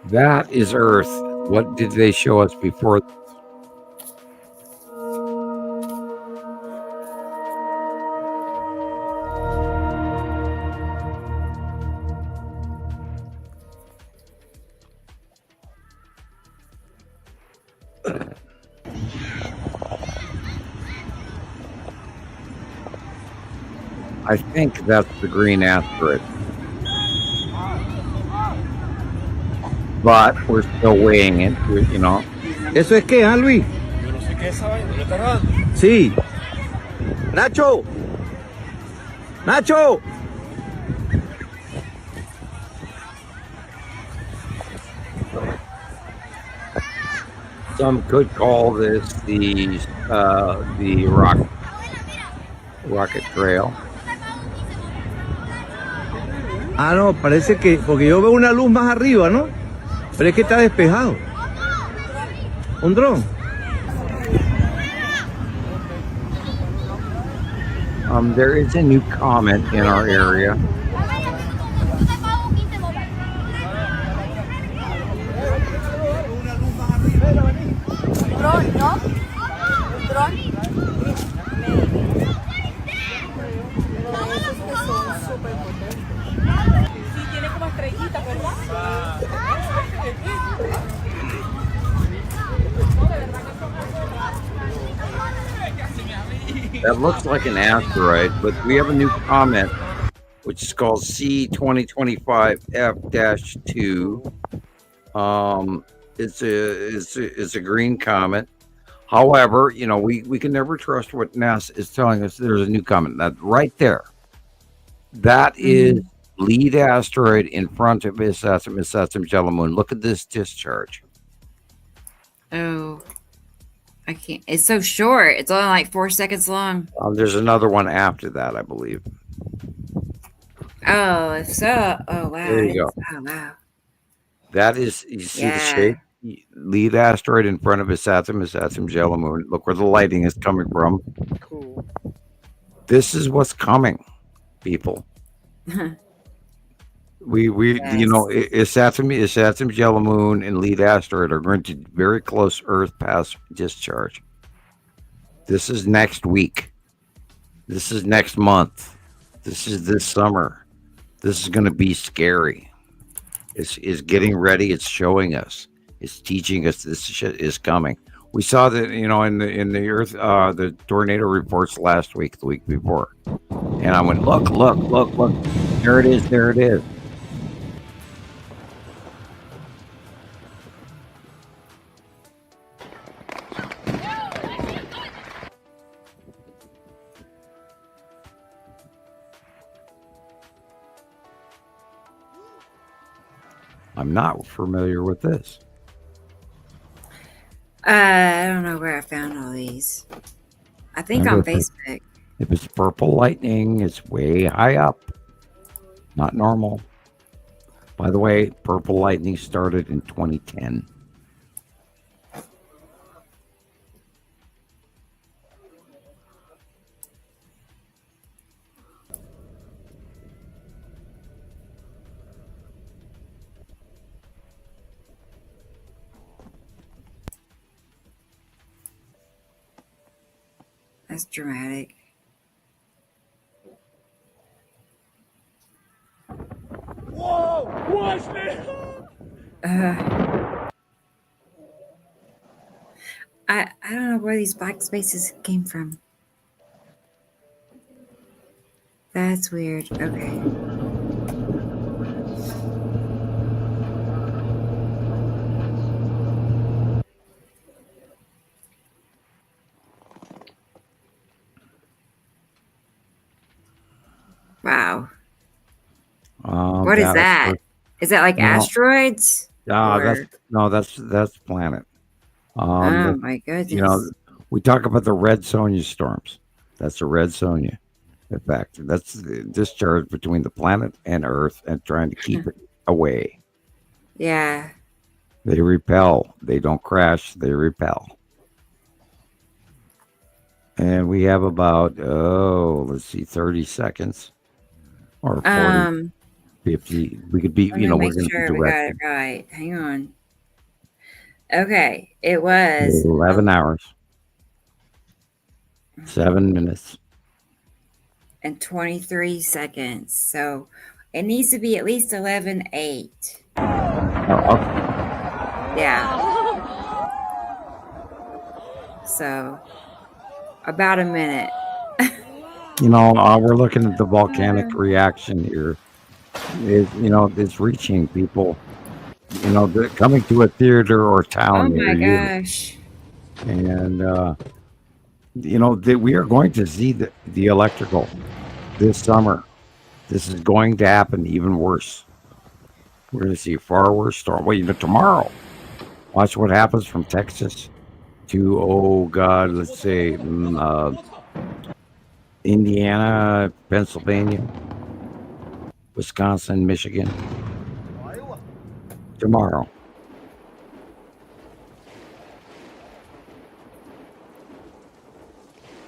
[SPEAKER 15] That is Earth. What did they show us before? I think that's the green asteroid. But we're still weighing it, you know.
[SPEAKER 16] ¿Eso es qué, Luis? Yo no sé qué es esa vaina, ¿no está raro? Sí. Nacho. Nacho.
[SPEAKER 15] Some could call this the rocket trail.
[SPEAKER 16] Ah, no, parece que, porque yo veo una luz más arriba, ¿no? Pero es que está despejado. ¿Un dron?
[SPEAKER 15] There is a new comet in our area.
[SPEAKER 17] Dron, ¿no? Dron. Sí, tiene como estrellitas, ¿verdad?
[SPEAKER 15] That looks like an asteroid, but we have a new comet, which is called C2025F-2. It's a green comet. However, you know, we can never trust what NASA is telling us. There's a new comet. That right there, that is lead asteroid in front of Saturn Jello Moon. Look at this discharge.
[SPEAKER 1] Oh, I can't. It's so short. It's only like 4 seconds long.
[SPEAKER 15] There's another one after that, I believe.
[SPEAKER 1] Oh, if so. Oh, wow.
[SPEAKER 15] There you go.
[SPEAKER 1] Oh, wow.
[SPEAKER 15] That is, you see the shape? Lead asteroid in front of Saturn Jello Moon. Look where the lighting is coming from.
[SPEAKER 1] Cool.
[SPEAKER 15] This is what's coming, people. You know, Saturn Jello Moon and lead asteroid are going to very close Earth past discharge. This is next week. This is next month. This is this summer. This is going to be scary. It's getting ready. It's showing us. It's teaching us this shit is coming. We saw that, you know, in the Earth, the tornado reports last week, the week before, and I went, look. There it is. There it is. I'm not familiar with this.
[SPEAKER 1] I don't know where I found all these. I think on Facebook.
[SPEAKER 15] If it's purple lightning, it's way high up. Not normal. By the way, purple lightning started in 2010.
[SPEAKER 1] That's dramatic.
[SPEAKER 17] Whoa! Watch me!
[SPEAKER 1] I don't know where these black spaces came from. That's weird. Okay. Wow. What is that? Is that like asteroids?
[SPEAKER 15] That's planet.
[SPEAKER 1] Oh my goodness!
[SPEAKER 15] You know, we talk about the red Sonja storms. That's a red Sonja effect. That's the discharge between the planet and Earth and trying to keep it away.
[SPEAKER 1] Yeah.
[SPEAKER 15] They repel. They don't crash. They repel. And we have about, let's see, 30 seconds or 40, 50. We could be,
[SPEAKER 1] we're going to be we got it right. Hang on. Okay. It was
[SPEAKER 15] 11 hours, 7 minutes.
[SPEAKER 1] And 23 seconds. So it needs to be at least 11:08. Yeah. So about a minute.
[SPEAKER 15] We're looking at the volcanic reaction here. It's reaching people. They're coming to a theater or town.
[SPEAKER 1] Oh my gosh.
[SPEAKER 15] And we are going to see the electrical this summer. This is going to happen even worse. We're going to see a far worse storm. Well, tomorrow, watch what happens from Texas to, let's say, Indiana, Pennsylvania, Wisconsin, Michigan. Tomorrow.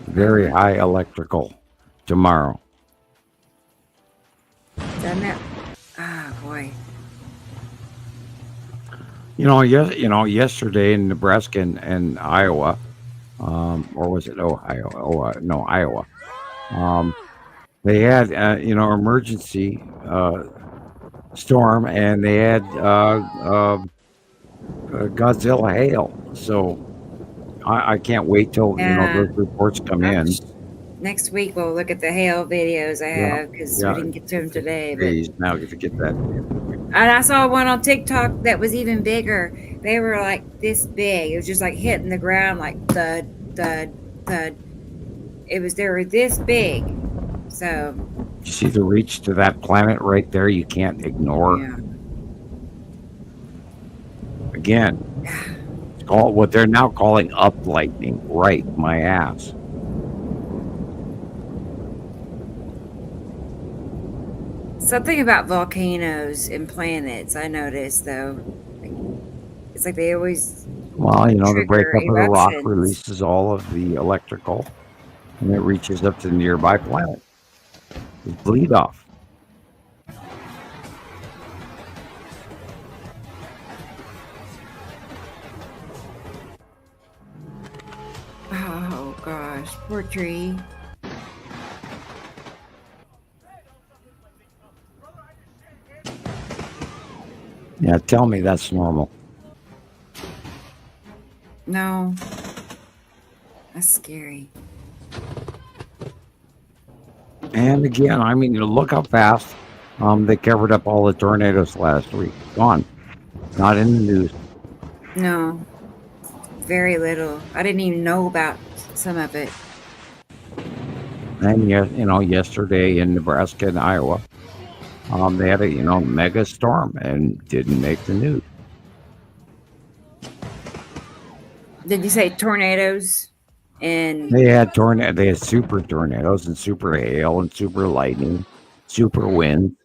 [SPEAKER 15] Very high electrical tomorrow.
[SPEAKER 1] Done that. Oh boy.
[SPEAKER 15] Yesterday in Nebraska and Iowa, or was it Ohio? Iowa. They had emergency storm, and they had Godzilla hail. So I can't wait till those reports come in.
[SPEAKER 1] Next week we'll look at the hail videos I have because we didn't get to them today. But
[SPEAKER 15] now get to get that.
[SPEAKER 1] And I saw one on TikTok that was even bigger. They were like this big. It was just like hitting the ground like thud, thud, thud. They were this big. So
[SPEAKER 15] you see the reach to that planet right there? You can't ignore.
[SPEAKER 1] Yeah.
[SPEAKER 15] Again, it's called what they're now calling up lightning. Right, my ass.
[SPEAKER 1] Something about volcanoes and planets I noticed though. It's like they always
[SPEAKER 15] the breakup of the rock
[SPEAKER 1] eruptions.
[SPEAKER 15] releases all of the electrical, and it reaches up to the nearby planet. It's bleed off.
[SPEAKER 1] Oh gosh, poor tree.
[SPEAKER 15] Yeah, tell me that's normal.
[SPEAKER 1] No. That's scary.
[SPEAKER 15] And again, look how fast they covered up all the tornadoes last week. Gone. Not in the news.
[SPEAKER 1] No. Very little. I didn't even know about some of it.
[SPEAKER 15] And yesterday in Nebraska and Iowa, they had a mega storm and didn't make the news.
[SPEAKER 1] Did you say tornadoes? And
[SPEAKER 15] They had super tornadoes and super hail and super lightning, super wind,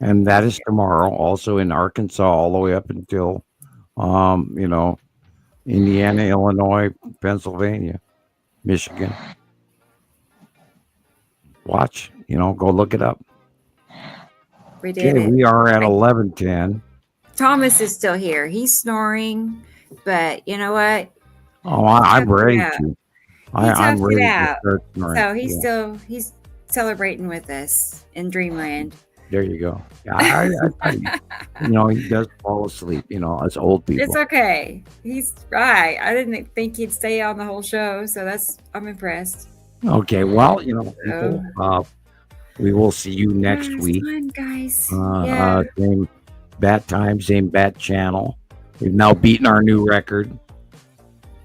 [SPEAKER 15] and that is tomorrow. Also in Arkansas, all the way up until, Indiana, Illinois, Pennsylvania, Michigan. Watch, go look it up.
[SPEAKER 1] we did
[SPEAKER 15] Okay,
[SPEAKER 1] it.
[SPEAKER 15] we are at 11:10.
[SPEAKER 1] Thomas is still here. He's snoring, but you know what?
[SPEAKER 15] Oh, I'm ready
[SPEAKER 1] Yeah.
[SPEAKER 15] to.
[SPEAKER 1] He
[SPEAKER 15] I'm
[SPEAKER 1] toughed
[SPEAKER 15] ready
[SPEAKER 1] it
[SPEAKER 15] to
[SPEAKER 1] out.
[SPEAKER 15] start snoring.
[SPEAKER 1] So he's celebrating with us in Dreamland.
[SPEAKER 15] There you go. Yeah, he does fall asleep. As old people.
[SPEAKER 1] It's okay. He's right. I didn't think he'd stay on the whole show, so I'm impressed.
[SPEAKER 15] Okay, well, people, we will see you next
[SPEAKER 1] It's
[SPEAKER 15] week.
[SPEAKER 1] fun, guys.
[SPEAKER 15] Same bat time, same bat channel. We've now beaten our new record.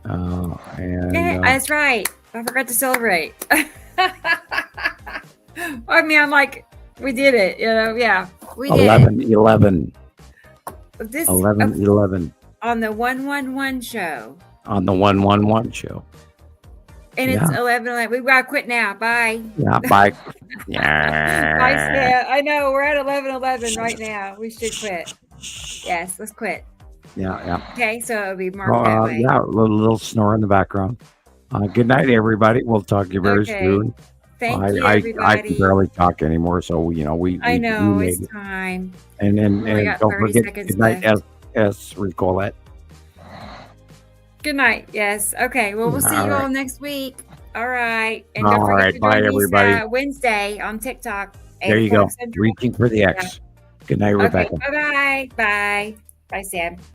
[SPEAKER 1] That's right. I forgot to celebrate. I'm like We did it. Yeah, we did.
[SPEAKER 15] 11.
[SPEAKER 1] This
[SPEAKER 15] 11
[SPEAKER 1] on the 111 show.
[SPEAKER 15] on the 111 show.
[SPEAKER 1] And it's 11. We gotta quit now. Bye.
[SPEAKER 15] Yeah, bye.
[SPEAKER 1] Bye, Sam. I know we're at 11:11 right now. We should quit. Yes, let's quit.
[SPEAKER 15] Yeah.
[SPEAKER 1] Okay, so it'll be marked that way.
[SPEAKER 15] Yeah, a little snore in the background. Good night, everybody. We'll talk to you very soon.
[SPEAKER 1] Thank you,
[SPEAKER 15] I
[SPEAKER 1] everybody.
[SPEAKER 15] can barely talk anymore, so we
[SPEAKER 1] I know
[SPEAKER 15] we
[SPEAKER 1] it's
[SPEAKER 15] made it.
[SPEAKER 1] time.
[SPEAKER 15] And
[SPEAKER 1] got
[SPEAKER 15] don't
[SPEAKER 1] 30
[SPEAKER 15] forget,
[SPEAKER 1] seconds
[SPEAKER 15] good night,
[SPEAKER 1] left.
[SPEAKER 15] S. Ricolette.
[SPEAKER 1] Good night. Yes. Okay. Well, we'll see you all next week. All right. And don't
[SPEAKER 15] All
[SPEAKER 1] forget
[SPEAKER 15] right.
[SPEAKER 1] to
[SPEAKER 15] Bye,
[SPEAKER 1] join us,
[SPEAKER 15] everybody.
[SPEAKER 1] Wednesday on TikTok.
[SPEAKER 15] There
[SPEAKER 1] 8
[SPEAKER 15] you go.
[SPEAKER 1] o'clock Central.
[SPEAKER 15] Reaching for the X. Good night,
[SPEAKER 1] Okay.
[SPEAKER 15] Rebecca.
[SPEAKER 1] Bye-bye. Bye. Bye, Sam.